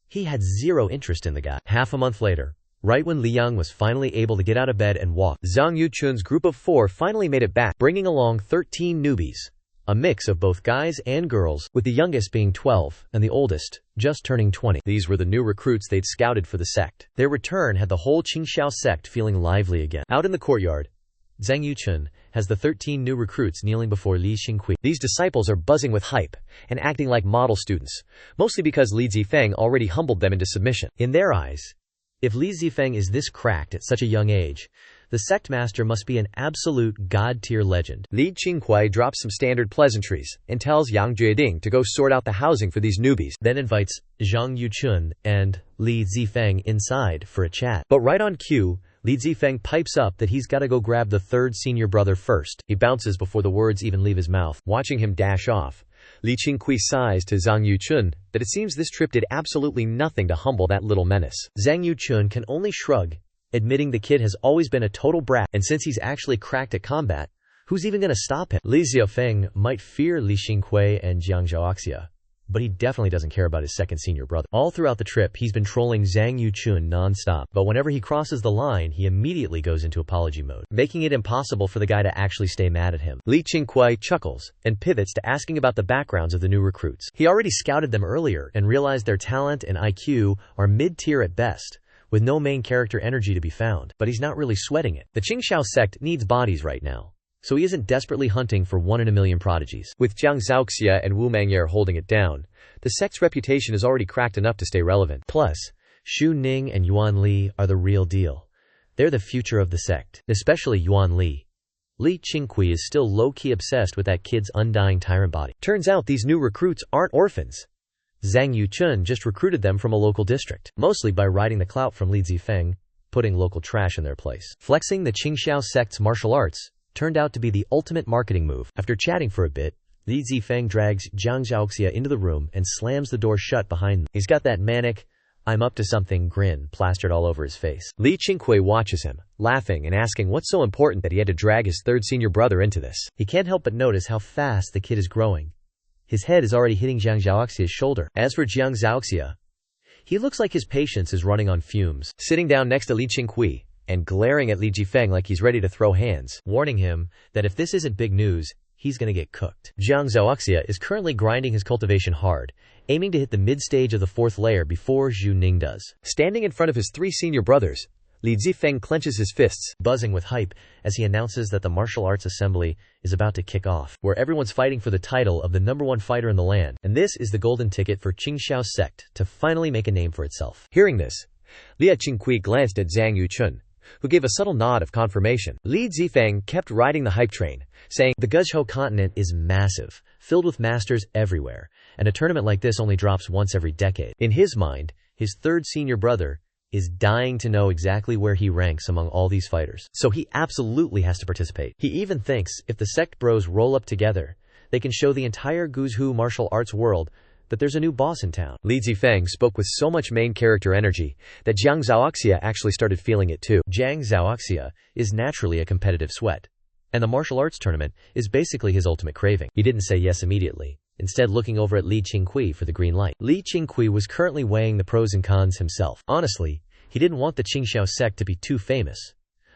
[SPEAKER 1] he had zero interest in the guy. Half a month later, right when Li Yang was finally able to get out of bed and walk,
[SPEAKER 2] Zhang Yuchun's group of 4 finally made it back,
[SPEAKER 1] bringing along 13 newbies, a mix of both guys and girls, with the youngest being 12 and the oldest just turning 20.
[SPEAKER 2] These were the new recruits they'd scouted for the sect.
[SPEAKER 1] Their return had the whole Qingqiu Sect feeling lively again. Out in the courtyard, Zhang Yuchun has the 13 new recruits kneeling before Li Qingqiu.
[SPEAKER 2] These disciples are buzzing with hype and acting like model students, mostly because Li Zifeng already humbled them into submission.
[SPEAKER 1] In their eyes, if Li Zifeng is this cracked at such a young age, the sect master must be an absolute god-tier legend.
[SPEAKER 2] Li Qingqiu drops some standard pleasantries and tells Yang Jueding to go sort out the housing for these newbies,
[SPEAKER 1] then invites Zhang Yuchun and Li Zifeng inside for a chat.
[SPEAKER 2] But right on cue,
[SPEAKER 1] Li Zifeng pipes up that he's gotta go grab the third senior brother first.
[SPEAKER 2] He bounces before the words even leave his mouth. Watching him dash off, Li Qingqiu sighs to Zhang Yuchun that it seems this trip did absolutely nothing to humble that little menace.
[SPEAKER 1] Zhang Yuchun can only shrug, admitting the kid has always been a total brat, and since he's actually cracked at combat, who's even gonna stop him? Li Xiaofeng might fear Li Qingqiu and Jiang Zhaoxia, but he definitely doesn't care about his second senior brother. All throughout the trip, he's been trolling Zhang Yuchun non-stop, but whenever he crosses the line, he immediately goes into apology mode, making it impossible for the guy to actually stay mad at him. Li Qingqiu chuckles and pivots to asking about the backgrounds of the new recruits. He already scouted them earlier and realized their talent and IQ are mid-tier at best, with no main character energy to be found, but he's not really sweating it. The Qingqiu sect needs bodies right now, so he isn't desperately hunting for 1 in a million prodigies. With Jiang Zhaoxia and Wu Mangyer holding it down, the sect's reputation is already cracked enough to stay relevant. Plus, Xu Ning and Yuan Li are the real deal. They're the future of the sect, especially Yuan Li. Li Qingqiu is still low-key obsessed with that kid's undying tyrant body. Turns out these new recruits aren't orphans. Zhang Yuchun just recruited them from a local district, mostly by riding the clout from Li Zifeng, putting local trash in their place. Flexing the Qingqiu sect's martial arts turned out to be the ultimate marketing move. After chatting for a bit, Li Zifeng drags Jiang Zhaoxia into the room and slams the door shut behind them. He's got that manic, "I'm up to something" grin plastered all over his face. Li Qingqiu watches him, laughing and asking what's so important that he had to drag his third senior brother into this. He can't help but notice how fast the kid is growing. His head is already hitting Jiang Zhaoxia's shoulder. As for Jiang Zhaoxia, he looks like his patience is running on fumes, sitting down next to Li Qingqiu and glaring at Li Zifeng like he's ready to throw hands, warning him that if this isn't big news, he's gonna get cooked. Jiang Zhaoxia is currently grinding his cultivation hard, aiming to hit the mid-stage of the 4th layer before Xu Ning does. Standing in front of his 3 senior brothers, Li Zifeng clenches his fists, buzzing with hype as he announces that the martial arts assembly is about to kick off, where everyone's fighting for the title of the #1 fighter in the land, and this is the golden ticket for Qingqiu sect to finally make a name for itself. Hearing this, Li Qingqiu glanced at Zhang Yuchun, who gave a subtle nod of confirmation. Li Zifeng kept riding the hype train, saying, "The Guzhou continent is massive, filled with masters everywhere, and a tournament like this only drops once every decade." In his mind, his third senior brother is dying to know exactly where he ranks among all these fighters, so he absolutely has to participate. He even thinks if the sect bros roll up together, they can show the entire Guzhou martial arts world that there's a new boss in town. Li Zifeng spoke with so much main character energy that Jiang Zhaoxia actually started feeling it too. Jiang Zhaoxia is naturally a competitive sweat, and the martial arts tournament is basically his ultimate craving. He didn't say yes immediately, instead looking over at Li Qingqiu for the green light. Li Qingqiu was currently weighing the pros and cons himself. Honestly, he didn't want the Qingqiu sect to be too famous,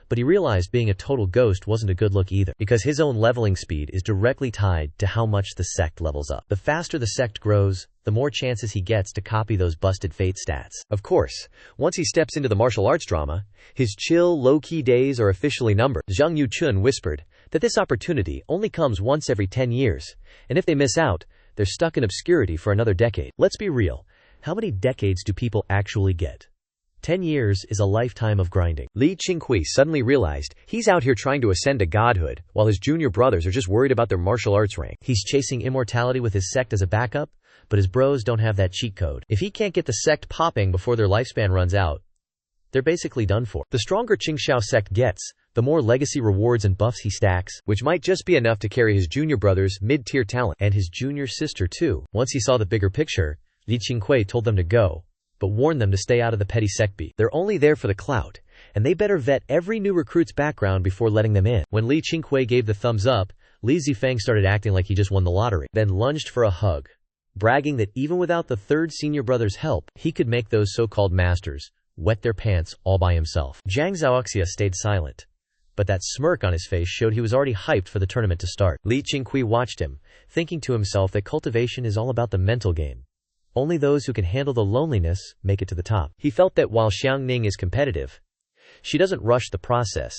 [SPEAKER 1] but he realized being a total ghost wasn't a good look either, because his own leveling speed is directly tied to how much the sect levels up. The faster the sect grows, the more chances he gets to copy those busted fate stats. Of course, once he steps into the martial arts drama, his chill, low-key days are officially numbered. Zhang Yuchun whispered that this opportunity only comes once every 10 years, and if they miss out, they're stuck in obscurity for another decade. Let's be real, how many decades do people actually get? 10 years is a lifetime of grinding. Li Qingqiu suddenly realized he's out here trying to ascend to godhood, while his junior brothers are just worried about their martial arts rank. He's chasing immortality with his sect as a backup, but his bros don't have that cheat code. If he can't get the sect popping before their lifespan runs out, they're basically done for. The stronger Qingqiu sect gets, the more legacy rewards and buffs he stacks, which might just be enough to carry his junior brother's mid-tier talent, and his junior sister too. Once he saw the bigger picture, Li Qingqiu told them to go, but warned them to stay out of the petty sect beef. They're only there for the clout, and they better vet every new recruit's background before letting them in. When Li Qingqiu gave the thumbs up, Li Zifeng started acting like he just won the lottery, then lunged for a hug, bragging that even without the third senior brother's help, he could make those so-called masters wet their pants all by himself. Jiang Zhaoxia stayed silent, but that smirk on his face showed he was already hyped for the tournament to start. Li Qingqiu watched him, thinking to himself that cultivation is all about the mental game. Only those who can handle the loneliness make it to the top. He felt that while Xiang Ning is competitive, she doesn't rush the process,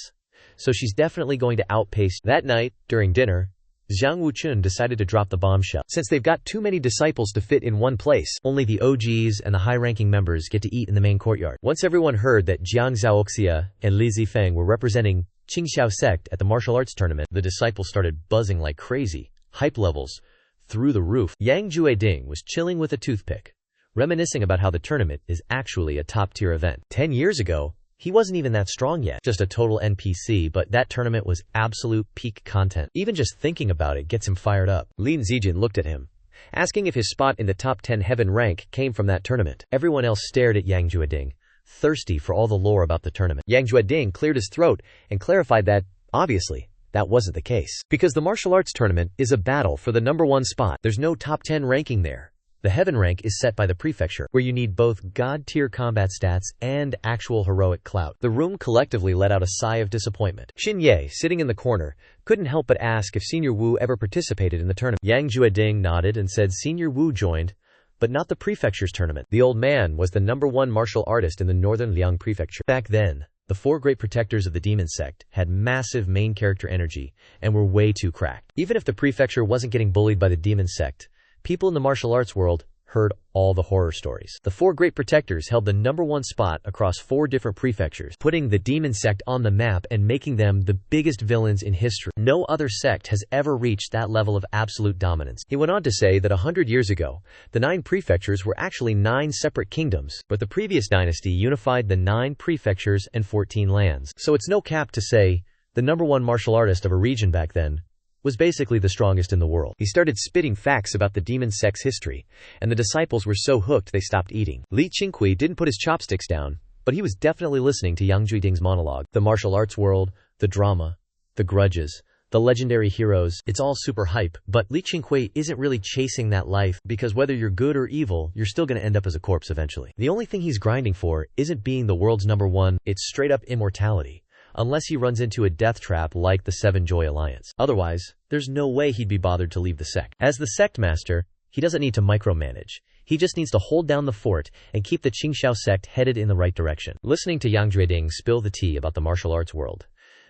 [SPEAKER 1] so she's definitely going to outpace. That night, during dinner, Zhang Wuchun decided to drop the bombshell. Since they've got too many disciples to fit in one place, only the OGs and the high-ranking members get to eat in the main courtyard. Once everyone heard that Jiang Zhaoxia and Li Zifeng were representing Qingqiu sect at the martial arts tournament, the disciples started buzzing like crazy, hype levels through the roof. Yang Jueding was chilling with a toothpick, reminiscing about how the tournament is actually a top-tier event. 10 years ago, he wasn't even that strong yet, just a total NPC, but that tournament was absolute peak content. Even just thinking about it gets him fired up. Lin Zijin looked at him, asking if his spot in the top 10 heaven rank came from that tournament. Everyone else stared at Yang Jueding, thirsty for all the lore about the tournament. Yang Jueding cleared his throat and clarified that, obviously, that wasn't the case. Because the martial arts tournament is a battle for the #1 spot. There's no top 10 ranking there. The heaven rank is set by the prefecture, where you need both god-tier combat stats and actual heroic clout. The room collectively let out a sigh of disappointment. Xin Ye, sitting in the corner, couldn't help but ask if Senior Wu ever participated in the tournament. Yang Jueding nodded and said Senior Wu joined, but not the prefecture's tournament. The old man was the #1 martial artist in the northern Liang prefecture. Back then, the 4 great protectors of the demon sect had massive main character energy and were way too cracked. Even if the prefecture wasn't getting bullied by the demon sect, people in the martial arts world heard all the horror stories. The 4 great protectors held the #1 spot across 4 different prefectures, putting the demon sect on the map and making them the biggest villains in history. No other sect has ever reached that level of absolute dominance. He went on to say that 100 years ago, the 9 prefectures were actually 9 separate kingdoms, but the previous dynasty unified the 9 prefectures and 14 lands. So it's no cap to say the #1 martial artist of a region back then was basically the strongest in the world. He started spitting facts about the demon sect's history, and the disciples were so hooked they stopped eating. Li Qingqiu didn't put his chopsticks down, but he was definitely listening to Yang Jueding's monologue. The martial arts world, the drama, the grudges, the legendary heroes, it's all super hype, but Li Qingqiu isn't really chasing that life because whether you're good or evil, you're still gonna end up as a corpse eventually. The only thing he's grinding for isn't being the world's #1, it's straight up immortality. Unless he runs into a death trap like the Seven Joy Alliance. Otherwise, there's no way he'd be bothered to leave the sect. As the sect master, he doesn't need to micromanage. He just needs to hold down the fort and keep the Qingqiu sect headed in the right direction. Listening to Yang Jueding spill the tea about the martial arts world,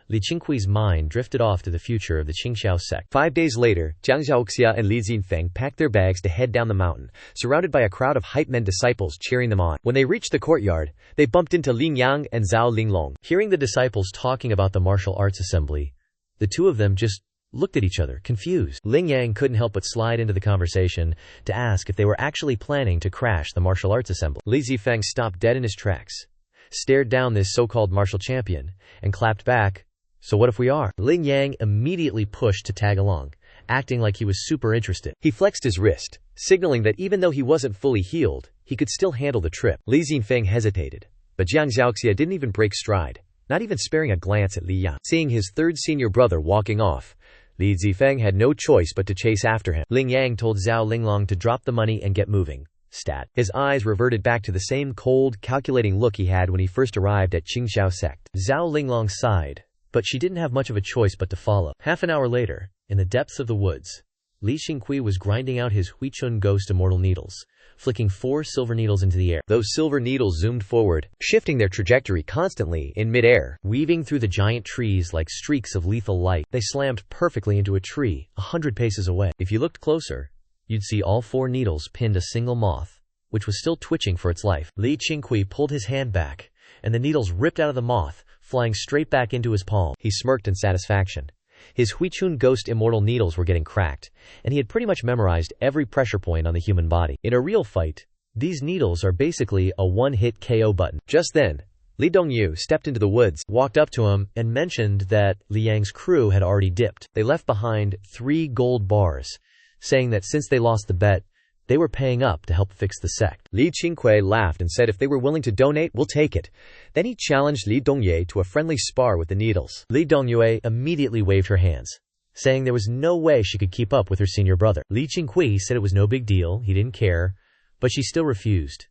[SPEAKER 1] Li Qingqiu's mind drifted off to the future of the Qingqiu sect. 5 days later, Jiang Zhaoxia and Li Xinfeng packed their bags to head down the mountain, surrounded by a crowd of hype men disciples cheering them on. When they reached the courtyard, they bumped into Lin Yang and Zhao Linglong. Hearing the disciples talking about the martial arts assembly, the two of them just looked at each other, confused. Ling Yang couldn't help but slide into the conversation to ask if they were actually planning to crash the martial arts assembly. Li Zifeng stopped dead in his tracks, stared down this so-called martial champion, and clapped back, "So what if we are?" Ling Yang immediately pushed to tag along, acting like he was super interested. He flexed his wrist, signaling that even though he wasn't fully healed, he could still handle the trip. Li Xinfeng hesitated, but Jiang Zhaoxia didn't even break stride, not even sparing a glance at Li Yang. Seeing his 3rd senior brother walking off, Li Zifeng had no choice but to chase after him. Ling Yang told Zhao Linglong to drop the money and get moving. Stat. His eyes reverted back to the same cold, calculating look he had when he first arrived at Qingqiu sect. Zhao Linglong sighed, but she didn't have much of a choice but to follow. Half an hour later, in the depths of the woods, Li Qingqiu was grinding out his Huichun Ghost Immortal Needles, flicking 4 silver needles into the air. Those silver needles zoomed forward, shifting their trajectory constantly in mid-air. Weaving through the giant trees like streaks of lethal light, they slammed perfectly into a tree, 100 paces away. If you looked closer, you'd see all 4 needles pinned a single moth, which was still twitching for its life. Li Qingqiu pulled his hand back, and the needles ripped out of the moth, flying straight back into his palm. He smirked in satisfaction. His Huichun Ghost Immortal Needles were getting cracked, and he had pretty much memorized every pressure point on the human body. In a real fight, these needles are basically a one-hit KO button. Just then, Li Dongyu stepped into the woods, walked up to him, and mentioned that Li Yang's crew had already dipped. They left behind 3 gold bars, saying that since they lost the bet, they were paying up to help fix the sect. Li Qingqiu laughed and said if they were willing to donate, we'll take it. Then he challenged Li Dongye to a friendly spar with the needles. Li Dongyue immediately waved her hands, saying there was no way she could keep up with her senior brother. Li Qingqiu said it was no big deal, he didn't care, but she still refused,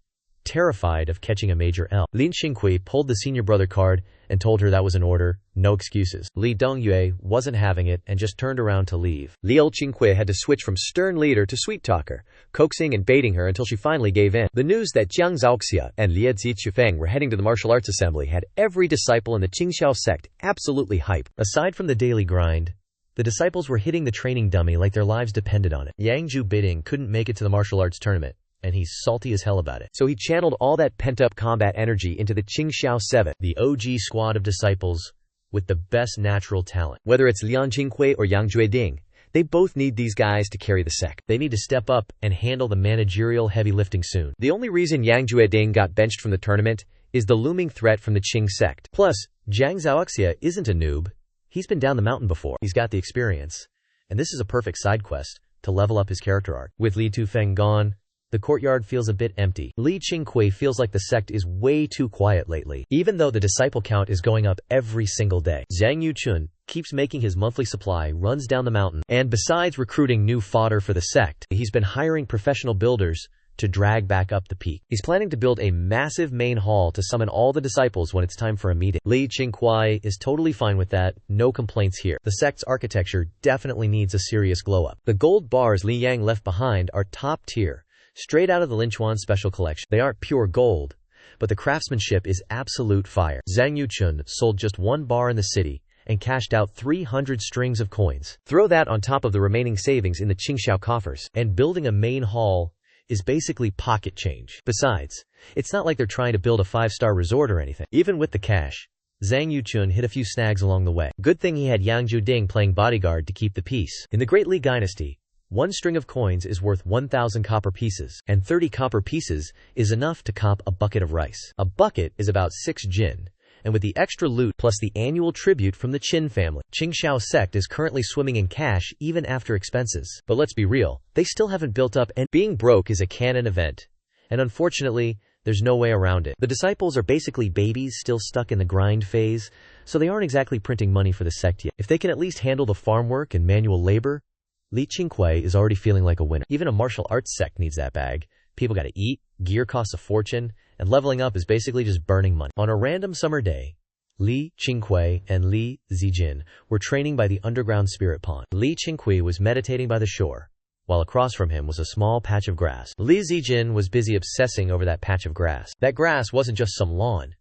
[SPEAKER 1] terrified of catching a major L. Lin Qingqiu pulled the senior brother card and told her that was an order, no excuses. Li Dongyue wasn't having it and just turned around to leave. Liu Qingqiu had to switch from stern leader to sweet talker, coaxing and baiting her until she finally gave in. The news that Jiang Zhaoxia and Liu Zifeng were heading to the martial arts assembly had every disciple in the Qingqiu sect absolutely hype. Aside from the daily grind, the disciples were hitting the training dummy like their lives depended on it. Yang Jueding couldn't make it to the martial arts tournament, and he's salty as hell about it. So he channeled all that pent-up combat energy into the Qingqiu 7, the OG squad of disciples with the best natural talent. Whether it's Liang Qingqiu or Yang Jueding, they both need these guys to carry the sect. They need to step up and handle the managerial heavy lifting soon. The only reason Yang Jueding got benched from the tournament is the looming threat from the Qing sect. Plus, Jiang Zhaoxia isn't a noob. He's been down the mountain before. He's got the experience, and this is a perfect side quest to level up his character arc. With Li Tufeng gone, The courtyard feels a bit empty. Li Qingqiu feels like the sect is way too quiet lately, even though the disciple count is going up every single day. Zhang Yuchun keeps making his monthly supply runs down the mountain, and besides recruiting new fodder for the sect, he's been hiring professional builders to drag back up the peak. He's planning to build a massive main hall to summon all the disciples when it's time for a meeting. Li Qingqiu is totally fine with that, no complaints here. The sect's architecture definitely needs a serious glow up. The gold bars Li Yang left behind are top tier, straight out of the Linchuan special collection. They aren't pure gold, but the craftsmanship is absolute fire. Zhang Yuchun sold just one bar in the city and cashed out 300 strings of coins. Throw that on top of the remaining savings in the Qingqiu coffers, and building a main hall is basically pocket change. Besides, it's not like they're trying to build a 5-star resort or anything. Even with the cash, Zhang Yuchun hit a few snags along the way. Good thing he had Yang Juding playing bodyguard to keep the peace. In the Great Li Dynasty, one string of coins is worth 1,000 copper pieces, and 30 copper pieces is enough to cop a bucket of rice. A bucket is about 6 jin, and with the extra loot plus the annual tribute from the Qin family, Qingqiu sect is currently swimming in cash even after expenses. But let's be real, they still haven't built up, and being broke is a canon event, and unfortunately, there's no way around it. The disciples are basically babies still stuck in the grind phase, so they aren't exactly printing money for the sect yet. If they can at least handle the farm work and manual labor, Li Qingqiu is already feeling like a winner. Even a martial arts sect needs that bag. People gotta eat, gear costs a fortune, and leveling up is basically just burning money. On a random summer day, Li Qingqiu and Li Zijin were training by the underground spirit pond. Li Qingqiu was meditating by the shore, while across from him was a small patch of grass. Li Zijin was busy obsessing over that patch of grass. That grass wasn't just some lawn.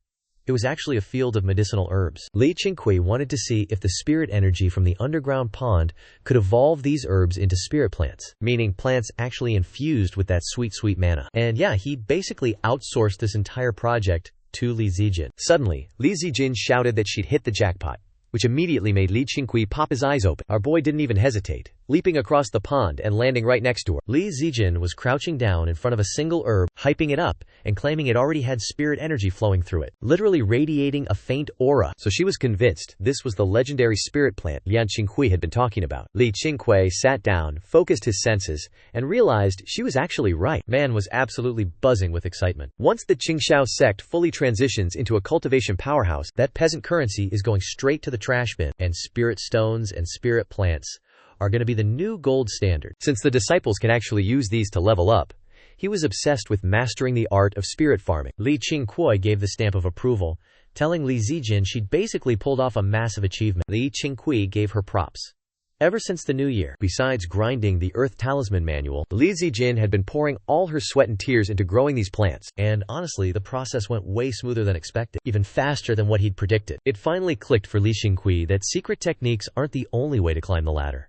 [SPEAKER 1] It was actually a field of medicinal herbs. Li Qingqiu wanted to see if the spirit energy from the underground pond could evolve these herbs into spirit plants, meaning plants actually infused with that sweet, sweet mana. And yeah, he basically outsourced this entire project to Li Zijin. Suddenly, Li Zijin shouted that she'd hit the jackpot, which immediately made Li Qingqiu pop his eyes open. Our boy didn't even hesitate, leaping across the pond and landing right next to her. Li Zijin was crouching down in front of a single herb, hyping it up, and claiming it already had spirit energy flowing through it, literally radiating a faint aura. So she was convinced this was the legendary spirit plant Lian Qinghui had been talking about. Li Qingqiu sat down, focused his senses, and realized she was actually right. Man was absolutely buzzing with excitement. Once the Qingqiu sect fully transitions into a cultivation powerhouse, that peasant currency is going straight to the trash bin, and spirit stones and spirit plants are going to be the new gold standard. Since the disciples can actually use these to level up, he was obsessed with mastering the art of spirit farming. Li Qingqiu gave the stamp of approval, telling Li Zijin she'd basically pulled off a massive achievement. Li Qingqiu gave her props. Ever since the new year, besides grinding the Earth Talisman manual, Li Zijin had been pouring all her sweat and tears into growing these plants, and honestly, the process went way smoother than expected, even faster than what he'd predicted. It finally clicked for Li Qingqiu that secret techniques aren't the only way to climb the ladder.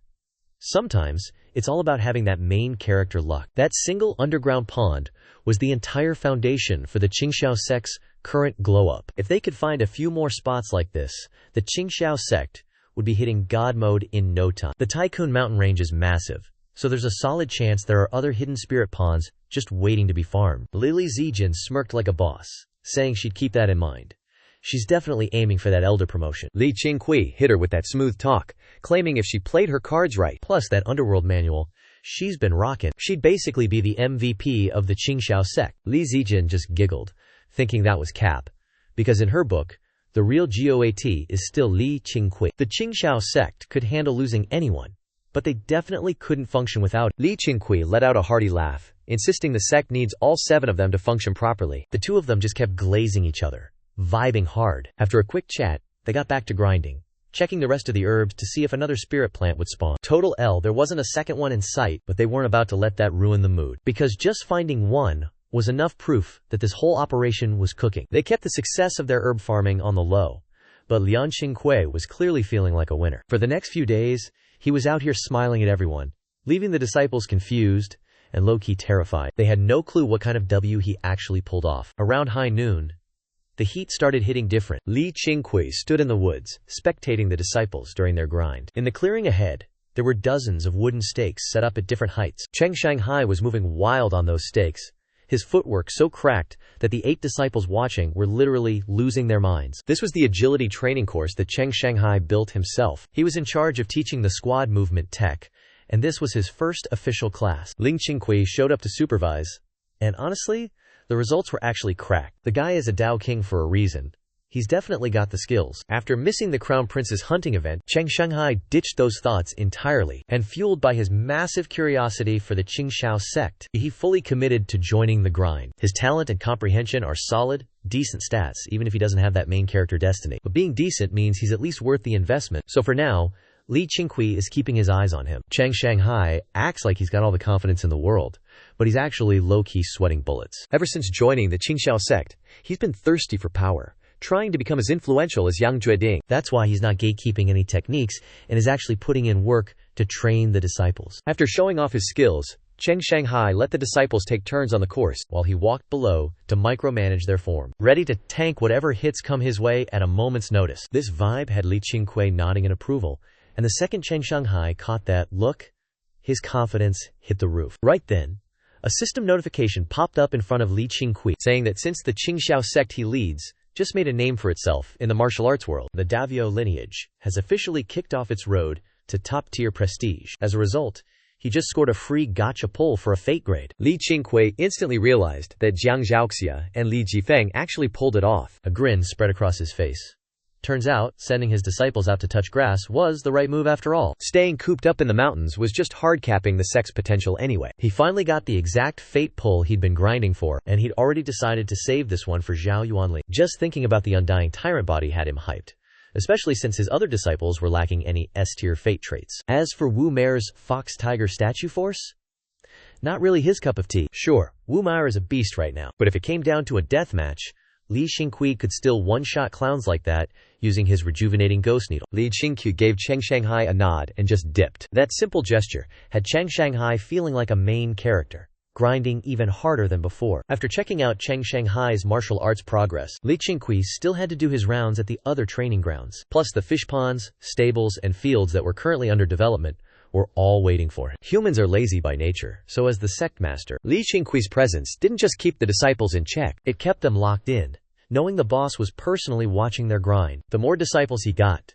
[SPEAKER 1] Sometimes, it's all about having that main character luck. That single underground pond was the entire foundation for the Qingqiu sect's current glow-up. If they could find a few more spots like this, the Qingqiu sect would be hitting God mode in no time. The Tycoon mountain range is massive, so there's a solid chance there are other hidden spirit ponds just waiting to be farmed. Li Zijin smirked like a boss, saying she'd keep that in mind. She's definitely aiming for that elder promotion. Li Qingqiu hit her with that smooth talk, claiming if she played her cards right, plus that underworld manual she's been rocking, she'd basically be the MVP of the Qingqiu sect. Li Zijin just giggled, thinking that was cap, because in her book, the real GOAT is still Li Qingqiu. The Qingqiu sect could handle losing anyone, but they definitely couldn't function without. Li Qingqiu let out a hearty laugh, insisting the sect needs all 7 of them to function properly. The 2 of them just kept glazing each other, vibing hard. After a quick chat, they got back to grinding, checking the rest of the herbs to see if another spirit plant would spawn. Total L, there wasn't a second one in sight, but they weren't about to let that ruin the mood, because just finding one was enough proof that this whole operation was cooking. They kept the success of their herb farming on the low, but Lian Qingqiu was clearly feeling like a winner. For the next few days, he was out here smiling at everyone, leaving the disciples confused and low-key terrified. They had no clue what kind of W he actually pulled off. Around high noon, the heat started hitting different. Li Qingqiu stood in the woods, spectating the disciples during their grind. In the clearing ahead, there were dozens of wooden stakes set up at different heights. Cheng Shanghai was moving wild on those stakes, his footwork so cracked that the 8 disciples watching were literally losing their minds. This was the agility training course that Cheng Shanghai built himself. He was in charge of teaching the squad movement tech, and this was his first official class. Li Qingqiu showed up to supervise, And honestly, the results were actually cracked. The guy is a Dao King for a reason. He's definitely got the skills. After missing the Crown Prince's hunting event, Chen Shanghai ditched those thoughts entirely, and fueled by his massive curiosity for the Qingqiu sect, he fully committed to joining the grind. His talent and comprehension are solid, decent stats, even if he doesn't have that main character destiny. But being decent means he's at least worth the investment. So for now, Li Qingqiu is keeping his eyes on him. Chen Shanghai acts like he's got all the confidence in the world, but he's actually low-key sweating bullets. Ever since joining the Qingqiu sect, he's been thirsty for power, trying to become as influential as Yang Jueding. That's why he's not gatekeeping any techniques and is actually putting in work to train the disciples. After showing off his skills, Chen Shanghai let the disciples take turns on the course while he walked below to micromanage their form, ready to tank whatever hits come his way at a moment's notice. This vibe had Li Qingqiu nodding in approval, and the second Chen Shanghai caught that look, his confidence hit the roof. Right then, a system notification popped up in front of Li Qingqiu saying that since the Qingqiu sect he leads just made a name for itself in the martial arts world, the Davio lineage has officially kicked off its road to top-tier prestige. As a result, he just scored a free gotcha pull for a fate grade. Li Qingqiu instantly realized that Jiang Zhaoxia and Li Jifeng actually pulled it off. A grin spread across his face. Turns out, sending his disciples out to touch grass was the right move after all. Staying cooped up in the mountains was just hard-capping the sect's potential anyway. He finally got the exact fate pull he'd been grinding for, and he'd already decided to save this one for Zhao Yuanli. Just thinking about the undying tyrant body had him hyped, especially since his other disciples were lacking any S-tier fate traits. As for Wu Mei's fox-tiger statue force, not really his cup of tea. Sure, Wu Mei is a beast right now, but if it came down to a death match, Li Qingqiu could still one-shot clowns like that using his rejuvenating ghost needle. Li Qingqiu gave Chen Shanghai a nod and just dipped. That simple gesture had Chen Shanghai feeling like a main character, grinding even harder than before. After checking out Chen Shanghai's martial arts progress, Li Qingqiu still had to do his rounds at the other training grounds. Plus the fish ponds, stables, and fields that were currently under development were all waiting for him. Humans are lazy by nature, so as the sect master, Li Qingqiu's presence didn't just keep the disciples in check, it kept them locked in, knowing the boss was personally watching their grind. The more disciples he got,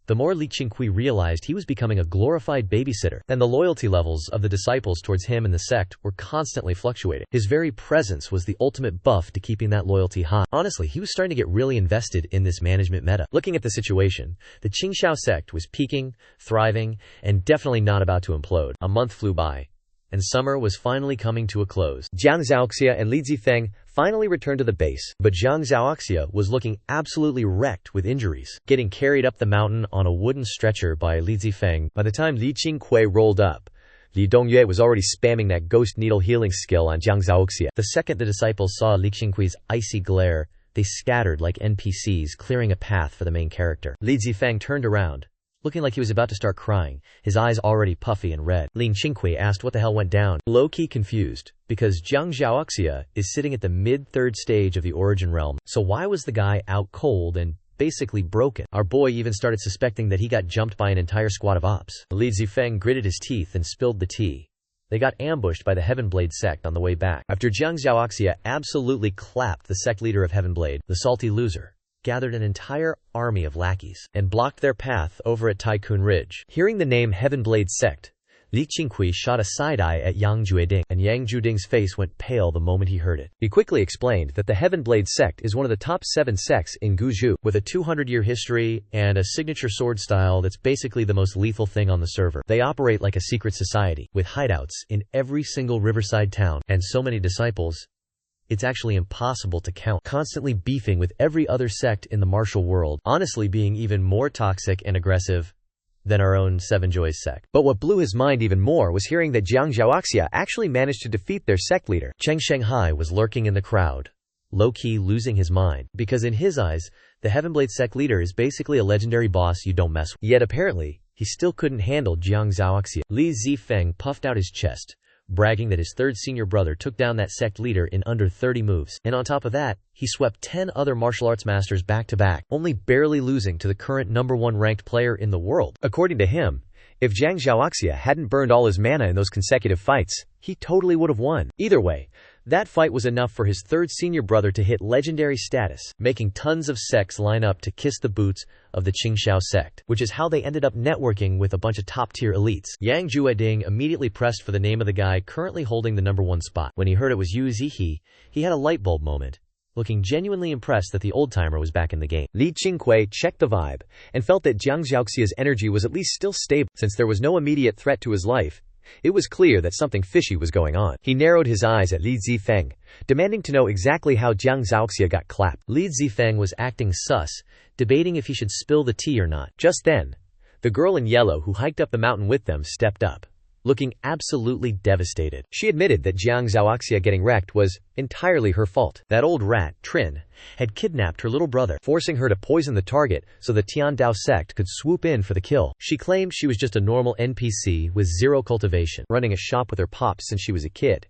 [SPEAKER 1] the more Li Qingqiu realized he was becoming a glorified babysitter, and the loyalty levels of the disciples towards him and the sect were constantly fluctuating. His very presence was the ultimate buff to keeping that loyalty high. Honestly, he was starting to get really invested in this management meta. Looking at the situation, the Qingqiu sect was peaking, thriving, and definitely not about to implode. A month flew by, and summer was finally coming to a close. Jiang Zhaoxia and Li Zifeng finally returned to the base, but Jiang Zhaoxia was looking absolutely wrecked with injuries, getting carried up the mountain on a wooden stretcher by Li Zifeng. By the time Li Qingqiu rolled up, Li Dongyue was already spamming that ghost needle healing skill on Jiang Zhaoxia. The second the disciples saw Li Qingqiu's icy glare, they scattered like NPCs, clearing a path for the main character. Li Zifeng turned around, looking like he was about to start crying, his eyes already puffy and red. Li Qingqiu asked what the hell went down, low-key confused, because Jiang Zhaoxia is sitting at the mid-third stage of the origin realm, so why was the guy out cold and basically broken? Our boy even started suspecting that he got jumped by an entire squad of ops. Li Zifeng gritted his teeth and spilled the tea. They got ambushed by the Heavenblade sect on the way back. After Jiang Zhaoxia absolutely clapped the sect leader of Heavenblade, the salty loser gathered an entire army of lackeys and blocked their path over at Tycoon Ridge. Hearing the name Heavenblade Sect, Li Qingqiu shot a side-eye at Yang Jueding, and Yang Jueding's face went pale the moment he heard it. He quickly explained that the Heavenblade Sect is one of the top 7 sects in Guizhou, with a 200-year history and a signature sword style that's basically the most lethal thing on the server. They operate like a secret society, with hideouts in every single riverside town, and so many disciples, it's actually impossible to count, constantly beefing with every other sect in the martial world, honestly being even more toxic and aggressive than our own Seven Joys sect. But what blew his mind even more was hearing that Jiang Zhaoxia actually managed to defeat their sect leader. Chen Shanghai was lurking in the crowd, low-key losing his mind, because in his eyes, the Heavenblade sect leader is basically a legendary boss you don't mess with. Yet apparently, he still couldn't handle Jiang Zhaoxia. Li Zifeng puffed out his chest, bragging that his third senior brother took down that sect leader in under 30 moves. And on top of that, he swept 10 other martial arts masters back-to-back, only barely losing to the current #1 ranked player in the world. According to him, if Jiang Zhaoxia hadn't burned all his mana in those consecutive fights, he totally would have won. Either way,
[SPEAKER 2] That fight was enough for his third senior brother to hit legendary status, making tons of sects line up to kiss the boots of the Qingqiu sect, which is how they ended up networking with a bunch of top-tier elites. Yang Jueding immediately pressed for the name of the guy currently holding the #1 spot. When he heard it was Yu Zihe, he had a light bulb moment, looking genuinely impressed that the old-timer was back in the game. Li Qingqiu checked the vibe, and felt that Jiang Zhaoxia's energy was at least still stable. Since there was no immediate threat to his life, it was clear that something fishy was going on. He narrowed his eyes at Li Zifeng, demanding to know exactly how Jiang Zhaoxia got clapped. Li Zifeng was acting sus, debating if he should spill the tea or not. Just then, the girl in yellow who hiked up the mountain with them stepped up, looking absolutely devastated. She admitted that Jiang Zhaoxia getting wrecked was entirely her fault. That old rat, Trin, had kidnapped her little brother, forcing her to poison the target so the Tiandao sect could swoop in for the kill. She claimed she was just a normal NPC with zero cultivation, running a shop with her pops since she was a kid,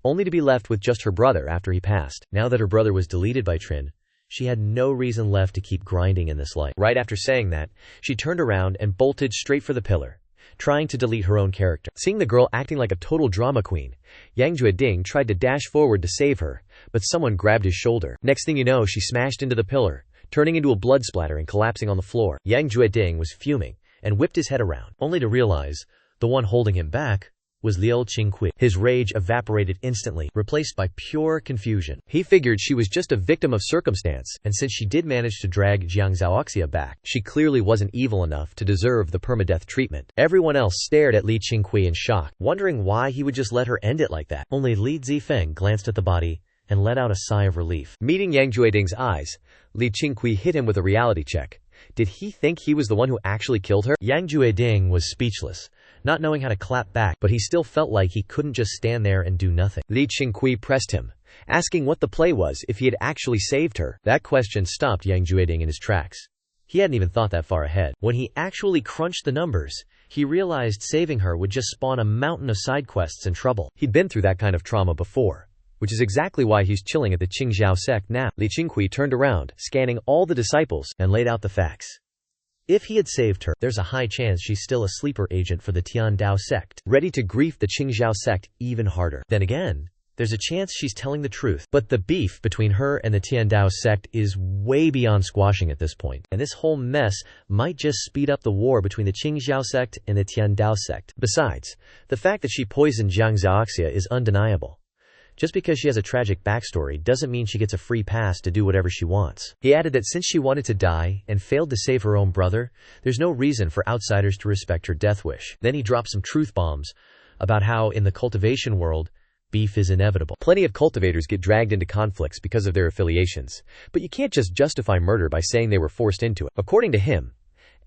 [SPEAKER 2] only to be left with just her brother after he passed. Now that her brother was deleted by Trin, she had no reason left to keep grinding in this life. Right after saying that, she turned around and bolted straight for the pillar, trying to delete her own character. Seeing the girl acting like a total drama queen, Yang Jueding tried to dash forward to save her, but someone grabbed his shoulder. Next thing you know, she smashed into the pillar, turning into a blood splatter and collapsing on the floor. Yang Jueding was fuming and whipped his head around, only to realize the one holding him back was Liu Qingqiu. His rage evaporated instantly, replaced by pure confusion. He figured she was just a victim of circumstance, and since she did manage to drag Jiang Zhaoxia back, she clearly wasn't evil enough to deserve the permadeath treatment. Everyone else stared at Li Qingqiu in shock, wondering why he would just let her end it like that. Only Li Zifeng glanced at the body and let out a sigh of relief. Meeting Yang Jueding's eyes, Li Qingqiu hit him with a reality check. Did he think he was the one who actually killed her? Yang Jueding was speechless, not knowing how to clap back, but he still felt like he couldn't just stand there and do nothing. Li Qingqiu pressed him, asking what the play was if he had actually saved her. That question stopped Yang Jueding in his tracks. He hadn't even thought that far ahead. When he actually crunched the numbers, he realized saving her would just spawn a mountain of side quests and trouble. He'd been through that kind of trauma before, which is exactly why he's chilling at the Qingqiu sect now. Li Qingqiu turned around, scanning all the disciples, and laid out the facts. If he had saved her, there's a high chance she's still a sleeper agent for the Tiandao sect, ready to grief the Qingqiu sect even harder. Then again, there's a chance she's telling the truth. But the beef between her and the Tiandao sect is way beyond squashing at this point, and this whole mess might just speed up the war between the Qingqiu sect and the Tiandao sect. Besides, the fact that she poisoned Jiang Zhaoxia is undeniable. Just because she has a tragic backstory doesn't mean she gets a free pass to do whatever she wants. He added that since she wanted to die and failed to save her own brother, there's no reason for outsiders to respect her death wish. Then he dropped some truth bombs about how in the cultivation world, beef is inevitable. Plenty of cultivators get dragged into conflicts because of their affiliations, but you can't just justify murder by saying they were forced into it. According to him,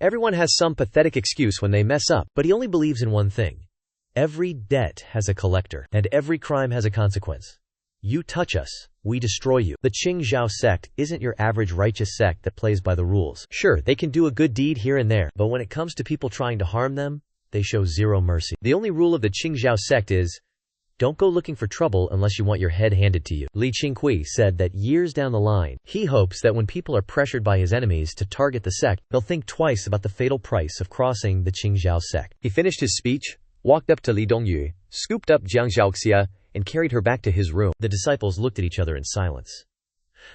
[SPEAKER 2] everyone has some pathetic excuse when they mess up, but he only believes in one thing. Every debt has a collector, and every crime has a consequence. You touch us, we destroy you. The Qingqiu sect isn't your average righteous sect that plays by the rules. Sure, they can do a good deed here and there, but when it comes to people trying to harm them, they show zero mercy. The only rule of the Qingqiu sect is, don't go looking for trouble unless you want your head handed to you. Li Qingqiu said that years down the line, he hopes that when people are pressured by his enemies to target the sect, they'll think twice about the fatal price of crossing the Qingqiu sect. He finished his speech, walked up to Li Dongyu, scooped up Jiang Zhaoxia, and carried her back to his room. The disciples looked at each other in silence.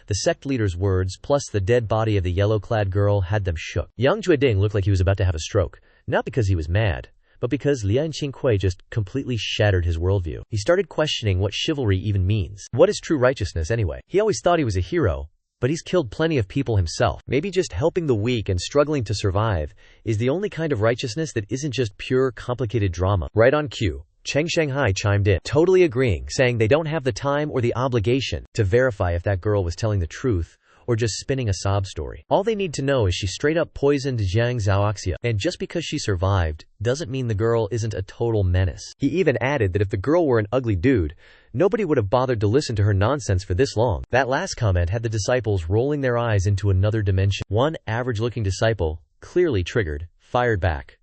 [SPEAKER 2] The sect leader's words plus the dead body of the yellow-clad girl had them shook. Yang Jueding looked like he was about to have a stroke, not because he was mad, but because Li Qingqiu just completely shattered his worldview. He started questioning what chivalry even means. What is true righteousness anyway? He always thought he was a hero, but he's killed plenty of people himself. Maybe just helping the weak and struggling to survive is the only kind of righteousness that isn't just pure complicated drama. Right on cue, Cheng Shanghai chimed in, totally agreeing, saying they don't have the time or the obligation to verify if that girl was telling the truth or just spinning a sob story. All they need to know is she straight up poisoned Jiang Zhaoxia, and just because she survived doesn't mean the girl isn't a total menace. He even added that if the girl were an ugly dude, nobody would have bothered to listen to her nonsense for this long. That last comment had the disciples rolling their eyes into another dimension. One average-looking disciple, clearly triggered, fired back.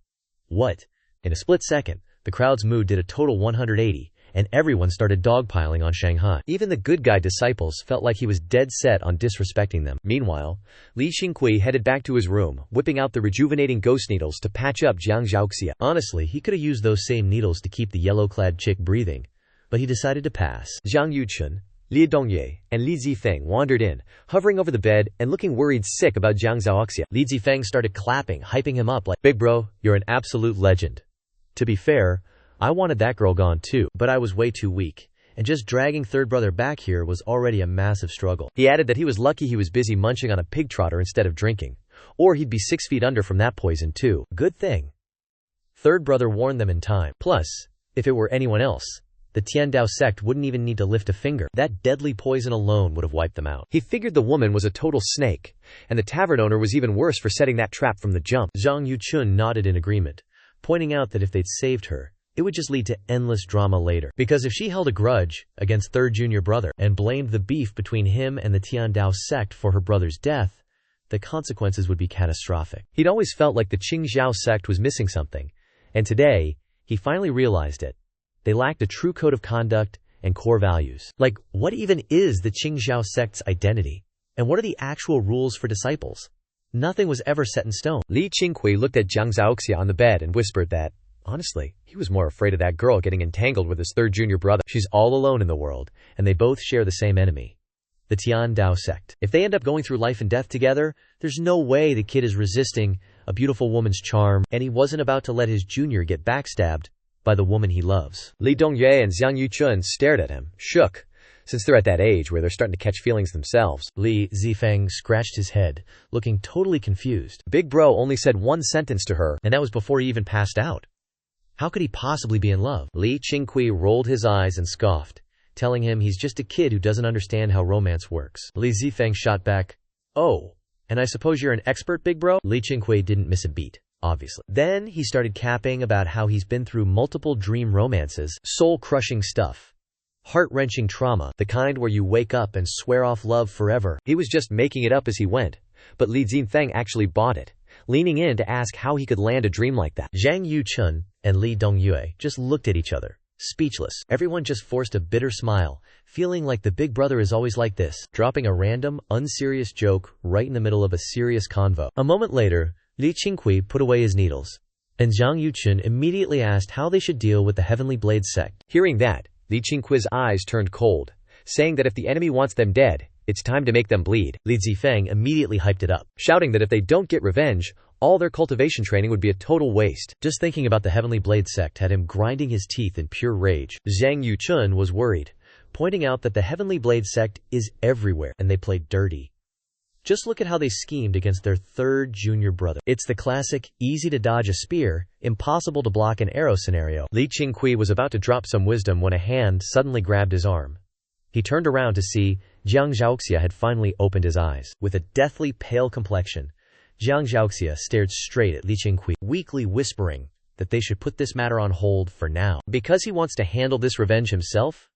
[SPEAKER 2] What? In a split second, the crowd's mood did a total 180, and everyone started dogpiling on Shanghai. Even the good guy disciples felt like he was dead set on disrespecting them. Meanwhile, Li Qingqiu headed back to his room, whipping out the rejuvenating ghost needles to patch up Jiang Zhaoxia. Honestly, he could have used those same needles to keep the yellow-clad chick breathing,
[SPEAKER 1] but he decided to pass.
[SPEAKER 2] Zhang Yuchun, Li Dongye, and Li Zifeng wandered in, hovering over the bed and looking worried sick about Jiang Zhaoxia.
[SPEAKER 1] Li Zifeng started clapping, hyping him up like, "Big bro, you're an absolute legend. To be fair, I wanted that girl gone too, but I was way too weak. And just dragging third brother back here was already a massive struggle."
[SPEAKER 2] He added that he was lucky he was busy munching on a pig trotter instead of drinking. Or he'd be 6 feet under from that poison too.
[SPEAKER 1] Good thing third brother warned them in time. Plus, if it were anyone else, the Tiandao sect wouldn't even need to lift a finger. That deadly poison alone would have wiped them out.
[SPEAKER 2] He figured the woman was a total snake, and the tavern owner was even worse for setting that trap from the jump.
[SPEAKER 1] Zhang Yuchun nodded in agreement, pointing out that if they'd saved her, it would just lead to endless drama later. Because if she held a grudge against third junior brother and blamed the beef between him and the Tiandao sect for her brother's death, the consequences would be catastrophic.
[SPEAKER 2] He'd always felt like the Qingqiu sect was missing something, and today, he finally realized it. They lacked a true code of conduct and core values.
[SPEAKER 1] Like, what even is the Qingqiu sect's identity? And what are the actual rules for disciples? Nothing was ever set in stone.
[SPEAKER 2] Li Qingqiu looked at Jiang Zhaoxia on the bed and whispered that, honestly, he was more afraid of that girl getting entangled with his third junior brother. She's all alone in the world, and they both share the same enemy, the Tiandao sect. If they end up going through life and death together, there's no way the kid is resisting a beautiful woman's charm, and he wasn't about to let his junior get backstabbed by the woman he loves. Li Dongye and Zhang Yuchun stared at him, shook, since they're at that age where they're starting to catch feelings themselves.
[SPEAKER 1] Li Zifeng scratched his head, looking totally confused.
[SPEAKER 2] Big bro only said one sentence to her,
[SPEAKER 1] and that was before he even passed out. How could he possibly be in love?
[SPEAKER 2] Li Qingqiu rolled his eyes and scoffed, telling him he's just a kid who doesn't understand how romance works.
[SPEAKER 1] Li Zifeng shot back, "Oh, and I suppose you're an expert, big bro?" Li Qingqiu didn't miss a beat, obviously. Then he started capping about how he's been through multiple dream romances, soul-crushing stuff, heart-wrenching trauma, the kind where you wake up and swear off love forever.
[SPEAKER 2] He was just making it up as he went, but Li Zifeng actually bought it, leaning in to ask how he could land a dream like that.
[SPEAKER 1] Zhang Yuchun and Li Dongyue just looked at each other, speechless. Everyone just forced a bitter smile, feeling like the big brother is always like this, dropping a random, unserious joke right in the middle of a serious convo. A moment later, Li Qingqiu put away his needles, and Zhang Yuchun immediately asked how they should deal with the Heavenly Blade sect.
[SPEAKER 2] Hearing that, Li Qingqiu's eyes turned cold, saying that if the enemy wants them dead, it's time to make them bleed.
[SPEAKER 1] Li Zifeng immediately hyped it up,
[SPEAKER 2] shouting that if they don't get revenge, all their cultivation training would be a total waste.
[SPEAKER 1] Just thinking about the Heavenly Blade sect had him grinding his teeth in pure rage. Zhang Yuchun was worried, pointing out that the Heavenly Blade sect is everywhere, and they played dirty. Just look at how they schemed against their third junior brother. It's the classic, easy to dodge a spear, impossible to block an arrow scenario.
[SPEAKER 2] Li Qingqiu was about to drop some wisdom when a hand suddenly grabbed his arm.
[SPEAKER 1] He turned around to see Jiang Zhaoxia had finally opened his eyes. With a deathly pale complexion, Jiang Zhaoxia stared straight at Li Qingqiu, weakly whispering that they should put this matter on hold for now. Because he wants to handle this revenge himself,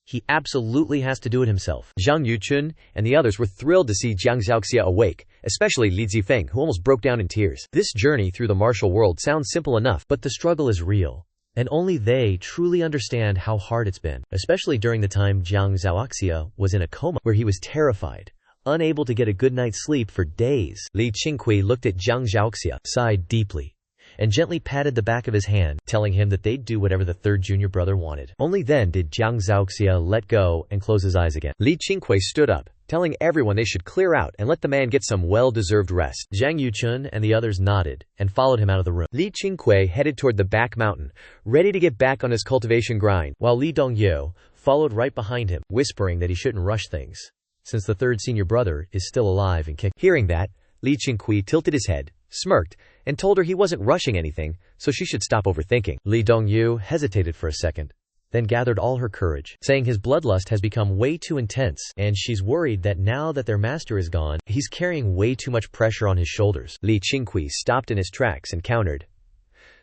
[SPEAKER 1] he absolutely has to do it himself.
[SPEAKER 2] Zhang Yuchun and the others were thrilled to see Jiang Zhaoxia awake, especially Li Zifeng, who almost broke down in tears. This journey through the martial world sounds simple enough,
[SPEAKER 1] but the struggle is real, and only they truly understand how hard it's been, especially during the time Jiang Zhaoxia was in a coma, where he was terrified, unable to get a good night's sleep for days.
[SPEAKER 2] Li Qingqiu looked at Jiang Zhaoxia,
[SPEAKER 1] sighed deeply, and gently patted the back of his hand, telling him that they'd do whatever the third junior brother wanted. Only then did Jiang Zhaoxia let go and close his eyes again.
[SPEAKER 2] Li Qingqiu stood up, telling everyone they should clear out and let the man get some well-deserved rest.
[SPEAKER 1] Zhang Yuchun and the others nodded and followed him out of the room.
[SPEAKER 2] Li Qingqiu headed toward the back mountain, ready to get back on his cultivation grind,
[SPEAKER 1] while Li Dongyu followed right behind him, whispering that he shouldn't rush things, since the third senior brother is still alive and kicking.
[SPEAKER 2] Hearing that, Li Qingqiu tilted his head, smirked, and told her he wasn't rushing anything, so she should stop overthinking.
[SPEAKER 1] Li Dongyu hesitated for a second, then gathered all her courage, saying his bloodlust has become way too intense, and she's worried that now that their master is gone, he's carrying way too much pressure on his shoulders.
[SPEAKER 2] Li Qingqiu stopped in his tracks and countered,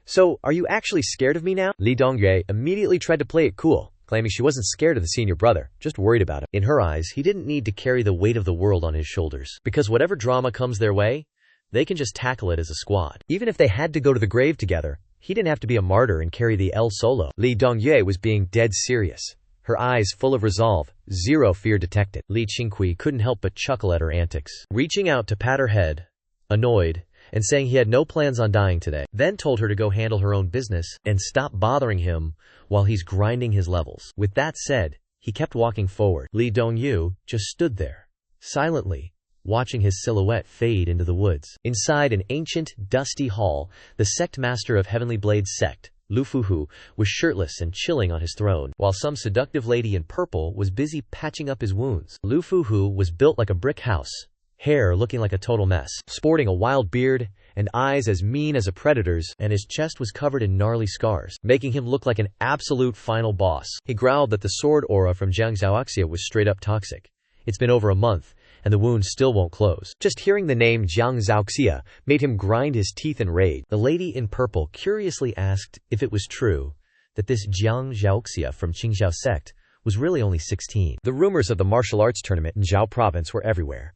[SPEAKER 2] "So, are you actually scared of me now?" Li Dongye immediately tried to play it cool, claiming she wasn't scared of the senior brother, just worried about him.
[SPEAKER 1] In her eyes, he didn't need to carry the weight of the world on his shoulders, because whatever drama comes their way, they can just tackle it as a squad.
[SPEAKER 2] Even if they had to go to the grave together, he didn't have to be a martyr and carry the El solo. Li Dongye was being dead serious, her eyes full of resolve, zero fear detected.
[SPEAKER 1] Li Qingqiu couldn't help but chuckle at her antics, reaching out to pat her head, annoyed, and saying he had no plans on dying today, then told her to go handle her own business and stop bothering him while he's grinding his levels. With that said, he kept walking forward. Li Dongyu just stood there, silently, watching his silhouette fade into the woods. Inside an ancient, dusty hall, the sect master of Heavenly Blade's sect, Lu Fuhu, was shirtless and chilling on his throne, while some seductive lady in purple was busy patching up his wounds. Lu Fuhu was built like a brick house, hair looking like a total mess, sporting a wild beard and eyes as mean as a predator's, and his chest was covered in gnarly scars, making him look like an absolute final boss. He growled that the sword aura from Jiang Zhaoxia was straight up toxic. It's been over a month, and the wound still won't close. Just hearing the name Jiang Zhaoxia made him grind his teeth in rage. The lady in purple curiously asked if it was true that this Jiang Zhaoxia from Qingqiu sect was really only 16. The rumors of the martial arts tournament in Zhao province were everywhere.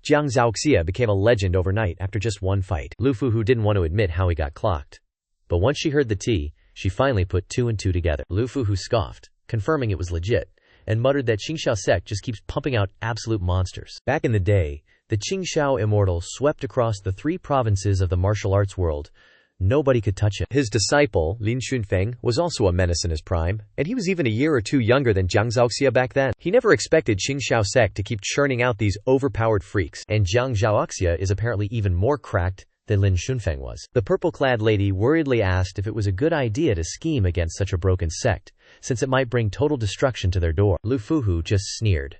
[SPEAKER 1] Jiang Zhaoxia became a legend overnight after just one fight. Lu Fuhu didn't want to admit how he got clocked. But once she heard the tea, she finally put 2 and 2 together. Lu Fuhu scoffed, confirming it was legit, and muttered that Qingqiu sect just keeps pumping out absolute monsters. Back in the day, the Qingqiu immortal swept across the 3 provinces of the martial arts world. Nobody could touch him. His disciple, Lin Xunfeng, was also a menace in his prime, and he was even a year or 2 younger than Jiang Zhaoxia back then. He never expected Qingqiu sect to keep churning out these overpowered freaks, and Jiang Zhaoxia is apparently even more cracked than Lin Xunfeng was. The purple-clad lady worriedly asked if it was a good idea to scheme against such a broken sect, since it might bring total destruction to their door. Lu Fuhu just sneered,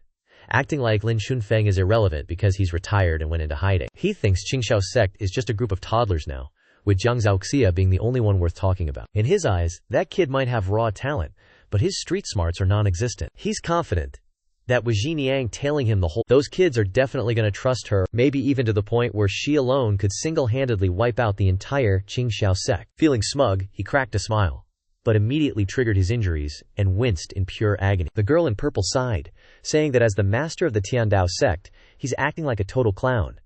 [SPEAKER 1] acting like Lin Xunfeng is irrelevant because he's retired and went into hiding. He thinks Qingqiu sect is just a group of toddlers now, with Jiang Zhaoxia being the only one worth talking about. In his eyes, that kid might have raw talent, but his street smarts are non-existent. He's confident that with Xiniang tailing him the whole, those kids are definitely going to trust her, maybe even to the point where she alone could single-handedly wipe out the entire Qingqiu sect. Feeling smug, he cracked a smile, but immediately triggered his injuries and winced in pure agony. The girl in purple sighed, saying that as the master of the Tiandao sect, he's acting like a total clown.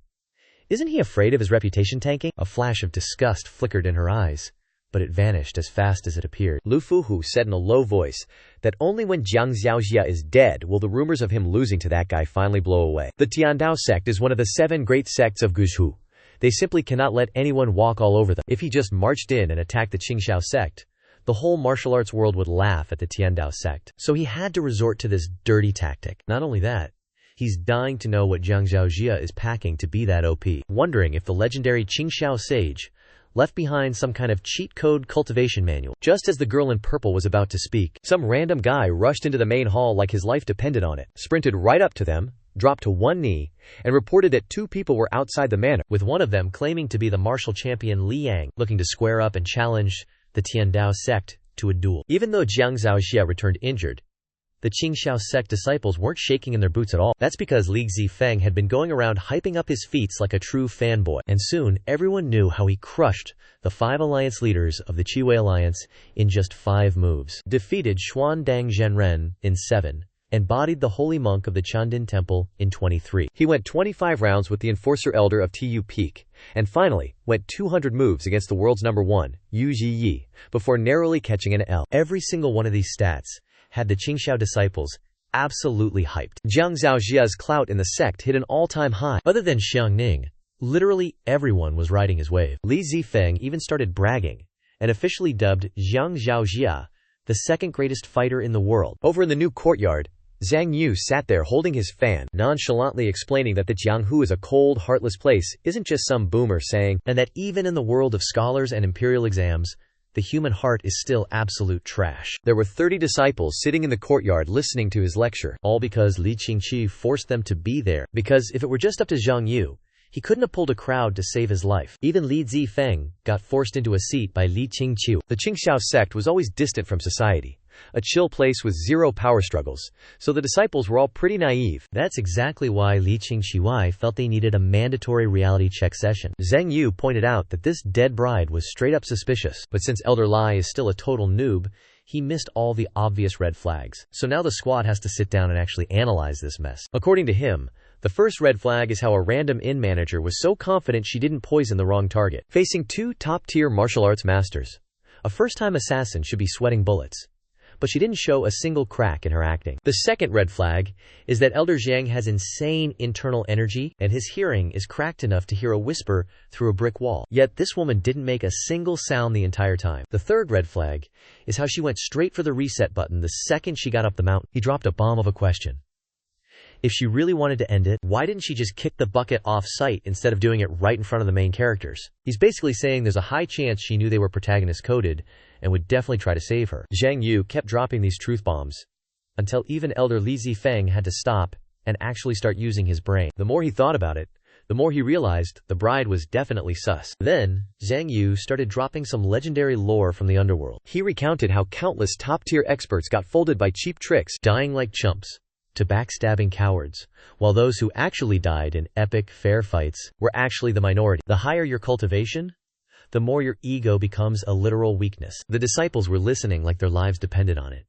[SPEAKER 1] Isn't he afraid of his reputation tanking? A flash of disgust flickered in her eyes, but it vanished as fast as it appeared. Lu Fuhu said in a low voice that only when Jiang Zhaoxia is dead will the rumors of him losing to that guy finally blow away. The Tiandao sect is one of the 7 great sects of Guzhu. They simply cannot let anyone walk all over them. If he just marched in and attacked the Qingqiu sect, the whole martial arts world would laugh at the Tiandao sect. So he had to resort to this dirty tactic. Not only that, he's dying to know what Jiang Zhaoxia is packing to be that OP, wondering if the legendary Qingqiu sage left behind some kind of cheat code cultivation manual. Just as the girl in purple was about to speak, some random guy rushed into the main hall like his life depended on it, sprinted right up to them, dropped to one knee, and reported that 2 people were outside the manor, with one of them claiming to be the martial champion Li Yang, looking to square up and challenge the Tiandao sect to a duel. Even though Jiang Zhaoxia returned injured, the Qingqiu sect disciples weren't shaking in their boots at all. That's because Li Zifeng had been going around hyping up his feats like a true fanboy, and soon everyone knew how he crushed the 5 alliance leaders of the Qi alliance in just 5 moves, defeated Xuandang Zhenren in 7, and bodied the holy monk of the Chandin temple in 23. He went 25 rounds with the enforcer elder of Tu Peak, and finally went 200 moves against the world's #1, Yu Ziyi, before narrowly catching an L. Every single one of these stats had the Qingqiu disciples absolutely hyped. Jiang Zhaoxia's clout in the sect hit an all-time high. Other than Xiangning, literally everyone was riding his wave. Li Zifeng even started bragging, and officially dubbed Jiang Zhaoxia the 2nd greatest fighter in the world. Over in the new courtyard, Zhang Yu sat there holding his fan, nonchalantly explaining that the Jianghu is a cold, heartless place isn't just some boomer saying, and that even in the world of scholars and imperial exams, the human heart is still absolute trash. There were 30 disciples sitting in the courtyard listening to his lecture, all because Li Qingqiu forced them to be there, because if it were just up to Zhang Yu, he couldn't have pulled a crowd to save his life. Even Li Zifeng got forced into a seat by Li Qingqiu. The Qingqiu sect was always distant from society, a chill place with 0 power struggles, so the disciples were all pretty naive. That's exactly why Li Qingqiu felt they needed a mandatory reality check session. Zhang Yu pointed out that this dead bride was straight up suspicious, but since Elder Lai is still a total noob, he missed all the obvious red flags. So now the squad has to sit down and actually analyze this mess. According to him, the first red flag is how a random inn manager was so confident she didn't poison the wrong target. Facing 2 top-tier martial arts masters, a first-time assassin should be sweating bullets. but she didn't show a single crack in her acting. The second red flag is that Elder Zhang has insane internal energy, and his hearing is cracked enough to hear a whisper through a brick wall. Yet this woman didn't make a single sound the entire time. The third red flag is how she went straight for the reset button the second she got up the mountain. He dropped a bomb of a question. If she really wanted to end it, why didn't she just kick the bucket off-site instead of doing it right in front of the main characters? He's basically saying there's a high chance she knew they were protagonist-coded and would definitely try to save her. Zhang Yu kept dropping these truth bombs until even Elder Li Zifeng had to stop and actually start using his brain. The more he thought about it, the more he realized the bride was definitely sus. Then, Zhang Yu started dropping some legendary lore from the underworld. He recounted how countless top-tier experts got folded by cheap tricks, dying like chumps, to backstabbing cowards, while those who actually died in epic, fair fights were actually the minority. The higher your cultivation, the more your ego becomes a literal weakness. The disciples were listening like their lives depended on it.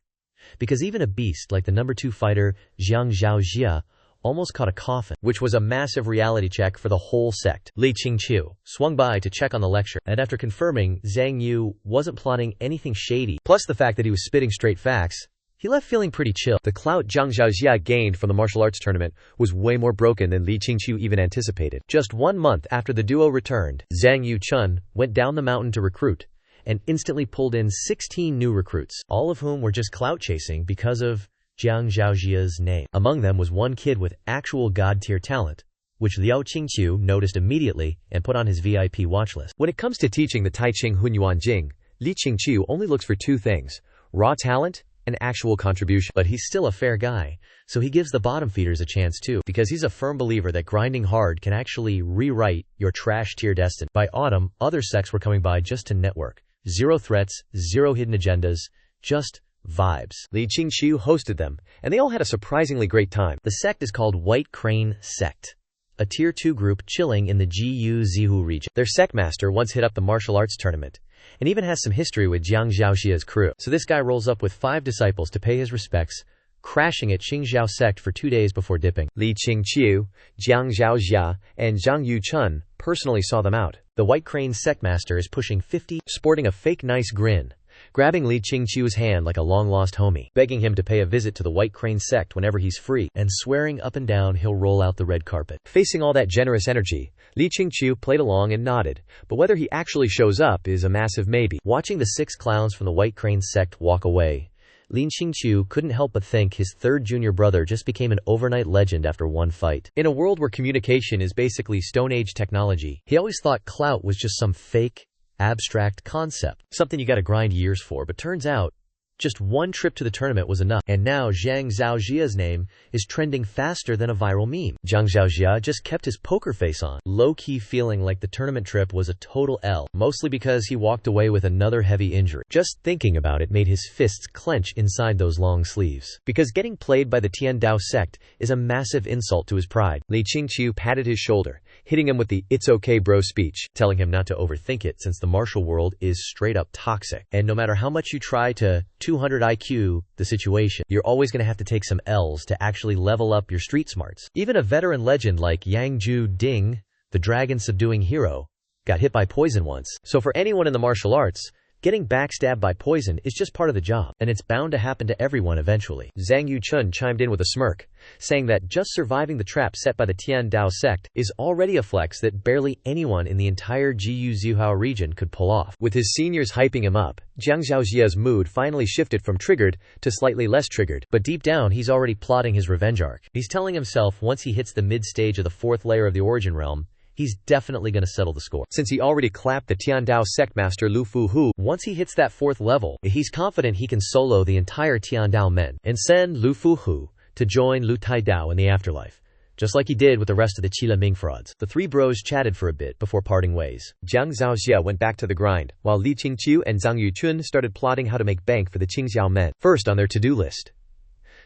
[SPEAKER 1] Because even a beast like the number 2 fighter, Jiang Zhaojia, almost caught a coffin, which was a massive reality check for the whole sect. Li Qingqiu swung by to check on the lecture, and after confirming Zhang Yu wasn't plotting anything shady, plus the fact that he was spitting straight facts, he left feeling pretty chill. The clout Jiang Zhaojia gained from the martial arts tournament was way more broken than Li Qingqiu even anticipated. Just 1 month after the duo returned, Zhang Yu Chun went down the mountain to recruit, and instantly pulled in 16 new recruits, all of whom were just clout chasing because of Jiang Zhaojia's name. Among them was one kid with actual god-tier talent, which Liao Qingqiu noticed immediately and put on his VIP watchlist. When it comes to teaching the Tai Ching Hunyuan Jing, Li Qingqiu only looks for 2 things: raw talent and actual contribution. But he's still a fair guy, so he gives the bottom feeders a chance too, because he's a firm believer that grinding hard can actually rewrite your trash tier destiny. By autumn, other sects were coming by just to network. 0 threats, 0 hidden agendas, just vibes. Li Qingqiu hosted them, and they all had a surprisingly great time. The sect is called White Crane Sect, a tier 2 group chilling in the Jiu Zihu region. Their sect master once hit up the martial arts tournament, and even has some history with Jiang Zhaoxia's crew. So this guy rolls up with 5 disciples to pay his respects, crashing at Qingqiu sect for 2 days before dipping. Li Qingqiu, Jiang Zhaojia, and Zhang Yu Chun personally saw them out. The White Crane sect master is pushing 50, sporting a fake nice grin, grabbing Li Qingqiu's hand like a long-lost homie, begging him to pay a visit to the White Crane sect whenever he's free, and swearing up and down he'll roll out the red carpet. Facing all that generous energy, Li Qingqiu played along and nodded, but whether he actually shows up is a massive maybe. Watching the 6 clowns from the White Crane sect walk away, Li Qingqiu couldn't help but think his 3rd junior brother just became an overnight legend after one fight. In a world where communication is basically Stone Age technology, he always thought clout was just some fake, abstract concept, something you gotta grind years for, but turns out just 1 trip to the tournament was enough. And now Zhang Zhaojia's name is trending faster than a viral meme. Jiang Zhaojia just kept his poker face on, low-key feeling like the tournament trip was a total L, mostly because he walked away with another heavy injury. Just thinking about it made his fists clench inside those long sleeves. Because getting played by the Tian Dao sect is a massive insult to his pride. Li Qingqiu patted his shoulder, hitting him with the "it's okay bro" speech, telling him not to overthink it since the martial world is straight up toxic. And no matter how much you try to 200 IQ the situation, you're always going to have to take some L's to actually level up your street smarts. Even a veteran legend like Yang Ju Ding, the dragon subduing hero, got hit by poison once. So for anyone in the martial arts, getting backstabbed by poison is just part of the job, and it's bound to happen to everyone eventually. Zhang Yu Chun chimed in with a smirk, saying that just surviving the trap set by the Tian Dao sect is already a flex that barely anyone in the entire Jiu Zhuhao region could pull off. With his seniors hyping him up, Jiang Zhaojia's mood finally shifted from triggered to slightly less triggered, but deep down he's already plotting his revenge arc. He's telling himself once he hits the mid-stage of the 4th layer of the origin realm, he's definitely going to settle the score. Since he already clapped the Tian Dao sect master Lu Fu Hu, once he hits that 4th level, he's confident he can solo the entire Tian Dao men and send Lu Fu Hu to join Lu Tai Dao in the afterlife, just like he did with the rest of the Qila Ming frauds. The 3 bros chatted for a bit before parting ways. Jiang Zhaojia went back to the grind, while Li Qingqiu and Zhang Yuchun started plotting how to make bank for the Qingxiao men. First on their to-do list,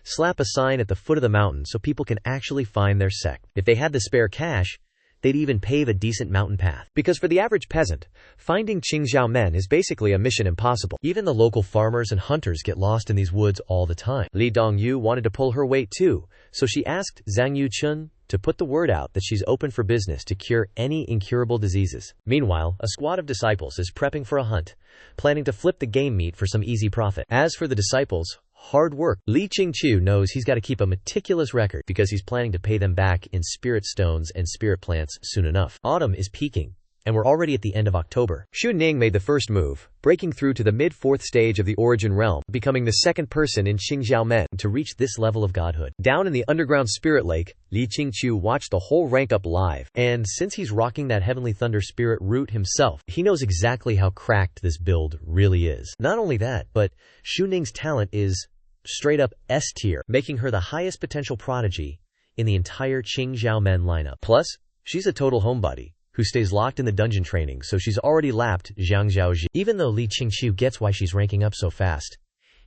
[SPEAKER 1] slap a sign at the foot of the mountain so people can actually find their sect. If they had the spare cash, they'd even pave a decent mountain path. Because for the average peasant, finding Qingxiao men is basically a mission impossible. Even the local farmers and hunters get lost in these woods all the time. Li Dongyu wanted to pull her weight too, so she asked Zhang Yuchun to put the word out that she's open for business to cure any incurable diseases. Meanwhile, a squad of disciples is prepping for a hunt, planning to flip the game meat for some easy profit. As for the disciples, hard work. Qingqiu knows he's got to keep a meticulous record because he's planning to pay them back in spirit stones and spirit plants soon enough. Autumn is peaking, and we're already at the end of October.
[SPEAKER 2] Xu Ning made the first move, breaking through to the mid-4th stage of the origin realm, becoming the second person in Qingqiu Men
[SPEAKER 1] to reach this level of godhood.
[SPEAKER 2] Down in the underground spirit lake, Qingqiu watched the whole rank up live.
[SPEAKER 1] And since he's rocking that heavenly thunder spirit root himself, he knows exactly how cracked this build really is. Not only that, but Xu Ning's talent is straight up S tier, making her the highest potential prodigy in the entire Qingqiu Men lineup. Plus, she's a total homebody who stays locked in the dungeon training, so she's already lapped Zhang Zhaoji. Even though Qingqiu gets why she's ranking up so fast,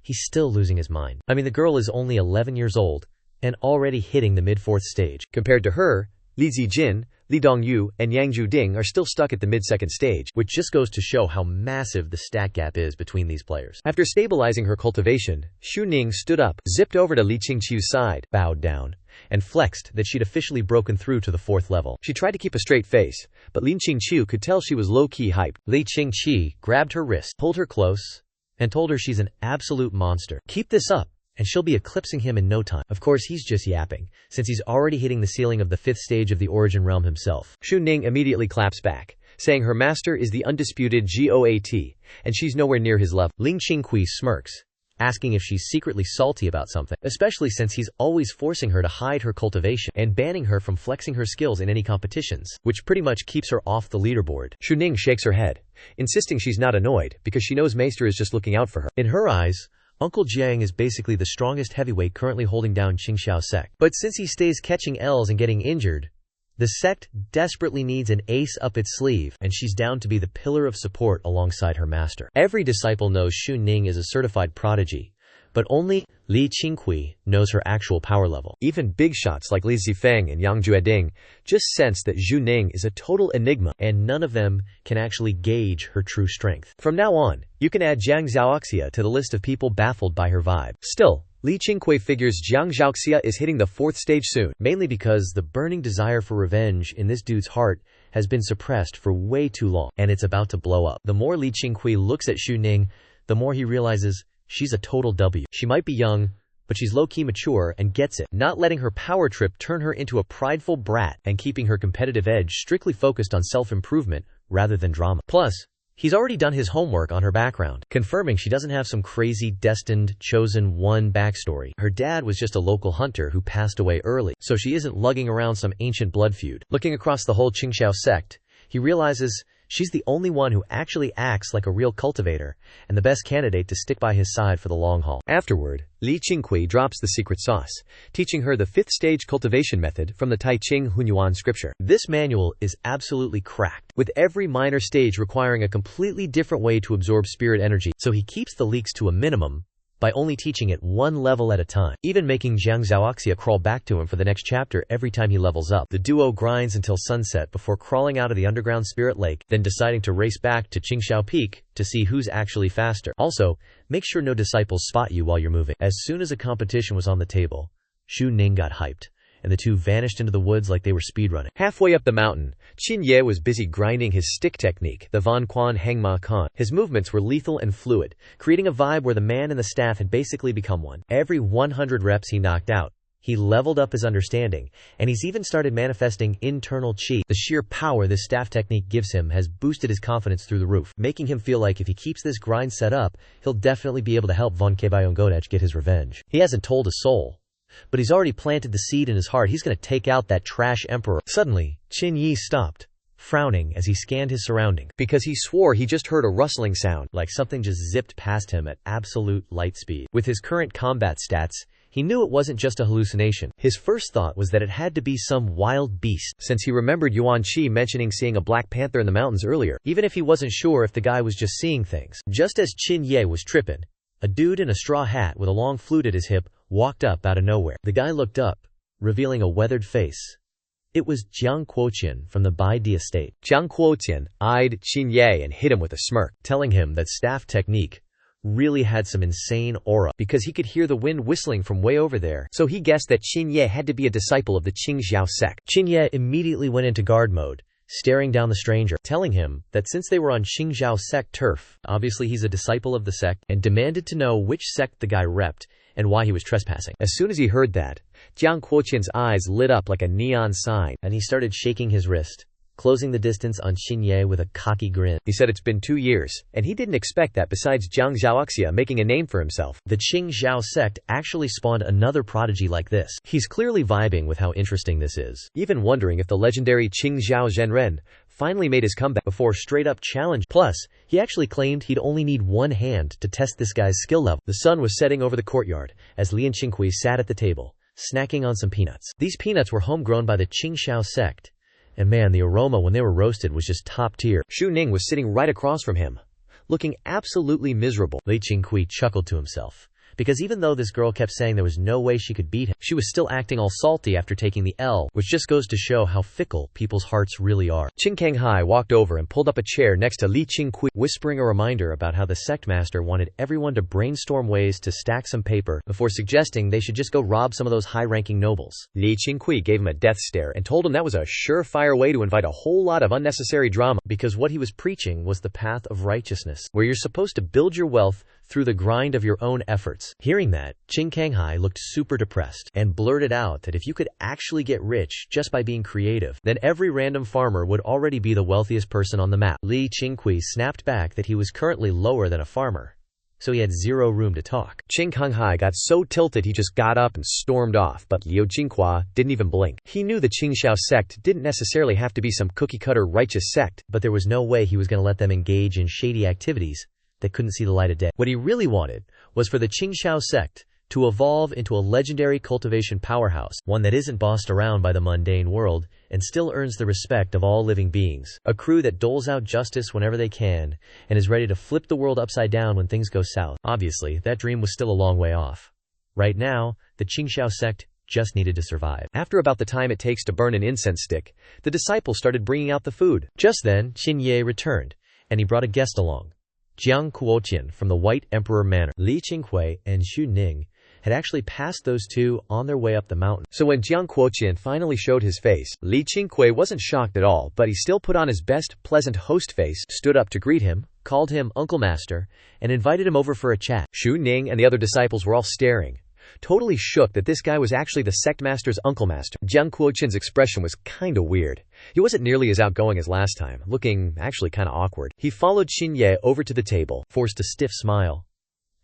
[SPEAKER 1] he's still losing his mind. I mean, the girl is only 11 years old and already hitting the mid-4th stage.
[SPEAKER 2] Compared to her, Li Zijin, Li Dongyu, and Yang Zhuding are still stuck at the mid-2nd stage,
[SPEAKER 1] which just goes to show how massive the stat gap is between these players.
[SPEAKER 2] After stabilizing her cultivation, Xu Ning stood up, zipped over to Qingqiu's side, bowed down, and flexed that she'd officially broken through to the 4th level. She tried to keep a straight face, but Qingqiu could tell she was low-key hyped.
[SPEAKER 1] Qingqiu grabbed her wrist, pulled her close, and told her she's an absolute monster. Keep this up, and she'll be eclipsing him in no time. Of course, he's just yapping, since he's already hitting the ceiling of the 5th stage of the origin realm himself.
[SPEAKER 2] Xu Ning immediately claps back, saying her master is the undisputed GOAT, and she's nowhere near his level.
[SPEAKER 1] Qingqiu smirks, asking if she's secretly salty about something, especially since he's always forcing her to hide her cultivation and banning her from flexing her skills in any competitions, which pretty much keeps her off the leaderboard.
[SPEAKER 2] Xu Ning shakes her head, insisting she's not annoyed because she knows Maester is just looking out for her.
[SPEAKER 1] In her eyes, Uncle Jiang is basically the strongest heavyweight currently holding down Qingqiu Sect. But since he stays catching L's and getting injured, the sect desperately needs an ace up its sleeve, and she's down to be the pillar of support alongside her master. Every disciple knows Xu Ning is a certified prodigy, but only Qingqiu knows her actual power level.
[SPEAKER 2] Even big shots like Li Zifeng and Yang Jueding just sense that Xu Ning is a total enigma,
[SPEAKER 1] and none of them can actually gauge her true strength.
[SPEAKER 2] From now on, you can add Jiang Zhaoxia to the list of people baffled by her vibe. Still, Qingqiu figures Jiang Zhaoxia is hitting the 4th stage soon,
[SPEAKER 1] mainly because the burning desire for revenge in this dude's heart has been suppressed for way too long, and it's about to blow up. The more Qingqiu looks at Xu Ning, the more he realizes she's a total W. She might be young, but she's low-key mature and gets it, not letting her power trip turn her into a prideful brat and keeping her competitive edge strictly focused on self-improvement rather than drama. Plus, he's already done his homework on her background, confirming she doesn't have some crazy destined, chosen one backstory. Her dad was just a local hunter who passed away early, so she isn't lugging around some ancient blood feud. Looking across the whole Qingqiu sect, he realizes she's the only one who actually acts like a real cultivator, and the best candidate to stick by his side for the long haul.
[SPEAKER 2] Afterward, Qingqiu drops the secret sauce, teaching her the 5th stage cultivation method from the Tai Ching Hunyuan scripture.
[SPEAKER 1] This manual is absolutely cracked, with every minor stage requiring a completely different way to absorb spirit energy, so he keeps the leaks to a minimum by only teaching it one level at a time, even making Jiang Zhaoxia crawl back to him for the next chapter every time he levels up. The duo grinds until sunset before crawling out of the underground spirit lake, then deciding to race back to Qingqiu Peak to see who's actually faster. Also, make sure no disciples spot you while you're moving. As soon as a competition was on the table, Xu Ning got hyped, and the two vanished into the woods like they were speedrunning.
[SPEAKER 2] Halfway up the mountain, Qin Ye was busy grinding his stick technique, the Van Quan Hangma Kan. His movements were lethal and fluid, creating a vibe where the man and the staff had basically become one. Every 100 reps he knocked out, he leveled up his understanding, and he's even started manifesting internal chi. The sheer power this staff technique gives him has boosted his confidence through the roof, making him feel like if he keeps this grind set up, he'll definitely be able to help Von Kebayon Godech get his revenge. He hasn't told a soul, but he's already planted the seed in his heart. He's going to take out that trash emperor. Suddenly, Qin Yi stopped, frowning as he scanned his surroundings, because he swore he just heard a rustling sound,
[SPEAKER 1] like something just zipped past him at absolute light speed. With his current combat stats, he knew it wasn't just a hallucination. His first thought was that it had to be some wild beast,
[SPEAKER 2] since he remembered Yuan Qi mentioning seeing a black panther in the mountains earlier,
[SPEAKER 1] even if he wasn't sure if the guy was just seeing things. Just as Qin Ye was tripping, a dude in a straw hat with a long flute at his hip walked up out of nowhere. The guy looked up, revealing a weathered face. It was Jiang Quotian from the Baidi estate.
[SPEAKER 2] Jiang Quotian eyed Qin Ye and hit him with a smirk,
[SPEAKER 1] telling him that staff technique really had some insane aura because he could hear the wind whistling from way over there.
[SPEAKER 2] So he guessed that Qingqiu had to be a disciple of the Qingqiu sect.
[SPEAKER 1] Qingqiu immediately went into guard mode, staring down the stranger, telling him that since they were on Qingqiu sect turf, obviously he's a disciple of the sect, and demanded to know which sect the guy repped and why he was trespassing.
[SPEAKER 2] As soon as he heard that, Jiang Quoqian's eyes lit up like a neon sign,
[SPEAKER 1] and he started shaking his wrist, closing the distance on Qingqiu with a cocky grin.
[SPEAKER 2] He said it's been 2 years, and he didn't expect that besides Jiang Zhaoxia making a name for himself.
[SPEAKER 1] The Qingqiu sect actually spawned another prodigy like this. He's clearly vibing with how interesting this is,
[SPEAKER 2] even wondering if the legendary Qingqiu Zhenren finally made his comeback before straight-up challenge.
[SPEAKER 1] Plus, he actually claimed he'd only need one hand to test this guy's skill level. The sun was setting over the courtyard as Li and Qingqiu sat at the table, snacking on some peanuts. These peanuts were homegrown by the Qingqiu sect, and man, the aroma when they were roasted was just top tier.
[SPEAKER 2] Xu Ning was sitting right across from him, looking absolutely miserable.
[SPEAKER 1] Li Qingqiu chuckled to himself, because even though this girl kept saying there was no way she could beat him, she was still acting all salty after taking the L, which just goes to show how fickle people's hearts really are.
[SPEAKER 2] Qing Kanghai walked over and pulled up a chair next to Li Qingqiu,
[SPEAKER 1] whispering a reminder about how the sect master wanted everyone to brainstorm ways to stack some paper before suggesting they should just go rob some of those high-ranking nobles.
[SPEAKER 2] Li Qingqiu gave him a death stare and told him that was a surefire way to invite a whole lot of unnecessary drama,
[SPEAKER 1] because what he was preaching was the path of righteousness, where you're supposed to build your wealth through the grind of your own efforts. Hearing that, Qing Kanghai looked super depressed and blurted out that if you could actually get rich just by being creative, then every random farmer would already be the wealthiest person on the map. Li Qingqiu snapped back that he was currently lower than a farmer, so he had zero room to talk.
[SPEAKER 2] Qing Kanghai got so tilted he just got up and stormed off, but Liu Jinghua didn't even blink. He knew the Qingqiu sect didn't necessarily have to be some cookie-cutter righteous sect,
[SPEAKER 1] but there was no way he was going to let them engage in shady activities that couldn't see the light of day. What he really wanted was for the Qingqiu sect to evolve into a legendary cultivation powerhouse, one that isn't bossed around by the mundane world and still earns the respect of all living beings, a crew that doles out justice whenever they can and is ready to flip the world upside down when things go south. Obviously, that dream was still a long way off. Right now, the Qingqiu sect just needed to survive.
[SPEAKER 2] After about the time it takes to burn an incense stick, the disciples started bringing out the food.
[SPEAKER 1] Just then, Qingqiu returned, and he brought a guest along. Jiang Quoqian from the White Emperor Manor. Li Qingqiu and Xu Ning had actually passed those two on their way up the mountain.
[SPEAKER 2] So when Jiang Quoqian finally showed his face, Li Qingqiu wasn't shocked at all, but he still put on his best, pleasant host face, stood up to greet him, called him Uncle Master, and invited him over for a chat. Xu Ning and the other disciples were all staring, totally shook that this guy was actually the sect master's uncle master. Jiang Quoqian's expression was kinda weird. He wasn't nearly as outgoing as last time, looking actually kinda awkward. He followed Qingqiu over to the table,
[SPEAKER 1] forced a stiff smile,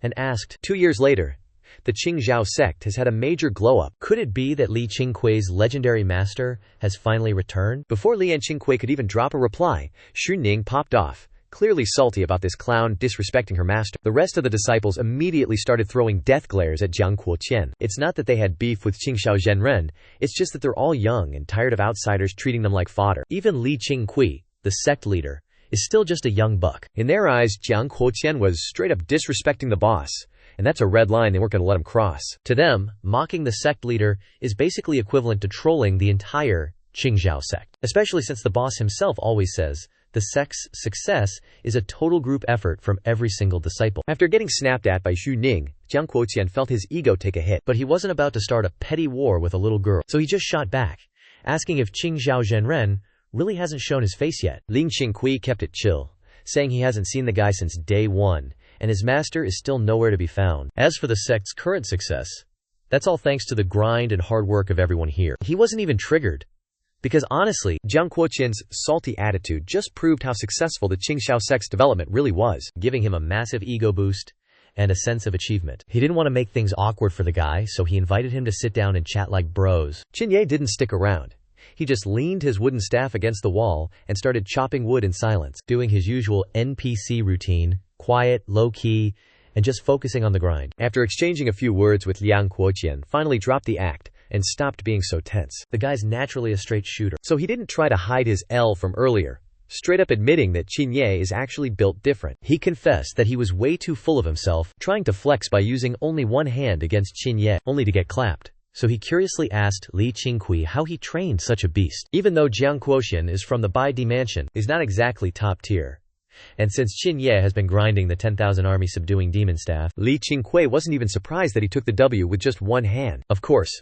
[SPEAKER 1] and asked,
[SPEAKER 2] 2 years later, the Qingqiu sect has had a major glow-up.
[SPEAKER 1] Could it be that Li Qingqiu's legendary master has finally returned?
[SPEAKER 2] Before Li and Qingqiu could even drop a reply, Xu Ning popped off, clearly salty about this clown disrespecting her master. The rest of the disciples immediately started throwing death glares at Jiang Quoqian. It's not that they had beef with Qingqiu Zhenren, it's just that they're all young and tired of outsiders treating them like fodder.
[SPEAKER 1] Even Li Qingqiu, the sect leader, is still just a young buck.
[SPEAKER 2] In their eyes, Jiang Quoqian was straight up disrespecting the boss, and that's a red line they weren't going to let him cross.
[SPEAKER 1] To them, mocking the sect leader is basically equivalent to trolling the entire Qingqiu sect, especially since the boss himself always says the sect's success is a total group effort from every single disciple.
[SPEAKER 2] After getting snapped at by Xu Ning, Jiang Quoqian felt his ego take a hit.
[SPEAKER 1] But he wasn't about to start a petty war with a little girl, so he just shot back, asking if Qingqiu Zhenren really hasn't shown his face yet.
[SPEAKER 2] Li Qingqiu kept it chill,
[SPEAKER 1] saying he hasn't seen the guy since day one, and his master is still nowhere to be found. As for the sect's current success, that's all thanks to the grind and hard work of everyone here. He wasn't even triggered, because honestly,
[SPEAKER 2] Jiang Quoqian's salty attitude just proved how successful the Qingqiu sect's development really was,
[SPEAKER 1] giving him a massive ego boost and a sense of achievement. He didn't want to make things awkward for the guy, so he invited him to sit down and chat like bros.
[SPEAKER 2] Qingqiu didn't stick around. He just leaned his wooden staff against the wall and started chopping wood in silence,
[SPEAKER 1] doing his usual NPC routine, quiet, low-key, and just focusing on the grind.
[SPEAKER 2] After exchanging a few words with Jiang Quoqian, finally dropped the act and stopped being so tense.
[SPEAKER 1] The guy's naturally a straight shooter,
[SPEAKER 2] so he didn't try to hide his L from earlier, straight up admitting that Qingqiu is actually built different.
[SPEAKER 1] He confessed that he was way too full of himself, trying to flex by using only one hand against Qingqiu, only to get clapped. So he curiously asked Li Qingqiu how he trained such a beast. Even though Jiang Quoqian is from the Baidi mansion, is not exactly top tier, And since Qin Ye has been grinding the 10,000 army subduing demon staff,
[SPEAKER 2] Li Qingqiu wasn't even surprised that he took the W with just one hand.
[SPEAKER 1] Of course,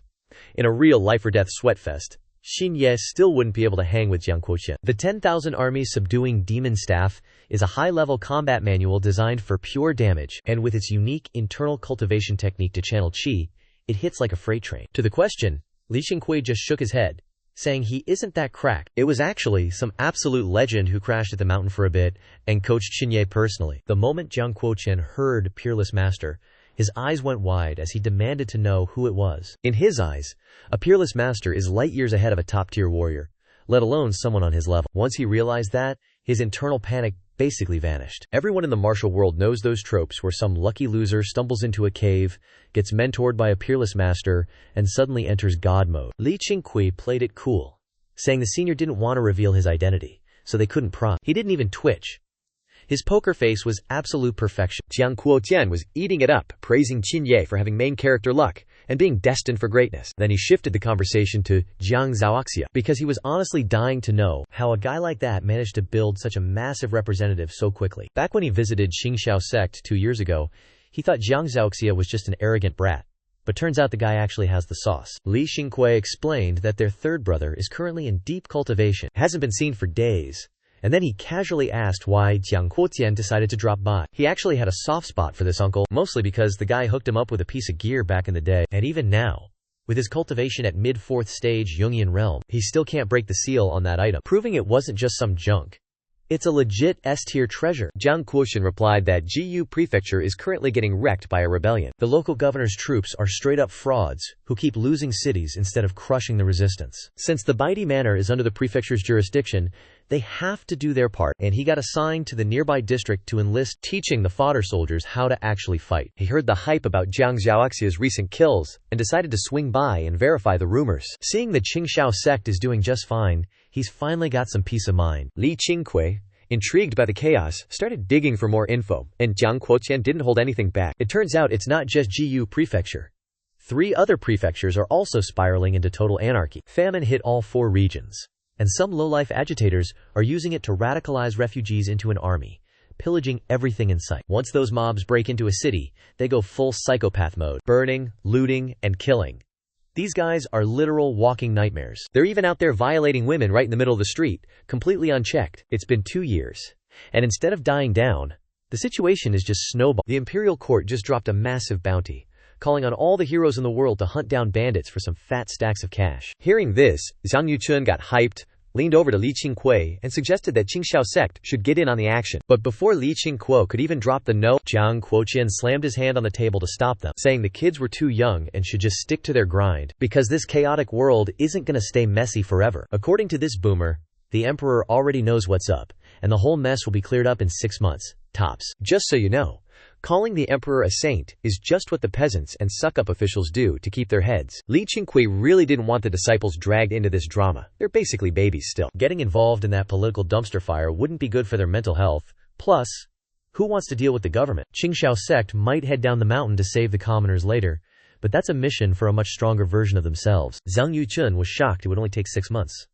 [SPEAKER 1] in a real life-or-death sweatfest, Qin Ye still wouldn't be able to hang with Jiang Quotian. The 10,000 army subduing demon staff is a high-level combat manual designed for pure damage, and with its unique internal cultivation technique to channel qi, it hits like a freight train. To the question, Li Qingqiu just shook his head, saying he isn't that cracked. It was actually some absolute legend who crashed at the mountain for a bit and coached Qin Ye personally. The moment Jiang Quotian heard Peerless Master, his eyes went wide as he demanded to know who it was. In his eyes, a Peerless Master is light years ahead of a top-tier warrior, let alone someone on his level. Once he realized that, his internal panic basically vanished. Everyone in the martial world knows those tropes where some lucky loser stumbles into a cave, gets mentored by a Peerless Master, and suddenly enters God mode. Li Qingqiu played it cool, saying the senior didn't want to reveal his identity, so they couldn't prod. He didn't even twitch. His poker face was absolute perfection.
[SPEAKER 2] Jiang Quotian was eating it up, praising Qin Ye for having main character luck and being destined for greatness.
[SPEAKER 1] Then he shifted the conversation to Jiang Zhaoxia, because he was honestly dying to know how a guy like that managed to build such a massive representative so quickly. Back when he visited Qingqiu Sect 2 years ago, he thought Jiang Zhaoxia was just an arrogant brat. But turns out the guy actually has the sauce. Li Qingqiu explained that their third brother is currently in deep cultivation, hasn't been seen for days. And then he casually asked why Jiang Quotian decided to drop by. He actually had a soft spot for this uncle, mostly because the guy hooked him up with a piece of gear back in the day. And even now, with his cultivation at mid-4th stage Jungian realm, he still can't break the seal on that item, proving it wasn't just some junk. It's a legit S-tier treasure.
[SPEAKER 2] Jiang Quotian replied that Qingqiu Prefecture is currently getting wrecked by a rebellion.
[SPEAKER 1] The local governor's troops are straight-up frauds who keep losing cities instead of crushing the resistance. Since the Baidi Manor is under the prefecture's jurisdiction, they have to do their part, and he got assigned to the nearby district to enlist, teaching the fodder soldiers how to actually fight.
[SPEAKER 2] He heard the hype about Jiang Zhaoxia's recent kills and decided to swing by and verify the rumors.
[SPEAKER 1] Seeing the Qingqiu sect is doing just fine, he's finally got some peace of mind.
[SPEAKER 2] Li Qingqiu, intrigued by the chaos, started digging for more info, and Jiang Quotian didn't hold anything back.
[SPEAKER 1] It turns out it's not just Qingqiu Prefecture. 3 other prefectures are also spiraling into total anarchy. Famine hit all 4 regions, and some low-life agitators are using it to radicalize refugees into an army, pillaging everything in sight. Once those mobs break into a city, they go full psychopath mode, burning, looting, and killing. These guys are literal walking nightmares. They're even out there violating women right in the middle of the street, completely unchecked. It's been 2 years, and instead of dying down, the situation is just snowballing. The imperial court just dropped a massive bounty, calling on all the heroes in the world to hunt down bandits for some fat stacks of cash.
[SPEAKER 2] Hearing this, Zhang Yuchun got hyped, leaned over to Li Qingqiu, and suggested that Qingqiu Sect should get in on the action. But before Li Qingqiu could even drop the no,
[SPEAKER 1] Jiang Quotian slammed his hand on the table to stop them, saying the kids were too young and should just stick to their grind, because this chaotic world isn't gonna stay messy forever. According to this boomer, the emperor already knows what's up, and the whole mess will be cleared up in 6 months, tops.
[SPEAKER 2] Just so you know, calling the emperor a saint is just what the peasants and suck-up officials do to keep their heads. Li Qingqiu really didn't want the disciples dragged into this drama. They're basically babies still.
[SPEAKER 1] Getting involved in that political dumpster fire wouldn't be good for their mental health. Plus, who wants to deal with the government? Qingqiu Sect might head down the mountain to save the commoners later, but that's a mission for a much stronger version of themselves. Zhang Yuchun was shocked it would only take 6 months.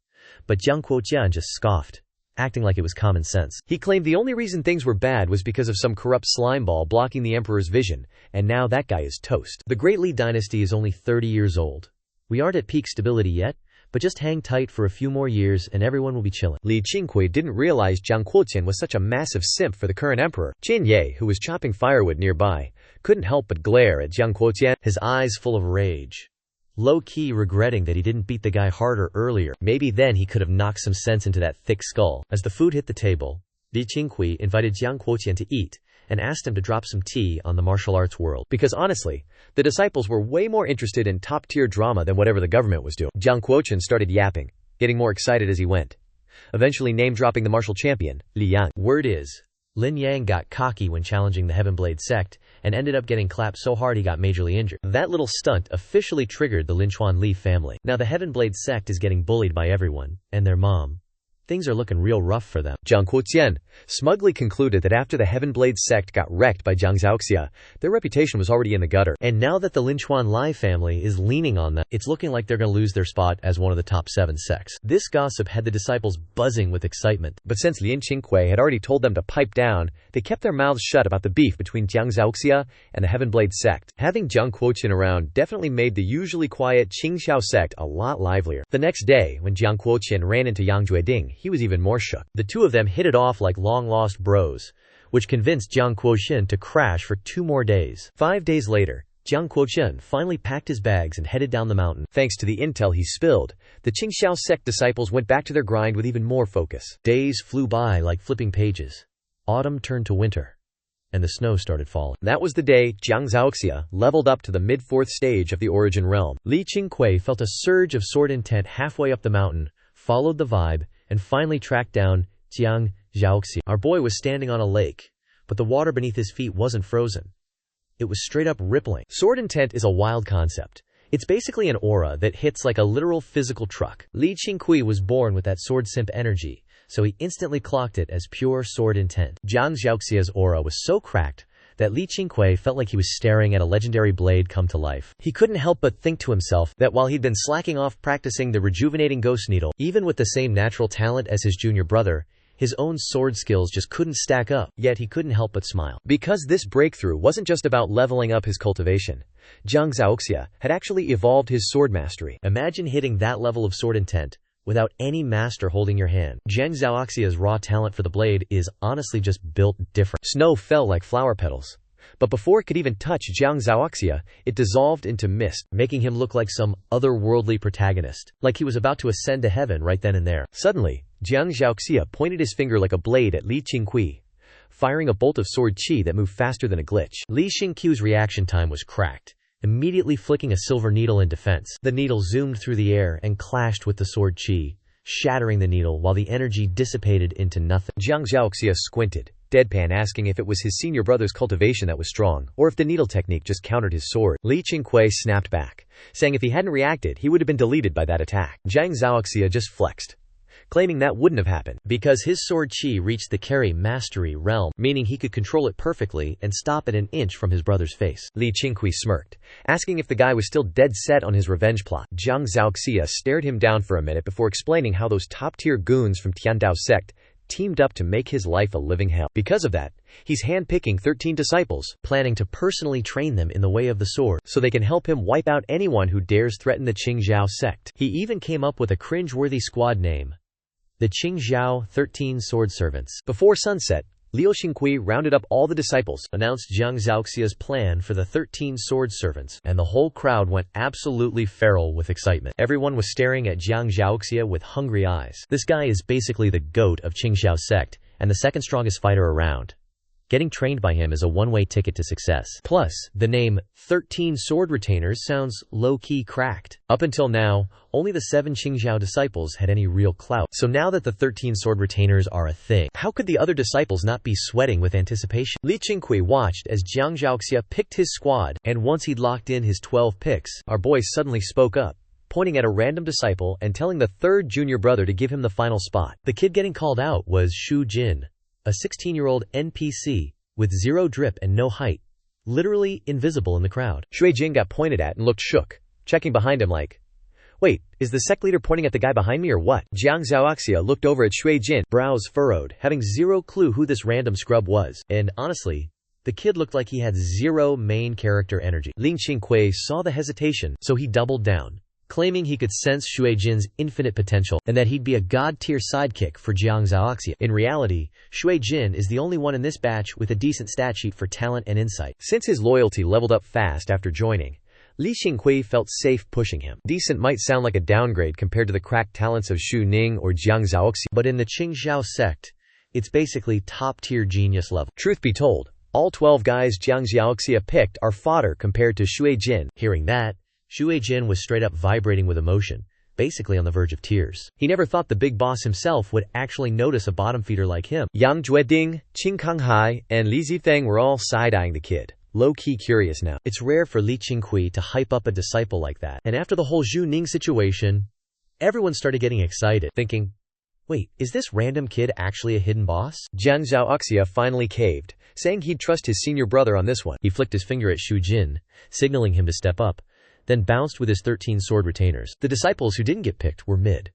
[SPEAKER 1] But Jiang Quotian just scoffed, acting like it was common sense. He claimed the only reason things were bad was because of some corrupt slimeball blocking the emperor's vision, and now that guy is toast. The Great Li dynasty is only 30 years old. We aren't at peak stability yet, but just hang tight for a few more years and everyone will be chilling.
[SPEAKER 2] Li Qingqiu didn't realize Jiang Quotian was such a massive simp for the current emperor. Qin Ye, who was chopping firewood nearby, couldn't help but glare at Jiang Quotian,
[SPEAKER 1] his eyes full of rage, low-key regretting that he didn't beat the guy harder earlier. Maybe then he could have knocked some sense into that thick skull. As the food hit the table, Li Qingqiu invited Jiang Quotian to eat and asked him to drop some tea on the martial arts world.
[SPEAKER 2] Because honestly, the disciples were way more interested in top-tier drama than whatever the government was doing. Jiang Quotian started yapping, getting more excited as he went, eventually name-dropping the martial champion, Li Yang.
[SPEAKER 1] Word is, Lin Yang got cocky when challenging the Heavenblade sect and ended up getting clapped so hard he got majorly injured. That little stunt officially triggered the Linchuan Li family. Now the Heavenblade sect is getting bullied by everyone, and their mom, things are looking real rough for them.
[SPEAKER 2] Jiang Quotian smugly concluded that after the Heaven-Blade sect got wrecked by Jiang Zhaoxia, their reputation was already in the gutter.
[SPEAKER 1] And now that the Linchuan Lai family is leaning on them, it's looking like they're going to lose their spot as one of the top 7 sects. This gossip had the disciples buzzing with excitement.
[SPEAKER 2] But since Lin Qingqiu had already told them to pipe down, they kept their mouths shut about the beef between Jiang Zhaoxia and the Heaven-Blade sect. Having Jiang Quotian around definitely made the usually quiet Qingqiu sect a lot livelier. The next day, when Jiang Quotian ran into Yang Jueding, he was even more shook. The two of them hit it off like long-lost bros, which convinced Jiang Quotian to crash for 2 more days. 5 days later, Jiang Quotian finally packed his bags and headed down the mountain. Thanks to the intel he spilled, the Qingqiu sect disciples went back to their grind with even more focus.
[SPEAKER 1] Days flew by like flipping pages. Autumn turned to winter, and the snow started falling.
[SPEAKER 2] That was the day Jiang Zhaoxia leveled up to the mid-4th stage of the Origin Realm.
[SPEAKER 1] Li Qingqiu felt a surge of sword intent halfway up the mountain, followed the vibe, and finally tracked down Jiang Zhaoxia. Our boy was standing on a lake, but the water beneath his feet wasn't frozen. It was straight up rippling. Sword intent is a wild concept. It's basically an aura that hits like a literal physical truck. Li Qingqiu was born with that sword simp energy, so he instantly clocked it as pure sword intent. Jiang Zhaoxia's aura was so cracked that Li Qingqiu felt like he was staring at a legendary blade come to life. He couldn't help but think to himself that while he'd been slacking off practicing the rejuvenating ghost needle, even with the same natural talent as his junior brother, his own sword skills just couldn't stack up, yet he couldn't help but smile.
[SPEAKER 2] Because this breakthrough wasn't just about leveling up his cultivation. Jiang Zhaoxia had actually evolved his sword mastery.
[SPEAKER 1] Imagine hitting that level of sword intent without any master holding your hand. Jiang Zhaoxia's raw talent for the blade is honestly just built different.
[SPEAKER 2] Snow fell like flower petals. But before it could even touch Jiang Zhaoxia, it dissolved into mist,
[SPEAKER 1] making him look like some otherworldly protagonist, like he was about to ascend to heaven right then and there.
[SPEAKER 2] Suddenly, Jiang Zhaoxia pointed his finger like a blade at Li Qingqiu, firing a bolt of sword chi that moved faster than a glitch.
[SPEAKER 1] Li Qingqiu's reaction time was cracked, immediately flicking a silver needle in defense. The needle zoomed through the air and clashed with the sword chi, shattering the needle while the energy dissipated into nothing.
[SPEAKER 2] Jiang Zhaoxia squinted, deadpan, asking if it was his senior brother's cultivation that was strong, or if the needle technique just countered his sword. Li Qingqiu snapped back, saying if he hadn't reacted, he would have been deleted by that attack. Jiang Zhaoxia just flexed, claiming that wouldn't have happened
[SPEAKER 1] because his sword chi reached the carry mastery realm, meaning he could control it perfectly and stop it an inch from his brother's face.
[SPEAKER 2] Li Qingqiu smirked, asking if the guy was still dead set on his revenge plot. Jiang Zhaoxia stared him down for a minute before explaining how those top-tier goons from Tiandao sect teamed up to make his life a living hell. Because of that, he's handpicking 13 disciples,
[SPEAKER 1] planning to personally train them in the way of the sword,
[SPEAKER 2] so they can help him wipe out anyone who dares threaten the Qingqiu sect.
[SPEAKER 1] He even came up with a cringe-worthy squad name, the Qingqiu 13 Sword Servants.
[SPEAKER 2] Before sunset, Liu Qingqiu rounded up all the disciples,
[SPEAKER 1] announced Jiang Zhaoxia's plan for the 13 sword servants, and the whole crowd went absolutely feral with excitement. Everyone was staring at Jiang Zhaoxia with hungry eyes. This guy is basically the GOAT of Qingqiu sect, and the second strongest fighter around. Getting trained by him is a one-way ticket to success. Plus, the name 13 Sword Retainers sounds low-key cracked. Up until now, only the 7 Qingqiu disciples had any real clout. So now that the 13 Sword Retainers are a thing, how could the other disciples not be sweating with anticipation? Li Qingqiu watched as Jiang Zhaoxia picked his squad, and once he'd locked in his 12 picks,
[SPEAKER 2] our boy suddenly spoke up, pointing at a random disciple and telling the third junior brother to give him the final spot.
[SPEAKER 1] The kid getting called out was Shu Jin, a 16-year-old NPC with 0 drip and no height, literally invisible in the crowd.
[SPEAKER 2] Shui Jin got pointed at and looked shook, checking behind him like, wait, is the sect leader pointing at the guy behind me or what? Jiang Zhaoxia looked over at Shui Jin, brows furrowed, having 0 clue who this random scrub was.
[SPEAKER 1] And honestly, the kid looked like he had 0 main character energy.
[SPEAKER 2] Lin Qingqiu saw the hesitation,
[SPEAKER 1] so he doubled down, claiming he could sense Shui Jin's infinite potential and that he'd be a god-tier sidekick for Jiang Zhaoxia. In reality, Shui Jin is the only one in this batch with a decent stat sheet for talent and insight.
[SPEAKER 2] Since his loyalty leveled up fast after joining, Li Qingqiu felt safe pushing him. Decent might sound like a downgrade compared to the cracked talents of Shu Ning or Jiang Zhaoxia,
[SPEAKER 1] but in the Qingqiu sect, it's basically top-tier genius level.
[SPEAKER 2] Truth be told, all 12 guys Jiang Zhaoxia picked are fodder compared to Shui Jin.
[SPEAKER 1] Hearing that, Shui Jin was straight up vibrating with emotion, basically on the verge of tears. He never thought the big boss himself would actually notice a bottom feeder like him.
[SPEAKER 2] Yang Jueding, Qing Kanghai, and Li Zifeng were all side-eyeing the kid, low-key curious now.
[SPEAKER 1] It's rare for Li Qingqiu to hype up a disciple like that. And after the whole Zhu Ning situation, everyone started getting excited, thinking, Wait, is this random kid actually a hidden boss?
[SPEAKER 2] Jiang Zhaoxia finally caved, saying he'd trust his senior brother on this one.
[SPEAKER 1] He flicked his finger at Shu Jin, signaling him to step up, then bounced with his 13 sword retainers. The disciples who didn't get picked were mid,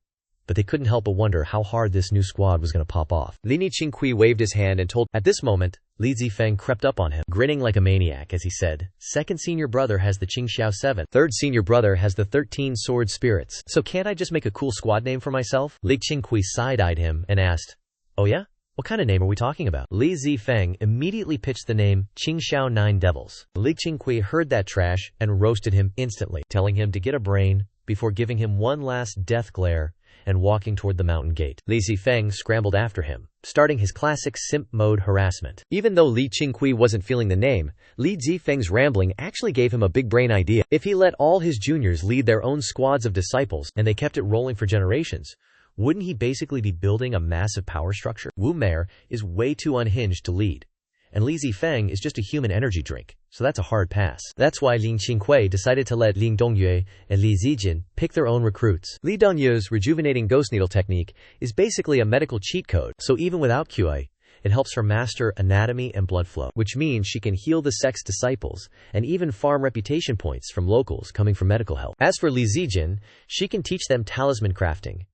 [SPEAKER 1] but they couldn't help but wonder how hard this new squad was going to pop off.
[SPEAKER 2] Li Qingqiu waved his hand and told.
[SPEAKER 1] At this moment, Li Zifeng crept up on him, grinning like a maniac as he said, "Second senior brother has the Qingqiu 7.
[SPEAKER 2] Third senior brother has the 13 sword spirits.
[SPEAKER 1] So can't I just make a cool squad name for myself?" Li Qingqiu side-eyed him and asked, "Oh yeah? What kind of name are we talking about?" Li Zifeng immediately pitched the name Qingqiu 9 Devils. Li Qingqiu heard that trash and roasted him instantly, telling him to get a brain before giving him one last death glare and walking toward the mountain gate. Li Zifeng scrambled after him, starting his classic simp mode harassment.
[SPEAKER 2] Even though Li Qingqiu wasn't feeling the name, Li Zifeng's rambling actually gave him a big brain idea. If he let all his juniors lead their own squads of disciples and they kept it rolling for generations, wouldn't he basically be building a massive power structure? Wu Mei is way too unhinged to lead, and Li Zifeng is just a human energy drink, so that's a hard pass. That's why Lin Qingqiu decided to let Li Dongyue and Li Zijin pick their own recruits. Li Dongyue's rejuvenating ghost needle technique is basically a medical cheat code, so even without QA, it helps her master anatomy and blood flow, which means she can heal the sect's disciples and even farm reputation points from locals coming from medical help. As for Li Zijin, she can teach them talisman crafting.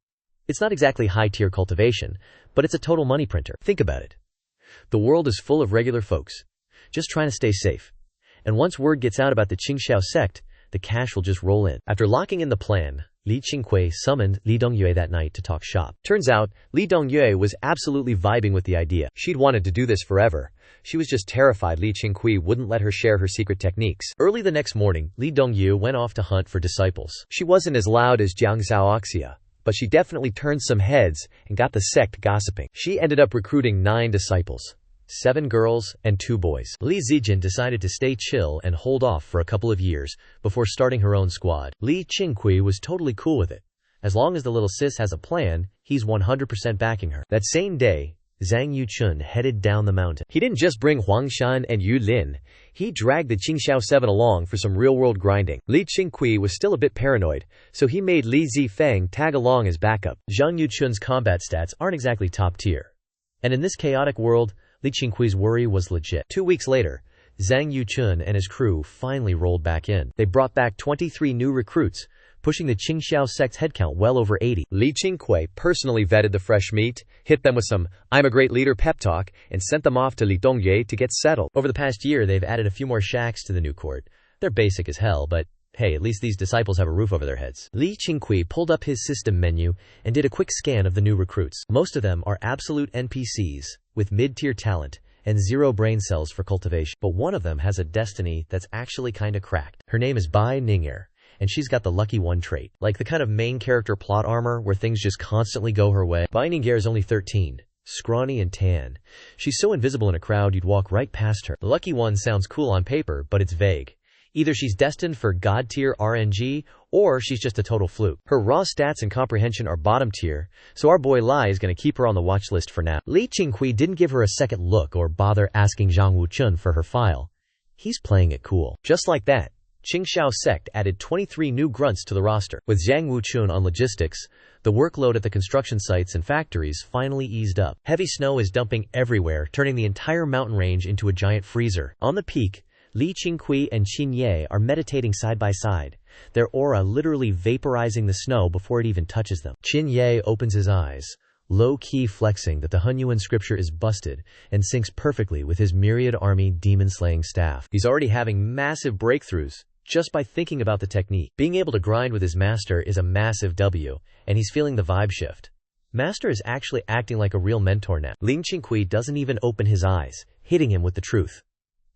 [SPEAKER 2] It's not exactly high-tier cultivation, but it's a total money printer. Think about it. The world is full of regular folks, just trying to stay safe. And once word gets out about the Qingqiu sect, the cash will just roll in. After locking in the plan, Li Qingqiu summoned Li Dongyue that night to talk shop. Turns out, Li Dongyue was absolutely vibing with the idea. She'd wanted to do this forever. She was just terrified Li Qingqiu wouldn't let her share her secret techniques. Early the next morning, Li Dongyue went off to hunt for disciples. She wasn't as loud as Jiang Zhaoxia, but she definitely turned some heads and got the sect gossiping. She ended up recruiting 9 disciples, 7 girls and 2 boys. Li Zijin decided to stay chill and hold off for a couple of years before starting her own squad. Li Qingqiu was totally cool with it. As long as the little sis has a plan, he's 100% backing her. That same day, Zhang Yuchun headed down the mountain. He didn't just bring Huang Shan and Yu Lin, he dragged the Qingqiu 7 along for some real-world grinding. Li Qingqiu was still a bit paranoid, so he made Li Zifeng tag along as backup. Zhang Yuchun's combat stats aren't exactly top tier, and in this chaotic world, Li Qingqiu's worry was legit. 2 weeks later, Zhang Yuchun and his crew finally rolled back in. They brought back 23 new recruits, pushing the Qingqiu sect's headcount well over 80. Li Qingqiu personally vetted the fresh meat, hit them with some "I'm a great leader" pep talk, and sent them off to Li Dongyue to get settled. Over the past year, they've added a few more shacks to the new court. They're basic as hell, but hey, at least these disciples have a roof over their heads. Li Qingqiu pulled up his system menu and did a quick scan of the new recruits. Most of them are absolute NPCs, with mid-tier talent and 0 brain cells for cultivation. But one of them has a destiny that's actually kinda cracked. Her name is Bai Ning'er, and she's got the lucky one trait. Like the kind of main character plot armor where things just constantly go her way. Bai Ning'er is only 13, scrawny and tan. She's so invisible in a crowd you'd walk right past her. The lucky one sounds cool on paper, but it's vague. Either she's destined for god-tier RNG, or she's just a total fluke. Her raw stats and comprehension are bottom tier, so our boy Lai is gonna keep her on the watch list for now. Li Qingqiu didn't give her a second look or bother asking Zhang Wuchun for her file. He's playing it cool. Just like that, Qingqiu sect added 23 new grunts to the roster. With Zhang Wuchun on logistics, the workload at the construction sites and factories finally eased up. Heavy snow is dumping everywhere, turning the entire mountain range into a giant freezer. On the peak, Li Qingqiu and Qin Ye are meditating side by side, their aura literally vaporizing the snow before it even touches them. Qin Ye opens his eyes, low-key flexing that the Hunyuan scripture is busted and syncs perfectly with his myriad army demon-slaying staff. He's already having massive breakthroughs just by thinking about the technique. Being able to grind with his master is a massive W, and he's feeling the vibe shift. Master is actually acting like a real mentor now. Li Qingqiu doesn't even open his eyes, hitting him with the truth.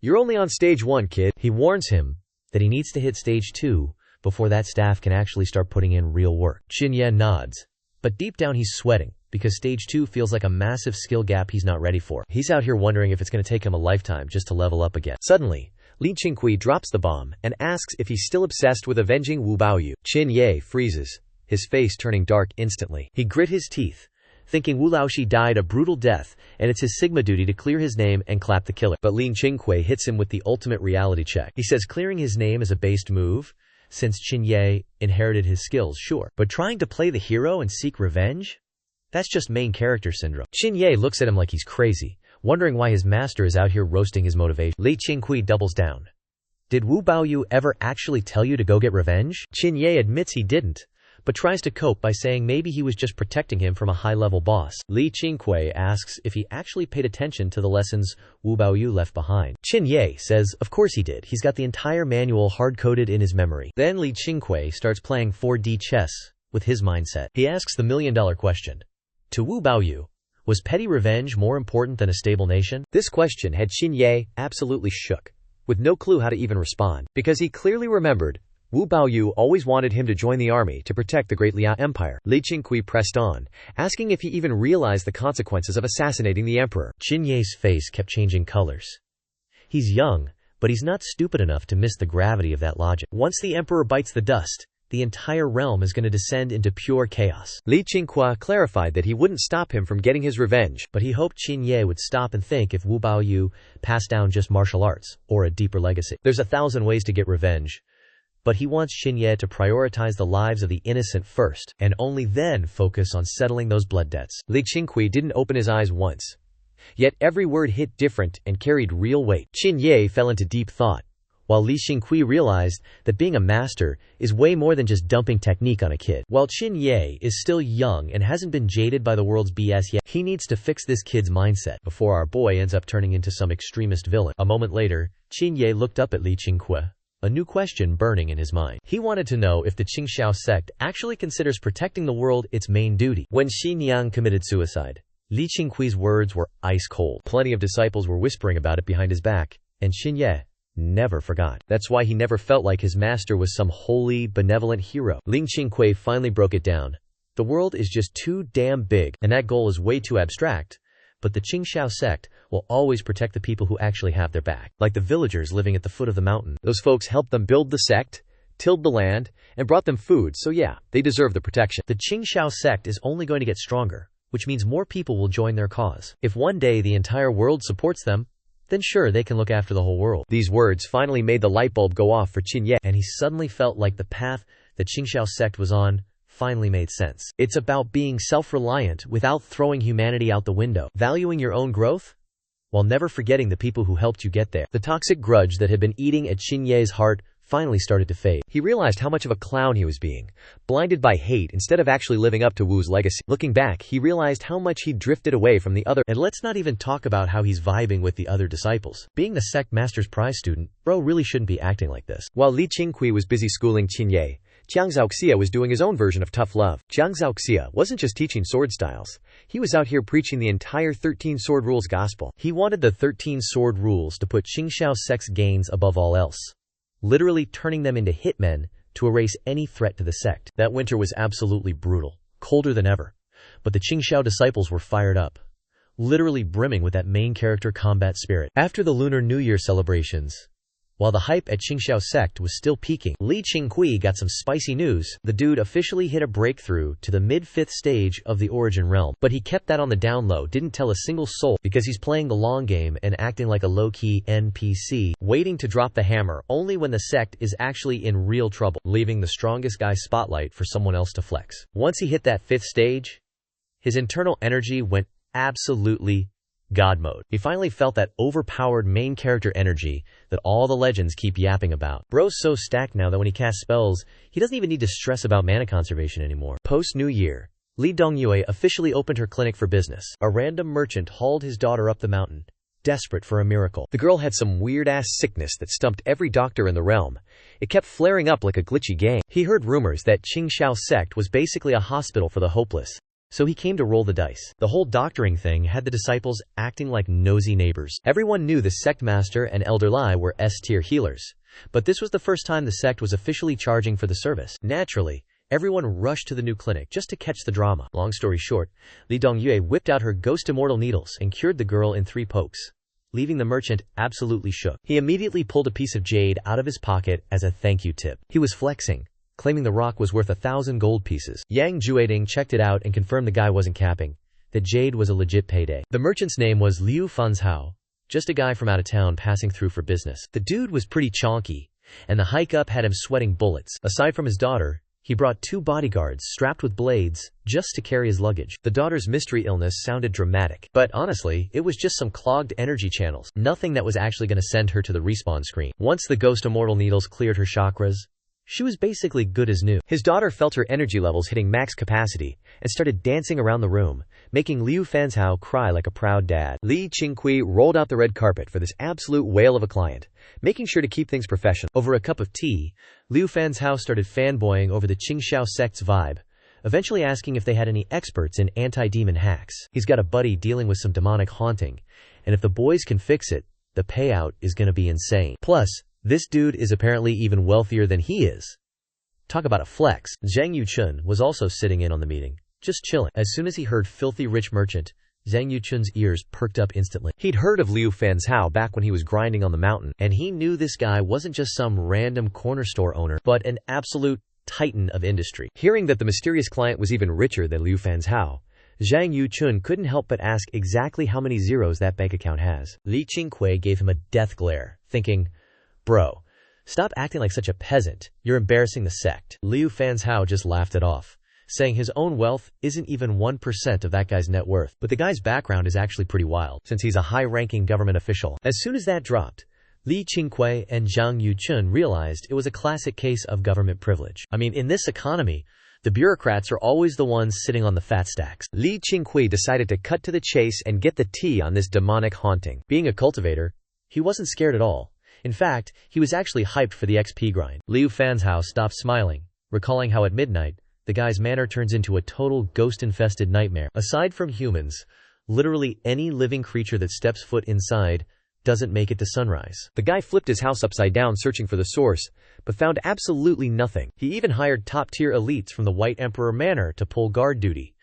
[SPEAKER 2] "You're only on stage 1, kid." He warns him that he needs to hit stage 2 before that staff can actually start putting in real work. Qin Yan nods, but deep down he's sweating because stage 2 feels like a massive skill gap he's not ready for. He's out here wondering if it's going to take him a lifetime just to level up again. Suddenly, Li Qingqiu drops the bomb and asks if he's still obsessed with avenging Wu Baoyu. Qin Ye freezes, his face turning dark instantly. He grit his teeth, thinking Wu Laoshi died a brutal death, and it's his Sigma duty to clear his name and clap the killer. But Li Qingqiu hits him with the ultimate reality check. He says clearing his name is a based move, since Qin Ye inherited his skills, sure. But trying to play the hero and seek revenge?
[SPEAKER 1] That's just main character syndrome. Qingye looks at him like he's crazy, wondering why his master is out here roasting his motivation. Li Qingqiu doubles down. Did Wu Baoyu ever actually tell you to go get revenge? Qingye admits he didn't, but tries to cope by saying maybe he was just protecting him from a high-level boss. Li Qingqiu asks if he actually paid attention to the lessons Wu Baoyu left behind. Qingye says of course he did. He's got the entire manual hard-coded in his memory. Then Li Qingqiu starts playing 4D chess with his mindset. He asks the million-dollar question. To Wu Baoyu, was petty revenge more important than a stable nation? This question had Qingye absolutely shook, with no clue how to even respond, because he clearly remembered Wu Baoyu always wanted him to join the army to protect the great Liao Empire. Li Qingqiu pressed on, asking if he even realized the consequences of assassinating the emperor. Qingye's face kept changing colors. He's young, but he's not stupid enough to miss the gravity of that logic. Once the emperor bites the dust, the entire realm is going to descend into pure chaos. Li Qingqiu clarified that he wouldn't stop him from getting his revenge, but he hoped Qingye would stop and think if Wu Baoyu passed down just martial arts, or a deeper legacy. There's 1,000 ways to get revenge, but he wants Qingye to prioritize the lives of the innocent first, and only then focus on settling those blood debts. Li Qingqiu didn't open his eyes once, yet every word hit different and carried real weight. Qingye fell into deep thought, while Li Qingqiu realized that being a master is way more than just dumping technique on a kid. While Qingye is still young and hasn't been jaded by the world's BS yet, he needs to fix this kid's mindset before our boy ends up turning into some extremist villain. A moment later, Qingye looked up at Li Qingqiu, a new question burning in his mind. He wanted to know if the Qingqiu sect actually considers protecting the world its main duty. When Xinyan committed suicide, Li Qingqiu's words were ice cold. Plenty of disciples were whispering about it behind his back, and Qingye never forgot. That's why he never felt like his master was some holy, benevolent hero. Li Qingqiu finally broke it down. The world is just too damn big, and that goal is way too abstract. But the Qingqiu sect will always protect the people who actually have their back, like the villagers living at the foot of the mountain. Those folks helped them build the sect, tilled the land, and brought them food, so yeah, they deserve the protection. The Qingqiu sect is only going to get stronger, which means more people will join their cause. If one day the entire world supports them, then sure, they can look after the whole world. These words finally made the light bulb go off for Qingye, and he suddenly felt like the path the Qingqiu sect was on finally made sense. It's about being self-reliant without throwing humanity out the window, valuing your own growth while never forgetting the people who helped you get there. The toxic grudge that had been eating at Qingye's heart finally started to fade. He realized how much of a clown he was being, blinded by hate instead of actually living up to Wu's legacy. Looking back, he realized how much he'd drifted away from the other. And let's not even talk about how he's vibing with the other disciples. Being the sect master's prize student, bro really shouldn't be acting like this. While Li Qingqiu was busy schooling Qingye, Jiang Zhaoxia was doing his own version of tough love. Jiang Zhaoxia wasn't just teaching sword styles. He was out here preaching the entire 13 sword rules gospel. He wanted the 13 sword rules to put Qingqiu sect's gains above all else, literally turning them into hitmen to erase any threat to the sect. That winter was absolutely brutal, colder than ever. But the Qingqiu disciples were fired up, literally brimming with that main character combat spirit. After the Lunar New Year celebrations, while the hype at Qingqiu sect was still peaking, Li Qingqiu got some spicy news. The dude officially hit a breakthrough to the mid-5th stage of the origin realm. But he kept that on the down low, didn't tell a single soul, because he's playing the long game and acting like a low-key NPC, waiting to drop the hammer only when the sect is actually in real trouble, leaving the strongest guy's spotlight for someone else to flex. Once he hit that 5th stage, his internal energy went absolutely God mode. He finally felt that overpowered main character energy that all the legends keep yapping about. Bro's so stacked now that when he casts spells, he doesn't even need to stress about mana conservation anymore. Post-New Year, Li Dongyue officially opened her clinic for business. A random merchant hauled his daughter up the mountain, desperate for a miracle. The girl had some weird-ass sickness that stumped every doctor in the realm. It kept flaring up like a glitchy game. He heard rumors that Qingqiu sect was basically a hospital for the hopeless, so he came to roll the dice. The whole doctoring thing had the disciples acting like nosy neighbors. Everyone knew the sect master and Elder Lai were S-tier healers, but this was the first time the sect was officially charging for the service. Naturally, everyone rushed to the new clinic just to catch the drama. Long story short, Li Dongyue whipped out her ghost immortal needles and cured the girl in 3 pokes, leaving the merchant absolutely shook. He immediately pulled a piece of jade out of his pocket as a thank you tip. He was flexing, claiming the rock was worth 1,000 gold pieces. Yang Jueding checked it out and confirmed the guy wasn't capping, that jade was a legit payday. The merchant's name was Liu Fanzhao, just a guy from out of town passing through for business. The dude was pretty chonky, and the hike up had him sweating bullets. Aside from his daughter, he brought 2 bodyguards strapped with blades just to carry his luggage. The daughter's mystery illness sounded dramatic, but honestly, it was just some clogged energy channels, nothing that was actually going to send her to the respawn screen. Once the ghost immortal needles cleared her chakras, she was basically good as new. His daughter felt her energy levels hitting max capacity and started dancing around the room, making Liu Fanzhao cry like a proud dad. Li Qingqiu rolled out the red carpet for this absolute whale of a client, making sure to keep things professional. Over a cup of tea, Liu Fanzhao started fanboying over the Qingqiu sect's vibe, eventually asking if they had any experts in anti-demon hacks. He's got a buddy dealing with some demonic haunting, and if the boys can fix it, the payout is gonna be insane. Plus, this dude is apparently even wealthier than he is. Talk about a flex. Zhang Yuchun was also sitting in on the meeting, just chilling. As soon as he heard filthy rich merchant, Zhang Yuchun's ears perked up instantly. He'd heard of Liu Fanzhao back when he was grinding on the mountain, and he knew this guy wasn't just some random corner store owner, but an absolute titan of industry. Hearing that the mysterious client was even richer than Liu Fanzhao, Zhang Yuchun couldn't help but ask exactly how many zeros that bank account has. Li Qingqiu gave him a death glare, thinking, "Bro, stop acting like such a peasant. You're embarrassing the sect." Liu Fanzhao just laughed it off, saying his own wealth isn't even 1% of that guy's net worth. But the guy's background is actually pretty wild, since he's a high-ranking government official. As soon as that dropped, Li Qingqiu and Zhang Yuchun realized it was a classic case of government privilege. I mean, in this economy, the bureaucrats are always the ones sitting on the fat stacks. Li Qingqiu decided to cut to the chase and get the tea on this demonic haunting. Being a cultivator, he wasn't scared at all. In fact, he was actually hyped for the XP grind. Liu Fanzhao stopped smiling, recalling how at midnight, the guy's manor turns into a total ghost-infested nightmare. Aside from humans, literally any living creature that steps foot inside doesn't make it to sunrise. The guy flipped his house upside down searching for the source, but found absolutely nothing. He even hired top-tier elites from the White Emperor Manor to pull guard duty,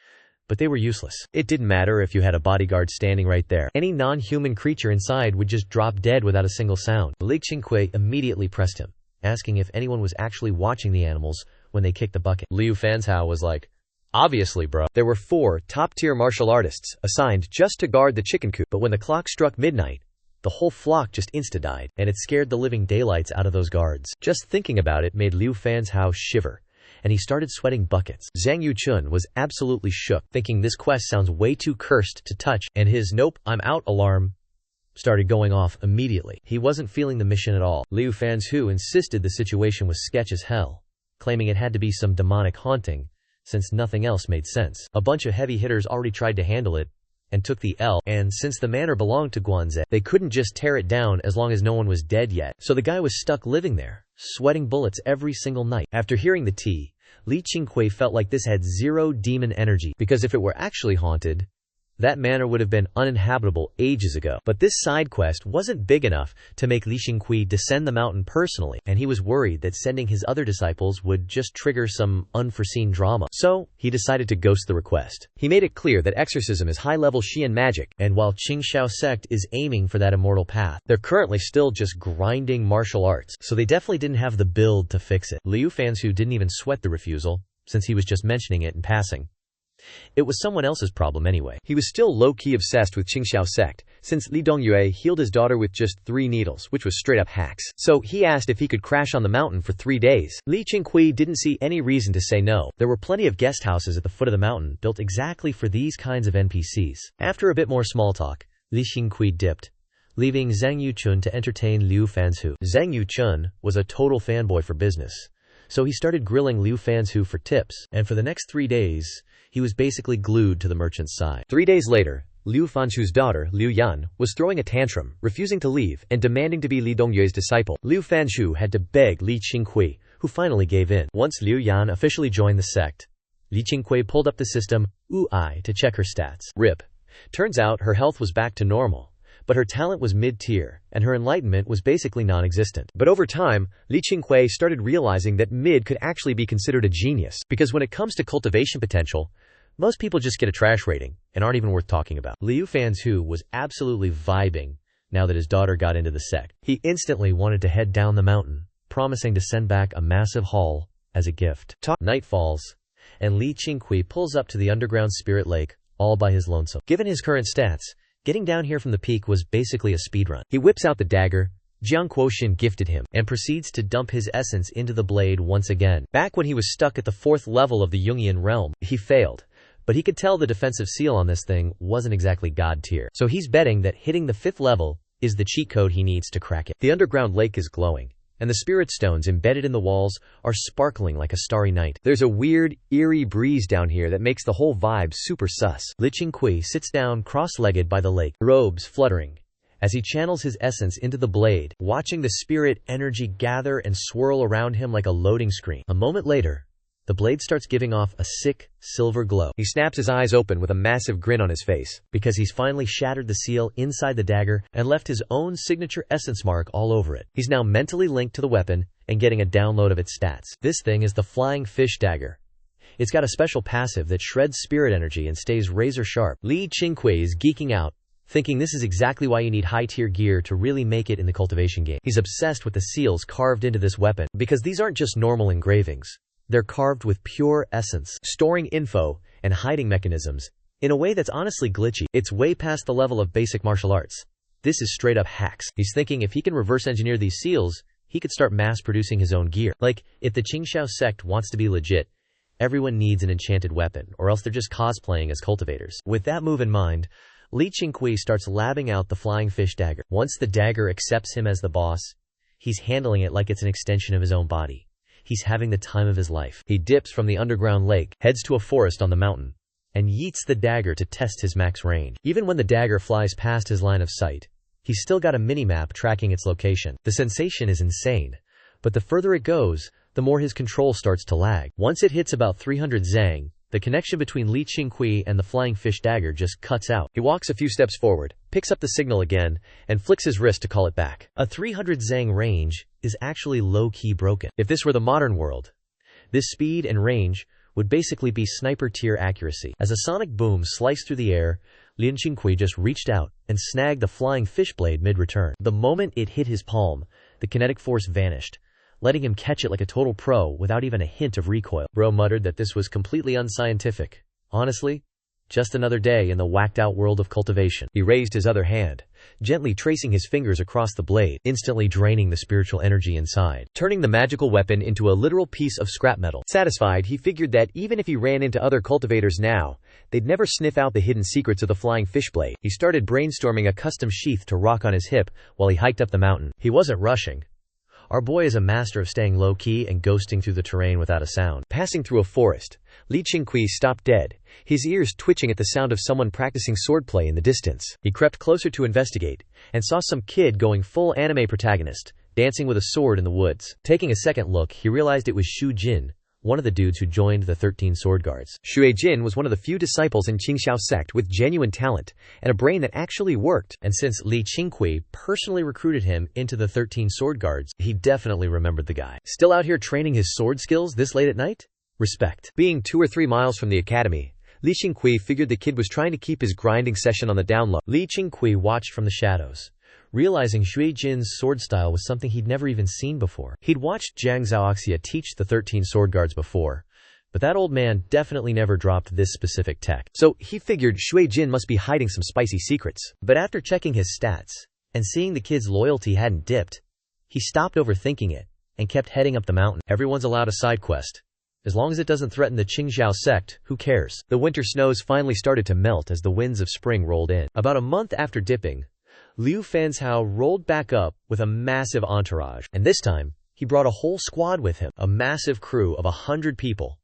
[SPEAKER 1] but they were useless. It didn't matter if you had a bodyguard standing right there. Any non-human creature inside would just drop dead without a single sound. Li Qingqiu immediately pressed him, asking if anyone was actually watching the animals when they kicked the bucket. Liu Fanzhao was like, "Obviously, bro." There were 4 top-tier martial artists assigned just to guard the chicken coop, but when the clock struck midnight, the whole flock just insta-died, and it scared the living daylights out of those guards. Just thinking about it made Liu Fanzhao shiver, and he started sweating buckets. Zhang Yuchun was absolutely shook, thinking this quest sounds way too cursed to touch, and his "nope, I'm out" alarm started going off immediately. He wasn't feeling the mission at all. Liu Fanzhao insisted the situation was sketch as hell, claiming it had to be some demonic haunting, since nothing else made sense. A bunch of heavy hitters already tried to handle it, and took the L, and since the manor belonged to Guanze, they couldn't just tear it down as long as no one was dead yet. So the guy was stuck living there, sweating bullets every single night. After hearing the tea, Li Qingqiu felt like this had 0 demon energy, because if it were actually haunted, that manor would have been uninhabitable ages ago. But this side quest wasn't big enough to make Li Qingqiu descend the mountain personally, and he was worried that sending his other disciples would just trigger some unforeseen drama. So, he decided to ghost the request. He made it clear that exorcism is high-level Xian magic, and while Qingqiu sect is aiming for that immortal path, they're currently still just grinding martial arts, so they definitely didn't have the build to fix it. Liu Fanzhao didn't even sweat the refusal, since he was just mentioning it in passing. It was someone else's problem anyway. He was still low-key obsessed with Qingqiu sect, since Li Dongyue healed his daughter with just 3 needles, which was straight-up hacks. So he asked if he could crash on the mountain for 3 days. Li Qingqiu didn't see any reason to say no. There were plenty of guest houses at the foot of the mountain built exactly for these kinds of NPCs. After a bit more small talk, Li Qingqiu dipped, leaving Zhang Yuchun to entertain Liu Fanzhao. Zhang Yuchun was a total fanboy for business, so he started grilling Liu Fanzhao for tips, and for the next 3 days, he was basically glued to the merchant's side. 3 days later, Liu Fanzhao's daughter, Liu Yan, was throwing a tantrum, refusing to leave, and demanding to be Li Dongyue's disciple. Liu Fanzhao had to beg Li Qingqiu, who finally gave in. Once Liu Yan officially joined the sect, Li Qingqiu pulled up the system, UI, to check her stats. RIP. Turns out her health was back to normal, but her talent was mid-tier, and her enlightenment was basically non-existent. But over time, Li Qingqiu started realizing that mid could actually be considered a genius, because when it comes to cultivation potential, most people just get a trash rating, and aren't even worth talking about. Liu Fanzhao was absolutely vibing now that his daughter got into the sect. He instantly wanted to head down the mountain, promising to send back a massive haul as a gift. Night falls, and Li Qingqiu pulls up to the underground spirit lake, all by his lonesome. Given his current stats, getting down here from the peak was basically a speedrun. He whips out the dagger, Jiang Quotian gifted him, and proceeds to dump his essence into the blade once again. Back when he was stuck at the 4th level of the Jungian realm, he failed. But he could tell the defensive seal on this thing wasn't exactly god tier. So he's betting that hitting the 5th level is the cheat code he needs to crack it. The underground lake is glowing, and the spirit stones embedded in the walls are sparkling like a starry night. There's a weird, eerie breeze down here that makes the whole vibe super sus. Li Qingqiu sits down cross-legged by the lake, robes fluttering, as he channels his essence into the blade, watching the spirit energy gather and swirl around him like a loading screen. A moment later, the blade starts giving off a sick, silver glow. He snaps his eyes open with a massive grin on his face, because he's finally shattered the seal inside the dagger and left his own signature essence mark all over it. He's now mentally linked to the weapon and getting a download of its stats. This thing is the Flying Fish Dagger. It's got a special passive that shreds spirit energy and stays razor sharp. Li Qingqiu is geeking out, thinking this is exactly why you need high-tier gear to really make it in the cultivation game. He's obsessed with the seals carved into this weapon, because these aren't just normal engravings. They're carved with pure essence, storing info and hiding mechanisms in a way that's honestly glitchy. It's way past the level of basic martial arts. This is straight up hacks. He's thinking if he can reverse engineer these seals, he could start mass producing his own gear. Like, if the Qingqiu sect wants to be legit, everyone needs an enchanted weapon, or else they're just cosplaying as cultivators. With that move in mind, Li Qingqiu starts labbing out the Flying Fish Dagger. Once the dagger accepts him as the boss, he's handling it like it's an extension of his own body. He's having the time of his life. He dips from the underground lake, heads to a forest on the mountain, and yeets the dagger to test his max range. Even when the dagger flies past his line of sight, he's still got a mini-map tracking its location. The sensation is insane, but the further it goes, the more his control starts to lag. Once it hits about 300 zhang, the connection between Li Qingqiu and the Flying Fish Dagger just cuts out. He walks a few steps forward, picks up the signal again, and flicks his wrist to call it back. A 300 zhang range is actually low-key broken. If this were the modern world, this speed and range would basically be sniper-tier accuracy. As a sonic boom sliced through the air, Li Qingqiu just reached out and snagged the flying fish blade mid-return. The moment it hit his palm, the kinetic force vanished, letting him catch it like a total pro without even a hint of recoil. Bro muttered that this was completely unscientific. Honestly, just another day in the whacked-out world of cultivation. He raised his other hand, gently tracing his fingers across the blade, instantly draining the spiritual energy inside, turning the magical weapon into a literal piece of scrap metal. Satisfied, he figured that even if he ran into other cultivators now, they'd never sniff out the hidden secrets of the flying fish blade. He started brainstorming a custom sheath to rock on his hip while he hiked up the mountain. He wasn't rushing. Our boy is a master of staying low-key and ghosting through the terrain without a sound. Passing through a forest, Li Qingqiu stopped dead, his ears twitching at the sound of someone practicing swordplay in the distance. He crept closer to investigate, and saw some kid going full anime protagonist, dancing with a sword in the woods. Taking a second look, he realized it was Shu Jin, one of the dudes who joined the 13 sword guards. Shu Jin was one of the few disciples in Qingqiu sect with genuine talent and a brain that actually worked. And since Li Qingqiu personally recruited him into the 13 sword guards, he definitely remembered the guy. Still out here training his sword skills this late at night? Respect. Being 2 or 3 miles from the academy, Li Qingqiu figured the kid was trying to keep his grinding session on the down low. Li Qingqiu watched from the shadows, realizing Shui Jin's sword style was something he'd never even seen before. He'd watched Zhang Zhaoxia teach the 13 sword guards before, but that old man definitely never dropped this specific tech. So he figured Shui Jin must be hiding some spicy secrets. But after checking his stats, and seeing the kid's loyalty hadn't dipped, he stopped overthinking it, and kept heading up the mountain. Everyone's allowed a side quest. As long as it doesn't threaten the Qingqiu sect, who cares? The winter snows finally started to melt as the winds of spring rolled in. About a month after dipping, Liu Fanzhao rolled back up with a massive entourage, and this time, he brought a whole squad with him, a massive crew of 100 people,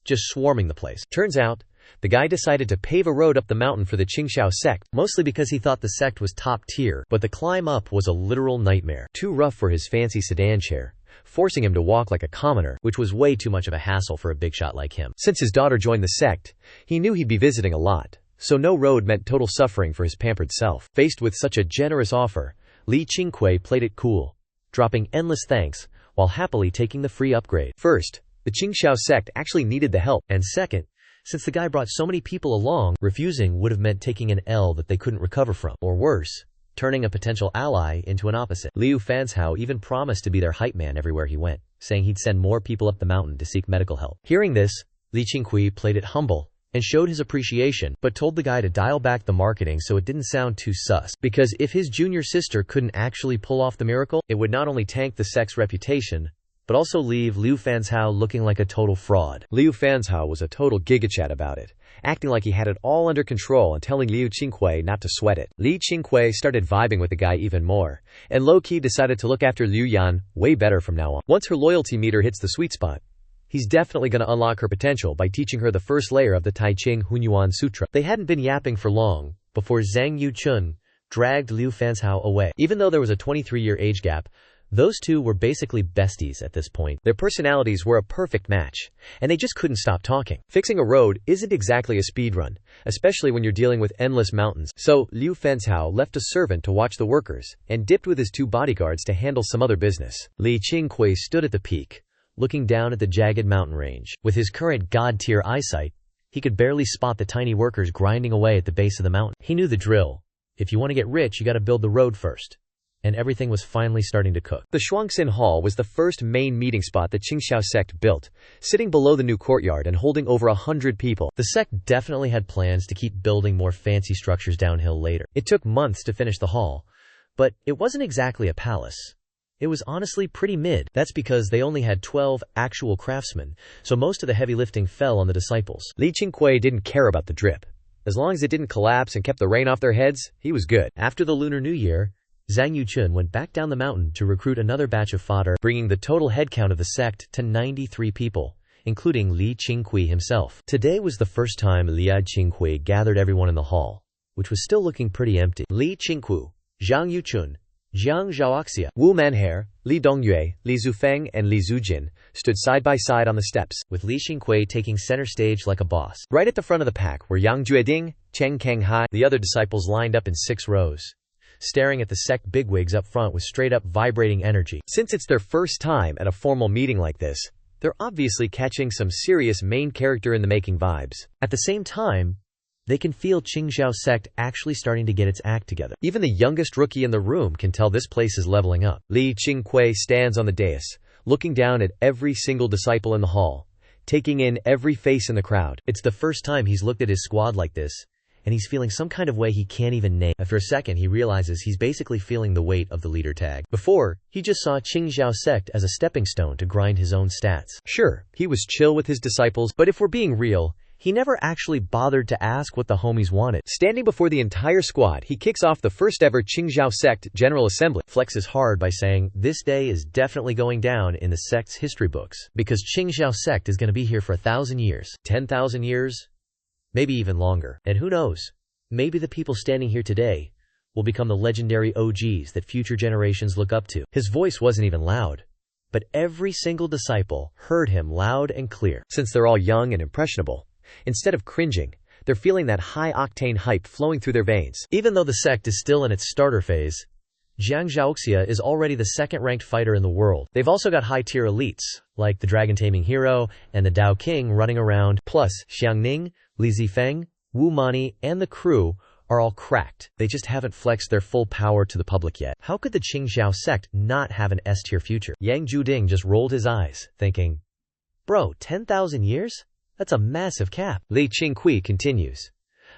[SPEAKER 1] just swarming the place. Turns out, the guy decided to pave a road up the mountain for the Qingqiu sect, mostly because he thought the sect was top tier, but the climb up was a literal nightmare. Too rough for his fancy sedan chair, forcing him to walk like a commoner, which was way too much of a hassle for a big shot like him. Since his daughter joined the sect, he knew he'd be visiting a lot, so no road meant total suffering for his pampered self. Faced with such a generous offer, Li Qingqiu played it cool, dropping endless thanks, while happily taking the free upgrade. First, the Qingqiu sect actually needed the help, and second, since the guy brought so many people along, refusing would have meant taking an L that they couldn't recover from, or worse, turning a potential ally into an opposite. Liu Fanzhao even promised to be their hype man everywhere he went, saying he'd send more people up the mountain to seek medical help. Hearing this, Li Qingqiu played it humble and showed his appreciation, but told the guy to dial back the marketing so it didn't sound too sus. Because if his junior sister couldn't actually pull off the miracle, it would not only tank the sect's reputation, but also leave Liu Fanzhao looking like a total fraud.
[SPEAKER 2] Liu Fanzhao was a total gigachat about it, acting like he had it all under control and telling Liu Qingqiu not to sweat it. Li Qingqiu started vibing with the guy even more, and low-key decided to look after Liu Yan way better from now on. Once her loyalty meter hits the sweet spot, he's definitely going to unlock her potential by teaching her the first layer of the Tai Ching Hunyuan Sutra. They hadn't been yapping for long before Zhang Yuchun dragged Liu Fanzhao away. Even though there was a 23-year age gap, those two were basically besties at this point. Their personalities were a perfect match, and they just couldn't stop talking. Fixing a road isn't exactly a speedrun, especially when you're dealing with endless mountains. So, Liu Fanzhao left a servant to watch the workers, and dipped with his 2 bodyguards to handle some other business. Li Qingqiu stood at the peak, looking down at the jagged mountain range. With his current god-tier eyesight, he could barely spot the tiny workers grinding away at the base of the mountain. He knew the drill. If you want to get rich, you gotta build the road first. And everything was finally starting to cook. The Shuangxin Hall was the first main meeting spot the Qingqiu sect built, sitting below the new courtyard and holding over 100 people. The sect definitely had plans to keep building more fancy structures downhill later. It took months to finish the hall, but it wasn't exactly a palace. It was honestly pretty mid. That's because they only had 12 actual craftsmen, so most of the heavy lifting fell on the disciples. Li Qingqiu didn't care about the drip. As long as it didn't collapse and kept the rain off their heads, he was good. After the Lunar New Year, Zhang Yuchun went back down the mountain to recruit another batch of fodder, bringing the total headcount of the sect to 93 people, including Li Qingqiu himself. Today was the first time Li Qingqiu gathered everyone in the hall, which was still looking pretty empty. Li Qingqiu, Zhang Yuchun, Jiang Zhaoxia, Wu Manher, Li Dongyue, Li Zufeng, and Li Zujin stood side by side on the steps, with Li Qingqiu taking center stage like a boss. Right at the front of the pack were Yang Jueding, Cheng Kenghai. The other disciples lined up in 6 rows, staring at the sect bigwigs up front with straight-up vibrating energy. Since it's their first time at a formal meeting like this, they're obviously catching some serious main character-in-the-making vibes. At the same time, they can feel Qingqiu sect actually starting to get its act together. Even the youngest rookie in the room can tell this place is leveling up. Li Qingqiu stands on the dais, looking down at every single disciple in the hall, taking in every face in the crowd. It's the first time he's looked at his squad like this, and he's feeling some kind of way he can't even name. After a second, he realizes he's basically feeling the weight of the leader tag. Before, he just saw Qingqiu sect as a stepping stone to grind his own stats. Sure, he was chill with his disciples, but if we're being real, he never actually bothered to ask what the homies wanted. Standing before the entire squad, he kicks off the first ever Qingqiu sect General Assembly. Flexes hard by saying, this day is definitely going down in the sect's history books, because Qingqiu sect is going to be here for 1,000 years, 10,000 years, maybe even longer. And who knows, maybe the people standing here today will become the legendary OGs that future generations look up to. His voice wasn't even loud, but every single disciple heard him loud and clear. Since they're all young and impressionable, instead of cringing, they're feeling that high-octane hype flowing through their veins. Even though the sect is still in its starter phase, Jiang Zhaoxia is already the second-ranked fighter in the world. They've also got high-tier elites, like the dragon-taming hero and the Dao King running around, plus Xiang Ning, Li Zifeng, Wu Mani, and the crew are all cracked. They just haven't flexed their full power to the public yet. How could the Qingqiu sect not have an S-tier future? Yang Juding just rolled his eyes, thinking, bro, 10,000 years? That's a massive cap. Li Qingqiu continues,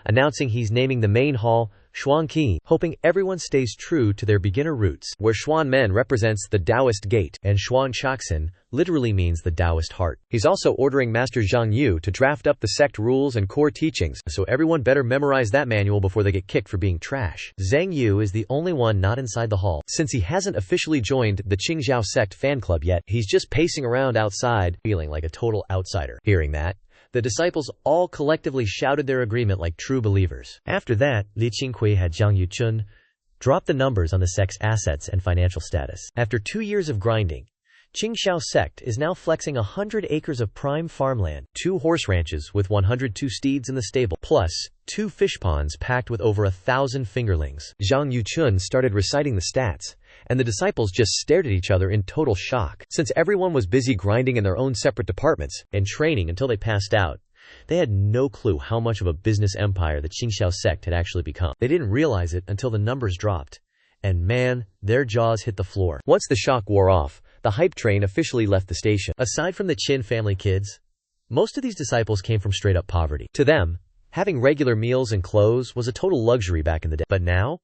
[SPEAKER 2] announcing he's naming the main hall Shuangqi, hoping everyone stays true to their beginner roots, where Xuanmen represents the Taoist gate, and Xuanchaxin literally means the Taoist heart. He's also ordering Master Zhang Yu to draft up the sect rules and core teachings, so everyone better memorize that manual before they get kicked for being trash. Zhang Yu is the only one not inside the hall. Since he hasn't officially joined the Qingqiu sect fan club yet, he's just pacing around outside, feeling like a total outsider. Hearing that, the disciples all collectively shouted their agreement like true believers. After that, Li Qingqiu had Zhang Yuchun drop the numbers on the sect's assets and financial status. After 2 years of grinding, Qingqiu sect is now flexing 100 acres of prime farmland, 2 horse ranches with 102 steeds in the stable, plus 2 fish ponds packed with over 1,000 fingerlings. Zhang Yuchun started reciting the stats, and the disciples just stared at each other in total shock. Since everyone was busy grinding in their own separate departments and training until they passed out, they had no clue how much of a business empire the Qingqiu sect had actually become. They didn't realize it until the numbers dropped, and man, their jaws hit the floor. Once the shock wore off, the hype train officially left the station. Aside from the Qin family kids,
[SPEAKER 1] Most of these disciples came from straight-up poverty. To them, having regular meals and clothes was a total luxury back in the day. But now,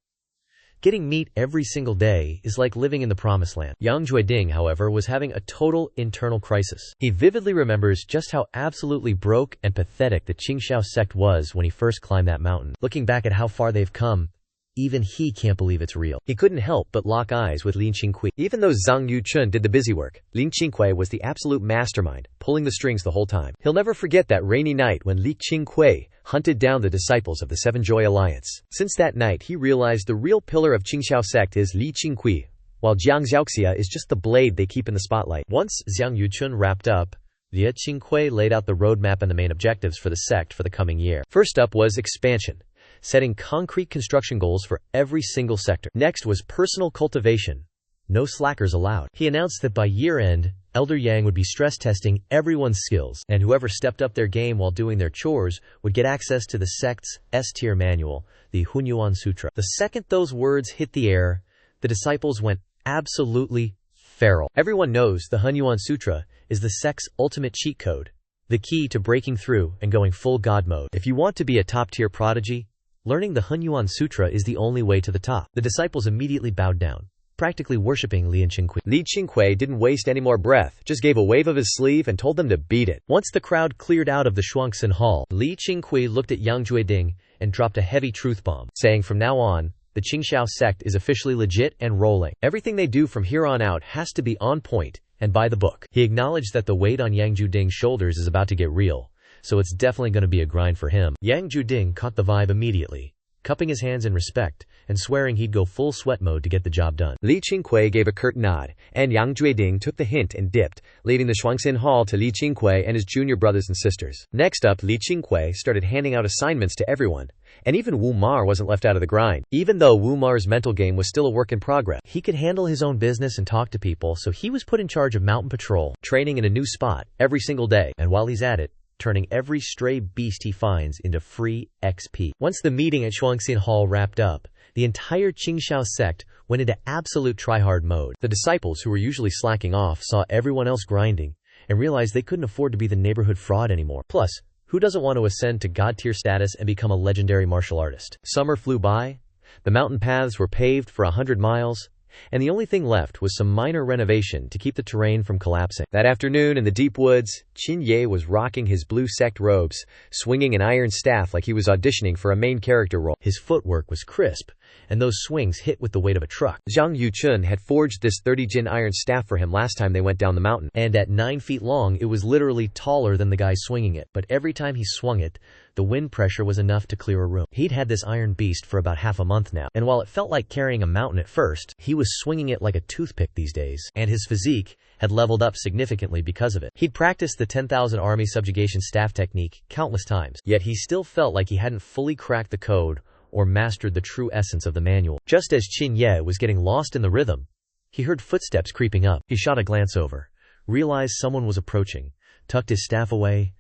[SPEAKER 1] getting meat every single day is like living in the promised land. Yang Jueding, however, was having a total internal crisis. He vividly remembers just how absolutely broke and pathetic the Qingqiu sect was when he first climbed that mountain. Looking back at how far they've come, even he can't believe it's real. He couldn't help but lock eyes with Lin Qingqiu. Even though Zhang Yuchun did the busy work, Lin Qingqiu was the absolute mastermind, pulling the strings the whole time. He'll never forget that rainy night when Lin Qingqiu hunted down the disciples of the Seven Joy Alliance. Since that night, he realized the real pillar of Qingqiu sect is Lin Qingqiu, while Jiang Xiaoxia is just the blade they keep in the spotlight. Once Zhang Yuchun wrapped up, Lin Qingqiu laid out the roadmap and the main objectives for the sect for the coming year. First up was expansion, setting concrete construction goals for every single sector. Next was personal cultivation. No slackers allowed. He announced that by year-end, Elder Yang would be stress testing everyone's skills, and whoever stepped up their game while doing their chores would get access to the sect's S-tier manual, the Hunyuan Sutra. The second those words hit the air, the disciples went absolutely feral. Everyone knows the Hunyuan Sutra is the sect's ultimate cheat code, the key to breaking through and going full God mode. If you want to be a top-tier prodigy, learning the Hunyuan Sutra is the only way to the top. The disciples immediately bowed down, practically worshipping Lin Qingqiu. Lin Qingqiu didn't waste any more breath, just gave a wave of his sleeve and told them to beat it. Once the crowd cleared out of the Shuangxin Hall, Lin Qingqiu looked at Yang Jueding and dropped a heavy truth bomb, saying from now on, the Qingqiu sect is officially legit and rolling. Everything they do from here on out has to be on point and by the book. He acknowledged that the weight on Yang Jueding's shoulders is about to get real, so it's definitely going to be a grind for him. Yang Jueding caught the vibe immediately, cupping his hands in respect and swearing he'd go full sweat mode to get the job done.
[SPEAKER 2] Lin Qingqiu gave a curt nod, and Yang Jueding took the hint and dipped, leaving the Shuangxin Hall to Lin Qingqiu and his junior brothers and sisters. Next up, Lin Qingqiu started handing out assignments to everyone, and even Wu Mar wasn't left out of the grind. Even though Wu Mar's mental game was still a work in progress,
[SPEAKER 1] he could handle his own business and talk to people, so he was put in charge of mountain patrol, training in a new spot every single day, and while he's at it, turning every stray beast he finds into free XP. Once the meeting at Shuangxin Hall wrapped up, the entire Qingqiu sect went into absolute try-hard mode. The disciples, who were usually slacking off, saw everyone else grinding and realized they couldn't afford to be the neighborhood fraud anymore. Plus, who doesn't want to ascend to god-tier status and become a legendary martial artist? Summer flew by, the mountain paths were paved for 100 miles, and the only thing left was some minor renovation to keep the terrain from collapsing. That afternoon in the deep woods, Qingye was rocking his blue sect robes, swinging an iron staff like he was auditioning for a main character role. His footwork was crisp, and those swings hit with the weight of a truck. Zhang Yuchun had forged this 30-jin iron staff for him last time they went down the mountain, and at 9 feet long it was literally taller than the guy swinging it, but every time he swung it, the wind pressure was enough to clear a room. He'd had this iron beast for about half a month now, and while it felt like carrying a mountain at first, he was swinging it like a toothpick these days, and his physique had leveled up significantly because of it. He'd practiced the 10,000 army subjugation staff technique countless times, yet he still felt like he hadn't fully cracked the code or mastered the true essence of the manual. Just as Qin Ye was getting lost in the rhythm, he heard footsteps creeping up. He shot a glance over, realized someone was approaching, tucked his staff away,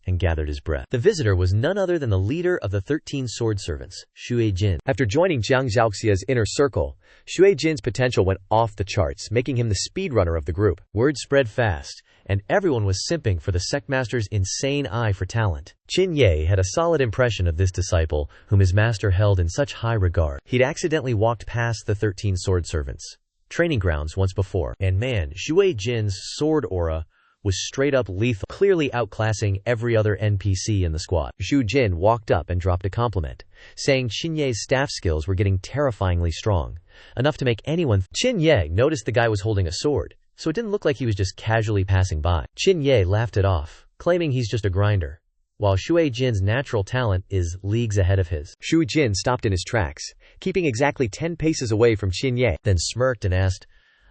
[SPEAKER 1] and gathered his breath. The visitor was none other than the leader of the 13 sword servants, Xue Jin. After joining Jiang Xiaoxia's inner circle, Xue Jin's potential went off the charts, making him the speedrunner of the group. Word spread fast, and everyone was simping for the sect master's insane eye for talent. Qin Ye had a solid impression of this disciple, whom his master held in such high regard. He'd accidentally walked past the 13 sword servants' training grounds once before, and man, Xue Jin's sword aura was straight up lethal, clearly outclassing every other NPC in the squad. Xue Jin walked up and dropped a compliment, saying Qin Ye's staff skills were getting terrifyingly strong, enough to make anyone. Qin Ye noticed the guy was holding a sword, so it didn't look like he was just casually passing by. Qin Ye laughed it off, claiming he's just a grinder, while Xue Jin's natural talent is leagues ahead of his. Xue Jin stopped in his tracks, keeping exactly 10 paces away from Qin Ye, then smirked and asked,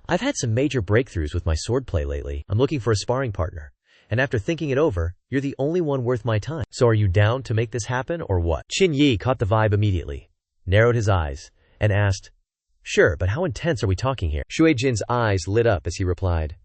[SPEAKER 1] "I've had some major breakthroughs with my swordplay lately. I'm looking for a sparring partner, and after thinking it over, you're the only one worth my time. So are you down to make this happen or what?" Qin Yi caught the vibe immediately, narrowed his eyes, and asked, "Sure, but how intense are we talking here?" Xue Jin's eyes lit up as he replied,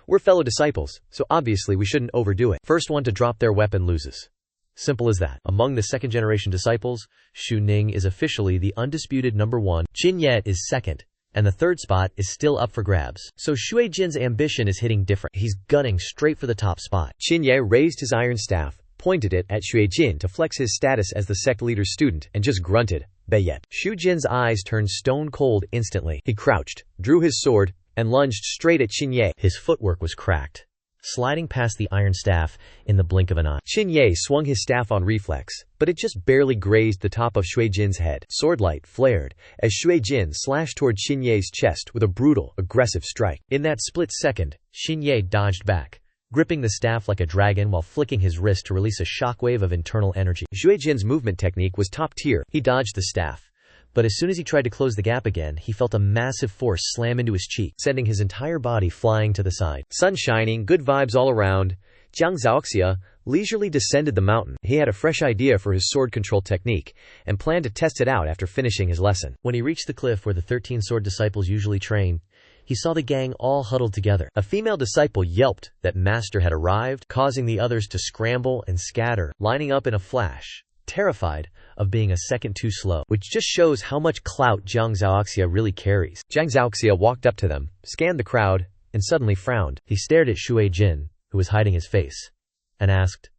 [SPEAKER 1] "We're fellow disciples, so obviously we shouldn't overdo it. First one to drop their weapon loses. Simple as that." Among the second-generation disciples, Xu Ning is officially the undisputed #1. Qin Ye is second, and the third spot is still up for grabs. So Shui Jin's ambition is hitting different. He's gunning straight for the top spot.
[SPEAKER 2] Qingye raised his iron staff, pointed it at Shui Jin to flex his status as the sect leader's student, and just grunted, "Bayet." Shui Jin's eyes turned stone cold instantly. He crouched, drew his sword, and lunged straight at Qingye.
[SPEAKER 1] His footwork was cracked, sliding past the iron staff in the blink of an eye.
[SPEAKER 2] Qingye swung his staff on reflex, but it just barely grazed the top of Shui Jin's head. Swordlight flared as Shui Jin slashed toward Qingye's chest with a brutal, aggressive strike.
[SPEAKER 1] In that split second, Qingye dodged back, gripping the staff like a dragon while flicking his wrist to release a shockwave of internal energy.
[SPEAKER 2] Shui Jin's movement technique was top tier.
[SPEAKER 1] He dodged the staff, but as soon as he tried to close the gap again, he felt a massive force slam into his cheek, sending his entire body flying to the side.
[SPEAKER 2] Sun shining, good vibes all around, Jiang Zhaoxia leisurely descended the mountain. He had a fresh idea for his sword control technique and planned to test it out after finishing his lesson.
[SPEAKER 1] When he reached the cliff where the 13 sword disciples usually train, he saw the gang all huddled together. A female disciple yelped that master had arrived, causing the others to scramble and scatter, lining up in a flash, terrified of being a second too slow, which just shows how much clout Jiang Zhaoxia really carries.
[SPEAKER 2] Jiang Zhaoxia walked up to them, scanned the crowd, and suddenly frowned.
[SPEAKER 1] He stared at Shui Jin, who was hiding his face, and asked,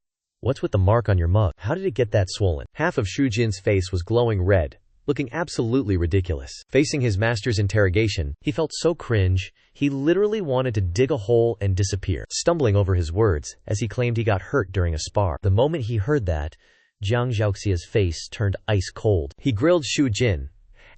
[SPEAKER 1] "What's with the mark on your mug? How did it get that swollen?"
[SPEAKER 2] Half of Shui Jin's face was glowing red, looking absolutely ridiculous. Facing his master's interrogation,
[SPEAKER 1] he felt so cringe, he literally wanted to dig a hole and disappear,
[SPEAKER 2] stumbling over his words as he claimed he got hurt during a spar.
[SPEAKER 1] The moment he heard that, Jiang Zhaoxia's face turned ice cold.
[SPEAKER 2] He grilled Shui Jin,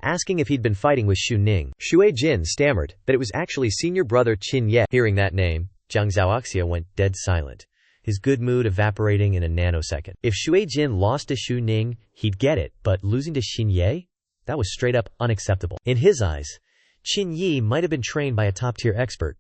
[SPEAKER 2] asking if he'd been fighting with Xu Ning. Shui Jin stammered that it was actually senior brother Qingye.
[SPEAKER 1] Hearing that name, Jiang Zhaoxia went dead silent, his good mood evaporating in a nanosecond. If Shui Jin lost to Xu Ning, he'd get it, but losing to Qingye? That was straight up unacceptable. In his eyes, Qingye might have been trained by a top-tier expert,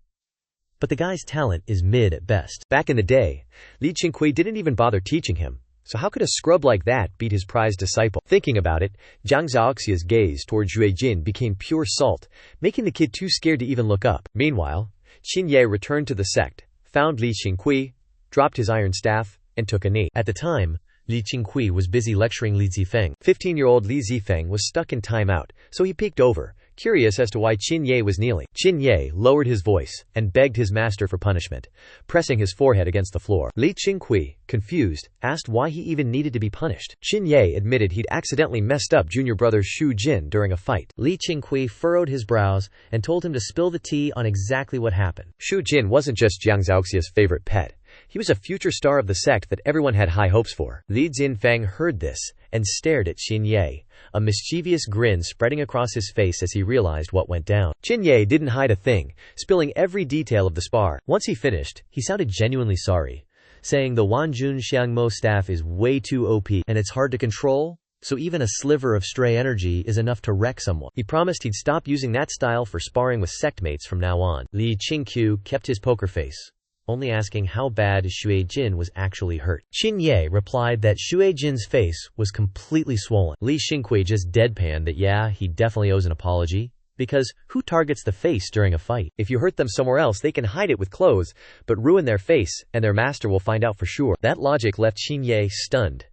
[SPEAKER 1] but the guy's talent is mid at best.
[SPEAKER 2] Back in the day, Li Qingqiu didn't even bother teaching him, so how could a scrub like that beat his prized disciple? Thinking about it, Jiang Zhaoxia's gaze toward Shui Jin became pure salt, making the kid too scared to even look up. Meanwhile, Qingye returned to the sect, found Li Qingqiu, dropped his iron staff, and took a knee.
[SPEAKER 1] At the time, Li Qingqiu was busy lecturing Li Zifeng.
[SPEAKER 2] 15-year-old Li Zifeng was stuck in timeout, so he peeked over, curious as to why Qingye was kneeling. Qingye lowered his voice and begged his master for punishment, pressing his forehead against the floor. Li Qingqiu, confused, asked why he even needed to be punished. Qingye admitted he'd accidentally messed up junior brother Shu Jin during a fight.
[SPEAKER 1] Li Qingqiu furrowed his brows and told him to spill the tea on exactly what happened.
[SPEAKER 2] Shu Jin wasn't just Jiang Zhaoxia's favorite pet. He was a future star of the sect that everyone had high hopes for. Li Zifeng heard this and stared at Qingye, a mischievous grin spreading across his face as he realized what went down. Qingye didn't hide a thing, spilling every detail of the spar. Once he finished,
[SPEAKER 1] he sounded genuinely sorry, saying the Wanjun Xiangmo staff is way too OP and it's hard to control, so even a sliver of stray energy is enough to wreck someone. He promised he'd stop using that style for sparring with sect mates from now on. Li Qingqiu kept his poker face, only asking how bad Shui Jin was actually hurt. Qingye replied that Shui Jin's face was completely swollen. Li Qingqiu just deadpanned that yeah, he definitely owes an apology, because who targets the face during a fight?
[SPEAKER 2] If you hurt them somewhere else, they can hide it with clothes, but ruin their face, and their master will find out for sure. That logic left Qingye stunned.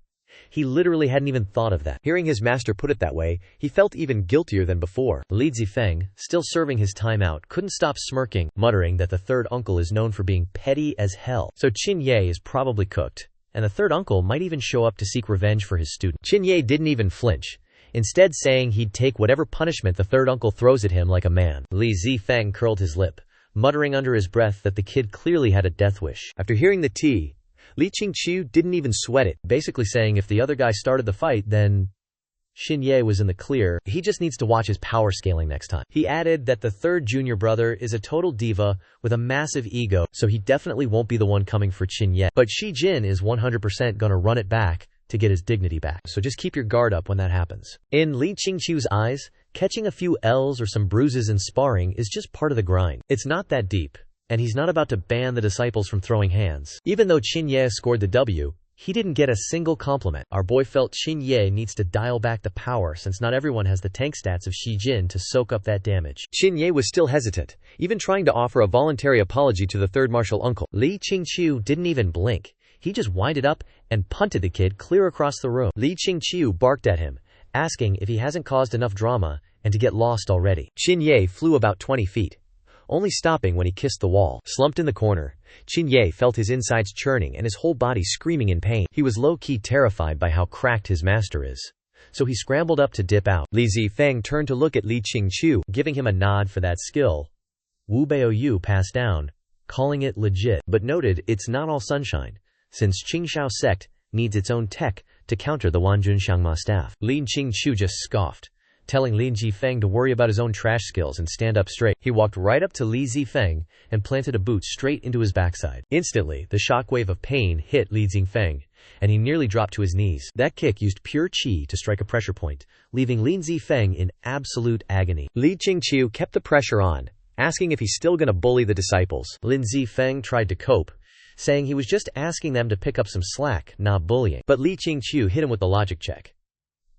[SPEAKER 2] He literally hadn't even thought of that. Hearing his master put it that way, he felt even guiltier than before.
[SPEAKER 1] Li Zifeng, still serving his timeout, couldn't stop smirking, muttering that the third uncle is known for being petty as hell. So Qingye is probably cooked, and the third uncle might even show up to seek revenge for his student.
[SPEAKER 2] Qingye didn't even flinch,
[SPEAKER 1] instead saying he'd take whatever punishment the third uncle throws at him like a man. Li Zifeng curled his lip, muttering under his breath that the kid clearly had a death wish.
[SPEAKER 2] After hearing the tea, Li Qingqiu didn't even sweat it,
[SPEAKER 1] basically saying if the other guy started the fight, then Qingye was in the clear. He just needs to watch his power scaling next time. He added that the third junior brother is a total diva with a massive ego, so he definitely won't be the one coming for Qingye. But Shi Jin is 100% gonna run it back to get his dignity back. So just keep your guard up when that happens. In Li Qingqiu's eyes, catching a few L's or some bruises in sparring is just part of the grind. It's not that deep, and he's not about to ban the disciples from throwing hands. Even though Qingye scored the W, he didn't get a single compliment. Our boy felt Qingye needs to dial back the power since not everyone has the tank stats of Shi Jin to soak up that damage.
[SPEAKER 2] Qingye was still hesitant, even trying to offer a voluntary apology to the third martial uncle.
[SPEAKER 1] Li Qingqiu didn't even blink. He just winded up and punted the kid clear across the room. Li Qingqiu barked at him, asking if he hasn't caused enough drama and to get lost already.
[SPEAKER 2] Qingqiu flew about 20 feet, only stopping when he kissed the wall. Slumped in the corner, Qingqiu felt his insides churning and his whole body screaming in pain. He was low-key terrified by how cracked his master is, so he scrambled up to dip out. Li Zifeng turned to look at Li Qingqiu,
[SPEAKER 1] giving him a nod for that skill. Wu Baoyu passed down, calling it legit, but noted it's not all sunshine, since Qingqiu Sect needs its own tech to counter the Wanjun Xiangma staff. Li Qingqiu just scoffed, telling Li Zifeng to worry about his own trash skills and stand up straight. He walked right up to Li Zifeng and planted a boot straight into his backside. Instantly, the shockwave of pain hit Li Zifeng, and he nearly dropped to his knees. That kick used pure qi to strike a pressure point, leaving Li Zifeng in absolute agony.
[SPEAKER 2] Li Qingqiu kept the pressure on, asking if he's still gonna bully the disciples.
[SPEAKER 1] Lin Zifeng tried to cope, saying he was just asking them to pick up some slack, not bullying.
[SPEAKER 2] But Li Qingqiu hit him with the logic check.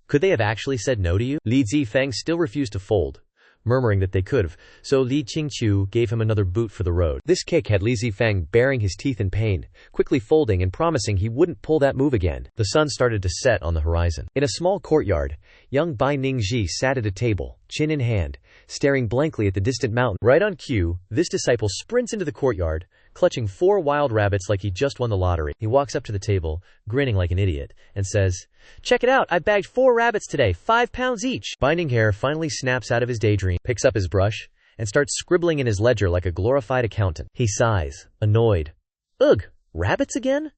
[SPEAKER 1] Could they have actually said no to you?
[SPEAKER 2] Li Zifeng still refused to fold,
[SPEAKER 1] murmuring that they could have, so Li Qingqiu gave him another boot for the road.
[SPEAKER 2] This kick had Li Zifeng baring his teeth in pain, quickly folding and promising he wouldn't pull that move again.
[SPEAKER 1] The sun started to set on the horizon.
[SPEAKER 2] In a small courtyard, young Bai Ningji sat at a table, chin in hand, staring blankly at the distant mountain.
[SPEAKER 1] Right on cue, this disciple sprints into the courtyard, clutching 4 wild rabbits like he just won the lottery. He walks up to the table, grinning like an idiot, and says, "Check it out, I bagged 4 rabbits today, 5 pounds each." Binding Hair finally snaps out of his daydream, picks up his brush, and starts scribbling in his ledger like a glorified accountant. He sighs, annoyed. "Ugh, rabbits again?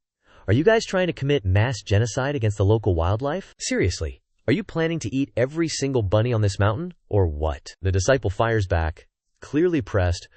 [SPEAKER 1] Are you guys trying to commit mass genocide against the local wildlife? Seriously, are you planning to eat every single bunny on this mountain, or what?" The disciple fires back, clearly pressed,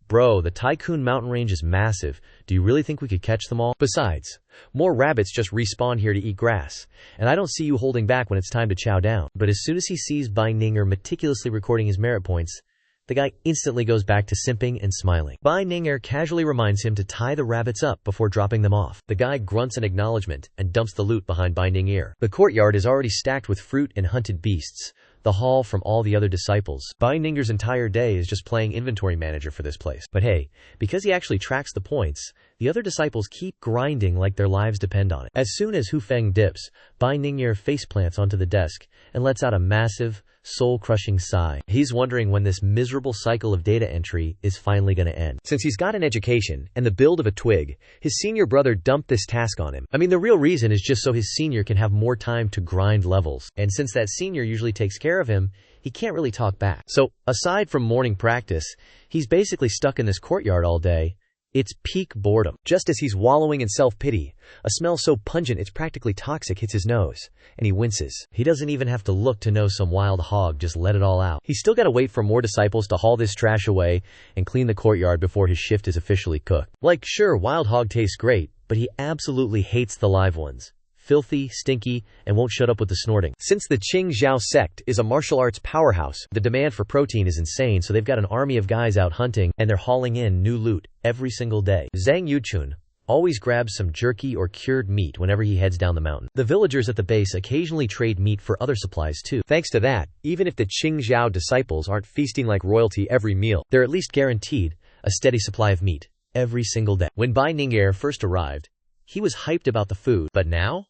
[SPEAKER 1] "Bro, the Tycoon mountain range is massive. Do you really think we could catch them all? Besides, more rabbits just respawn here to eat grass, and I don't see you holding back when it's time to chow down." But as soon as he sees Bai Ninger meticulously recording his merit points, the guy instantly goes back to simping and smiling. Bai Ninger casually reminds him to tie the rabbits up before dropping them off. The guy grunts an acknowledgement and dumps the loot behind Bai Ninger. The courtyard is already stacked with fruit and hunted beasts, the haul from all the other disciples. Bai Ninger's entire day is just playing inventory manager for this place. But hey, because he actually tracks the points, the other disciples keep grinding like their lives depend on it. As soon as Hu Feng dips, Bai Ninger faceplants onto the desk and lets out a massive, soul-crushing sigh. He's wondering when this miserable cycle of data entry is finally going to end.
[SPEAKER 2] Since he's got an education and the build of a twig, his senior brother dumped this task on him.
[SPEAKER 1] I mean, the real reason is just so his senior can have more time to grind levels. And since that senior usually takes care of him, he can't really talk back. So, aside from morning practice, he's basically stuck in this courtyard all day. It's peak boredom.
[SPEAKER 2] Just as he's wallowing in self-pity, a smell so pungent it's practically toxic hits his nose, and he winces.
[SPEAKER 1] He doesn't even have to look to know some wild hog just let it all out. He's still gotta wait for more disciples to haul this trash away and clean the courtyard before his shift is officially cooked. Like, sure, wild hog tastes great, but he absolutely hates the live ones. Filthy, stinky, and won't shut up with the snorting.
[SPEAKER 2] Since the Qingqiu Sect is a martial arts powerhouse,
[SPEAKER 1] the demand for protein is insane, so they've got an army of guys out hunting, and they're hauling in new loot every single day. Zhang Yuchun always grabs some jerky or cured meat whenever he heads down the mountain. The villagers at the base occasionally trade meat for other supplies too.
[SPEAKER 2] Thanks to that, even if the Qingqiu disciples aren't feasting like royalty every meal,
[SPEAKER 1] they're at least guaranteed a steady supply of meat every single day. When Bai Ninger first arrived, he was hyped about the food, but now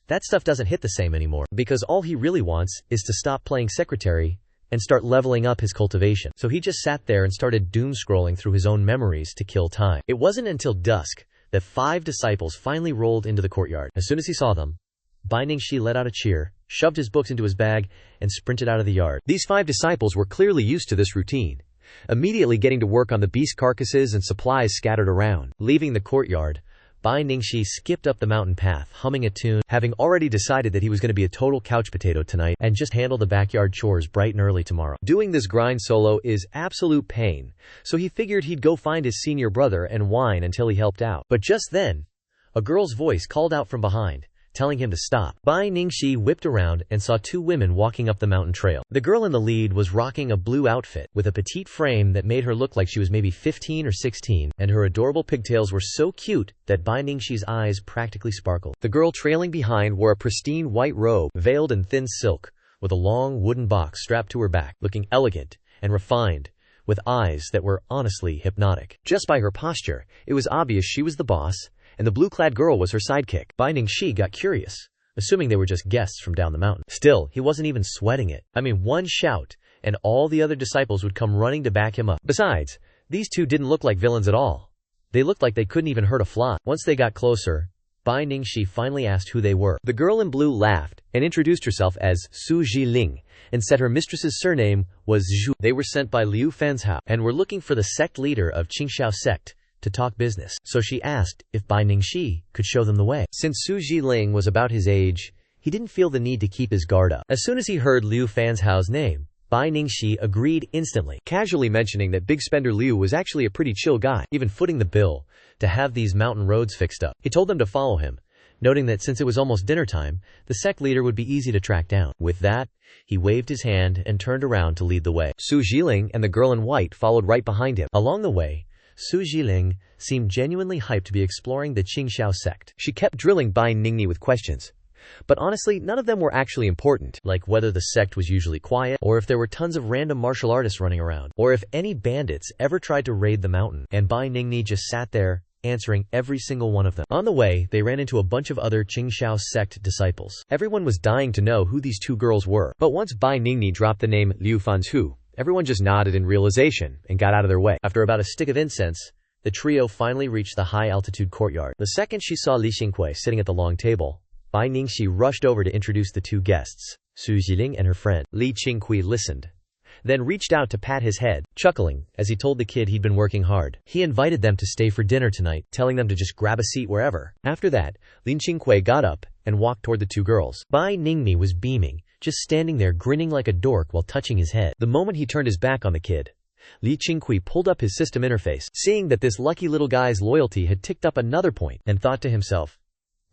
[SPEAKER 1] that stuff doesn't hit the same anymore, because all he really wants is to stop playing secretary and start leveling up his cultivation. So he just sat there and started doom-scrolling through his own memories to kill time. It wasn't until dusk that 5 disciples finally rolled into the courtyard. As soon as he saw them, Bai Ningxi let out a cheer, shoved his books into his bag, and sprinted out of the yard.
[SPEAKER 2] These 5 disciples were clearly used to this routine, immediately getting to work on the beast carcasses and supplies scattered around.
[SPEAKER 1] Leaving the courtyard, Bai Ningxi skipped up the mountain path, humming a tune, having already decided that he was going to be a total couch potato tonight and just handle the backyard chores bright and early tomorrow.
[SPEAKER 2] Doing this grind solo is absolute pain, so he figured he'd go find his senior brother and whine until he helped out.
[SPEAKER 1] But just then, a girl's voice called out from behind, telling him to stop. Bai Ningxi whipped around and saw 2 women walking up the mountain trail. The girl in the lead was rocking a blue outfit with a petite frame that made her look like she was maybe 15 or 16, and her adorable pigtails were so cute that Bai Ningxi's eyes practically sparkled.
[SPEAKER 2] The girl trailing behind wore a pristine white robe,
[SPEAKER 1] veiled in thin silk, with a long wooden box strapped to her back, looking elegant and refined, with eyes that were honestly hypnotic.
[SPEAKER 2] Just by her posture, it was obvious she was the boss, and the blue-clad girl was her sidekick.
[SPEAKER 1] Bai Ningxi got curious, assuming they were just guests from down the mountain. Still, he wasn't even sweating it. I mean, one shout, and all the other disciples would come running to back him up. Besides, these two didn't look like villains at all. They looked like they couldn't even hurt a fly. Once they got closer, Bai Ningxi finally asked who they were. The girl in blue laughed and introduced herself as Su Jiling and said her mistress's surname was Zhu. They were sent by Liu Fan's house and were looking for the sect leader of Qingqiu sect to talk business. So she asked if Bai Ningxi could show them the way. Since Su Jiling was about his age, he didn't feel the need to keep his guard up. As soon as he heard Liu Fan's house name, Bai Ningxi agreed instantly, casually mentioning that big spender Liu was actually a pretty chill guy, even footing the bill to have these mountain roads fixed up. He told them to follow him, noting that since it was almost dinner time, the sect leader would be easy to track down. With that, he waved his hand and turned around to lead the way. Su Jiling and the girl in white followed right behind him. Along the way, Su Jiling seemed genuinely hyped to be exploring the Qingqiu sect. She kept drilling Bai Ningxi with questions. But honestly, none of them were actually important, like whether the sect was usually quiet, or if there were tons of random martial artists running around, or if any bandits ever tried to raid the mountain. And Bai Ningxi just sat there, answering every single one of them. On the way, they ran into a bunch of other Qingqiu sect disciples. Everyone was dying to know who these two girls were. But once Bai Ningxi dropped the name Liu Fan's Hu, everyone just nodded in realization and got out of their way. After about a stick of incense, the trio finally reached the high-altitude courtyard. The second she saw Li Qingqiu sitting at the long table, Bai Ningxi rushed over to introduce the two guests, Su Jiling and her friend. Li Qingqiu listened, then reached out to pat his head, chuckling as he told the kid he'd been working hard. He invited them to stay for dinner tonight, telling them to just grab a seat wherever. After that, Li Qingqiu got up and walked toward the two girls. Bai Ningxi was beaming, just standing there grinning like a dork while touching his head. The moment he turned his back on the kid, Li Qingqiu pulled up his system interface, seeing that this lucky little guy's loyalty had ticked up another point, and thought to himself,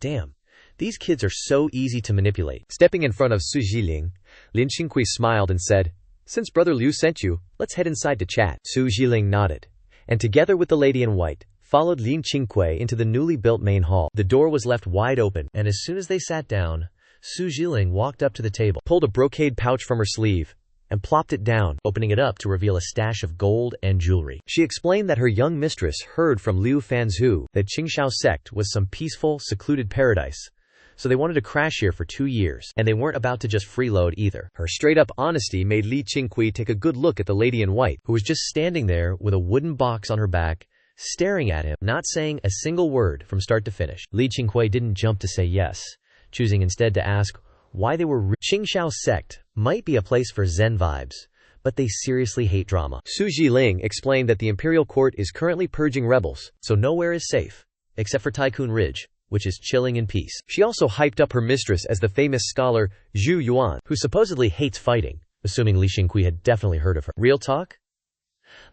[SPEAKER 1] damn, these kids are so easy to manipulate. Stepping in front of Su Jiling, Li Qingqiu smiled and said, since Brother Liu sent you, let's head inside to chat. Su Jiling nodded, and together with the lady in white, followed Li Qingqiu into the newly built main hall. The door was left wide open, and as soon as they sat down, Su Jiling walked up to the table, pulled a brocade pouch from her sleeve, and plopped it down, opening it up to reveal a stash of gold and jewelry. She explained that her young mistress heard from Liu Fan's Hu that Qingqiu sect was some peaceful, secluded paradise, so they wanted to crash here for 2 years, and they weren't about to just freeload either. Her straight-up honesty made Li Qingqiu take a good look at the lady in white, who was just standing there with a wooden box on her back, staring at him, not saying a single word from start to finish. Li Qingqiu didn't jump to say yes, choosing instead to ask why they were Qingqiu sect might be a place for Zen vibes, but they seriously hate drama. Su Jiling explained that the imperial court is currently purging rebels, so nowhere is safe, except for Tycoon Ridge, which is chilling in peace. She also hyped up her mistress as the famous scholar Zhu Yuan, who supposedly hates fighting, assuming Li Qingqiu had definitely heard of her. Real talk?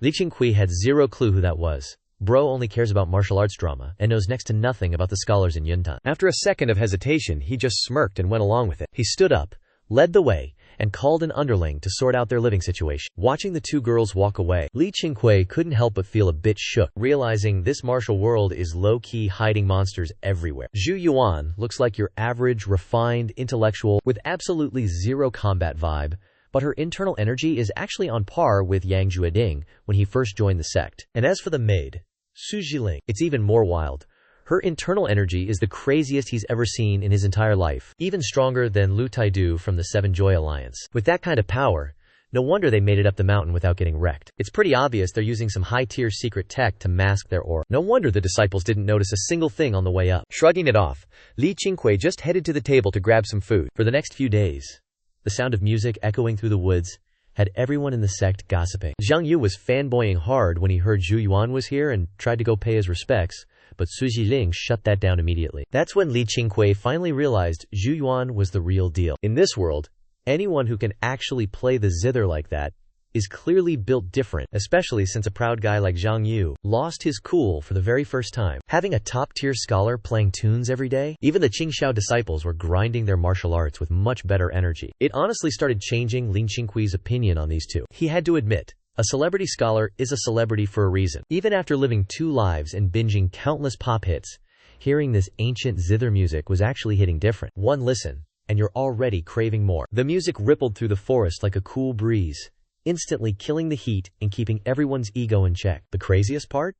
[SPEAKER 1] Li Qingqiu had zero clue who that was. Bro only cares about martial arts drama and knows next to nothing about the scholars in Yuntan. After a second of hesitation, he just smirked and went along with it. He stood up, led the way, and called an underling to sort out their living situation. Watching the two girls walk away, Li Qingqiu couldn't help but feel a bit shook, realizing this martial world is low-key hiding monsters everywhere. Zhu Yuan looks like your average, refined intellectual with absolutely zero combat vibe, but her internal energy is actually on par with Yang Jueding when he first joined the sect. And as for the maid, Su Jiling, it's even more wild. Her internal energy is the craziest he's ever seen in his entire life, even stronger than Lu Taidu from the Seven Joy Alliance. With that kind of power, no wonder they made it up the mountain without getting wrecked. It's pretty obvious they're using some high-tier secret tech to mask their aura. No wonder the disciples didn't notice a single thing on the way up. Shrugging it off, Li Qingqiu just headed to the table to grab some food. For the next few days, the sound of music echoing through the woods had everyone in the sect gossiping. Zhang Yu was fanboying hard when he heard Zhu Yuan was here and tried to go pay his respects, but Su Jiling shut that down immediately. That's when Li Qingqiu finally realized Zhu Yuan was the real deal. In this world, anyone who can actually play the zither like that is clearly built different, especially since a proud guy like Zhang Yu lost his cool for the very first time. Having a top-tier scholar playing tunes every day, even the Qingqiu disciples were grinding their martial arts with much better energy. It honestly started changing Li Qingqiu's opinion on these two. He had to admit, a celebrity scholar is a celebrity for a reason. Even after living 2 lives and binging countless pop hits, hearing this ancient zither music was actually hitting different. One listen, and you're already craving more. The music rippled through the forest like a cool breeze, instantly killing the heat and keeping everyone's ego in check. The craziest part?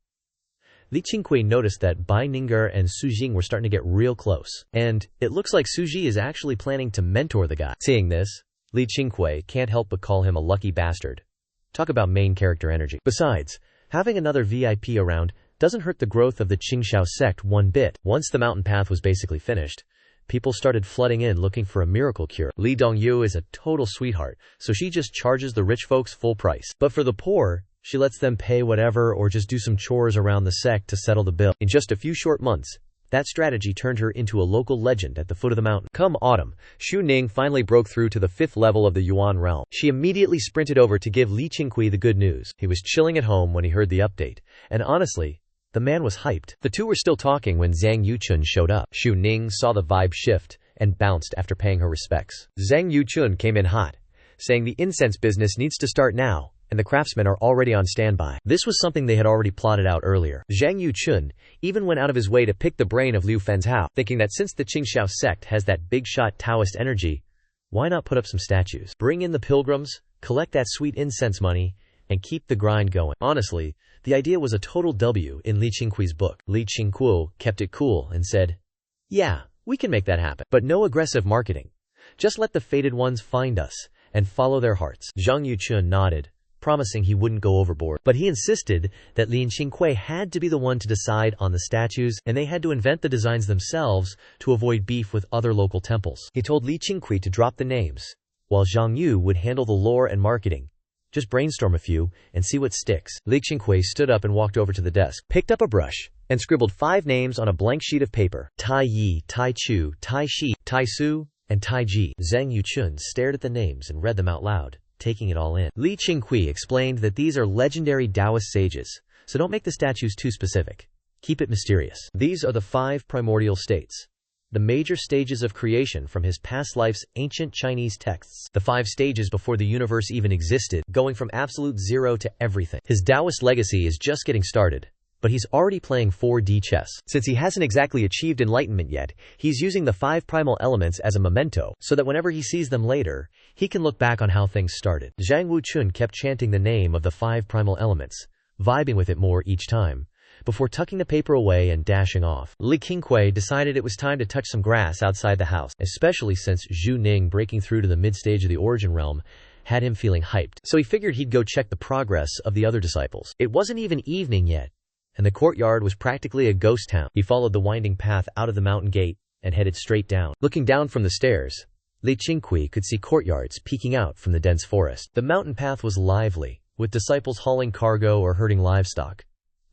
[SPEAKER 1] Li Qingqiu noticed that Bai Ning'er and Su Jing were starting to get real close, and it looks like Su Ji is actually planning to mentor the guy. Seeing this, Li Qingqiu can't help but call him a lucky bastard. Talk about main character energy. Besides, having another VIP around doesn't hurt the growth of the Qingqiu sect one bit. Once the mountain path was basically finished, people started flooding in looking for a miracle cure. Li Dongyu is a total sweetheart, so she just charges the rich folks full price. But for the poor, she lets them pay whatever or just do some chores around the sect to settle the bill. In just a few short months, that strategy turned her into a local legend at the foot of the mountain. Come autumn, Xu Ning finally broke through to the 5th level of the Yuan realm. She immediately sprinted over to give Li Qingqiu the good news. He was chilling at home when he heard the update, and honestly, the man was hyped. The two were still talking when Zhang Yuchun showed up. Xu Ning saw the vibe shift and bounced after paying her respects. Zhang Yuchun came in hot, saying the incense business needs to start now, and the craftsmen are already on standby. This was something they had already plotted out earlier. Zhang Yuchun even went out of his way to pick the brain of Liu Fenzhao, thinking that since the Qingqiu sect has that big-shot Taoist energy, why not put up some statues? Bring in the pilgrims, collect that sweet incense money, and keep the grind going. Honestly, the idea was a total W in Li Qingqiu's book. Li Qingqiu kept it cool and said, "Yeah, we can make that happen. But no aggressive marketing. Just let the fated ones find us and follow their hearts." Zhang Yuchun nodded, promising he wouldn't go overboard. But he insisted that Li Qingqiu had to be the one to decide on the statues, and they had to invent the designs themselves to avoid beef with other local temples. He told Li Qingqiu to drop the names, while Zhang Yu would handle the lore and marketing. Just brainstorm a few and see what sticks. Li Qingqiu stood up and walked over to the desk, picked up a brush, and scribbled 5 names on a blank sheet of paper. Tai Yi, Tai Chu, Tai Shi, Tai Su, and Tai Ji. Zhang Yuchun stared at the names and read them out loud, taking it all in. Li Qingqiu explained that these are legendary Taoist sages, so don't make the statues too specific. Keep it mysterious. These are the 5 primordial states, the major stages of creation from his past life's ancient Chinese texts. The 5 stages before the universe even existed, going from absolute zero to everything. His Taoist legacy is just getting started, but he's already playing 4D chess. Since he hasn't exactly achieved enlightenment yet, he's using the 5 primal elements as a memento, so that whenever he sees them later, he can look back on how things started. Zhang Wuchun kept chanting the name of the 5 primal elements, vibing with it more each time, before tucking the paper away and dashing off. Li Qingqiu decided it was time to touch some grass outside the house, especially since Xu Ning breaking through to the mid-stage of the origin realm had him feeling hyped. So he figured he'd go check the progress of the other disciples. It wasn't even evening yet, and the courtyard was practically a ghost town. He followed the winding path out of the mountain gate and headed straight down. Looking down from the stairs, Li Qingqiu could see courtyards peeking out from the dense forest. The mountain path was lively, with disciples hauling cargo or herding livestock.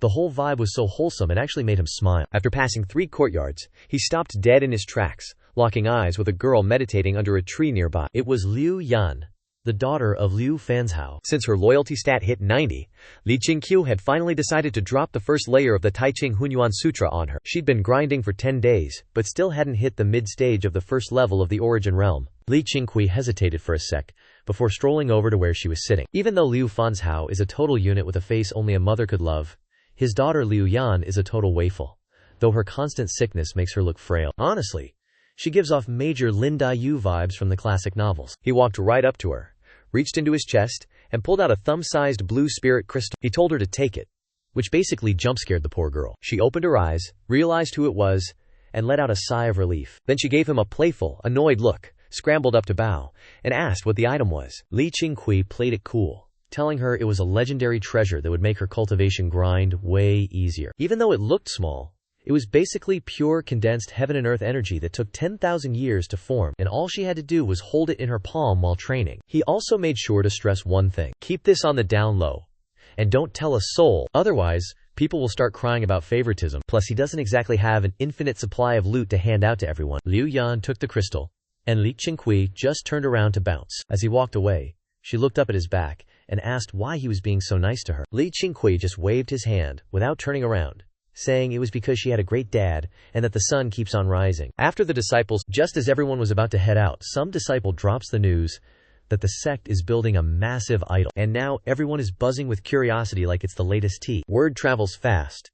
[SPEAKER 1] The whole vibe was so wholesome it actually made him smile. After passing 3 courtyards, he stopped dead in his tracks, locking eyes with a girl meditating under a tree nearby. It was Liu Yan, the daughter of Liu Fenzhao. Since her loyalty stat hit 90, Li Qingqiu had finally decided to drop the first layer of the Taiching Hunyuan Sutra on her. She'd been grinding for 10 days, but still hadn't hit the mid-stage of the first level of the origin realm. Li Qingqiu hesitated for a sec, before strolling over to where she was sitting. Even though Liu Fenzhao is a total unit with a face only a mother could love, his daughter Liu Yan is a total waiful, though her constant sickness makes her look frail. Honestly, she gives off major Lin Daiyu vibes from the classic novels. He walked right up to her, reached into his chest, and pulled out a thumb-sized blue spirit crystal. He told her to take it, which basically jump-scared the poor girl. She opened her eyes, realized who it was, and let out a sigh of relief. Then she gave him a playful, annoyed look, scrambled up to bow, and asked what the item was. Li Qingqiu played it cool, telling her it was a legendary treasure that would make her cultivation grind way easier. Even though it looked small, it was basically pure condensed heaven and earth energy that took 10,000 years to form, and all she had to do was hold it in her palm while training. He also made sure to stress one thing: keep this on the down low, and don't tell a soul, otherwise people will start crying about favoritism. Plus he doesn't exactly have an infinite supply of loot to hand out to everyone. Liu Yan took the crystal, and Li Qingqiu just turned around to bounce. As he walked away, she looked up at his back and asked why he was being so nice to her. Li Qingqiu just waved his hand without turning around, saying it was because she had a great dad and that the sun keeps on rising. After the disciples, just as everyone was about to head out, some disciple drops the news that the sect is building a massive idol, and now everyone is buzzing with curiosity like it's the latest tea. Word travels fast,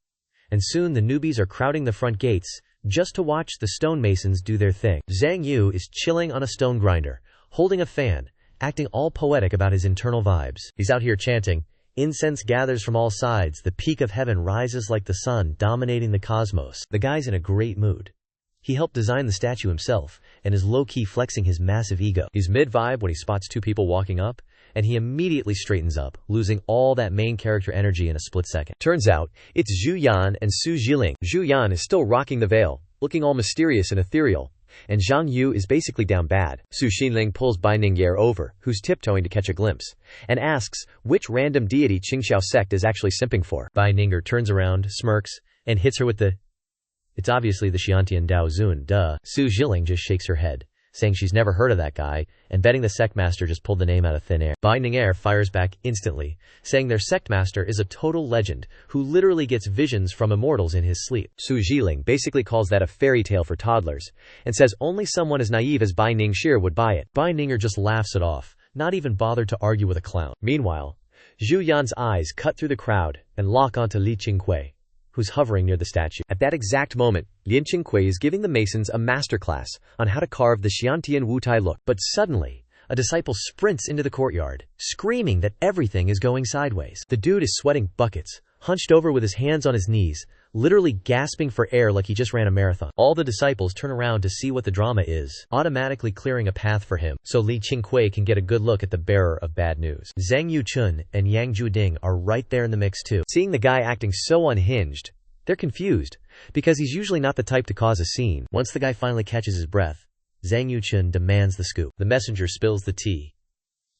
[SPEAKER 1] and soon the newbies are crowding the front gates just to watch the stonemasons do their thing. Zhang Yu is chilling on a stone grinder, holding a fan, acting all poetic about his internal vibes. He's out here chanting, "Incense gathers from all sides, the peak of heaven rises like the sun, dominating the cosmos." The guy's in a great mood. He helped design the statue himself, and is low-key flexing his massive ego. He's mid-vibe when he spots two people walking up, and he immediately straightens up, losing all that main character energy in a split second. Turns out, it's Zhu Yan and Su Jiling. Zhu Yan is still rocking the veil, looking all mysterious and ethereal, and Zhang Yu is basically down bad. Su Xinling pulls Bai Ningye over, who's tiptoeing to catch a glimpse, and asks which random deity Qingqiu sect is actually simping for. Bai Ningye turns around, smirks, and hits her with the "It's obviously the Xiantian Dao Zun, duh." Su Jiling just shakes her head, saying she's never heard of that guy, and betting the sect master just pulled the name out of thin air. Bai Ningye fires back instantly, saying their sect master is a total legend, who literally gets visions from immortals in his sleep. Su Jiling basically calls that a fairy tale for toddlers, and says only someone as naive as Bai Ningxi would buy it. Bai Ningxi just laughs it off, not even bothered to argue with a clown. Meanwhile, Zhu Yan's eyes cut through the crowd, and lock onto Li Qingqiu, who's hovering near the statue. At that exact moment, Li Qingqiu is giving the masons a masterclass on how to carve the Xiantian Wutai look. But suddenly, a disciple sprints into the courtyard, screaming that everything is going sideways. The dude is sweating buckets, hunched over with his hands on his knees, literally gasping for air like he just ran a marathon. All the disciples turn around to see what the drama is, automatically clearing a path for him, so Li Qingqiu can get a good look at the bearer of bad news. Zhang Yuchun and Yang Jueding are right there in the mix too. Seeing the guy acting so unhinged, they're confused, because he's usually not the type to cause a scene. Once the guy finally catches his breath, Zhang Yuchun demands the scoop. The messenger spills the tea.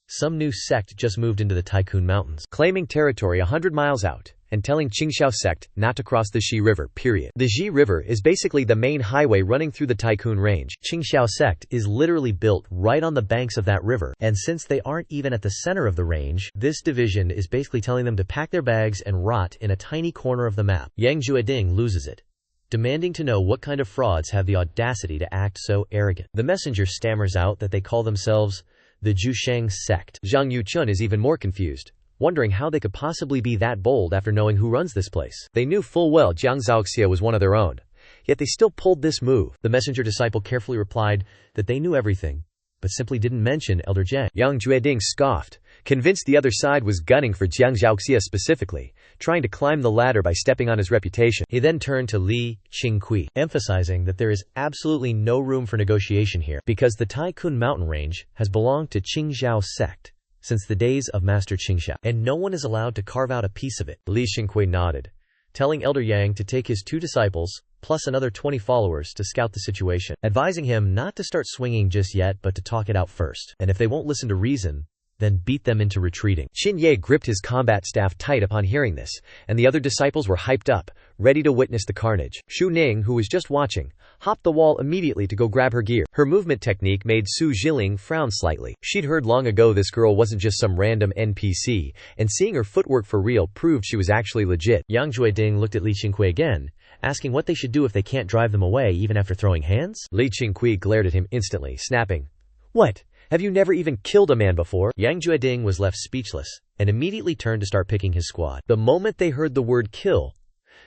[SPEAKER 1] Some new sect just moved into the Tycoon Mountains, claiming territory 100 miles out, and telling Qingqiu sect not to cross the Xi River, period. The Xi River is basically the main highway running through the Tycoon Range. Qingqiu sect is literally built right on the banks of that river, and since they aren't even at the center of the range, this division is basically telling them to pack their bags and rot in a tiny corner of the map. Yang Jueding loses it, demanding to know what kind of frauds have the audacity to act so arrogant. The messenger stammers out that they call themselves the Zhusheng sect. Zhang Yuchun is even more confused, wondering how they could possibly be that bold after knowing who runs this place. They knew full well Jiang Zhaoxia was one of their own, yet they still pulled this move. The messenger disciple carefully replied that they knew everything, but simply didn't mention Elder Jiang. Yang Jueding scoffed, convinced the other side was gunning for Jiang Zhaoxia specifically, trying to climb the ladder by stepping on his reputation. He then turned to Li Qingqiu, emphasizing that there is absolutely no room for negotiation here, because the Tycoon mountain range has belonged to Qingqiu sect since the days of Master Qingqiu, and no one is allowed to carve out a piece of it. Li Qingqiu nodded, telling Elder Yang to take his 2 disciples, plus another 20 followers to scout the situation, advising him not to start swinging just yet but to talk it out first, and if they won't listen to reason, then beat them into retreating. Qin Ye gripped his combat staff tight upon hearing this, and the other disciples were hyped up, ready to witness the carnage. Xu Ning, who was just watching, hopped the wall immediately to go grab her gear. Her movement technique made Su Jiling frown slightly. She'd heard long ago this girl wasn't just some random NPC, and seeing her footwork for real proved she was actually legit. Yang Jueding looked at Li Qingqiu again, asking what they should do if they can't drive them away even after throwing hands. Li Qingqiu glared at him instantly, snapping, "What? Have you never even killed a man before?" Yang Jueding was left speechless, and immediately turned to start picking his squad. The moment they heard the word kill,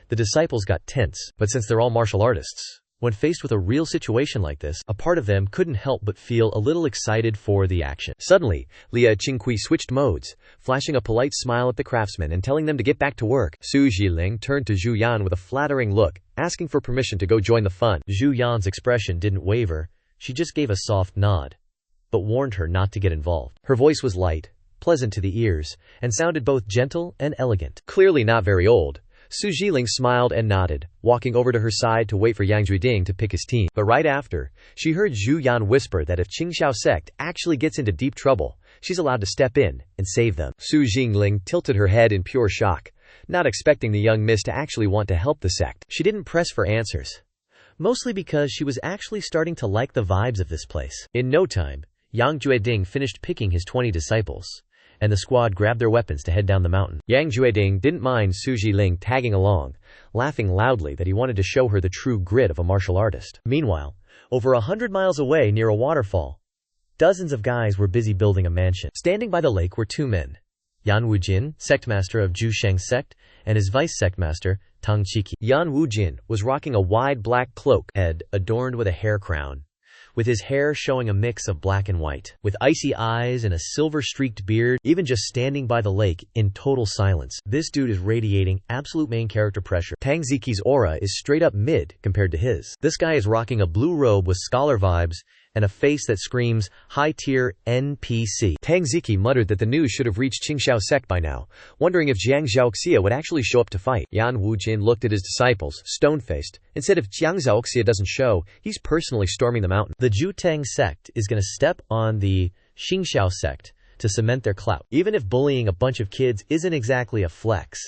[SPEAKER 1] the disciples got tense, but since they're all martial artists, when faced with a real situation like this, a part of them couldn't help but feel a little excited for the action. Suddenly, Li Qingqiu switched modes, flashing a polite smile at the craftsmen and telling them to get back to work. Su Jiling turned to Zhu Yan with a flattering look, asking for permission to go join the fun. Zhu Yan's expression didn't waver, she just gave a soft nod, but warned her not to get involved. Her voice was light, pleasant to the ears, and sounded both gentle and elegant. Clearly not very old, Su Jiling smiled and nodded, walking over to her side to wait for Yang Jueding to pick his team. But right after, she heard Zhu Yan whisper that if Qingqiu sect actually gets into deep trouble, she's allowed to step in and save them. Su Jiling tilted her head in pure shock, not expecting the young miss to actually want to help the sect. She didn't press for answers, mostly because she was actually starting to like the vibes of this place. In no time, Yang Jueding finished picking his 20 disciples, and the squad grabbed their weapons to head down the mountain. Yang Jueding didn't mind Su Jiling tagging along, laughing loudly that he wanted to show her the true grit of a martial artist. Meanwhile, over 100 miles away near a waterfall, dozens of guys were busy building a mansion. Standing by the lake were 2 men, Yan Wujin, sectmaster of Zhusheng sect, and his vice sectmaster, Tang Qiki. Yan Wujin was rocking a wide black cloak, head adorned with a hair crown, with his hair showing a mix of black and white, with icy eyes and a silver-streaked beard, even just standing by the lake in total silence. This dude is radiating absolute main character pressure. Tang Ziqi's aura is straight up mid compared to his. This guy is rocking a blue robe with scholar vibes and a face that screams high-tier NPC. Tang Ziqi muttered that the news should have reached Qingqiu Sect by now, wondering if Jiang Zhaoxia would actually show up to fight. Yan Wujin looked at his disciples, stone-faced, and said if Jiang Zhaoxia doesn't show, he's personally storming the mountain. The Jutang Sect is going to step on the Qingqiu Sect to cement their clout. Even if bullying a bunch of kids isn't exactly a flex,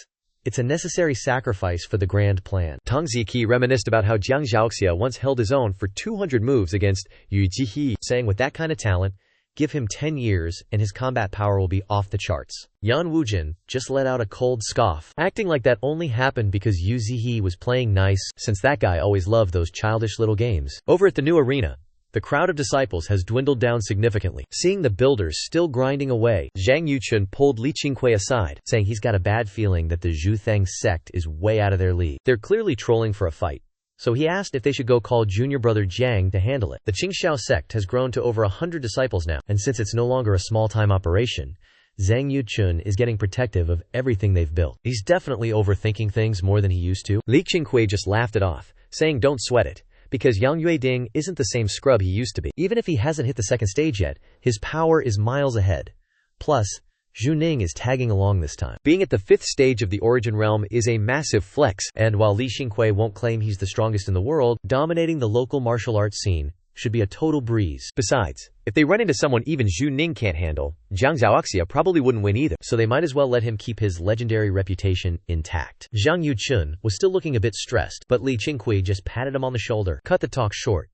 [SPEAKER 1] it's a necessary sacrifice for the grand plan. Tang Ziqi reminisced about how Jiang Zhaoxia once held his own for 200 moves against Yu Jihe, saying with that kind of talent, give him 10 years and his combat power will be off the charts. Yan Wujin just let out a cold scoff, acting like that only happened because Yu Zihe was playing nice, since that guy always loved those childish little games. Over at the new arena, the crowd of disciples has dwindled down significantly. Seeing the builders still grinding away, Zhang Yuchun pulled Li Qingqiu aside, saying he's got a bad feeling that the Zhuthang sect is way out of their league. They're clearly trolling for a fight, so he asked if they should go call junior brother Jiang to handle it. The Qingqiu sect has grown to over 100 disciples now, and since it's no longer a small-time operation, Zhang Yuchun is getting protective of everything they've built. He's definitely overthinking things more than he used to. Li Qingqiu just laughed it off, saying don't sweat it, because Yang Yueding isn't the same scrub he used to be. Even if he hasn't hit the second stage yet, his power is miles ahead. Plus, Zhu Ning is tagging along this time. Being at the 5th stage of the Origin Realm is a massive flex, and while Li Qingqiu won't claim he's the strongest in the world, dominating the local martial arts scene should be a total breeze. Besides, if they run into someone even Zhu Ning can't handle, Jiang Zhaoxia probably wouldn't win either, so they might as well let him keep his legendary reputation intact. Zhang Yuchun was still looking a bit stressed, but Li Qingqiu just patted him on the shoulder, cut the talk short.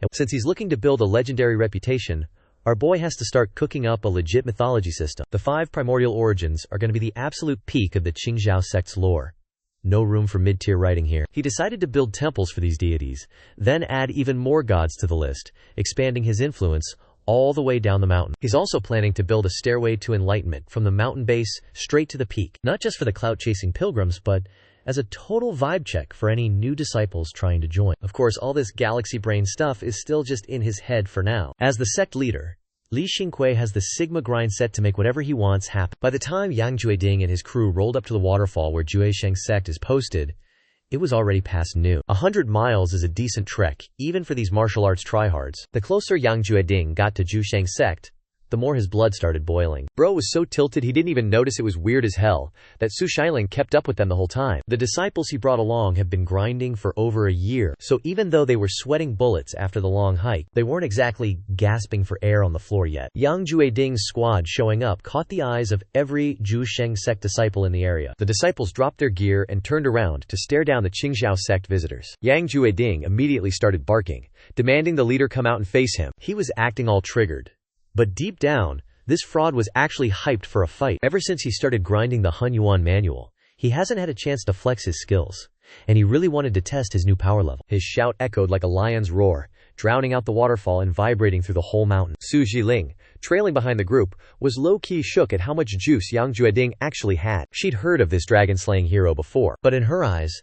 [SPEAKER 1] And since he's looking to build a legendary reputation, our boy has to start cooking up a legit mythology system. The 5 primordial origins are going to be the absolute peak of the Qingqiu sect's lore. No room for mid-tier writing here. He decided to build temples for these deities, then add even more gods to the list, expanding his influence all the way down the mountain. He's also planning to build a stairway to enlightenment from the mountain base straight to the peak, not just for the clout-chasing pilgrims, but as a total vibe check for any new disciples trying to join. Of course, all this galaxy brain stuff is still just in his head for now. As the sect leader, Li Qingqiu has the Sigma grind set to make whatever he wants happen. By the time Yang Jueding and his crew rolled up to the waterfall where Juesheng sect is posted, it was already past noon. 100 miles is a decent trek, even for these martial arts tryhards. The closer Yang Jueding got to Juesheng sect, the more his blood started boiling. Bro was so tilted he didn't even notice it was weird as hell that Su Shailing kept up with them the whole time. The disciples he brought along have been grinding for over a year, so even though they were sweating bullets after the long hike, they weren't exactly gasping for air on the floor yet. Yang Jueding's squad showing up caught the eyes of every Zhusheng sect disciple in the area. The disciples dropped their gear and turned around to stare down the Qingqiu sect visitors. Yang Jueding immediately started barking, demanding the leader come out and face him. He was acting all triggered, but deep down, this fraud was actually hyped for a fight. Ever since he started grinding the Hun Yuan manual, he hasn't had a chance to flex his skills, and he really wanted to test his new power level. His shout echoed like a lion's roar, drowning out the waterfall and vibrating through the whole mountain. Su Jiling, trailing behind the group, was low-key shook at how much juice Yang Jueding actually had. She'd heard of this dragon-slaying hero before, but in her eyes,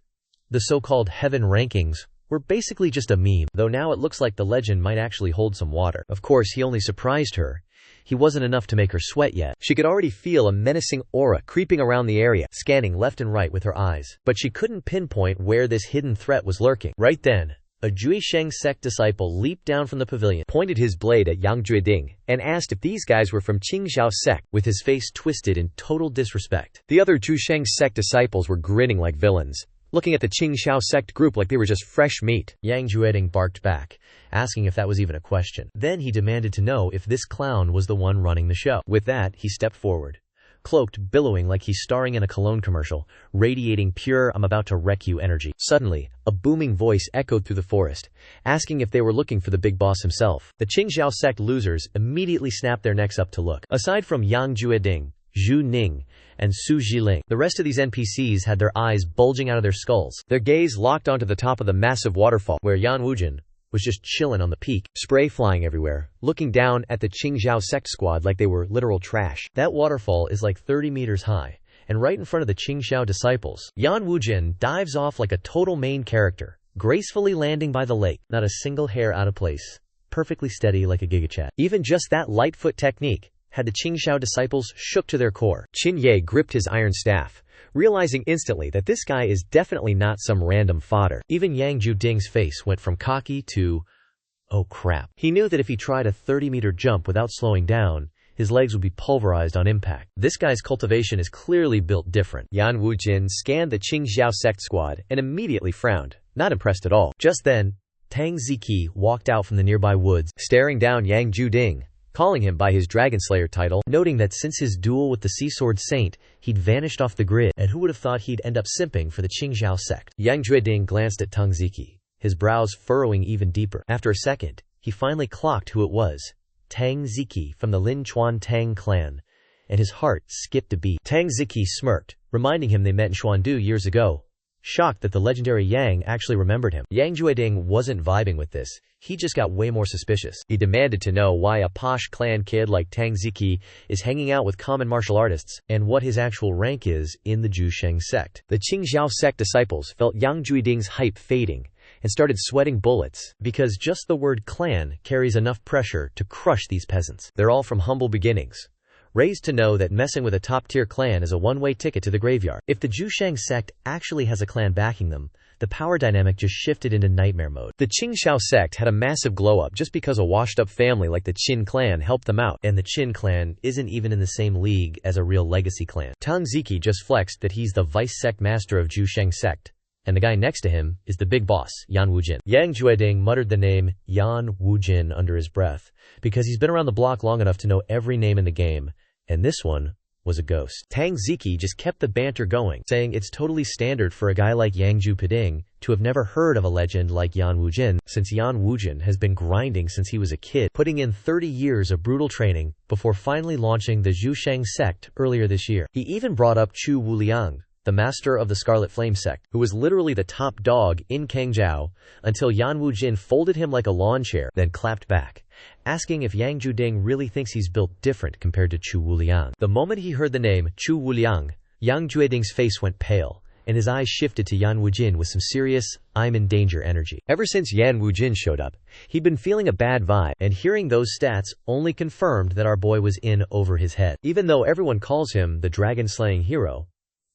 [SPEAKER 1] the so-called heaven rankings were basically just a meme, though now it looks like the legend might actually hold some water. Of course, he only surprised her. He wasn't enough to make her sweat yet. She could already feel a menacing aura creeping around the area, scanning left and right with her eyes. But she couldn't pinpoint where this hidden threat was lurking. Right then, a Juesheng sect disciple leaped down from the pavilion, pointed his blade at Yang Jueding, and asked if these guys were from Qingqiu sect, with his face twisted in total disrespect. The other Juesheng sect disciples were grinning like villains, looking at the Qingqiu sect group like they were just fresh meat. Yang Jueding barked back, asking if that was even a question. Then he demanded to know if this clown was the one running the show. With that, he stepped forward, cloaked, billowing like he's starring in a cologne commercial, radiating pure "I'm about to wreck you" energy. Suddenly, a booming voice echoed through the forest, asking if they were looking for the big boss himself. The Qingqiu sect losers immediately snapped their necks up to look. Aside from Yang Jueding, Zhu Ning, and Su Jiling, the rest of these NPCs had their eyes bulging out of their skulls. Their gaze locked onto the top of the massive waterfall, where Yan Wujin was just chilling on the peak, spray flying everywhere, looking down at the Qingqiu sect squad like they were literal trash. That waterfall is like 30 meters high, and right in front of the Qingqiu disciples, Yan Wujin dives off like a total main character, gracefully landing by the lake, not a single hair out of place. perfectly steady like a gigachat.
[SPEAKER 2] Even just that light foot technique had the Qingqiu disciples shook to their core. Qin Ye gripped his iron staff, realizing instantly that this guy is definitely not some random fodder.
[SPEAKER 1] Even Yang Juding's face went from cocky to, oh crap. He knew that if he tried a 30-meter jump without slowing down, his legs would be pulverized on impact. This guy's cultivation is clearly built different.
[SPEAKER 2] Yan Wujin scanned the Qingqiu sect squad and immediately frowned, not impressed at all.
[SPEAKER 1] Just then, Tang Ziqi walked out from the nearby woods,
[SPEAKER 2] staring down Yang Juding, calling him by his Dragon Slayer title,
[SPEAKER 1] noting that since his duel with the Sea Sword Saint, he'd vanished off the grid, and who would have thought he'd end up simping for the Qingqiu sect.
[SPEAKER 2] Yang Juding glanced at Tang Ziqi,
[SPEAKER 1] his brows furrowing even deeper. After a second, he finally clocked who it was. Tang Ziqi from the Lin Chuan Tang clan, and his heart skipped a beat. Tang Ziqi smirked, reminding him they met in Xuandu years ago, shocked that the legendary Yang actually remembered him. Yang Jueding wasn't vibing with this, he just got way more suspicious.
[SPEAKER 2] He demanded to know why a posh clan kid like Tang Ziqi is hanging out with common martial artists,
[SPEAKER 1] and what his actual rank is in the Zhusheng sect.
[SPEAKER 2] The Qingqiu sect disciples felt Yang Jueding's hype fading, and started sweating bullets,
[SPEAKER 1] because just the word clan carries enough pressure to crush these peasants.
[SPEAKER 2] They're all from humble beginnings, raised to know that messing with a top-tier clan is a one-way ticket to the graveyard.
[SPEAKER 1] If the Zhusheng sect actually has a clan backing them, the power dynamic just shifted into nightmare mode.
[SPEAKER 2] The Qingqiu sect had a massive glow-up just because a washed-up family like the Qin clan helped them out.
[SPEAKER 1] And the Qin clan isn't even in the same league as a real legacy clan.
[SPEAKER 2] Tang Ziqi just flexed that he's the vice sect master of Zhusheng sect,
[SPEAKER 1] and the guy next to him is the big boss, Yan Wujin.
[SPEAKER 2] Yang Jueding muttered the name Yan Wujin under his breath,
[SPEAKER 1] because he's been around the block long enough to know every name in the game, and this one was a ghost.
[SPEAKER 2] Tang Ziqi just kept the banter going,
[SPEAKER 1] saying it's totally standard for a guy like Yang Jupiding to have never heard of a legend like Yan Wujin, since Yan Wujin has been grinding since he was a kid, putting in 30 years of brutal training before finally launching the Zhusheng sect earlier this year. He even brought up Chu Wuliang, the master of the Scarlet Flame sect,
[SPEAKER 2] who was literally the top dog in Qingqiu, until Yan Wujin folded him like a lawn chair,
[SPEAKER 1] then clapped back, asking if Yang Juding really thinks he's built different compared to Chu Wuliang.
[SPEAKER 2] The moment he heard the name Chu Wuliang,
[SPEAKER 1] Yang Jueding's face went pale, and his eyes shifted to Yan Wujin with some serious, I'm in danger energy.
[SPEAKER 2] Ever since Yan Wujin showed up, he'd been feeling a bad vibe,
[SPEAKER 1] and hearing those stats only confirmed that our boy was in over his head.
[SPEAKER 2] Even though everyone calls him the dragon-slaying hero,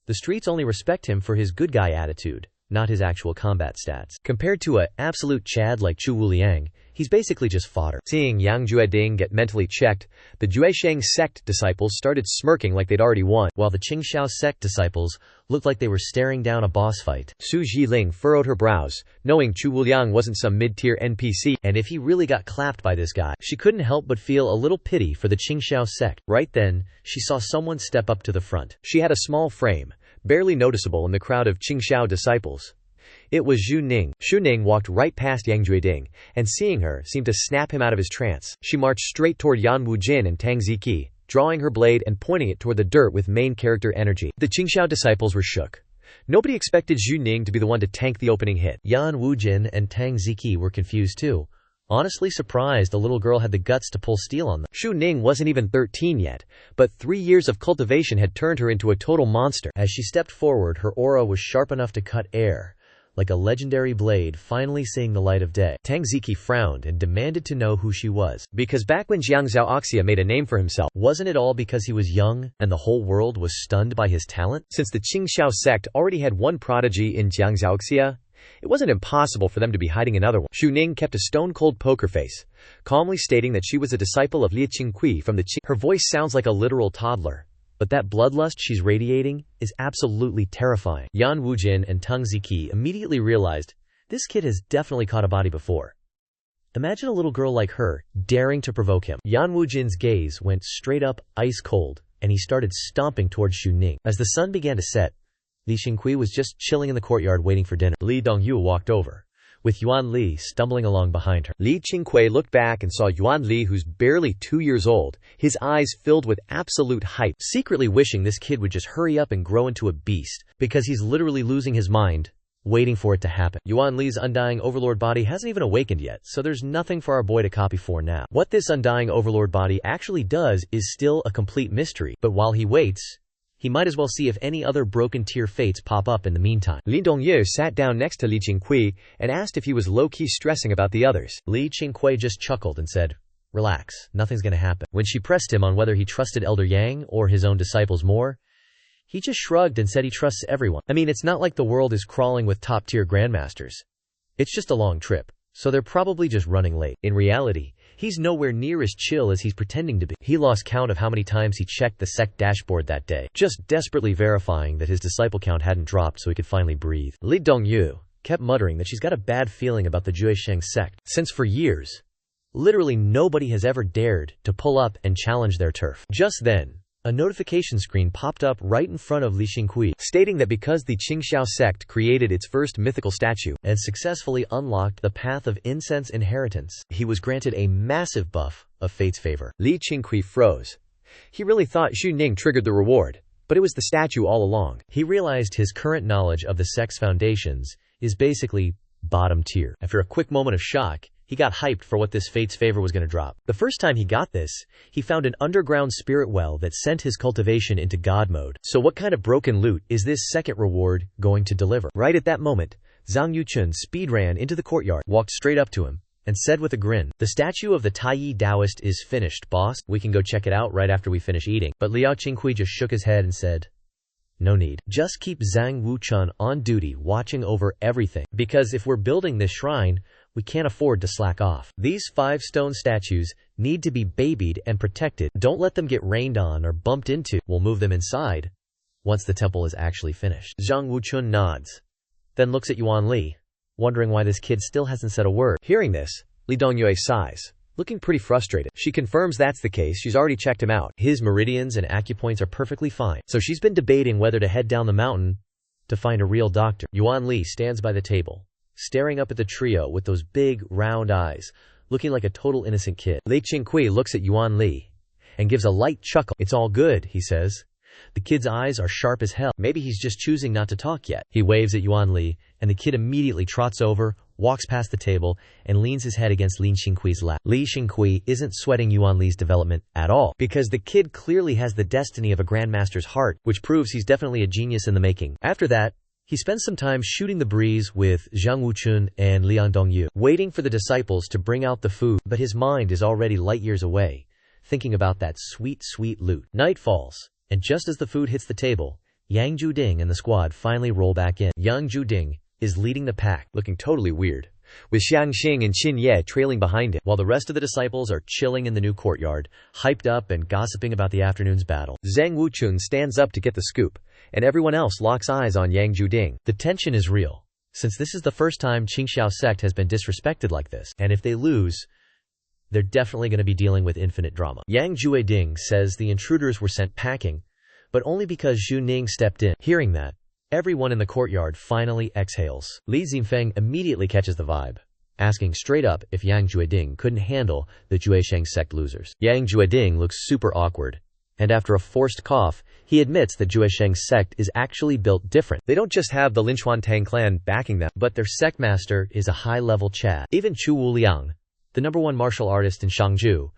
[SPEAKER 1] the streets only respect him for his good guy attitude, not his actual combat stats.
[SPEAKER 2] Compared to a absolute chad like Chu Wuliang, he's basically just fodder. Seeing Yang Jueding get mentally checked, the Zhusheng sect disciples started smirking like they'd already won,
[SPEAKER 1] while the Qingqiu sect disciples looked like they were staring down a boss fight.
[SPEAKER 2] Su Jiling furrowed her brows, knowing Chu Wuliang wasn't some mid-tier NPC,
[SPEAKER 1] and if he really got clapped by this guy,
[SPEAKER 2] she couldn't help but feel a little pity for the Qingqiu sect.
[SPEAKER 1] Right then, she saw someone step up to the front.
[SPEAKER 2] She had a small frame, barely noticeable in the crowd of Qingqiu disciples. It was Zhu Ning. Xu Ning walked right past Yang Jueding, and seeing her seemed to snap him out of his trance. She marched straight toward Yan Wujin and Tang Ziqi, drawing her blade and pointing it toward the dirt with main character energy. The Qingqiu disciples were shook. Nobody expected Zhu Ning to be the one to tank the opening hit.
[SPEAKER 1] Yan Wujin and Tang Ziqi were confused too, honestly surprised the little girl had the guts to pull steel on them.
[SPEAKER 2] Xu Ning wasn't even 13 yet, but 3 years of cultivation had turned her into a total monster.
[SPEAKER 1] As she stepped forward, her aura was sharp enough to cut air, like a legendary blade finally seeing the light of day.
[SPEAKER 2] Tang Ziqi frowned and demanded to know who she was. Because back when Jiang Zhaoxia made a name for himself,
[SPEAKER 1] wasn't it all because he was young and the whole world was stunned by his talent?
[SPEAKER 2] Since the Qingqiu sect already had one prodigy in Jiang Zhaoxia, it wasn't impossible for them to be hiding another one. Xu Ning kept a stone-cold poker face, calmly stating that she was a disciple of Qingqiu from the Qing. Her voice sounds like a literal toddler, but that bloodlust she's radiating is absolutely terrifying.
[SPEAKER 1] Yan Wujin and Tang Ziqi immediately realized, this kid has definitely caught a body before. Imagine a little girl like her daring to provoke him. Yan Wujin's gaze went straight up, ice cold, and he started stomping towards Xu Ning. As the sun began to set, Li Qingqiu was just chilling in the courtyard waiting for dinner.
[SPEAKER 2] Li Dongyu walked over,
[SPEAKER 1] with Yuan Li stumbling along behind her.
[SPEAKER 2] Li Qingqiu looked back and saw Yuan Li, who's barely 2 years old, his eyes filled with absolute hype,
[SPEAKER 1] secretly wishing this kid would just hurry up and grow into a beast, because he's literally losing his mind, waiting for it to happen. Yuan Li's undying overlord body hasn't even awakened yet, so there's nothing for our boy to copy for now. What this undying overlord body actually does is still a complete mystery, but while he waits, he might as well see if any other broken tier fates pop up in the meantime.
[SPEAKER 2] Li Dongyu sat down next to Li Qingqiu and asked if he was low-key stressing about the others.
[SPEAKER 1] Li Qingqiu just chuckled and said, "Relax, nothing's gonna happen." When she pressed him on whether he trusted Elder Yang or his own disciples more, he just shrugged and said he trusts everyone. I mean, it's not like the world is crawling with top-tier grandmasters. It's just a long trip, so they're probably just running late. In reality, he's nowhere near as chill as he's pretending to be. He lost count of how many times he checked the sect dashboard that day, just desperately verifying that his disciple count hadn't dropped so he could finally breathe. Li Dongyu kept muttering that she's got a bad feeling about the Juesheng sect, since for years, literally nobody has ever dared to pull up and challenge their turf. Just then, a notification screen popped up right in front of Li Qingqiu, stating that because the Qingqiu sect created its first mythical statue and successfully unlocked the path of incense inheritance, he was granted a massive buff of fate's favor.
[SPEAKER 2] Li Qingqiu froze. He really thought Xu Ning triggered the reward, but it was the statue all along.
[SPEAKER 1] He realized his current knowledge of the sect's foundations is basically bottom tier. After a quick moment of shock, he got hyped for what this fate's favor was going to drop. The first time he got this, he found an underground spirit well that sent his cultivation into God mode. So what kind of broken loot is this second reward going to deliver? Right at that moment, Zhang Yuchun speedran into the courtyard, walked straight up to him, and said with a grin, "The statue of the Taiyi Taoist is finished, boss. We can go check it out right after we finish eating." But Liao Qingqiu just shook his head and said, "No need. Just keep Zhang Wuchun on duty watching over everything, because if we're building this shrine, we can't afford to slack off. These 5 stone statues need to be babied and protected. Don't let them get rained on or bumped into. We'll move them inside once the temple is actually finished." Zhang Wuchun nods, then looks at Yuan Li, wondering why this kid still hasn't said a word.
[SPEAKER 2] Hearing this, Li Dongyue sighs, looking pretty frustrated. She confirms that's the case. She's already checked him out.
[SPEAKER 1] His meridians and acupoints are perfectly fine, so she's been debating whether to head down the mountain to find a real doctor. Yuan Li stands by the table, staring up at the trio with those big, round eyes, looking like a total innocent kid. Li Qingqiu looks at Yuan Li and gives a light chuckle. "It's all good," he says. The kid's eyes are sharp as hell. Maybe he's just choosing not to talk yet. He waves at Yuan Li, and the kid immediately trots over, walks past the table, and leans his head against Li Qingqiu's lap. Li Qingqiu isn't sweating Yuan Li's development at all, because the kid clearly has the destiny of a grandmaster's heart, which proves he's definitely a genius in the making. After that, he spends some time shooting the breeze with Zhang Wuchun and Liang Dongyu, waiting for the disciples to bring out the food, but his mind is already light years away, thinking about that sweet, sweet loot. Night falls, and just as the food hits the table, Yang Juding and the squad finally roll back in. Yang Juding is leading the pack, looking totally weird, with Xiang Xing and Qin Ye trailing behind him, while the rest of the disciples are chilling in the new courtyard, hyped up and gossiping about the afternoon's battle. Zhang Wuchun stands up to get the scoop, and everyone else locks eyes on Yang Juding. The tension is real, since this is the first time Qingqiu sect has been disrespected like this, and if they lose, they're definitely going to be dealing with infinite drama. Yang Jueding says the intruders were sent packing, but only because Xu Ning stepped in. Hearing that, everyone in the courtyard finally exhales. Li Zifeng immediately catches the vibe, asking straight up if Yang Jueding couldn't handle the Juesheng sect losers. Yang Jueding looks super awkward, and after a forced cough, he admits that Juesheng sect is actually built different. They don't just have the Linchuantang clan backing them, but their sect master is a high-level Chad. Even Chu Wuliang, the #1 martial artist in Shangju,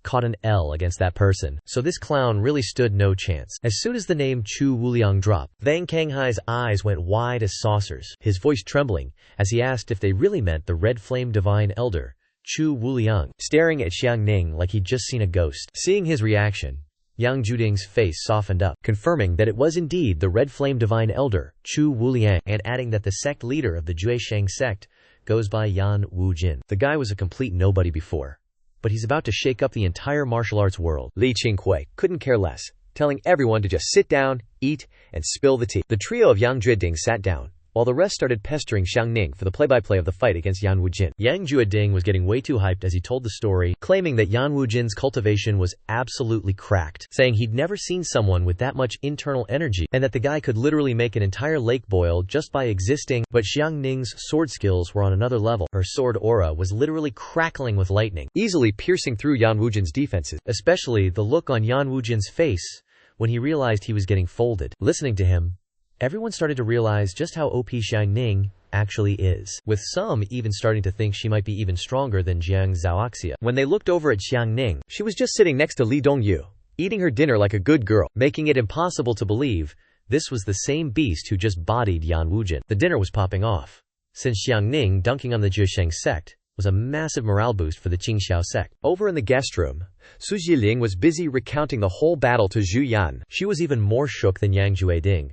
[SPEAKER 1] caught an L against that person, so this clown really stood no chance. As soon as the name Chu Wuliang dropped, Vang Kanghai's eyes went wide as saucers, his voice trembling, as he asked if they really meant the Red Flame Divine Elder, Chu Wuliang, staring at Xiang Ning like he'd just seen a ghost. Seeing his reaction, Yang Juding's face softened up, confirming that it was indeed the Red Flame Divine Elder, Chu Wuliang, and adding that the sect leader of the Juesheng sect goes by Yan Wujin. The guy was a complete nobody before, but he's about to shake up the entire martial arts world.
[SPEAKER 2] Li Qingqiu couldn't care less, telling everyone to just sit down, eat, and spill the tea. The trio of Yang Jueding sat down, while the rest started pestering Xiang Ning for the play-by-play of the fight against Yan Wujin.
[SPEAKER 1] Yang Jueding was getting way too hyped as he told the story, claiming that Yan Wujin's cultivation was absolutely cracked, saying he'd never seen someone with that much internal energy, and that the guy could literally make an entire lake boil just by existing. But Xiang Ning's sword skills were on another level. Her sword aura was literally crackling with lightning,
[SPEAKER 2] easily piercing through Yan Wujin's defenses.
[SPEAKER 1] Especially the look on Yan Wujin's face when he realized he was getting folded. Listening to him, everyone started to realize just how OP Xiang Ning actually is, with some even starting to think she might be even stronger than Jiang Zhaoxia. When they looked over at Xiang Ning,
[SPEAKER 2] she was just sitting next to Li Dongyu, eating her dinner like a good girl, making it impossible to believe this was the same beast who just bodied Yan Wujin. The dinner was popping off, since Xiang Ning dunking on the Zhesheng sect was a massive morale boost for the Qingqiu sect. Over in the guest room, Su Jiling was busy recounting the whole battle to Zhu Yan.
[SPEAKER 1] She was even more shook than Yang Jueding,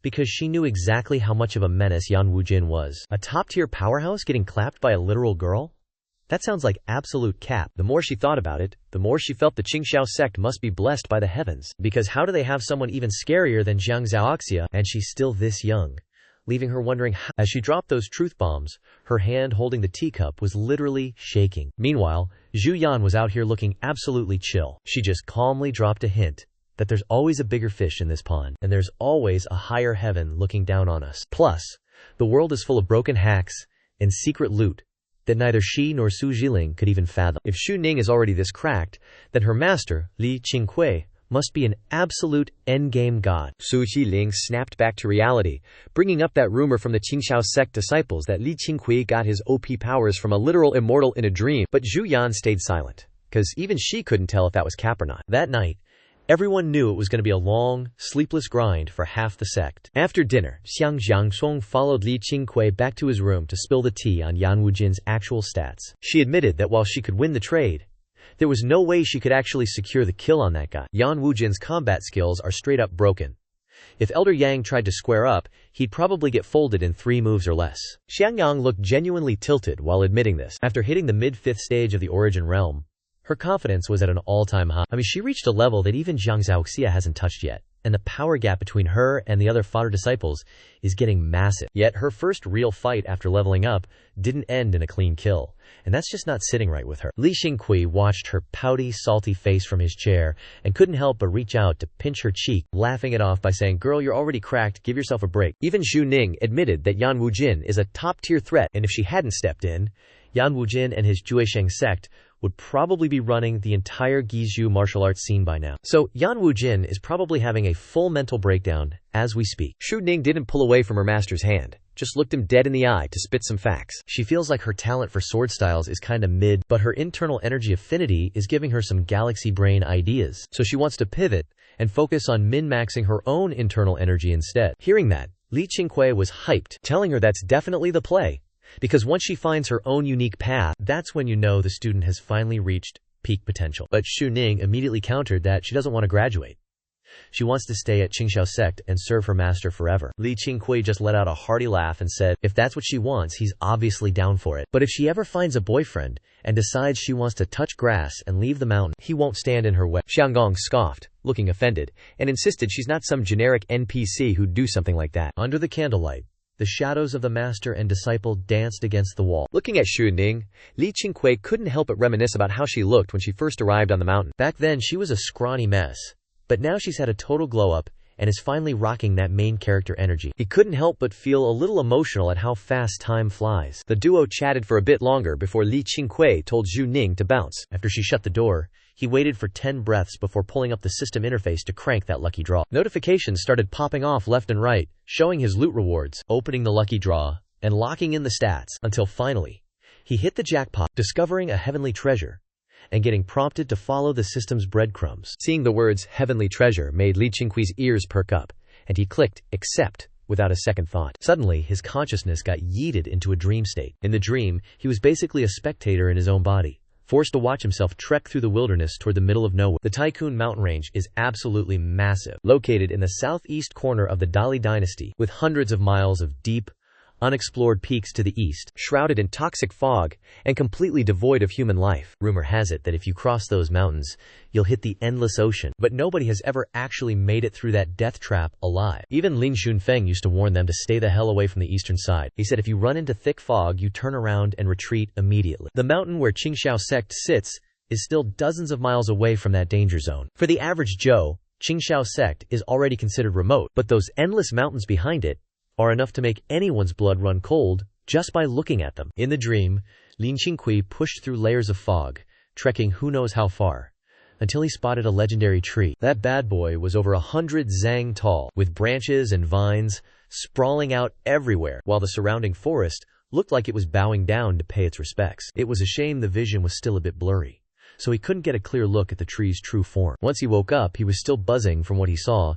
[SPEAKER 1] because she knew exactly how much of a menace Yan Wujin was. A top-tier powerhouse getting clapped by a literal girl? That sounds like absolute cap.
[SPEAKER 2] The more she thought about it, the more she felt the Qingqiu sect must be blessed by the heavens.
[SPEAKER 1] Because how do they have someone even scarier than Jiang Zhaoxia, and she's still this young? Leaving her wondering how. As she dropped those truth bombs, her hand holding the teacup was literally shaking. Meanwhile, Zhu Yan was out here looking absolutely chill. She just calmly dropped a hint that there's always a bigger fish in this pond, and there's always a higher heaven looking down on us. Plus, the world is full of broken hacks and secret loot that neither she nor Su Jiling could even fathom. If Xu Ning is already this cracked, then her master, Li Qingqiu, must be an absolute endgame god.
[SPEAKER 2] Su Jiling snapped back to reality, bringing up that rumor from the Qingqiu sect disciples that Li Qingqiu got his OP powers from a literal immortal in a dream. But Zhu Yan stayed silent, because even she couldn't tell if that was cap or not.
[SPEAKER 1] That night, everyone knew it was going to be a long, sleepless grind for half the sect.
[SPEAKER 2] After dinner,
[SPEAKER 1] Xiang Jiangshong followed Li Qingqiu back to his room to spill the tea on Yan Wujin's actual stats. She admitted that while she could win the trade, there was no way she could actually secure the kill on that guy. Yan Wujin's combat skills are straight up broken. If Elder Yang tried to square up, he'd probably get folded in 3 moves or less.
[SPEAKER 2] Xiangyang looked genuinely tilted while admitting this.
[SPEAKER 1] After hitting the mid-5th stage of the Origin Realm, her confidence was at an all-time high. She reached a level that even Jiang Zhaoxia hasn't touched yet, and the power gap between her and the other fodder disciples is getting massive. Yet her first real fight after leveling up didn't end in a clean kill, and that's just not sitting right with her. Li Qingqiu watched her pouty, salty face from his chair and couldn't help but reach out to pinch her cheek, laughing it off by saying, "Girl, you're already cracked, give yourself a break."
[SPEAKER 2] Even Zhu Ning admitted that Yan Wujin is a top-tier threat, and if she hadn't stepped in,
[SPEAKER 1] Yan Wujin and his Zhuesheng sect would probably be running the entire Guizhou martial arts scene by now. So Yan Wujin is probably having a full mental breakdown as we speak.
[SPEAKER 2] Xu Ning didn't pull away from her master's hand, just looked him dead in the eye to spit some facts.
[SPEAKER 1] She feels like her talent for sword styles is kinda mid, but her internal energy affinity is giving her some galaxy brain ideas. So she wants to pivot and focus on min-maxing her own internal energy instead. Hearing that, Li Qingqiu was hyped, telling her that's definitely the play. Because once she finds her own unique path, that's when you know the student has finally reached peak potential. But Xu Ning immediately countered that she doesn't want to graduate. She wants to stay at Qingqiu sect and serve her master forever. Li Qingqiu just let out a hearty laugh and said, if that's what she wants, he's obviously down for it. But if she ever finds a boyfriend and decides she wants to touch grass and leave the mountain, he won't stand in her way.
[SPEAKER 2] Xianggong scoffed, looking offended, and insisted she's not some generic NPC who'd do something like that.
[SPEAKER 1] Under the candlelight, the shadows of the master and disciple danced against the wall.
[SPEAKER 2] Looking at Xu Ning, Li Qingqiu couldn't help but reminisce about how she looked when she first arrived on the mountain.
[SPEAKER 1] Back then, she was a scrawny mess. But now she's had a total glow-up and is finally rocking that main character energy. He couldn't help but feel a little emotional at how fast time flies.
[SPEAKER 2] The duo chatted for a bit longer before Li Qingqiu told Xu Ning to bounce.
[SPEAKER 1] After she shut the door, he waited for 10 breaths before pulling up the system interface to crank that lucky draw. Notifications started popping off left and right, showing his loot rewards, opening the lucky draw, and locking in the stats, until finally, he hit the jackpot, discovering a heavenly treasure, and getting prompted to follow the system's breadcrumbs.
[SPEAKER 2] Seeing the words heavenly treasure made Li Qingqiu's ears perk up, and he clicked accept without a second thought.
[SPEAKER 1] Suddenly, his consciousness got yeeted into a dream state. In the dream, he was basically a spectator in his own body, forced to watch himself trek through the wilderness toward the middle of nowhere. The Tycoon mountain range is absolutely massive, located in the southeast corner of the Dali dynasty, with hundreds of miles of deep, unexplored peaks to the east,
[SPEAKER 2] shrouded in toxic fog and completely devoid of human life.
[SPEAKER 1] Rumor has it that if you cross those mountains, you'll hit the endless ocean, but nobody has ever actually made it through that death trap alive. Even Lin Xunfeng used to warn them to stay the hell away from the eastern side. He said if you run into thick fog, you turn around and retreat immediately. The mountain where Qingqiu sect sits is still dozens of miles away from that danger zone. For the average Joe, Qingqiu sect is already considered remote, but those endless mountains behind it are enough to make anyone's blood run cold just by looking at them. In the dream, Lin Qingqiu pushed through layers of fog, trekking who knows how far, until he spotted a legendary tree. That bad boy was over 100 zang tall, with branches and vines sprawling out everywhere, while the surrounding forest looked like it was bowing down to pay its respects. It was a shame the vision was still a bit blurry, so he couldn't get a clear look at the tree's true form. Once he woke up, he was still buzzing from what he saw.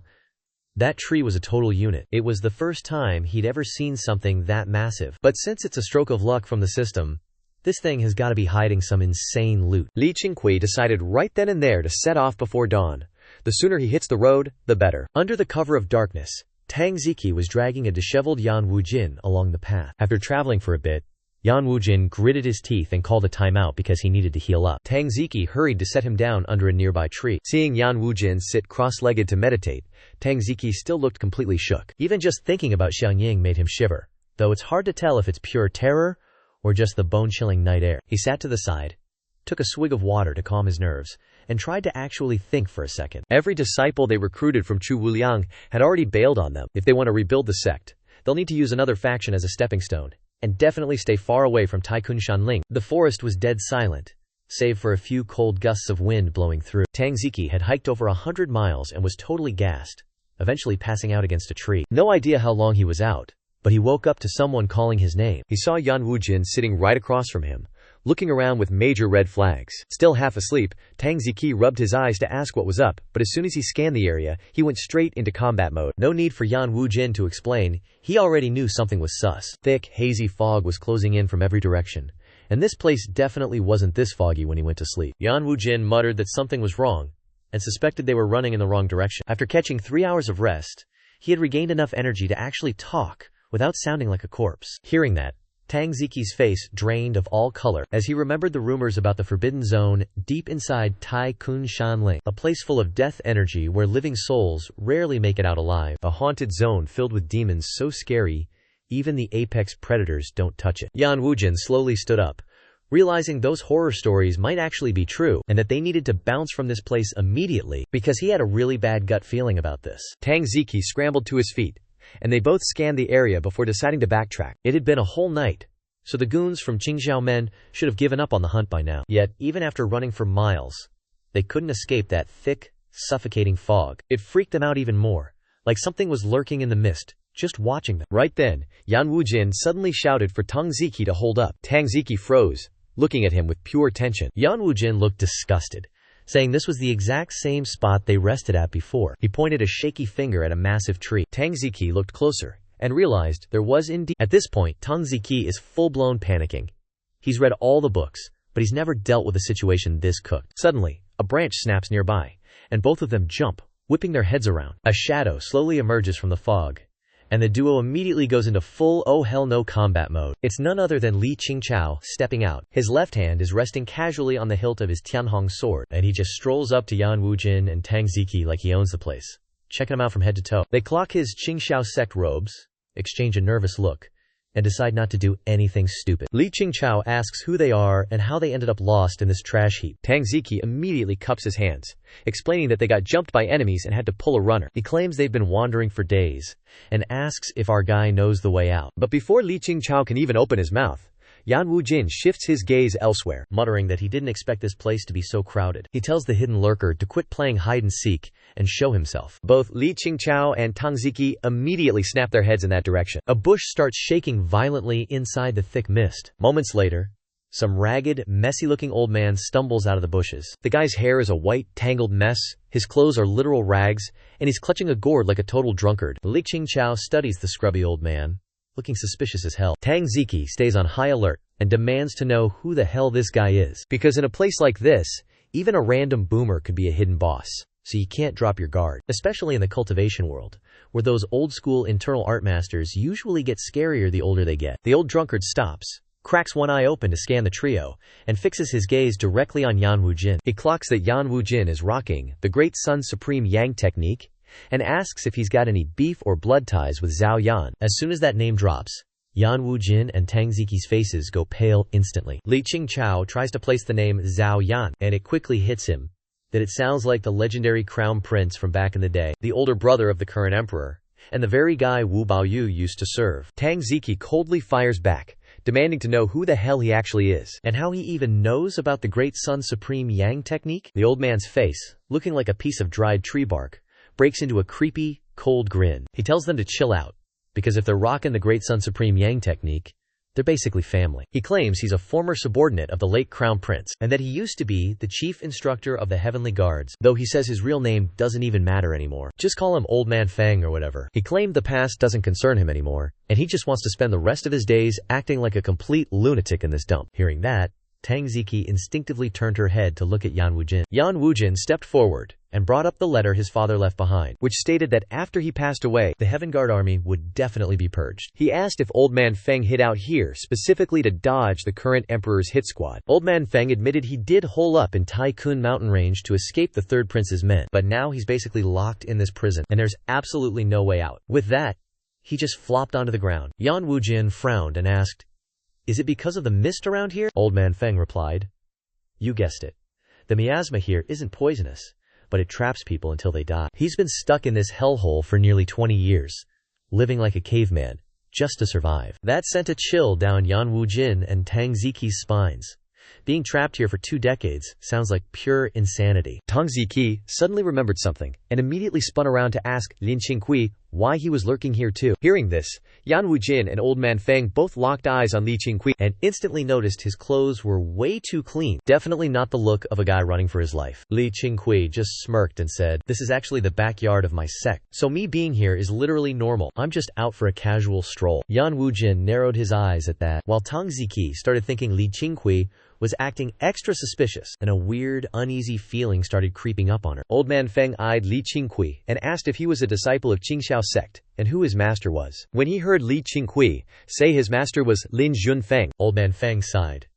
[SPEAKER 1] That tree was a total unit. It was the first time he'd ever seen something that massive. But since it's a stroke of luck from the system, this thing has got to be hiding some insane loot.
[SPEAKER 2] Li Qingqiu decided right then and there to set off before dawn. The sooner he hits the road, the better.
[SPEAKER 1] Under the cover of darkness, Tang Ziqi was dragging a disheveled Yan Wujin along the path. After traveling for a bit, Yan Wujin gritted his teeth and called a timeout because he needed to heal up.
[SPEAKER 2] Tang Ziqi hurried to set him down under a nearby tree. Seeing Yan Wujin sit cross-legged to meditate, Tang Ziqi still looked completely shook.
[SPEAKER 1] Even just thinking about Xiang Ying made him shiver, though it's hard to tell if it's pure terror or just the bone-chilling night air. He sat to the side, took a swig of water to calm his nerves, and tried to actually think for a second.
[SPEAKER 2] Every disciple they recruited from Chu Wuliang had already bailed on them. If they want to rebuild the sect, they'll need to use another faction as a stepping stone, and definitely stay far away from Taikun Shanling.
[SPEAKER 1] The forest was dead silent, save for a few cold gusts of wind blowing through.
[SPEAKER 2] Tang Ziqi had hiked over 100 miles and was totally gassed,
[SPEAKER 1] eventually passing out against a tree.
[SPEAKER 2] No idea how long he was out,
[SPEAKER 1] but he woke up to someone calling his name.
[SPEAKER 2] He saw Yan Wujin sitting right across from him, looking around with major red flags. Still half asleep, Tang Ziqi rubbed his eyes to ask what was up, but as soon as he scanned the area, he went straight into combat mode.
[SPEAKER 1] No need for Yan Wujin to explain, he already knew something was sus. Thick, hazy fog was closing in from every direction, and this place definitely wasn't this foggy when he went to sleep. Yan Wujin muttered that something was wrong, and suspected they were running in the wrong direction. After catching 3 hours of rest, he had regained enough energy to actually talk without sounding like a corpse. Hearing that, Tang Ziqi's face drained of all color as he remembered the rumors about the forbidden zone deep inside Tai Kun Shanling, a place full of death energy where living souls rarely make it out alive.
[SPEAKER 2] A haunted zone filled with demons so scary, even the apex predators don't touch it.
[SPEAKER 1] Yan Wujin slowly stood up, realizing those horror stories might actually be true and that they needed to bounce from this place immediately because he had a really bad gut feeling about this.
[SPEAKER 2] Tang Ziqi scrambled to his feet, and they both scanned the area before deciding to backtrack.
[SPEAKER 1] It had been a whole night, so the goons from Qingqiu men should have given up on the hunt by now. Yet, even after running for miles, they couldn't escape that thick, suffocating fog. It freaked them out even more, like something was lurking in the mist, just watching them.
[SPEAKER 2] Right then, Yan Wujin suddenly shouted for Tang Ziqi to hold up. Tang Ziqi froze, looking at him with pure tension.
[SPEAKER 1] Yan Wujin looked disgusted, saying this was the exact same spot they rested at before. He pointed a shaky finger at a massive tree.
[SPEAKER 2] Tang Ziqi looked closer and realized there was indeed.
[SPEAKER 1] At this point, Tang Ziqi is full-blown panicking. He's read all the books, but he's never dealt with a situation this cooked. Suddenly, a branch snaps nearby, and both of them jump, whipping their heads around. A shadow slowly emerges from the fog, and the duo immediately goes into full oh hell no combat mode. It's none other than Li Qingqiu stepping out. His left hand is resting casually on the hilt of his Tianhong sword, and he just strolls up to Yan Wujin and Tang Ziqi like he owns the place, checking them out from head to toe. They clock his Qingqiu sect robes, exchange a nervous look, and decide not to do anything stupid. Li Qingqiu asks who they are and how they ended up lost in this trash heap.
[SPEAKER 2] Tang Ziqi immediately cups his hands, explaining that they got jumped by enemies and had to pull a runner.
[SPEAKER 1] He claims they've been wandering for days, and asks if our guy knows the way out.
[SPEAKER 2] But before Li Qingqiu can even open his mouth, Yan Wujin shifts his gaze elsewhere,
[SPEAKER 1] muttering that he didn't expect this place to be so crowded. He tells the hidden lurker to quit playing hide-and-seek and show himself.
[SPEAKER 2] Both Li Qingqiu and Tang Ziqi immediately snap their heads in that direction.
[SPEAKER 1] A bush starts shaking violently inside the thick mist. Moments later, some ragged, messy-looking old man stumbles out of the bushes. The guy's hair is a white, tangled mess, his clothes are literal rags, and he's clutching a gourd like a total drunkard. Li Qingqiu studies the scrubby old man, looking suspicious as hell. Tang Ziqi stays on high alert and demands to know who the hell this guy is.
[SPEAKER 2] Because in a place like this,
[SPEAKER 1] even a random boomer could be a hidden boss, so you can't drop your guard. Especially in the cultivation world, where those old-school internal art masters usually get scarier the older they get. The old drunkard stops, cracks one eye open to scan the trio, and fixes his gaze directly on Yan Wujin.
[SPEAKER 2] He clocks that Yan Wujin is rocking the Great Sun Supreme Yang technique, and asks if he's got any beef or blood ties with Zhao Yan.
[SPEAKER 1] As soon as that name drops, Yan Wujin and Tang Ziqi's faces go pale instantly. Li Qingqiu tries to place the name Zhao Yan, and it quickly hits him that it sounds like the legendary crown prince from back in the day, the older brother of the current emperor, and the very guy Wu Baoyu used to serve.
[SPEAKER 2] Tang Ziqi coldly fires back, demanding to know who the hell he actually is,
[SPEAKER 1] and how he even knows about the Great Sun Supreme Yang technique. The old man's face, looking like a piece of dried tree bark, breaks into a creepy, cold grin. He tells them to chill out, because if they're rocking the Great Sun Supreme Yang technique, They're basically family. He claims he's a former subordinate of the late crown prince, and that he used to be the chief instructor of the heavenly guards, though he says his real name doesn't even matter anymore. Just call him Old Man Feng or whatever. He claimed the past doesn't concern him anymore, and he just wants to spend the rest of his days acting like a complete lunatic in this dump. Hearing that, Tang Ziqi instinctively turned her head to look at Yan Wujin. Yan Wujin stepped forward and brought up the letter his father left behind, which stated that after he passed away, the Heaven Guard army would definitely be purged. He asked if Old Man Feng hid out here specifically to dodge the current emperor's hit squad. Old Man Feng admitted he did hole up in Taikun mountain range to escape the third prince's men, but now he's basically locked in this prison, and there's absolutely no way out. With that, he just flopped onto the ground. Yan Wujin frowned and asked, "Is it because of the mist around here?" Old Man Feng replied, "You guessed it. The miasma here isn't poisonous, but it traps people until they die." He's been stuck in this hellhole for nearly 20 years, living like a caveman, just to survive. That sent a chill down Yan Wujin and Tang Ziqi's spines. Being trapped here for 2 decades sounds like pure insanity. Tang Ziqi suddenly remembered something, and immediately spun around to ask Lin Qingqiu why he was lurking here too. Hearing this, Yan Wujin and Old Man Feng both locked eyes on Li Qingqiu and instantly noticed his clothes were way too clean. Definitely not the look of a guy running for his life. Li Qingqiu just smirked and said, "This is actually the backyard of my sect, so me being here is literally normal. I'm just out for a casual stroll." Yan Wujin narrowed his eyes at that, while Tang Ziqi started thinking Li Qingqiu was acting extra suspicious, and a weird, uneasy feeling started creeping up on her. Old Man Feng eyed Li Qingqiu and asked if he was a disciple of Qingqiu Sect and who his master was. When he heard Li Qingqiu say his master was Lin Junfeng, Old Man Feng sighed,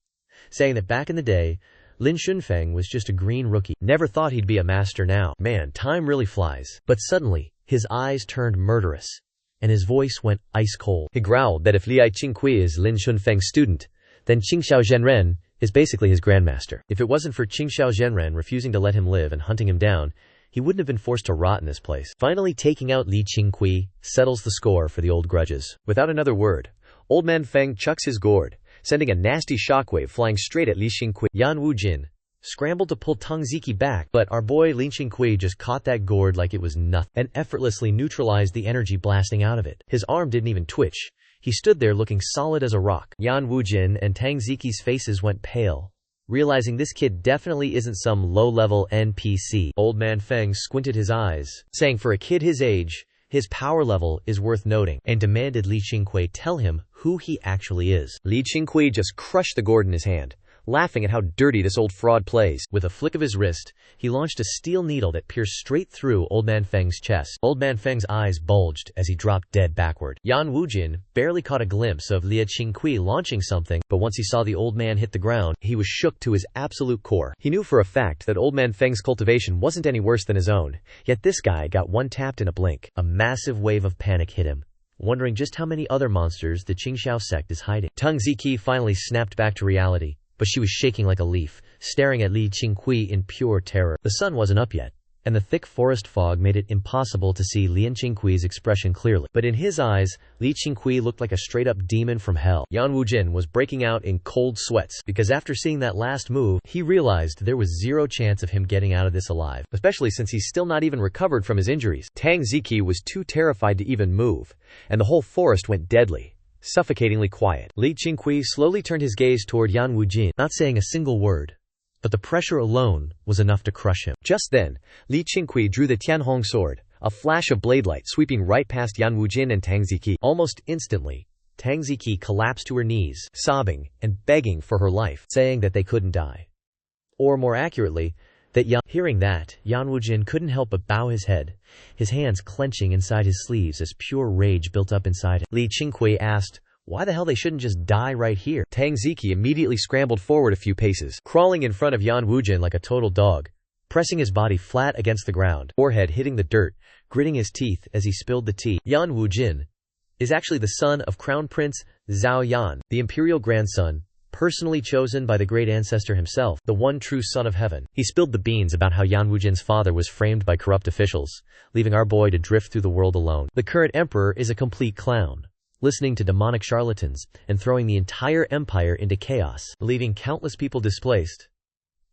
[SPEAKER 1] saying that back in the day, Lin Shunfeng was just a green rookie. Never thought he'd be a master now. Man, time really flies. But suddenly, his eyes turned murderous, and his voice went ice cold. He growled that if Li Qingqiu is Lin Shunfeng's student, then Qingqiu Zhenren is basically his grandmaster. If it wasn't for Qingqiu Zhenren refusing to let him live and hunting him down, he wouldn't have been forced to rot in this place. Finally taking out Li Qingqiu settles the score for the old grudges. Without another word, Old Man Feng chucks his gourd, sending a nasty shockwave flying straight at Li Qingqiu. Yan Wujin scrambled to pull Tang Ziqi back, but our boy Li Qingqiu just caught that gourd like it was nothing and effortlessly neutralized the energy blasting out of it. His arm didn't even twitch. He stood there looking solid as a rock. Yan Wujin and Tang Ziqi's faces went pale, realizing this kid definitely isn't some low-level NPC. Old Man Feng squinted his eyes, saying for a kid his age, his power level is worth noting, and demanded Li Qingqiu tell him who he actually is. Li Qingqiu just crushed the gourd in his hand, laughing at how dirty this old fraud plays. With a flick of his wrist, he launched a steel needle that pierced straight through Old Man Feng's chest. Old Man Feng's eyes bulged as he dropped dead backward. Yan Wujin barely caught a glimpse of Li Qingqiu launching something, but once he saw the old man hit the ground, he was shook to his absolute core. He knew for a fact that Old Man Feng's cultivation wasn't any worse than his own, yet this guy got one tapped in a blink. A massive wave of panic hit him, wondering just how many other monsters the Qingqiu sect is hiding. Tang Ziqi finally snapped back to reality, but she was shaking like a leaf, staring at Li Qingqiu in pure terror. The sun wasn't up yet, and the thick forest fog made it impossible to see Li Qingqiu's expression clearly. But in his eyes, Li Qingqiu looked like a straight-up demon from hell. Yan Wujin was breaking out in cold sweats, because after seeing that last move, he realized there was zero chance of him getting out of this alive, especially since he's still not even recovered from his injuries. Tang Ziqi was too terrified to even move, and the whole forest went deadly, suffocatingly quiet. Li Qingqiu slowly turned his gaze toward Yan Wujin, not saying a single word, but the pressure alone was enough to crush him. Just then, Li Qingqiu drew the Tianhong sword, a flash of blade light sweeping right past Yan Wujin and Tang Ziqi. Almost instantly, Tang Ziqi collapsed to her knees, sobbing and begging for her life, saying that they couldn't die. Or more accurately, that Hearing that, Yan Wujin couldn't help but bow his head, his hands clenching inside his sleeves as pure rage built up inside him. Li Qingqiu asked why the hell they shouldn't just die right here. Tang Ziqi immediately scrambled forward a few paces, crawling in front of Yan Wujin like a total dog, pressing his body flat against the ground, forehead hitting the dirt, gritting his teeth as he spilled the tea. Yan Wujin is actually the son of Crown Prince Zhao Yan, the imperial grandson, personally chosen by the great ancestor himself, the one true son of heaven. He spilled the beans about how Yan Wujin's father was framed by corrupt officials, leaving our boy to drift through the world alone. The current emperor is a complete clown, listening to demonic charlatans and throwing the entire empire into chaos, leaving countless people displaced.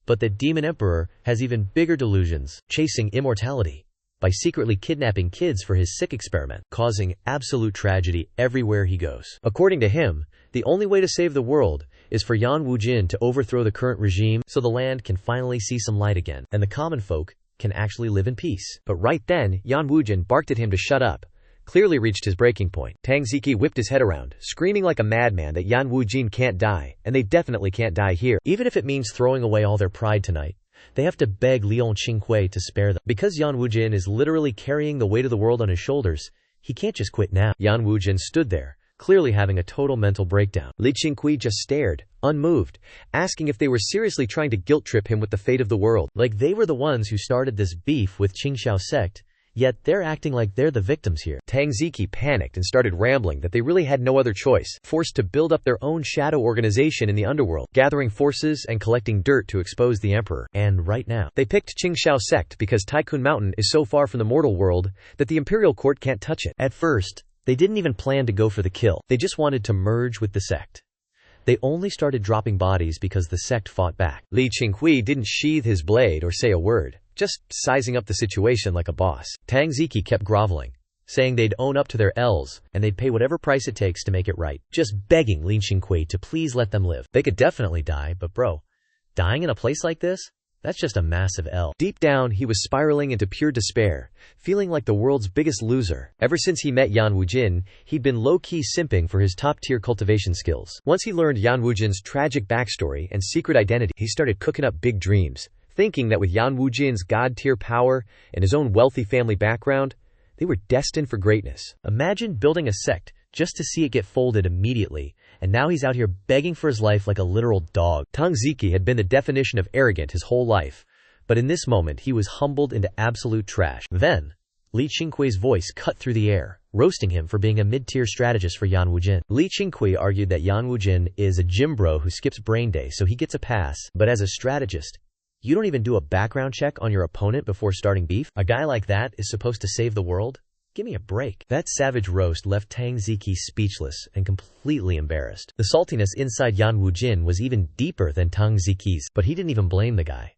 [SPEAKER 1] But the demon emperor has even bigger delusions, chasing immortality by secretly kidnapping kids for his sick experiment, causing absolute tragedy everywhere he goes. According to him, the only way to save the world is for Yan Wujin to overthrow the current regime so the land can finally see some light again, and the common folk can actually live in peace. But right then, Yan Wujin barked at him to shut up, clearly reached his breaking point. Tang Ziqi whipped his head around, screaming like a madman that Yan Wujin can't die, and they definitely can't die here. Even if it means throwing away all their pride tonight, they have to beg Lion Qingqiu to spare them. Because Yan Wujin is literally carrying the weight of the world on his shoulders, he can't just quit now. Yan Wujin stood there, clearly having a total mental breakdown. Li Qingqiu just stared, unmoved, asking if they were seriously trying to guilt-trip him with the fate of the world. Like they were the ones who started this beef with Qingqiu Sect, yet they're acting like they're the victims here. Tang Ziqi panicked and started rambling that they really had no other choice, forced to build up their own shadow organization in the underworld, gathering forces and collecting dirt to expose the emperor. And right now, they picked Qingqiu Sect because Tycoon Mountain is so far from the mortal world that the imperial court can't touch it. At first, they didn't even plan to go for the kill. They just wanted to merge with the sect. They only started dropping bodies because the sect fought back. Li Qingqiu didn't sheathe his blade or say a word, just sizing up the situation like a boss. Tang Ziqi kept groveling, saying they'd own up to their L's, and they'd pay whatever price it takes to make it right. Just begging Li Qingqiu to please let them live. They could definitely die, but bro, dying in a place like this? That's just a massive L. Deep down, he was spiraling into pure despair, feeling like the world's biggest loser. Ever since he met Yan Wujin, he'd been low-key simping for his top-tier cultivation skills. Once he learned Yan Wujin's tragic backstory and secret identity, he started cooking up big dreams, thinking that with Yan Wujin's god-tier power and his own wealthy family background, they were destined for greatness. Imagine building a sect just to see it get folded immediately, and now he's out here begging for his life like a literal dog. Tang Ziqi had been the definition of arrogant his whole life, but in this moment he was humbled into absolute trash. Then, Li Qingqiu's voice cut through the air, roasting him for being a mid-tier strategist for Yan Wujin. Li Qingqiu argued that Yan Wujin is a gym bro who skips brain day so he gets a pass, but as a strategist, you don't even do a background check on your opponent before starting beef? A guy like that is supposed to save the world? Give me a break. That savage roast left Tang Ziqi speechless and completely embarrassed. The saltiness inside Yan Wujin was even deeper than Tang Ziqi's, but he didn't even blame the guy.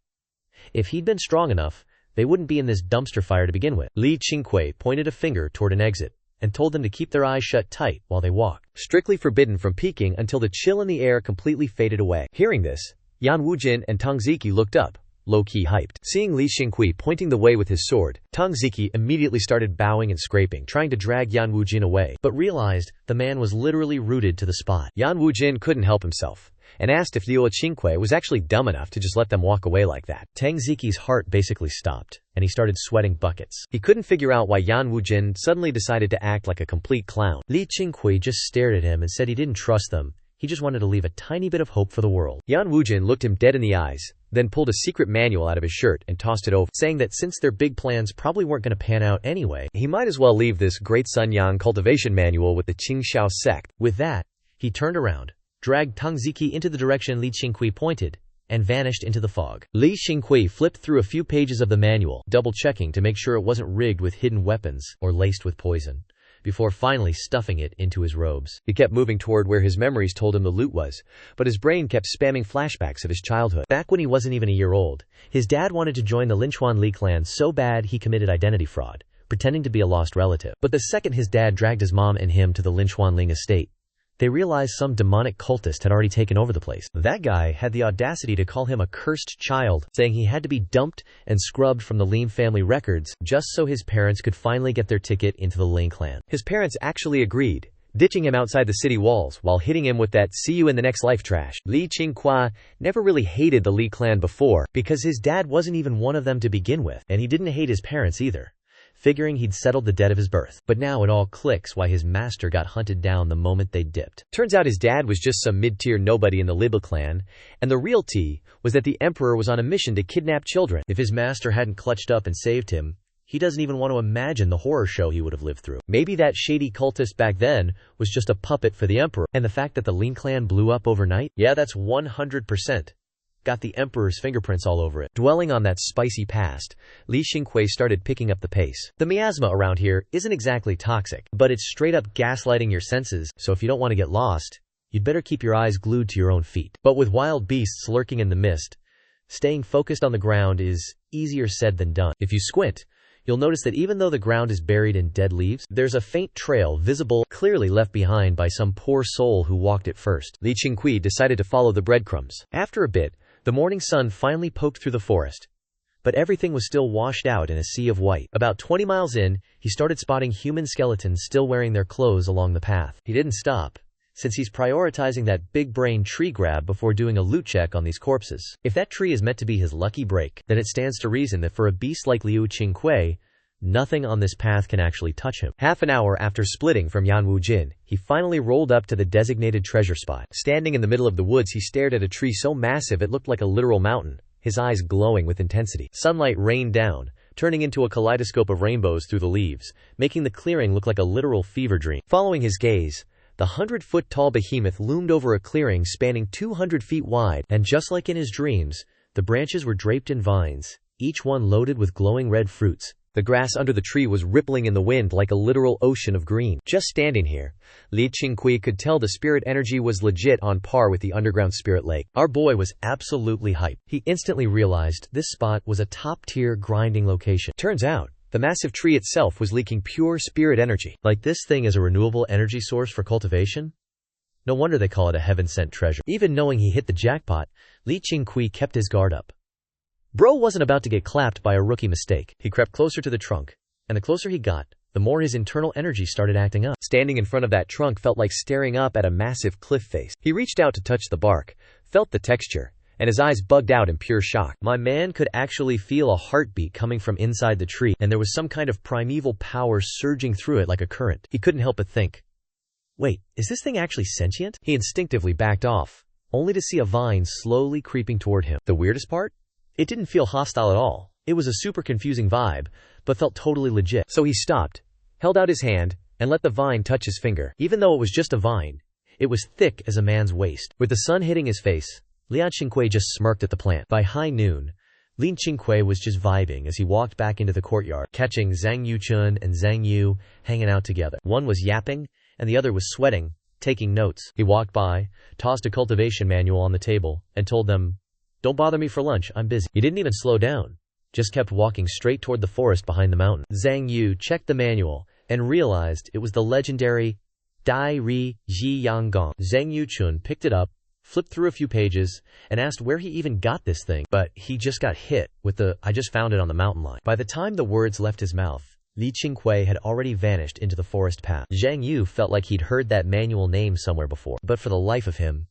[SPEAKER 1] If he'd been strong enough, they wouldn't be in this dumpster fire to begin with. Li Qingqiu pointed a finger toward an exit and told them to keep their eyes shut tight while they walked, strictly forbidden from peeking until the chill in the air completely faded away. Hearing this, Yan Wujin and Tang Ziqi looked up, low-key hyped. Seeing Li Qingqiu pointing the way with his sword, Tang Ziqi immediately started bowing and scraping, trying to drag Yan Wujin away, but realized the man was literally rooted to the spot. Yan Wujin couldn't help himself, and asked if Liu Qingqiu was actually dumb enough to just let them walk away like that. Tang Ziqi's heart basically stopped, and he started sweating buckets. He couldn't figure out why Yan Wujin suddenly decided to act like a complete clown. Li Qingqiu just stared at him and said he didn't trust them. He just wanted to leave a tiny bit of hope for the world. Yan Wujin looked him dead in the eyes, then pulled a secret manual out of his shirt and tossed it over, saying that since their big plans probably weren't going to pan out anyway, he might as well leave this Great Sun Yang cultivation manual with the Qingqiu Sect. With that, he turned around, dragged Tang Ziqi into the direction Li Qingqiu pointed, and vanished into the fog. Li Qingqiu flipped through a few pages of the manual, double-checking to make sure it wasn't rigged with hidden weapons or laced with poison, before finally stuffing it into his robes. He kept moving toward where his memories told him the loot was, but his brain kept spamming flashbacks of his childhood. Back when he wasn't even a year old, his dad wanted to join the Linchuan Li clan so bad he committed identity fraud, pretending to be a lost relative. But the second his dad dragged his mom and him to the Linchuan Ling estate, they realized some demonic cultist had already taken over the place. That guy had the audacity to call him a cursed child, saying he had to be dumped and scrubbed from the Lin family records just so his parents could finally get their ticket into the Lin clan. His parents actually agreed, ditching him outside the city walls while hitting him with that "see you in the next life" trash. Li Qingqiu never really hated the Li clan before because his dad wasn't even one of them to begin with, and he didn't hate his parents either, figuring he'd settled the debt of his birth. But now it all clicks why his master got hunted down the moment they dipped. Turns out his dad was just some mid-tier nobody in the Liba clan, and the real tea was that the emperor was on a mission to kidnap children. If his master hadn't clutched up and saved him, he doesn't even want to imagine the horror show he would have lived through. Maybe that shady cultist back then was just a puppet for the emperor, and the fact that the Lin clan blew up overnight? Yeah, that's 100%. Got the emperor's fingerprints all over it. Dwelling on that spicy past, Li Qingqiu started picking up the pace. The miasma around here isn't exactly toxic, but it's straight up gaslighting your senses, so if you don't want to get lost, you'd better keep your eyes glued to your own feet. But with wild beasts lurking in the mist, staying focused on the ground is easier said than done. If you squint, you'll notice that even though the ground is buried in dead leaves, there's a faint trail visible, clearly left behind by some poor soul who walked it first.
[SPEAKER 2] Li Qingqiu decided to follow the breadcrumbs.
[SPEAKER 1] After a bit, the morning sun finally poked through the forest. But everything was still washed out in a sea of white. About 20 miles in, he started spotting human skeletons still wearing their clothes along the path. He didn't stop, since he's prioritizing that big-brain tree grab before doing a loot check on these corpses. If that tree is meant to be his lucky break, then it stands to reason that for a beast like Liu Qingqiu, nothing on this path can actually touch him.
[SPEAKER 2] Half an hour after splitting from Yan Wujin, he finally rolled up to the designated treasure spot. Standing in the middle of the woods, he stared at a tree so massive it looked like a literal mountain, his eyes glowing with intensity. Sunlight rained down, turning into a kaleidoscope of rainbows through the leaves, making the clearing look like a literal fever dream. Following his gaze, the 100-foot-tall behemoth loomed over a clearing spanning 200 feet wide,
[SPEAKER 1] and just like in his dreams, the branches were draped in vines, each one loaded with glowing red fruits.
[SPEAKER 2] The grass under the tree was rippling in the wind like a literal ocean of green. Just standing here, Li Qingqiu could tell the spirit energy was legit on par with the underground spirit lake.
[SPEAKER 1] Our boy was absolutely hyped. He instantly realized this spot was a top-tier grinding location.
[SPEAKER 2] Turns out, the massive tree itself was leaking pure spirit energy.
[SPEAKER 1] Like this thing is a renewable energy source for cultivation? No wonder they call it a heaven-sent treasure. Even knowing he hit the jackpot, Li Qingqiu kept his guard up. Bro wasn't about to get clapped by a rookie mistake. He crept closer to the trunk, and the closer he got, the more his internal energy started acting up.
[SPEAKER 2] Standing in front of that trunk felt like staring up at a massive cliff face. He reached out to touch the bark, felt the texture, and his eyes bugged out in pure shock.
[SPEAKER 1] My man could actually feel a heartbeat coming from inside the tree, and there was some kind of primeval power surging through it like a current. He couldn't help but think, wait, is this thing actually sentient?
[SPEAKER 2] He instinctively backed off,
[SPEAKER 1] only to see a vine slowly creeping toward him. The weirdest part? It didn't feel hostile at all. It was a super confusing vibe, but felt totally legit.
[SPEAKER 2] So he stopped, held out his hand, and let the vine touch his finger.
[SPEAKER 1] Even though it was just a vine, it was thick as a man's waist. With the sun hitting his face, Li Qingqiu just smirked at the plant. By high noon, Li Qingqiu was just vibing as he walked back into the courtyard, catching Zhang Yuchun and Zhang Yu hanging out together. One was yapping, and the other was sweating, taking notes. He walked by, tossed a cultivation manual on the table, and told them, "Don't bother me for lunch, I'm busy." He didn't even slow down, just kept walking straight toward the forest behind the mountain. Zhang Yu checked the manual and realized it was the legendary Dai Ri Ji Yang Gong. Zhang Yuchun picked it up, flipped through a few pages, and asked where he even got this thing, but he just got hit with the "I just found it on the mountain" line. By the time the words left his mouth, Li Qingqiu had already vanished into the forest path. Zhang Yu felt like he'd heard that manual name somewhere before, but for the life of him,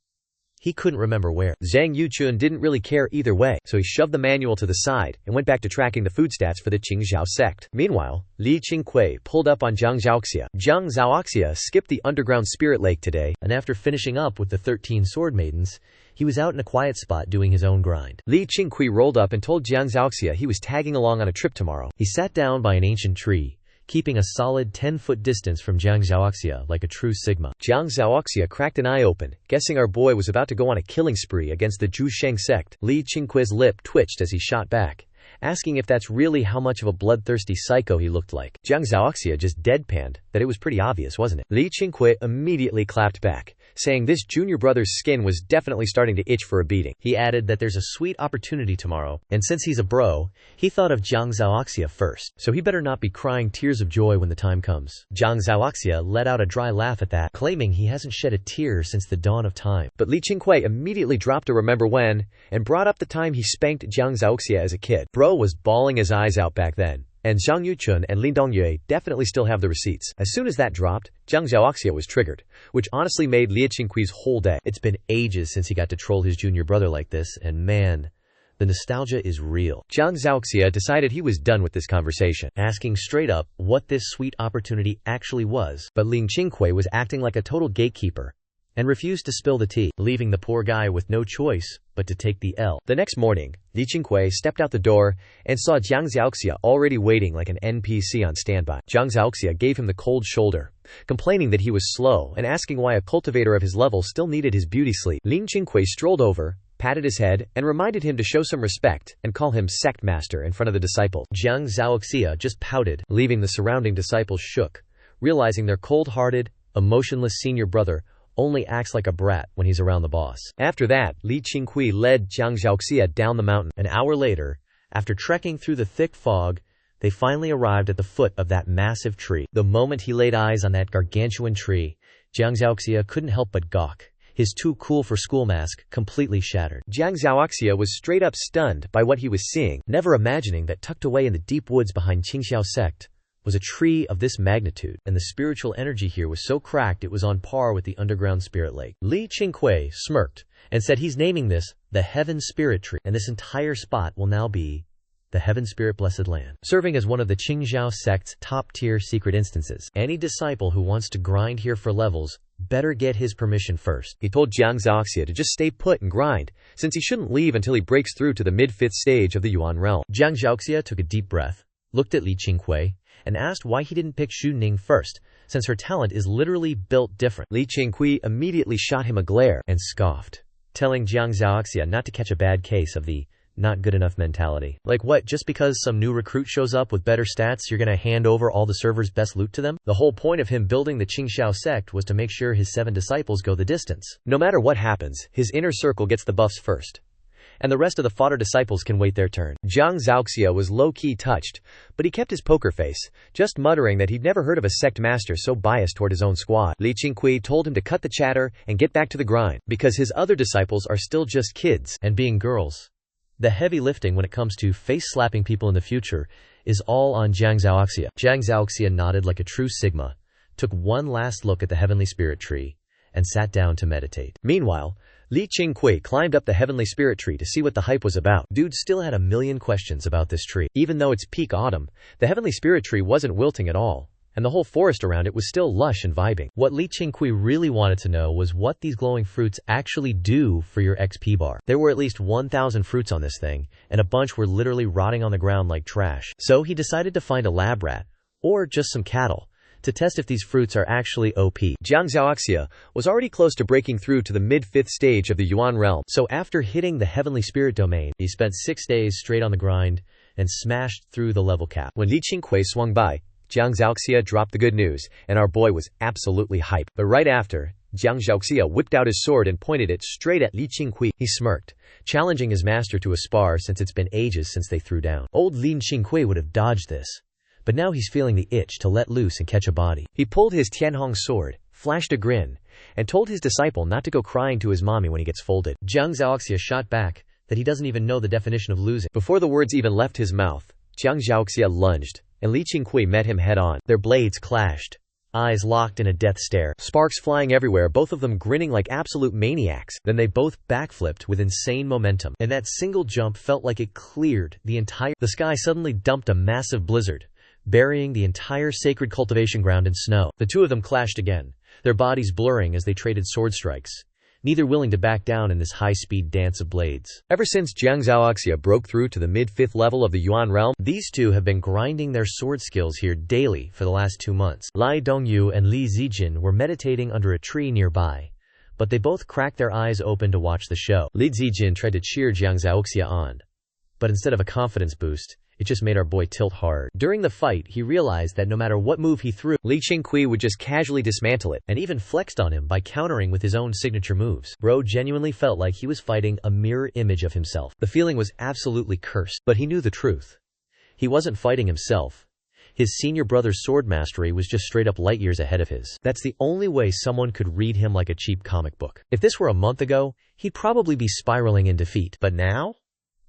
[SPEAKER 1] he couldn't remember where.
[SPEAKER 2] Zhang Yuchun didn't really care either way, so he shoved the manual to the side and went back to tracking the food stats for the Qingqiu sect. Meanwhile, Li Qingqiu pulled up on Zhang Zhaoxia. Zhang Zhaoxia skipped the underground spirit lake today,
[SPEAKER 1] and after finishing up with the 13 sword maidens, he was out in a quiet spot doing his own grind.
[SPEAKER 2] Li Qingqiu rolled up and told Zhang Zhaoxia he was tagging along on a trip tomorrow.
[SPEAKER 1] He sat down by an ancient tree, keeping a solid 10-foot distance from Zhang Zhaoxia like a true Sigma.
[SPEAKER 2] Zhang Zhaoxia cracked an eye open, guessing our boy was about to go on a killing spree against the Zhusheng sect. Li Qingqiu's lip twitched as he shot back, asking if that's really how much of a bloodthirsty psycho he looked like. Zhang Zhaoxia just deadpanned that it was pretty obvious, wasn't it? Li Qingqiu immediately clapped back, saying this junior brother's skin was definitely starting to itch for a beating.
[SPEAKER 1] He added that there's a sweet opportunity tomorrow, and since he's a bro, he thought of Zhang Zhaoxia first, so he better not be crying tears of joy when the time comes. Zhang Zhaoxia let out a dry laugh at that, claiming he hasn't shed a tear since the dawn of time.
[SPEAKER 2] But Li Qingqiu immediately dropped a remember when, and brought up the time he spanked Zhang Zhaoxia as a kid. Bro was bawling his eyes out back then, and Zhang Yuchun and Lin Dongyue definitely still have the receipts. As soon as that dropped, Zhang Zhaoxia was triggered, which honestly made Li Qingqiu's whole day.
[SPEAKER 1] It's been ages since he got to troll his junior brother like this, and man, the nostalgia is real.
[SPEAKER 2] Zhang Zhaoxia decided he was done with this conversation,
[SPEAKER 1] asking straight up what this sweet opportunity actually was. But Li Qingqiu was acting like a total gatekeeper, and refused to spill the tea, leaving the poor guy with no choice but to take the L.
[SPEAKER 2] The next morning, Li Qingqiu stepped out the door and saw Zhang Zhaoxia already waiting like an NPC on standby. Zhang Zhaoxia gave him the cold shoulder, complaining that he was slow and asking why a cultivator of his level still needed his beauty sleep. Li Qingqiu strolled over, patted his head, and reminded him to show some respect and call him sect master in front of the disciples.
[SPEAKER 1] Zhang Zhaoxia just pouted, leaving the surrounding disciples shook, realizing their cold-hearted, emotionless senior brother only acts like a brat when he's around the boss.
[SPEAKER 2] After that, Li Qingqiu led Zhang Zhaoxia down the mountain.
[SPEAKER 1] An hour later, after trekking through the thick fog, They finally arrived at the foot of that massive tree. The moment he laid eyes on that gargantuan tree, Jiang Zhaoxia couldn't help but gawk. His too cool for school mask completely shattered.
[SPEAKER 2] Jiang Zhaoxia was straight up stunned by what he was seeing,
[SPEAKER 1] never imagining that tucked away in the deep woods behind Qingqiu Sect was a tree of this magnitude, and the spiritual energy here was so cracked it was on par with the underground spirit lake. Li Qingqiu smirked and said he's naming this the Heaven Spirit Tree, and this entire spot will now be the Heaven Spirit Blessed Land, serving as one of the Qingqiu Sect's top-tier secret instances. Any disciple who wants to grind here for levels better get his permission first.
[SPEAKER 2] He told Jiang Zhaoxia to just stay put and grind, since he shouldn't leave until he breaks through to the mid-5th stage of the Yuan realm.
[SPEAKER 1] Jiang Zhaoxia took a deep breath, looked at Li Qingqiu, and asked why he didn't pick Xu Ning first, since her talent is literally built different.
[SPEAKER 2] Li Qingqiu immediately shot him a glare
[SPEAKER 1] and scoffed, telling Jiang Zhaoxia not to catch a bad case of the not good enough mentality. Like what, just because some new recruit shows up with better stats, you're gonna hand over all the server's best loot to them? The whole point of him building the Qingqiu sect was to make sure his 7 disciples go the distance.
[SPEAKER 2] No matter what happens, his inner circle gets the buffs first, and the rest of the fodder disciples can wait their turn. Jiang Zhaoxia was low-key touched, but he kept his poker face, just muttering that he'd never heard of a sect master so biased toward his own squad. Li Qingqiu told him to cut the chatter and get back to the grind, because his other disciples are still just kids.
[SPEAKER 1] And being girls, the heavy lifting when it comes to face-slapping people in the future is all on Jiang Zhaoxia. Jiang Zhaoxia nodded like a true Sigma, took one last look at the Heavenly Spirit Tree, and sat down to meditate.
[SPEAKER 2] Meanwhile, Li Qingqiu climbed up the Heavenly Spirit Tree to see what the hype was about.
[SPEAKER 1] Dude still had a million questions about this tree.
[SPEAKER 2] Even though it's peak autumn, the Heavenly Spirit Tree wasn't wilting at all, and the whole forest around it was still lush and vibing.
[SPEAKER 1] What Li Qingqiu really wanted to know was what these glowing fruits actually do for your XP bar. There were at least 1,000 fruits on this thing, and a bunch were literally rotting on the ground like trash. So he decided to find a lab rat, or just some cattle, to test if these fruits are actually OP.
[SPEAKER 2] Jiang Zhaoxia was already close to breaking through to the mid-5th stage of the Yuan realm.
[SPEAKER 1] So after hitting the Heavenly Spirit domain, he spent 6 days straight on the grind and smashed through the level cap.
[SPEAKER 2] When Li Qingqiu swung by, Jiang Zhaoxia dropped the good news, and our boy was absolutely hyped. But right after, Jiang Zhaoxia whipped out his sword and pointed it straight at Li Qingqiu.
[SPEAKER 1] He smirked, challenging his master to a spar since it's been ages since they threw down. Old Li Qingqiu would have dodged this, but now he's feeling the itch to let loose and catch a body.
[SPEAKER 2] He pulled his Tianhong sword, flashed a grin, and told his disciple not to go crying to his mommy when he gets folded.
[SPEAKER 1] Jiang Zhaoxia shot back that he doesn't even know the definition of losing.
[SPEAKER 2] Before the words even left his mouth, Jiang Zhaoxia lunged, and Li Qingqiu met him head-on.
[SPEAKER 1] Their blades clashed, eyes locked in a death stare,
[SPEAKER 2] sparks flying everywhere, both of them grinning like absolute maniacs.
[SPEAKER 1] Then they both backflipped with insane momentum, and that single jump felt like it cleared the entire... The sky suddenly dumped a massive blizzard, burying the entire sacred cultivation ground in snow. The two of them clashed again, their bodies blurring as they traded sword strikes, neither willing to back down in this high-speed dance of blades.
[SPEAKER 2] Ever since Jiang Zhaoxia broke through to the mid-5th level of the Yuan realm,
[SPEAKER 1] these two have been grinding their sword skills here daily for the last 2 months. Lai Dongyu and Li Zijin were meditating under a tree nearby, but they both cracked their eyes open to watch the show.
[SPEAKER 2] Li Zijin tried to cheer Jiang Zhaoxia on,
[SPEAKER 1] but instead of a confidence boost, it just made our boy tilt hard. During the fight, he realized that no matter what move he threw,
[SPEAKER 2] Li Qingqiu would just casually dismantle it,
[SPEAKER 1] and even flexed on him by countering with his own signature moves. Bro genuinely felt like he was fighting a mirror image of himself. The feeling was absolutely cursed, but he knew the truth. He wasn't fighting himself. His senior brother's sword mastery was just straight up light years ahead of his. That's the only way someone could read him like a cheap comic book. If this were a month ago, he'd probably be spiraling in defeat. But now?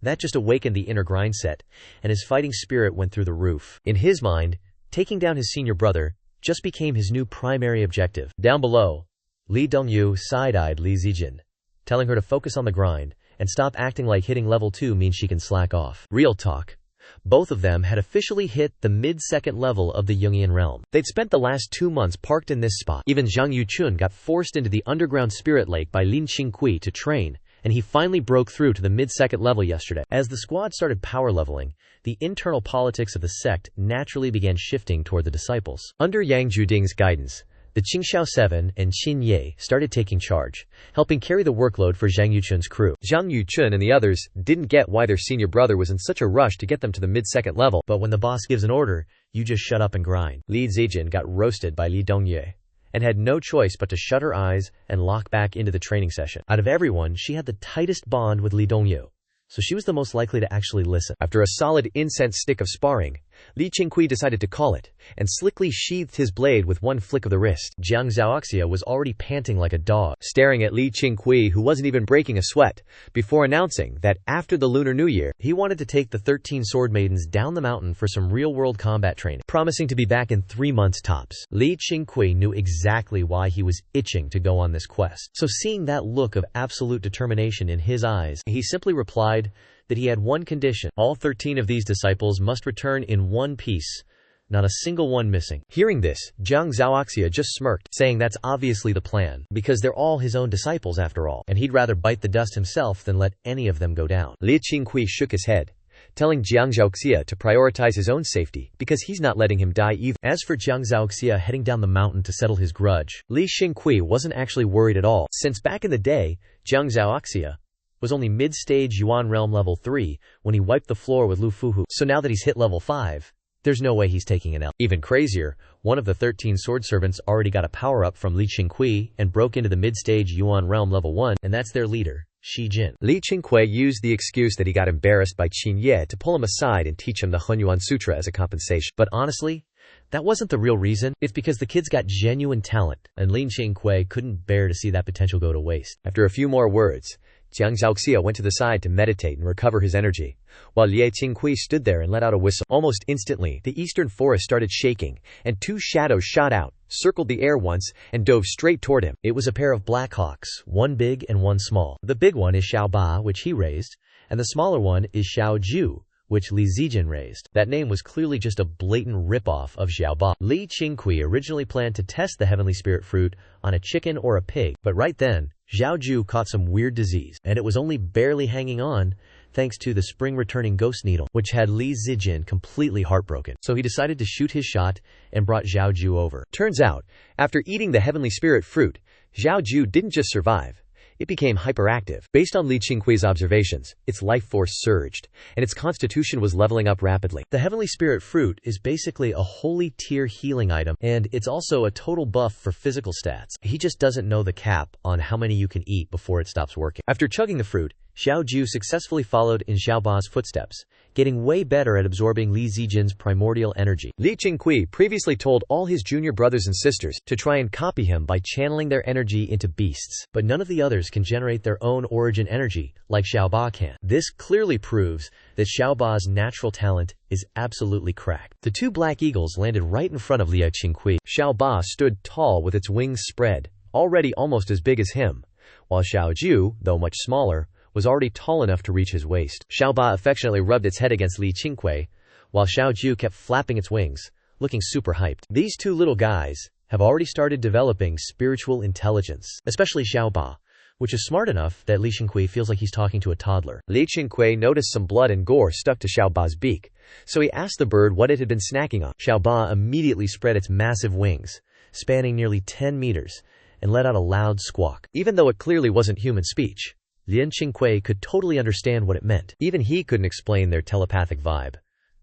[SPEAKER 1] That just awakened the inner grind set, and his fighting spirit went through the roof. In his mind, taking down his senior brother just became his new primary objective. Down below, Li Dongyu side-eyed Li Zijin, telling her to focus on the grind and stop acting like hitting level 2 means she can slack off. Real talk. Both of them had officially hit the mid-2nd level of the Jungian realm. They'd spent the last 2 months parked in this spot. Even Zhang Yuchun got forced into the underground spirit lake by Lin Qingqiu to train, and he finally broke through to the mid-2nd level yesterday. As the squad started power leveling, the internal politics of the sect naturally began shifting toward the disciples. Under Yang Juding's guidance, the Qingqiu 7 and Qin Ye started taking charge, helping carry the workload for Zhang Yuchun's crew.
[SPEAKER 2] Zhang Yuchun and the others didn't get why their senior brother was in such a rush to get them to the mid-2nd level.
[SPEAKER 1] But when the boss gives an order, you just shut up and grind.
[SPEAKER 2] Li Zijin got roasted by Li Dongyu, and had no choice but to shut her eyes and lock back into the training session.
[SPEAKER 1] Out of everyone, she had the tightest bond with Li Dongyu, so she was the most likely to actually listen.
[SPEAKER 2] After a solid incense stick of sparring, Li Qingqiu decided to call it, and slickly sheathed his blade with one flick of the wrist.
[SPEAKER 1] Jiang Zhaoxia was already panting like a dog,
[SPEAKER 2] staring at Li Qingqiu, who wasn't even breaking a sweat, before announcing that after the Lunar New Year,
[SPEAKER 1] he wanted to take the 13 sword maidens down the mountain for some real-world combat training,
[SPEAKER 2] promising to be back in 3 months tops.
[SPEAKER 1] Li Qingqiu knew exactly why he was itching to go on this quest. So seeing that look of absolute determination in his eyes, he simply replied that he had one condition: all 13 of these disciples must return in one piece, not a single one missing.
[SPEAKER 2] Hearing this, Jiang Zhaoxia just smirked,
[SPEAKER 1] saying that's obviously the plan, because they're all his own disciples after all, and he'd rather bite the dust himself than let any of them go down.
[SPEAKER 2] Li Qingqiu shook his head, telling Jiang Zhaoxia to prioritize his own safety, because he's not letting him die either.
[SPEAKER 1] As for Jiang Zhaoxia heading down the mountain to settle his grudge, Li Qingqiu wasn't actually worried at all, since back in the day, Jiang Zhaoxia was only mid-stage Yuan Realm level 3 when he wiped the floor with Lu Fuhu. So now that he's hit level 5, there's no way he's taking an L. Even crazier, one of the 13 sword servants already got a power-up from Li Qingqiu and broke into the mid-stage Yuan Realm level 1, and that's their leader, Shi Jin.
[SPEAKER 2] Li Qingqiu used the excuse that he got embarrassed by Qin Ye to pull him aside and teach him the Hunyuan Sutra as a compensation.
[SPEAKER 1] But honestly, that wasn't the real reason. It's because the kid's got genuine talent, and Li Qingqiu couldn't bear to see that potential go to waste.
[SPEAKER 2] After a few more words, Jiang Zhaoxia went to the side to meditate and recover his energy, while Li Qingqiu stood there and let out a whistle. Almost instantly, the eastern forest started shaking, and 2 shadows shot out, circled the air once, and dove straight toward him.
[SPEAKER 1] It was a pair of black hawks, one big and one small. The big one is Xiao Ba, which he raised, and the smaller one is Xiao Ju, which Li Zijin raised. That name was clearly just a blatant ripoff of Xiao Ba. Li Qingqiu originally planned to test the heavenly spirit fruit on a chicken or a pig, but right then, Xiao Ju caught some weird disease, and it was only barely hanging on thanks to the spring-returning ghost needle, which had Li Zijin completely heartbroken. So he decided to shoot his shot and brought Xiao Ju over.
[SPEAKER 2] Turns out, after eating the heavenly spirit fruit, Xiao Ju didn't just survive. It became hyperactive. Based on Li Qingqiu's observations, its life force surged, and its constitution was leveling up rapidly.
[SPEAKER 1] The heavenly spirit fruit is basically a holy tier healing item, and it's also a total buff for physical stats. He just doesn't know the cap on how many you can eat before it stops working. After chugging the fruit, Xiao Ju successfully followed in Xiao Ba's footsteps, getting way better at absorbing Li Zijin's primordial energy.
[SPEAKER 2] Li Qingqiu previously told all his junior brothers and sisters to try and copy him by channeling their energy into beasts,
[SPEAKER 1] but none of the others can generate their own origin energy like Xiao Ba can. This clearly proves that Xiao Ba's natural talent is absolutely cracked. The 2 black eagles landed right in front of Li Qingqiu.
[SPEAKER 2] Xiao Ba stood tall with its wings spread, already almost as big as him, while Xiao Ju, though much smaller, was already tall enough to reach his waist. Xiao Ba affectionately rubbed its head against Li Qingqiu, while Xiao Ju kept flapping its wings, looking super hyped. These 2 little guys have already started developing spiritual intelligence, especially Xiao Ba, which is smart enough that Li Qingqiu feels like he's talking to a toddler. Li Qingqiu noticed some blood and gore stuck to Xiao Ba's beak, so he asked the bird what it had been snacking on.
[SPEAKER 1] Xiao Ba immediately spread its massive wings, spanning nearly 10 meters, and let out a loud squawk.
[SPEAKER 2] Even though it clearly wasn't human speech,
[SPEAKER 1] Li Qingqiu could totally understand what it meant.
[SPEAKER 2] Even he couldn't explain their telepathic vibe.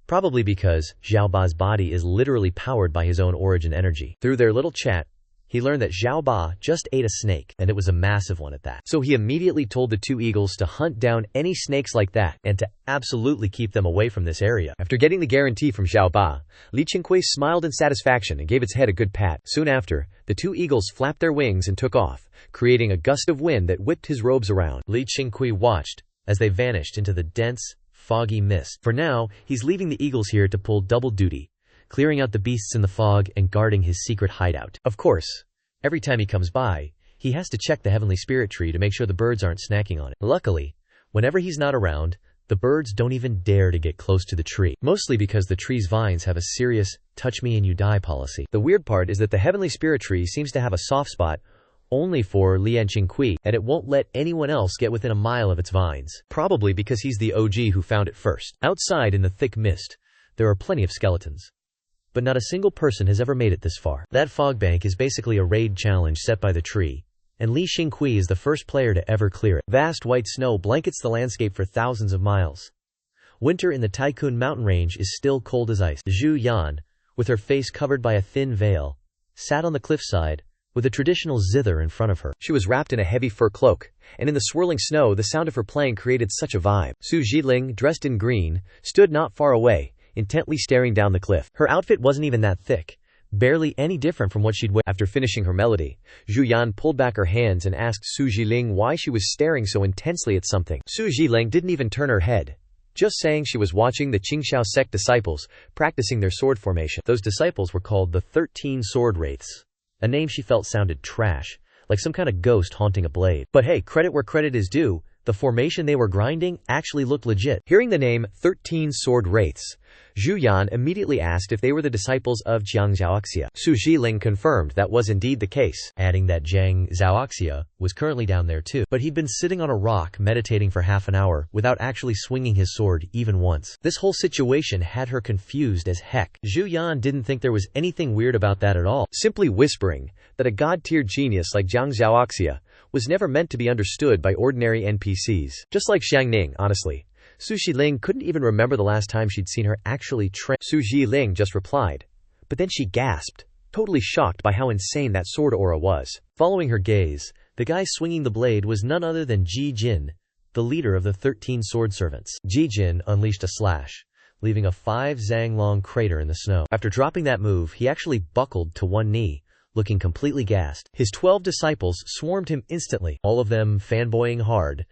[SPEAKER 1] Probably because Xiao Ba's body is literally powered by his own origin energy. Through their little chat, he learned that Xiao Ba just ate a snake, and it was a massive one at that.
[SPEAKER 2] So he immediately told the 2 eagles to hunt down any snakes like that,
[SPEAKER 1] and to absolutely keep them away from this area.
[SPEAKER 2] After getting the guarantee from Xiao Ba, Li Qingqiu smiled in satisfaction and gave its head a good pat. Soon after, the 2 eagles flapped their wings and took off, creating a gust of wind that whipped his robes around.
[SPEAKER 1] Li Qingqiu watched as they vanished into the dense, foggy mist. For now, he's leaving the eagles here to pull double duty, clearing out the beasts in the fog and guarding his secret hideout. Of course, every time he comes by, he has to check the heavenly spirit tree to make sure the birds aren't snacking on it. Luckily, whenever he's not around, the birds don't even dare to get close to the tree, mostly because the tree's vines have a serious touch me and you die policy. The weird part is that the heavenly spirit tree seems to have a soft spot only for Li Qingqiu, and it won't let anyone else get within a mile of its vines, probably because he's the OG who found it first. Outside in the thick mist, there are plenty of skeletons, but not a single person has ever made it this far. That fog bank is basically a raid challenge set by the tree, and Li Qingqiu is the first player to ever clear it. Vast white snow blankets the landscape for thousands of miles. Winter in the Taikun mountain range is still cold as ice. Zhu Yan, with her face covered by a thin veil, sat on the cliffside, with a traditional zither in front of her.
[SPEAKER 2] She was wrapped in a heavy fur cloak, and in the swirling snow the sound of her playing created such a vibe. Su Zhiling, dressed in green, stood not far away, intently staring down the cliff. Her outfit wasn't even that thick, barely any different from what she'd wear. After finishing her melody, Zhu Yan pulled back her hands and asked Su Jiling why she was staring so intensely at something. Su Jiling didn't even turn her head, just saying she was watching the Qingqiu sect disciples practicing their sword formation.
[SPEAKER 1] Those disciples were called the 13 Sword Wraiths, a name she felt sounded trash, like some kind of ghost haunting a blade. But hey, credit where credit is due, the formation they were grinding actually looked legit.
[SPEAKER 2] Hearing the name 13 Sword Wraiths, Zhu Yan immediately asked if they were the disciples of Jiang Zhaoxia. Su Jiling confirmed that was indeed the case,
[SPEAKER 1] adding that Jiang Zhaoxia was currently down there too, but he'd been sitting on a rock meditating for half an hour without actually swinging his sword even once. This whole situation had her confused as heck. Zhu Yan didn't think there was anything weird about that at all,
[SPEAKER 2] simply whispering that a god-tiered genius like Jiang Zhaoxia was never meant to be understood by ordinary NPCs. Just like Xiang Ning, honestly. Su Jiling couldn't even remember the last time she'd seen her actually train. Su Jiling just replied, but then she gasped, totally shocked by how insane that sword aura was.
[SPEAKER 1] Following her gaze, the guy swinging the blade was none other than Ji Jin, the leader of the 13 sword servants. Ji Jin unleashed a slash, leaving a 5 zang long crater in the snow. After dropping that move, he actually buckled to one knee, looking completely gassed. His 12 disciples swarmed him instantly, all of them fanboying hard,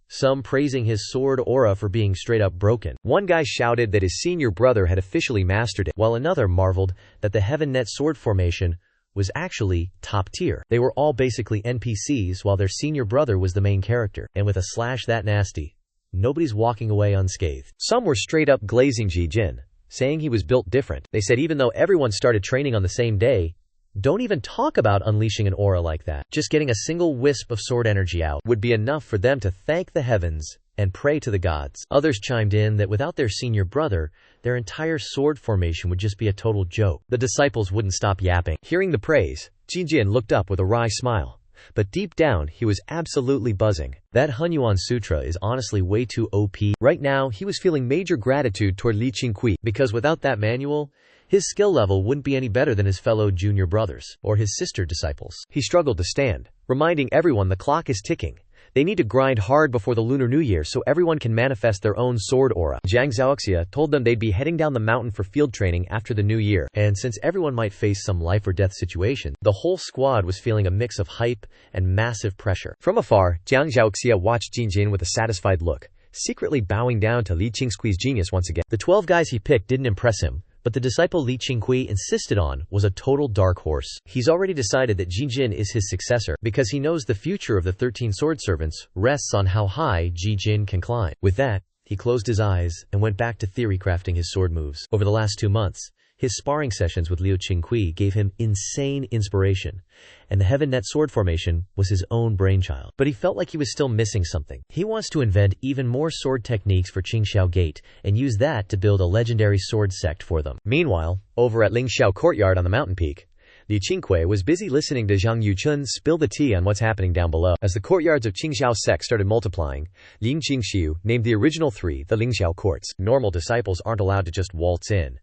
[SPEAKER 1] some praising his sword aura for being straight up broken.
[SPEAKER 2] One guy shouted that his senior brother had officially mastered it,
[SPEAKER 1] while another marveled that the Heaven Net sword formation was actually top tier. They were all basically NPCs while their senior brother was the main character, and with a slash that nasty, nobody's walking away unscathed.
[SPEAKER 2] Some were straight up glazing Ji Jin, saying he was built different. They said even though everyone started training on the same day, don't even talk about unleashing an aura like that. Just getting a single wisp of sword energy out would be enough for them to thank the heavens and pray to the gods. Others chimed in that without their senior brother, their entire sword formation would just be a total joke. The disciples wouldn't stop yapping. Hearing the praise, Ji Jin looked up with a wry smile, but deep down he was absolutely buzzing. That Hunyuan Sutra is honestly way too OP. Right now he was feeling major gratitude toward Li Qingqiu, because without that manual, his skill level wouldn't be any better than his fellow junior brothers, or his sister disciples. He struggled to stand, reminding everyone the clock is ticking. They need to grind hard before the Lunar New Year so everyone can manifest their own sword aura. Jiang Zhaoxia told them they'd be heading down the mountain for field training after the New Year, and since everyone might face some life or death situation, the whole squad was feeling a mix of hype and massive pressure. From afar, Jiang Zhaoxia watched Ji Jin with a satisfied look, secretly bowing down to Li Qingqiu's genius once again. The 12 guys he picked didn't impress him, but the disciple Li Qingqiu insisted on was a total dark horse. He's already decided that Ji Jin is his successor, because he knows the future of the 13 sword servants rests on how high Ji Jin can climb. With that, he closed his eyes and went back to theory crafting his sword moves. Over the last 2 months, his sparring sessions with Liu Qingqiu gave him insane inspiration, and the Heaven Net sword formation was his own brainchild. But he felt like he was still missing something. He wants to invent even more sword techniques for Qingqiu Gate and use that to build a legendary sword sect for them. Meanwhile, over at Lingxiao Courtyard on the mountain peak, Li Qingqiu was busy listening to Zhang Yuchun spill the tea on what's happening down below. As the courtyards of Qingqiu sect started multiplying, Ling Qingqiu named the original 3 the Lingxiao courts. Normal disciples aren't allowed to just waltz in.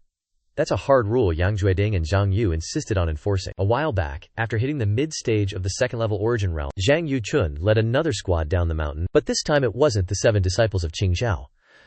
[SPEAKER 2] That's a hard rule Yang Jueding and Zhang Yu insisted on enforcing. A while back, after hitting the mid-stage of the second-level origin realm, Zhang Yuchun led another squad down the mountain, but this time it wasn't the 7 disciples of Qingqiu,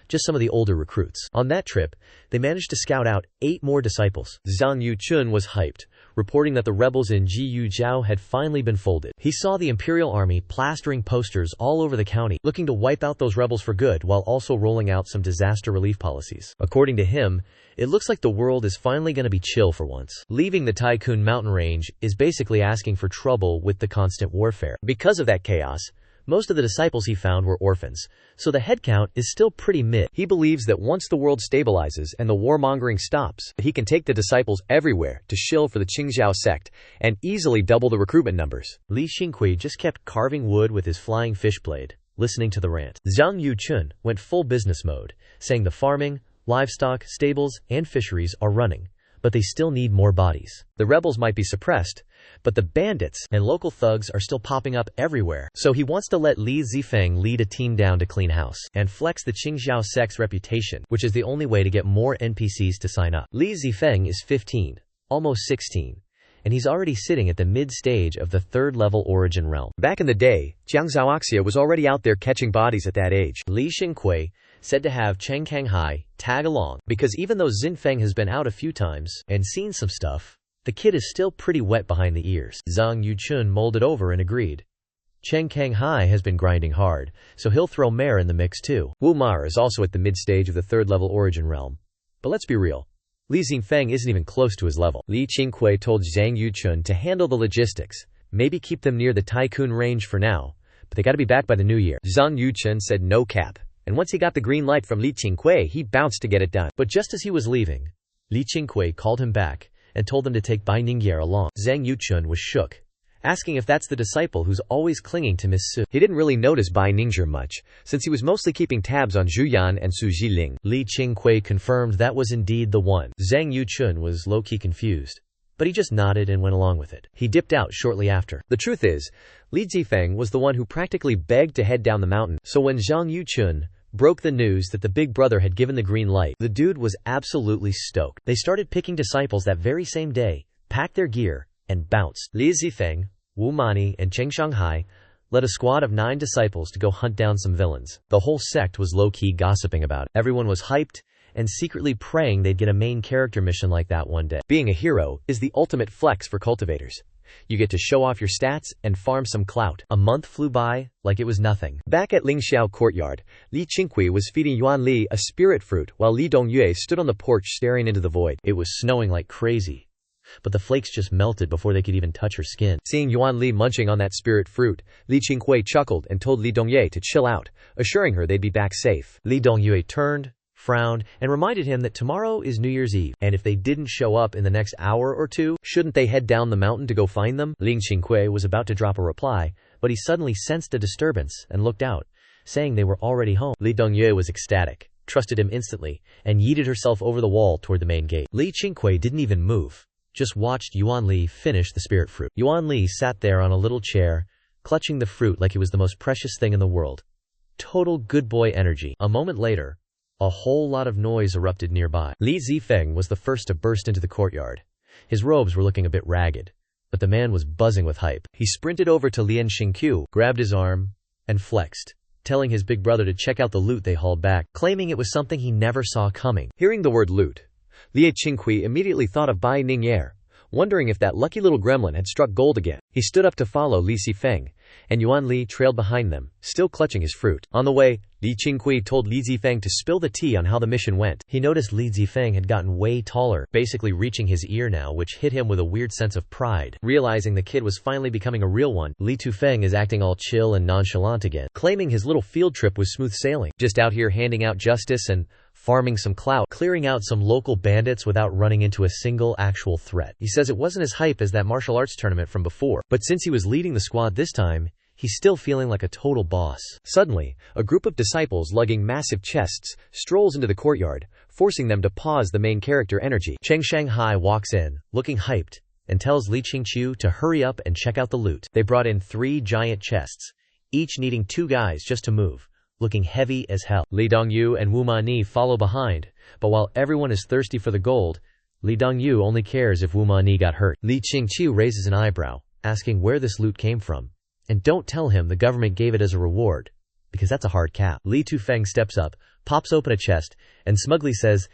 [SPEAKER 2] just some of the older recruits. On that trip, they managed to scout out 8 more disciples. Zhang Yuchun was hyped, reporting that the rebels in Jiyu Jiao had finally been folded. He saw the Imperial Army plastering posters all over the county, looking to wipe out those rebels for good while also rolling out some disaster relief policies. According to him, it looks like the world is finally going to be chill for once. Leaving the Tycoon mountain range is basically asking for trouble with the constant warfare. Because of that chaos, most of the disciples he found were orphans, so the headcount is still pretty mid. He believes that once the world stabilizes and the warmongering stops, he can take the disciples everywhere to shill for the Qingqiu sect and easily double the recruitment numbers. Li Qingqiu just kept carving wood with his flying fish blade, listening to the rant. Zhang Yuchun went full business mode, saying the farming, livestock, stables, and fisheries are running, but they still need more bodies. The rebels might be suppressed, but the bandits and local thugs are still popping up everywhere. So he wants to let Li Zifeng lead a team down to clean house and flex the Qingqiu sect's reputation, which is the only way to get more NPCs to sign up. Li Zifeng is 15, almost 16, and he's already sitting at the mid-stage of the 3rd level origin realm. Back in the day, Jiang Zhaoxia was already out there catching bodies at that age. Li Qingqiu
[SPEAKER 1] said to have Chen Kanghai tag along, because even though Xinfeng has been out a few times and seen some stuff, the kid is still pretty wet behind the ears. Zhang Yuchun molded over and agreed. Chen Kanghai has been grinding hard, so he'll throw Mare in the mix too. Wu Ma is also at the mid-stage of the third-level origin realm. But let's be real. Li Xinfeng isn't even close to his level. Li Qingqiu told Zhang Yuchun to handle the logistics, maybe keep them near the tycoon range for now, but they gotta be back by the new year. Zhang Yuchun said no cap, and once he got the green light from Li Qingqiu, he bounced to get it done. But just as he was leaving, Li Qingqiu called him back and told him to take Bai Ningye along. Zhang Yuchun was shook, asking if that's the disciple who's always clinging to Miss Su. He didn't really notice Bai Ningye much, since he was mostly keeping tabs on Zhu Yan and Su Jiling. Li Qingqiu confirmed that was indeed the one. Zhang Yuchun was low-key confused, but he just nodded and went along with it. He dipped out shortly after. The truth is, Li Zifeng was the one who practically begged to head down the mountain, so when Zhang Yuchun broke the news that the big brother had given the green light, the dude was absolutely stoked. They started picking disciples that very same day, packed their gear, and bounced. Li Zifeng, Wu Mani, and Cheng Shanghai led a squad of 9 disciples to go hunt down some villains. The whole sect was low-key gossiping about it. Everyone was hyped and secretly praying they'd get a main character mission like that one day. Being a hero is the ultimate flex for cultivators. You get to show off your stats and farm some clout. A month flew by like it was nothing. Back at Lingxiao courtyard, Li Qingqiu was feeding Yuan Li a spirit fruit while Li Dongyue stood on the porch staring into the void. It was snowing like crazy, but the flakes just melted before they could even touch her skin. Seeing Yuan Li munching on that spirit fruit, Li Qingqiu chuckled and told Li Dongyue to chill out, assuring her they'd be back safe. Li Dongyue turned, frowned, and reminded him that tomorrow is New Year's Eve, and if they didn't show up in the next hour or two, shouldn't they head down the mountain to go find them? Li Qingqiu was about to drop a reply, but he suddenly sensed a disturbance and looked out, saying they were already home. Li Dongyue was ecstatic, trusted him instantly, and yeeted herself over the wall toward the main gate. Li Qingqiu didn't even move, just watched Yuan Li finish the spirit fruit. Yuan Li sat there on a little chair, clutching the fruit like it was the most precious thing in the world. Total good boy energy. A moment later, a whole lot of noise erupted nearby. Li Zifeng was the first to burst into the courtyard. His robes were looking a bit ragged, but the man was buzzing with hype. He sprinted over to Lian Qingqiu, grabbed his arm, and flexed, telling his big brother to check out the loot they hauled back, claiming it was something he never saw coming. Hearing the word loot, Li Qingqiu immediately thought of Bai Ningye, wondering if that lucky little gremlin had struck gold again. He stood up to follow Li Zifeng, and Yuan Li trailed behind them, still clutching his fruit. On the way, Li Qingqiu told Li Zifeng to spill the tea on how the mission went. He noticed Li Zifeng had gotten way taller, basically reaching his ear now, which hit him with a weird sense of pride. Realizing the kid was finally becoming a real one, Li Tufeng is acting all chill and nonchalant again, claiming his little field trip was smooth sailing. Just out here handing out justice and farming some clout, clearing out some local bandits without running into a single actual threat. He says it wasn't as hype as that martial arts tournament from before, but since he was leading the squad this time, he's still feeling like a total boss. Suddenly, a group of disciples lugging massive chests strolls into the courtyard, forcing them to pause the main character energy. Cheng Shanghai walks in, looking hyped, and tells Li Qingqiu to hurry up and check out the loot. They brought in 3 giant chests, each needing 2 guys just to move, looking heavy as hell. Li Dongyu and Wu Mani follow behind, but while everyone is thirsty for the gold, Li Dongyu only cares if Wu Mani got hurt. Li Qingqiu raises an eyebrow, asking where this loot came from. And don't tell him the government gave it as a reward, because that's a hard cap. Li Tufeng steps up, pops open a chest, and smugly says,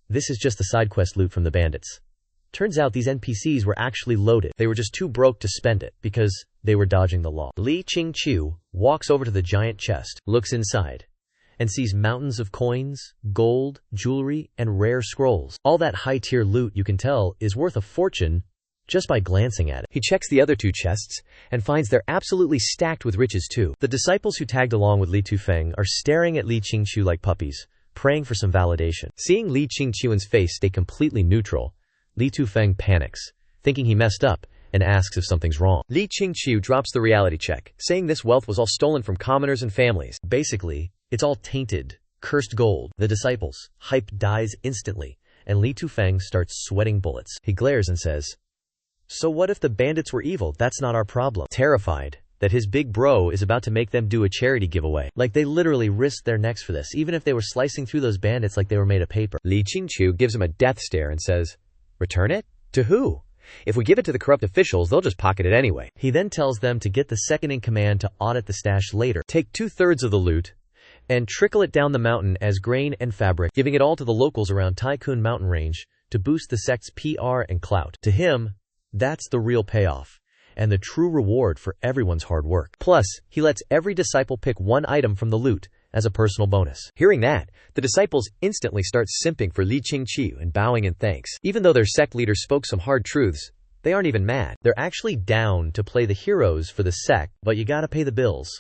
[SPEAKER 1] "This is just the side quest loot from the bandits." Turns out these NPCs were actually loaded. They were just too broke to spend it, because they were dodging the law. Li Qingqiu walks over to the giant chest, looks inside, and sees mountains of coins, gold, jewelry, and rare scrolls. All that high-tier loot, you can tell, is worth a fortune just by glancing at it. He checks the other 2 chests, and finds they're absolutely stacked with riches too. The disciples who tagged along with Li Tufeng are staring at Li Qingqiu like puppies, praying for some validation. Seeing Li Qingqiu's face stay completely neutral, Li Tufeng panics, thinking he messed up, and asks if something's wrong. Li Qingqiu drops the reality check, saying this wealth was all stolen from commoners and families. Basically, it's all tainted, cursed gold. The disciples' hype dies instantly, and Li Tufeng starts sweating bullets. He glares and says, "So what if the bandits were evil? That's not our problem." Terrified that his big bro is about to make them do a charity giveaway. Like they literally risked their necks for this, even if they were slicing through those bandits like they were made of paper. Li Qingqiu gives him a death stare and says, "Return it? To who? If we give it to the corrupt officials, they'll just pocket it anyway." He then tells them to get the second in command to audit the stash later, take 2/3 of the loot, and trickle it down the mountain as grain and fabric, giving it all to the locals around Tycoon mountain range to boost the sect's PR and clout. To him, that's the real payoff and the true reward for everyone's hard work. Plus, he lets every disciple pick one item from the loot as a personal bonus. Hearing that, the disciples instantly start simping for Qingqiu and bowing in thanks. Even though their sect leader spoke some hard truths, they aren't even mad. They're actually down to play the heroes for the sect, but you gotta pay the bills.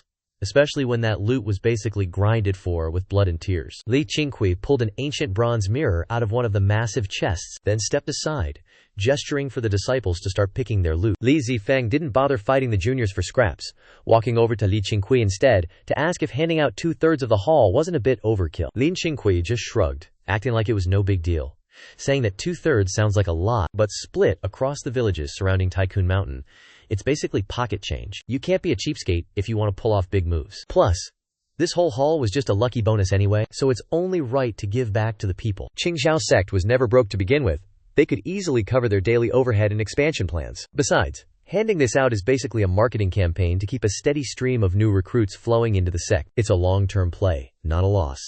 [SPEAKER 1] Especially when that loot was basically grinded for with blood and tears. Qingqiu pulled an ancient bronze mirror out of one of the massive chests, then stepped aside, gesturing for the disciples to start picking their loot. Li Zifeng didn't bother fighting the juniors for scraps, walking over to Qingqiu instead to ask if handing out 2/3 of the haul wasn't a bit overkill. Qingqiu just shrugged, acting like it was no big deal, saying that 2/3 sounds like a lot, but split across the villages surrounding Tycoon Mountain, it's basically pocket change. You can't be a cheapskate if you want to pull off big moves. Plus, this whole haul was just a lucky bonus anyway, so it's only right to give back to the people. Qingqiu sect was never broke to begin with. They could easily cover their daily overhead and expansion plans. Besides, handing this out is basically a marketing campaign to keep a steady stream of new recruits flowing into the sect. It's a long-term play, not a loss.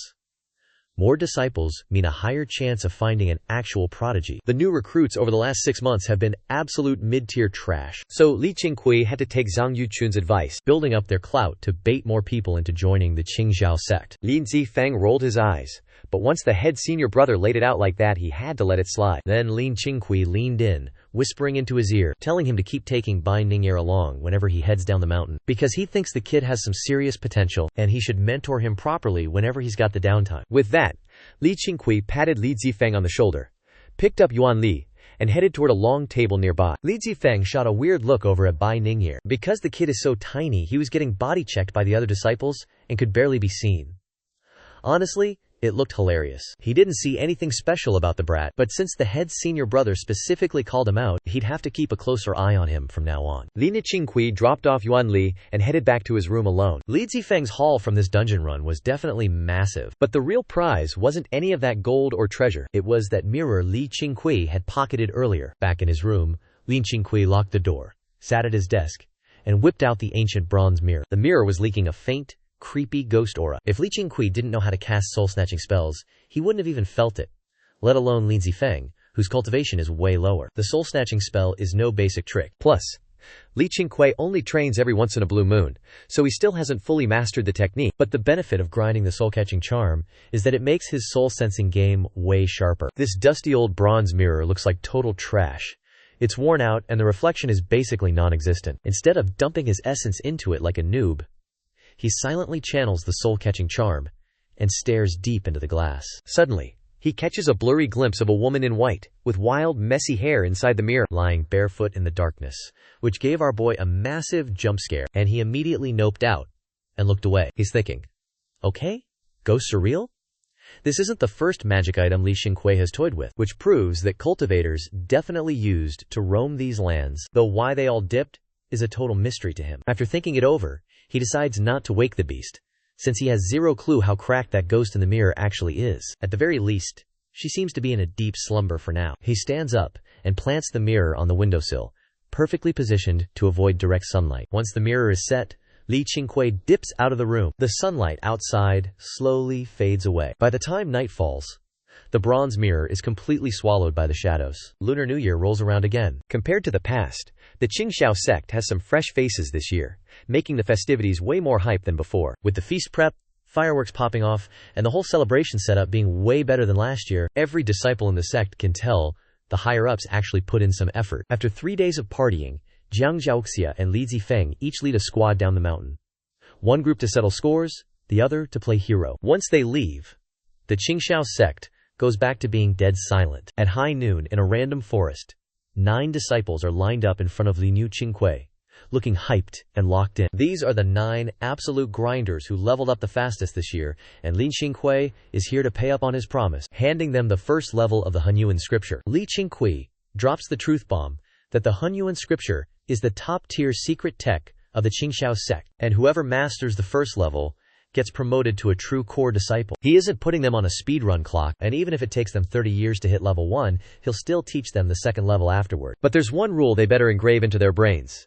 [SPEAKER 1] More disciples mean a higher chance of finding an actual prodigy. The new recruits over the last 6 months have been absolute mid-tier trash. So Qingqiu had to take Zhang Yuchun's advice, building up their clout to bait more people into joining the Qingqiu sect. Li Zifeng rolled his eyes, but once the head senior brother laid it out like that, he had to let it slide. Then Qingqiu leaned in, whispering into his ear, telling him to keep taking Bai Ning'er along whenever he heads down the mountain, because he thinks the kid has some serious potential, and he should mentor him properly whenever he's got the downtime. With that, Qingqiu patted Li Zifeng on the shoulder, picked up Yuan Li, and headed toward a long table nearby. Li Zifeng shot a weird look over at Bai Ning'er. Because the kid is so tiny, he was getting body checked by the other disciples and could barely be seen. Honestly, it looked hilarious. He didn't see anything special about the brat, but since the head senior brother specifically called him out, he'd have to keep a closer eye on him from now on. Qingqiu dropped off Yuan Li and headed back to his room alone. Li Zifeng's haul from this dungeon run was definitely massive, but the real prize wasn't any of that gold or treasure. It was that mirror Qingqiu had pocketed earlier. Back in his room, Qingqiu locked the door, sat at his desk, and whipped out the ancient bronze mirror. The mirror was leaking a faint, creepy ghost aura. If Qingqiu didn't know how to cast soul-snatching spells, he wouldn't have even felt it, let alone Li Zifeng, whose cultivation is way lower. The soul-snatching spell is no basic trick. Plus, Qingqiu only trains every once in a blue moon, so he still hasn't fully mastered the technique, but the benefit of grinding the soul-catching charm is that it makes his soul-sensing game way sharper. This dusty old bronze mirror looks like total trash. It's worn out and the reflection is basically non-existent. Instead of dumping his essence into it like a noob, he silently channels the soul-catching charm and stares deep into the glass. Suddenly, he catches a blurry glimpse of a woman in white, with wild, messy hair inside the mirror, lying barefoot in the darkness, which gave our boy a massive jump scare, and he immediately noped out and looked away. He's thinking, okay, ghosts are real? This isn't the first magic item Qingqiu has toyed with, which proves that cultivators definitely used to roam these lands, though why they all dipped is a total mystery to him. After thinking it over, he decides not to wake the beast, since he has zero clue how cracked that ghost in the mirror actually is. At the very least, she seems to be in a deep slumber for now. He stands up and plants the mirror on the windowsill, perfectly positioned to avoid direct sunlight. Once the mirror is set, Qingqiu dips out of the room. The sunlight outside slowly fades away. By the time night falls, the bronze mirror is completely swallowed by the shadows. Lunar New Year rolls around again. Compared to the past, the Qingqiu sect has some fresh faces this year, making the festivities way more hype than before. With the feast prep, fireworks popping off, and the whole celebration setup being way better than last year, every disciple in the sect can tell the higher-ups actually put in some effort. After 3 days of partying, Jiang Zhaoxia and Li Zifeng each lead a squad down the mountain. One group to settle scores, the other to play hero. Once they leave, the Qingqiu sect goes back to being dead silent. At high noon in a random forest, 9 disciples are lined up in front of Qingqiu, looking hyped and locked in. These are the 9 absolute grinders who leveled up the fastest this year, and Qingqiu is here to pay up on his promise, handing them the first level of the Hunyuan scripture. Qingqiu drops the truth bomb that the Hunyuan scripture is the top-tier secret tech of the Qingqiu sect, and whoever masters the first level gets promoted to a true core disciple. He isn't putting them on a speedrun clock, and even if it takes them 30 years to hit level 1, he'll still teach them the second level afterward. But there's one rule they better engrave into their brains.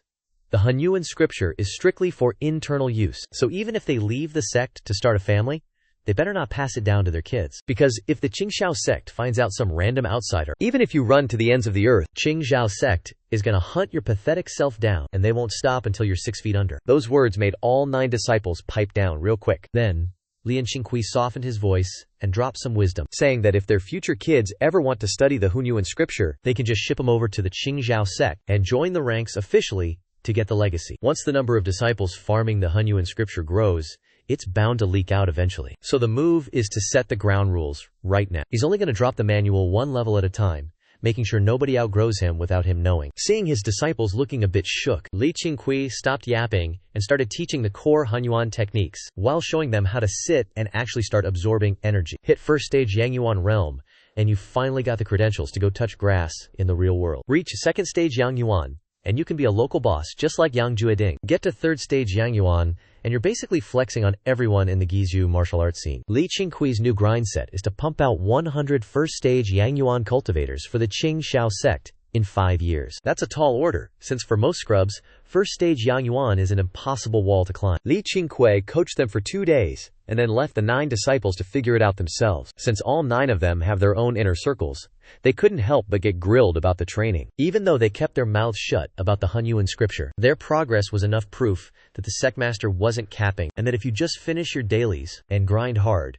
[SPEAKER 1] The Hunyuan scripture is strictly for internal use, so even if they leave the sect to start a family, they better not pass it down to their kids. Because if the Qingqiu sect finds out some random outsider, even if you run to the ends of the earth, Qingqiu sect is gonna hunt your pathetic self down, and they won't stop until you're 6 feet under. Those words made all 9 disciples pipe down real quick. Then, Li and Qingqiu softened his voice and dropped some wisdom, saying that if their future kids ever want to study the Hunyuan scripture, they can just ship them over to the Qingqiu sect and join the ranks officially to get the legacy. Once the number of disciples farming the Hunyuan scripture grows, it's bound to leak out eventually. So the move is to set the ground rules right now. He's only going to drop the manual 1 level at a time, making sure nobody outgrows him without him knowing. Seeing his disciples looking a bit shook, Li Qingqiu stopped yapping and started teaching the core Hunyuan techniques, while showing them how to sit and actually start absorbing energy. Hit first stage Yangyuan realm, and you finally got the credentials to go touch grass in the real world. Reach second stage Yangyuan, and you can be a local boss just like Yang Jueding. Get to third stage Yangyuan, and you're basically flexing on everyone in the Guizhou martial arts scene. Li Qingqiu's new grind set is to pump out 100 first stage Yangyuan cultivators for the Qingqiu sect in 5 years. That's a tall order, since for most scrubs, first stage Yangyuan is an impossible wall to climb. Li Qingqiu coached them for 2 days, and then left the 9 disciples to figure it out themselves. Since all 9 of them have their own inner circles, they couldn't help but get grilled about the training. Even though they kept their mouths shut about the Hunyuan scripture, their progress was enough proof that the sect master wasn't capping, and that if you just finish your dailies and grind hard,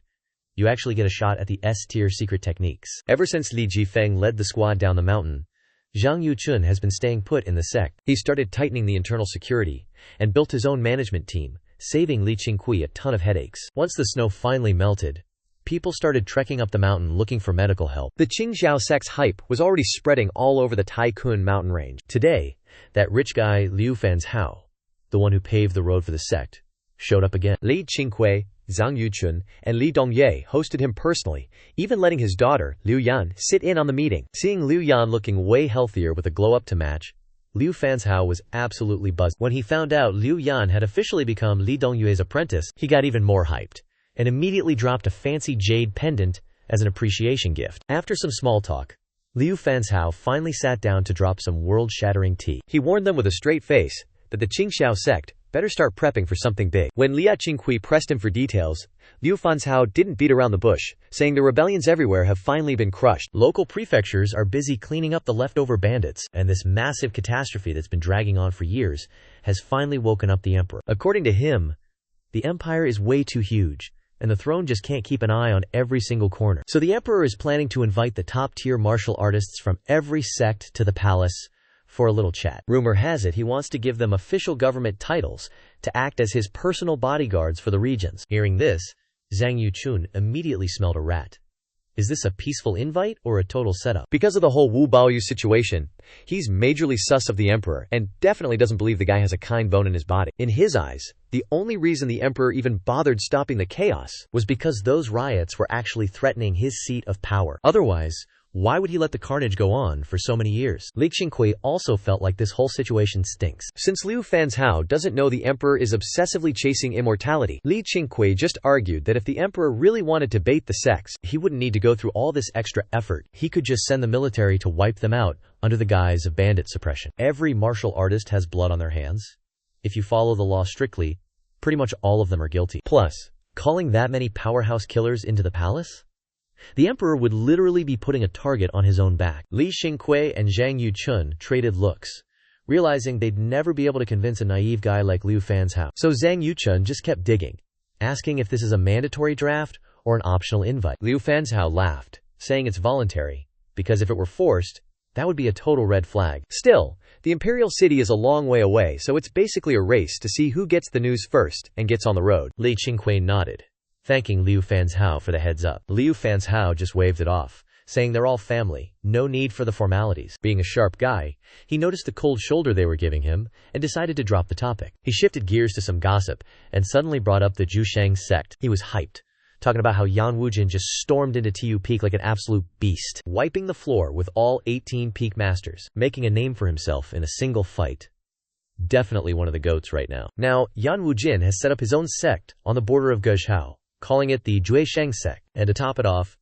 [SPEAKER 1] you actually get a shot at the S-tier secret techniques. Ever since Li Jifeng led the squad down the mountain, Zhang Yuchun has been staying put in the sect. He started tightening the internal security and built his own management team, saving Li Qingqiu a ton of headaches. Once the snow finally melted, people started trekking up the mountain looking for medical help. The Qingqiu sect's hype was already spreading all over the Taikun mountain range. Today, that rich guy Liu Fanzhao, the one who paved the road for the sect, showed up again. Li Qingqiu, Zhang Yuchun, and Li Dongye hosted him personally, even letting his daughter, Liu Yan, sit in on the meeting. Seeing Liu Yan looking way healthier with a glow-up to match, Liu Fanzhao was absolutely buzzed. When he found out Liu Yan had officially become Li Dongye's apprentice, he got even more hyped, and immediately dropped a fancy jade pendant as an appreciation gift. After some small talk, Liu Fanzhao finally sat down to drop some world-shattering tea. He warned them with a straight face that the Qingqiu sect better start prepping for something big. When Li Qingqiu pressed him for details, Liu Fanzhao didn't beat around the bush, saying the rebellions everywhere have finally been crushed. Local prefectures are busy cleaning up the leftover bandits, and this massive catastrophe that's been dragging on for years has finally woken up the emperor. According to him, the empire is way too huge, and the throne just can't keep an eye on every single corner. So the emperor is planning to invite the top-tier martial artists from every sect to the palace for a little chat. Rumor has it he wants to give them official government titles to act as his personal bodyguards for the regions. Hearing this, Zhang Yuchun immediately smelled a rat. Is this a peaceful invite or a total setup? Because of the whole Wu Baoyu situation, he's majorly sus of the emperor and definitely doesn't believe the guy has a kind bone in his body. In his eyes, the only reason the emperor even bothered stopping the chaos was because those riots were actually threatening his seat of power. Otherwise, why would he let the carnage go on for so many years? Li Qingqiu also felt like this whole situation stinks. Since Liu Fanzhao doesn't know the emperor is obsessively chasing immortality, Li Qingqiu just argued that if the emperor really wanted to bait the sects, he wouldn't need to go through all this extra effort. He could just send the military to wipe them out under the guise of bandit suppression. Every martial artist has blood on their hands. If you follow the law strictly, pretty much all of them are guilty. Plus, calling that many powerhouse killers into the palace? The emperor would literally be putting a target on his own back. Li Qingqiu and Zhang Yuchun traded looks, realizing they'd never be able to convince a naive guy like Liu Fanzhao. So Zhang Yuchun just kept digging, asking if this is a mandatory draft or an optional invite. Liu Fanzhao laughed, saying it's voluntary, because if it were forced, that would be a total red flag. Still, the imperial city is a long way away, so it's basically a race to see who gets the news first and gets on the road. Li Qingqiu nodded, thanking Liu Fanzhao for the heads up. Liu Fanzhao just waved it off, saying they're all family, no need for the formalities. Being a sharp guy, he noticed the cold shoulder they were giving him and decided to drop the topic. He shifted gears to some gossip and suddenly brought up the Zhusheng sect. He was hyped, talking about how Yan Wujin just stormed into Tu Peak like an absolute beast, wiping the floor with all 18 peak masters, making a name for himself in a single fight. Definitely one of the goats right now. Now, Yan Wujin has set up his own sect on the border of Guizhou, calling it the Zhuisheng sect, and to top it off,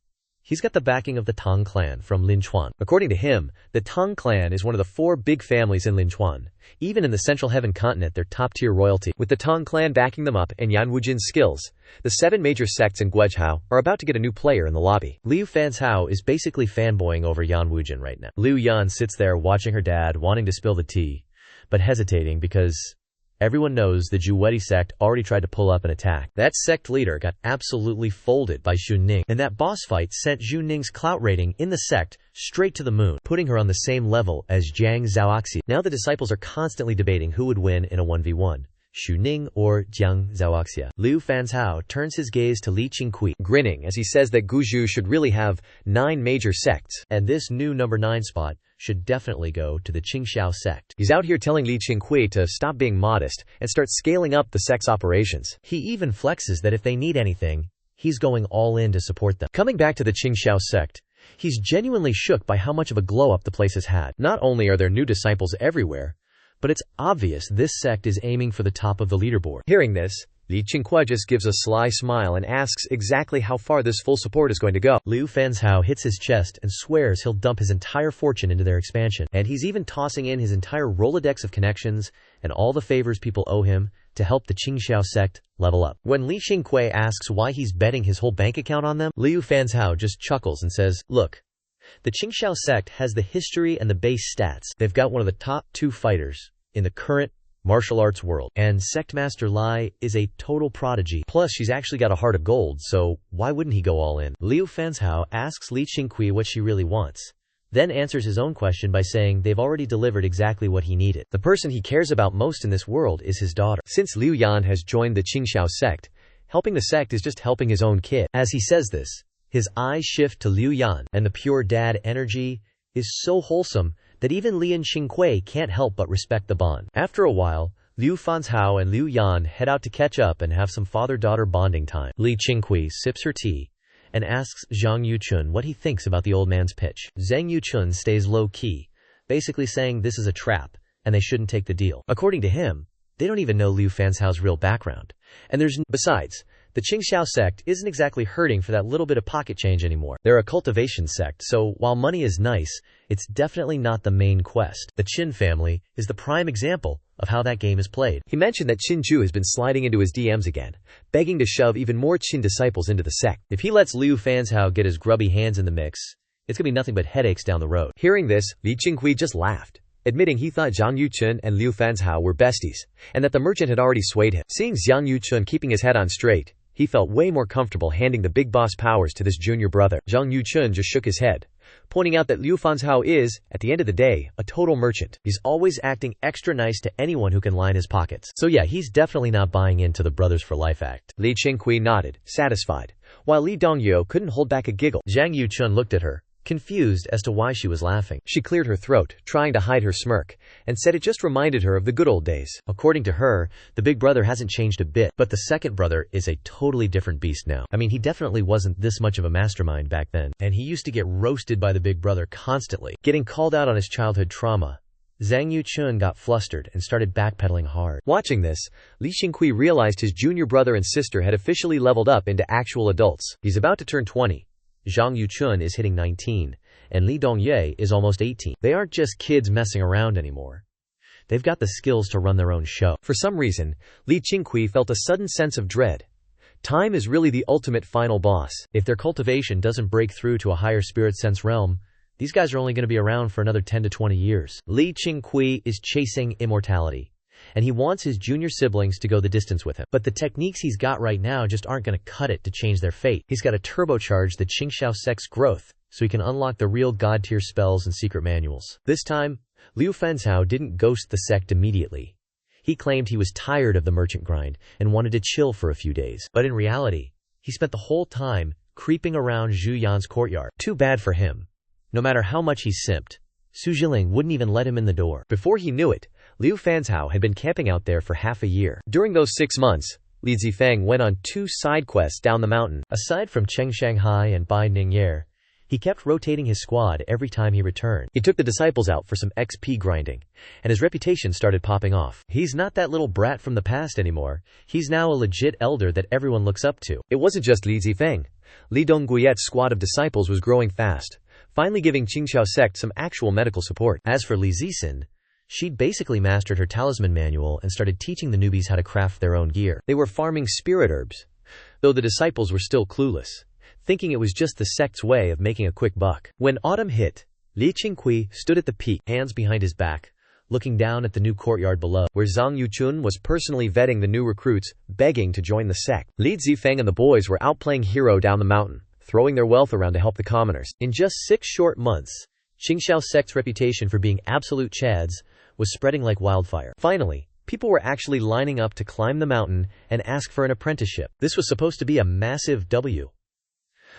[SPEAKER 1] He's got the backing of the Tang clan from Linchuan.
[SPEAKER 2] According to him, the Tang clan is one of the 4 big families in Linchuan. Even in the Central Heaven continent, they're top-tier royalty. With the Tang clan backing them up and Yan Wujin's skills, the 7 major sects in Guizhou are about to get a new player in the lobby.
[SPEAKER 1] Liu Fanzhao is basically fanboying over Yan Wujin right now. Liu Yan sits there watching her dad, wanting to spill the tea, but hesitating because everyone knows the Zhuwedi sect already tried to pull up an attack. That sect leader got absolutely folded by Xu Ning, and that boss fight sent Xu Ning's clout rating in the sect straight to the moon, putting her on the same level as Jiang Zhaoxi. Now the disciples are constantly debating who would win in a 1v1. Xu Ning or Jiang Zhaoxia. Liu Fanzhao turns his gaze to Li Qingqiu,
[SPEAKER 2] grinning as he says that Guzhou should really have 9 major sects,
[SPEAKER 1] and this new number 9 spot should definitely go to the Qingqiu sect.
[SPEAKER 2] He's out here telling Li Qingqiu to stop being modest and start scaling up the sect's operations.
[SPEAKER 1] He even flexes that if they need anything, he's going all in to support them. Coming back to the Qingqiu sect, he's genuinely shook by how much of a glow-up the place has had. Not only are there new disciples everywhere, but it's obvious this sect is aiming for the top of the leaderboard.
[SPEAKER 2] Hearing this, Li Qingqiu just gives a sly smile and asks exactly how far this full support is going to go.
[SPEAKER 1] Liu Fanzhao hits his chest and swears he'll dump his entire fortune into their expansion, and he's even tossing in his entire Rolodex of connections and all the favors people owe him to help the Qingqiu sect level up. When Li Qingqiu asks why he's betting his whole bank account on them, Liu Fanzhao just chuckles and says, "Look, the Qingqiu sect has the history and the base stats. They've got one of the top 2 fighters in the current martial arts world, and Sect Master Lai is a total prodigy. Plus, she's actually got a heart of gold, so why wouldn't he go all in?" Liu Fanzhao asks Li Qingqiu what she really wants, then answers his own question by saying they've already delivered exactly what he needed. The person he cares about most in this world is his daughter.
[SPEAKER 2] Since Liu Yan has joined the Qingqiu sect, helping the sect is just helping his own kid.
[SPEAKER 1] As he says this, his eyes shift to Liu Yan, and the pure dad energy is so wholesome that even Li Qingqiu can't help but respect the bond. After a while, Liu Fanzhao and Liu Yan head out to catch up and have some father-daughter bonding time. Li Qingqiu sips her tea and asks Zhang Yuchun what he thinks about the old man's pitch. Zhang Yuchun stays low-key, basically saying this is a trap and they shouldn't take the deal. According to him, they don't even know Liu Fanzhao's real background. And besides, the Qingqiu sect isn't exactly hurting for that little bit of pocket change anymore. They're a cultivation sect, so while money is nice, it's definitely not the main quest. The Qin family is the prime example of how that game is played.
[SPEAKER 2] He mentioned that Qingqiu has been sliding into his DMs again, begging to shove even more Qin disciples into the sect.
[SPEAKER 1] If he lets Liu Fanzhao get his grubby hands in the mix, it's gonna be nothing but headaches down the road.
[SPEAKER 2] Hearing this, Li Qingqiu just laughed, admitting he thought Zhang Yuchun and Liu Fanzhao were besties, and that the merchant had already swayed him. Seeing Zhang Yuchun keeping his head on straight, he felt way more comfortable handing the big boss powers to this junior brother. Zhang Yuchun just shook his head, pointing out that Liu Fanzhao is, at the end of the day, a total merchant. He's always acting extra nice to anyone who can line his pockets. So yeah, he's definitely not buying into the brothers for life act. Li Qingqiu nodded, satisfied, while Li Dongyou couldn't hold back a giggle.
[SPEAKER 1] Zhang Yuchun looked at her, confused as to why she was laughing.
[SPEAKER 2] She cleared her throat, trying to hide her smirk, and said it just reminded her of the good old days.
[SPEAKER 1] According to her, the big brother hasn't changed a bit, but the second brother is a totally different beast now. I mean, he definitely wasn't this much of a mastermind back then, and he used to get roasted by the big brother constantly, getting called out on his childhood trauma. Zhang Yuchun got flustered and started backpedaling hard.
[SPEAKER 2] Watching this, Li Qingqiu realized his junior brother and sister had officially leveled up into actual adults. He's about to turn 20. Zhang Yuchun is hitting 19, and Li Dongyue is almost 18. They aren't just kids messing around anymore. They've got the skills to run their own show. For some reason, Li Qingqiu felt a sudden sense of dread. Time is really the ultimate final boss. If their cultivation doesn't break through to a higher spirit sense realm, these guys are only going to be around for another 10 to 20 years. Li Qingqiu is chasing immortality, and he wants his junior siblings to go the distance with him. But the techniques he's got right now just aren't going to cut it to change their fate. He's got to turbocharge the Qingqiu sect's growth so he can unlock the real god-tier spells and secret manuals. This time, Liu Fanzhao didn't ghost the sect immediately. He claimed he was tired of the merchant grind and wanted to chill for a few days. But in reality, he spent the whole time creeping around Zhu Yan's courtyard. Too bad for him. No matter how much he simped, Su Jiling wouldn't even let him in the door. Before he knew it, Liu Fanzhao had been camping out there for half a year. During those 6 months, Li Zifeng went on 2 side quests down the mountain. Aside from Cheng Shanghai and Bai Ningyer, he kept rotating his squad every time he returned. He took the disciples out for some XP grinding, and his reputation started popping off. He's not that little brat from the past anymore. He's now a legit elder that everyone looks up to. It wasn't just Li Zifeng. Li Dongguiet's squad of disciples was growing fast, finally giving Qingqiu sect some actual medical support.
[SPEAKER 1] As for Li Zisin, she'd basically mastered her talisman manual and started teaching the newbies how to craft their own gear.
[SPEAKER 2] They were farming spirit herbs, though the disciples were still clueless, thinking it was just the sect's way of making a quick buck. When autumn hit, Li Qingqiu stood at the peak,
[SPEAKER 1] hands behind his back, looking down at the new courtyard below,
[SPEAKER 2] where Zhang Yuchun was personally vetting the new recruits, begging to join the sect. Li Zifeng and the boys were out playing hero down the mountain, throwing their wealth around to help the commoners.
[SPEAKER 1] In just 6 short months, Qingqiu sect's reputation for being absolute chads was spreading like wildfire. Finally, people were actually lining up to climb the mountain and ask for an apprenticeship. This was supposed to be a massive W.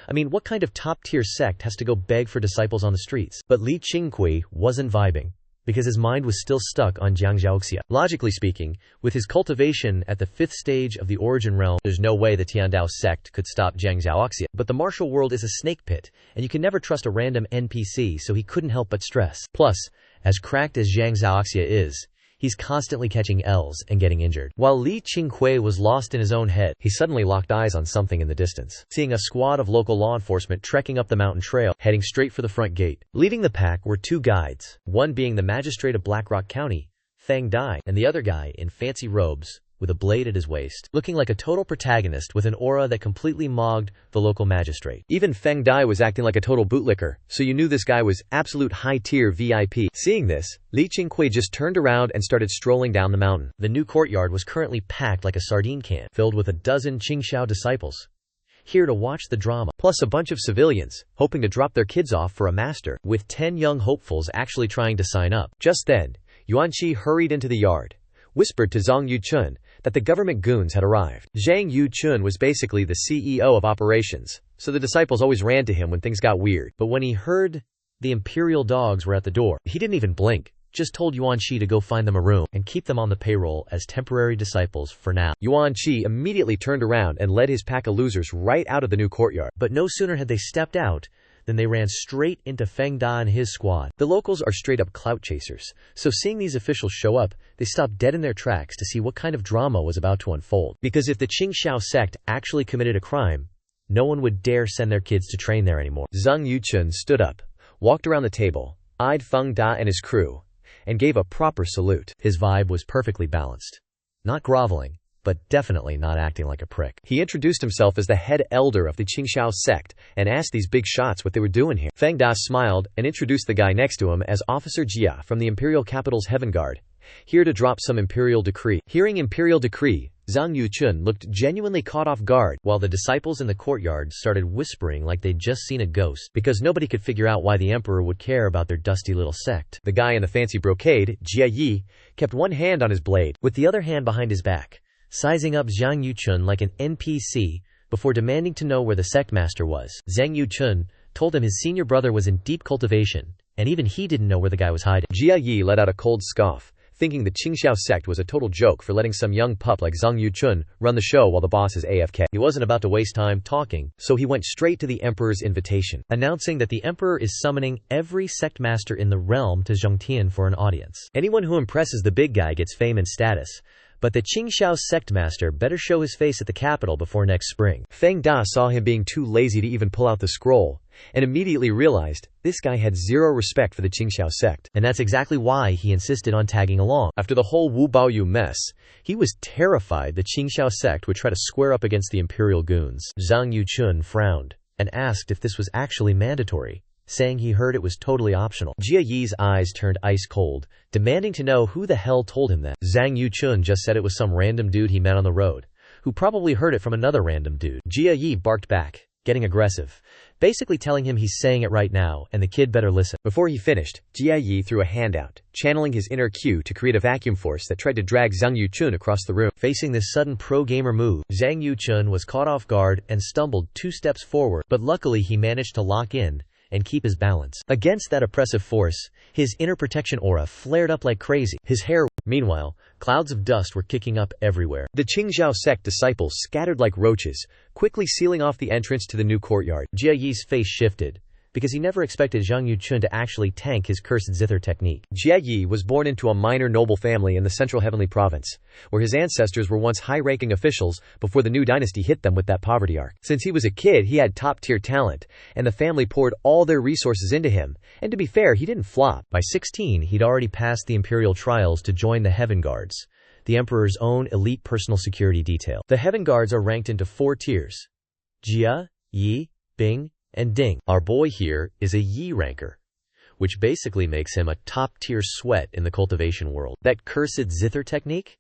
[SPEAKER 1] I mean, what kind of top-tier sect has to go beg for disciples on the streets? But Li Qingqiu wasn't vibing, because his mind was still stuck on Jiangzhaoxia. Logically speaking, with his cultivation at the 5th stage of the origin realm, there's no way the Tiandao sect could stop Jiangzhaoxia. But the martial world is a snake pit, and you can never trust a random NPC, so he couldn't help but stress. Plus, as cracked as Jiangzhaoxia is, he's constantly catching L's and getting injured. While Li Qingqiu was lost in his own head,
[SPEAKER 2] he suddenly locked eyes on something in the distance.
[SPEAKER 1] Seeing a squad of local law enforcement trekking up the mountain trail, heading straight for the front gate. Leading the pack were 2 guides, one being the magistrate of Blackrock County, Feng Dai, and the other guy in fancy robes, with a blade at his waist, looking like a total protagonist with an aura that completely mogged the local magistrate.
[SPEAKER 2] Even Feng Dai was acting like a total bootlicker, so you knew this guy was absolute high-tier VIP. Seeing this, Li Qingqiu just turned around and started strolling down the mountain.
[SPEAKER 1] The new courtyard was currently packed like a sardine can, filled with a dozen Qingqiu disciples, here to watch the drama,
[SPEAKER 2] plus a bunch of civilians, hoping to drop their kids off for a master,
[SPEAKER 1] with 10 young hopefuls actually trying to sign up.
[SPEAKER 2] Just then, Yuanqi hurried into the yard, whispered to Zhang Yuchun that the government goons had arrived. Zhang Yuchun was basically the CEO of operations, so the disciples always ran to him when things got weird.
[SPEAKER 1] But when he heard the imperial dogs were at the door, he didn't even blink, just told Yuanqi to go find them a room and keep them on the payroll as temporary disciples for now.
[SPEAKER 2] Yuanqi immediately turned around and led his pack of losers right out of the new courtyard.
[SPEAKER 1] But no sooner had they stepped out than they ran straight into Feng Da and his squad. The locals are straight-up clout chasers, so seeing these officials show up, they stopped dead in their tracks to see what kind of drama was about to unfold. Because if the Qingqiu sect actually committed a crime, no one would dare send their kids to train there anymore.
[SPEAKER 2] Zhang Yuchun stood up, walked around the table, eyed Feng Da and his crew, and gave a proper salute.
[SPEAKER 1] His vibe was perfectly balanced. Not groveling, but definitely not acting like a prick.
[SPEAKER 2] He introduced himself as the head elder of the Qingqiu sect and asked these big shots what they were doing here. Feng Da smiled and introduced the guy next to him as Officer Jia from the Imperial Capital's Heaven Guard, here to drop some imperial decree. Hearing imperial decree, Zhang Yuchun looked genuinely caught off guard, while the disciples in the courtyard started whispering like they'd just seen a ghost, because nobody could figure out why the emperor would care about their dusty little sect. The guy in the fancy brocade, Jia Yi, kept one hand on his blade,
[SPEAKER 1] with the other hand behind his back, sizing up Zhang Yuchun like an NPC before demanding to know where the sect master was. Zhang Yuchun told him his senior brother was in deep cultivation, and even he didn't know where the guy was hiding.
[SPEAKER 2] Jia Yi let out a cold scoff, thinking the Qingqiu sect was a total joke for letting some young pup like Zhang Yuchun run the show while the boss is AFK.
[SPEAKER 1] He wasn't about to waste time talking, so he went straight to the emperor's invitation, announcing that the emperor is summoning every sect master in the realm to Zhongtian for an audience. Anyone who impresses the big guy gets fame and status, but the Qingqiu sect master better show his face at the capital before next spring.
[SPEAKER 2] Feng Da saw him being too lazy to even pull out the scroll, and immediately realized this guy had zero respect for the Qingqiu sect.
[SPEAKER 1] And that's exactly why he insisted on tagging along.
[SPEAKER 2] After the whole Wu Baoyu mess,
[SPEAKER 1] he was terrified the Qingqiu sect would try to square up against the imperial goons. Zhang Yuchun frowned and asked if this was actually mandatory, saying he heard it was totally optional. Jia Yi's eyes turned ice cold, demanding to know who the hell told him that. Zhang Yuchun just said it was some random dude he met on the road, who probably heard it from another random dude. Jia Yi barked back, getting aggressive, basically telling him he's saying it right now and the kid better listen.
[SPEAKER 2] Before he finished, Jia Yi threw a hand out, channeling his inner Q to create a vacuum force that tried to drag Zhang Yuchun across the room.
[SPEAKER 1] Facing this sudden pro-gamer move, Zhang Yuchun was caught off guard and stumbled 2 steps forward, but luckily he managed to lock in and keep his balance. Against that oppressive force, his inner protection aura flared up like crazy. His hair, meanwhile, clouds of dust were kicking up everywhere.
[SPEAKER 2] The Qingqiu sect disciples scattered like roaches, quickly sealing off the entrance to the new courtyard.
[SPEAKER 1] Jia Yi's face shifted, because he never expected Zhang Yuchun to actually tank his cursed zither technique.
[SPEAKER 2] Jie Yi was born into a minor noble family in the central heavenly province, where his ancestors were once high-ranking officials before the new dynasty hit them with that poverty arc. Since he was a kid, he had top-tier talent, and the family poured all their resources into him, and to be fair, he didn't flop.
[SPEAKER 1] By 16, he'd already passed the imperial trials to join the Heaven Guards, the emperor's own elite personal security detail. The Heaven Guards are ranked into 4 tiers: Jia, Yi, Bing, and Ding. Our boy here is a Yi ranker, which basically makes him a top-tier sweat in the cultivation world. That cursed zither technique?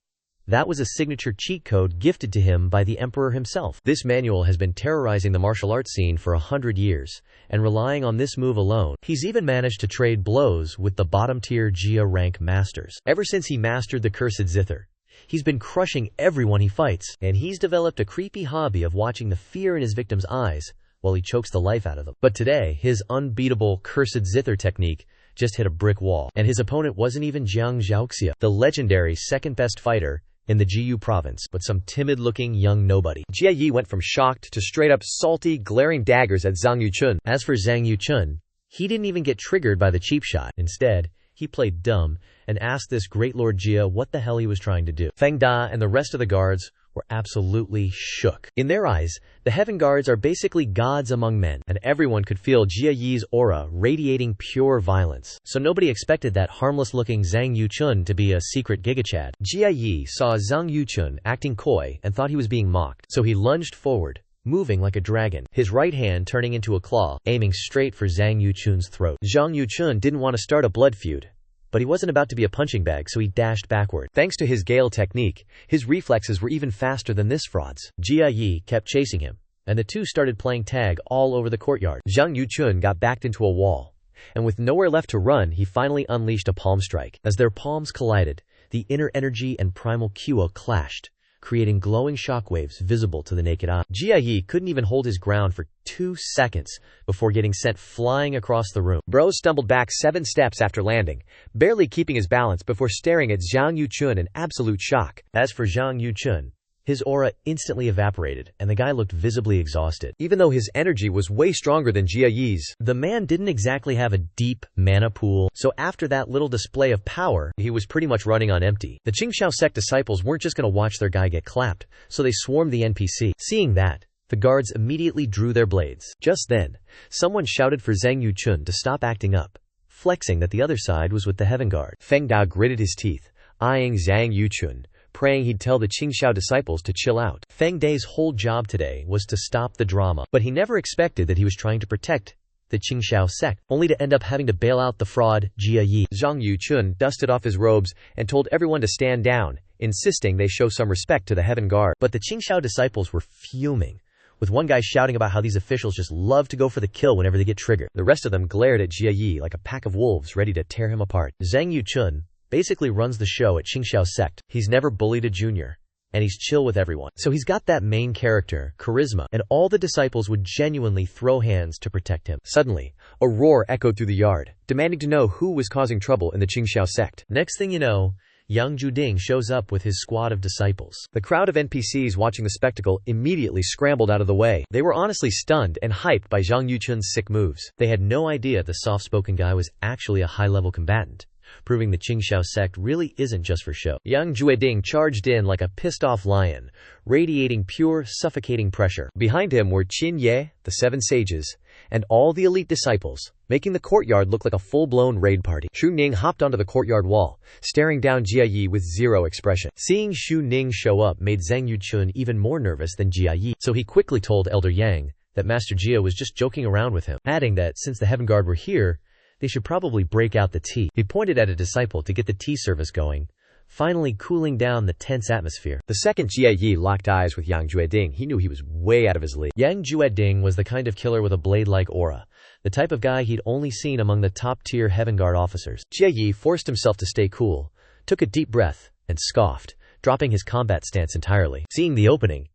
[SPEAKER 1] That was a signature cheat code gifted to him by the emperor himself. This manual has been terrorizing the martial arts scene for 100 years, and relying on this move alone, he's even managed to trade blows with the bottom-tier Jia rank masters. Ever since he mastered the cursed zither, he's been crushing everyone he fights, and he's developed a creepy hobby of watching the fear in his victims' eyes while he chokes the life out of them. But today, his unbeatable cursed zither technique just hit a brick wall, and his opponent wasn't even Jiang Zhaoxia, the legendary second-best fighter in the Qingqiu province, but some timid-looking young nobody.
[SPEAKER 2] Jie Yi went from shocked to straight-up salty, glaring daggers at Zhang Yuchun.
[SPEAKER 1] As for Zhang Yuchun, he didn't even get triggered by the cheap shot. Instead, he played dumb and asked this great Lord Jia what the hell he was trying to do. Feng Da and the rest of the guards were absolutely shook. In their eyes, the Heaven Guards are basically gods among men, and everyone could feel Jia Yi's aura radiating pure violence. So nobody expected that harmless-looking Zhang Yuchun to be a secret gigachad. Jia Yi saw Zhang Yuchun acting coy and thought he was being mocked, so he lunged forward, moving like a dragon, his right hand turning into a claw, aiming straight for Zhang Yuchun's throat. Zhang Yuchun didn't want to start a blood feud, but he wasn't about to be a punching bag, so he dashed backward.
[SPEAKER 2] Thanks to his Gale technique, his reflexes were even faster than this fraud's.
[SPEAKER 1] Jia Yi kept chasing him, and the two started playing tag all over the courtyard.
[SPEAKER 2] Zhang Yuchun got backed into a wall, and with nowhere left to run, he finally unleashed a palm strike.
[SPEAKER 1] As their palms collided, the inner energy and primal Qingqiu clashed, creating glowing shockwaves visible to the naked eye. Jia Yi couldn't even hold his ground for 2 seconds before getting sent flying across the room.
[SPEAKER 2] Bro stumbled back 7 steps after landing, barely keeping his balance before staring at Zhang Yuchun in absolute shock.
[SPEAKER 1] As for Zhang Yuchun, his aura instantly evaporated, and the guy looked visibly exhausted.
[SPEAKER 2] Even though his energy was way stronger than Jia Yi's,
[SPEAKER 1] the man didn't exactly have a deep mana pool, so after that little display of power, he was pretty much running on empty. The Qingqiu sect disciples weren't just going to watch their guy get clapped, so they swarmed the NPC. Seeing that, the guards immediately drew their blades. Just then, someone shouted for Zhang Yuchun to stop acting up, flexing that the other side was with the Heaven Guard.
[SPEAKER 2] Feng Da gritted his teeth, eyeing Zhang Yuchun, praying he'd tell the Qingqiu disciples to chill out.
[SPEAKER 1] Feng Dai's whole job today was to stop the drama, but he never expected that he was trying to protect the Qingqiu sect, only to end up having to bail out the fraud Jia Yi.
[SPEAKER 2] Zhang Yuchun dusted off his robes and told everyone to stand down, insisting they show some respect to the Heaven Guard.
[SPEAKER 1] But the Qingqiu disciples were fuming, with one guy shouting about how these officials just love to go for the kill whenever they get triggered.
[SPEAKER 2] The rest of them glared at Jia Yi like a pack of wolves ready to tear him apart.
[SPEAKER 1] Zhang Yuchun basically runs the show at Qingqiu sect. He's never bullied a junior, and he's chill with everyone. So he's got that main character, charisma, and all the disciples would genuinely throw hands to protect him.
[SPEAKER 2] Suddenly, a roar echoed through the yard, demanding to know who was causing trouble in the Qingqiu sect.
[SPEAKER 1] Next thing you know, Yang Juding shows up with his squad of disciples.
[SPEAKER 2] The crowd of NPCs watching the spectacle immediately scrambled out of the way. They were honestly stunned and hyped by Zhang Yuchun's sick moves.
[SPEAKER 1] They had no idea the soft-spoken guy was actually a high-level combatant, proving the Qingqiu sect really isn't just for show.
[SPEAKER 2] Yang Juding charged in like a pissed-off lion, radiating pure, suffocating pressure. Behind him were Qin Ye, the 7 sages, and all the elite disciples, making the courtyard look like a full-blown raid party. Xu Ning hopped onto the courtyard wall, staring down Jia Yi with zero expression. Seeing Xu Ning show up made Zhang Yuchun even more nervous than Jia Yi,
[SPEAKER 1] so he quickly told Elder Yang that Master Jia was just joking around with him, adding that since the Heaven Guard were here, they should probably break out the tea. He pointed at a disciple to get the tea service going, finally cooling down the tense atmosphere.
[SPEAKER 2] The second Jia Yi locked eyes with Yang Juding, he knew he was way out of his league.
[SPEAKER 1] Yang Juding was the kind of killer with a blade-like aura, the type of guy he'd only seen among the top-tier Heaven Guard officers.
[SPEAKER 2] Jia Yi forced himself to stay cool,
[SPEAKER 1] took a deep breath, and scoffed, dropping his combat stance entirely. Seeing the opening,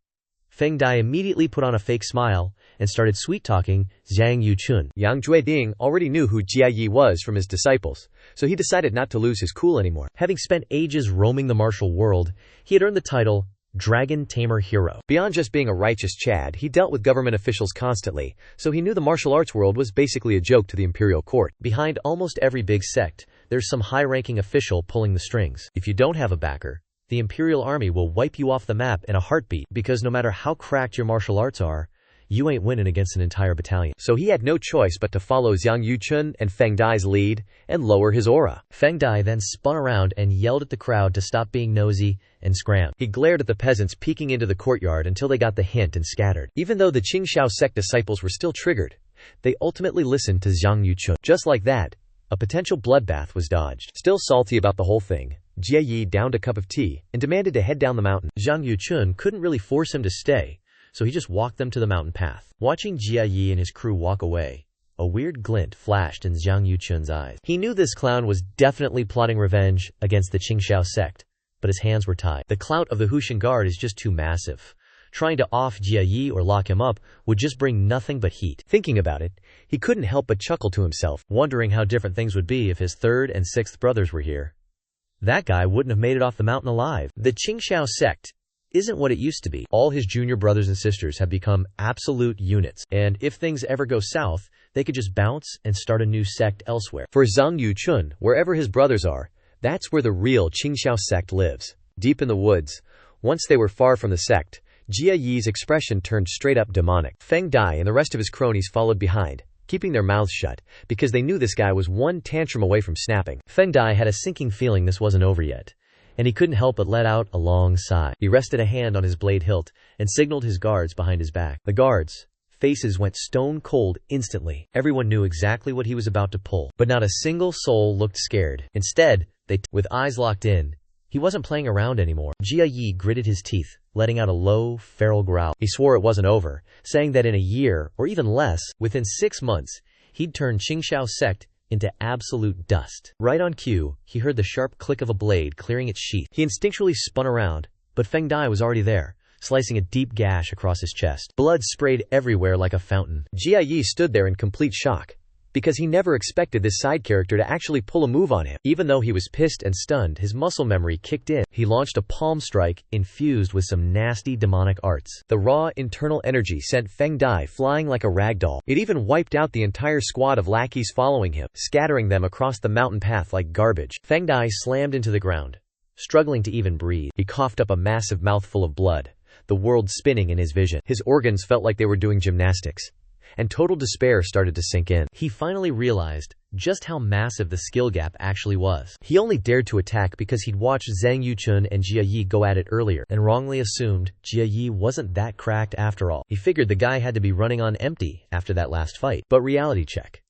[SPEAKER 1] Feng Dai immediately put on a fake smile and started sweet-talking Zhang Yuchun.
[SPEAKER 2] Yang Juding already knew who Jia Yi was from his disciples, so he decided not to lose his cool anymore.
[SPEAKER 1] Having spent ages roaming the martial world, he had earned the title dragon tamer hero.
[SPEAKER 2] Beyond just being a righteous Chad, he dealt with government officials constantly, so he knew the martial arts world was basically a joke to the imperial court.
[SPEAKER 1] Behind almost every big sect, there's some high-ranking official pulling the strings. If you don't have a backer, the imperial army will wipe you off the map in a heartbeat, because no matter how cracked your martial arts are, you ain't winning against an entire battalion.
[SPEAKER 2] So he had no choice but to follow Zhang Yuchun and Feng Dai's lead and lower his aura.
[SPEAKER 1] Feng Dai then spun around and yelled at the crowd to stop being nosy and scram.
[SPEAKER 2] He glared at the peasants peeking into the courtyard until they got the hint and scattered. Even though the Qingqiu sect disciples were still triggered, they ultimately listened to Zhang Yuchun. Just like that, a potential bloodbath was dodged. Still salty about the whole thing, Jie Yi downed a cup of tea and demanded to head down the mountain.
[SPEAKER 1] Zhang Yuchun couldn't really force him to stay, so he just walked them to the mountain path. Watching Jie Yi and his crew walk away, a weird glint flashed in Zhang Yuchun's eyes. He knew this clown was definitely plotting revenge against the Qingqiu sect, but his hands were tied. The clout of the Hushan Guard is just too massive. Trying to off Jie Yi or lock him up would just bring nothing but heat.
[SPEAKER 2] Thinking about it, he couldn't help but chuckle to himself,
[SPEAKER 1] wondering how different things would be if his third and sixth brothers were here. That guy wouldn't have made it off the mountain alive. The Qingqiu sect isn't what it used to be. All his junior brothers and sisters have become absolute units, and if things ever go south, they could just bounce and start a new sect elsewhere.
[SPEAKER 2] For Zhang Yuchun, wherever his brothers are, that's where the real Qingqiu sect lives. Deep in the woods, once they were far from the sect, Jie Yi's expression turned straight up demonic. Feng Dai and the rest of his cronies followed behind, keeping their mouths shut, because they knew this guy was one tantrum away from snapping.
[SPEAKER 1] Feng Dai had a sinking feeling this wasn't over yet, and he couldn't help but let out a long sigh. He rested a hand on his blade hilt and signaled his guards behind his back. The guards' faces went stone cold instantly. Everyone knew exactly what he was about to pull, but not a single soul looked scared. Instead, with eyes locked in, he wasn't playing around anymore. Jie Yi gritted his teeth, letting out a low, feral growl. He swore it wasn't over, saying that in a year, or even less, within 6 months, he'd turn Qingqiu sect into absolute dust. Right on cue, he heard the sharp click of a blade clearing its sheath. He instinctually spun around, but Feng Dai was already there, slicing a deep gash across his chest. Blood sprayed everywhere like a fountain.
[SPEAKER 2] Jie Yi stood there in complete shock, because he never expected this side character to actually pull a move on him. Even though he was pissed and stunned, his muscle memory kicked in. He launched a palm strike infused with some nasty demonic arts. The raw internal energy sent Feng Dai flying like a ragdoll. It even wiped out the entire squad of lackeys following him, scattering them across the mountain path like garbage. Feng Dai slammed into the ground, struggling to even breathe. He coughed up a massive mouthful of blood, the world spinning in his vision. His organs felt like they were doing gymnastics, and total despair started to sink in. He finally realized just how massive the skill gap actually was. He only dared to attack because he'd watched Zhang Yuchun and Jie Yi go at it earlier, and wrongly assumed Jie Yi wasn't that cracked after all. He figured the guy had to be running on empty after that last fight. But reality check.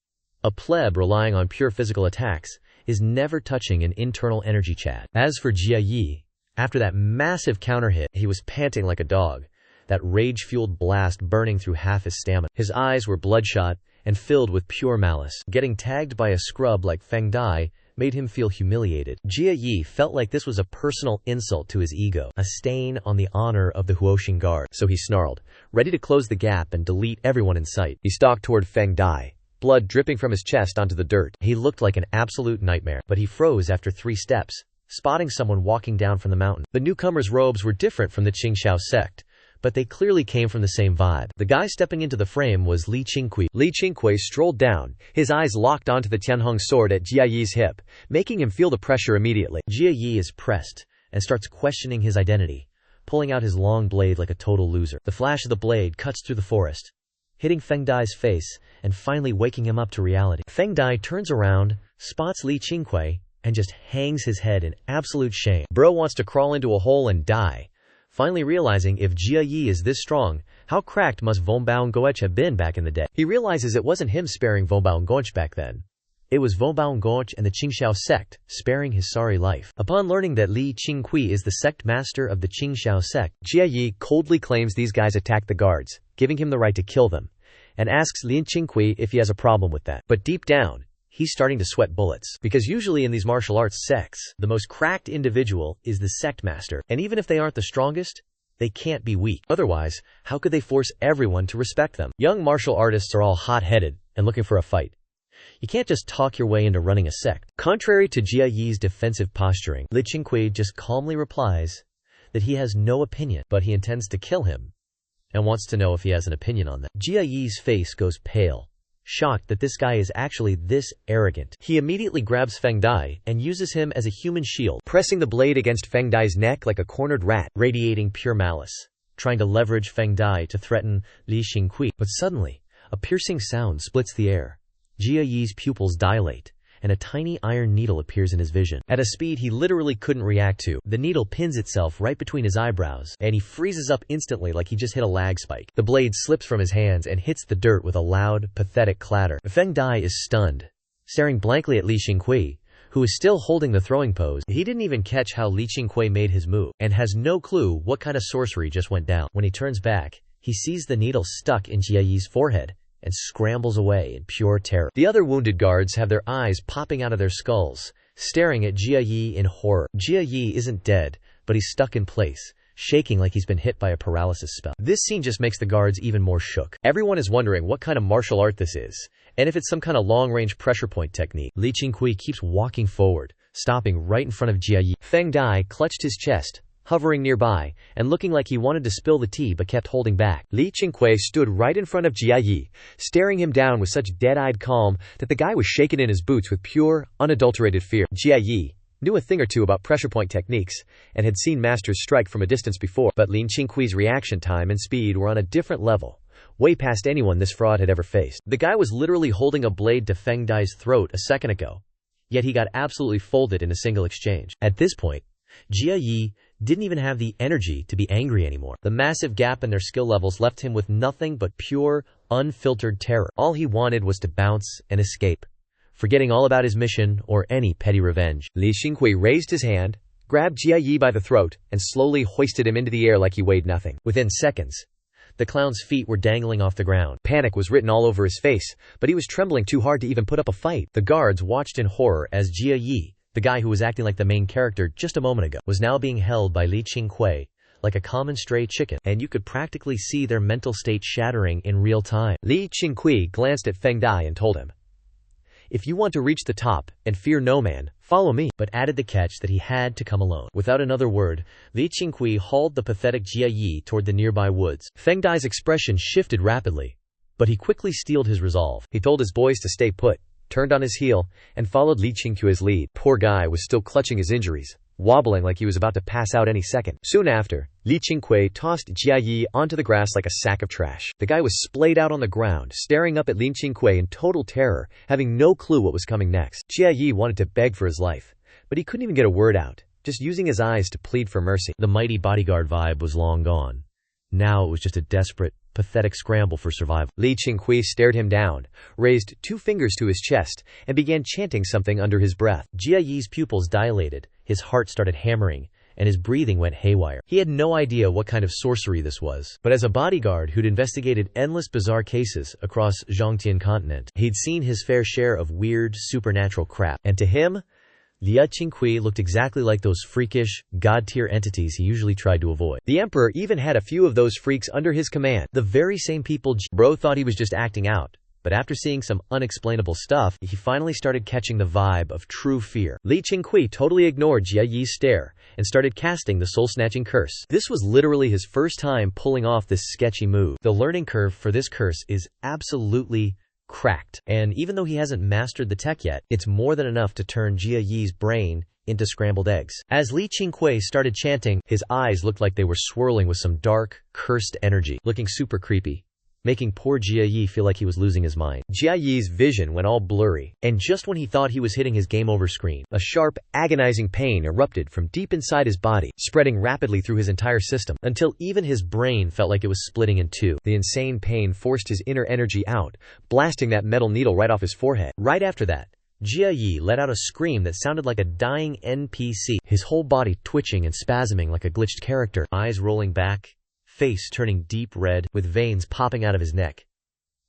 [SPEAKER 2] A pleb relying on pure physical attacks is never touching an internal energy chat. As for Jie Yi, after that massive counter hit, he was panting like a dog, that rage-fueled blast burning through half his stamina. His eyes were bloodshot and filled with pure malice. Getting tagged by a scrub like Feng Dai made him feel humiliated. Jie Yi felt like this was a personal insult to his ego, a stain on the honor of the Hushan Guard. So he snarled, ready to close the gap and delete everyone in sight. He stalked toward Feng Dai, blood dripping from his chest onto the dirt. He looked like an absolute nightmare, but he froze after 3 steps, spotting someone walking down from the mountain. The newcomer's robes were different from the Qingqiu sect, but they clearly came from the same vibe. The guy stepping into the frame was Qingqiu. Qingqiu strolled down, his eyes locked onto the Tianhong sword at Jie Yi's hip, making him feel the pressure immediately. Jie Yi is pressed and starts questioning his identity, pulling out his long blade like a total loser. The flash of the blade cuts through the forest, hitting Feng Dai's face and finally waking him up to reality. Feng Dai turns around, spots Qingqiu, and just hangs his head in absolute shame. Bro wants to crawl into a hole and die, finally realizing if Jie Yi is this strong, how cracked must Vombaon Goech have been back in the day. He realizes it wasn't him sparing Vombaon Goech back then. It was Vombaon Goech and the Qingqiu sect sparing his sorry life. Upon learning that Qingqiu is the sect master of the Qingqiu sect, Jie Yi coldly claims these guys attacked the guards, giving him the right to kill them, and asks Qingqiu if he has a problem with that. But deep down, he's starting to sweat bullets, because usually in these martial arts sects, the most cracked individual is the sect master, and even if they aren't the strongest, they can't be weak. Otherwise, how could they force everyone to respect them? Young martial artists are all hot-headed and looking for a fight. You can't just talk your way into running a sect. Contrary to Jie Yi's defensive posturing, Qingqiu just calmly replies
[SPEAKER 1] that he has no opinion, but he intends to kill him and wants to know if he has an opinion on that. Jia Yi's face goes pale, shocked that this guy is actually this arrogant. He immediately grabs Feng Dai and uses him as a human shield,
[SPEAKER 2] pressing the blade against Feng Dai's neck like a cornered rat,
[SPEAKER 1] radiating pure malice, trying to leverage Feng Dai to threaten Li Qingqiu. But suddenly, a piercing sound splits the air. Jia Yi's pupils dilate, and a tiny iron needle appears in his vision. At a speed he literally couldn't react to, the needle pins itself right between his eyebrows, and he freezes up instantly like he just hit a lag spike. The blade slips from his hands and hits the dirt with a loud, pathetic clatter. Feng Dai is stunned, staring blankly at Li Qingqiu, who is still holding the throwing pose. He didn't even catch how Li Qingqiu made his move, and has no clue what kind of sorcery just went down. When he turns back, he sees the needle stuck in Jia Yi's forehead, and scrambles away in pure terror. The other wounded guards have their eyes popping out of their skulls, staring at Jia Yi in horror. Jia Yi isn't dead, but he's stuck in place, shaking like he's been hit by a paralysis spell. This scene just makes the guards even more shook. Everyone is wondering what kind of martial art this is, and if it's some kind of long-range pressure point technique. Li Qingqiu keeps walking forward, stopping right in front of Jia Yi. Feng Dai clutched his chest, hovering nearby, and looking like he wanted to spill the tea but kept holding back. Li Qingqiu stood right in front of Jia Yi, staring him down with such dead-eyed calm that the guy was shaken in his boots with pure, unadulterated fear. Jia Yi knew a thing or two about pressure point techniques, and had seen masters strike from a distance before, but Li Qingqiu's reaction time and speed were on a different level, way past anyone this fraud had ever faced. The guy was literally holding a blade to Feng Dai's throat a second ago, yet he got absolutely folded in a single exchange. At this point, Jia Yi didn't even have the energy to be angry anymore. The massive gap in their skill levels left him with nothing but pure, unfiltered terror. All he wanted was to bounce and escape, forgetting all about his mission or any petty revenge. Li Qingqiu raised his hand, grabbed Jia Yi by the throat, and slowly hoisted him into the air like he weighed nothing. Within seconds, the clown's feet were dangling off the ground. Panic was written all over his face, but he was trembling too hard to even put up a fight. The guards watched in horror as Jia Yi, the guy who was acting like the main character just a moment ago, was now being held by Li Qingqiu like a common stray chicken, and you could practically see their mental state shattering in real time. Li Qingqiu glanced at Feng Dai and told him, "If you want to reach the top and fear no man, follow me," but added the catch that he had to come alone. Without another word, Li Qingqiu hauled the pathetic Jia Yi toward the nearby woods. Feng Dai's expression shifted rapidly, but he quickly steeled his resolve. He told his boys to stay put, turned on his heel, and followed Li Qingqiu's lead. Poor guy was still clutching his injuries, wobbling like he was about to pass out any second. Soon after, Li Qingqiu tossed Jia Yi onto the grass like a sack of trash. The guy was splayed out on the ground, staring up at Li Qingqiu in total terror, having no clue what was coming next. Jia Yi wanted to beg for his life, but he couldn't even get a word out, just using his eyes to plead for mercy. The mighty bodyguard vibe was long gone. Now it was just a desperate, pathetic scramble for survival. Li Qingqiu stared him down, raised 2 fingers to his chest, and began chanting something under his breath. Jia Yi's pupils dilated, his heart started hammering, and his breathing went haywire. He had no idea what kind of sorcery this was, but as a bodyguard who'd investigated endless bizarre cases across Zhongtian continent, he'd seen his fair share of weird, supernatural crap, and to him, Li Qingqiu looked exactly like those freakish, god-tier entities he usually tried to avoid. The emperor even had a few of those freaks under his command, the very same people Bro thought he was just acting out, but after seeing some unexplainable stuff, he finally started catching the vibe of true fear. Li Qingqiu totally ignored Jia Yi's stare, and started casting the soul-snatching curse. This was literally his first time pulling off this sketchy move. The learning curve for this curse is absolutely cracked, and even though he hasn't mastered the tech yet, it's more than enough to turn Jia Yi's brain into scrambled eggs. As Li Qingqiu started chanting, his eyes looked like they were swirling with some dark, cursed energy, looking super creepy, making poor Jia Yi feel like he was losing his mind. Jia Yi's vision went all blurry, and just when he thought he was hitting his game over screen, a sharp, agonizing pain erupted from deep inside his body, spreading rapidly through his entire system, until even his brain felt like it was splitting in two. The insane pain forced his inner energy out, blasting that metal needle right off his forehead. Right after that, Jia Yi let out a scream that sounded like a dying NPC, his whole body twitching and spasming like a glitched character, eyes rolling back, face turning deep red, with veins popping out of his neck.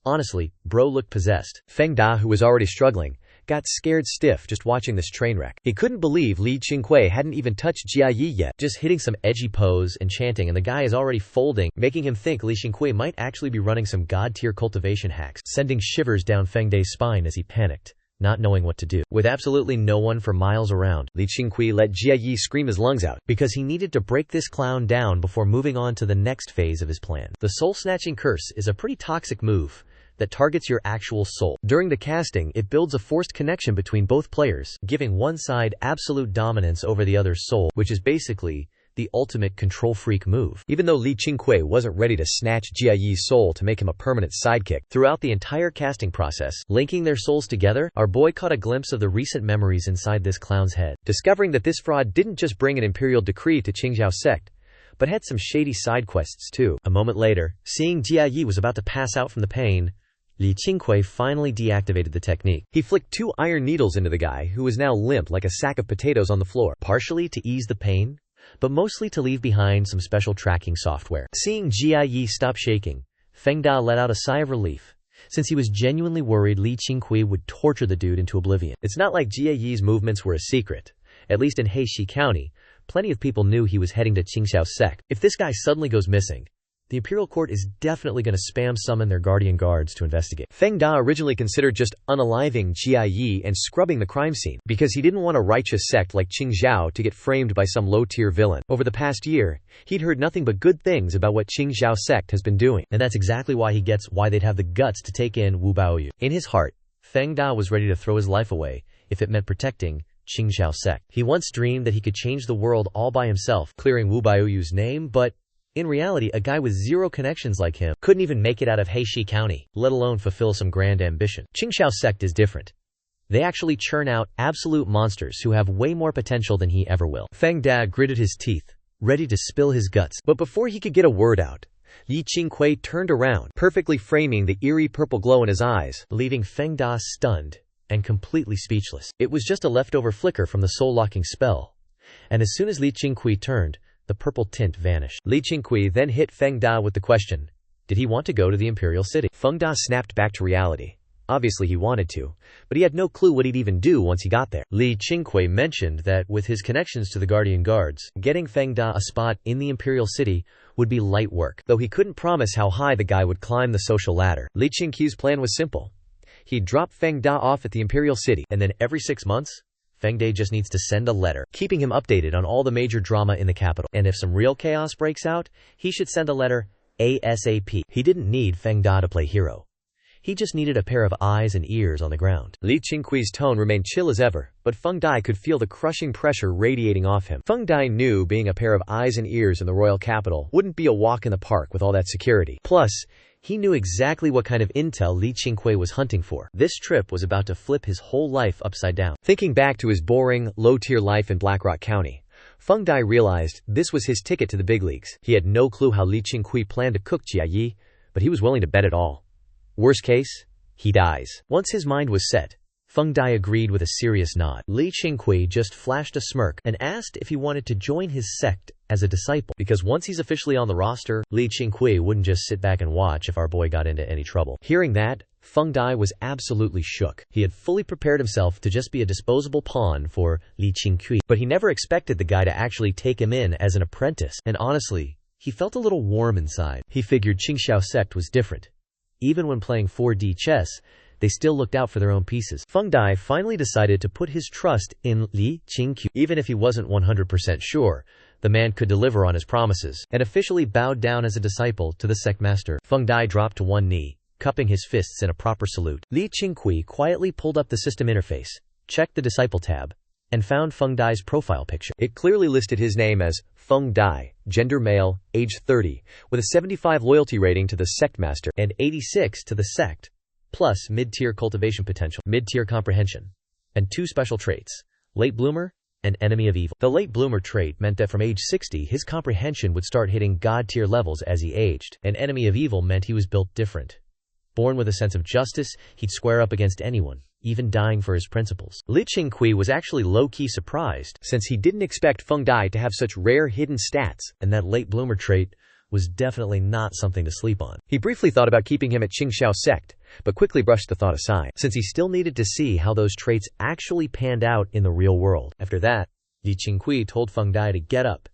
[SPEAKER 1] Honestly, bro looked possessed. Feng Da, who was already struggling, got scared stiff just watching this train wreck. He couldn't believe Li Qingqiu hadn't even touched Jia Yi yet, just hitting some edgy pose and chanting, and the guy is already folding, making him think Li Qingqiu might actually be running some god-tier cultivation hacks, sending shivers down Feng Da's spine as he panicked, not knowing what to do. With absolutely no one for miles around,
[SPEAKER 2] Li Qingqiu let Jia Yi scream his lungs out,
[SPEAKER 1] because he needed to break this clown down before moving on to the next phase of his plan. The soul-snatching curse is a pretty toxic move that targets your actual soul. During the casting, it builds a forced connection between both players, giving one side absolute dominance over the other's soul, which is basically the ultimate control freak move.
[SPEAKER 2] Even though Li Qingqiu wasn't ready to snatch Jia Yi's soul to make him a permanent sidekick,
[SPEAKER 1] throughout the entire casting process, linking their souls together, our boy caught a glimpse of the recent memories inside this clown's head,
[SPEAKER 2] discovering that this fraud didn't just bring an imperial decree to Qingqiu Sect, but had some shady side quests too.
[SPEAKER 1] A moment later, seeing Jia Yi was about to pass out from the pain, Li Qingqiu finally deactivated the technique.
[SPEAKER 2] He flicked 2 iron needles into the guy, who was now limp like a sack of potatoes on the floor,
[SPEAKER 1] partially to ease the pain, but mostly to leave behind some special tracking software. Seeing Jia Yi stop shaking, Feng Da let out a sigh of relief, since he was genuinely worried Li Qingqiu would torture the dude into oblivion.
[SPEAKER 2] It's not like Jia Yi's movements were a secret. At least in Heishi County, plenty of people knew he was heading to Qingqiu Sect.
[SPEAKER 1] If this guy suddenly goes missing, the Imperial Court is definitely going to spam summon their guardian guards to investigate.
[SPEAKER 2] Feng Da originally considered just unaliving Jia Yi and scrubbing the crime scene, because he didn't want a righteous sect like Qingqiu to get framed by some low-tier villain. Over the past year, he'd heard nothing but good things about what Qingqiu Sect has been doing.
[SPEAKER 1] And that's exactly why he gets why they'd have the guts to take in Wu Baoyu. In his heart, Feng Da was ready to throw his life away if it meant protecting Qingqiu Sect. He once dreamed that he could change the world all by himself, clearing Wu Baoyu's name, but in reality, a guy with zero connections like him couldn't even make it out of Heishi County, let alone fulfill some grand ambition. Qingqiu Sect is different. They actually churn out absolute monsters who have way more potential than he ever will. Feng Da gritted his teeth, ready to spill his guts.
[SPEAKER 2] But before he could get a word out, Li Qingqiu turned around, perfectly framing the eerie purple glow in his eyes,
[SPEAKER 1] leaving Feng Da stunned and completely speechless. It was just a leftover flicker from the soul-locking spell, and as soon as Li Qingqiu turned, the purple tint vanished.
[SPEAKER 2] Li Qingqiu then hit Feng Da with the question, did he want to go to the Imperial City? Feng Da snapped back to reality. Obviously he wanted to, but he had no clue what he'd even do once he got there.
[SPEAKER 1] Li Qingqiu mentioned that with his connections to the Guardian Guards, getting Feng Da a spot in the Imperial City would be light work,
[SPEAKER 2] though he couldn't promise how high the guy would climb the social ladder. Li Qingqiu's plan was simple. He'd drop Feng Da off at the Imperial City,
[SPEAKER 1] and then every 6 months, Feng Da just needs to send a letter, keeping him updated on all the major drama in the capital. And if some real chaos breaks out, he should send a letter ASAP. He didn't need Feng Da to play hero. He just needed a pair of eyes and ears on the ground.
[SPEAKER 2] Li Qingqiu's tone remained chill as ever, but Feng Da could feel the crushing pressure radiating off him. Feng Da knew being a pair of eyes and ears in the royal capital wouldn't be a walk in the park with all that security. Plus, he knew exactly what kind of intel Li Qingqiu was hunting for.
[SPEAKER 1] This trip was about to flip his whole life upside down.
[SPEAKER 2] Thinking back to his boring, low-tier life in Blackrock County, Feng Da realized this was his ticket to the big leagues. He had no clue how Li Qingqiu planned to cook Jia Yi, but he was willing to bet it all. Worst case, he dies. Once his mind was set, Feng Da agreed with a serious nod.
[SPEAKER 1] Li Qingqiu just flashed a smirk and asked if he wanted to join his sect as a disciple, because once he's officially on the roster, Li Qingqiu wouldn't just sit back and watch if our boy got into any trouble.
[SPEAKER 2] Hearing that, Feng Da was absolutely shook.
[SPEAKER 1] He had fully prepared himself to just be a disposable pawn for Li Qingqiu, but he never expected the guy to actually take him in as an apprentice. And honestly, he felt a little warm inside. He figured Qingqiu Sect was different. Even when playing 4D chess, they still looked out for their own pieces. Feng Da finally decided to put his trust in Li Qingqiu. Even if he wasn't 100% sure, the man could deliver on his promises, and officially bowed down as a disciple to the sect master. Feng Da dropped to one knee, cupping his fists in a proper salute. Li Qingqiu quietly pulled up the system interface, checked the disciple tab, and found Feng Da's profile picture.
[SPEAKER 2] It clearly listed his name as Feng Da, gender male, age 30, with a 75 loyalty rating to the sect master
[SPEAKER 1] and 86 to the sect, plus mid-tier cultivation potential, mid-tier comprehension, and 2 special traits, late bloomer and enemy of evil. The late bloomer trait meant that from age 60 his comprehension would start hitting god-tier levels as he aged, and enemy of evil meant he was built different. Born with a sense of justice, he'd square up against anyone, even dying for his principles. Li Qingqiu was actually low-key surprised,
[SPEAKER 2] since he didn't expect Feng Da to have such rare hidden stats,
[SPEAKER 1] and that late bloomer trait was definitely not something to sleep on.
[SPEAKER 2] He briefly thought about keeping him at Qingqiu Sect, but quickly brushed the thought aside, since he still needed to see how those traits actually panned out in the real world. After that, Li Qingqiu told Feng Da to get up,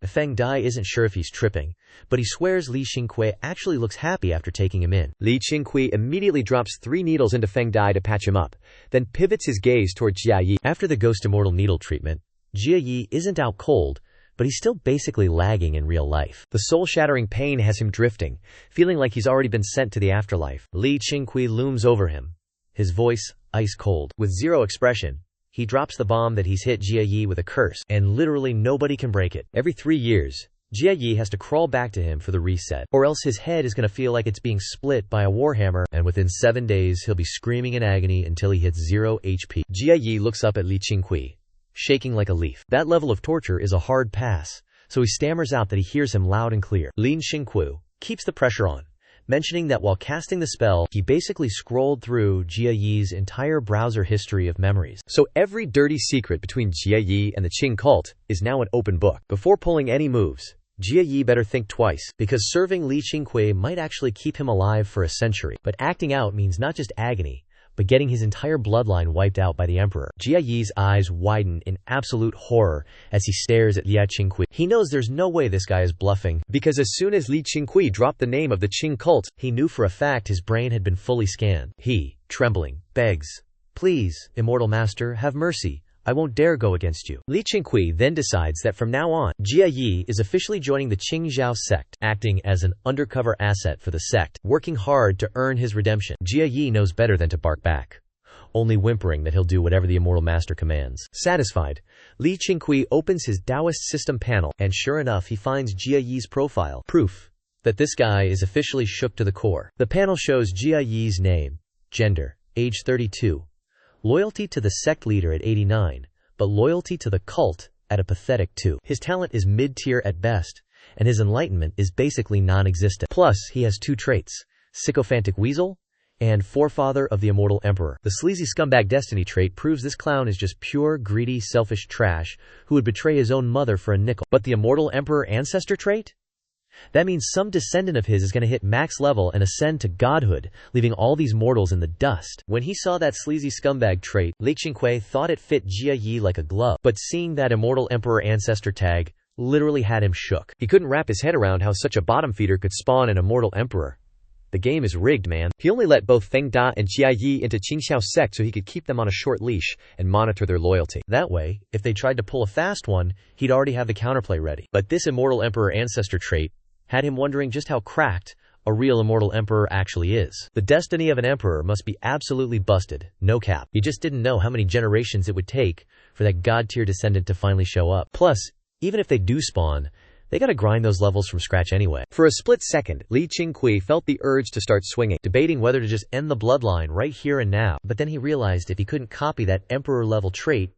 [SPEAKER 1] Feng Dai isn't sure if he's tripping, but he swears Li Qingqiu actually looks happy after taking him in.
[SPEAKER 2] Li Qingqiu immediately drops 3 needles into Feng Dai to patch him up, then pivots his gaze toward Jia Yi.
[SPEAKER 1] After the Ghost Immortal needle treatment, Jia Yi isn't out cold, but he's still basically lagging in real life.
[SPEAKER 2] The soul-shattering pain has him drifting, feeling like he's already been sent to the afterlife.
[SPEAKER 1] Li Qingqiu looms over him, his voice ice cold. With zero expression, he drops the bomb that he's hit Jia Yi with a curse, and literally nobody can break it. Every 3 years, Jia Yi has to crawl back to him for the reset, or else his head is going to feel like it's being split by a warhammer, and within 7 days he'll be screaming in agony until he hits 0 HP.
[SPEAKER 2] Jia Yi looks up at Li Qingqiu,
[SPEAKER 1] shaking like a leaf. That level of torture is a hard pass, so he stammers out that he hears him loud and clear. Li Qingqiu keeps the pressure on, mentioning that while casting the spell, he basically scrolled through Jia Yi's entire browser history of memories.
[SPEAKER 2] So every dirty secret between Jia Yi and the Qing cult is now an open book. Before pulling any moves, Jia Yi better think twice,
[SPEAKER 1] because serving Li Qingqiu might actually keep him alive for a century. But acting out means not just agony, but getting his entire bloodline wiped out by the emperor. Jia Yi's eyes widen in absolute horror as he stares at Li Qingqiu. He knows there's no way this guy is bluffing,
[SPEAKER 2] because as soon as Li Qingqiu dropped the name of the Qing cult,
[SPEAKER 1] he knew for a fact his brain had been fully scanned. He, trembling, begs, "Please, immortal master, have mercy. I won't dare go against you." Li Qingqiu then decides that from now on, Jia Yi is officially joining the Qingqiu sect, acting as an undercover asset for the sect, working hard to earn his redemption. Jia Yi knows better than to bark back, only whimpering that he'll do whatever the immortal master commands. Satisfied, Li Qingqiu opens his Taoist system panel, and sure enough he finds Jia Yi's profile, proof that this guy is officially shook to the core. The panel shows Jia Yi's name, gender, age 32, loyalty to the sect leader at 89, but loyalty to the cult at a pathetic 2. His talent is mid-tier at best, and his enlightenment is basically non-existent. Plus, he has 2 traits, sycophantic weasel and forefather of the immortal emperor. The sleazy scumbag destiny trait proves this clown is just pure, greedy, selfish trash who would betray his own mother for a nickel. But the immortal emperor ancestor trait? That means some descendant of his is going to hit max level and ascend to godhood, leaving all these mortals in the dust. When he saw that sleazy scumbag trait, Li Qingqiu thought it fit Jia Yi like a glove, but seeing that immortal emperor ancestor tag literally had him shook.
[SPEAKER 2] He couldn't wrap his head around how such a bottom feeder could spawn an immortal emperor. The game is rigged, man. He only let both Feng Da and Jia Yi into Qingqiu sect so he could keep them on a short leash and monitor their loyalty.
[SPEAKER 1] That way, if they tried to pull a fast one, he'd already have the counterplay ready. But this immortal emperor ancestor trait had him wondering just how cracked a real immortal emperor actually is. The destiny of an emperor must be absolutely busted, no cap. He just didn't know how many generations it would take for that god-tier descendant to finally show up. Plus, even if they do spawn, they gotta grind those levels from scratch anyway.
[SPEAKER 2] For a split second, Li Qingqiu felt the urge to start swinging,
[SPEAKER 1] debating whether to just end the bloodline right here and now. But then he realized if he couldn't copy that emperor-level trait,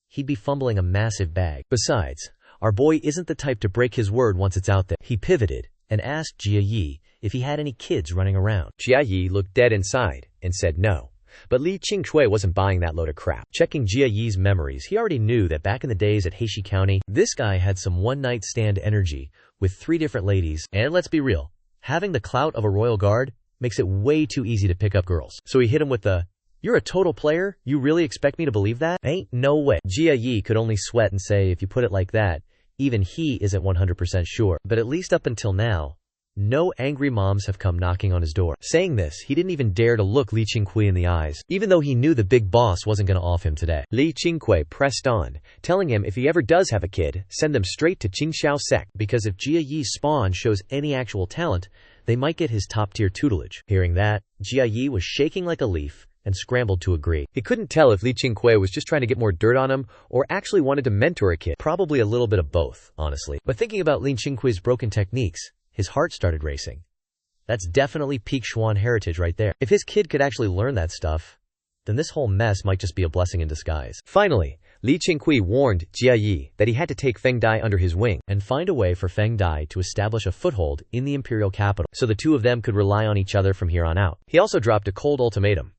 [SPEAKER 1] he'd be fumbling a massive bag. Besides, our boy isn't the type to break his word once it's out there. He pivoted and asked Jia Yi if he had any kids running around.
[SPEAKER 2] Jia Yi looked dead inside and said no. But Li Qingqiu wasn't buying that load of crap.
[SPEAKER 1] Checking Jia Yi's memories, he already knew that back in the days at Heishi County, this guy had some one-night stand energy with 3 different ladies. And let's be real, having the clout of a royal guard makes it way too easy to pick up girls. So he hit him with the, "You're a total player? You really expect me to believe that? Ain't no way." Jia Yi could only sweat and say, if you put it like that, even he isn't 100% sure. But at least up until now, no angry moms have come knocking on his door. Saying this, he didn't even dare to look Li Qingqiu in the eyes, even though he knew the big boss wasn't going to off him today.
[SPEAKER 2] Li Qingqiu pressed on, telling him if he ever does have a kid, send them straight to Qingqiu sect,
[SPEAKER 1] because if Jia Yi's spawn shows any actual talent, they might get his top-tier tutelage. Hearing that, Jia Yi was shaking like a leaf and scrambled to agree.
[SPEAKER 2] He couldn't tell if Li Qingqiu was just trying to get more dirt on him or actually wanted to mentor a kid.
[SPEAKER 1] Probably a little bit of both, honestly. But thinking about Li Qingqiu's broken techniques, his heart started racing. That's definitely peak Xuan heritage right there. If his kid could actually learn that stuff, then this whole mess might just be a blessing in disguise.
[SPEAKER 2] Finally, Li Qingqiu warned Jia Yi that he had to take Feng Dai under his wing
[SPEAKER 1] and find a way for Feng Dai to establish a foothold in the imperial capital so the 2 of them could rely on each other from here on out. He also dropped a cold ultimatum.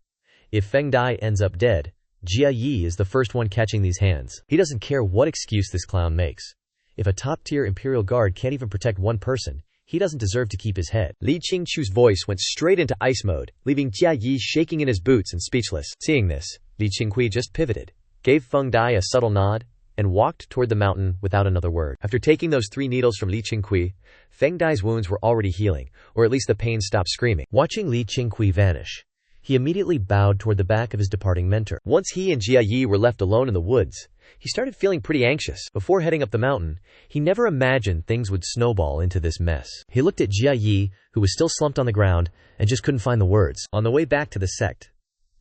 [SPEAKER 1] If Feng Dai ends up dead, Jia Yi is the first one catching these hands. He doesn't care what excuse this clown makes. If a top-tier imperial guard can't even protect one person, he doesn't deserve to keep his head.
[SPEAKER 2] Li Qingqiu's voice went straight into ice mode, leaving Jia Yi shaking in his boots and speechless. Seeing this, Li Qingqiu just pivoted, gave Feng Dai a subtle nod, and walked toward the mountain without another word. After taking those 3 needles from Li Qingqiu, Feng Dai's wounds were already healing, or at least the pain stopped screaming.
[SPEAKER 1] Watching Li Qingqiu vanish, he immediately bowed toward the back of his departing mentor.
[SPEAKER 2] Once he and Jia Yi were left alone in the woods, he started feeling pretty anxious. Before heading up the mountain, he never imagined things would snowball into this mess.
[SPEAKER 1] He looked at Jia Yi, who was still slumped on the ground, and just couldn't find the words. On the way back to the sect,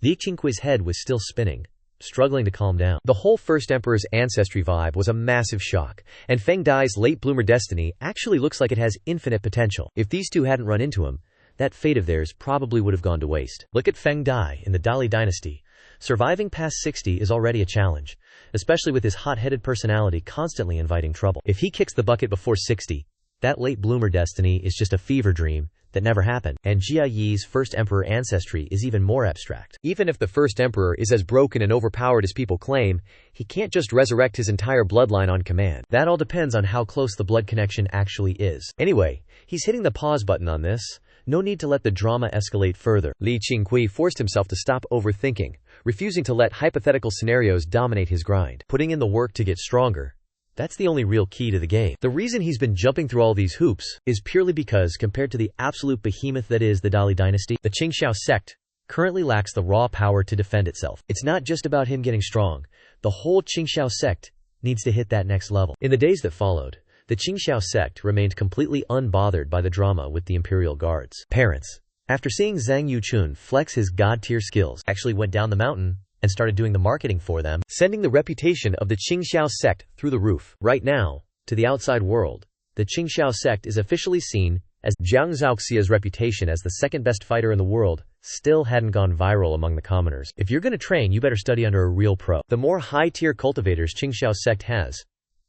[SPEAKER 1] Li Qingqiu's head was still spinning, struggling to calm down.
[SPEAKER 2] The whole First Emperor's ancestry vibe was a massive shock, and Feng Dai's late bloomer destiny actually looks like it has infinite potential. If these two hadn't run into him, that fate of theirs probably would have gone to waste.
[SPEAKER 1] Look at Feng Dai in the Dali dynasty. Surviving past 60 is already a challenge, especially with his hot-headed personality constantly inviting trouble. If he kicks the bucket before 60, that late bloomer destiny is just a fever dream that never happened. And Jia Yi's First Emperor ancestry is even more abstract.
[SPEAKER 2] Even if the First Emperor is as broken and overpowered as people claim, he can't just resurrect his entire bloodline on command.
[SPEAKER 1] That all depends on how close the blood connection actually is.
[SPEAKER 2] Anyway, he's hitting the pause button on this. No need to let the drama escalate further. Li Qingqiu forced himself to stop overthinking, refusing to let hypothetical scenarios dominate his grind.
[SPEAKER 1] Putting in the work to get stronger, that's the only real key to the game. The reason he's been jumping through all these hoops is purely because, compared to the absolute behemoth that is the Dali dynasty, the Qingqiu sect currently lacks the raw power to defend itself. It's not just about him getting strong. The whole Qingqiu sect needs to hit that next level. In the days that followed, the Qingqiu sect remained completely unbothered by the drama with the imperial guards. Parents, after seeing Zhang Yuchun flex his god-tier skills, actually went down the mountain and started doing the marketing for them,
[SPEAKER 2] sending the reputation of the Qingqiu sect through the roof.
[SPEAKER 1] Right now, to the outside world, the Qingqiu sect is officially seen as Jiang Zhaoxia's reputation as the second best fighter in the world still hadn't gone viral among the commoners. If you're going to train, you better study under a real pro. The more high-tier cultivators Qingqiu sect has,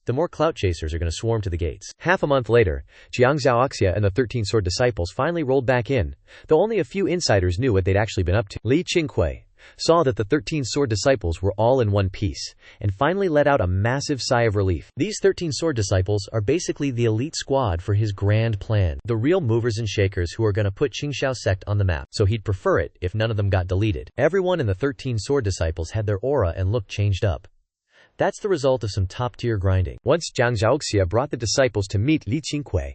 [SPEAKER 1] the more clout chasers are going to swarm to the gates.
[SPEAKER 2] Half a month later, Jiang Zhaoxia and the 13 sword disciples finally rolled back in, though only a few insiders knew what they'd actually been up to. Li Qingqiu saw that the 13 sword disciples were all in one piece, and finally let out a massive sigh of relief.
[SPEAKER 1] These 13 sword disciples are basically the elite squad for his grand plan, the real movers and shakers who are going to put Qingqiu sect on the map, so he'd prefer it if none of them got deleted. Everyone in the 13 sword disciples had their aura and look changed up. That's the result of some top-tier grinding.
[SPEAKER 2] Once Jiang Zhaoxia brought the disciples to meet Li Qingqiu,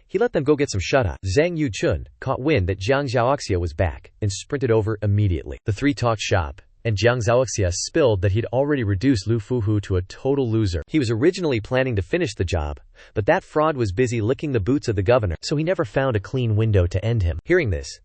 [SPEAKER 2] he let them go get some shut-eye. Zhang Yuchun caught wind that Jiang Zhaoxia was back and sprinted over immediately.
[SPEAKER 1] The three talked shop, and Jiang Zhaoxia spilled that he'd already reduced Lu Fuhu to a total loser.
[SPEAKER 2] He was originally planning to finish the job, but that fraud was busy licking the boots of the governor,
[SPEAKER 1] so he never found a clean window to end him.
[SPEAKER 2] Hearing this,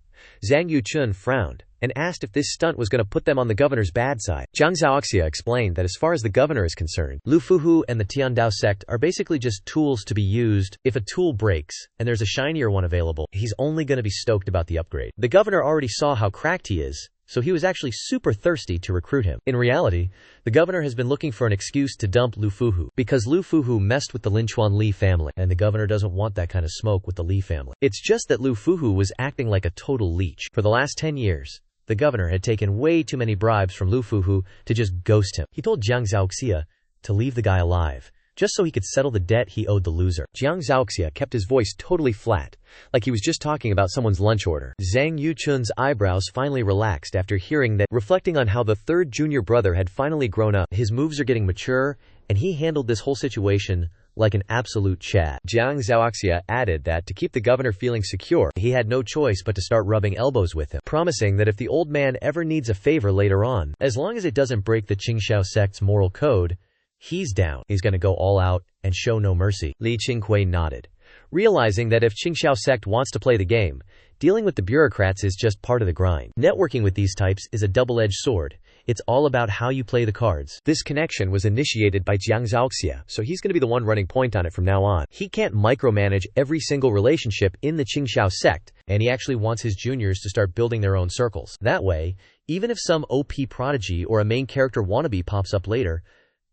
[SPEAKER 2] Zhang Yuchun frowned and asked if this stunt was going to put them on the governor's bad side. Jiang Zhaoxia explained that as far as the governor is concerned,
[SPEAKER 1] Lu Fuhu and the Tiandao sect are basically just tools to be used. If a tool breaks, and there's a shinier one available, he's only going to be stoked about the upgrade. The governor already saw how cracked he is, so he was actually super thirsty to recruit him. In reality, the governor has been looking for an excuse to dump Lu Fuhu, because Lu Fuhu messed with the Linchuan Li family, and the governor doesn't want that kind of smoke with the Li family. It's just that Lu Fuhu was acting like a total leech. For the last 10 years, the governor had taken way too many bribes from Lu Fuhu to just ghost him. He told Jiang Zhaoxia to leave the guy alive, just so he could settle the debt he owed the loser.
[SPEAKER 2] Jiang Zhaoxia kept his voice totally flat, like he was just talking about someone's lunch order. Zhang Yuchun's eyebrows finally relaxed after hearing that, reflecting on how the third junior brother had finally grown up, his moves are getting mature, and he handled this whole situation like an absolute Chad. Jiang Zhaoxia added that to keep the governor feeling secure, he had no choice but to start rubbing elbows with him, promising that if the old man ever needs a favor later on, as long as it doesn't break the Qingqiu sect's moral code, he's down. He's going to go all out and show no mercy. Li Qingqiu nodded, realizing that if Qingqiu sect wants to play the game, dealing with the bureaucrats is just part of the grind. Networking with these types is a double-edged sword. It's all about how you play the cards. This connection was initiated by Jiang Zhaoxia, so he's going to be the one running point on it from now on. He can't micromanage every single relationship in the Qingqiu sect,
[SPEAKER 1] and he actually wants his juniors to start building their own circles. That way, even if some OP prodigy or a main character wannabe pops up later,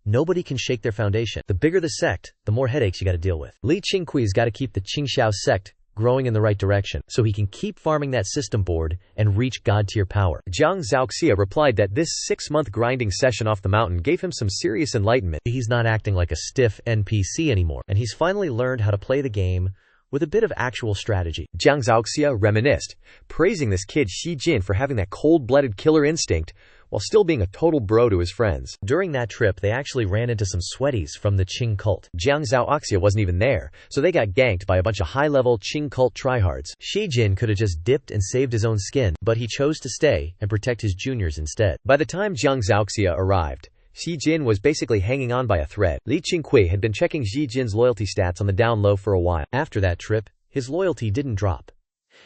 [SPEAKER 1] nobody can shake their foundation. The bigger the sect, the more headaches you got to deal with. Li Qingqiu's got to keep the Qingqiu sect growing in the right direction, so he can keep farming that system board and reach god-tier power.
[SPEAKER 2] Jiang Zhaoxia replied that this 6-month grinding session off the mountain gave him some serious enlightenment.
[SPEAKER 1] He's not acting like a stiff NPC anymore, and he's finally learned how to play the game with a bit of actual strategy.
[SPEAKER 2] Jiang Zhaoxia reminisced, praising this kid Xi Jin for having that cold-blooded killer instinct while still being a total bro to his friends.
[SPEAKER 1] During that trip, they actually ran into some sweaties from the Qing cult.
[SPEAKER 2] Jiang Zhaoxia wasn't even there, so they got ganked by a bunch of high-level Qing cult tryhards.
[SPEAKER 1] Shi Jin could have just dipped and saved his own skin, but he chose to stay and protect his juniors instead.
[SPEAKER 2] By the time Jiang Zhaoxia arrived, Shi Jin was basically hanging on by a thread. Li Qingqiu had been checking Shi Jin's loyalty stats on the down low for a while.
[SPEAKER 1] After that trip, his loyalty didn't drop.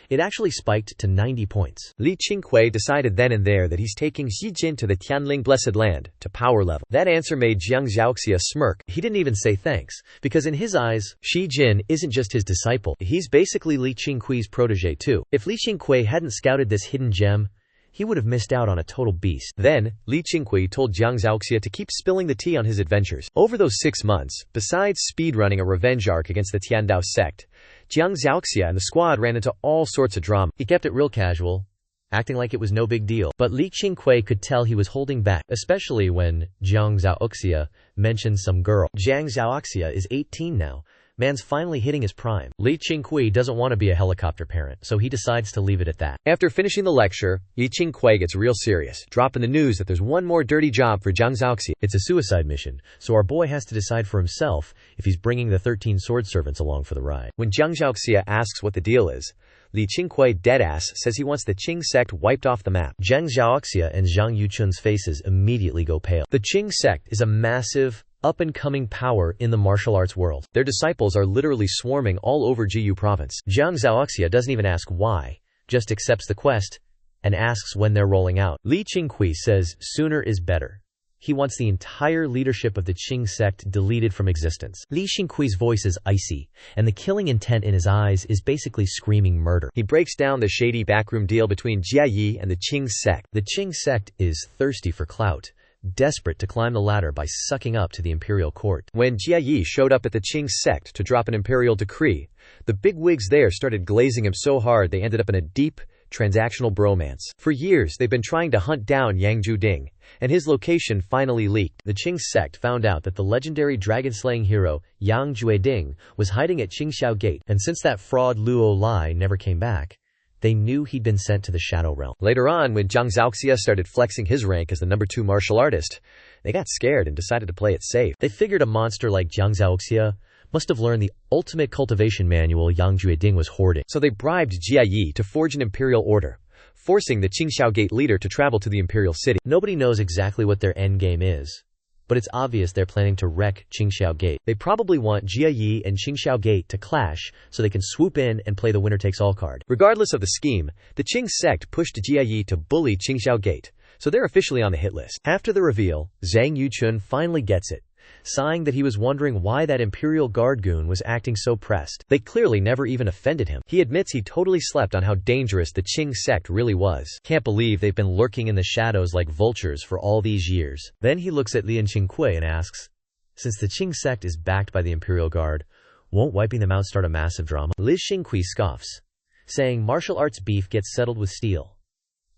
[SPEAKER 1] It actually spiked to 90 points.
[SPEAKER 2] Li Qingqiu decided then and there that he's taking Shi Jin to the Tianling Blessed Land, to power level. That answer made Jiang Zhaoxia smirk.
[SPEAKER 1] He didn't even say thanks, because in his eyes, Shi Jin isn't just his disciple, he's basically Li Qingqiu's protege too. If Li Qingqiu hadn't scouted this hidden gem, he would have missed out on a total beast.
[SPEAKER 2] Then, Li Qingqiu told Jiang Zhaoxia to keep spilling the tea on his adventures. Over those 6 months, besides speedrunning a revenge arc against the Tiandao sect, Jiang Zhaoxia and the squad ran into all sorts of drama.
[SPEAKER 1] He kept it real casual, acting like it was no big deal. But Li Qingqiu could tell he was holding back, especially when Jiang Zhaoxia mentioned some girl. Jiang Zhaoxia is 18 now. Man's finally hitting his prime. Li Qingqiu doesn't want to be a helicopter parent, so he decides to leave it at that.
[SPEAKER 2] After finishing the lecture, Li Qingqiu gets real serious, dropping the news that there's one more dirty job for Jiang Zhaoxia.
[SPEAKER 1] It's a suicide mission, so our boy has to decide for himself if he's bringing the 13 sword servants along for the ride.
[SPEAKER 2] When Jiang Zhaoxia asks what the deal is, Li Qingqiu deadass says he wants the Qing sect wiped off the map.
[SPEAKER 1] Jiang Zhaoxia and Zhang Yuchun's faces immediately go pale. The Qing sect is a massive, up-and-coming power in the martial arts world.
[SPEAKER 2] Their disciples are literally swarming all over Qingqiu province.
[SPEAKER 1] Jiang Zhaoxia doesn't even ask why, just accepts the quest, and asks when they're rolling out. Li Qingqiu says sooner is better. He wants the entire leadership of the Qing sect deleted from existence. Li Qingqiu's voice is icy, and the killing intent in his eyes is basically screaming murder.
[SPEAKER 2] He breaks down the shady backroom deal between Jia Yi and the Qing sect.
[SPEAKER 1] The Qing sect is thirsty for clout, desperate to climb the ladder by sucking up to the imperial court.
[SPEAKER 2] When Jia Yi showed up at the Qing sect to drop an imperial decree, the bigwigs there started glazing him so hard they ended up in a deep, transactional bromance. For years they've been trying to hunt down Yang Zhuding, and his location finally leaked. The Qing sect found out that the legendary dragon-slaying hero Yang Zhuding was hiding at Qingqiu Gate, and since that fraud Luo Lai never came back, they knew he'd been sent to the Shadow Realm. Later on, when Jiang Zhaoxia started flexing his rank as the #2 martial artist, they got scared and decided to play it safe.
[SPEAKER 1] They figured a monster like Jiang Zhaoxia must have learned the ultimate cultivation manual Yang Zhuding was hoarding.
[SPEAKER 2] So they bribed Jia Yi to forge an imperial order, forcing the Qingqiu Gate leader to travel to the imperial city.
[SPEAKER 1] Nobody knows exactly what their endgame is, but it's obvious they're planning to wreck Qingqiu Gate. They probably want Jia Yi and Qingqiu Gate to clash so they can swoop in and play the winner-takes-all card.
[SPEAKER 2] Regardless of the scheme, the Qing sect pushed Jia Yi to bully Qingqiu Gate, so they're officially on the hit list. After the reveal, Zhang Yuchun finally gets it, sighing that he was wondering why that Imperial Guard goon was acting so pressed. They clearly never even offended him. He admits he totally slept on how dangerous the Qing sect really was.
[SPEAKER 1] Can't believe they've been lurking in the shadows like vultures for all these years. Then he looks at Li Qingqiu and asks, since the Qing sect is backed by the Imperial Guard, won't wiping them out start a massive drama? Li Qingqiu scoffs, saying martial arts beef gets settled with steel.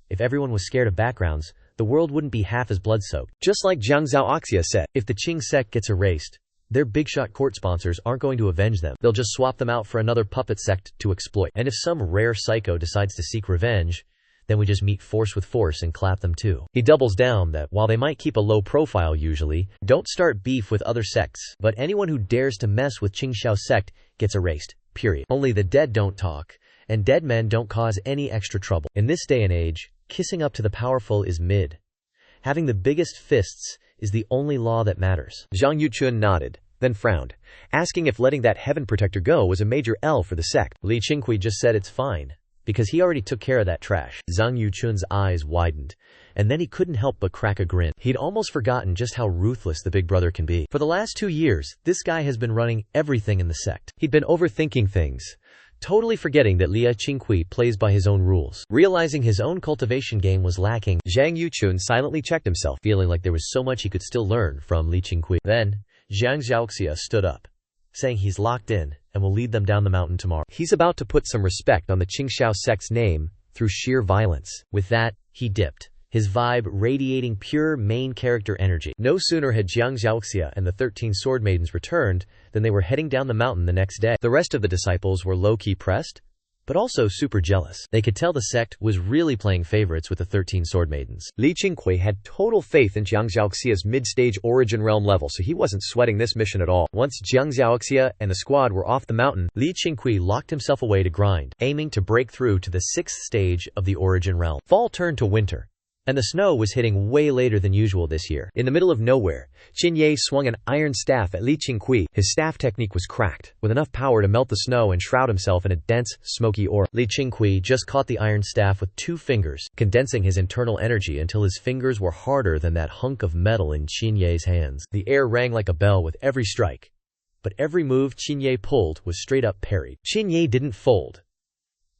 [SPEAKER 1] If everyone was scared of backgrounds, the world wouldn't be half as blood-soaked.
[SPEAKER 2] Just like Jiang Zhaoxia said,
[SPEAKER 1] if the Qing sect gets erased, their big-shot court sponsors aren't going to avenge them. They'll just swap them out for another puppet sect to exploit. And if some rare psycho decides to seek revenge, then we just meet force with force and clap them too. He doubles down that while they might keep a low profile usually, don't start beef with other sects, but anyone who dares to mess with Qingqiu sect gets erased, period. Only the dead don't talk, and dead men don't cause any extra trouble. In this day and age, kissing up to the powerful is mid. Having the biggest fists is the only law that matters.
[SPEAKER 2] Zhang Yuchun nodded, then frowned, asking if letting that heaven protector go was a major L for the sect.
[SPEAKER 1] Li Qingqiu just said it's fine, because he already took care of that trash. Zhang Yuchun's eyes widened, and then he couldn't help but crack a grin. He'd almost forgotten just how ruthless the big brother can be. For the last 2 years, this guy has been running everything in the sect. He'd been overthinking things, totally forgetting that Li Qingqiu plays by his own rules. Realizing his own cultivation game was lacking,
[SPEAKER 2] Zhang Yuchun silently checked himself,
[SPEAKER 1] feeling like there was so much he could still learn from Li Qingqiu. Then, Jiang Zhaoxia stood up, saying he's locked in and will lead them down the mountain tomorrow.
[SPEAKER 2] He's about to put some respect on the Qingqiu sect's name through sheer violence.
[SPEAKER 1] With that, he dipped, his vibe radiating pure main character energy. No sooner had Jiang Zhaoxia and the 13 sword maidens returned than they were heading down the mountain the next day. The rest of the disciples were low-key pressed. but also super jealous. They could tell the sect was really playing favorites with the 13 sword maidens.
[SPEAKER 2] Li Qingqiu had total faith in Jiang Zhaoxia's mid-stage origin realm level, so he wasn't sweating this mission at all. Once Jiang Zhaoxia and the squad were off the mountain,
[SPEAKER 1] Li Qingqiu locked himself away to grind, aiming to break through to the 6th stage of the origin realm. Fall turned to winter, and the snow was hitting way later than usual this year.
[SPEAKER 2] In the middle of nowhere, Qingye swung an iron staff at Li Qingqiu. His staff technique was cracked, with enough power to melt the snow and shroud himself in a dense, smoky aura.
[SPEAKER 1] Li Qingqiu just caught the iron staff with 2 fingers, condensing his internal energy until his fingers were harder than that hunk of metal in Qingye's hands. The air rang like a bell with every strike, but every move Qingye pulled was straight up parried. Qingye didn't fold.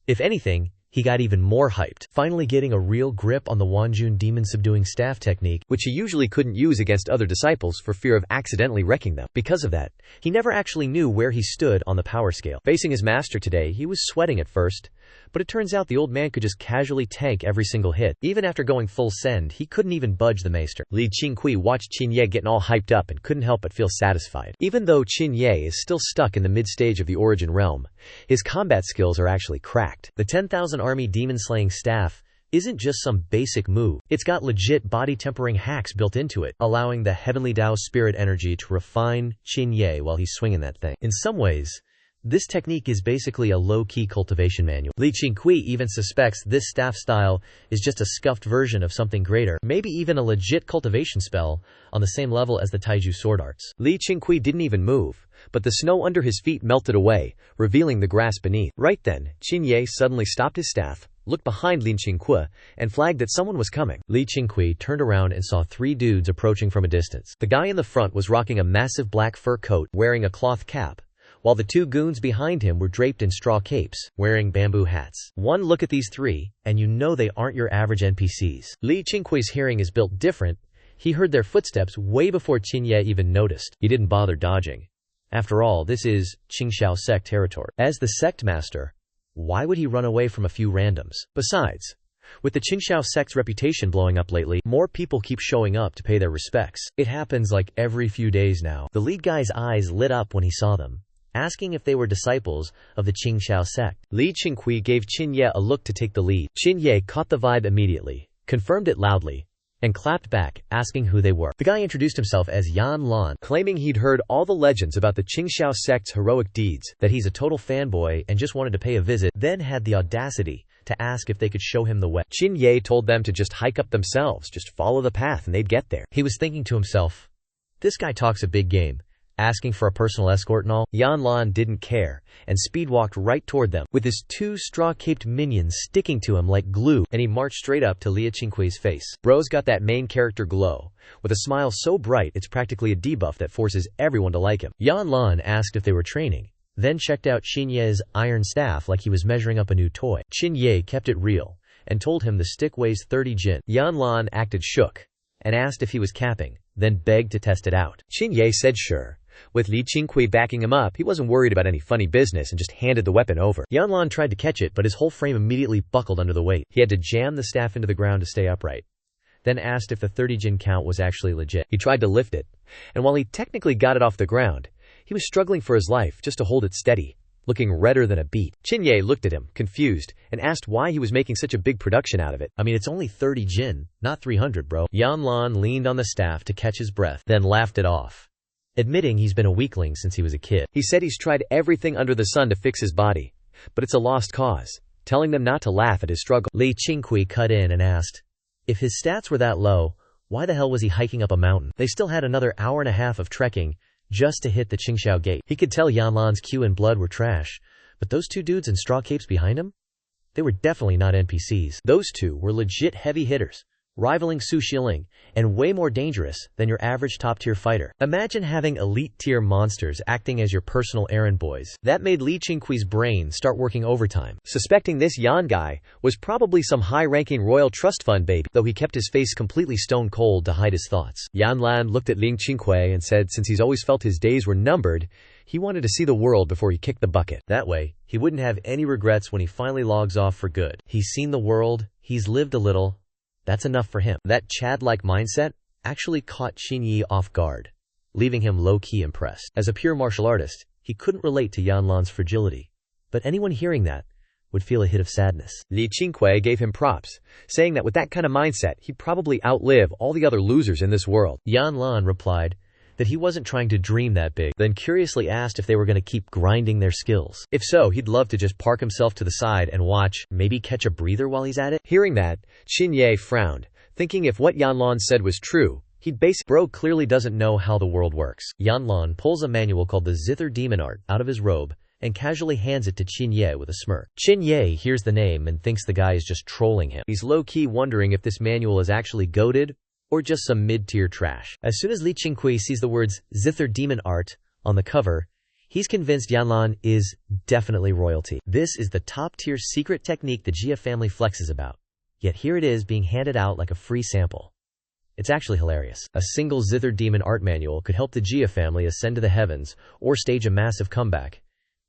[SPEAKER 1] If anything, he got even more hyped, finally getting a real grip on the Wanjun demon-subduing staff technique,
[SPEAKER 2] which he usually couldn't use against other disciples for fear of accidentally wrecking them.
[SPEAKER 1] Because of that, he never actually knew where he stood on the power scale.
[SPEAKER 2] Facing his master today, he was sweating at first, but it turns out the old man could just casually tank every single hit.
[SPEAKER 1] Even after going full send, he couldn't even budge the maester.
[SPEAKER 2] Li Qingqiu watched Qingye getting all hyped up and couldn't help but feel satisfied. Even though Qingye is still stuck in the mid-stage of the origin realm, his combat skills are actually cracked.
[SPEAKER 1] The 10,000 army demon-slaying staff isn't just some basic move. It's got legit body-tempering hacks built into it, allowing the heavenly Tao spirit energy to refine Qingye while he's swinging that thing. In some ways, this technique is basically a low-key cultivation manual. Li Qingqiu even suspects this staff style is just a scuffed version of something greater, maybe even a legit cultivation spell on the same level as the Taiju sword arts.
[SPEAKER 2] Li Qingqiu didn't even move, but the snow under his feet melted away, revealing the grass beneath. Right then, Qingye suddenly stopped his staff, looked behind Li Qingqiu, and flagged that someone was coming.
[SPEAKER 1] Li Qingqiu turned around and saw 3 dudes approaching from a distance. The guy in the front was rocking a massive black fur coat, wearing a cloth cap, while the 2 goons behind him were draped in straw capes, wearing bamboo hats. One look at these 3, and you know they aren't your average NPCs. Li Qingqiu's hearing is built different. He heard their footsteps way before Qingye even noticed. He didn't bother dodging. After all, this is Qingqiu Sect territory. As the sect master, why would he run away from a few randoms? Besides, with the Qingqiu Sect's reputation blowing up lately, more people keep showing up to pay their respects. It happens like every few days now. The lead guy's eyes lit up when he saw them, asking if they were disciples of the Qingqiu Sect.
[SPEAKER 2] Li Qingqiu gave Qingye a look to take the lead. Qingye caught the vibe immediately, confirmed it loudly, and clapped back, asking who they were.
[SPEAKER 1] The guy introduced himself as Yan Lan,
[SPEAKER 2] claiming he'd heard all the legends about the Qingqiu Sect's heroic deeds,
[SPEAKER 1] that he's a total fanboy and just wanted to pay a visit, then had the audacity to ask if they could show him the way.
[SPEAKER 2] Qingye told them to just hike up themselves, just follow the path and they'd get there.
[SPEAKER 1] He was thinking to himself, this guy talks a big game, asking for a personal escort and all.
[SPEAKER 2] Yan Lan didn't care, and speed-walked right toward them, with his 2 straw-caped minions sticking to him like glue, and he marched straight up to Li Qingqiu's face. Bro's got that main character glow, with a smile so bright it's practically a debuff that forces everyone to like him.
[SPEAKER 1] Yan Lan asked if they were training, then checked out Qingye's iron staff like he was measuring up a new toy. Qingye kept it real, and told him the stick weighs 30 jin.
[SPEAKER 2] Yan Lan acted shook, and asked if he was capping, then begged to test it out. Qingye said sure. With Li Qingqiu backing him up, he wasn't worried about any funny business and just handed the weapon over.
[SPEAKER 1] Yan Lan tried to catch it, but his whole frame immediately buckled under the weight. He had to jam the staff into the ground to stay upright, then asked if the 30 jin count was actually legit.
[SPEAKER 2] He tried to lift it, and while he technically got it off the ground, he was struggling for his life just to hold it steady, looking redder than a beet. Qingye looked at him, confused, and asked why he was making such a big production out of it.
[SPEAKER 1] I mean, it's only 30 jin, not 300, bro. Yan Lan leaned on the staff to catch his breath, then laughed it off, admitting he's been a weakling since he was a kid.
[SPEAKER 2] He said he's tried everything under the sun to fix his body, but it's a lost cause, telling them not to laugh at his struggle.
[SPEAKER 1] Li Qingqiu cut in and asked, if his stats were that low, why the hell was he hiking up a mountain? They still had another hour and a half of trekking just to hit the Qingqiu gate. He could tell Yan Lan's Q and blood were trash, but those 2 dudes in straw capes behind him? They were definitely not NPCs. Those 2 were legit heavy hitters, rivaling Su Xiling, and way more dangerous than your average top-tier fighter. Imagine having elite-tier monsters acting as your personal errand boys. That made Li Qingqiu's brain start working overtime,
[SPEAKER 2] suspecting this Yan guy was probably some high-ranking royal trust fund baby, though he kept his face completely stone-cold to hide his thoughts. Yan Lan looked at Li Qingqiu and said since he's always felt his days were numbered, he wanted to see the world before he kicked the bucket.
[SPEAKER 1] That way, he wouldn't have any regrets when he finally logs off for good. He's seen the world, he's lived a little. That's enough for him. That Chad-like mindset actually caught Qingye off guard, leaving him low-key impressed. As a pure martial artist, he couldn't relate to Yan Lan's fragility. But anyone hearing that would feel a hit of sadness.
[SPEAKER 2] Li Qingqiu gave him props, saying that with that kind of mindset, he'd probably outlive all the other losers in this world.
[SPEAKER 1] Yan Lan replied that he wasn't trying to dream that big, then curiously asked if they were going to keep grinding their skills. If so, he'd love to just park himself to the side and watch, maybe catch a breather while he's at it.
[SPEAKER 2] Hearing that, Qingqiu frowned, thinking if what Yan Lan said was true, he'd
[SPEAKER 1] Bro clearly doesn't know how the world works. Yan Lan pulls a manual called the Zither Demon Art out of his robe and casually hands it to Qingqiu with a smirk. Qingqiu hears the name and thinks the guy is just trolling him. He's low-key wondering if this manual is actually goated or just some mid-tier trash. As soon as Li Qingqiu sees the words Zither Demon Art on the cover, he's convinced Yan Lan is definitely royalty. This is the top-tier secret technique the Jia family flexes about. Yet here it is being handed out like a free sample. It's actually hilarious. A single Zither Demon Art manual could help the Jia family ascend to the heavens or stage a massive comeback.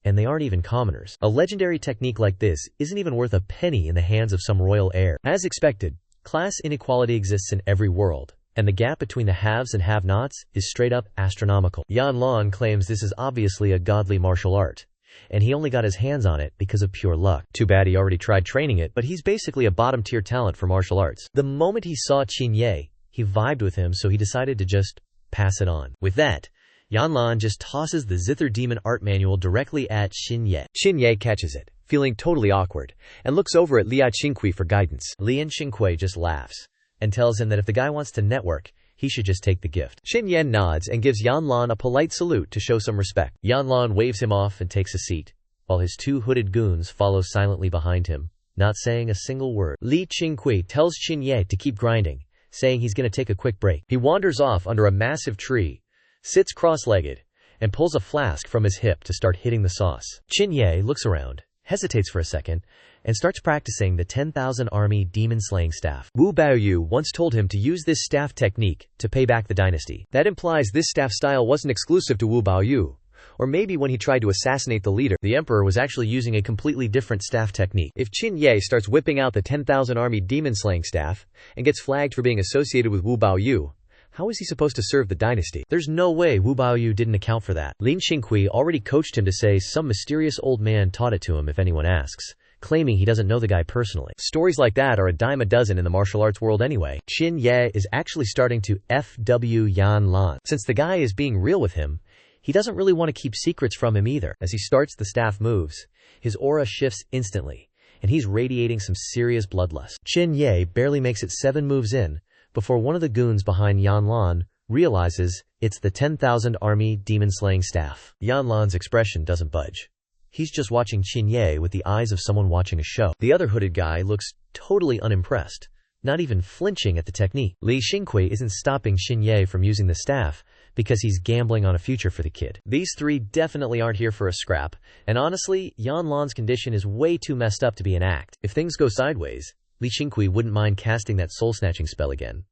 [SPEAKER 1] And they aren't even commoners. A legendary technique like this isn't even worth a penny in the hands of some royal heir. As expected, class inequality exists in every world, and the gap between the haves and have-nots is straight up astronomical. Yan Lan claims this is obviously a godly martial art, and he only got his hands on it because of pure luck. Too bad he already tried training it, but he's basically a bottom-tier talent for martial arts. The moment he saw Qingqiu, he vibed with him, so he decided to just pass it on. With that, Yan Lan just tosses the Zither Demon Art Manual directly at Qingqiu.
[SPEAKER 2] Qingqiu catches it, feeling totally awkward, and looks over at Li Qingqiu for guidance.
[SPEAKER 1] Li Qingqiu just laughs and tells him that if the guy wants to network, he should just take the gift.
[SPEAKER 2] Qingqiu nods and gives Yan Lan a polite salute to show some respect.
[SPEAKER 1] Yan Lan waves him off and takes a seat, while his two hooded goons follow silently behind him, not saying a single word. Li Qingqiu tells Qingqiu to keep grinding, saying he's going to take a quick break. He wanders off under a massive tree, sits cross-legged, and pulls a flask from his hip to start hitting the sauce. Qingqiu looks around, hesitates for a second, and starts practicing the 10,000 army demon-slaying staff.
[SPEAKER 2] Wu Baoyu once told him to use this staff technique to pay back the dynasty. That implies this staff style wasn't exclusive to Wu Baoyu, or maybe when he tried to assassinate the leader,
[SPEAKER 1] the emperor was actually using a completely different staff technique.
[SPEAKER 2] If Qingqiu starts whipping out the 10,000 army demon-slaying staff and gets flagged for being associated with Wu Baoyu, how is he supposed to serve the dynasty?
[SPEAKER 1] There's no way Wu Baoyu didn't account for that. Li Qingqiu already coached him to say some mysterious old man taught it to him if anyone asks, claiming he doesn't know the guy personally. Stories like that are a dime a dozen in the martial arts world anyway. Qingqiu is actually starting to FW Yan Lan. Since the guy is being real with him, he doesn't really want to keep secrets from him either. As he starts the staff moves, his aura shifts instantly, and he's radiating some serious bloodlust. Qingqiu barely makes it 7 moves in, before one of the goons behind Yan Lan realizes it's the 10,000 army demon-slaying staff. Yan Lan's expression doesn't budge. He's just watching Qingqiu with the eyes of someone watching a show. The other hooded guy looks totally unimpressed, not even flinching at the technique. Li Qingqiu isn't stopping Qingqiu from using the staff because he's gambling on a future for the kid. These three definitely aren't here for a scrap, and honestly, Yan Lan's condition is way too messed up to be an act. If things go sideways, Li Qingqiu wouldn't mind casting that soul-snatching spell again.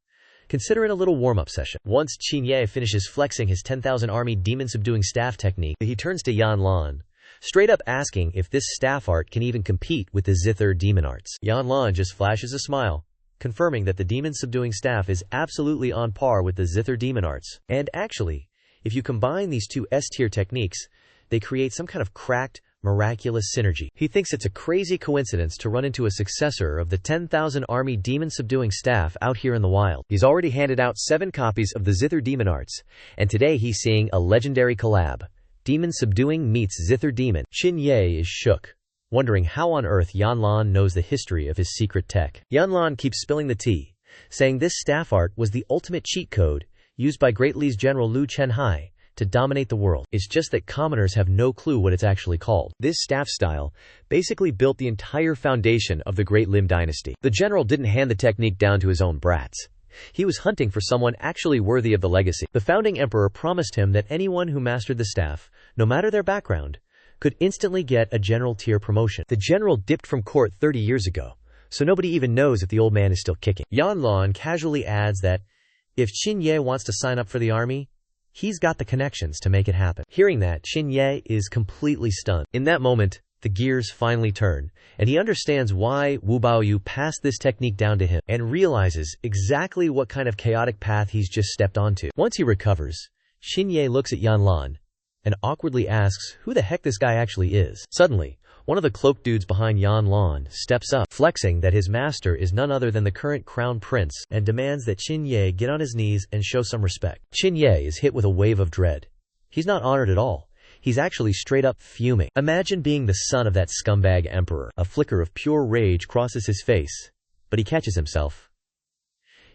[SPEAKER 1] Consider it a little warm-up session. Once Qingqiu finishes flexing his 10,000 army demon-subduing staff technique, he turns to Yan Lan, straight up asking if this staff art can even compete with the Zither demon arts. Yan Lan just flashes a smile, confirming that the demon-subduing staff is absolutely on par with the Zither demon arts. And actually, if you combine these two S-tier techniques, they create some kind of cracked, miraculous synergy. He thinks it's a crazy coincidence to run into a successor of the 10,000 army demon-subduing staff out here in the wild. He's already handed out 7 copies of the Zither demon arts, and today he's seeing a legendary collab. Demon-subduing meets Zither demon. Qingqiu is shook, wondering how on earth Yan Lan knows the history of his secret tech. Yan Lan keeps spilling the tea, saying this staff art was the ultimate cheat code used by Great Li's general Liu Chenhai to dominate the world. It's just that commoners have no clue what it's actually called. This staff style basically built the entire foundation of the Great Lim dynasty. The general didn't hand the technique down to his own brats. He was hunting for someone actually worthy of the legacy. The founding emperor promised him that anyone who mastered the staff, no matter their background, could instantly get a general tier promotion. The general dipped from court 30 years ago, so nobody even knows if the old man is still kicking. Yan Lan casually adds that if Qingqiu wants to sign up for the army, he's got the connections to make it happen. Hearing that, Qingqiu is completely stunned. In that moment, the gears finally turn, and he understands why Wu Baoyu passed this technique down to him, and realizes exactly what kind of chaotic path he's just stepped onto. Once he recovers, Qingqiu looks at Yan Lan and awkwardly asks who the heck this guy actually is. Suddenly, One of the cloaked dudes behind Yan Lan steps up, flexing that his master is none other than the current crown prince, and demands that Qin Ye get on his knees and show some respect. Qin Ye is hit with a wave of dread. He's not honored at all. He's actually straight up fuming. Imagine being the son of that scumbag emperor. A flicker of pure rage crosses his face, but he catches himself.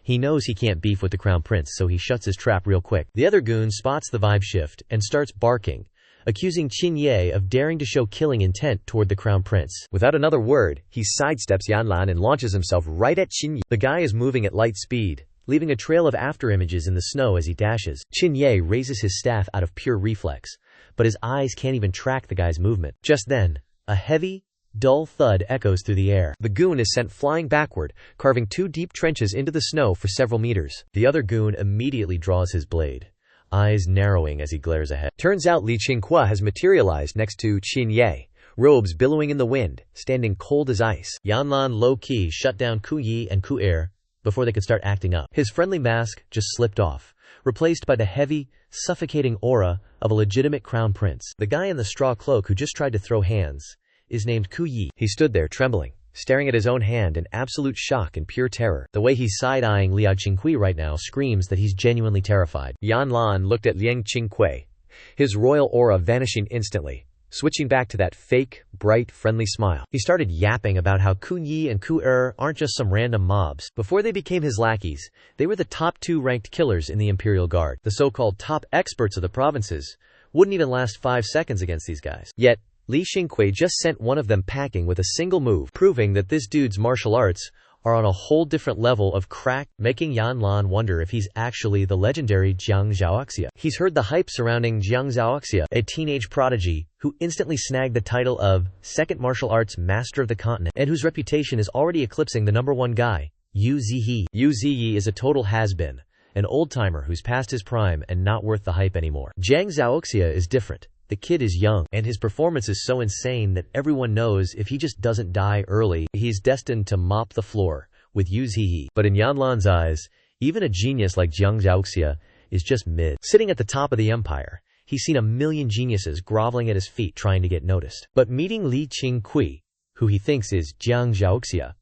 [SPEAKER 1] He knows he can't beef with the crown prince, so he shuts his trap real quick. The other goon spots the vibe shift and starts barking, accusing Qin Ye of daring to show killing intent toward the crown prince. Without another word, he sidesteps Yan Lan and launches himself right at Qin Ye. The guy is moving at light speed, leaving a trail of afterimages in the snow as he dashes. Qin Ye raises his staff out of pure reflex, but his eyes can't even track the guy's movement. Just then, a heavy, dull thud echoes through the air. The goon is sent flying backward, carving 2 deep trenches into the snow for several meters. The other goon immediately draws his blade, eyes narrowing as he glares ahead. Turns out Li Qingqiu has materialized next to Qin Ye, robes billowing in the wind, standing cold as ice. Yan Lan low-key shut down Ku Yi and Ku Er before they could start acting up. His friendly mask just slipped off, replaced by the heavy, suffocating aura of a legitimate crown prince. The guy in the straw cloak who just tried to throw hands is named Ku Yi. He stood there trembling, staring at his own hand in absolute shock and pure terror. The way he's side-eyeing Liao Qingqiu right now screams that he's genuinely terrified. Yan Lan looked at Liang Qingqiu, his royal aura vanishing instantly, switching back to that fake, bright, friendly smile. He started yapping about how Ku Yi and Ku Er aren't just some random mobs. Before they became his lackeys, they were the top 2 ranked killers in the Imperial Guard. The so-called top experts of the provinces wouldn't even last 5 seconds against these guys. Yet, Li Qingqiu just sent one of them packing with a single move, proving that this dude's martial arts are on a whole different level of crack, making Yan Lan wonder if he's actually the legendary Jiang Zhaoxia. He's heard the hype surrounding Jiang Zhaoxia, a teenage prodigy who instantly snagged the title of Second Martial Arts Master of the Continent, and whose reputation is already eclipsing the #1 guy, Yu Ziyi. Yu Ziyi is a total has-been, an old-timer who's past his prime and not worth the hype anymore. Jiang Zhaoxia is different. The kid is young, and his performance is so insane that everyone knows if he just doesn't die early, he's destined to mop the floor with Yu Ziyi. But in Yan Lan's eyes, even a genius like Jiang Zhaoxia is just mid. Sitting at the top of the empire, he's seen a million geniuses groveling at his feet trying to get noticed. But meeting Li Qingqiu, who he thinks is Jiang Zhaoxia,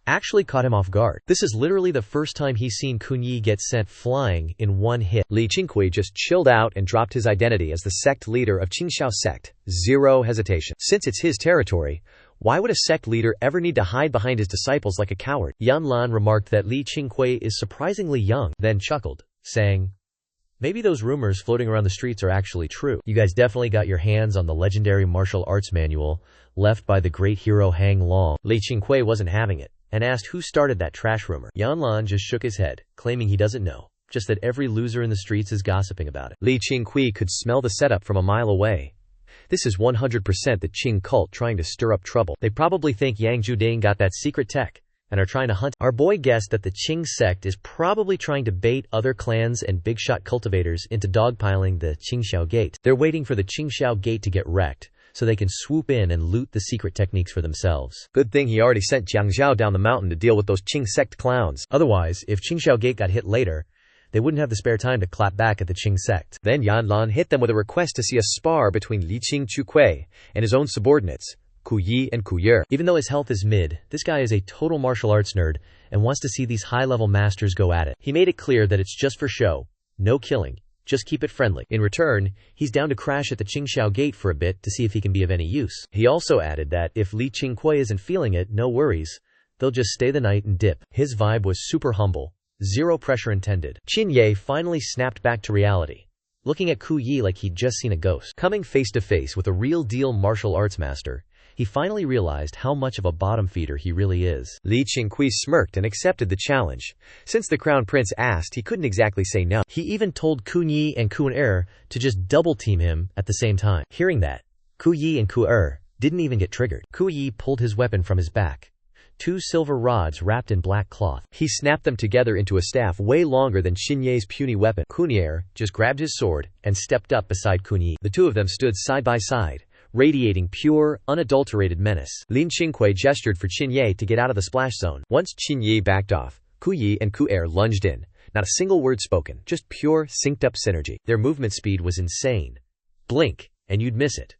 [SPEAKER 1] actually caught him off guard. This is literally the first time he's seen Kun Yi get sent flying in one hit. Li Qingqiu just chilled out and dropped his identity as the sect leader of Qingqiu sect. Zero hesitation. Since it's his territory, why would a sect leader ever need to hide behind his disciples like a coward? Yan Lan remarked that Li Qingqiu is surprisingly young, then chuckled, saying, "Maybe those rumors floating around the streets are actually true. You guys definitely got your hands on the legendary martial arts manual left by the great hero Hang Long." Li Qingqiu wasn't having it, and asked who started that trash rumor. Yan Lan just shook his head, claiming he doesn't know, just that every loser in the streets is gossiping about it. Li Qingqiu could smell the setup from a mile away. This is 100% the Qing cult trying to stir up trouble. They probably think Yang Juding got that secret tech and are trying to hunt. Our boy guessed that the Qing sect is probably trying to bait other clans and big-shot cultivators into dogpiling the Qingqiu gate. They're waiting for the Qingqiu gate to get wrecked, so they can swoop in and loot the secret techniques for themselves. Good thing he already sent Jiang Zhao down the mountain to deal with those Qing sect clowns. Otherwise, if Qingqiu gate got hit later, they wouldn't have the spare time to clap back at the Qing sect. Then Yan Lan hit them with a request to see a spar between Li Qingqiu and his own subordinates, Ku Yi and Ku Er. Even though his health is mid, this guy is a total martial arts nerd and wants to see these high-level masters go at it. He made it clear that it's just for show, no killing, just keep it friendly. In return, he's down to crash at the Qingqiu gate for a bit to see if he can be of any use. He also added that if Li Qingqiu isn't feeling it, no worries, they'll just stay the night and dip. His vibe was super humble, zero pressure intended. Qin Ye finally snapped back to reality, looking at Ku Yi like he'd just seen a ghost. Coming face to face with a real-deal martial arts master, he finally realized how much of a bottom feeder he really is. Li Qingqiu smirked and accepted the challenge. Since the crown prince asked, he couldn't exactly say no. He even told Kun Yi and Kun Er to just double-team him at the same time. Hearing that, Ku Yi and Ku Er didn't even get triggered. Ku Yi pulled his weapon from his back, 2 silver rods wrapped in black cloth. He snapped them together into a staff way longer than Qin Ye's puny weapon. Kun Er just grabbed his sword and stepped up beside Kun Yi. The two of them stood side by side, radiating pure, unadulterated menace. Li Qingqiu gestured for Qin Ye to get out of the splash zone. Once Qin Ye backed off, Ku Yi and Ku Er lunged in. Not a single word spoken, just pure, synced-up synergy. Their movement speed was insane. Blink, and you'd miss it.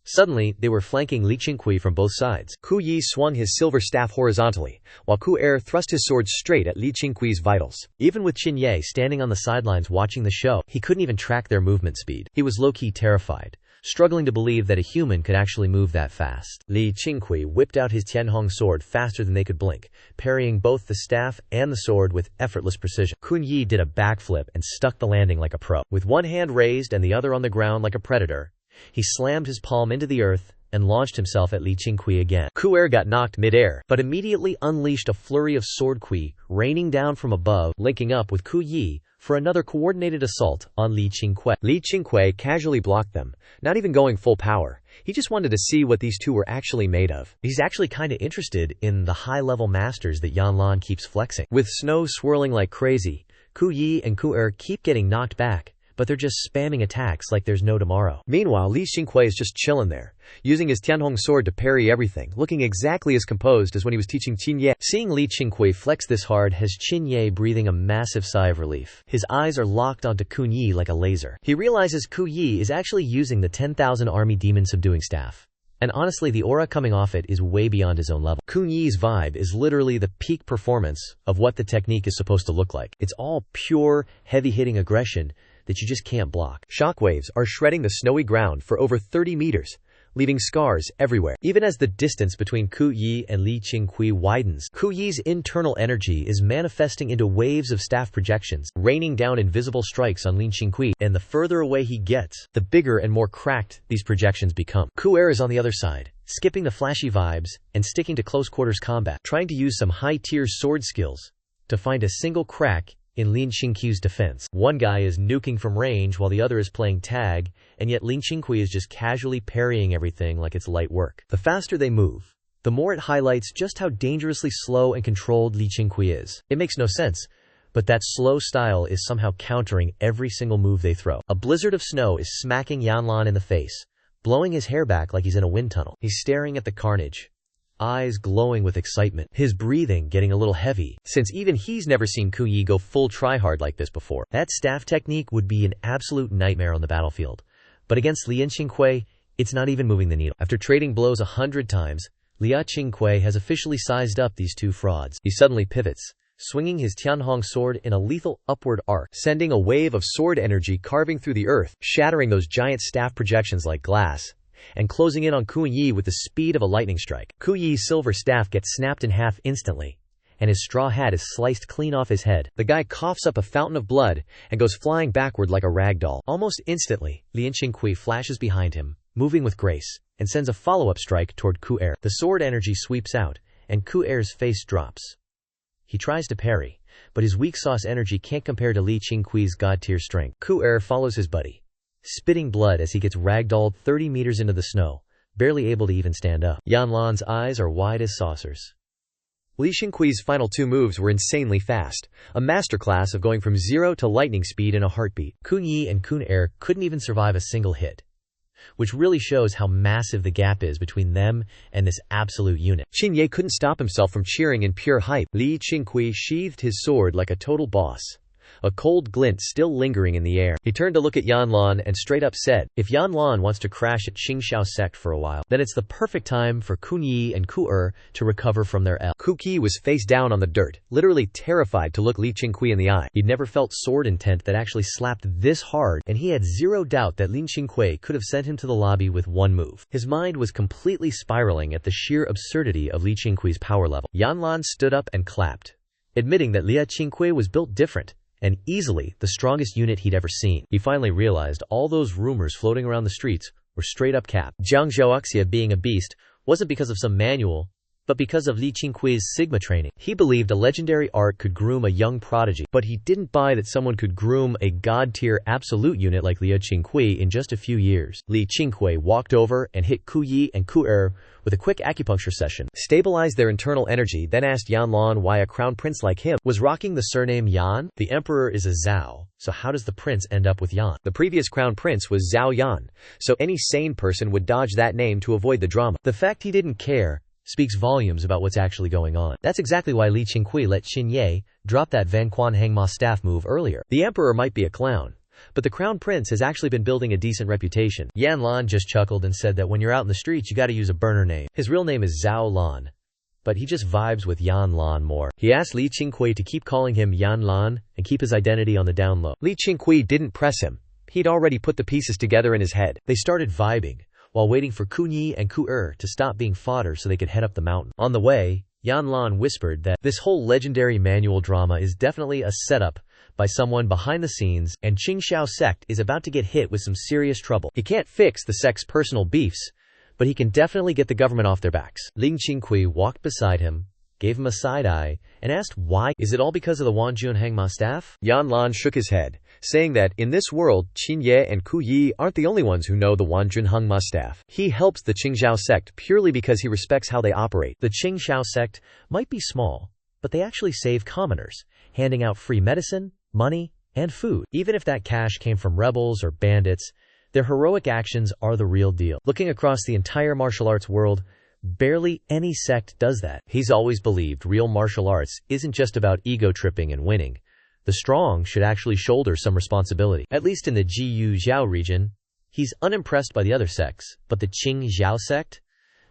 [SPEAKER 1] Suddenly, they were flanking Li Qingqiu from both sides.
[SPEAKER 2] Ku Yi swung his silver staff horizontally, while Ku Er thrust his sword straight at Li Qingqiu's vitals.
[SPEAKER 1] Even with Qin Ye standing on the sidelines watching the show, he couldn't even track their movement speed. He was low-key terrified, struggling to believe that a human could actually move that fast. Li Qingqiu whipped out his Tianhong sword faster than they could blink, parrying both the staff and the sword with effortless precision. Kun Yi did a backflip and stuck the landing like a pro. With one hand raised and the other on the ground like a predator, he slammed his palm into the earth and launched himself at Li Qingqiu again. Ku Er got knocked mid-air, but immediately unleashed a flurry of sword kui, raining down from above, linking up with Ku Yi for another coordinated assault on Li Qingqiu.
[SPEAKER 2] Li Qingqiu casually blocked them, not even going full power. He just wanted to see what these two were actually made of.
[SPEAKER 1] He's actually kinda interested in the high-level masters that Yanlan keeps flexing. With snow swirling like crazy, Ku Yi and Ku Er keep getting knocked back, but they're just spamming attacks like there's no tomorrow.
[SPEAKER 2] Meanwhile, Li Qingqiu is just chilling there, using his Tianhong sword to parry everything, looking exactly as composed as when he was teaching Qin Ye.
[SPEAKER 1] Seeing Li Qingqiu flex this hard has Qin Ye breathing a massive sigh of relief. His eyes are locked onto Kun Yi like a laser. He realizes Ku Yi is actually using the 10,000 army demon subduing staff. And honestly, the aura coming off it is way beyond his own level. Kun Yi's vibe is literally the peak performance of what the technique is supposed to look like. It's all pure, heavy-hitting aggression that you just can't block.
[SPEAKER 2] Shockwaves are shredding the snowy ground for over 30 meters, leaving scars everywhere.
[SPEAKER 1] Even as the distance between Ku Yi and Li Qingqiu widens, Ku Yi's internal energy is manifesting into waves of staff projections, raining down invisible strikes on Li Qingqiu, and the further away he gets, the bigger and more cracked these projections become. Ku Er is on the other side, skipping the flashy vibes and sticking to close-quarters combat, trying to use some high-tier sword skills to find a single crack in Li Qingqiu's defense. One guy is nuking from range while the other is playing tag, and yet Li Qingqiu is just casually parrying everything like it's light work. The faster they move, the more it highlights just how dangerously slow and controlled Li Qingqiu is. It makes no sense, but that slow style is somehow countering every single move they throw. A blizzard of snow is smacking Yanlan in the face, blowing his hair back like he's in a wind tunnel. He's staring at the carnage, eyes glowing with excitement, his breathing getting a little heavy, since even he's never seen Ku Yi go full tryhard like this before. That staff technique would be an absolute nightmare on the battlefield, but against Li Qingqiu, it's not even moving the needle. After trading blows 100 times, Li Qingqiu has officially sized up these two frauds. He suddenly pivots, swinging his Tianhong sword in a lethal upward arc, sending a wave of sword energy carving through the earth, shattering those giant staff projections like glass, and closing in on Ku Yi with the speed of a lightning strike. Ku Yi's silver staff gets snapped in half instantly, and his straw hat is sliced clean off his head. The guy coughs up a fountain of blood and goes flying backward like a rag doll. Almost instantly, Li Qingqiu flashes behind him, moving with grace, and sends a follow-up strike toward Ku Er. The sword energy sweeps out, and Ku Er's face drops. He tries to parry, but his weak sauce energy can't compare to Li Qingqiu's god-tier strength. Ku Er follows his buddy, spitting blood as he gets ragdolled 30 meters into the snow, barely able to even stand up. Yanlan's eyes are wide as saucers.
[SPEAKER 2] Li Qingqiu's final two moves were insanely fast, a masterclass of going from 0 to lightning speed in a heartbeat.
[SPEAKER 1] Kun Yi and Kun Er couldn't even survive a single hit, which really shows how massive the gap is between them and this absolute unit.
[SPEAKER 2] Qin Ye couldn't stop himself from cheering in pure hype. Li Qingqiu sheathed his sword like a total boss, a cold glint still lingering in the air. He turned to look at Yanlan and straight up said, if Yanlan wants to crash at Qingqiu Sect for a while, then it's the perfect time for Kun Yi and Ku Er to recover from their L. Ku Yi was face down on the dirt, literally terrified to look Li Qingqiu in the eye.
[SPEAKER 1] He'd never felt sword intent that actually slapped this hard, and he had zero doubt that Li Qingqiu could have sent him to the lobby with one move. His mind was completely spiraling at the sheer absurdity of Li Qingqiu's power level. Yanlan stood up and clapped, admitting that Li Qingqiu was built different, and easily the strongest unit he'd ever seen. He finally realized all those rumors floating around the streets were straight up cap. Zhang Zhouxia being a beast wasn't because of some manual, but because of Li Qingqiu's Sigma training. He believed a legendary art could groom a young prodigy, but he didn't buy that someone could groom a god-tier absolute unit like Li Qingqiu in just a few years. Li Qingqiu walked over and hit Ku Yi and Ku Er with a quick acupuncture session,
[SPEAKER 2] stabilized their internal energy, then asked Yanlan why a crown prince like him
[SPEAKER 1] was rocking the surname Yan. The emperor is a Zhao, so how does the prince end up with Yan?
[SPEAKER 2] The previous crown prince was Zhao Yan, so any sane person would dodge that name to avoid the drama.
[SPEAKER 1] The fact he didn't care speaks volumes about what's actually going on. That's exactly why Li Qingqiu let Qin Ye drop that Van Quan Hangma staff move earlier.
[SPEAKER 2] The emperor might be a clown, but the crown prince has actually been building a decent reputation.
[SPEAKER 1] Yan Lan just chuckled and said that when you're out in the streets you gotta use a burner name. His real name is Zhao Lan, but he just vibes with Yan Lan more. He asked Li Qingqiu to keep calling him Yan Lan and keep his identity on the down low.
[SPEAKER 2] Li Qingqiu didn't press him. He'd already put the pieces together in his head.
[SPEAKER 1] They started vibing, while waiting for Kunyi and Ku to stop being fodder so they could head up the mountain. On the way, Yan Lan whispered that this whole legendary manual drama is definitely a setup by someone behind the scenes, and Qingqiu Sect is about to get hit with some serious trouble. He can't fix the sect's personal beefs, but he can definitely get the government off their backs. Ling Qingqiu walked beside him, gave him a side eye, and asked why. Is it all because of the Wanjun Hangma staff?
[SPEAKER 2] Yan Lan shook his head, saying that in this world, Qin Ye and Ku Yi aren't the only ones who know the Wanjun Hangma staff. He helps the Qingqiu Sect purely because he respects how they operate.
[SPEAKER 1] The Qingqiu Sect might be small, but they actually save commoners, handing out free medicine, money, and food. Even if that cash came from rebels or bandits, their heroic actions are the real deal. Looking across the entire martial arts world, barely any sect does that. He's always believed real martial arts isn't just about ego-tripping and winning. The strong should actually shoulder some responsibility. At least in the Jiyu Zhao region, he's unimpressed by the other sects, but the Qingqiu Sect,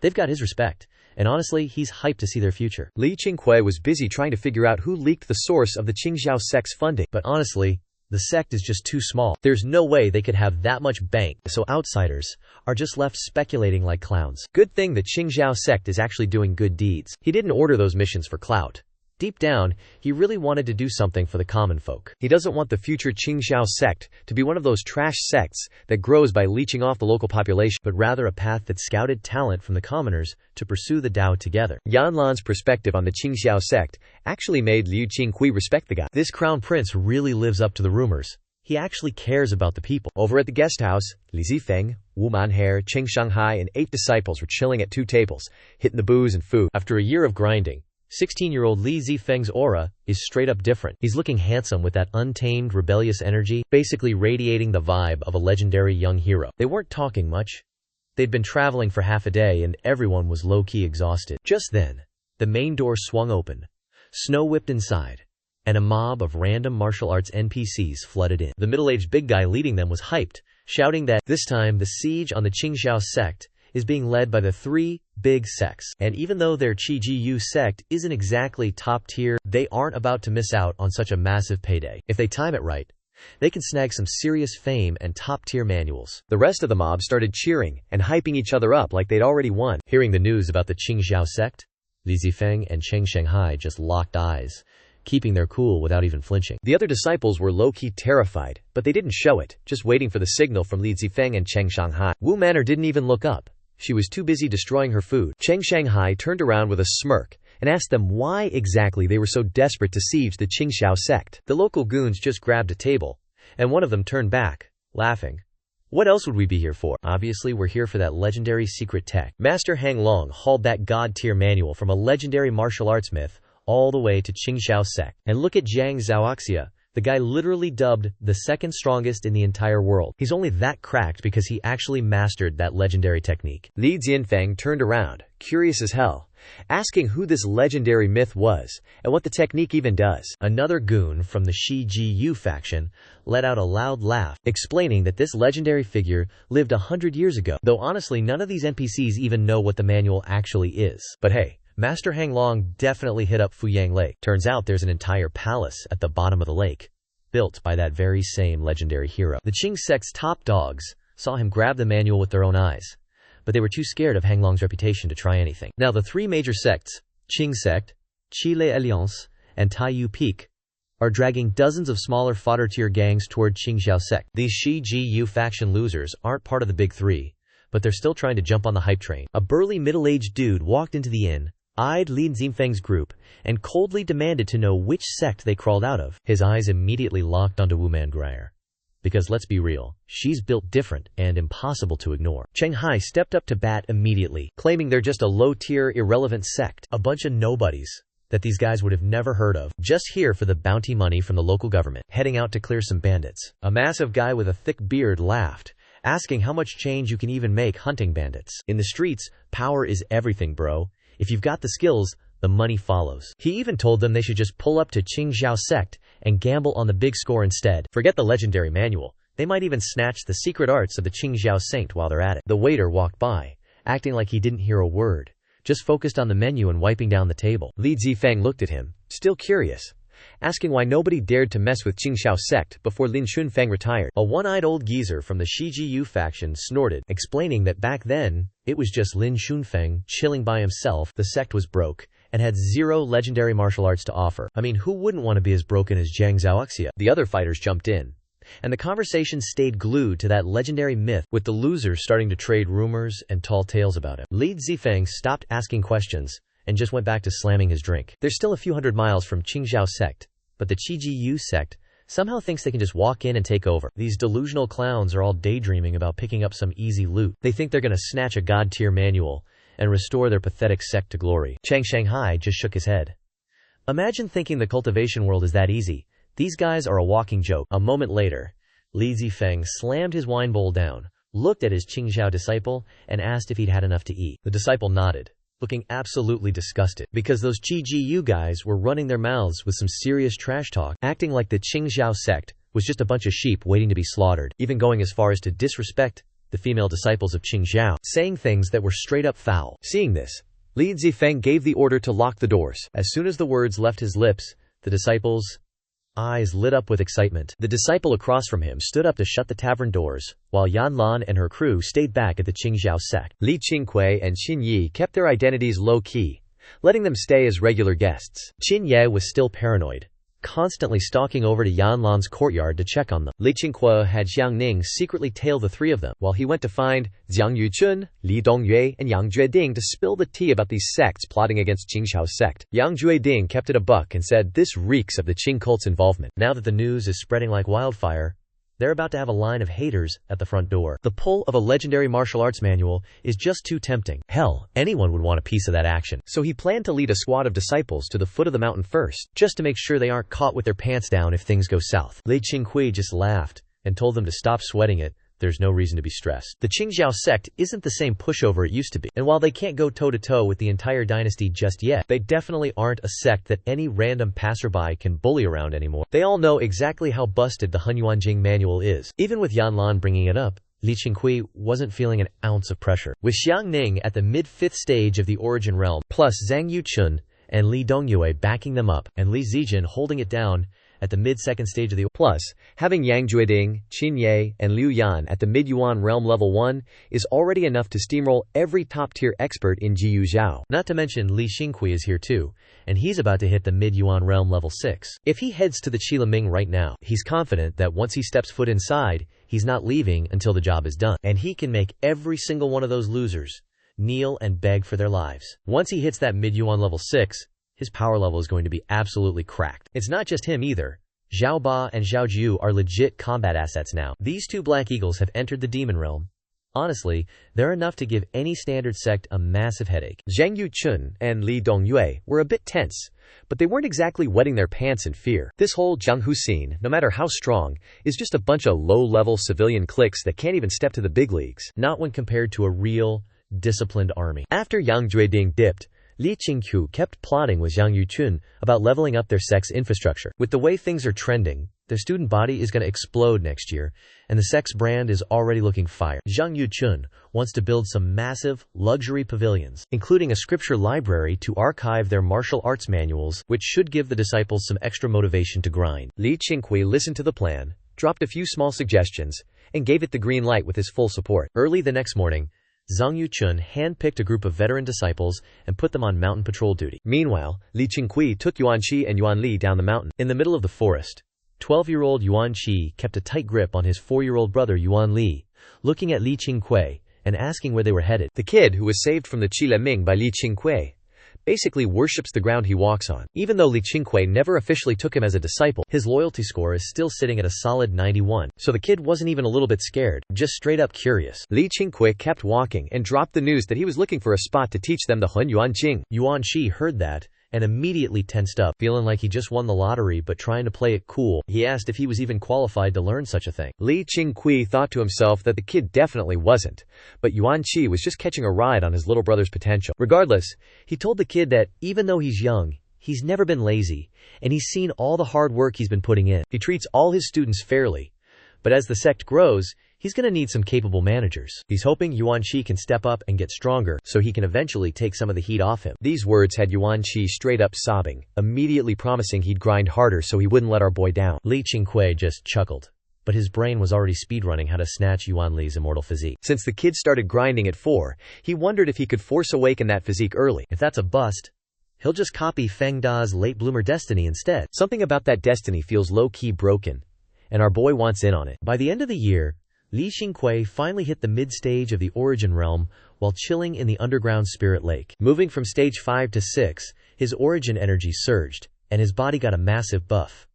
[SPEAKER 1] they've got his respect, and honestly, he's hyped to see their future.
[SPEAKER 2] Li Qingqiu was busy trying to figure out who leaked the source of the Qingqiu Sect's funding.
[SPEAKER 1] But honestly, the sect is just too small. There's no way they could have that much bank, so outsiders are just left speculating like clowns. Good thing the Qingqiu Sect is actually doing good deeds. He didn't order those missions for clout. Deep down, he really wanted to do something for the common folk.
[SPEAKER 2] He doesn't want the future Qingqiu Sect to be one of those trash sects that grows by leeching off the local population,
[SPEAKER 1] but rather a path that scouted talent from the commoners to pursue the Tao together.
[SPEAKER 2] Yan Lan's perspective on the Qingqiu Sect actually made Liu Qingqiu respect the guy.
[SPEAKER 1] This crown prince really lives up to the rumors. He actually cares about the people.
[SPEAKER 2] Over at the guest house, Li Zifeng, Wu Manher, Cheng Shanghai, and 8 disciples were chilling at 2 tables, hitting the booze and food.
[SPEAKER 1] After a year of grinding, 16-year-old Li Zifeng's aura is straight up different. He's looking handsome with that untamed, rebellious energy, basically radiating the vibe of a legendary young hero. They weren't talking much. They'd been traveling for half a day and everyone was low-key exhausted. Just then, the main door swung open, snow whipped inside, and a mob of random martial arts NPCs flooded in. The middle-aged big guy leading them was hyped, shouting that this time the siege on the Qingqiu Sect is being led by the 3 big sects. And even though their Qingqiu Sect isn't exactly top tier, they aren't about to miss out on such a massive payday. If they time it right, they can snag some serious fame and top-tier manuals.
[SPEAKER 2] The rest of the mob started cheering and hyping each other up like they'd already won.
[SPEAKER 1] Hearing the news about the Qingqiu Sect, Li Zifeng and Cheng Shanghai just locked eyes, keeping their cool without even flinching.
[SPEAKER 2] The other disciples were low-key terrified, but they didn't show it, just waiting for the signal from Li Zifeng and Cheng Shanghai. Wu Manner didn't even look up. She was too busy destroying her food. Cheng Shanghai turned around with a smirk and asked them why exactly they were so desperate to siege the Qingqiu Sect.
[SPEAKER 1] The local goons just grabbed a table, and one of them turned back, laughing. What else would we be here for? Obviously, we're here for that legendary secret tech. Master Hang Long hauled that god-tier manual from a legendary martial arts myth all the way to Qingqiu Sect. And look at Zhang Zhaoxia, the guy literally dubbed the second strongest in the entire world. He's only that cracked because he actually mastered that legendary technique.
[SPEAKER 2] Li Zianfeng turned around, curious as hell, asking who this legendary myth was and what the technique even does.
[SPEAKER 1] Another goon from the Shi Ji faction let out a loud laugh, explaining that this legendary figure lived 100 years ago, though honestly none of these NPCs even know what the manual actually is. But hey, Master Hang Long definitely hit up Fuyang Lake. Turns out there's an entire palace at the bottom of the lake, built by that very same legendary hero. The Qing sect's top dogs saw him grab the manual with their own eyes, but they were too scared of Hang Long's reputation to try anything. Now the 3 major sects, Qing Sect, Qile Alliance, and Taiyu Peak, are dragging dozens of smaller fodder-tier gangs toward Qingqiu Sect. These Shi Ji faction losers aren't part of the big 3, but they're still trying to jump on the hype train. A burly middle-aged dude walked into the inn, eyed Lin Xinfeng's group, and coldly demanded to know which sect they crawled out of. His eyes immediately locked onto Wu Mangreier. Because let's be real, she's built different and impossible to ignore. Cheng Hai stepped up to bat immediately, claiming they're just a low-tier, irrelevant sect. A bunch of nobodies that these guys would have never heard of, just here for the bounty money from the local government, heading out to clear some bandits. A massive guy with a thick beard laughed, asking how much change you can even make hunting bandits. In the streets, power is everything, bro. If you've got the skills, the money follows. He even told them they should just pull up to Qingqiu Sect and gamble on the big score instead. Forget the legendary manual. They might even snatch the secret arts of the Qingqiu Saint while they're at it. The waiter walked by, acting like he didn't hear a word, just focused on the menu and wiping down the table. Li Zifeng looked at him, still curious, asking why nobody dared to mess with Qingqiu Sect before Lin Shunfeng retired. A one-eyed old geezer from the Shijiyu faction snorted, explaining that back then, it was just Lin Shunfeng chilling by himself. The sect was broke and had zero legendary martial arts to offer. I mean, who wouldn't want to be as broken as Zhang Zhaoxia? The other fighters jumped in, and the conversation stayed glued to that legendary myth, with the losers starting to trade rumors and tall tales about him. Li Zifeng stopped asking questions and just went back to slamming his drink. They're still a few hundred miles from Qingqiu Sect, but the Qijiyu sect somehow thinks they can just walk in and take over. These delusional clowns are all daydreaming about picking up some easy loot. They think they're gonna snatch a god-tier manual and restore their pathetic sect to glory. Chang Shanghai just shook his head. Imagine thinking the cultivation world is that easy. These guys are a walking joke. A moment later, Li Zifeng slammed his wine bowl down, looked at his Qingqiu disciple, and asked if he'd had enough to eat. The disciple nodded, looking absolutely disgusted, because those Qijiyu guys were running their mouths with some serious trash talk, acting like the Qingqiu sect was just a bunch of sheep waiting to be slaughtered, even going as far as to disrespect the female disciples of Qingqiu, saying things that were straight up foul. Seeing this, Li Zifeng gave the order to lock the doors. As soon as the words left his lips, the disciples' eyes lit up with excitement. The disciple across from him stood up to shut the tavern doors, while Yan Lan and her crew stayed back at the Qingqiu sect. Li Qingqiu and Qin Yi kept their identities low-key, letting them stay as regular guests. Qin Ye was still paranoid, constantly stalking over to Yan Lan's courtyard to check on them. Li Qingqiu had Xiang Ning secretly tail the three of them, while he went to find Jiang Yuchun, Li Dongyue, and Yang Jueding to spill the tea about these sects plotting against Qingqiu sect. Yang Jueding kept it a buck and said this reeks of the Qing cult's involvement. Now that the news is spreading like wildfire, they're about to have a line of haters at the front door. The pull of a legendary martial arts manual is just too tempting. Hell, anyone would want a piece of that action. So he planned to lead a squad of disciples to the foot of the mountain first, just to make sure they aren't caught with their pants down if things go south. Li Qingqiu just laughed and told them to stop sweating it. There's no reason to be stressed. The Qingqiu sect isn't the same pushover it used to be. And while they can't go toe-to-toe with the entire dynasty just yet, they definitely aren't a sect that any random passerby can bully around anymore. They all know exactly how busted the Hunyuanjing manual is. Even with Yan Lan bringing it up, Li Qingqiu wasn't feeling an ounce of pressure. With Xiang Ning at the mid-fifth stage of the origin realm, plus Zhang Yuchun and Li Dongyue backing them up, and Li Zijin holding it down at the mid-second stage of the plus, having Yang Jueding, Qin Ye, and Liu Yan at the mid-yuan realm level 1 is already enough to steamroll every top-tier expert in Jiyu Zhao. Not to mention Li Xingqi is here too, and he's about to hit the mid-yuan realm level 6. If he heads to the Qilaming right now, he's confident that once he steps foot inside, he's not leaving until the job is done, and he can make every single one of those losers kneel and beg for their lives. Once he hits that mid-yuan level 6, his power level is going to be absolutely cracked. It's not just him either. Zhao Ba and Zhao Jiu are legit combat assets now. These two Black Eagles have entered the demon realm. Honestly, they're enough to give any standard sect a massive headache. Zhang Yuchun and Li Dongyue were a bit tense, but they weren't exactly wetting their pants in fear. This whole Jianghu scene, no matter how strong, is just a bunch of low-level civilian cliques that can't even step to the big leagues. Not when compared to a real, disciplined army. After Yang Jueding dipped, Li Qingqiu kept plotting with Zhang Yuchun about leveling up their sect's infrastructure. With the way things are trending, their student body is going to explode next year, and the sect's brand is already looking fire. Zhang Yuchun wants to build some massive, luxury pavilions, including a scripture library to archive their martial arts manuals, which should give the disciples some extra motivation to grind. Li Qingqiu listened to the plan, dropped a few small suggestions, and gave it the green light with his full support. Early the next morning, Zhang Yuchun hand-picked a group of veteran disciples and put them on mountain patrol duty. Meanwhile, Li Qingqiu took Yuan Qi and Yuan Li down the mountain. In the middle of the forest, 12-year-old Yuan Qi kept a tight grip on his 4-year-old brother Yuan Li, looking at Li Qingqiu and asking where they were headed. The kid, who was saved from the Qilaming by Li Qingqiu, basically worships the ground he walks on. Even though Li Qingqiu never officially took him as a disciple, his loyalty score is still sitting at a solid 91, so the kid wasn't even a little bit scared, just straight up curious. Li Qingqiu kept walking and dropped the news that he was looking for a spot to teach them the Hunyuanjing. Yuan Qi heard that and immediately tensed up, feeling like he just won the lottery but trying to play it cool. He asked if he was even qualified to learn such a thing.
[SPEAKER 2] Li Qingqiu thought to himself that the kid definitely wasn't, but Yuan Qi was just catching a ride on his little brother's potential. Regardless, he told the kid that even though he's young, he's never been lazy, and he's seen all the hard work he's been putting in. He treats all his students fairly, but as the sect grows, he's going to need some capable managers. He's hoping Yuan Qi can step up and get stronger so he can eventually take some of the heat off him. These words had Yuan Qi straight up sobbing, immediately promising he'd grind harder so he wouldn't let our boy down.
[SPEAKER 1] Li Qingqiu just chuckled, but his brain was already speedrunning how to snatch Yuan Li's immortal physique.
[SPEAKER 2] Since the kid started grinding at 4, he wondered if he could force awaken that physique early.
[SPEAKER 1] If that's a bust, he'll just copy Feng Da's late bloomer destiny instead.
[SPEAKER 2] Something about that destiny feels low-key broken, and our boy wants in on it.
[SPEAKER 1] By the end of the year, Li Qingqiu finally hit the mid-stage of the origin realm while chilling in the underground spirit lake. Moving from stage 5 to 6, his origin energy surged, and his body got a massive buff.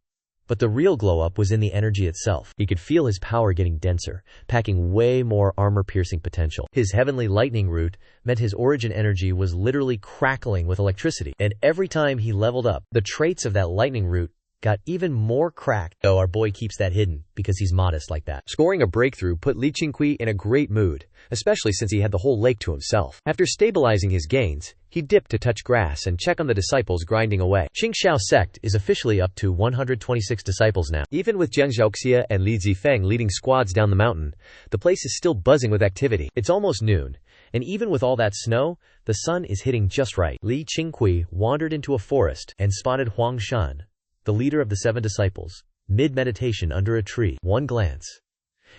[SPEAKER 1] But the real glow-up was in the energy itself. He could feel his power getting denser, packing way more armor-piercing potential. His heavenly lightning root meant his origin energy was literally crackling with electricity, and every time he leveled up, the traits of that lightning root got even more cracked. Though our boy keeps that hidden because he's modest like that.
[SPEAKER 2] Scoring a breakthrough put Li Qingqiu in a great mood, especially since he had the whole lake to himself. After stabilizing his gains, he dipped to touch grass and check on the disciples grinding away.
[SPEAKER 1] Qingqiu Sect is officially up to 126 disciples now.
[SPEAKER 2] Even with Zheng Zhaoxia and Li Zifeng leading squads down the mountain, the place is still buzzing with activity.
[SPEAKER 1] It's almost noon, and even with all that snow, the sun is hitting just right. Li Qingqiu wandered into a forest and spotted Huang Shan, the leader of the 7 disciples, mid-meditation under a tree. One glance,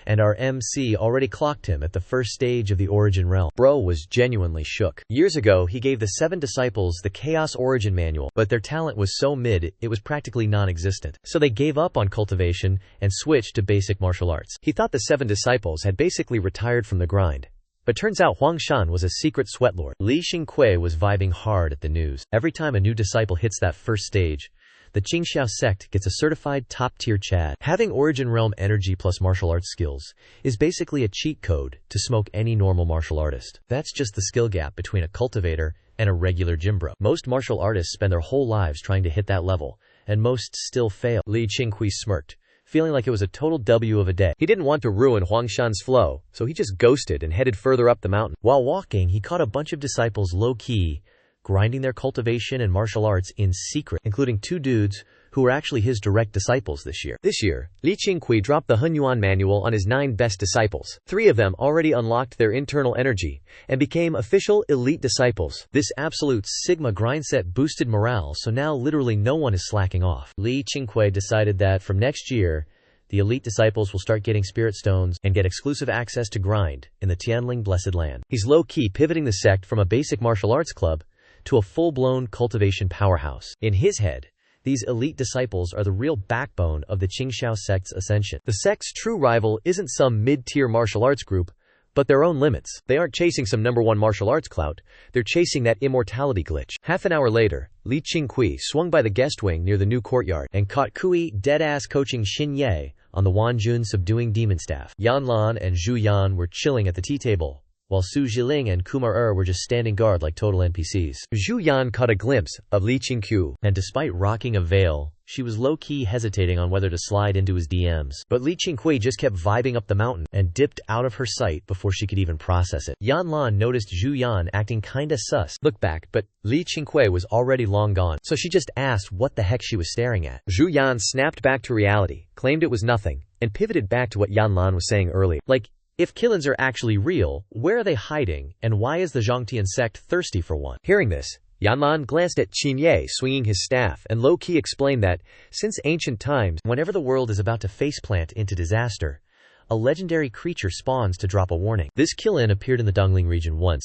[SPEAKER 1] and our MC already clocked him at the first stage of the origin realm. Bro was genuinely shook. Years ago, he gave the 7 disciples the Chaos Origin Manual, but their talent was so mid, it was practically non-existent. So they gave up on cultivation and switched to basic martial arts. He thought the 7 disciples had basically retired from the grind. But turns out Huang Shan was a secret sweatlord. Li Qingqiu was vibing hard at the news. Every time a new disciple hits that first stage, the Qingqiu Sect gets a certified top-tier Chad. Having Origin Realm energy plus martial arts skills is basically a cheat code to smoke any normal martial artist. That's just the skill gap between a cultivator and a regular gym bro. Most martial artists spend their whole lives trying to hit that level, and most still fail. Li Qingqiu smirked, feeling like it was a total W of a day.
[SPEAKER 2] He didn't want to ruin Huang Shan's flow, so he just ghosted and headed further up the mountain.
[SPEAKER 1] While walking, he caught a bunch of disciples low-key, grinding their cultivation and martial arts in secret, including 2 dudes who were actually his direct disciples this year.
[SPEAKER 2] This year, Li Qingqiu dropped the Hunyuan manual on his 9 best disciples. 3 of them already unlocked their internal energy and became official elite disciples.
[SPEAKER 1] This absolute Sigma grind set boosted morale, so now literally no one is slacking off. Li Qingqiu decided that from next year, the elite disciples will start getting spirit stones and get exclusive access to grind in the Tianling Blessed Land. He's low-key pivoting the sect from a basic martial arts club to a full-blown cultivation powerhouse. In his head, these elite disciples are the real backbone of the Qingqiu Sect's ascension. The sect's true rival isn't some mid-tier martial arts group, but their own limits. They aren't chasing some #1 martial arts clout, they're chasing that immortality glitch. Half an hour later, Li Qingqiu swung by the guest wing near the new courtyard and caught Kui dead-ass coaching Xin Ye on the Wanjun subduing demon staff. Yan Lan and Zhu Yan were chilling at the tea table, while Su Jiling and Kumar were just standing guard like total NPCs.
[SPEAKER 2] Zhu Yan caught a glimpse of Li Qingqiu,
[SPEAKER 1] and despite rocking a veil, she was low-key hesitating on whether to slide into his DMs. But Li Qingqiu just kept vibing up the mountain and dipped out of her sight before she could even process it. Yan Lan noticed Zhu Yan acting kinda sus. Looked back, but Li Qingqiu was already long gone, so she just asked what the heck she was staring at.
[SPEAKER 2] Zhu Yan snapped back to reality, claimed it was nothing, and pivoted back to what Yan Lan was saying earlier.
[SPEAKER 1] Like, if killings are actually real, where are they hiding, and why is the Zhongtian sect thirsty for one?
[SPEAKER 2] Hearing this, Yan Lan glanced at Qin Ye swinging his staff and low-key explained that, since ancient times,
[SPEAKER 1] whenever the world is about to faceplant into disaster, a legendary creature spawns to drop a warning. This Qilin appeared in the Dongling region once,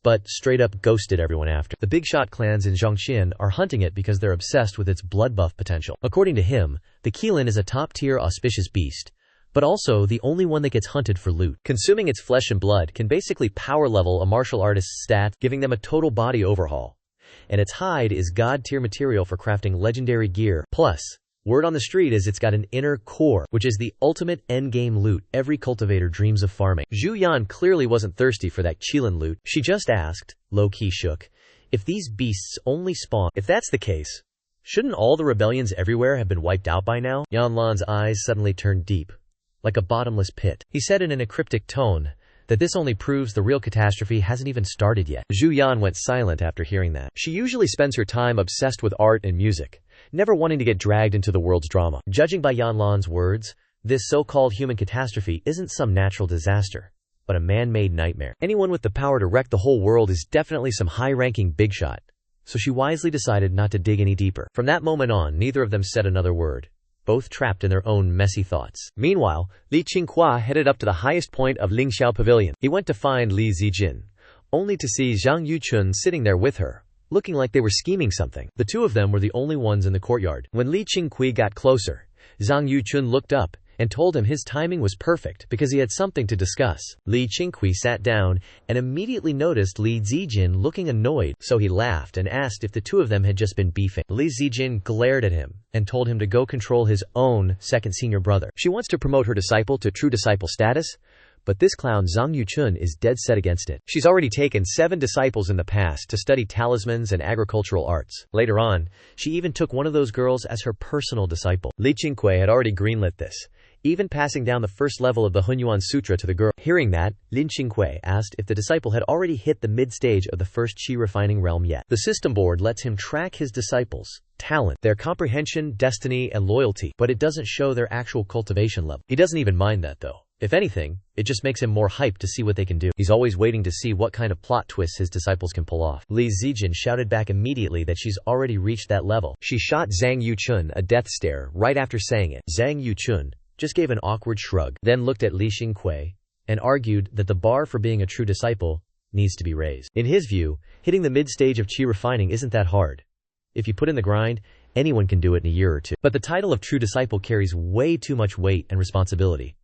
[SPEAKER 1] but straight up ghosted everyone after. The big shot clans in Zhongxian are hunting it because they're obsessed with its blood buff potential. According to him, the Qilin is a top-tier auspicious beast, but also the only one that gets hunted for loot. Consuming its flesh and blood can basically power level a martial artist's stat, giving them a total body overhaul. And its hide is god-tier material for crafting legendary gear. Plus, word on the street is it's got an inner core, which is the ultimate endgame loot every cultivator dreams of farming. Zhu Yan clearly wasn't thirsty for that Qilin loot. She just asked, low-key shook, If these beasts only spawn, if that's the case, shouldn't all the rebellions everywhere have been wiped out by now? Yanlan's eyes suddenly turned deep, like a bottomless pit. He said in a cryptic tone that this only proves the real catastrophe hasn't even started yet. Zhu Yan went silent after hearing that. She usually spends her time obsessed with art and music, never wanting to get dragged into the world's drama. Judging by Yanlan's words, this so-called human catastrophe isn't some natural disaster, but a man-made nightmare. Anyone with the power to wreck the whole world is definitely some high-ranking big shot, so she wisely decided not to dig any deeper. From that moment on, neither of them said another word, both trapped in their own messy thoughts. Meanwhile, Li Qingqiu headed up to the highest point of Lingxiao Pavilion. He went to find Li Zijin, only to see Zhang Yuchun sitting there with her, looking like they were scheming something. The two of them were the only ones in the courtyard. When Li Qingqiu got closer, Zhang Yuchun looked up and told him his timing was perfect because he had something to discuss. Li Qingqiu sat down and immediately noticed Li Zijin looking annoyed, so he laughed and asked if the two of them had just been beefing. Li Zijin glared at him and told him to go control his own second senior brother. She wants to promote her disciple to true disciple status, but this clown Zhang Yuchun is dead set against it. She's already taken 7 disciples in the past to study talismans and agricultural arts. Later on, she even took one of those girls as her personal disciple. Li Qingqiu had already greenlit this, even passing down the first level of the Hunyuan Sutra to the girl. Hearing that, Lin Qingqiu asked if the disciple had already hit the mid-stage of the first qi refining realm yet. The system board lets him track his disciples' talent, their comprehension, destiny, and loyalty, but it doesn't show their actual cultivation level. He doesn't even mind that though. If anything, it just makes him more hyped to see what they can do. He's always waiting to see what kind of plot twists his disciples can pull off. Li Zijin shouted back immediately that she's already reached that level. She shot Zhang Yuchun a death stare right after saying it. Zhang Yuchun just gave an awkward shrug, then looked at Li Qingqiu and argued that the bar for being a true disciple needs to be raised. In his view, hitting the mid-stage of qi refining isn't that hard. If you put in the grind, anyone can do it in a year or two. But the title of true disciple carries way too much weight and responsibility,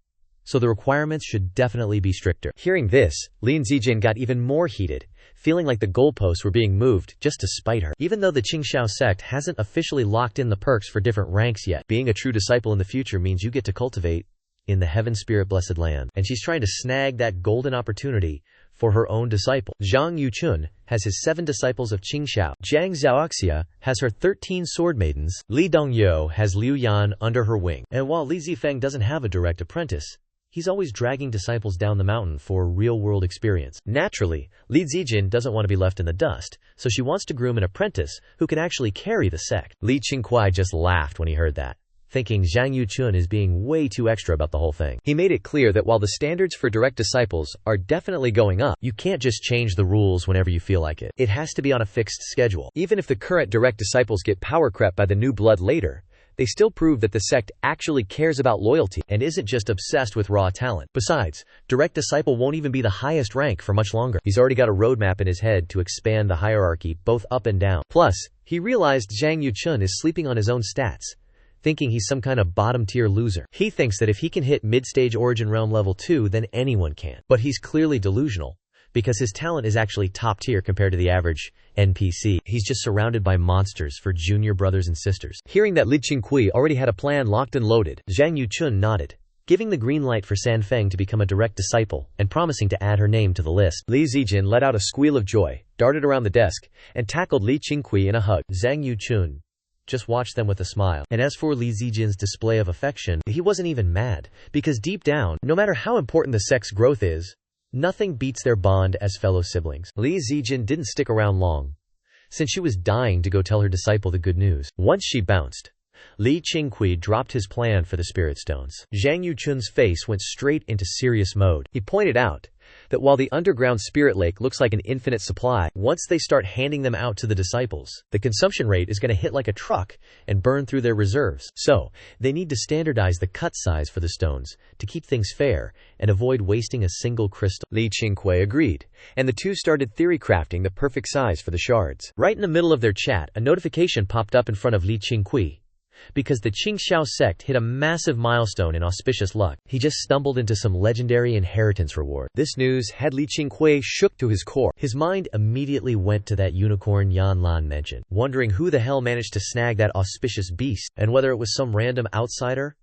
[SPEAKER 1] so the requirements should definitely be stricter. Hearing this, Lin Zijin got even more heated, feeling like the goalposts were being moved just to spite her. Even though the Qingqiu sect hasn't officially locked in the perks for different ranks yet, being a true disciple in the future means you get to cultivate in the heaven spirit blessed land. And she's trying to snag that golden opportunity for her own disciple. Zhang Yuchun has his 7 disciples of Qingqiu. Zhang Xiaoxia has her 13 sword maidens. Li Dongyou has Liu Yan under her wing. And while Li Zifeng doesn't have a direct apprentice, he's always dragging disciples down the mountain for real-world experience. Naturally, Li Zijin doesn't want to be left in the dust, so she wants to groom an apprentice who can actually carry the sect. Li Qingqiu just laughed when he heard that, thinking Zhang Yuchun is being way too extra about the whole thing. He made it clear that while the standards for direct disciples are definitely going up, you can't just change the rules whenever you feel like it. It has to be on a fixed schedule. Even if the current direct disciples get power crept by the new blood later, they still prove that the sect actually cares about loyalty and isn't just obsessed with raw talent. Besides, direct disciple won't even be the highest rank for much longer. He's already got a roadmap in his head to expand the hierarchy both up and down. Plus, he realized Zhang Yuchun is sleeping on his own stats, thinking he's some kind of bottom-tier loser. He thinks that if he can hit mid-stage origin realm level 2, then anyone can. But he's clearly delusional, because his talent is actually top-tier compared to the average NPC. He's just surrounded by monsters for junior brothers and sisters. Hearing that Li Qingqiu already had a plan locked and loaded, Zhang Yuchun nodded, giving the green light for San Feng to become a direct disciple and promising to add her name to the list. Li Zijin let out a squeal of joy, darted around the desk, and tackled Li Qingqiu in a hug. Zhang Yuchun just watched them with a smile. And as for Li Zijin's display of affection, he wasn't even mad, because deep down, no matter how important the sect's growth is, nothing beats their bond as fellow siblings. Li Zijin didn't stick around long, since she was dying to go tell her disciple the good news. Once she bounced, Li Qingqiu dropped his plan for the spirit stones. Zhang Yuchun's face went straight into serious mode. He pointed out that while the underground spirit lake looks like an infinite supply, once they start handing them out to the disciples, the consumption rate is going to hit like a truck and burn through their reserves. So, they need to standardize the cut size for the stones to keep things fair and avoid wasting a single crystal. Li Qingqiu agreed, and the two started theory crafting the perfect size for the shards. Right in the middle of their chat, a notification popped up in front of Li Qingqiu, because the Qingqiu sect hit a massive milestone in auspicious luck. He just stumbled into some legendary inheritance reward. This news had Li Qingqiu shook to his core. His mind immediately went to that unicorn Yanlan mentioned, wondering who the hell managed to snag that auspicious beast, and whether it was some random outsider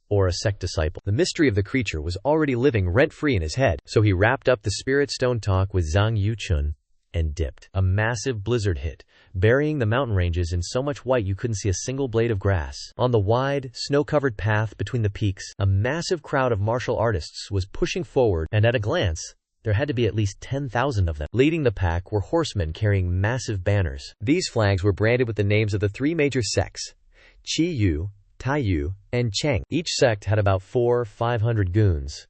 [SPEAKER 1] or a sect disciple. The mystery of the creature was already living rent-free in his head, so he wrapped up the spirit stone talk with Zhang Yuchun and dipped. A massive blizzard hit, burying the mountain ranges in so much white you couldn't see a single blade of grass. On the wide, snow-covered path between the peaks, a massive crowd of martial artists was pushing forward, and at a glance, there had to be at least 10,000 of them. Leading the pack were horsemen carrying massive banners.
[SPEAKER 2] These flags were branded with the names of the three major sects: Qingqiu, Taiyu, and Chang.
[SPEAKER 1] Each sect had about 400-500 goons,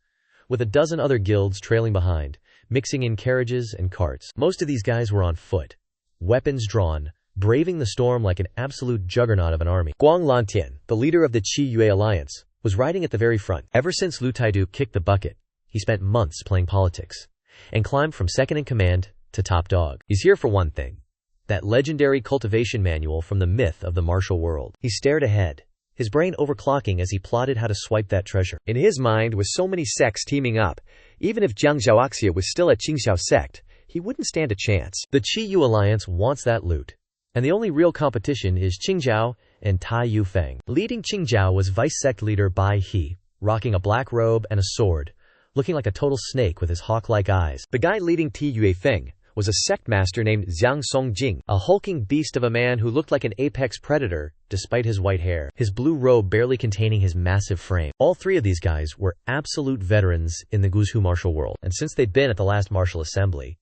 [SPEAKER 1] with a dozen other guilds trailing behind, mixing in carriages and carts. Most of these guys were on foot, weapons drawn, braving the storm like an absolute juggernaut of an army.
[SPEAKER 2] Guang Lantian, the leader of the Qiyue alliance,
[SPEAKER 1] was riding at the very front. Ever since Lu Taidu kicked the bucket, he spent months playing politics, and climbed from second in command to top dog. He's here for one thing: that legendary cultivation manual from the myth of the martial world. He stared ahead, his brain overclocking as he plotted how to swipe that treasure.
[SPEAKER 2] In his mind, with so many sects teaming up, even if Jiang Zhaoxia was still at Qingqiu sect, he wouldn't stand a chance.
[SPEAKER 1] The Qiyue alliance wants that loot, and the only real competition is Qingqiu and Tai Yufeng. Leading Qingqiu was vice sect leader Bai He, rocking a black robe and a sword, looking like a total snake with his hawk-like eyes.
[SPEAKER 2] The guy leading Tiyue Feng was a sect master named Zhang Songjing,
[SPEAKER 1] a hulking beast of a man who looked like an apex predator despite his white hair, his blue robe barely containing his massive frame. All three of these guys were absolute veterans in the Guzhu martial world, and since they'd been at the last martial assembly,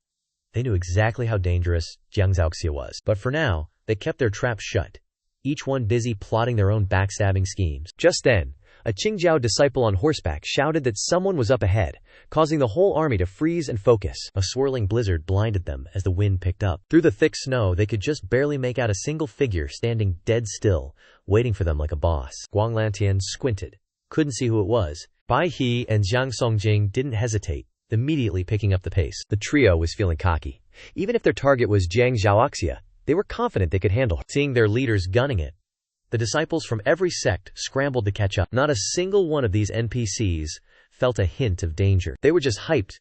[SPEAKER 1] they knew exactly how dangerous Jiang Zhaoxia was. But for now, they kept their traps shut, each one busy plotting their own backstabbing schemes.
[SPEAKER 2] Just then, a Qingqiu disciple on horseback shouted that someone was up ahead, causing the whole army to freeze and focus.
[SPEAKER 1] A swirling blizzard blinded them as the wind picked up. Through the thick snow, they could just barely make out a single figure standing dead still, waiting for them like a boss.
[SPEAKER 2] Guang Lantian squinted,
[SPEAKER 1] couldn't see who it was. Bai He and Zhang Songjing didn't hesitate, immediately picking up the pace.
[SPEAKER 2] The trio was feeling cocky. Even if their target was Jiang Zhaoxia, they were confident they could handle her.
[SPEAKER 1] Seeing their leaders gunning it, the disciples from every sect scrambled to catch up. Not a single one of these NPCs felt a hint of danger. They were just hyped,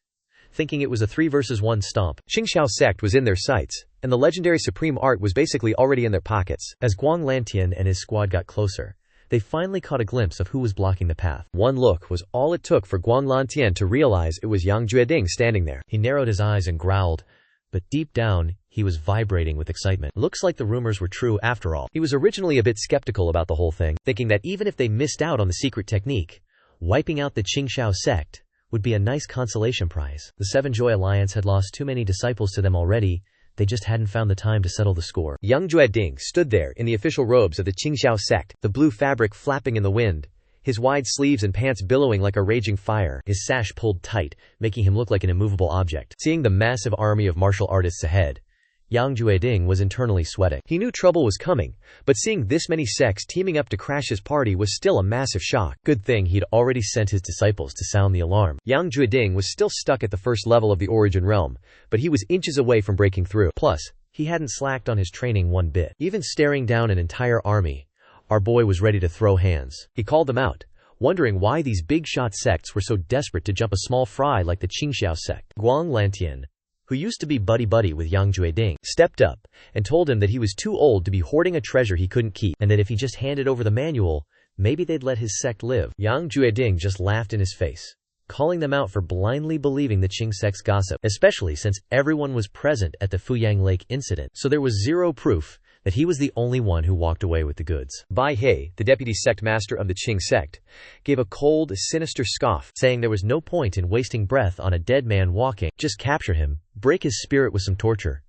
[SPEAKER 1] thinking it was a 3 versus 1 stomp.
[SPEAKER 2] Qingqiu sect was in their sights, and the legendary supreme art was basically already in their pockets.
[SPEAKER 1] As Guang Lantian and his squad got closer, they finally caught a glimpse of who was blocking the path.
[SPEAKER 2] One look was all it took for Guang Lantian to realize it was Yang Jueding standing there.
[SPEAKER 1] He narrowed his eyes and growled, but deep down, he was vibrating with excitement. Looks like the rumors were true after all. He was originally a bit skeptical about the whole thing, thinking that even if they missed out on the secret technique, wiping out the Qingqiu sect would be a nice consolation prize. The Seven Joy Alliance had lost too many disciples to them already. They just hadn't found the time to settle the score.
[SPEAKER 2] Yang Jueding stood there in the official robes of the Qingqiu sect, the blue fabric flapping in the wind, his wide sleeves and pants billowing like a raging fire,
[SPEAKER 1] his sash pulled tight, making him look like an immovable object. Seeing the massive army of martial artists ahead, Yang Jueding was internally sweating.
[SPEAKER 2] He knew trouble was coming, but seeing this many sects teaming up to crash his party was still a massive shock.
[SPEAKER 1] Good thing he'd already sent his disciples to sound the alarm.
[SPEAKER 2] Yang Jueding was still stuck at the first level of the Origin Realm, but he was inches away from breaking through.
[SPEAKER 1] Plus, he hadn't slacked on his training one bit. Even staring down an entire army, our boy was ready to throw hands. He called them out, wondering why these big-shot sects were so desperate to jump a small fry like the Qingqiu sect. Guang Lantian, who used to be buddy-buddy with Yang Jueding, stepped up and told him that he was too old to be hoarding a treasure he couldn't keep, and that if he just handed over the manual, maybe they'd let his sect live. Yang Jueding just laughed in his face, calling them out for blindly believing the Qing sect's gossip, especially since everyone was present at the Fuyang Lake incident, so there was zero proof that he was the only one who walked away with the goods.
[SPEAKER 2] Bai He, the deputy sect master of the Qing sect, gave a cold, sinister scoff,
[SPEAKER 1] saying there was no point in wasting breath on a dead man walking. Just capture him, break his spirit with some torture,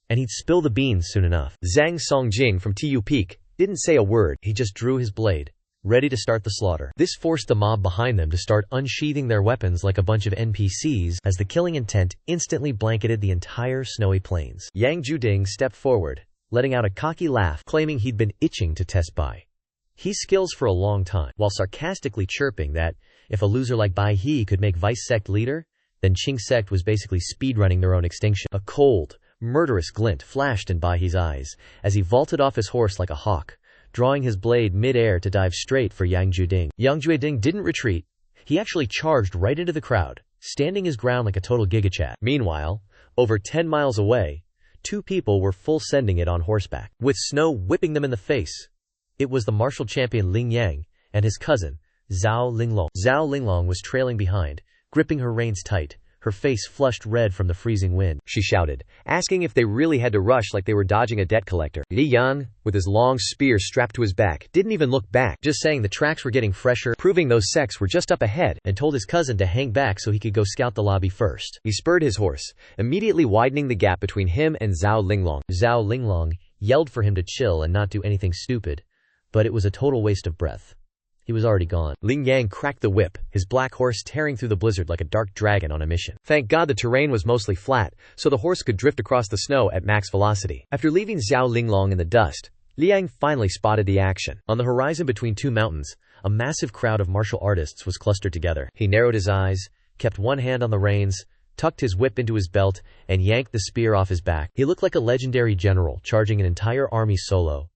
[SPEAKER 1] and he'd spill the beans soon enough.
[SPEAKER 2] Zhang Songjing from Tu Peak didn't say a word.
[SPEAKER 1] He just drew his blade, ready to start the slaughter. This forced the mob behind them to start unsheathing their weapons like a bunch of NPCs as the killing intent instantly blanketed the entire snowy plains. Yang Jueding stepped forward, letting out a cocky laugh, claiming he'd been itching to test Bai He's skills for a long time, while sarcastically chirping that if a loser like Bai He could make vice sect leader, then Qing sect was basically speedrunning their own extinction. A cold, murderous glint flashed in Bai He's eyes as he vaulted off his horse like a hawk, drawing his blade mid-air to dive straight for Yang Jueding. Yang Jueding didn't retreat. He actually charged right into the crowd, standing his ground like a total gigachat. Meanwhile, over 10 miles away, two people were full sending it on horseback, with snow whipping them in the face. It was the martial champion Ling Yang and his cousin, Zhao Linglong. Zhao Linglong was trailing behind, gripping her reins tight, her face flushed red from the freezing wind.
[SPEAKER 2] She shouted, asking if they really had to rush like they were dodging a debt collector. Li Yang, with his long spear strapped to his back, didn't even look back,
[SPEAKER 1] just saying the tracks were getting fresher,
[SPEAKER 2] proving those sects were just up ahead,
[SPEAKER 1] and told his cousin to hang back so he could go scout the lobby first.
[SPEAKER 2] He spurred his horse, immediately widening the gap between him and Zhao Linglong.
[SPEAKER 1] Zhao Linglong yelled for him to chill and not do anything stupid, but it was a total waste of breath. He was already gone.
[SPEAKER 2] Ling Yang cracked the whip, his black horse tearing through the blizzard like a dark dragon on a mission. Thank God the terrain was mostly flat, so the horse could drift across the snow at max velocity. After leaving Zhao Linglong in the dust, Li Yang finally spotted the action.
[SPEAKER 1] On the horizon between two mountains, a massive crowd of martial artists was clustered together. He narrowed his eyes, kept one hand on the reins, tucked his whip into his belt, and yanked the spear off his back. He looked like a legendary general charging an entire army solo,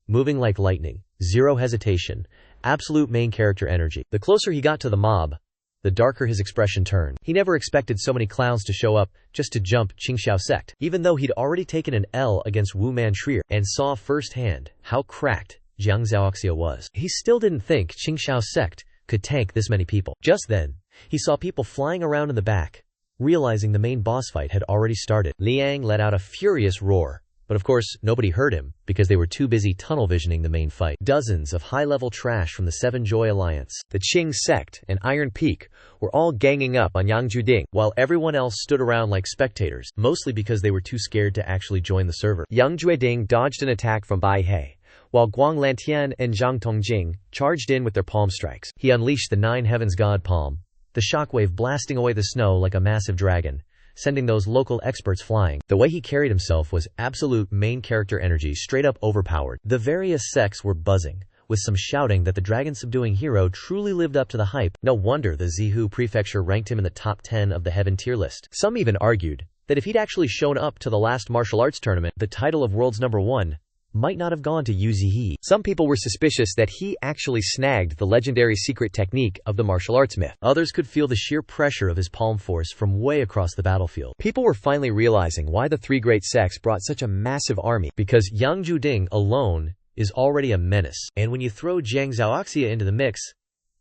[SPEAKER 1] moving like lightning, zero hesitation, absolute main character energy. The closer he got to the mob, the darker his expression turned. He never expected so many clowns to show up just to jump Qingqiu Sect. Even though he'd already taken an L against Wu Manchuria and saw firsthand how cracked Jiang Zhaoxia was, he still didn't think Qingqiu Sect could tank this many people. Just then, he saw people flying around in the back, realizing the main boss fight had already started. Liang let out a furious roar, but of course nobody heard him because they were too busy tunnel visioning the main fight. Dozens of high-level trash from the Seven Joy Alliance,
[SPEAKER 2] the Qing Sect, and Iron Peak were all ganging up on Yang Juding,
[SPEAKER 1] while everyone else stood around like spectators, mostly because they were too scared to actually join the server.
[SPEAKER 2] Yang Juding dodged an attack from Bai He, while Guang Lantian and Zhang Tongjing charged in with their palm strikes.
[SPEAKER 1] He unleashed the Nine Heavens God Palm, the shockwave blasting away the snow like a massive dragon, sending those local experts flying. The way he carried himself was absolute main character energy, straight up overpowered. The various sects were buzzing, with some shouting that the dragon-subduing hero truly lived up to the hype. No wonder the Zihu Prefecture ranked him in the top 10 of the Heaven tier list. Some even argued that if he'd actually shown up to the last martial arts tournament, the title of world's #1 might not have gone to Yu Zihe.
[SPEAKER 2] Some people were suspicious that he actually snagged the legendary secret technique of the martial arts myth.
[SPEAKER 1] Others could feel the sheer pressure of his palm force from way across the battlefield.
[SPEAKER 2] People were finally realizing why the three great sects brought such a massive army,
[SPEAKER 1] because Yang Juding alone is already a menace, and when you throw Jiang Zhaoxia into the mix,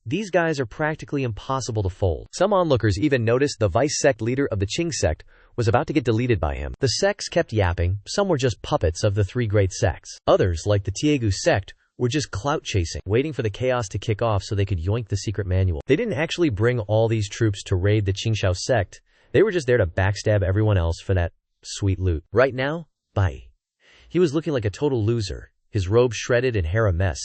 [SPEAKER 1] these guys are practically impossible to fold.
[SPEAKER 2] Some onlookers even noticed the vice sect leader of the Qing sect was about to get deleted by him.
[SPEAKER 1] The sects kept yapping, some were just puppets of the three great sects. Others, like the Tiegu sect, were just clout chasing, waiting for the chaos to kick off so they could yoink the secret manual. They didn't actually bring all these troops to raid the Qingqiu sect, they were just there to backstab everyone else for that sweet loot. Right now, Bai. He was looking like a total loser, his robe shredded and hair a mess,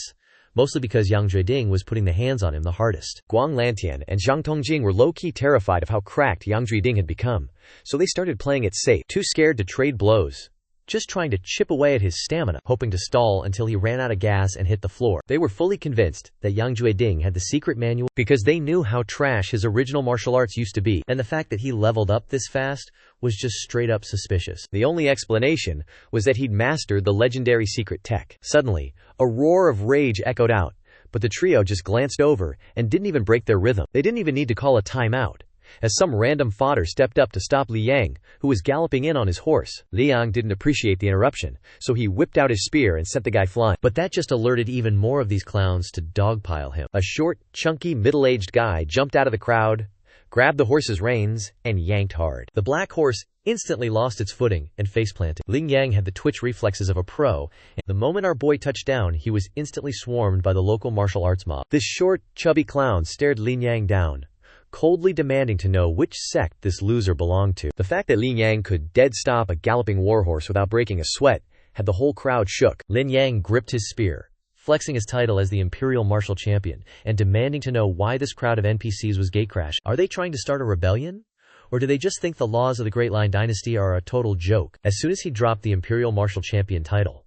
[SPEAKER 1] mostly because Yang Juding was putting the hands on him the hardest.
[SPEAKER 2] Guang Lantian and Zhang Tongjing were low-key terrified of how cracked Yang Juding had become, so they started playing it safe, too scared to trade blows,
[SPEAKER 1] just trying to chip away at his stamina, hoping to stall until he ran out of gas and hit the floor. They were fully convinced that Yang Juding had the secret manual because they knew how trash his original martial arts used to be, and the fact that he leveled up this fast was just straight up suspicious.
[SPEAKER 2] The only explanation was that he'd mastered the legendary secret tech. Suddenly, a roar of rage echoed out, but the trio just glanced over and didn't even break their rhythm. They didn't even need to call a timeout, as some random fodder stepped up to stop Li Yang, who was galloping in on his horse. Li Yang didn't appreciate the interruption, so he whipped out his spear and sent the guy flying.
[SPEAKER 1] But that just alerted even more of these clowns to dogpile him.
[SPEAKER 2] A short, chunky, middle-aged guy jumped out of the crowd, grabbed the horse's reins, and yanked hard.
[SPEAKER 1] The black horse instantly lost its footing and face-planted. Ling Yang had the twitch reflexes of a pro, and the moment our boy touched down, he was instantly swarmed by the local martial arts mob.
[SPEAKER 2] This short, chubby clown stared Ling Yang down, coldly demanding to know which sect this loser belonged to. The fact that Ling Yang could dead stop a galloping warhorse without breaking a sweat had the whole crowd shook.
[SPEAKER 1] Lin Yang gripped his spear, flexing his title as the Imperial Martial Champion, and demanding to know why this crowd of NPCs was gatecrashed. Are they trying to start a rebellion? Or do they just think the laws of the Great Line Dynasty are a total joke? As soon as he dropped the Imperial Martial Champion title,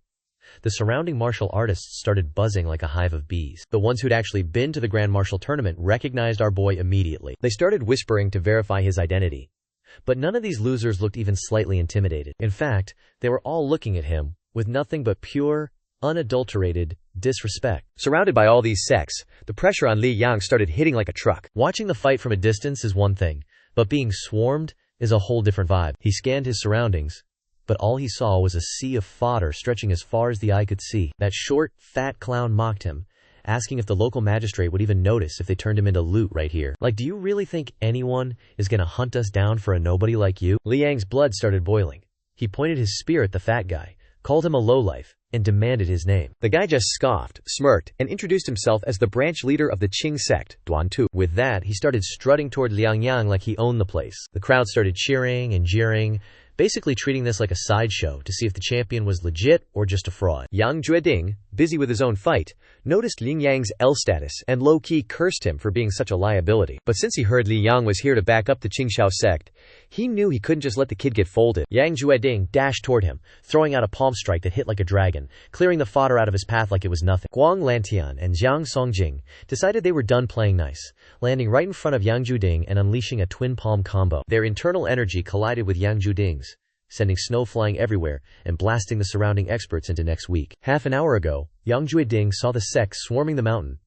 [SPEAKER 1] the surrounding martial artists started buzzing like a hive of bees. The ones who'd actually been to the Grand Martial Tournament recognized our boy immediately. They started whispering to verify his identity. But none of these losers looked even slightly intimidated. In fact, they were all looking at him with nothing but pure, unadulterated disrespect.
[SPEAKER 2] Surrounded by all these sects, the pressure on Li Yang started hitting like a truck.
[SPEAKER 1] Watching the fight from a distance is one thing, but being swarmed is a whole different vibe. He scanned his surroundings, but all he saw was a sea of fodder stretching as far as the eye could see. That short, fat clown mocked him, asking if the local magistrate would even notice if they turned him into loot right here. Like, do you really think anyone is gonna hunt us down for a nobody like you? Li Yang's blood started boiling. He pointed his spear at the fat guy, called him a lowlife, and demanded his name.
[SPEAKER 2] The guy just scoffed, smirked, and introduced himself as the branch leader of the Qing sect, Duan Tu.
[SPEAKER 1] With that, he started strutting toward Liang Yang like he owned the place. The crowd started cheering and jeering, basically treating this like a sideshow to see if the champion was legit or just a fraud.
[SPEAKER 2] Yang Jueding, busy with his own fight, noticed Li Yang's L status and low-key cursed him for being such a liability. But since he heard Li Yang was here to back up the Qingqiu sect, he knew he couldn't just let the kid get folded.
[SPEAKER 1] Yang Jueding dashed toward him, throwing out a palm strike that hit like a dragon, clearing the fodder out of his path like it was nothing. Guang Lantian and Jiang Songjing decided they were done playing nice, landing right in front of Yang Jueding and unleashing a twin palm combo. Their internal energy collided with Yang Jueding's, sending snow flying everywhere and blasting the surrounding experts into next week. Half an hour ago, Yang Jueding saw the sects swarming the mountain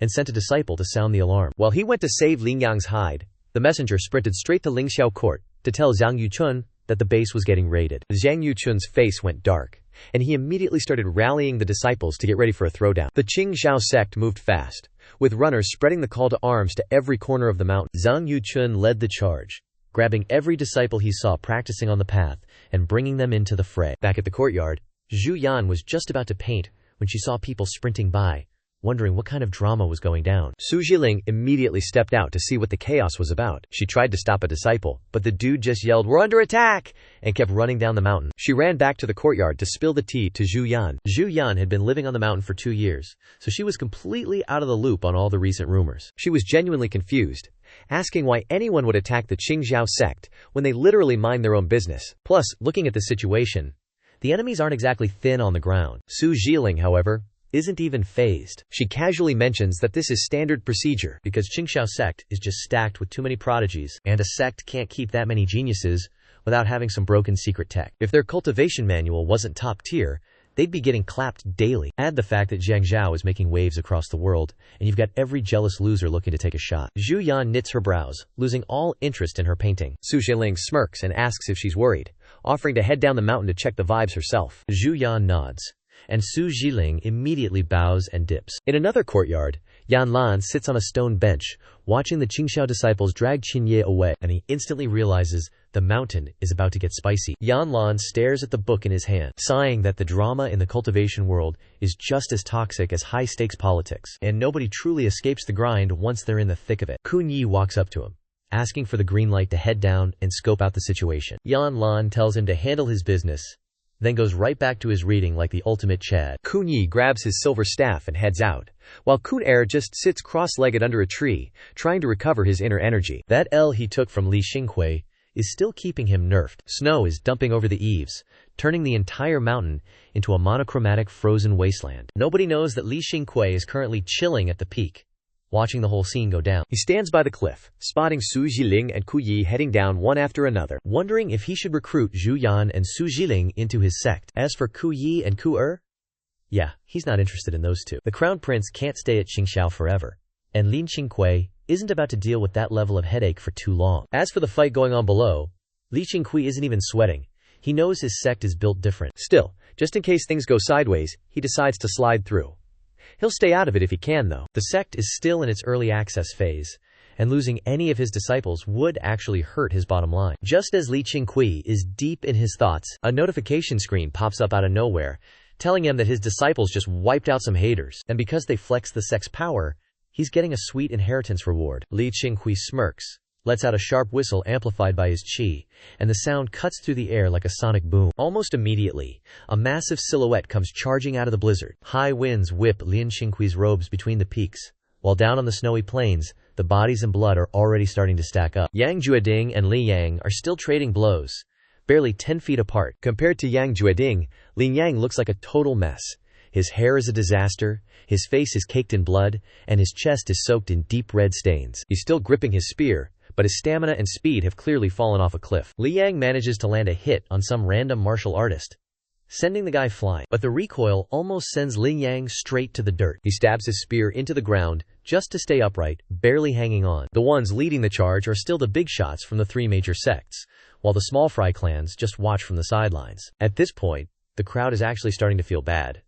[SPEAKER 1] and sent a disciple to sound the alarm.
[SPEAKER 2] While he went to save Ling Yang's hide, the messenger sprinted straight to Lingxiao court to tell Zhang Yuchun that the base was getting raided. Zhang Yuchun's face went dark, and he immediately started rallying the disciples to get ready for a throwdown. The Qingqiu sect moved fast, with runners spreading the call to arms to every corner of the mountain.
[SPEAKER 1] Zhang Yuchun led the charge, grabbing every disciple he saw practicing on the path and bringing them into the fray. Back at the courtyard, Zhu Yan was just about to paint when she saw people sprinting by, wondering what kind of drama was going down.
[SPEAKER 2] Su Jiling immediately stepped out to see what the chaos was about. She tried to stop a disciple, but the dude just yelled, "We're under attack!" and kept running down the mountain. She ran back to the courtyard to spill the tea to Zhu Yan.
[SPEAKER 1] Zhu Yan had been living on the mountain for 2 years, so she was completely out of the loop on all the recent rumors.
[SPEAKER 2] She was genuinely confused, asking why anyone would attack the Qingqiu sect when they literally mind their own business.
[SPEAKER 1] Plus, looking at the situation, the enemies aren't exactly thin on the ground.
[SPEAKER 2] Su Jiling, however,
[SPEAKER 1] isn't even phased.
[SPEAKER 2] She casually mentions that this is standard procedure
[SPEAKER 1] because Qingqiu sect is just stacked with too many prodigies, and a sect can't keep that many geniuses without having some broken secret tech. If their cultivation manual wasn't top tier, they'd be getting clapped daily. Add the fact that Jiang Zhao is making waves across the world, and you've got every jealous loser looking to take a shot. Zhu Yan knits her brows, losing all interest in her painting.
[SPEAKER 2] Su Jiling smirks and asks if she's worried, offering to head down the mountain to check the vibes herself.
[SPEAKER 1] Zhu Yan nods, and Su Jiling immediately bows and dips. In another courtyard, Yan Lan sits on a stone bench, watching the Qingqiu disciples drag Qinye away, and he instantly realizes the mountain is about to get spicy. Yan Lan stares at the book in his hand, sighing that the drama in the cultivation world is just as toxic as high-stakes politics, and nobody truly escapes the grind once they're in the thick of it. Kunyi walks up to him, asking for the green light to head down and scope out the situation. Yan Lan tells him to handle his business, then goes right back to his reading like the ultimate Chad.
[SPEAKER 2] Kunyi grabs his silver staff and heads out, while Kun-er just sits cross-legged under a tree, trying to recover his inner energy.
[SPEAKER 1] That L he took from Li Xinghui is still keeping him nerfed. Snow is dumping over the eaves, turning the entire mountain into a monochromatic frozen wasteland. Nobody knows that Li Xinghui is currently chilling at the peak, watching the whole scene go down.
[SPEAKER 2] He stands by the cliff, spotting Su Jiling and Ku Yi heading down one after another,
[SPEAKER 1] wondering if he should recruit Zhu Yan and Su Jiling into his sect. As for Ku Yi and Ku-er, yeah, he's not interested in those two. The crown prince can't stay at Qingqiu forever, and Lin Qinghui isn't about to deal with that level of headache for too long. As for the fight going on below, Li Qinghui isn't even sweating. He knows his sect is built different.
[SPEAKER 2] Still, just in case things go sideways, he decides to slide through. He'll stay out of it if he can, though.
[SPEAKER 1] The sect is still in its early access phase, and losing any of his disciples would actually hurt his bottom line. Just as Li Qinghui is deep in his thoughts, a notification screen pops up out of nowhere, telling him that his disciples just wiped out some haters, and because they flex the sect's power, he's getting a sweet inheritance reward. Li Qinghui smirks, lets out a sharp whistle amplified by his qi, and the sound cuts through the air like a sonic boom. Almost immediately, a massive silhouette comes charging out of the blizzard. High winds whip Lin Qinghui's robes between the peaks, while down on the snowy plains, the bodies and blood are already starting to stack up. Yang Jueding and Li Yang are still trading blows, barely 10 feet apart.
[SPEAKER 2] Compared to Yang Jueding, Lin Yang looks like a total mess. His hair is a disaster, his face is caked in blood, and his chest is soaked in deep red stains. He's still gripping his spear, but his stamina and speed have clearly fallen off a cliff.
[SPEAKER 1] Li Yang manages to land a hit on some random martial artist, sending the guy flying, but the recoil almost sends Li Yang straight to the dirt. He stabs his spear into the ground just to stay upright, barely hanging on. The ones leading the charge are still the big shots from the 3 major sects, while the small fry clans just watch from the sidelines. At this point, the crowd is actually starting to feel bad.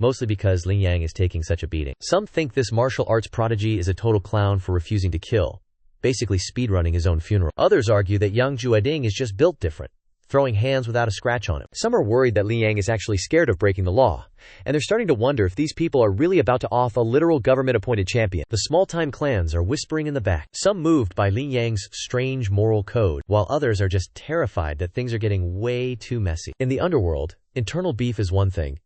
[SPEAKER 1] mostly because Li Yang is taking such a beating. Some think this martial arts prodigy is a total clown for refusing to kill, basically speedrunning his own funeral. Others argue that Yang Jueding is just built different, throwing hands without a scratch on him. Some are worried that Li Yang is actually scared of breaking the law, and they're starting to wonder if these people are really about to off a literal government-appointed champion. The small-time clans are whispering in the back, some moved by Li Yang's strange moral code, while others are just terrified that things are getting way too messy. In the underworld, internal beef is one thing,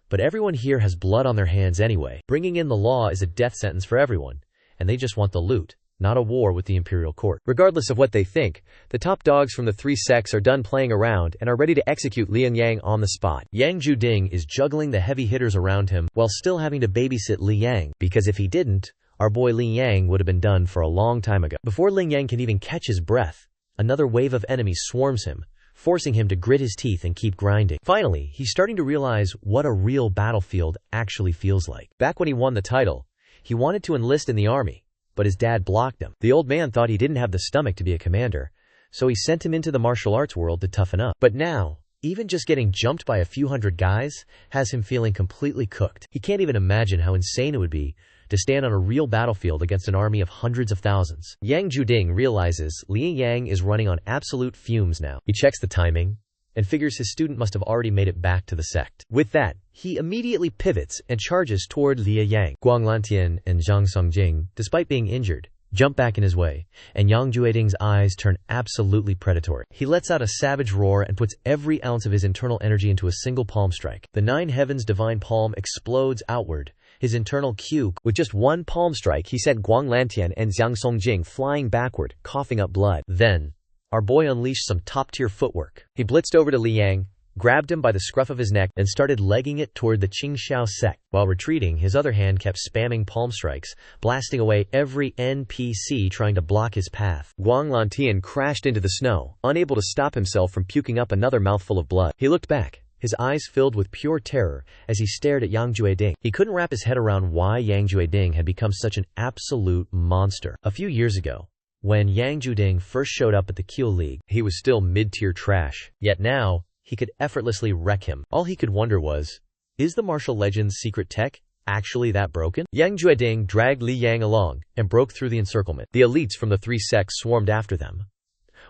[SPEAKER 1] but everyone here has blood on their hands anyway. Bringing in the law is a death sentence for everyone, and they just want the loot, not a war with the imperial court. Regardless of what they think, the top dogs from the 3 sects are done playing around and are ready to execute Li Yang on the spot. Yang Jueding is juggling the heavy hitters around him while still having to babysit Li Yang, because if he didn't, our boy Li Yang would have been done for a long time ago. Before Li Yang can even catch his breath, another wave of enemies swarms him, forcing him to grit his teeth and keep grinding. Finally, he's starting to realize what a real battlefield actually feels like. Back when he won the title, he wanted to enlist in the army, but his dad blocked him. The old man thought he didn't have the stomach to be a commander, so he sent him into the martial arts world to toughen up. But now, even just getting jumped by a few hundred guys has him feeling completely cooked. He can't even imagine how insane it would be to stand on a real battlefield against an army of hundreds of thousands. Yang Jueding realizes Li Yang is running on absolute fumes now. He checks the timing and figures his student must have already made it back to the sect. With that, he immediately pivots and charges toward Li Yang. Guang Lantian and Zhang Songjing, despite being injured, jump back in his way, and Yang Jueding's eyes turn absolutely predatory. He lets out a savage roar and puts every ounce of his internal energy into a single palm strike. The 9 heavens divine palm explodes outward, his internal Q. With just one palm strike, he sent Guang Lantian and Zhang Songjing flying backward, coughing up blood. Then, our boy unleashed some top-tier footwork. He blitzed over to Li Yang, grabbed him by the scruff of his neck, and started legging it toward the Qingqiu sect. While retreating, his other hand kept spamming palm strikes, blasting away every NPC trying to block his path. Guang Lantian crashed into the snow, unable to stop himself from puking up another mouthful of blood. He looked back, his eyes filled with pure terror as he stared at Yang Jueding. He couldn't wrap his head around why Yang Jueding had become such an absolute monster. A few years ago, when Yang Jueding first showed up at the Qingqiu League, he was still mid-tier trash. Yet now, he could effortlessly wreck him. All he could wonder was, is the martial legend's secret tech actually that broken? Yang Jueding dragged Li Yang along and broke through the encirclement. The elites from the 3 sects swarmed after them,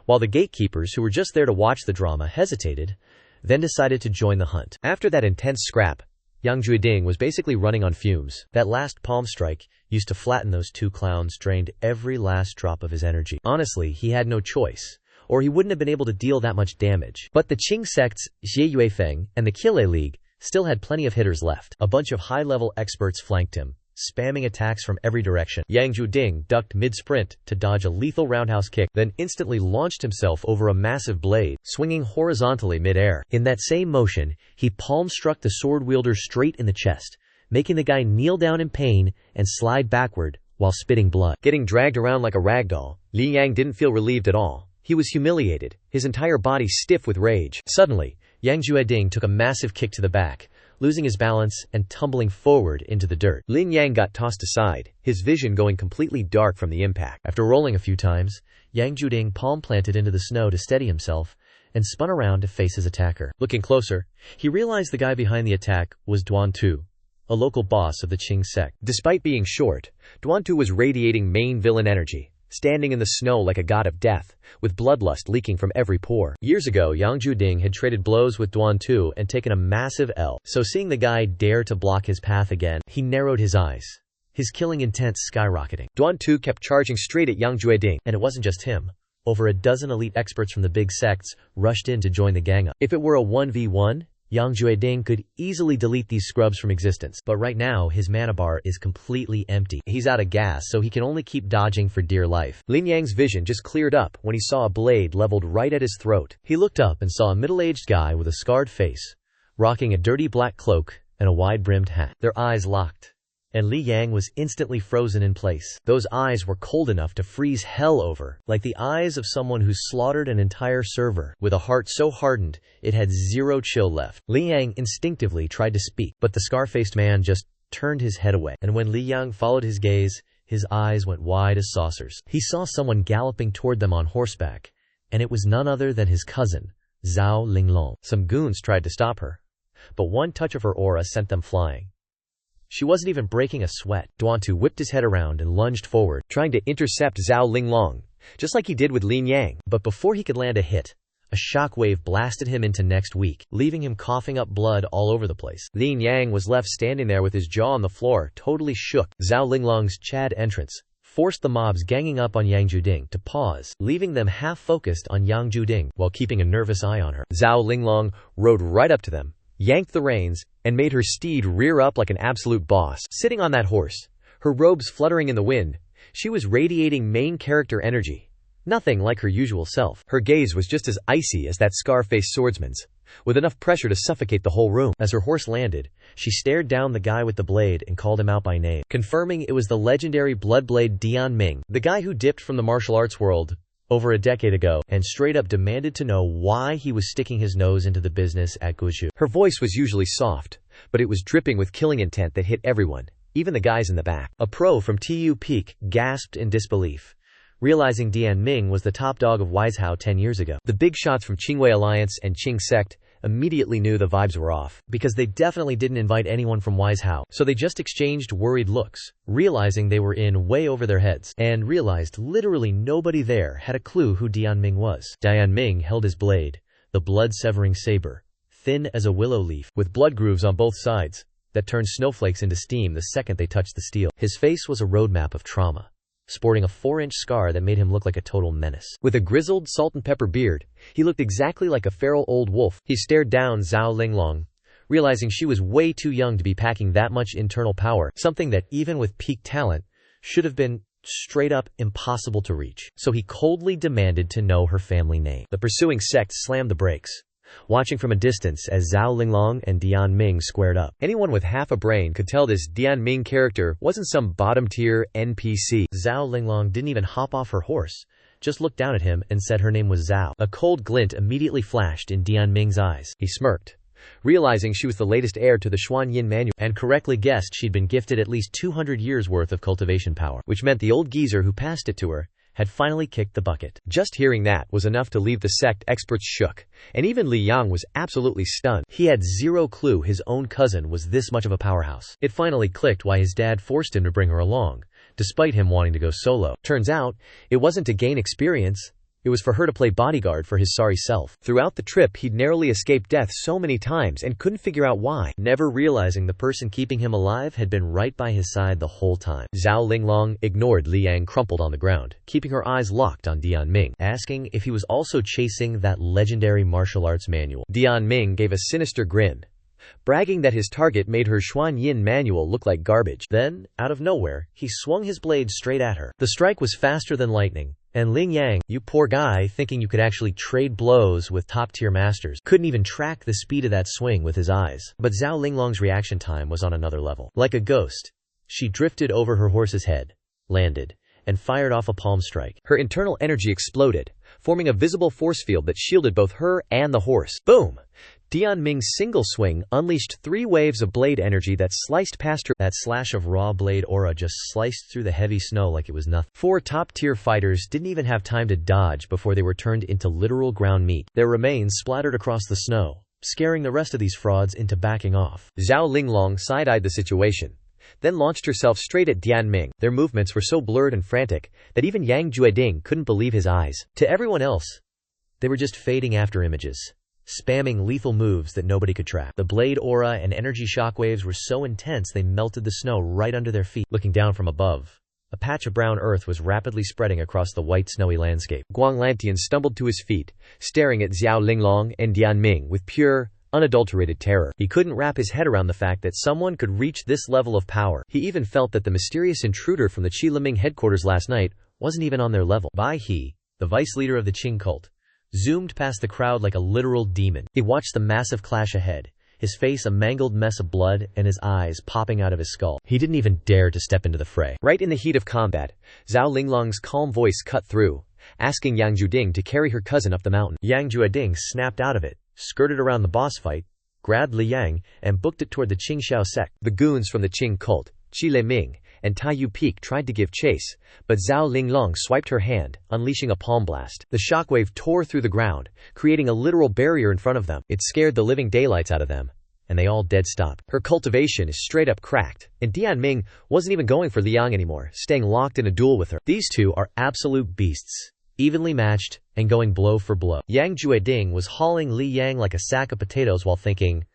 [SPEAKER 1] while the gatekeepers who were just there to watch the drama hesitated, then decided to join the hunt. After that intense scrap, Yang Jueding was basically running on fumes. That last palm strike used to flatten those 2 clowns, drained every last drop of his energy. Honestly, he had no choice, or he wouldn't have been able to deal that much damage. But the Qing sects, Xie Yuefeng, and the Qile League still had plenty of hitters left. A bunch of high-level experts flanked him, spamming attacks from every direction. Yang Jueding ducked mid-sprint to dodge a lethal roundhouse kick, then instantly launched himself over a massive blade, swinging horizontally mid-air. In that same motion, he palm-struck the sword wielder straight in the chest, making the guy kneel down in pain and slide backward while spitting blood. Getting dragged around like a ragdoll, Li Yang didn't feel relieved at all. He was humiliated, his entire body stiff with rage. Suddenly, Yang Jueding took a massive kick to the back, losing his balance and tumbling forward into the dirt. Lin Yang got tossed aside, his vision going completely dark from the impact. After rolling a few times, Yang Jueding palm-planted into the snow to steady himself and spun around to face his attacker. Looking closer, he realized the guy behind the attack was Duantu, a local boss of the Qing sect. Despite being short, Duantu was radiating main villain energy, standing in the snow like a god of death, with bloodlust leaking from every pore. Years ago, Yang Jueding had traded blows with Duantu and taken a massive L. So seeing the guy dare to block his path again, he narrowed his eyes, his killing intent skyrocketing. Duantu kept charging straight at Yang Jueding, and it wasn't just him. Over a dozen elite experts from the big sects rushed in to join the gang up. If it were a 1v1, Yang Jueding could easily delete these scrubs from existence, but right now his mana bar is completely empty. He's out of gas, so he can only keep dodging for dear life. Lin Yang's vision just cleared up when he saw a blade leveled right at his throat. He looked up and saw a middle-aged guy with a scarred face, rocking a dirty black cloak and a wide-brimmed hat. Their eyes locked, and Li Yang was instantly frozen in place. Those eyes were cold enough to freeze hell over, like the eyes of someone who slaughtered an entire server, with a heart so hardened it had zero chill left. Li Yang instinctively tried to speak, but the scar-faced man just turned his head away, and when Li Yang followed his gaze, his eyes went wide as saucers. He saw someone galloping toward them on horseback, and it was none other than his cousin, Zhao Linglong. Some goons tried to stop her, but one touch of her aura sent them flying. She wasn't even breaking a sweat. Duantu whipped his head around and lunged forward,
[SPEAKER 2] trying to intercept Zhao Linglong, just like he did with Lin Yang.
[SPEAKER 1] But before he could land a hit, a shockwave blasted him into next week, leaving him coughing up blood all over the place.
[SPEAKER 2] Lin Yang was left standing there with his jaw on the floor, totally shook.
[SPEAKER 1] Zhao Linglong's Chad entrance forced the mobs ganging up on Yang Juding to pause, leaving them half-focused on Yang Juding while keeping a nervous eye on her.
[SPEAKER 2] Zhao Linglong rode right up to them, yanked the reins, and made her steed rear up like an absolute boss. Sitting on that horse, her robes fluttering in the wind, she was radiating main character energy. Nothing like her usual self. Her gaze was just as icy as that scar-faced swordsman's, with enough pressure to suffocate the whole room.
[SPEAKER 1] As her horse landed, she stared down the guy with the blade and called him out by name, confirming it was the legendary Bloodblade Dian Ming, the guy who dipped from the martial arts world over a decade ago and straight up demanded to know why he was sticking his nose into the business at Qingqiu.
[SPEAKER 2] Her voice was usually soft, but it was dripping with killing intent that hit everyone, even the guys in the back.
[SPEAKER 1] A pro from TU Peak gasped in disbelief, realizing Dian Ming was the top dog of Weishao 10 years ago.
[SPEAKER 2] The big shots from Qingwei Alliance and Qing Sect immediately knew the vibes were off,
[SPEAKER 1] because they definitely didn't invite anyone from Weishao, so they just exchanged worried looks, realizing they were in way over their heads, and realized literally nobody there had a clue who Dian Ming was. Dian Ming held his blade, the blood-severing saber, thin as a willow leaf, with blood grooves on both sides that turned snowflakes into steam the second they touched the steel. His face was a roadmap of trauma, sporting a 4-inch scar that made him look like a total menace.
[SPEAKER 2] With a grizzled salt and pepper beard, he looked exactly like a feral old wolf. He stared down Zhao Linglong, realizing she was way too young to be packing that much internal power, something that even with peak talent should have been straight up impossible to reach. So he coldly demanded to know her family name. The pursuing sect slammed the brakes, watching from a distance as Zhao Linglong and Dian Ming squared up. Anyone with half a brain could tell this Dian Ming character wasn't some bottom-tier NPC.
[SPEAKER 1] Zhao Linglong didn't even hop off her horse, just looked down at him and said her name was Zhao. A cold glint immediately flashed in Dian Ming's eyes.
[SPEAKER 2] He smirked, realizing she was the latest heir to the Xuanyin manual,
[SPEAKER 1] and correctly guessed she'd been gifted at least 200 years worth of cultivation power,
[SPEAKER 2] which meant the old geezer who passed it to her had finally kicked the bucket. Just hearing that was enough to leave the sect experts shook, and even Li Yang was absolutely stunned.
[SPEAKER 1] He had zero clue his own cousin was this much of a powerhouse. It finally clicked why his dad forced him to bring her along, despite him wanting to go solo.
[SPEAKER 2] Turns out, it wasn't to gain experience, it was for her to play bodyguard for his sorry self. Throughout the trip he'd narrowly escaped death so many times and couldn't figure out why,
[SPEAKER 1] never realizing the person keeping him alive had been right by his side the whole time.
[SPEAKER 2] Zhao Linglong ignored Li Yang crumpled on the ground, keeping her eyes locked on Dian Ming,
[SPEAKER 1] asking if he was also chasing that legendary martial arts manual.
[SPEAKER 2] Dian Ming gave a sinister grin, bragging that his target made her Xuanyin manual look like garbage.
[SPEAKER 1] Then, out of nowhere, he swung his blade straight at her. The strike was faster than lightning, and Ling Yang, you poor guy thinking you could actually trade blows with top-tier masters, couldn't even track the speed of that swing with his eyes. But Zhao Linglong's reaction time was on another level. Like a ghost, she drifted over her horse's head, landed, and fired off a palm strike.
[SPEAKER 2] Her internal energy exploded, forming a visible force field that shielded both her and the horse. Boom! Dian Ming's single swing unleashed 3 waves of blade energy that sliced past her.
[SPEAKER 1] That slash of raw blade aura just sliced through the heavy snow like it was nothing.
[SPEAKER 2] 4 top-tier fighters didn't even have time to dodge before they were turned into literal ground meat.
[SPEAKER 1] Their remains splattered across the snow, scaring the rest of these frauds into backing off.
[SPEAKER 2] Zhao Linglong side-eyed the situation, then launched herself straight at Dian Ming. Their movements were so blurred and frantic that even Yang Jueding couldn't believe his eyes.
[SPEAKER 1] To everyone else, they were just fading after images, spamming lethal moves that nobody could track. The blade aura and energy shockwaves were so intense they melted the snow right under their feet. Looking down from above, a patch of brown earth was rapidly spreading across the white snowy landscape.
[SPEAKER 2] Guang Lantian stumbled to his feet, staring at Zhao Linglong and Dian Ming with pure, unadulterated terror. He couldn't wrap his head around the fact that someone could reach this level of power. He even felt that the mysterious intruder from the Qiliming headquarters last night wasn't even on their level.
[SPEAKER 1] Bai He, the vice leader of the Qing cult, zoomed past the crowd like a literal demon. He watched the massive clash ahead, his face a mangled mess of blood and his eyes popping out of his skull. He didn't even dare to step into the fray.
[SPEAKER 2] Right in the heat of combat, Zhao Linglong's calm voice cut through, asking Yang Juding to carry her cousin up the mountain.
[SPEAKER 1] Yang Jueding snapped out of it, skirted around the boss fight, grabbed Li Yang, and booked it toward the Qingqiu sect.
[SPEAKER 2] The goons from the Qing cult, Qi Ming, and Taiyu Peak tried to give chase, but Zhao Linglong swiped her hand, unleashing a palm blast. The shockwave tore through the ground, creating a literal barrier in front of them. It scared the living daylights out of them, and they all dead stopped. Her cultivation is straight up cracked, and Dianming wasn't even going for Liang anymore, staying locked in a duel with her. These two are absolute beasts, evenly matched and going blow for blow. Yang Jueding was hauling Li Yang like a sack of potatoes while thinking,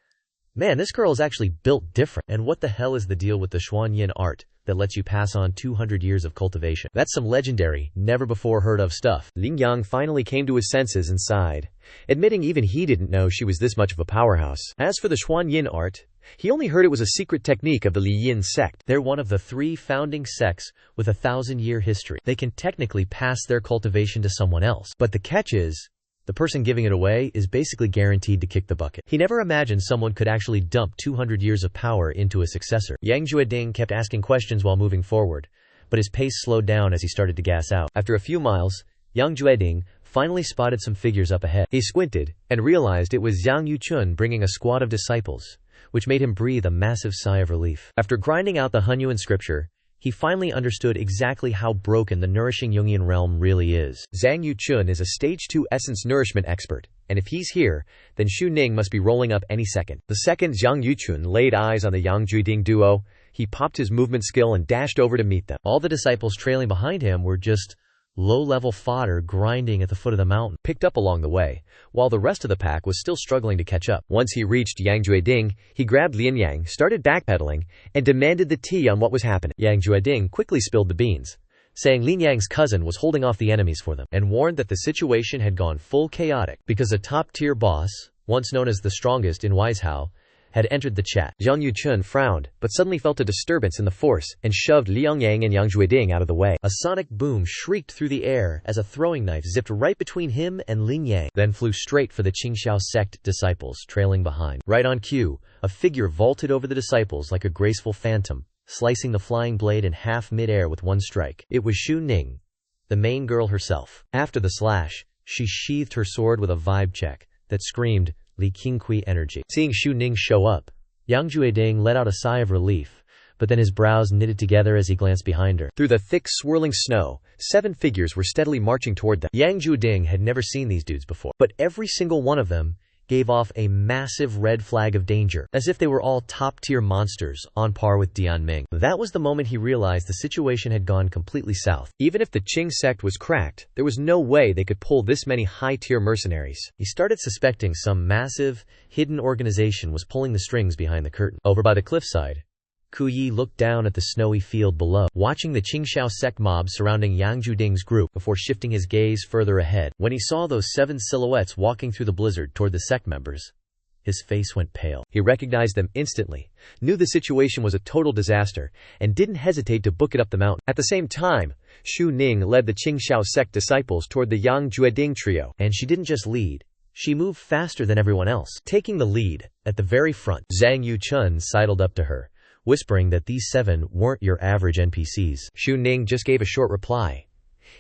[SPEAKER 2] man, this girl is actually built different. And what the hell is the deal with the Xuanyin art that lets you pass on 200 years of cultivation? That's some legendary, never before heard of stuff. Ling Yang finally came to his senses and sighed, admitting even he didn't know she was this much of a powerhouse. As for the Xuanyin art, he only heard it was a secret technique of the Li Yin sect. They're one of the 3 founding sects with a 1,000-year history. They can technically pass their cultivation to someone else. But the catch is, the person giving it away is basically guaranteed to kick the bucket. He never imagined someone could actually dump 200 years of power into a successor. Yang Jueding kept asking questions while moving forward, but his pace slowed down as he started to gas out. After a few miles, Yang Jueding finally spotted some figures up ahead. He squinted and realized it was Zhang Yuchun bringing a squad of disciples, which made him breathe a massive sigh of relief. After grinding out the Hunyuan scripture, he finally understood exactly how broken the nourishing Jungian realm really is. Zhang Yuchun is a stage 2 essence nourishment expert, and if he's here, then Xu Ning must be rolling up any second. The second Zhang Yuchun laid eyes on the Yang Jueding duo, he popped his movement skill and dashed over to meet them. All the disciples trailing behind him were just low-level fodder grinding at the foot of the mountain, picked up along the way, while the rest of the pack was still struggling to catch up. Once he reached Yang Jueding, he grabbed Lin Yang, started backpedaling, and demanded the tea on what was happening. Yang Jueding quickly spilled the beans, saying Lin Yang's cousin was holding off the enemies for them, and warned that the situation had gone full chaotic because a top-tier boss, once known as the strongest in Weishao, had entered the chat. Zhang Yuchun frowned, but suddenly felt a disturbance in the force and shoved Liang Yang and Yang Jueding out of the way. A sonic boom shrieked through the air as a throwing knife zipped right between him and Lin Yang, then flew straight for the Qingqiu sect disciples trailing behind. Right on cue, a figure vaulted over the disciples like a graceful phantom, slicing the flying blade in half mid-air with one strike. It was Xu Ning, the main girl herself. After the slash, she sheathed her sword with a vibe check that screamed, Li Qingqiu energy. Seeing Xu Ning show up, Yang Jueding let out a sigh of relief, but then his brows knitted together as he glanced behind her. Through the thick, swirling snow, 7 figures were steadily marching toward them. Yang Jueding had never seen these dudes before, but every single one of them gave off a massive red flag of danger, as if they were all top-tier monsters on par with Dianming. That was the moment he realized the situation had gone completely south. Even if the Qing sect was cracked, there was no way they could pull this many high-tier mercenaries. He started suspecting some massive, hidden organization was pulling the strings behind the curtain. Over by the cliffside, Ku Yi looked down at the snowy field below, watching the Qingqiu sect mob surrounding Yang Jueding's group before shifting his gaze further ahead. When he saw those 7 silhouettes walking through the blizzard toward the sect members, his face went pale. He recognized them instantly, knew the situation was a total disaster, and didn't hesitate to book it up the mountain. At the same time, Xu Ning led the Qingqiu sect disciples toward the Yang Jueding trio. And she didn't just lead. She moved faster than everyone else, taking the lead. At the very front, Zhang Yuchun sidled up to her, whispering that these 7 weren't your average NPCs. Xu Ning just gave a short reply.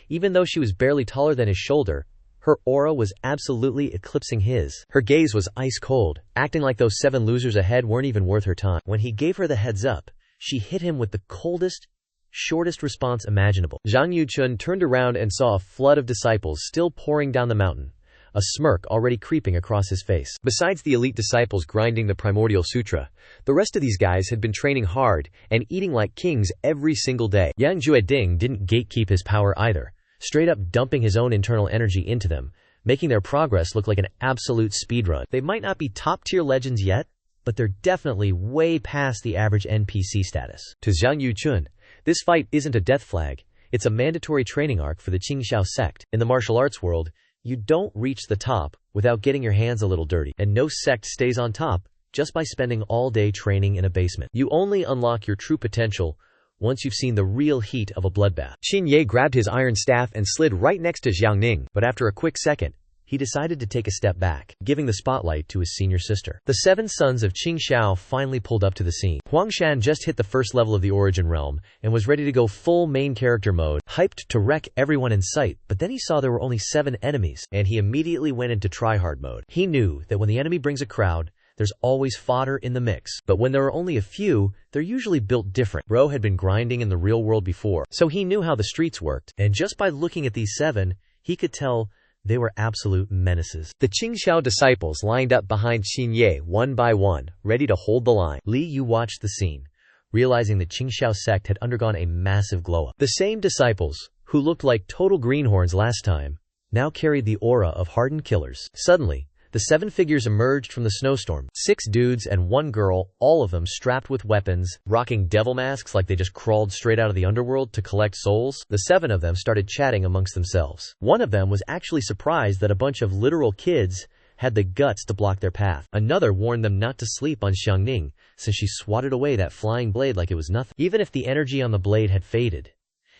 [SPEAKER 2] Even though she was barely taller than his shoulder, her aura was absolutely eclipsing his. Her gaze was ice cold, acting like those 7 losers ahead weren't even worth her time. When he gave her the heads up, she hit him with the coldest, shortest response imaginable. Zhang Yuchun turned around and saw a flood of disciples still pouring down the mountain, a smirk already creeping across his face. Besides the elite disciples grinding the Primordial Sutra, the rest of these guys had been training hard and eating like kings every single day. Yang Jueding didn't gatekeep his power either, straight up dumping his own internal energy into them, making their progress look like an absolute speedrun. They might not be top-tier legends yet, but they're definitely way past the average NPC status. To Zhang Yuchun, this fight isn't a death flag, it's a mandatory training arc for the Qingqiu sect. In the martial arts world, you don't reach the top without getting your hands a little dirty, and no sect stays on top just by spending all day training in a basement. You only unlock your true potential once you've seen the real heat of a bloodbath. Qin Ye grabbed his iron staff and slid right next to Zhang Ning, but after a quick second, he decided to take a step back, giving the spotlight to his senior sister. The 7 sons of Qingqiu finally pulled up to the scene. Huangshan just hit the first level of the Origin Realm and was ready to go full main character mode, hyped to wreck everyone in sight, but then he saw there were only 7 enemies, and he immediately went into tryhard mode. He knew that when the enemy brings a crowd, there's always fodder in the mix, but when there are only a few, they're usually built different. Bro had been grinding in the real world before, so he knew how the streets worked, and just by looking at these 7, he could tell
[SPEAKER 1] They were absolute menaces.
[SPEAKER 2] The Qingqiu disciples lined up behind Qingqiu one by one, ready to hold the line.
[SPEAKER 1] Li Yu watched the scene, realizing the Qingqiu sect had undergone a massive glow-up. The same disciples, who looked like total greenhorns last time, now carried the aura of hardened killers. Suddenly, the 7 figures emerged from the snowstorm. 6 dudes and 1 girl, all of them strapped with weapons, rocking devil masks like they just crawled straight out of the underworld to collect souls. The 7 of them started chatting amongst themselves. One of them was actually surprised that a bunch of literal kids had the guts to block their path. Another warned them not to sleep on Xiangning, since she swatted away that flying blade like it was nothing. Even if the energy on the blade had faded,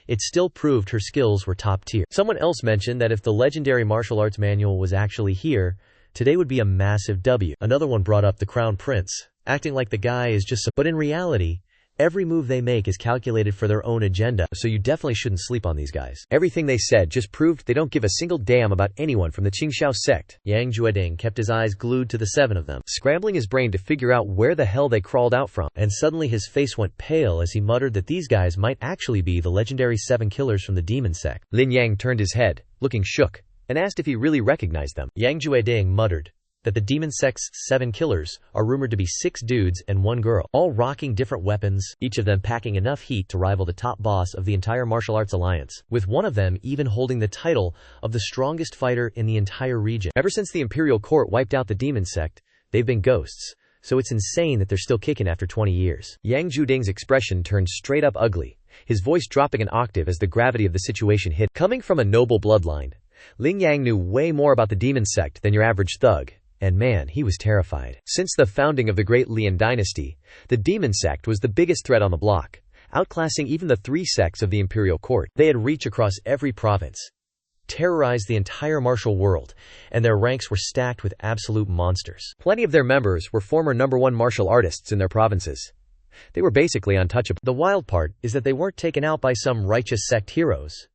[SPEAKER 1] it still proved her skills were top tier. Someone else mentioned that if the legendary martial arts manual was actually here, today would be a massive W. Another one brought up the Crown Prince, acting like the guy is just but in reality, every move they make is calculated for their own agenda, so you definitely shouldn't sleep on these guys.
[SPEAKER 2] Everything they said just proved they don't give a single damn about anyone from the Qingqiu sect.
[SPEAKER 1] Yang Jueding kept his eyes glued to the 7 of them,
[SPEAKER 2] scrambling his brain to figure out where the hell they crawled out from.
[SPEAKER 1] And suddenly his face went pale as he muttered that these guys might actually be the legendary 7 killers from the demon sect.
[SPEAKER 2] Lin Yang turned his head, looking shook, and asked if he really recognized them.
[SPEAKER 1] Yang Jueding muttered that the demon sect's 7 killers are rumored to be 6 dudes and 1 girl, all rocking different weapons, each of them packing enough heat to rival the top boss of the entire martial arts alliance, with one of them even holding the title of the strongest fighter in the entire region.
[SPEAKER 2] Ever since the imperial court wiped out the demon sect, they've been ghosts, so it's insane that they're still kicking after 20 years. Yang Jueding's expression turned straight up ugly, his voice dropping an octave as the gravity of the situation hit. Coming from a noble bloodline, Lin Yang knew way more about the demon sect than your average thug, and man, he was terrified. Since the founding of the Great Lian dynasty, the demon sect was the biggest threat on the block, outclassing even the 3 sects of the imperial court. They had reach across every province, terrorized the entire martial world, and their ranks were stacked with absolute monsters. Plenty of their members were former #1 martial artists in their provinces. They were basically untouchable. The wild part is that they weren't taken out by some righteous sect heroes,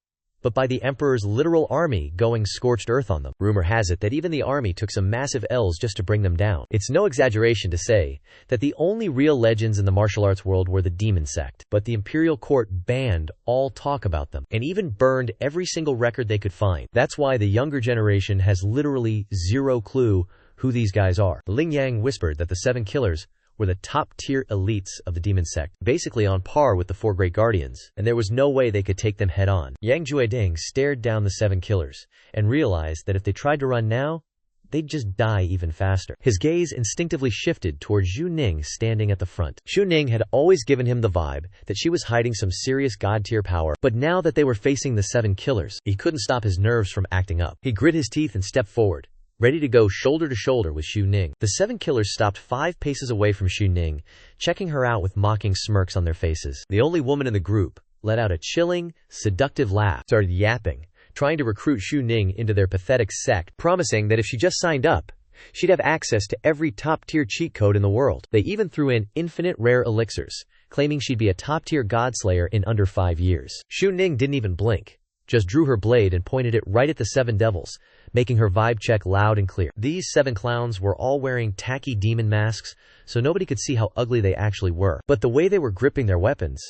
[SPEAKER 2] but by the emperor's literal army going scorched earth on them. Rumor has it that even the army took some massive L's just to bring them down. It's no exaggeration to say that the only real legends in the martial arts world were the demon sect, but the imperial court banned all talk about them, and even burned every single record they could find. That's why the younger generation has literally zero clue who these guys are. Lin Yang whispered that the 7 killers were the top-tier elites of the demon sect, basically on par with the 4 great guardians, and there was no way they could take them head-on. Yang Jueding stared down the 7 killers, and realized that if they tried to run now, they'd just die even faster. His gaze instinctively shifted towards Zhu Ning standing at the front. Zhu Ning had always given him the vibe that she was hiding some serious god-tier power, but now that they were facing the 7 killers, he couldn't stop his nerves from acting up. He grit his teeth and stepped forward, ready to go shoulder to shoulder with Zhu Ning. The 7 killers stopped 5 paces away from Zhu Ning, checking her out with mocking smirks on their faces. The only woman in the group let out a chilling, seductive laugh, started yapping, trying to recruit Zhu Ning into their pathetic sect, promising that if she just signed up, she'd have access to every top-tier cheat code in the world. They even threw in infinite rare elixirs, claiming she'd be a top-tier godslayer in under 5 years. Zhu Ning didn't even blink, just drew her blade and pointed it right at the 7 devils, making her vibe check loud and clear. These 7 clowns were all wearing tacky demon masks, so nobody could see how ugly they actually were. But the way they were gripping their weapons,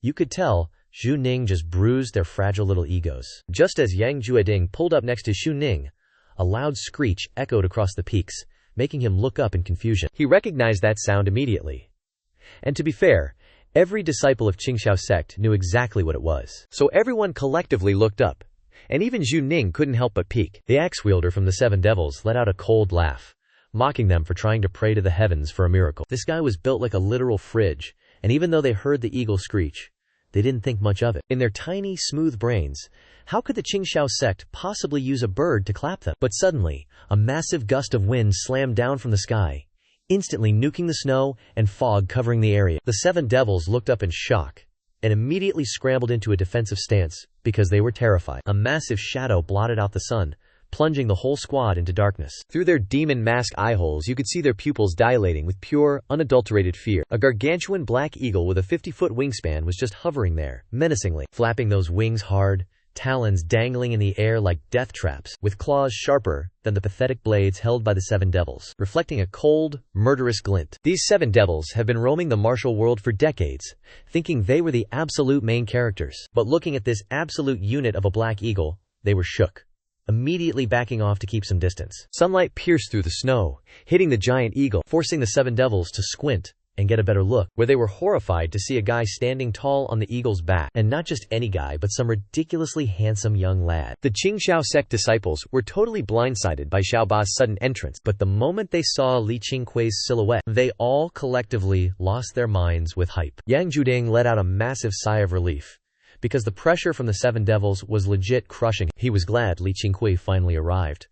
[SPEAKER 2] you could tell Zhu Ning just bruised their fragile little egos. Just as Yang Jueding pulled up next to Zhu Ning, a loud screech echoed across the peaks, making him look up in confusion. He recognized that sound immediately. And to be fair, every disciple of Qingqiu sect knew exactly what it was. So everyone collectively looked up, and even Zhu Ning couldn't help but peek. The axe-wielder from the 7 devils let out a cold laugh, mocking them for trying to pray to the heavens for a miracle. This guy was built like a literal fridge, and even though they heard the eagle screech, they didn't think much of it. In their tiny, smooth brains, how could the Qingqiu sect possibly use a bird to clap them? But suddenly, a massive gust of wind slammed down from the sky, instantly nuking the snow and fog covering the area. The 7 devils looked up in shock, and immediately scrambled into a defensive stance, because they were terrified. A massive shadow blotted out the sun, plunging the whole squad into darkness. Through their demon mask eye holes you could see their pupils dilating with pure, unadulterated fear. A gargantuan black eagle with a 50-foot wingspan was just hovering there, menacingly, flapping those wings hard, talons dangling in the air like death traps, with claws sharper than the pathetic blades held by the 7 devils, reflecting a cold, murderous glint. These 7 devils have been roaming the martial world for decades, thinking they were the absolute main characters. But looking at this absolute unit of a black eagle, they were shook.
[SPEAKER 1] immediately backing off to keep some distance.
[SPEAKER 2] Sunlight pierced through the snow, hitting the giant eagle,
[SPEAKER 1] Forcing the seven devils to squint and get a better look, where they were horrified to see a guy standing tall on the eagle's back, and not just any guy but some ridiculously handsome young lad.
[SPEAKER 2] The Qingqiu sect disciples were totally blindsided by Xiaoba's sudden entrance,
[SPEAKER 1] But the moment they saw Li Qingqiu's silhouette, they all collectively lost their minds with hype. Yang Juding let out a massive sigh of relief, because the pressure from the seven devils was legit crushing. He was glad Li Qingqiu finally arrived.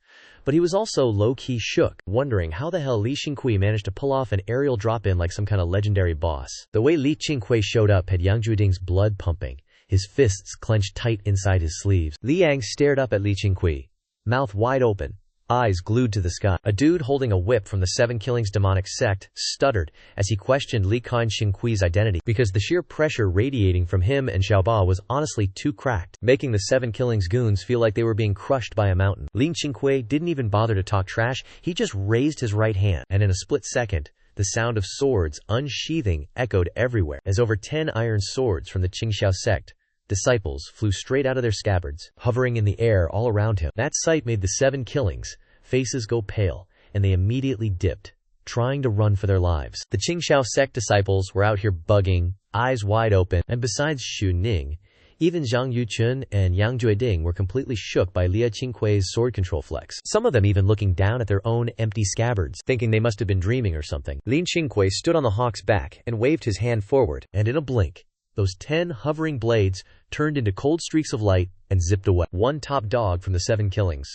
[SPEAKER 1] But he was also low-key shook, wondering how the hell Li Qingqiu managed to pull off an aerial drop-in like some kind of legendary boss. The way Li Qingqiu showed up had Yang Juding's blood pumping, his fists clenched tight inside his sleeves. Li Yang stared up at Li Qingqiu, mouth wide open, eyes glued to the sky. A dude holding a whip from the Seven Killings demonic sect stuttered as he questioned Li Qingqiu's identity, because the sheer pressure radiating from him and Xiaoba was honestly too cracked, making the Seven Killings goons feel like they were being crushed by a mountain. Li Qingqiu didn't even bother to talk trash, he just raised his right hand, and in a split second, the sound of swords unsheathing echoed everywhere, as over 10 iron swords from the Qingqiu sect disciples flew straight out of their scabbards, hovering in the air all around him. That sight made the Seven Killings faces go pale, and they immediately dipped, trying to run for their lives. The Qingqiu sect disciples were out here bugging, eyes wide open, and besides Xu Ning, even Zhang Yuchun and Yang Jueding were completely shook by Li Qingqiu's sword control flex, some of them even looking down at their own empty scabbards, thinking they must have been dreaming or something. Li Qingqiu stood on the hawk's back and waved his hand forward, and in a blink, those 10 hovering blades turned into cold streaks of light and zipped away. One top dog from the Seven Killings,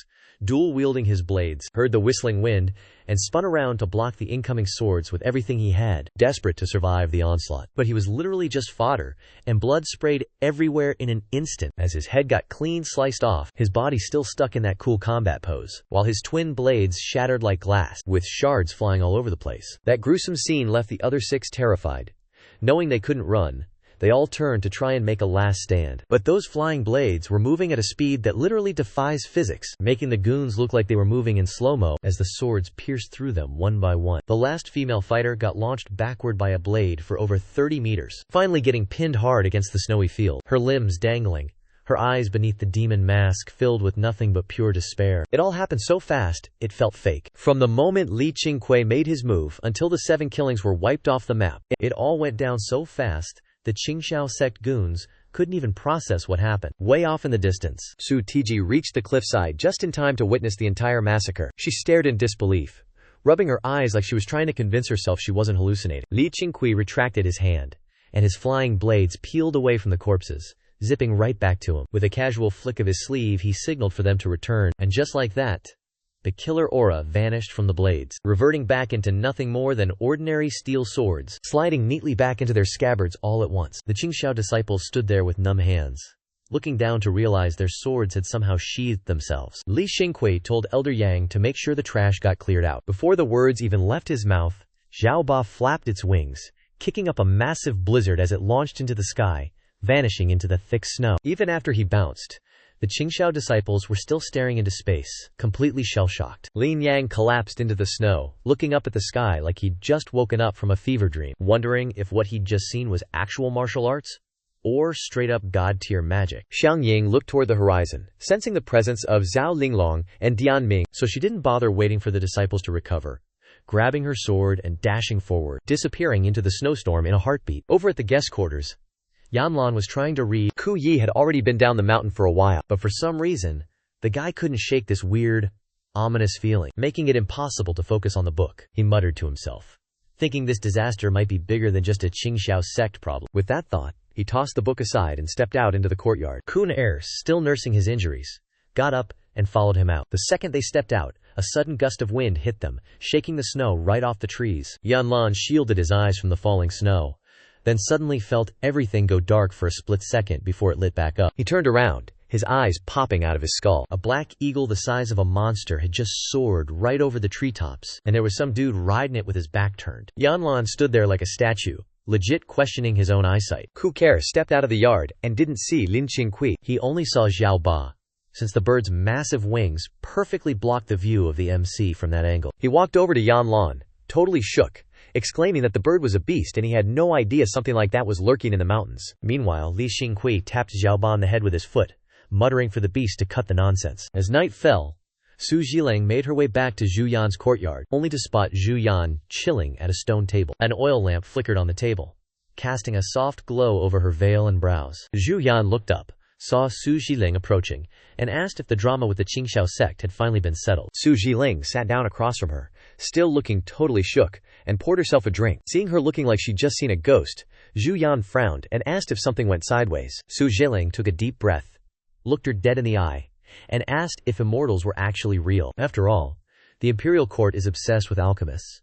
[SPEAKER 1] dual-wielding his blades, heard the whistling wind and spun around to block the incoming swords with everything he had, desperate to survive the onslaught. But he was literally just fodder, and blood sprayed everywhere in an instant as his head got clean sliced off, his body still stuck in that cool combat pose, while his twin blades shattered like glass, with shards flying all over the place. That gruesome scene left the other six terrified. Knowing they couldn't run, they all turned to try and make a last stand. But those flying blades were moving at a speed that literally defies physics, making the goons look like they were moving in slow-mo as the swords pierced through them one by one. The last female fighter got launched backward by a blade for over 30 meters, finally getting pinned hard against the snowy field, her limbs dangling, her eyes beneath the demon mask filled with nothing but pure despair. It all happened so fast, it felt fake. From the moment Li Qingqiu made his move until the Seven Killings were wiped off the map, it all went down so fast, the Qingqiu sect goons couldn't even process what happened. Way off in the distance, Su Tiji reached the cliffside just in time to witness the entire massacre. She stared in disbelief, rubbing her eyes like she was trying to convince herself she wasn't hallucinating. Li Qingqiu retracted his hand, and his flying blades peeled away from the corpses, zipping right back to him. With a casual flick of his sleeve, he signaled for them to return, and just like that, the killer aura vanished from the blades, reverting back into nothing more than ordinary steel swords, sliding neatly back into their scabbards all at once. The Qingqiu disciples stood there with numb hands, looking down to realize their swords had somehow sheathed themselves. Li Qingqiu told Elder Yang to make sure the trash got cleared out. Before the words even left his mouth, Xiaoba flapped its wings, kicking up a massive blizzard as it launched into the sky, vanishing into the thick snow. Even after he bounced, the Qingqiu disciples were still staring into space, completely shell-shocked. Lin Yang collapsed into the snow, looking up at the sky like he'd just woken up from a fever dream, wondering if what he'd just seen was actual martial arts or straight-up god-tier magic. Xiang Ying looked toward the horizon, sensing the presence of Zhao Linglong and Dian Ming, so she didn't bother waiting for the disciples to recover, grabbing her sword and dashing forward, disappearing into the snowstorm in a heartbeat. Over at the guest quarters, Yanlan was trying to read. Ku Yi had already been down the mountain for a while, but for some reason, the guy couldn't shake this weird, ominous feeling, making it impossible to focus on the book. He muttered to himself, thinking this disaster might be bigger than just a Qingqiu sect problem. With that thought, he tossed the book aside and stepped out into the courtyard. Kun Er, still nursing his injuries, got up and followed him out. The second they stepped out, a sudden gust of wind hit them, shaking the snow right off the trees. Yanlan shielded his eyes from the falling snow, then suddenly felt everything go dark for a split second before it lit back up. He turned around, his eyes popping out of his skull. A black eagle the size of a monster had just soared right over the treetops, and there was some dude riding it with his back turned. Yanlan stood there like a statue, legit questioning his own eyesight. Ku Care stepped out of the yard and didn't see Lin Qingqiu. He only saw Xiao Ba, since the bird's massive wings perfectly blocked the view of the MC from that angle. He walked over to Yanlan, totally shook, exclaiming that the bird was a beast and he had no idea something like that was lurking in the mountains. Meanwhile, Li Qingqiu tapped Xiaoba on the head with his foot, muttering for the beast to cut the nonsense. As night fell, Su Zhiling made her way back to Zhu Yan's courtyard, only to spot Zhu Yan chilling at a stone table. An oil lamp flickered on the table, casting a soft glow over her veil and brows. Zhu Yan looked up, saw Su Zhiling approaching, and asked if the drama with the Qingqiu sect had finally been settled.
[SPEAKER 2] Su Zhiling sat down across from her, still looking totally shook, and poured herself a drink. Seeing her looking like she'd just seen a ghost, Zhu Yan frowned and asked if something went sideways. Su Zhiling took a deep breath, looked her dead in the eye, and asked if immortals were actually real. After all, the imperial court is obsessed with alchemists,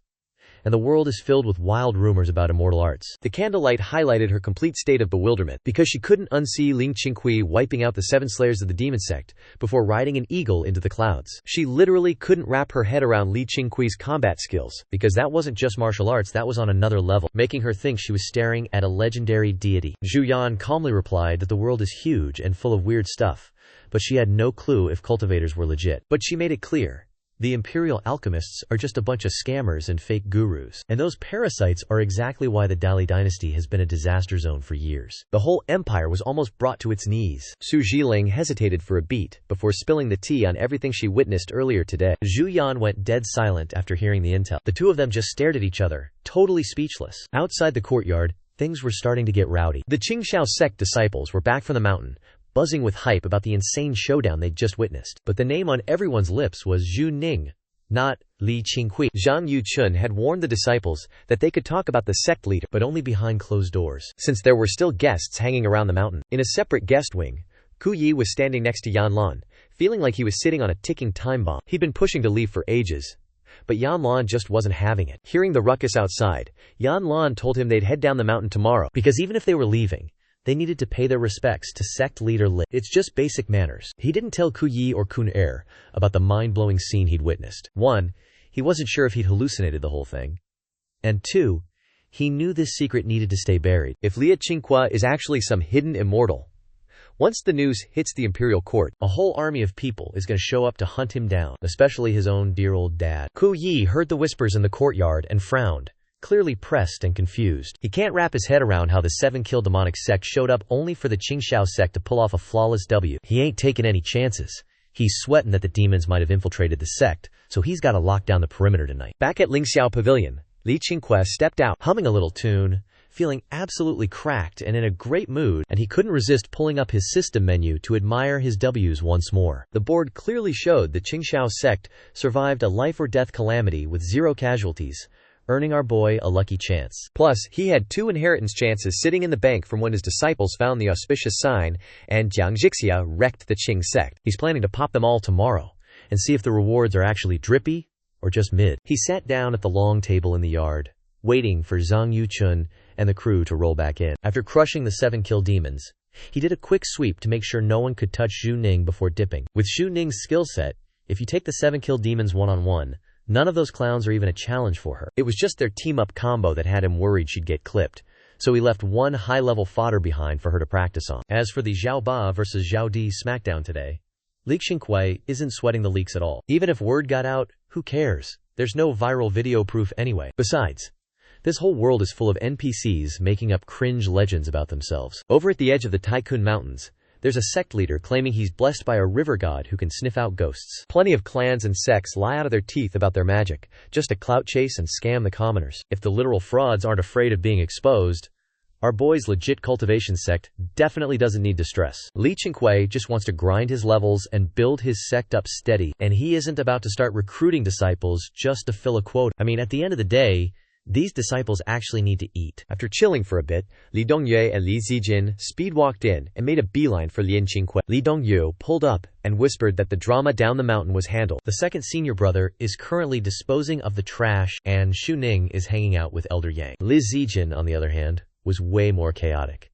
[SPEAKER 2] and the world is filled with wild rumors about immortal arts. The candlelight highlighted her complete state of bewilderment, because she couldn't unsee Qingqiu wiping out the 7 slayers of the demon sect before riding an eagle into the clouds. She literally couldn't wrap her head around Qingqiu's combat skills, because that wasn't just martial arts, that was on another level, making her think she was staring at a legendary deity. Zhu Yan calmly replied that the world is huge and full of weird stuff, but she had no clue if cultivators were legit. But she made it clear, the imperial alchemists are just a bunch of scammers and fake gurus. And those parasites are exactly why the Dali dynasty has been a disaster zone for years. The whole empire was almost brought to its knees. Su Zhiling hesitated for a beat before spilling the tea on everything she witnessed earlier today. Zhu Yan went dead silent after hearing the intel. The two of them just stared at each other, totally speechless. Outside the courtyard, things were starting to get rowdy. The Qingqiu sect disciples were back from the mountain, buzzing with hype about the insane showdown they'd just witnessed. But the name on everyone's lips was Zhu Ning, not Li Qingqiu. Zhang Yuchun had warned the disciples that they could talk about the sect leader, but only behind closed doors, since there were still guests hanging around the mountain. In a separate guest wing, Ku Yi was standing next to Yan Lan, feeling like he was sitting on a ticking time bomb. He'd been pushing to leave for ages, but Yan Lan just wasn't having it. Hearing the ruckus outside, Yan Lan told him they'd head down the mountain tomorrow, because even if they were leaving, they needed to pay their respects to sect leader Li. It's just basic manners. He didn't tell Ku Yi or Kun Er about the mind-blowing scene he'd witnessed. 1, he wasn't sure if he'd hallucinated the whole thing. And 2, he knew this secret needed to stay buried. If Li Qingqiu is actually some hidden immortal, once the news hits the imperial court, a whole army of people is going to show up to hunt him down, especially his own dear old dad. Ku Yi heard the whispers in the courtyard and frowned, clearly pressed and confused. He can't wrap his head around how the 7-kill demonic sect showed up only for the Qingqiu sect to pull off a flawless W. He ain't taking any chances. He's sweating that the demons might have infiltrated the sect, so he's got to lock down the perimeter tonight. Back at Lingxiao Pavilion, Li Qingqiu stepped out, humming a little tune, feeling absolutely cracked and in a great mood, and he couldn't resist pulling up his system menu to admire his W's once more. The board clearly showed the Qingqiu sect survived a life-or-death calamity with 0 casualties, earning our boy a lucky chance. Plus, he had 2 inheritance chances sitting in the bank from when his disciples found the auspicious sign, and Jiang Jixia wrecked the Qing sect. He's planning to pop them all tomorrow, and see if the rewards are actually drippy, or just mid. He sat down at the long table in the yard, waiting for Zhang Yuchun and the crew to roll back in. After crushing the 7-kill demons, he did a quick sweep to make sure no one could touch Zhu Ning before dipping. With Zhu Ning's skill set, if you take the 7-kill demons one-on-one, none of those clowns are even a challenge for her. It was just their team-up combo that had him worried she'd get clipped, so he left 1 high-level fodder behind for her to practice on. As for the Zhao Ba vs Zhao Di smackdown today, Li Qingqiu isn't sweating the leaks at all. Even if word got out, who cares? There's no viral video proof anyway. Besides, this whole world is full of NPCs making up cringe legends about themselves. Over at the edge of the Tycoon Mountains, there's a sect leader claiming he's blessed by a river god who can sniff out ghosts. Plenty of clans and sects lie out of their teeth about their magic, just to clout chase and scam the commoners. If the literal frauds aren't afraid of being exposed, our boy's legit cultivation sect definitely doesn't need to stress. Li Qingqiu just wants to grind his levels and build his sect up steady, and he isn't about to start recruiting disciples just to fill a quota. I mean, at the end of the day, these disciples actually need to eat. After chilling for a bit, Li Dongyue and Li Zijin speed-walked in and made a beeline for Li Qingqiu. Li Dongyue pulled up and whispered that the drama down the mountain was handled. The second senior brother is currently disposing of the trash, and Xu Ning is hanging out with Elder Yang. Li Zijin, on the other hand, was way more chaotic.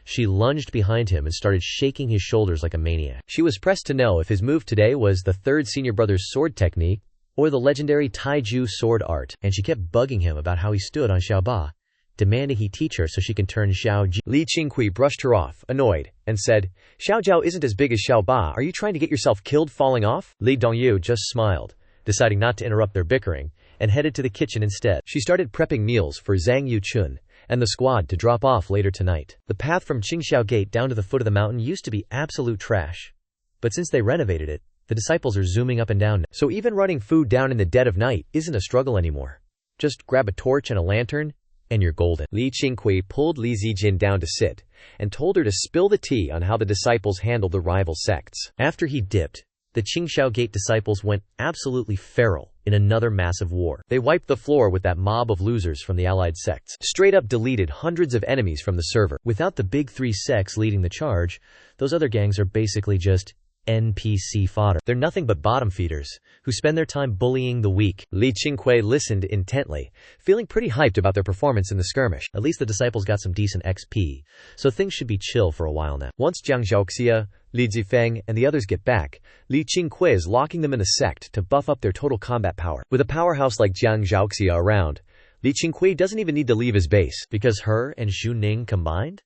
[SPEAKER 2] She lunged behind him and started shaking his shoulders like a maniac. She was pressed to know if his move today was the third senior brother's sword technique or the legendary Taiju sword art, and she kept bugging him about how he stood on Xiaoba, demanding he teach her so she can turn Xiao Ji. Li Qingqiu brushed her off, annoyed, and said, "Xiao Jiao isn't as big as Xiaoba. Are you trying to get yourself killed falling off?" Li Dongyue just smiled, deciding not to interrupt their bickering, and headed to the kitchen instead. She started prepping meals for Zhang Yuchun and the squad to drop off later tonight. The path from Qingqiu Gate down to the foot of the mountain used to be absolute trash. But since they renovated it, the disciples are zooming up and down. So even running food down in the dead of night isn't a struggle anymore. Just grab a torch and a lantern, and you're golden. Li Qingqiu pulled Li Zijin down to sit, and told her to spill the tea on how the disciples handled the rival sects.
[SPEAKER 1] After he dipped, the Qingqiu Gate disciples went absolutely feral in another massive war.
[SPEAKER 2] They wiped the floor with that mob of losers from the allied sects. Straight up deleted hundreds of enemies from the server.
[SPEAKER 1] Without the big three sects leading the charge, those other gangs are basically just NPC fodder. They're nothing but bottom feeders, who spend their time bullying the weak.
[SPEAKER 2] Li Qingqiu listened intently, feeling pretty hyped about their performance in the skirmish.
[SPEAKER 1] At least the disciples got some decent XP, so things should be chill for a while now.
[SPEAKER 2] Once Jiang Zhaoxia, Li Zifeng, and the others get back, Li Qingqiu is locking them in the sect to buff up their total combat power. With a powerhouse like Jiang Zhaoxia around, Li Qingqiu doesn't even need to leave his base.
[SPEAKER 1] Because her and Zhu Ning combined?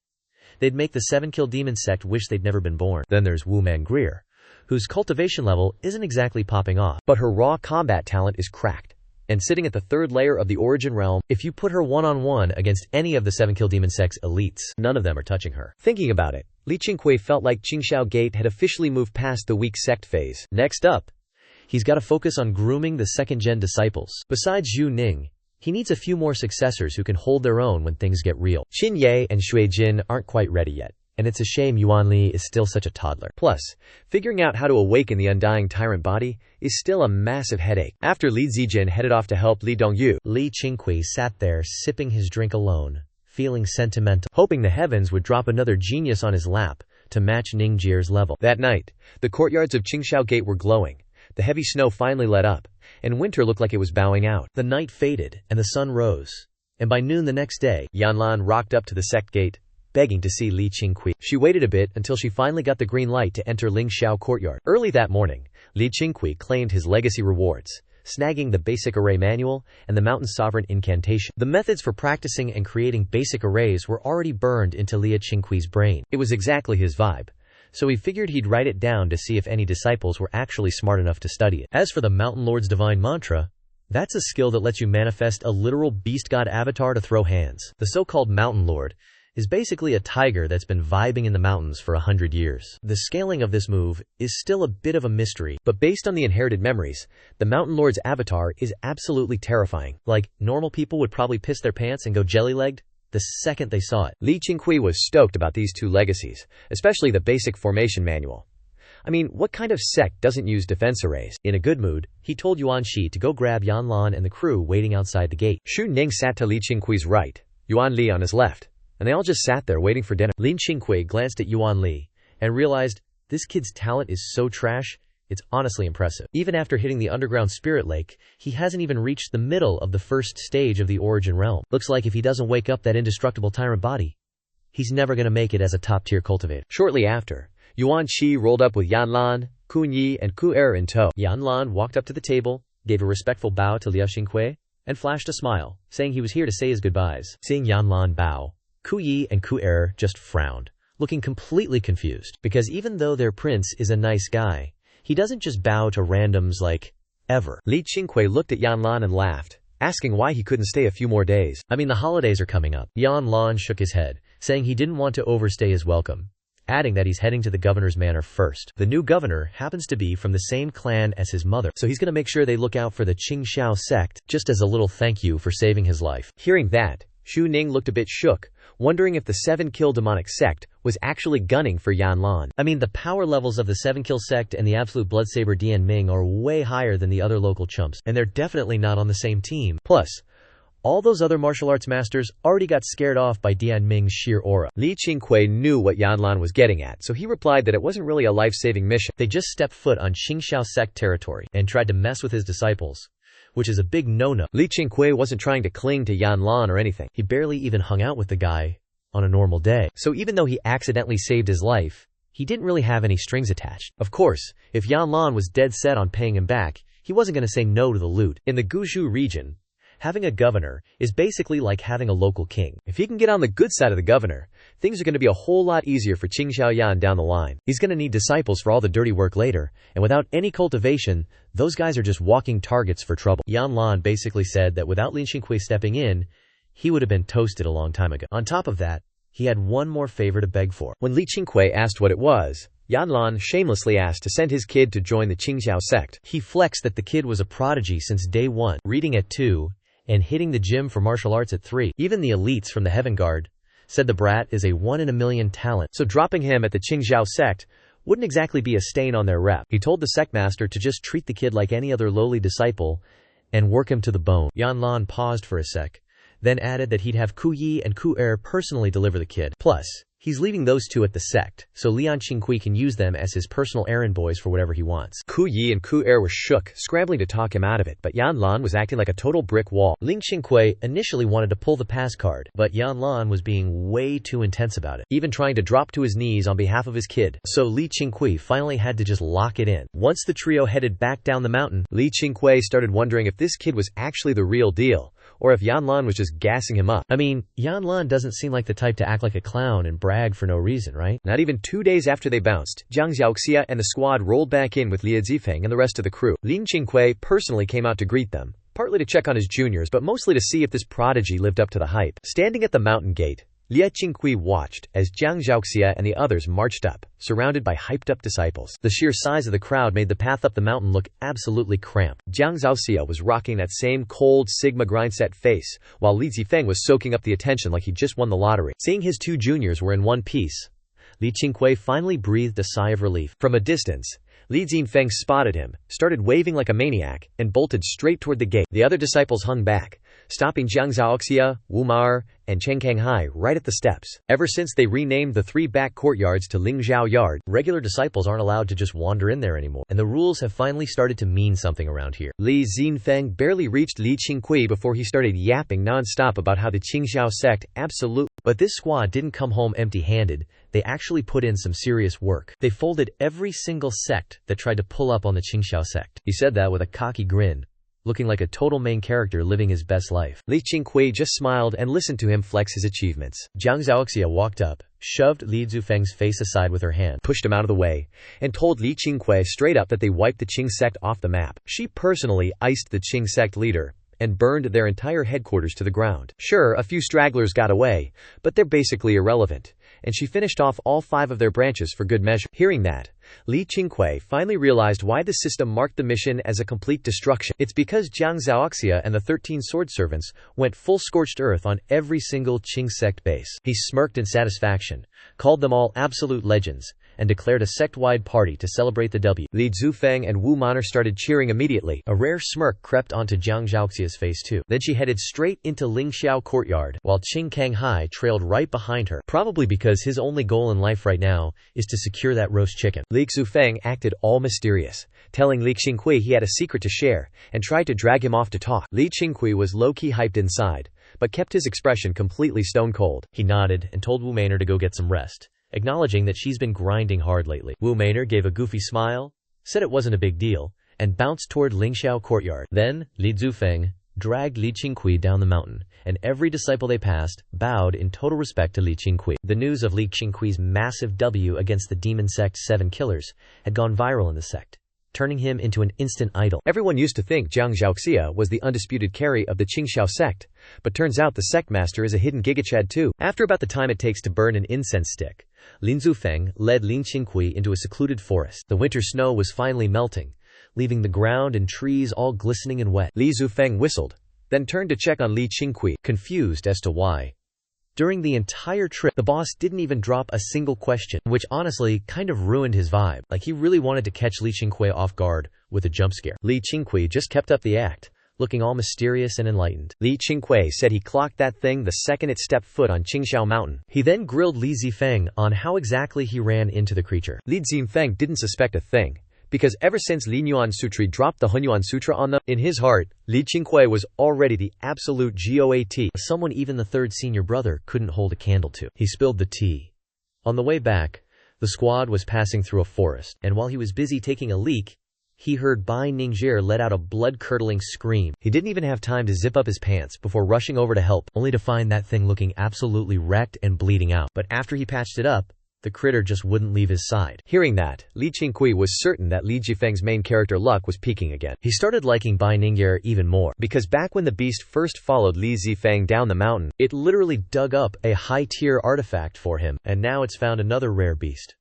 [SPEAKER 1] They'd make the 7-kill demon sect wish they'd never been born. Then there's Wu Mangrier, whose cultivation level isn't exactly popping off.
[SPEAKER 2] But her raw combat talent is cracked, and sitting at the 3rd layer of the origin realm.
[SPEAKER 1] If you put her one-on-one against any of the 7-kill demon sect's elites, none of them are touching her.
[SPEAKER 2] Thinking about it, Li Qingqiu felt like Qingqiu Gate had officially moved past the weak sect phase. Next up,
[SPEAKER 1] he's got to focus on grooming the 2nd-gen disciples. Besides Zhu Ning, he needs a few more successors who can hold their own when things get real.
[SPEAKER 2] Qin Ye and Shui Jin aren't quite ready yet,
[SPEAKER 1] and it's a shame Yuan Li is still such a toddler.
[SPEAKER 2] Plus, figuring out how to awaken the undying tyrant body is still a massive headache. After Li Zijin headed off to help Li Dongyu,
[SPEAKER 1] Li Qingqiu sat there sipping his drink alone, feeling sentimental, hoping the heavens would drop another genius on his lap to match Ningjier's level.
[SPEAKER 2] That night, the courtyards of Qingqiu Gate were glowing. The heavy snow finally let up, and winter looked like it was bowing out.
[SPEAKER 1] The night faded, and the sun rose. And by noon the next day,
[SPEAKER 2] Yanlan rocked up to the sect gate, begging to see Li Qingqiu. She waited a bit until she finally got the green light to enter Lingxiao courtyard. Early that morning, Li Qingqiu claimed his legacy rewards, snagging the basic array manual and the mountain sovereign incantation. The methods for practicing and creating basic arrays were already burned into Li Qingqiu's brain. It was exactly his vibe, so he figured he'd write it down to see if any disciples were actually smart enough to study it.
[SPEAKER 1] As for the Mountain Lord's divine mantra, that's a skill that lets you manifest a literal beast god avatar to throw hands. The so-called Mountain Lord is basically a tiger that's been vibing in the mountains for 100 years. The scaling of this move is still a bit of a mystery,
[SPEAKER 2] but based on the inherited memories, the Mountain Lord's avatar is absolutely terrifying.
[SPEAKER 1] Like, normal people would probably piss their pants and go jelly-legged the second they saw it.
[SPEAKER 2] Li Qingqiu was stoked about these two legacies, especially the basic formation manual. I mean, what kind of sect doesn't use defense arrays?
[SPEAKER 1] In a good mood, he told Yuan Shi to go grab Yan Lan and the crew waiting outside the gate.
[SPEAKER 2] Xu Ning sat to Li Qingqiu's right, Yuan Li on his left, and they all just sat there waiting for dinner.
[SPEAKER 1] Li Qingqiu glanced at Yuan Li and realized this kid's talent is so trash, it's honestly impressive. Even after hitting the underground spirit lake, he hasn't even reached the middle of the 1st stage of the origin realm. Looks like if he doesn't wake up that indestructible tyrant body, he's never gonna make it as a top-tier cultivator.
[SPEAKER 2] Shortly after, Yuan Shi rolled up with Yan Lan, Kun Yi, and Ku Er in tow.
[SPEAKER 1] Yan Lan walked up to the table, gave a respectful bow to Liu Qingqiu, and flashed a smile, saying he was here to say his goodbyes. Seeing Yan Lan bow, Ku Yi and Ku Er just frowned, looking completely confused, because even though their prince is a nice guy, he doesn't just bow to randoms like, ever.
[SPEAKER 2] Li Qingqiu looked at Yan Lan and laughed, asking why he couldn't stay a few more days.
[SPEAKER 1] I mean, the holidays are coming up. Yan Lan shook his head, saying he didn't want to overstay his welcome, adding that he's heading to the governor's manor first. The new governor happens to be from the same clan as his mother, so he's gonna make sure they look out for the Qingqiu sect, just as a little thank you for saving his life.
[SPEAKER 2] Hearing that, Xu Ning looked a bit shook, wondering if the 7-kill demonic sect was actually gunning for Yan Lan.
[SPEAKER 1] I mean, the power levels of the 7-kill sect and the absolute bloodsaber Dian Ming are way higher than the other local chumps, and they're definitely not on the same team. Plus, all those other martial arts masters already got scared off by Dian Ming's sheer aura.
[SPEAKER 2] Li Qingqiu knew what Yan Lan was getting at, so he replied that it wasn't really a life-saving mission.
[SPEAKER 1] They just stepped foot on Qingqiu sect territory and tried to mess with his disciples, which is a big no-no.
[SPEAKER 2] Li Qingqiu wasn't trying to cling to Yan Lan or anything.
[SPEAKER 1] He barely even hung out with the guy on a normal day. So even though he accidentally saved his life, he didn't really have any strings attached. Of course, if Yan Lan was dead set on paying him back, he wasn't going to say no to the loot. In the Guzhou region, having a governor is basically like having a local king. If he can get on the good side of the governor, things are going to be a whole lot easier for Qingqiu Yan down the line. He's going to need disciples for all the dirty work later, and without any cultivation, those guys are just walking targets for trouble. Yan Lan basically said that without Li Qingqiu stepping in, he would have been toasted a long time ago. On top of that, he had one more favor to beg for.
[SPEAKER 2] When Li Qingqiu asked what it was, Yanlan shamelessly asked to send his kid to join the Qingqiu sect.
[SPEAKER 1] He flexed that the kid was a prodigy since day one, reading at 2 and hitting the gym for martial arts at 3. Even the elites from the Heaven Guard said the brat is a 1 in a million talent,
[SPEAKER 2] so dropping him at the Qingqiu sect wouldn't exactly be a stain on their rep.
[SPEAKER 1] He told the sect master to just treat the kid like any other lowly disciple and work him to the bone. Yanlan paused for a sec, then added that he'd have Ku Yi and Ku Er personally deliver the kid. Plus, he's leaving those two at the sect, so Lian Qingqiu can use them as his personal errand boys for whatever he wants.
[SPEAKER 2] Ku Yi and Ku Er were shook, scrambling to talk him out of it, but Yanlan was acting like a total brick wall.
[SPEAKER 1] Ling Qingqiu initially wanted to pull the pass card, but Yanlan was being way too intense about it, even trying to drop to his knees on behalf of his kid. So Li Qingqiu finally had to just lock it in. Once the trio headed back down the mountain,
[SPEAKER 2] Li Qingqiu started wondering if this kid was actually the real deal, or if Yanlan was just gassing him up.
[SPEAKER 1] I mean, Yanlan doesn't seem like the type to act like a clown and brag for no reason, right?
[SPEAKER 2] Not even 2 days after they bounced, Jiang Xiaoxia and the squad rolled back in with Liu Zifeng and the rest of the crew. Lin Qingqiu personally came out to greet them, partly to check on his juniors but mostly to see if this prodigy lived up to the hype. Standing at the mountain gate, Liu Qingqiu watched as Jiang Xiaoxia and the others marched up, surrounded by hyped-up disciples. The sheer size of the crowd made the path up the mountain look absolutely cramped. Jiang Xiaoxia was rocking that same cold Sigma grindset face, while Li Zifeng was soaking up the attention like he just won the lottery. Seeing his two juniors were in one piece, Li Qingqiu finally breathed a sigh of relief. From a distance, Li Zifeng spotted him, started waving like a maniac, and bolted straight toward the gate. The other disciples hung back, stopping Jiang Xiaoxia, Wu Mar, and Chen Kanghai right at the steps. Ever since they renamed the 3 back courtyards to Lingzhao Yard,
[SPEAKER 1] regular disciples aren't allowed to just wander in there anymore, and the rules have finally started to mean something around here.
[SPEAKER 2] Li Zifeng barely reached Li Qingqiu before he started yapping non-stop about how the Qingqiu sect absolutely.
[SPEAKER 1] But this squad didn't come home empty-handed. They actually put in some serious work. They folded every single sect that tried to pull up on the Qingqiu sect. He said that with a cocky grin, looking like a total main character living his best life.
[SPEAKER 2] Li Qingqiu just smiled and listened to him flex his achievements.
[SPEAKER 1] Jiang Xiaoxia walked up, shoved Li Zifeng's face aside with her hand,
[SPEAKER 2] pushed him out of the way, and told Li Qingqiu straight up that they wiped the Qing sect off the map. She personally iced the Qing sect leader and burned their entire headquarters to the ground. Sure, a few stragglers got away, but they're basically irrelevant, and she finished off all 5 of their branches for good measure. Hearing that, Li Qingqiu finally realized why the system marked the mission as a complete destruction. It's because Jiang Xiaoxia and the 13 sword servants went full scorched earth on every single Qing sect base. He smirked in satisfaction, called them all absolute legends, and declared a sect-wide party to celebrate the W. Li Zifeng and Wu Man'er started cheering immediately.
[SPEAKER 1] A rare smirk crept onto Jiang Xiaoxia's face too. Then she headed straight into Lingxiao courtyard, while Chen Kanghai trailed right behind her, probably because his only goal in life right now is to secure that roast chicken.
[SPEAKER 2] Li Zifeng acted all mysterious, telling Li Qingqiu he had a secret to share, and tried to drag him off to talk. Li Qingqiu was low-key hyped inside, but kept his expression completely stone-cold.
[SPEAKER 1] He nodded and told Wu Man'er to go get some rest, acknowledging that she's been grinding hard lately. Wu Man'er gave a goofy smile, said it wasn't a big deal, and bounced toward Lingxiao courtyard. Then, Li Zifeng dragged Li Qingqiu down the mountain, and every disciple they passed bowed in total respect to Li Qingqiu. The news of Li Qingqiu's massive W against the demon sect's 7 killers had gone viral in the sect, turning him into an instant idol. Everyone used to think Jiang Xiaoxia was the undisputed carry of the Qingqiu sect, but turns out the sect master is a hidden gigachad too. After about the time it takes to burn an incense stick, Lin Zifeng led Li Qingqiu into a secluded forest. The winter snow was finally melting, leaving the ground and trees all glistening and wet.
[SPEAKER 2] Li Zifeng whistled, then turned to check on Li Qingqiu,
[SPEAKER 1] confused as to why. During the entire trip, the boss didn't even drop a single question, which honestly kind of ruined his vibe. Like he really wanted to catch Li Qingqiu off guard with a jump scare. Li Qingqiu just kept up the act, looking all mysterious and enlightened.
[SPEAKER 2] Li Qingqiu said he clocked that thing the second it stepped foot on Qingqiu Mountain.
[SPEAKER 1] He then grilled Li Zifeng on how exactly he ran into the creature.
[SPEAKER 2] Li Zifeng didn't suspect a thing, because ever since Li Nyuan Sutri dropped the Hunyuan Sutra on them, in his heart, Li Qingqiu was already the absolute GOAT,
[SPEAKER 1] someone even the 3rd senior brother couldn't hold a candle to. He spilled the tea. On the way back, the squad was passing through a forest, and while he was busy taking a leak, he heard Bai Ningzhi let out a blood-curdling scream. He didn't even have time to zip up his pants before rushing over to help, only to find that thing looking absolutely wrecked and bleeding out. But after he patched it up, the critter just wouldn't leave his side.
[SPEAKER 2] Hearing that, Li Qingqiu was certain that Li Jifeng's main character luck was peaking again.
[SPEAKER 1] He started liking Bai Ningye even more,
[SPEAKER 2] Because back when the beast first followed Li Zifeng down the mountain,
[SPEAKER 1] it literally dug up a high-tier artifact for him, and now it's found another rare beast.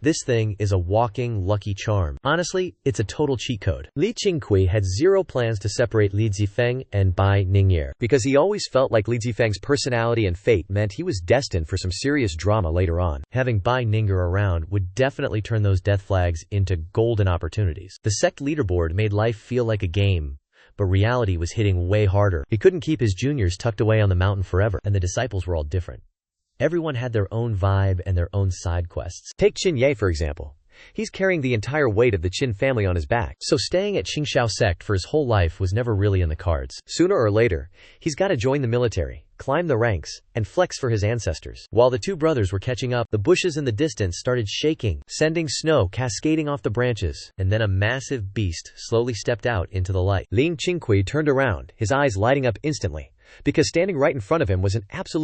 [SPEAKER 1] This thing is a walking lucky charm. Honestly, it's a total cheat code. Li Qingqiu had zero plans to separate Li Zifeng and Bai Ningye,
[SPEAKER 2] because he always felt like Li Zifeng's personality and fate meant he was destined for some serious drama later on.
[SPEAKER 1] Having Bai Ningye around would definitely turn those death flags into golden opportunities. The sect leaderboard made life feel like a game, but reality was hitting way harder. He couldn't keep his juniors tucked away on the mountain forever, and the disciples were all different. Everyone had their own vibe and their own side quests.
[SPEAKER 2] Take Qingqiu for example. He's carrying the entire weight of the Qin family on his back.
[SPEAKER 1] So staying at Qingqiu sect for his whole life was never really in the cards.
[SPEAKER 2] Sooner or later, he's got to join the military, climb the ranks, and flex for his ancestors.
[SPEAKER 1] While the two brothers were catching up, the bushes in the distance started shaking, sending snow cascading off the branches, and then a massive beast slowly stepped out into the light.
[SPEAKER 2] Li Qingqiu turned around, his eyes lighting up instantly, because standing right in front of him was an absolutely